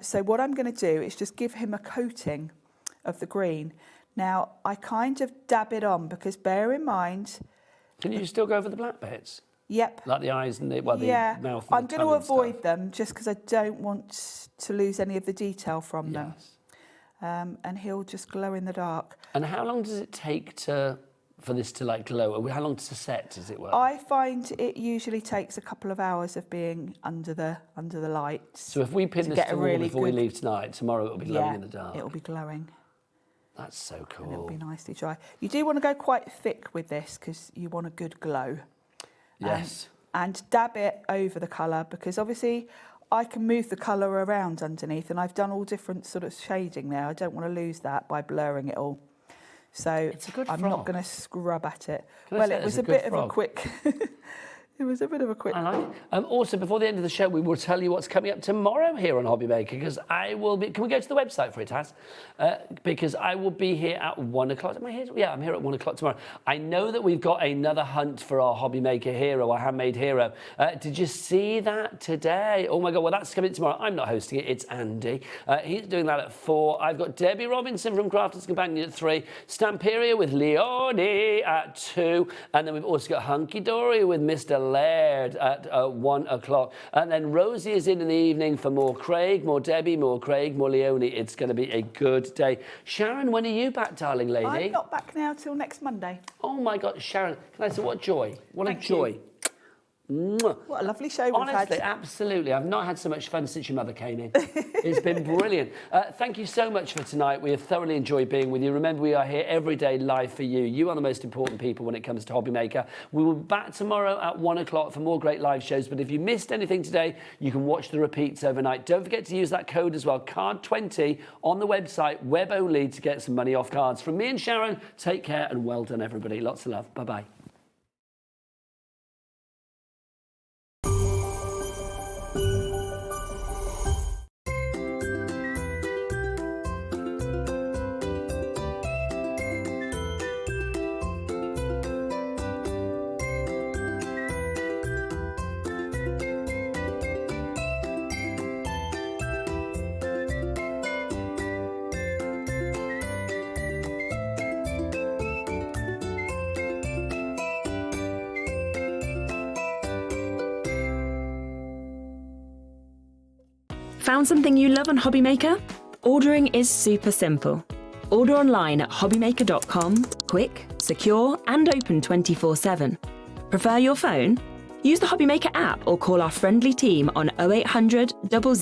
So what I'm going to do is just give him a coating of the green. Now, I kind of dab it on because bear in mind... Can you still go over the black bits? Yep. Like the eyes and the, the mouth and I'm the going to tongue and avoid stuff. them just because I don't want to lose any of the detail from them. And he'll just glow in the dark. And how long does it take for this to like glow? How long to set, as it were? I find it usually takes a couple of hours of being under the lights. So if we pin this to the wall before we leave tonight, tomorrow it'll be glowing in the dark. It'll be glowing. That's so cool. And it'll be nicely dry. You do want to go quite thick with this because you want a good glow. Yes. And dab it over the colour because obviously I can move the colour around underneath and I've done all different sort of shading there. I don't want to lose that by blurring it all. So I'm not going to scrub at it. Well, it was a bit of a quick... It was a bit of a quick... I like it. Also, before the end of the show, we will tell you what's coming up tomorrow here on HobbyMaker, because I will be... Can we go to the website for it, Taz? Because I will be here at 1 o'clock. Am I here? Yeah, I'm here at 1 o'clock tomorrow. I know that we've got another hunt for our HobbyMaker Hero, our Handmade Hero. Did you see that today? Oh, my God. Well, that's coming tomorrow. I'm not hosting it. It's Andy. He's doing that at 4. I've got Debbie Robinson from Crafters Companion at 3. Stamperia with Leonie at 2. And then we've also got Hunky Dory with Mr. Laird at 1 o'clock. And then Rosie is in the evening for more Craig, more Debbie, more Craig, more Leonie. It's going to be a good day. Sharon, when are you back, darling lady? I'm not back now till next Monday. Oh, my God, Sharon, can I say, what joy. What a joy. Mwah. What a lovely show we've Honestly, had. absolutely. I've not had so much fun since your mother came in. It's been brilliant. Thank you so much for tonight. We have thoroughly enjoyed being with you. Remember, we are here every day live for you. You are the most important people when it comes to HobbyMaker. We will be back tomorrow at 1 o'clock for more great live shows. But if you missed anything today, you can watch the repeats overnight. Don't forget to use that code as well, card20, on the website, web only, to get some money off cards. From me and Sharon, take care and well done, everybody. Lots of love. Bye-bye. Found something you love on HobbyMaker? Ordering is super simple. Order online at hobbymaker.com, quick, secure, and open 24/7. Prefer your phone? Use the HobbyMaker app or call our friendly team on 0800 00